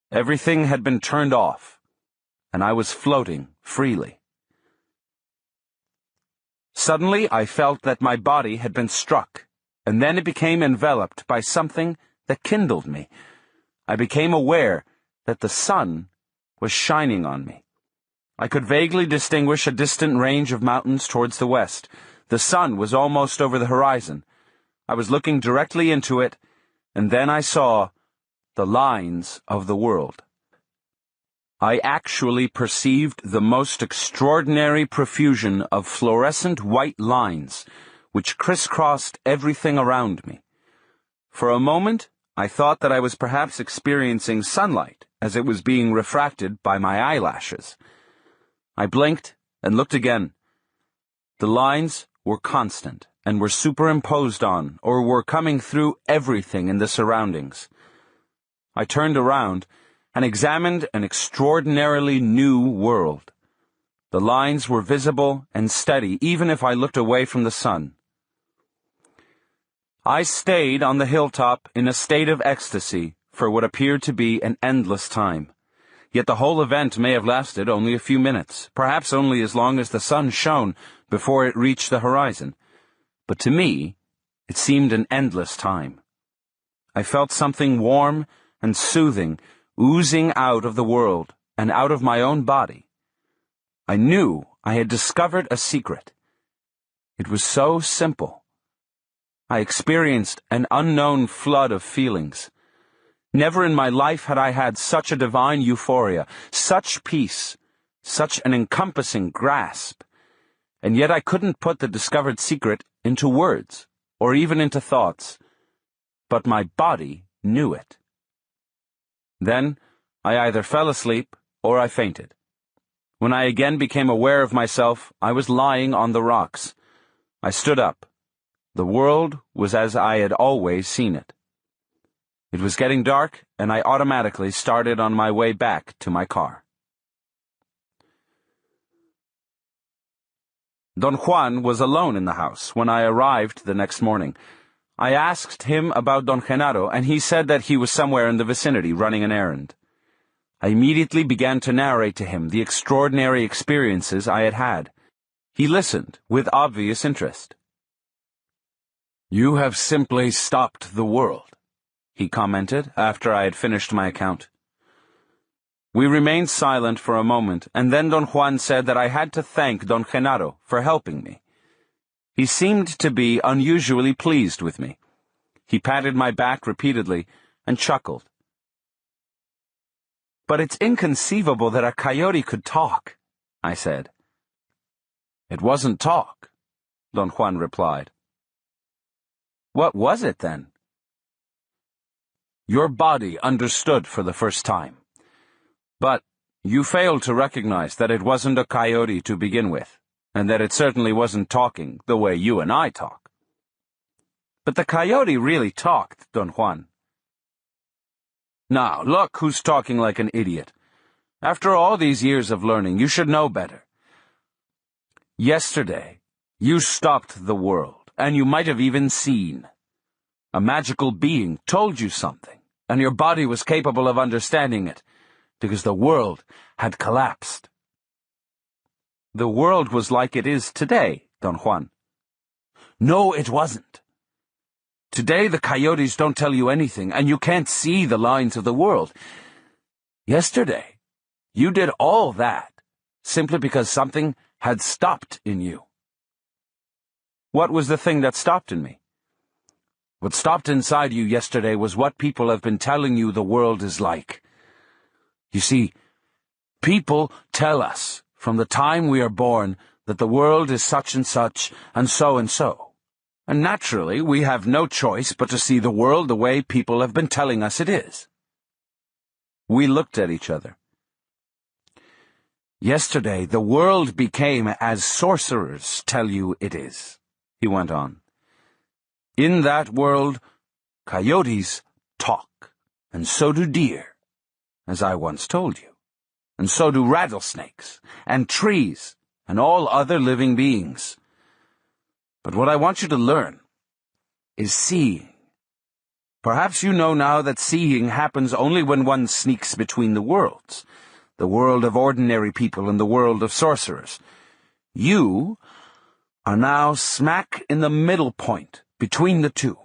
Everything had been turned off, and I was floating freely. Suddenly, I felt that my body had been struck, and then it became enveloped by something that kindled me. I became aware that the sun was shining on me. I could vaguely distinguish a distant range of mountains towards the west. The sun was almost over the horizon. I was looking directly into it, and then I saw the lines of the world. I actually perceived the most extraordinary profusion of fluorescent white lines, which crisscrossed everything around me. For a moment, I thought that I was perhaps experiencing sunlight as it was being refracted by my eyelashes. I blinked and looked again. The lines were constant and were superimposed on or were coming through everything in the surroundings. I turned around and examined an extraordinarily new world. The lines were visible and steady even if I looked away from the sun. I stayed on the hilltop in a state of ecstasy for what appeared to be an endless time. Yet the whole event may have lasted only a few minutes, perhaps only as long as the sun shone before it reached the horizon. But to me, it seemed an endless time. I felt something warm and soothing oozing out of the world and out of my own body. I knew I had discovered a secret. It was so simple. I experienced an unknown flood of feelings. Never in my life had I had such a divine euphoria, such peace, such an encompassing grasp. And yet I couldn't put the discovered secret into words, or even into thoughts. But my body knew it. Then I either fell asleep or I fainted. When I again became aware of myself, I was lying on the rocks. I stood up. The world was as I had always seen it. It was getting dark, and I automatically started on my way back to my car. Don Juan was alone in the house when I arrived the next morning. I asked him about Don Genaro, and he said that he was somewhere in the vicinity running an errand. I immediately began to narrate to him the extraordinary experiences I had had. He listened with obvious interest. "You have simply stopped the world," he commented after I had finished my account. We remained silent for a moment, and then Don Juan said that I had to thank Don Genaro for helping me. He seemed to be unusually pleased with me. He patted my back repeatedly and chuckled. "But it's inconceivable that a coyote could talk," I said. "It wasn't talk," Don Juan replied. "What was it then?" "Your body understood for the first time. But you failed to recognize that it wasn't a coyote to begin with, and that it certainly wasn't talking the way you and I talk." "But the coyote really talked, Don Juan." "Now, look who's talking like an idiot. After all these years of learning, you should know better. Yesterday, you stopped the world. And you might have even seen. A magical being told you something, and your body was capable of understanding it, because the world had collapsed." "The world was like it is today, Don Juan." "No, it wasn't. Today the coyotes don't tell you anything, and you can't see the lines of the world. Yesterday, you did all that, simply because something had stopped in you." "What was the thing that stopped in me?" "What stopped inside you yesterday was what people have been telling you the world is like. You see, people tell us from the time we are born that the world is such and such and so and so. And naturally, we have no choice but to see the world the way people have been telling us it is." We looked at each other. "Yesterday, the world became as sorcerers tell you it is," he went on. "In that world, coyotes talk, and so do deer, as I once told you, and so do rattlesnakes, and trees, and all other living beings. But what I want you to learn is seeing. Perhaps you know now that seeing happens only when one sneaks between the worlds, the world of ordinary people and the world of sorcerers. You are now smack in the middle point between the two.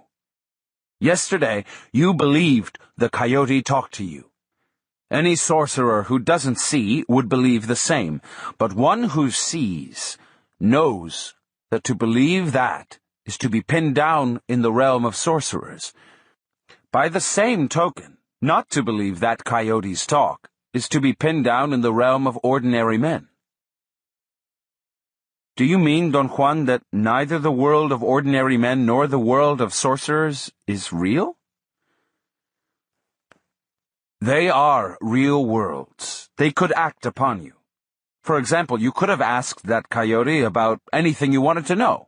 Yesterday, you believed the coyote talked to you. Any sorcerer who doesn't see would believe the same, but one who sees knows that to believe that is to be pinned down in the realm of sorcerers. By the same token, not to believe that coyotes talk is to be pinned down in the realm of ordinary men. Do you mean, Don Juan, that neither the world of ordinary men nor the world of sorcerers is real? They are real worlds. They could act upon you. For example, you could have asked that coyote about anything you wanted to know,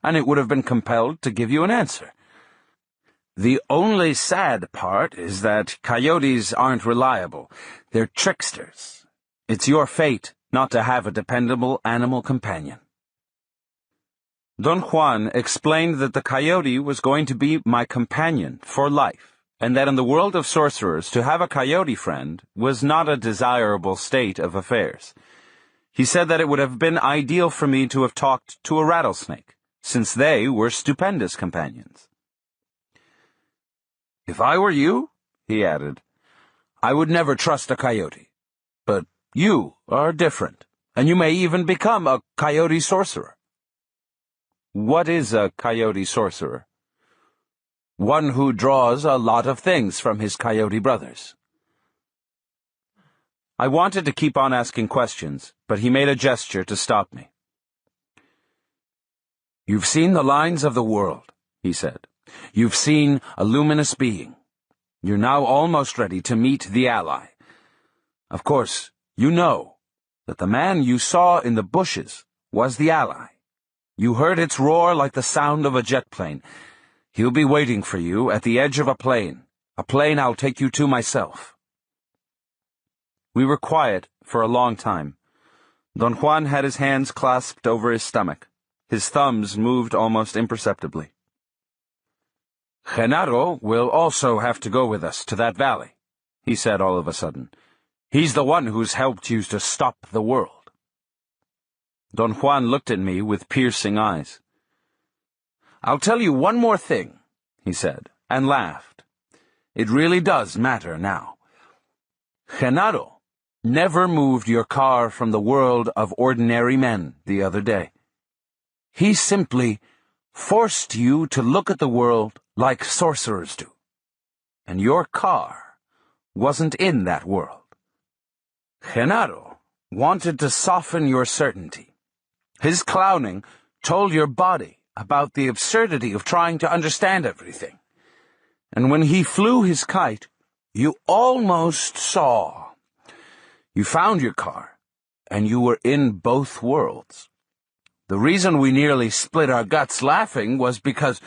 and it would have been compelled to give you an answer. The only sad part is that coyotes aren't reliable. They're tricksters. It's your fate not to have a dependable animal companion. Don Juan explained that the coyote was going to be my companion for life, and that in the world of sorcerers to have a coyote friend was not a desirable state of affairs. He said that it would have been ideal for me to have talked to a rattlesnake, since they were stupendous companions. If I were you, he added, I would never trust a coyote. But you are different, and you may even become a coyote sorcerer. What is a coyote sorcerer? One who draws a lot of things from his coyote brothers. I wanted to keep on asking questions, but he made a gesture to stop me. You've seen the lines of the world, he said. You've seen a luminous being. You're now almost ready to meet the ally. Of course, you know that the man you saw in the bushes was the ally. You heard its roar like the sound of a jet plane. He'll be waiting for you at the edge of a plane I'll take you to myself. We were quiet for a long time. Don Juan had his hands clasped over his stomach. His thumbs moved almost imperceptibly. Genaro will also have to go with us to that valley, he said all of a sudden. He's the one who's helped you to stop the world. Don Juan looked at me with piercing eyes. I'll tell you one more thing, he said, and laughed. It really does matter now. Genaro never moved your car from the world of ordinary men the other day. He simply forced you to look at the world like sorcerers do. And your car wasn't in that world. Genaro wanted to soften your certainty. His clowning told your body about the absurdity of trying to understand everything. And when he flew his kite, you almost saw. You found your car, and you were in both worlds. The reason we nearly split our guts laughing was because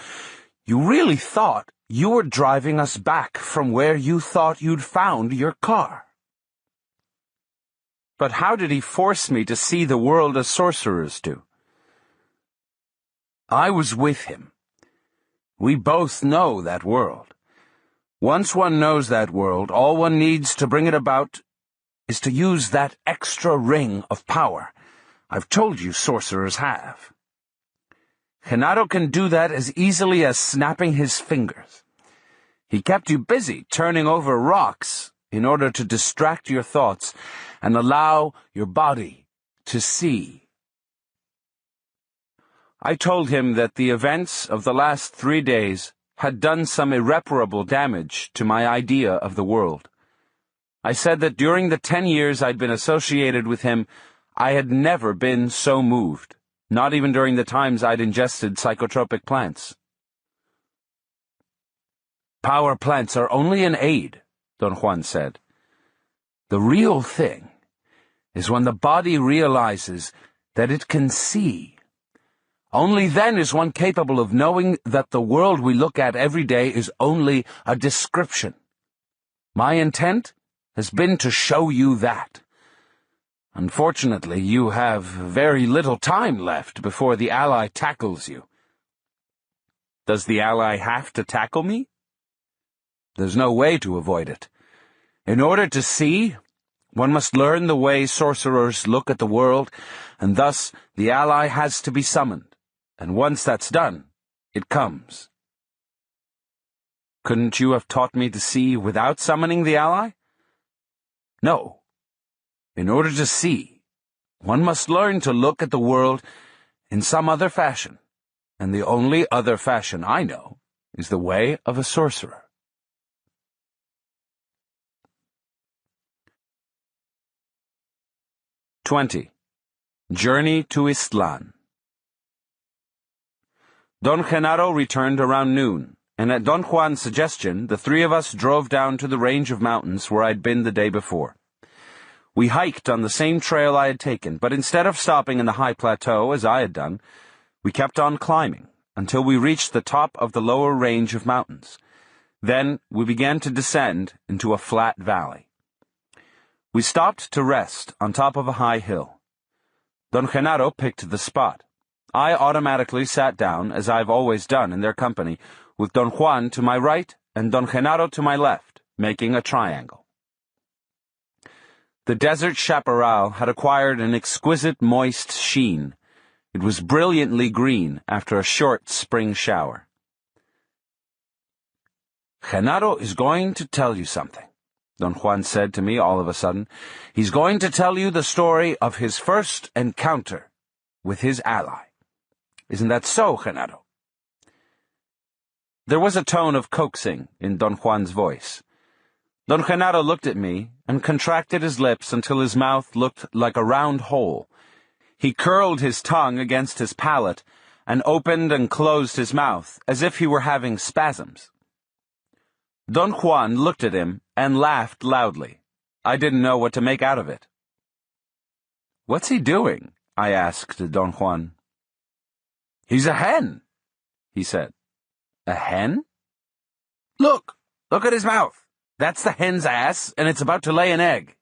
you really thought you were driving us back from where you thought you'd found your car. But how did he force me to see the world as sorcerers do? I was with him. We both know that world. Once one knows that world, all one needs to bring it about is to use that extra ring of power I've told you sorcerers have. Genaro can do that as easily as snapping his fingers. He kept you busy turning over rocks in order to distract your thoughts and allow your body to see. I told him that the events of the last 3 days had done some irreparable damage to my idea of the world. I said that during the 10 years I'd been associated with him, I had never been so moved, not even during the times I'd ingested psychotropic plants. Power plants are only an aid, Don Juan said. The real thing is when the body realizes that it can see. Only then is one capable of knowing that the world we look at every day is only a description. My intent has been to show you that. Unfortunately, you have very little time left before the ally tackles you. Does the ally have to tackle me? There's no way to avoid it. In order to see, one must learn the way sorcerers look at the world, and thus the ally has to be summoned. And once that's done, it comes. Couldn't you have taught me to see without summoning the ally? No. In order to see, one must learn to look at the world in some other fashion, and the only other fashion I know is the way of a sorcerer. '20. Journey to Ixtlan. Don Genaro returned around noon, and at Don Juan's suggestion, the three of us drove down to the range of mountains where I'd been the day before. We hiked on the same trail I had taken, but instead of stopping in the high plateau, as I had done, we kept on climbing until we reached the top of the lower range of mountains. Then we began to descend into a flat valley. We stopped to rest on top of a high hill. Don Genaro picked the spot. I automatically sat down, as I've always done in their company, with Don Juan to my right and Don Genaro to my left, making a triangle. The desert chaparral had acquired an exquisite moist sheen. It was brilliantly green after a short spring shower. "Genaro is going to tell you something," Don Juan said to me all of a sudden. "He's going to tell you the story of his first encounter with his ally. Isn't that so, Genaro?" There was a tone of coaxing in Don Juan's voice. Don Genaro looked at me and contracted his lips until his mouth looked like a round hole. He curled his tongue against his palate and opened and closed his mouth as if he were having spasms. Don Juan looked at him and laughed loudly. I didn't know what to make out of it. "What's he doing?" I asked Don Juan. "He's a hen," he said. "A hen?" Look at his mouth. That's the hen's ass, and it's about to lay an egg."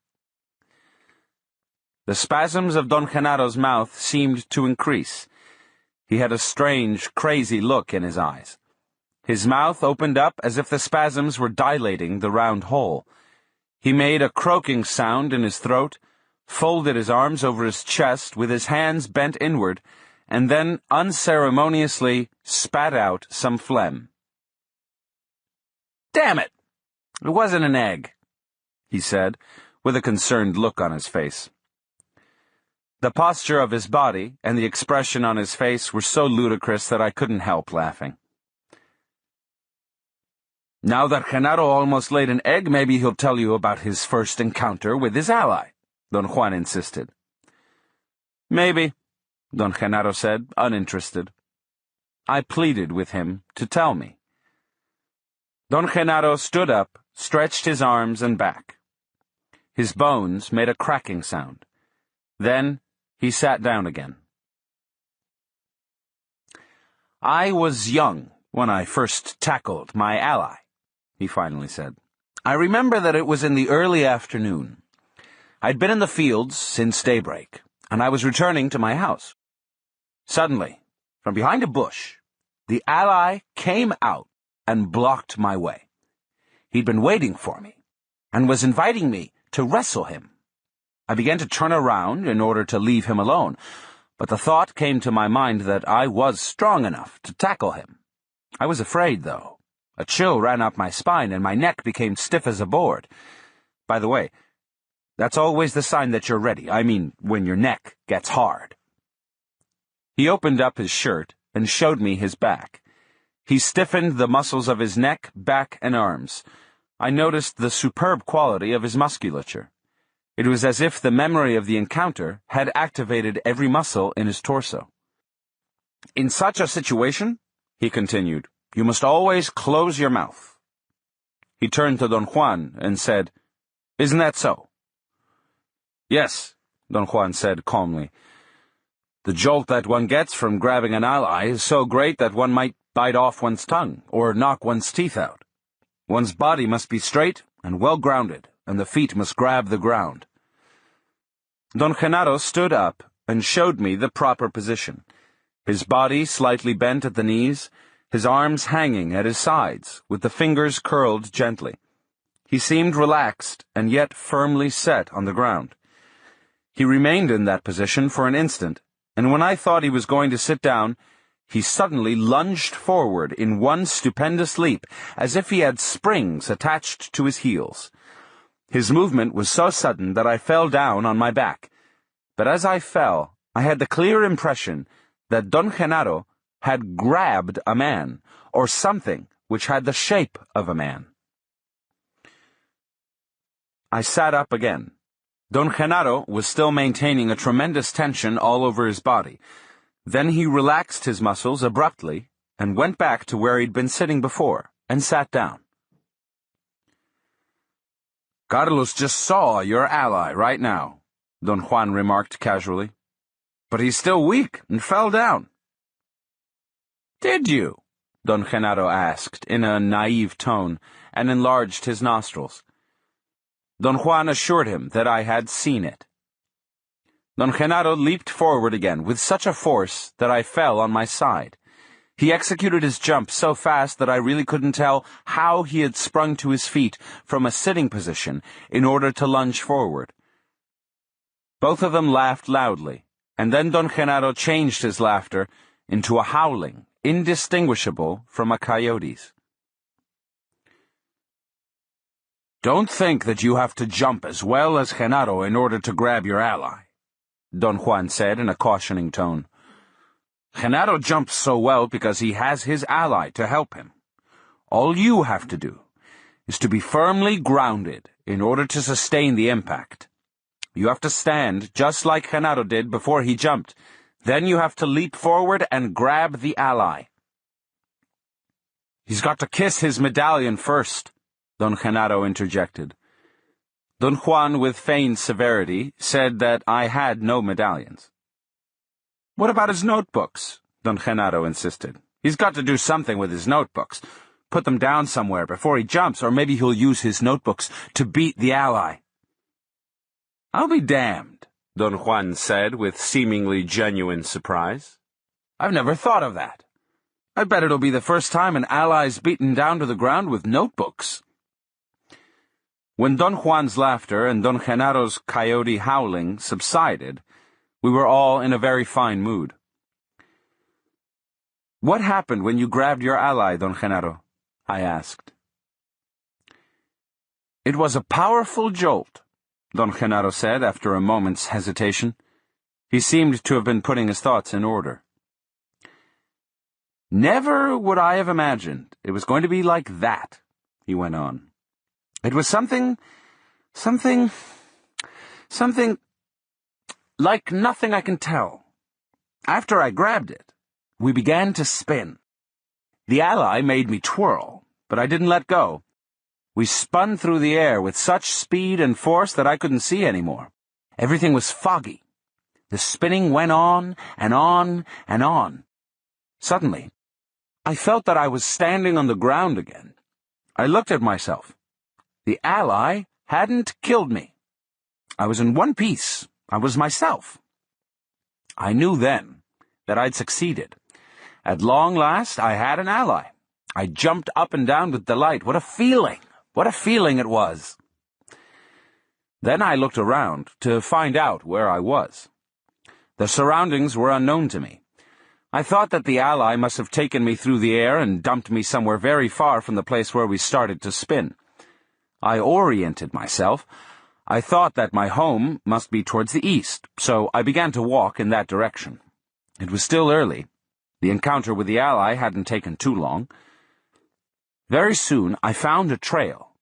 The spasms of Don Genaro's mouth seemed to increase. He had a strange, crazy look in his eyes. His mouth opened up as if the spasms were dilating the round hole. He made a croaking sound in his throat, folded his arms over his chest with his hands bent inward, and then unceremoniously spat out some phlegm. "Damn it! It wasn't an egg," he said, with a concerned look on his face. The posture of his body and the expression on his face were so ludicrous that I couldn't help laughing. "Now that Genaro almost laid an egg, maybe he'll tell you about his first encounter with his ally," Don Juan insisted. "Maybe," Don Genaro said, uninterested. I pleaded with him to tell me. Don Genaro stood up, stretched his arms and back. His bones made a cracking sound. Then he sat down again. "I was young when I first tackled my ally," he finally said. "I remember that it was in the early afternoon. I'd been in the fields since daybreak, and I was returning to my house. Suddenly, from behind a bush, the ally came out and blocked my way. He'd been waiting for me, and was inviting me to wrestle him. I began to turn around in order to leave him alone, but the thought came to my mind that I was strong enough to tackle him. I was afraid, though. A chill ran up my spine, and my neck became stiff as a board. By the way, that's always the sign that you're ready. I mean, when your neck gets hard." He opened up his shirt and showed me his back. He stiffened the muscles of his neck, back, and arms. I noticed the superb quality of his musculature. It was as if the memory of the encounter had activated every muscle in his torso. "In such a situation," he continued, "you must always close your mouth." He turned to Don Juan and said, "Isn't that so?" "Yes," Don Juan said calmly. "The jolt that one gets from grabbing an ally is so great that one might bite off one's tongue or knock one's teeth out. One's body must be straight and well-grounded, and the feet must grab the ground." Don Genaro stood up and showed me the proper position, his body slightly bent at the knees, his arms hanging at his sides, with the fingers curled gently. He seemed relaxed and yet firmly set on the ground. He remained in that position for an instant, and when I thought he was going to sit down, he suddenly lunged forward in one stupendous leap, as if he had springs attached to his heels. His movement was so sudden that I fell down on my back, but as I fell, I had the clear impression that Don Genaro had grabbed a man, or something which had the shape of a man. I sat up again. Don Genaro was still maintaining a tremendous tension all over his body. Then he relaxed his muscles abruptly and went back to where he'd been sitting before, and sat down. "Carlos just saw your ally right now," Don Juan remarked casually. "But he's still weak and fell down." "Did you?" Don Genaro asked in a naive tone, and enlarged his nostrils. Don Juan assured him that I had seen it. Don Genaro leaped forward again with such a force that I fell on my side. He executed his jump so fast that I really couldn't tell how he had sprung to his feet from a sitting position in order to lunge forward. Both of them laughed loudly, and then Don Genaro changed his laughter into a howling, indistinguishable from a coyote's. "Don't think that you have to jump as well as Genaro in order to grab your ally," Don Juan said in a cautioning tone. "Genaro jumps so well because he has his ally to help him. All you have to do is to be firmly grounded in order to sustain the impact. You have to stand just like Genaro did before he jumped. Then you have to leap forward and grab the ally." "He's got to kiss his medallion first," Don Genaro interjected. Don Juan, with feigned severity, said that I had no medallions. "What about his notebooks?" Don Genaro insisted. "He's got to do something with his notebooks. Put them down somewhere before he jumps, or maybe he'll use his notebooks to beat the ally." "I'll be damned," Don Juan said with seemingly genuine surprise. "I've never thought of that. I bet it'll be the first time an ally's beaten down to the ground with notebooks." When Don Juan's laughter and Don Genaro's coyote howling subsided, we were all in a very fine mood. "What happened when you grabbed your ally, Don Genaro?" I asked. "It was a powerful jolt," Don Genaro said after a moment's hesitation. He seemed to have been putting his thoughts in order. "Never would I have imagined it was going to be like that," he went on. "It was something like nothing I can tell. After I grabbed it, we began to spin. The ally made me twirl, but I didn't let go. We spun through the air with such speed and force that I couldn't see anymore. Everything was foggy. The spinning went on and on and on. Suddenly, I felt that I was standing on the ground again. I looked at myself. The ally hadn't killed me. I was in one piece. I was myself. I knew then that I'd succeeded. At long last, I had an ally. I jumped up and down with delight. What a feeling! What a feeling it was! Then I looked around to find out where I was. The surroundings were unknown to me. I thought that the ally must have taken me through the air and dumped me somewhere very far from the place where we started to spin. I oriented myself. I thought that my home must be towards the east, so I began to walk in that direction. It was still early. The encounter with the ally hadn't taken too long. Very soon I found a trail,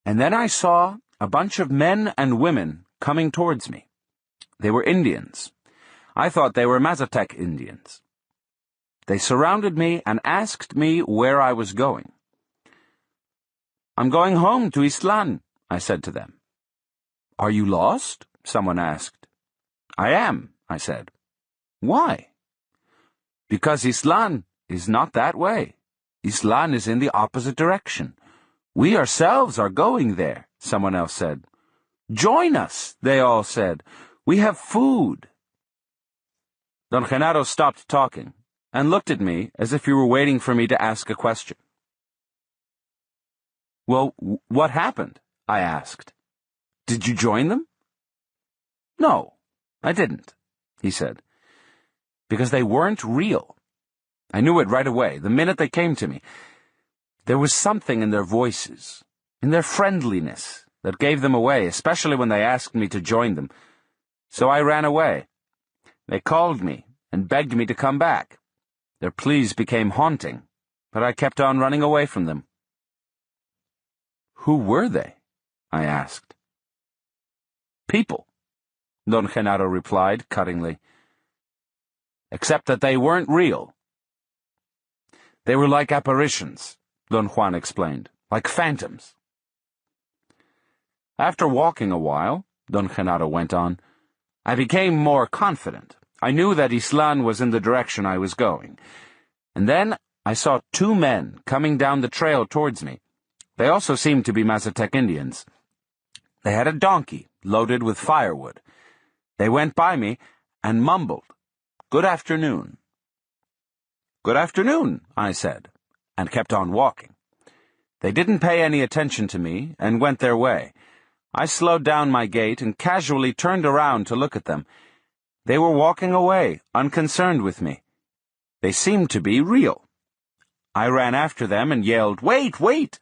and then I saw a bunch of men and women coming towards me. They were Indians. I thought they were Mazatec Indians. They surrounded me and asked me where I was going. "I'm going home to Ixtlan," I said to them. "Are you lost?" someone asked. "I am," I said. "Why?" "Because Ixtlan is not that way. Ixtlan is in the opposite direction. We ourselves are going there," someone else said. "Join us," they all said. "We have food." Don Genaro stopped talking and looked at me as if he were waiting for me to ask a question. "Well, what happened?" I asked. "Did you join them?" "No, I didn't," he said. "Because they weren't real. I knew it right away, the minute they came to me. There was something in their voices, in their friendliness, that gave them away, especially when they asked me to join them. So I ran away. They called me and begged me to come back. Their pleas became haunting, but I kept on running away from them." "Who were they?" I asked. "People," Don Genaro replied cuttingly. "Except that they weren't real." They were like apparitions, Don Juan explained, like phantoms. After walking a while, Don Genaro went on, I became more confident. I knew that Ixtlan was in the direction I was going. And then I saw two men coming down the trail towards me. They also seemed to be Mazatec Indians. They had a donkey loaded with firewood. They went by me and mumbled, "Good afternoon." "Good afternoon," I said, and kept on walking. They didn't pay any attention to me and went their way. I slowed down my gait and casually turned around to look at them. They were walking away, unconcerned with me. They seemed to be real. I ran after them and yelled, "Wait, wait!"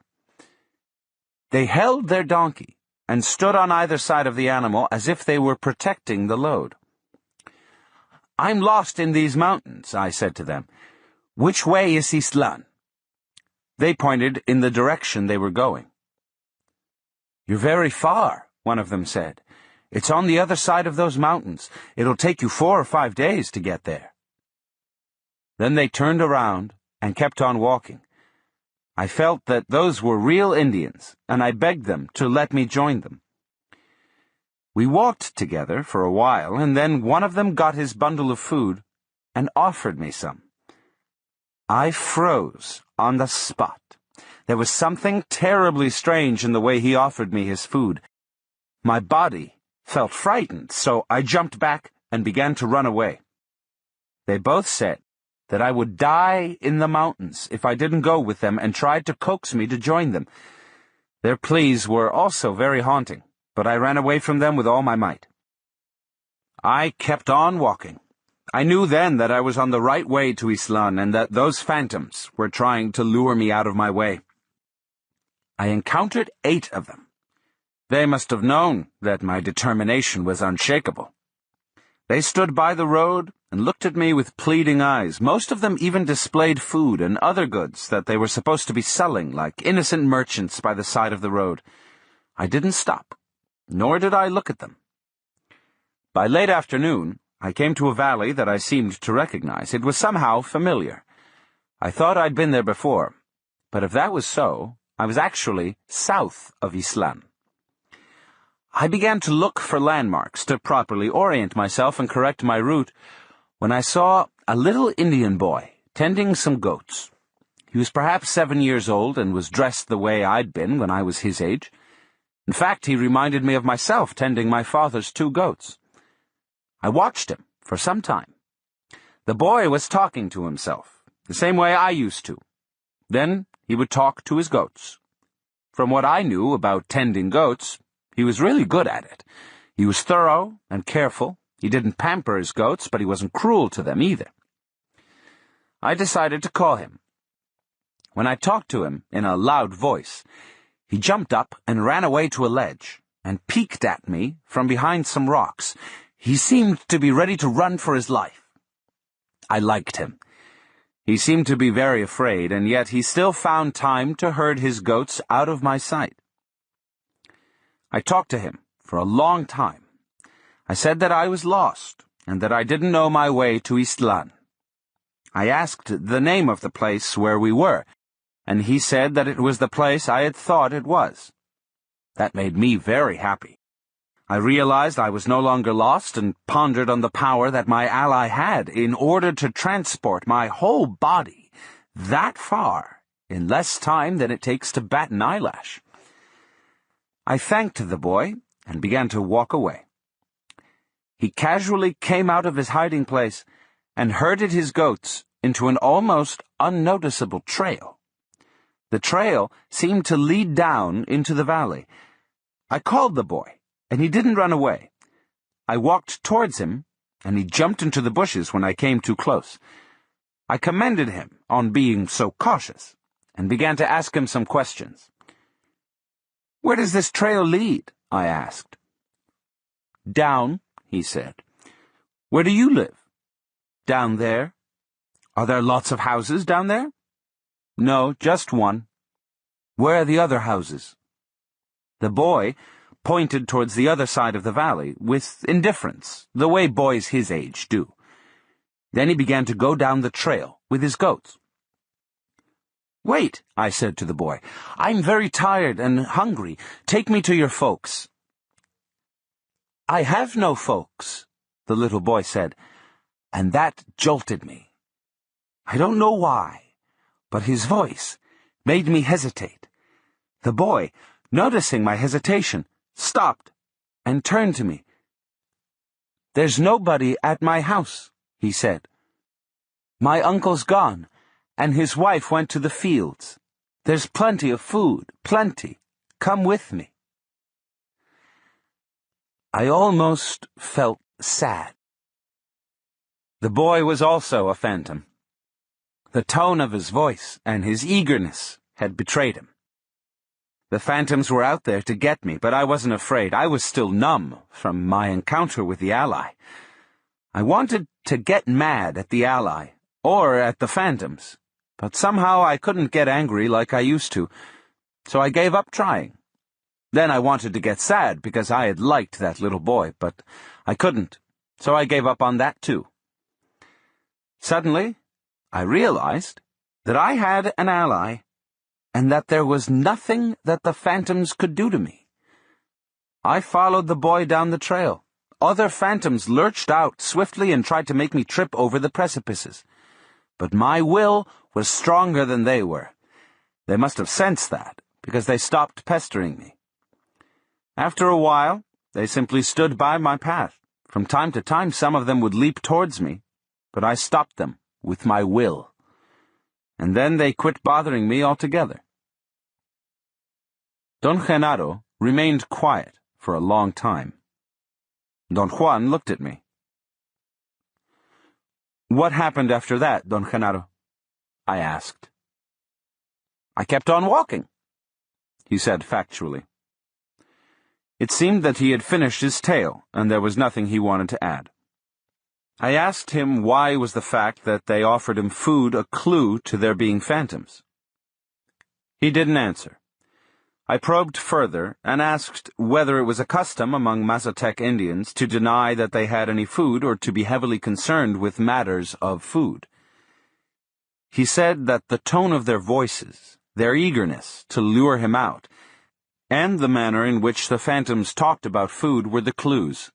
They held their donkey and stood on either side of the animal as if they were protecting the load. "I'm lost in these mountains," I said to them. "Which way is Ixtlan?" They pointed in the direction they were going. "You're very far," one of them said. "It's on the other side of those mountains. It'll take you 4 or 5 days to get there." Then they turned around and kept on walking. I felt that those were real Indians, and I begged them to let me join them. We walked together for a while, and then one of them got his bundle of food and offered me some. I froze on the spot. There was something terribly strange in the way he offered me his food. My body felt frightened, so I jumped back and began to run away. They both said that I would die in the mountains if I didn't go with them, and tried to coax me to join them. Their pleas were also very haunting, but I ran away from them with all my might. I kept on walking. I knew then that I was on the right way to Ixtlan, and that those phantoms were trying to lure me out of my way. I encountered 8 of them. They must have known that my determination was unshakable. They stood by the road and looked at me with pleading eyes. Most of them even displayed food and other goods that they were supposed to be selling, like innocent merchants by the side of the road. I didn't stop, nor did I look at them. By late afternoon, I came to a valley that I seemed to recognize. It was somehow familiar. I thought I'd been there before, but if that was so, I was actually south of Ixtlan. I began to look for landmarks to properly orient myself and correct my route when I saw a little Indian boy tending some goats. He was perhaps 7 years old and was dressed the way I'd been when I was his age. In fact, he reminded me of myself tending my father's 2 goats. I watched him for some time. The boy was talking to himself, the same way I used to. Then he would talk to his goats. From what I knew about tending goats, he was really good at it. He was thorough and careful. He didn't pamper his goats, but he wasn't cruel to them either. I decided to call him. When I talked to him in a loud voice, he jumped up and ran away to a ledge and peeked at me from behind some rocks. He seemed to be ready to run for his life. I liked him. He seemed to be very afraid, and yet he still found time to herd his goats out of my sight. I talked to him for a long time. I said that I was lost, and that I didn't know my way to Ixtlan. I asked the name of the place where we were, and he said that it was the place I had thought it was. That made me very happy. I realized I was no longer lost and pondered on the power that my ally had in order to transport my whole body that far in less time than it takes to bat an eyelash. I thanked the boy and began to walk away. He casually came out of his hiding place and herded his goats into an almost unnoticeable trail. The trail seemed to lead down into the valley. I called the boy, and he didn't run away. I walked towards him, and he jumped into the bushes when I came too close. I commended him on being so cautious, and began to ask him some questions. "Where does this trail lead?" I asked. "Down," he said. "Where do you live?" "Down there." "Are there lots of houses down there?" "No, just one." "Where are the other houses?" The boy pointed towards the other side of the valley with indifference, the way boys his age do. Then he began to go down the trail with his goats. "Wait," I said to the boy. "I'm very tired and hungry. Take me to your folks." "I have no folks," the little boy said, and that jolted me. I don't know why, but his voice made me hesitate. The boy, noticing my hesitation, stopped and turned to me. "There's nobody at my house," he said. "My uncle's gone, and his wife went to the fields. There's plenty of food, plenty. Come with me." I almost felt sad. The boy was also a phantom. The tone of his voice and his eagerness had betrayed him. The phantoms were out there to get me, but I wasn't afraid. I was still numb from my encounter with the ally. I wanted to get mad at the ally, or at the phantoms, but somehow I couldn't get angry like I used to, so I gave up trying. Then I wanted to get sad because I had liked that little boy, but I couldn't, so I gave up on that too. Suddenly, I realized that I had an ally, and that there was nothing that the phantoms could do to me. I followed the boy down the trail. Other phantoms lurched out swiftly and tried to make me trip over the precipices. But my will was stronger than they were. They must have sensed that, because they stopped pestering me. After a while, they simply stood by my path. From time to time, some of them would leap towards me, but I stopped them with my will. And then they quit bothering me altogether. Don Genaro remained quiet for a long time. Don Juan looked at me. "What happened after that, Don Genaro?" I asked. "I kept on walking," he said factually. It seemed that he had finished his tale, and there was nothing he wanted to add. I asked him why was the fact that they offered him food a clue to their being phantoms. He didn't answer. I probed further and asked whether it was a custom among Mazatec Indians to deny that they had any food or to be heavily concerned with matters of food. He said that the tone of their voices, their eagerness to lure him out, and the manner in which the phantoms talked about food were the clues,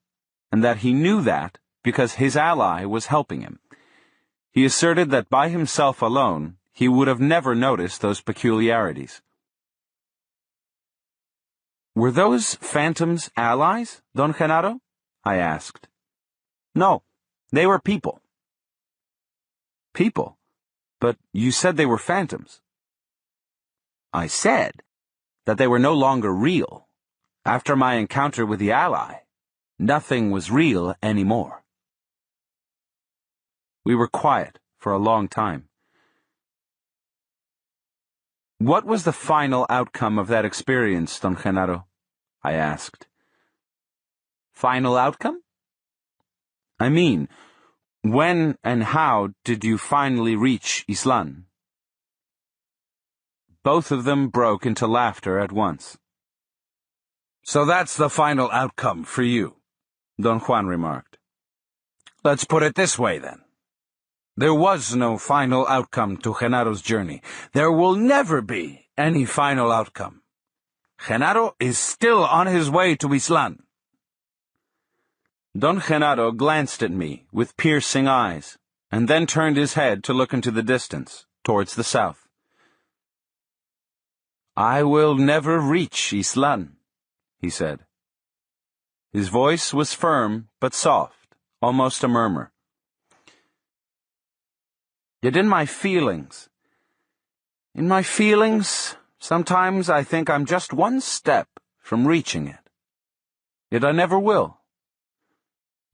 and that he knew that because his ally was helping him. He asserted that by himself alone, he would have never noticed those peculiarities. "Were those phantoms allies, Don Genaro?" I asked. "No, they were people." "People? But you said they were phantoms." "I said that they were no longer real. After my encounter with the ally, nothing was real anymore." We were quiet for a long time. "What was the final outcome of that experience, Don Genaro?" I asked. "Final outcome?" "I mean, when and how did you finally reach Ixtlan?" Both of them broke into laughter at once. "So that's the final outcome for you," Don Juan remarked. "Let's put it this way, then. There was no final outcome to Genaro's journey. There will never be any final outcome. Genaro is still on his way to Ixtlan." Don Genaro glanced at me with piercing eyes, and then turned his head to look into the distance, towards the south. "I will never reach Ixtlan," he said. His voice was firm but soft, almost a murmur. Yet in my feelings, sometimes I think I'm just one step from reaching it. Yet I never will.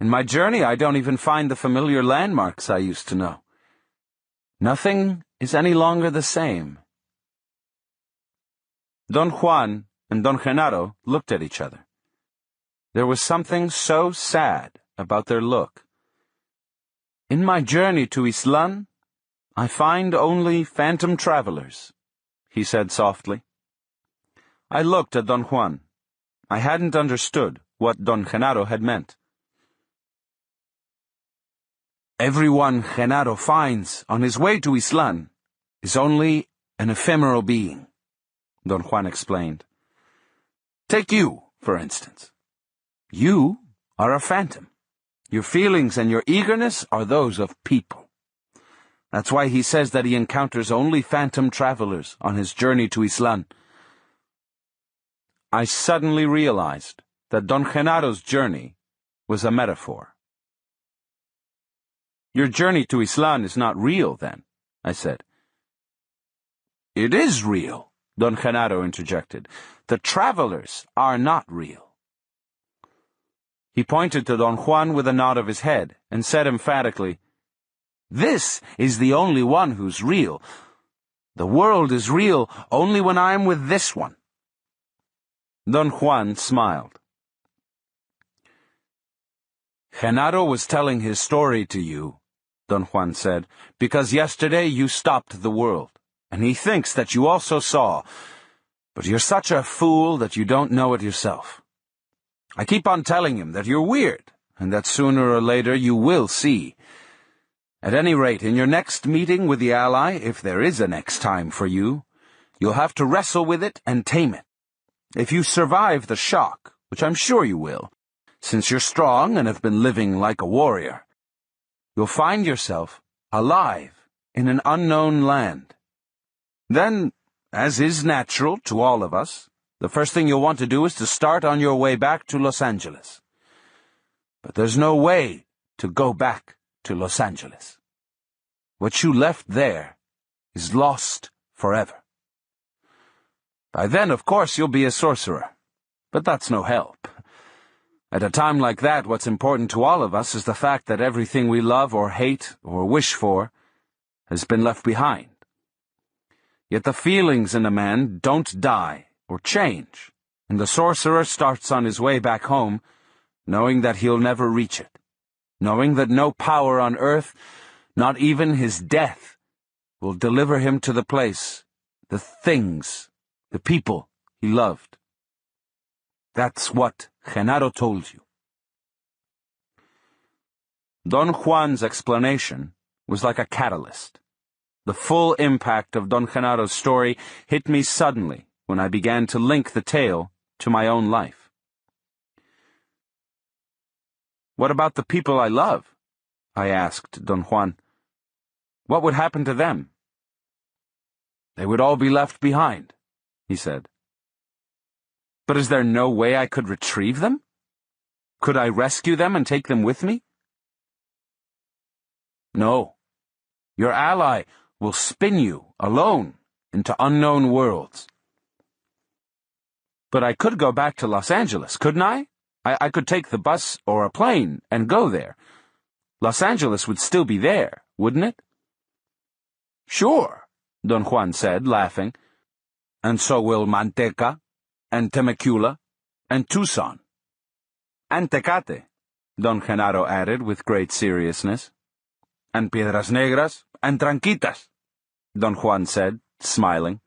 In my journey, I don't even find the familiar landmarks I used to know. Nothing is any longer the same. Don Juan and Don Genaro looked at each other. There was something so sad about their look. In my journey to Ixtlan, I find only phantom travelers, he said softly. I looked at Don Juan. I hadn't understood what Don Genaro had meant. Everyone Genaro finds on his way to Ixtlan is only an ephemeral being, Don Juan explained. Take you, for instance. You are a phantom. Your feelings and your eagerness are those of people. That's why he says that he encounters only phantom travelers on his journey to Ixtlan. I suddenly realized that Don Genaro's journey was a metaphor. Your journey to Ixtlan is not real, then, I said. It is real, Don Genaro interjected. The travelers are not real. He pointed to Don Juan with a nod of his head and said emphatically, This is the only one who's real. The world is real only when I'm with this one. Don Juan smiled. Genaro was telling his story to you, Don Juan said, because yesterday you stopped the world, and he thinks that you also saw, but you're such a fool that you don't know it yourself. I keep on telling him that you're weird, and that sooner or later you will see. At any rate, in your next meeting with the ally, if there is a next time for you, you'll have to wrestle with it and tame it. If you survive the shock, which I'm sure you will, since you're strong and have been living like a warrior, you'll find yourself alive in an unknown land. Then, as is natural to all of us, the first thing you'll want to do is to start on your way back to Los Angeles. But there's no way to go back to Los Angeles. What you left there is lost forever. By then, of course, you'll be a sorcerer, but that's no help. At a time like that, what's important to all of us is the fact that everything we love or hate or wish for has been left behind. Yet the feelings in a man don't die or change, and the sorcerer starts on his way back home, knowing that he'll never reach it, knowing that no power on earth, not even his death, will deliver him to the place, the things, the people he loved. That's what Genaro told you. Don Juan's explanation was like a catalyst. The full impact of Don Genaro's story hit me suddenly when I began to link the tale to my own life. What about the people I love? I asked Don Juan. What would happen to them? They would all be left behind, he said. But is there no way I could retrieve them? Could I rescue them and take them with me? No. Your ally will spin you, alone, into unknown worlds. But I could go back to Los Angeles, couldn't I? I could take the bus or a plane and go there. Los Angeles would still be there, wouldn't it? Sure, Don Juan said, laughing. And so will Manteca, and Temecula, and Tucson. And Tecate, Don Genaro added with great seriousness. And Piedras Negras, and Tranquitas, Don Juan said, smiling.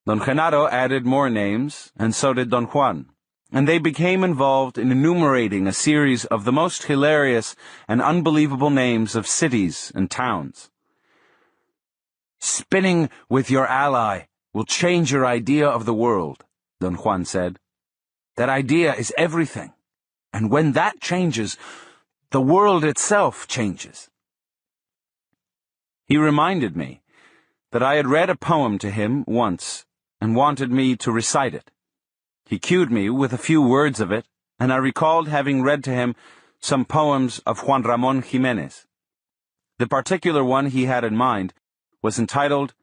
Don Genaro added more names, and so did Don Juan, and they became involved in enumerating a series of the most hilarious and unbelievable names of cities and towns. Spinning with your ally will change your idea of the world, Don Juan said. That idea is everything, and when that changes, the world itself changes. He reminded me that I had read a poem to him once and wanted me to recite it. He cued me with a few words of it, and I recalled having read to him some poems of Juan Ramón Jiménez. The particular one he had in mind was entitled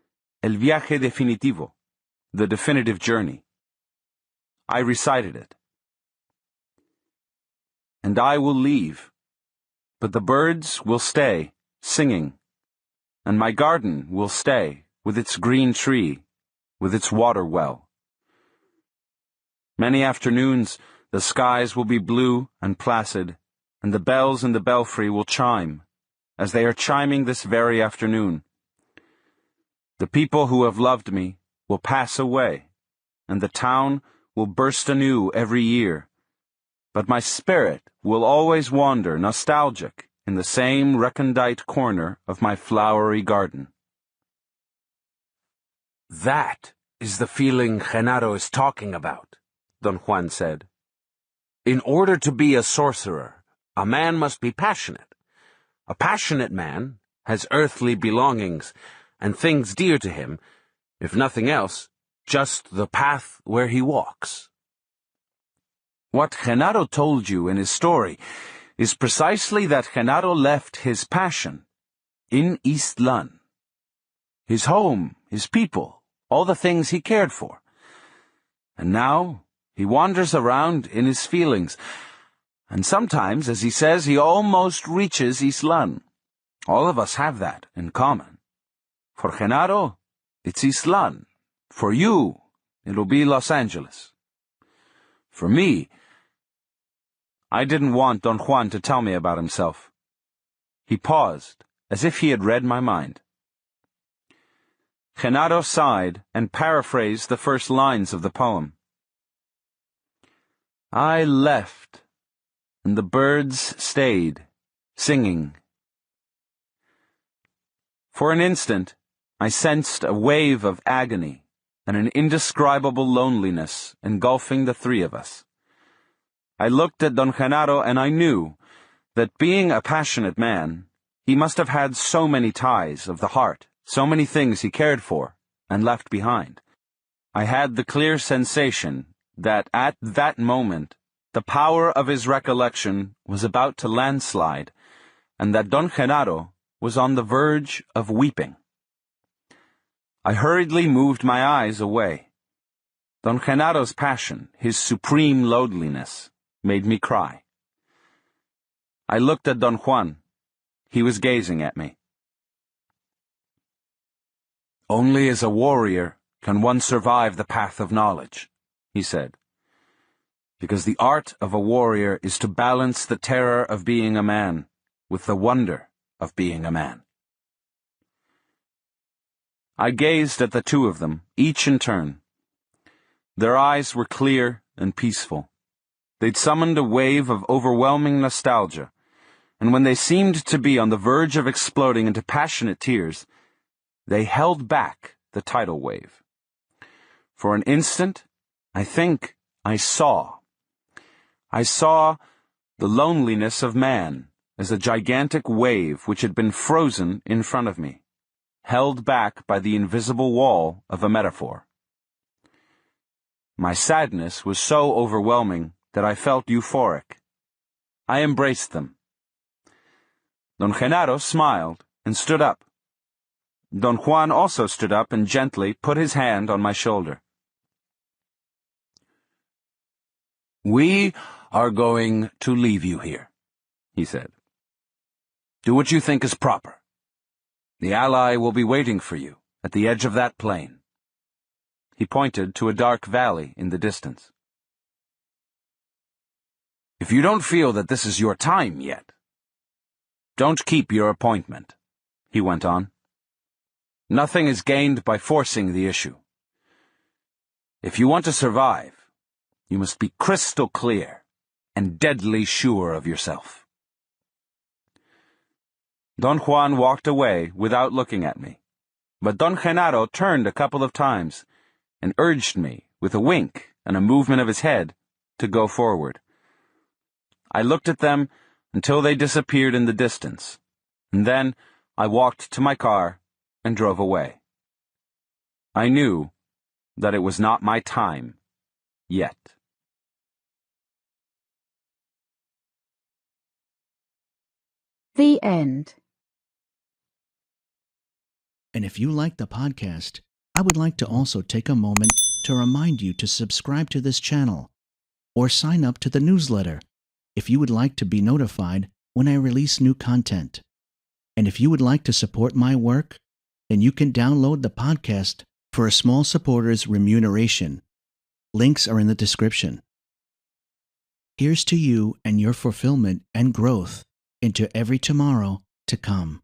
El Viaje Definitivo, The Definitive Journey. I recited it. And I will leave, but the birds will stay, singing, and my garden will stay, with its green tree, with its water well. Many afternoons the skies will be blue and placid, and the bells in the belfry will chime, as they are chiming this very afternoon. The people who have loved me will pass away, and the town will burst anew every year, but my spirit will always wander nostalgic in the same recondite corner of my flowery garden. That is the feeling Genaro is talking about, Don Juan said. In order to be a sorcerer, a man must be passionate. A passionate man has earthly belongings and things dear to him, if nothing else, just the path where he walks. What Genaro told you in his story is precisely that Genaro left his passion in Ixtlan. His home, his people, all the things he cared for. And now he wanders around in his feelings, and sometimes, as he says, he almost reaches Ixtlan. All of us have that in common. For Genaro, it's Ixtlan. For you, it'll be Los Angeles. For me, I didn't want Don Juan to tell me about himself. He paused, as if he had read my mind. Genaro sighed and paraphrased the first lines of the poem. I left, and the birds stayed, singing. For an instant, I sensed a wave of agony and an indescribable loneliness engulfing the three of us. I looked at Don Genaro and I knew that being a passionate man, he must have had so many ties of the heart, so many things he cared for and left behind. I had the clear sensation that at that moment the power of his recollection was about to landslide, and that Don Genaro was on the verge of weeping. I hurriedly moved my eyes away. Don Genaro's passion, his supreme loneliness, made me cry. I looked at Don Juan. He was gazing at me. Only as a warrior can one survive the path of knowledge, he said. Because the art of a warrior is to balance the terror of being a man with the wonder of being a man. I gazed at the two of them, each in turn. Their eyes were clear and peaceful. They'd summoned a wave of overwhelming nostalgia, and when they seemed to be on the verge of exploding into passionate tears, they held back the tidal wave. For an instant, I think I saw the loneliness of man as a gigantic wave which had been frozen in front of me, held back by the invisible wall of a metaphor. My sadness was so overwhelming that I felt euphoric. I embraced them. Don Genaro smiled and stood up. Don Juan also stood up and gently put his hand on my shoulder. We are going to leave you here, he said. Do what you think is proper. The ally will be waiting for you at the edge of that plain. He pointed to a dark valley in the distance. If you don't feel that this is your time yet, don't keep your appointment, he went on. Nothing is gained by forcing the issue. If you want to survive, you must be crystal clear and deadly sure of yourself. Don Juan walked away without looking at me, but Don Genaro turned a couple of times and urged me, with a wink and a movement of his head, to go forward. I looked at them until they disappeared in the distance, and then I walked to my car and drove away. I knew that it was not my time yet. The end. And if you like the podcast, I would like to also take a moment to remind you to subscribe to this channel or sign up to the newsletter if you would like to be notified when I release new content. And if you would like to support my work, then you can download the podcast for a small supporter's remuneration. Links are in the description. Here's to you and your fulfillment and growth into every tomorrow to come.